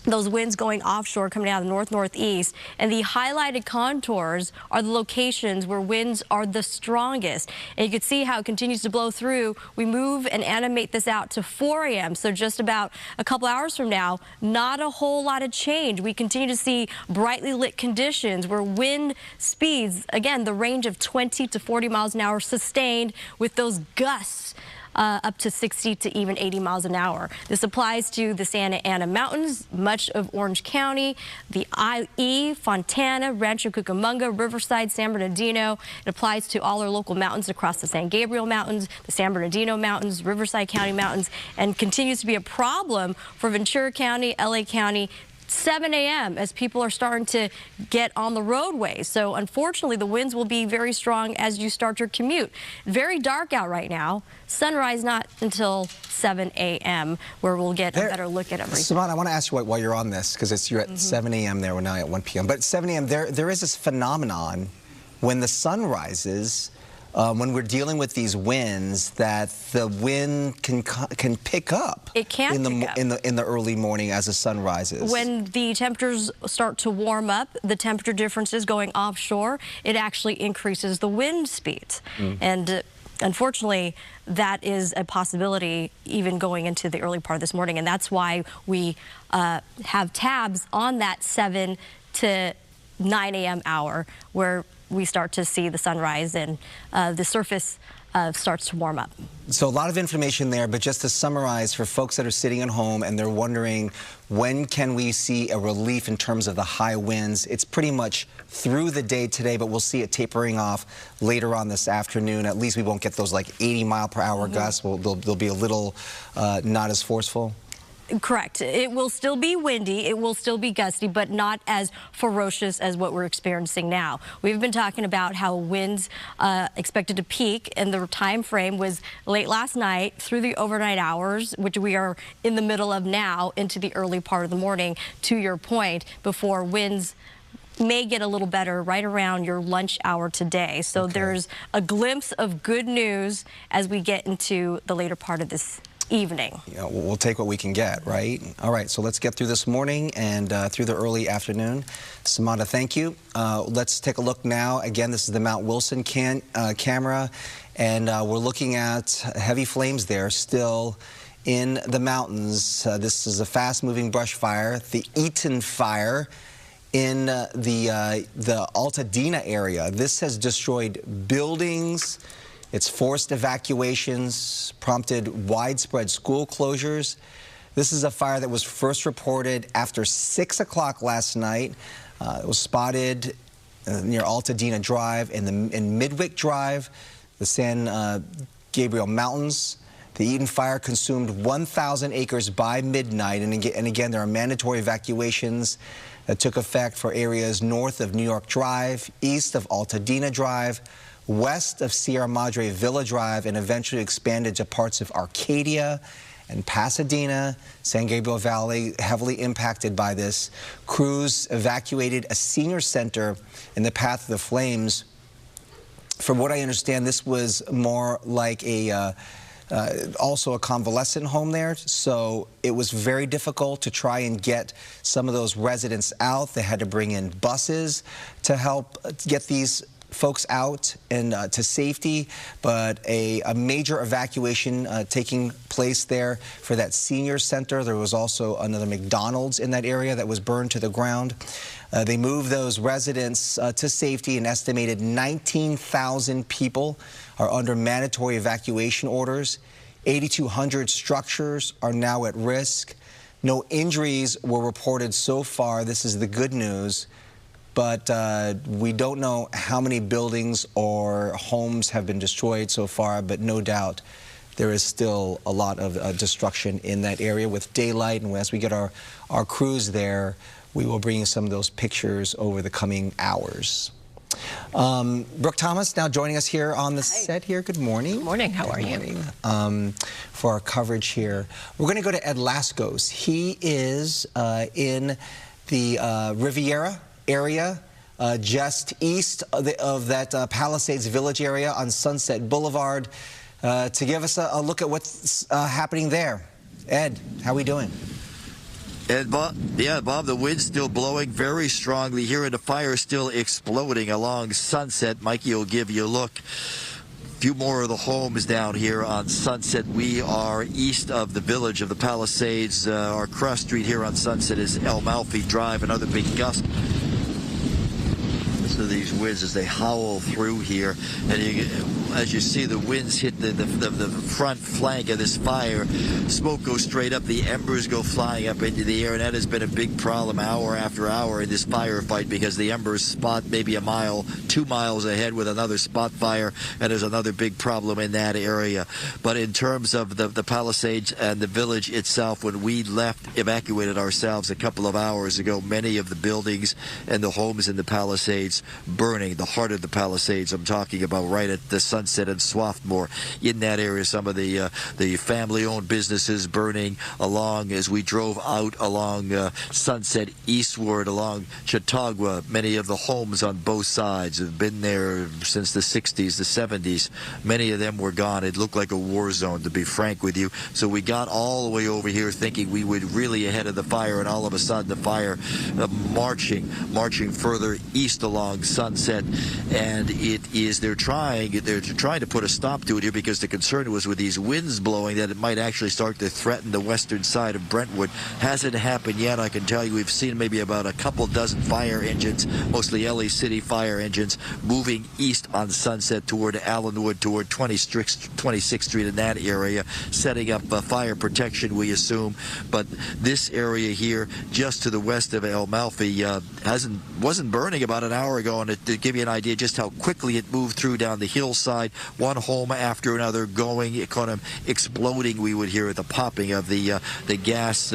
those winds going offshore coming out of the north-northeast, and the highlighted contours are the locations where winds are the strongest. And you can see how it continues to blow through. We move and animate this out to 4 a.m., so just about a couple hours from now, not a whole lot of change. We continue to see brightly lit conditions where wind speeds, again, the range of 20 to 40 miles an hour sustained with those gusts up to 60 to even 80 miles an hour. This applies to the Santa Ana Mountains, much of Orange County, the IE, Fontana, Rancho Cucamonga, Riverside, San Bernardino. It applies to all our local mountains across the San Gabriel Mountains, the San Bernardino Mountains, Riverside County Mountains, and continues to be a problem for Ventura County, LA County, 7 a.m. as people are starting to get on the roadways. So unfortunately, the winds will be very strong as you start your commute. Very dark out right now. Sunrise not until 7 a.m. where we'll get a better look at everything. Simone, I want to ask you while you're on this, because you're at 7 a.m. there, we're now at 1 p.m. But 7 a.m. there is this phenomenon when the sun rises, when we're dealing with these winds, that the wind can pick up. It can in the early morning as the sun rises. When the temperatures start to warm up, the temperature differences going offshore, it actually increases the wind speeds. And unfortunately, that is a possibility even going into the early part of this morning. And that's why we have tabs on that 7 to 9 a.m. hour where we start to see the sunrise and the surface starts to warm up. So a lot of information there, but just to summarize for folks that are sitting at home and they're wondering when can we see a relief in terms of the high winds, it's pretty much through the day today, but we'll see it tapering off later on this afternoon. At least we won't get those like 80-mile-per-hour gusts. They'll be a little not as forceful. Correct. It will still be windy, it will still be gusty, but not as ferocious as what we're experiencing now. We've been talking about how winds expected to peak, and the time frame was late last night through the overnight hours, which we are in the middle of now, into the early part of the morning, to your point, before winds may get a little better right around your lunch hour today. So there's a glimpse of good news as we get into the later part of this evening. Yeah, we'll take what we can get, right? All right, so let's get through this morning and through the early afternoon. Samantha, thank you. Let's take a look now. Again, this is the Mount Wilson camera, and we're looking at heavy flames there still in the mountains. This is a fast-moving brush fire, the Eaton fire in the Altadena area. This has destroyed buildings. It's forced evacuations, prompted widespread school closures. This is a fire that was first reported after 6 o'clock last night. It was spotted near Altadena Drive and in Midwick Drive, the San Gabriel Mountains. The Eaton fire consumed 1,000 acres by midnight, and again, there are mandatory evacuations that took effect for areas north of New York Drive, east of Altadena Drive, west of Sierra Madre Villa Drive, and eventually expanded to parts of Arcadia and Pasadena. San Gabriel Valley heavily impacted by this. Crews evacuated a senior center in the path of the flames. From what I understand, this was more like also a convalescent home there, so it was very difficult to try and get some of those residents out. They had to bring in buses to help get these folks out and to safety, but a major evacuation taking place there for that senior center. There was also another McDonald's in that area that was burned to the ground. They moved those residents to safety. An estimated 19,000 people are under mandatory evacuation orders. 8,200 structures are now at risk. No injuries were reported so far. This is the good news. But we don't know how many buildings or homes have been destroyed so far, but no doubt there is still a lot of destruction in that area with daylight. And as we get our crews there, we will bring you some of those pictures over the coming hours. Brooke Thomas now joining us here on the set here. Good morning. Good morning. How are you? For our coverage here. We're going to go to Ed Lascos. He is in the Riviera area just east of that Palisades Village area on Sunset Boulevard to give us a look at what's happening there. Ed, how are we doing? And Bob, the wind's still blowing very strongly here, and the fire still exploding along Sunset. Mikey will give you a look. A few more of the homes down here on Sunset. We are east of the village of the Palisades. Our cross street here on Sunset is El Malfi Drive. Another big gust. Listen to these winds as they howl through here, and as you see the winds hit the front flank of this fire, smoke goes straight up, the embers go flying up into the air, and that has been a big problem hour after hour in this firefight, because the embers spot maybe a mile, 2 miles ahead with another spot fire, and there's another big problem in that area. But in terms of the Palisades and the village itself, when we evacuated ourselves a couple of hours ago, many of the buildings and the homes in the Palisades burning, the heart of the Palisades I'm talking about, right at the Sunset and Swarthmore. In that area, some of the family-owned businesses burning along as we drove out along Sunset eastward along Chautauqua. Many of the homes on both sides have been there since the 60s, the 70s. Many of them were gone. It looked like a war zone, to be frank with you. So we got all the way over here thinking we would really ahead of the fire, and all of a sudden the fire marching further east along Sunset, and they're trying to put a stop to it here, because the concern was with these winds blowing that it might actually start to threaten the western side of Brentwood. Hasn't happened yet. I can tell you we've seen maybe about a couple dozen fire engines, mostly LA City fire engines, moving east on Sunset toward Allenwood, toward 26th Street in that area, setting up fire protection, we assume. But this area here, just to the west of El Malfi, wasn't burning about an hour ago, and to give you an idea just how quickly it moved through down the hillside, one home after another going, it kind of exploding. We would hear the popping of the gas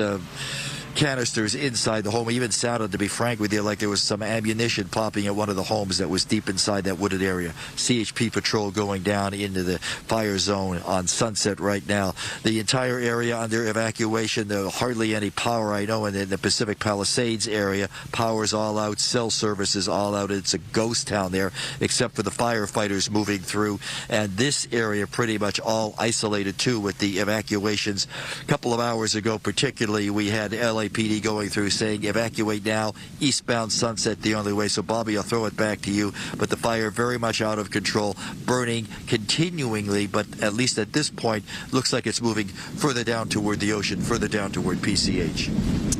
canisters inside the home. It even sounded, to be frank with you, like there was some ammunition popping at one of the homes that was deep inside that wooded area. CHP patrol going down into the fire zone on Sunset right now. The entire area under evacuation. There's hardly any power, I know, in the Pacific Palisades area. Power's all out, cell services all out. It's a ghost town there, except for the firefighters moving through. And this area pretty much all isolated too with the evacuations. A couple of hours ago particularly, we had LAPD going through saying evacuate now, eastbound Sunset the only way. So Bobby, I'll throw it back to you. But the fire very much out of control, burning continuingly, but at least at this point looks like it's moving further down toward the ocean, further down toward PCH.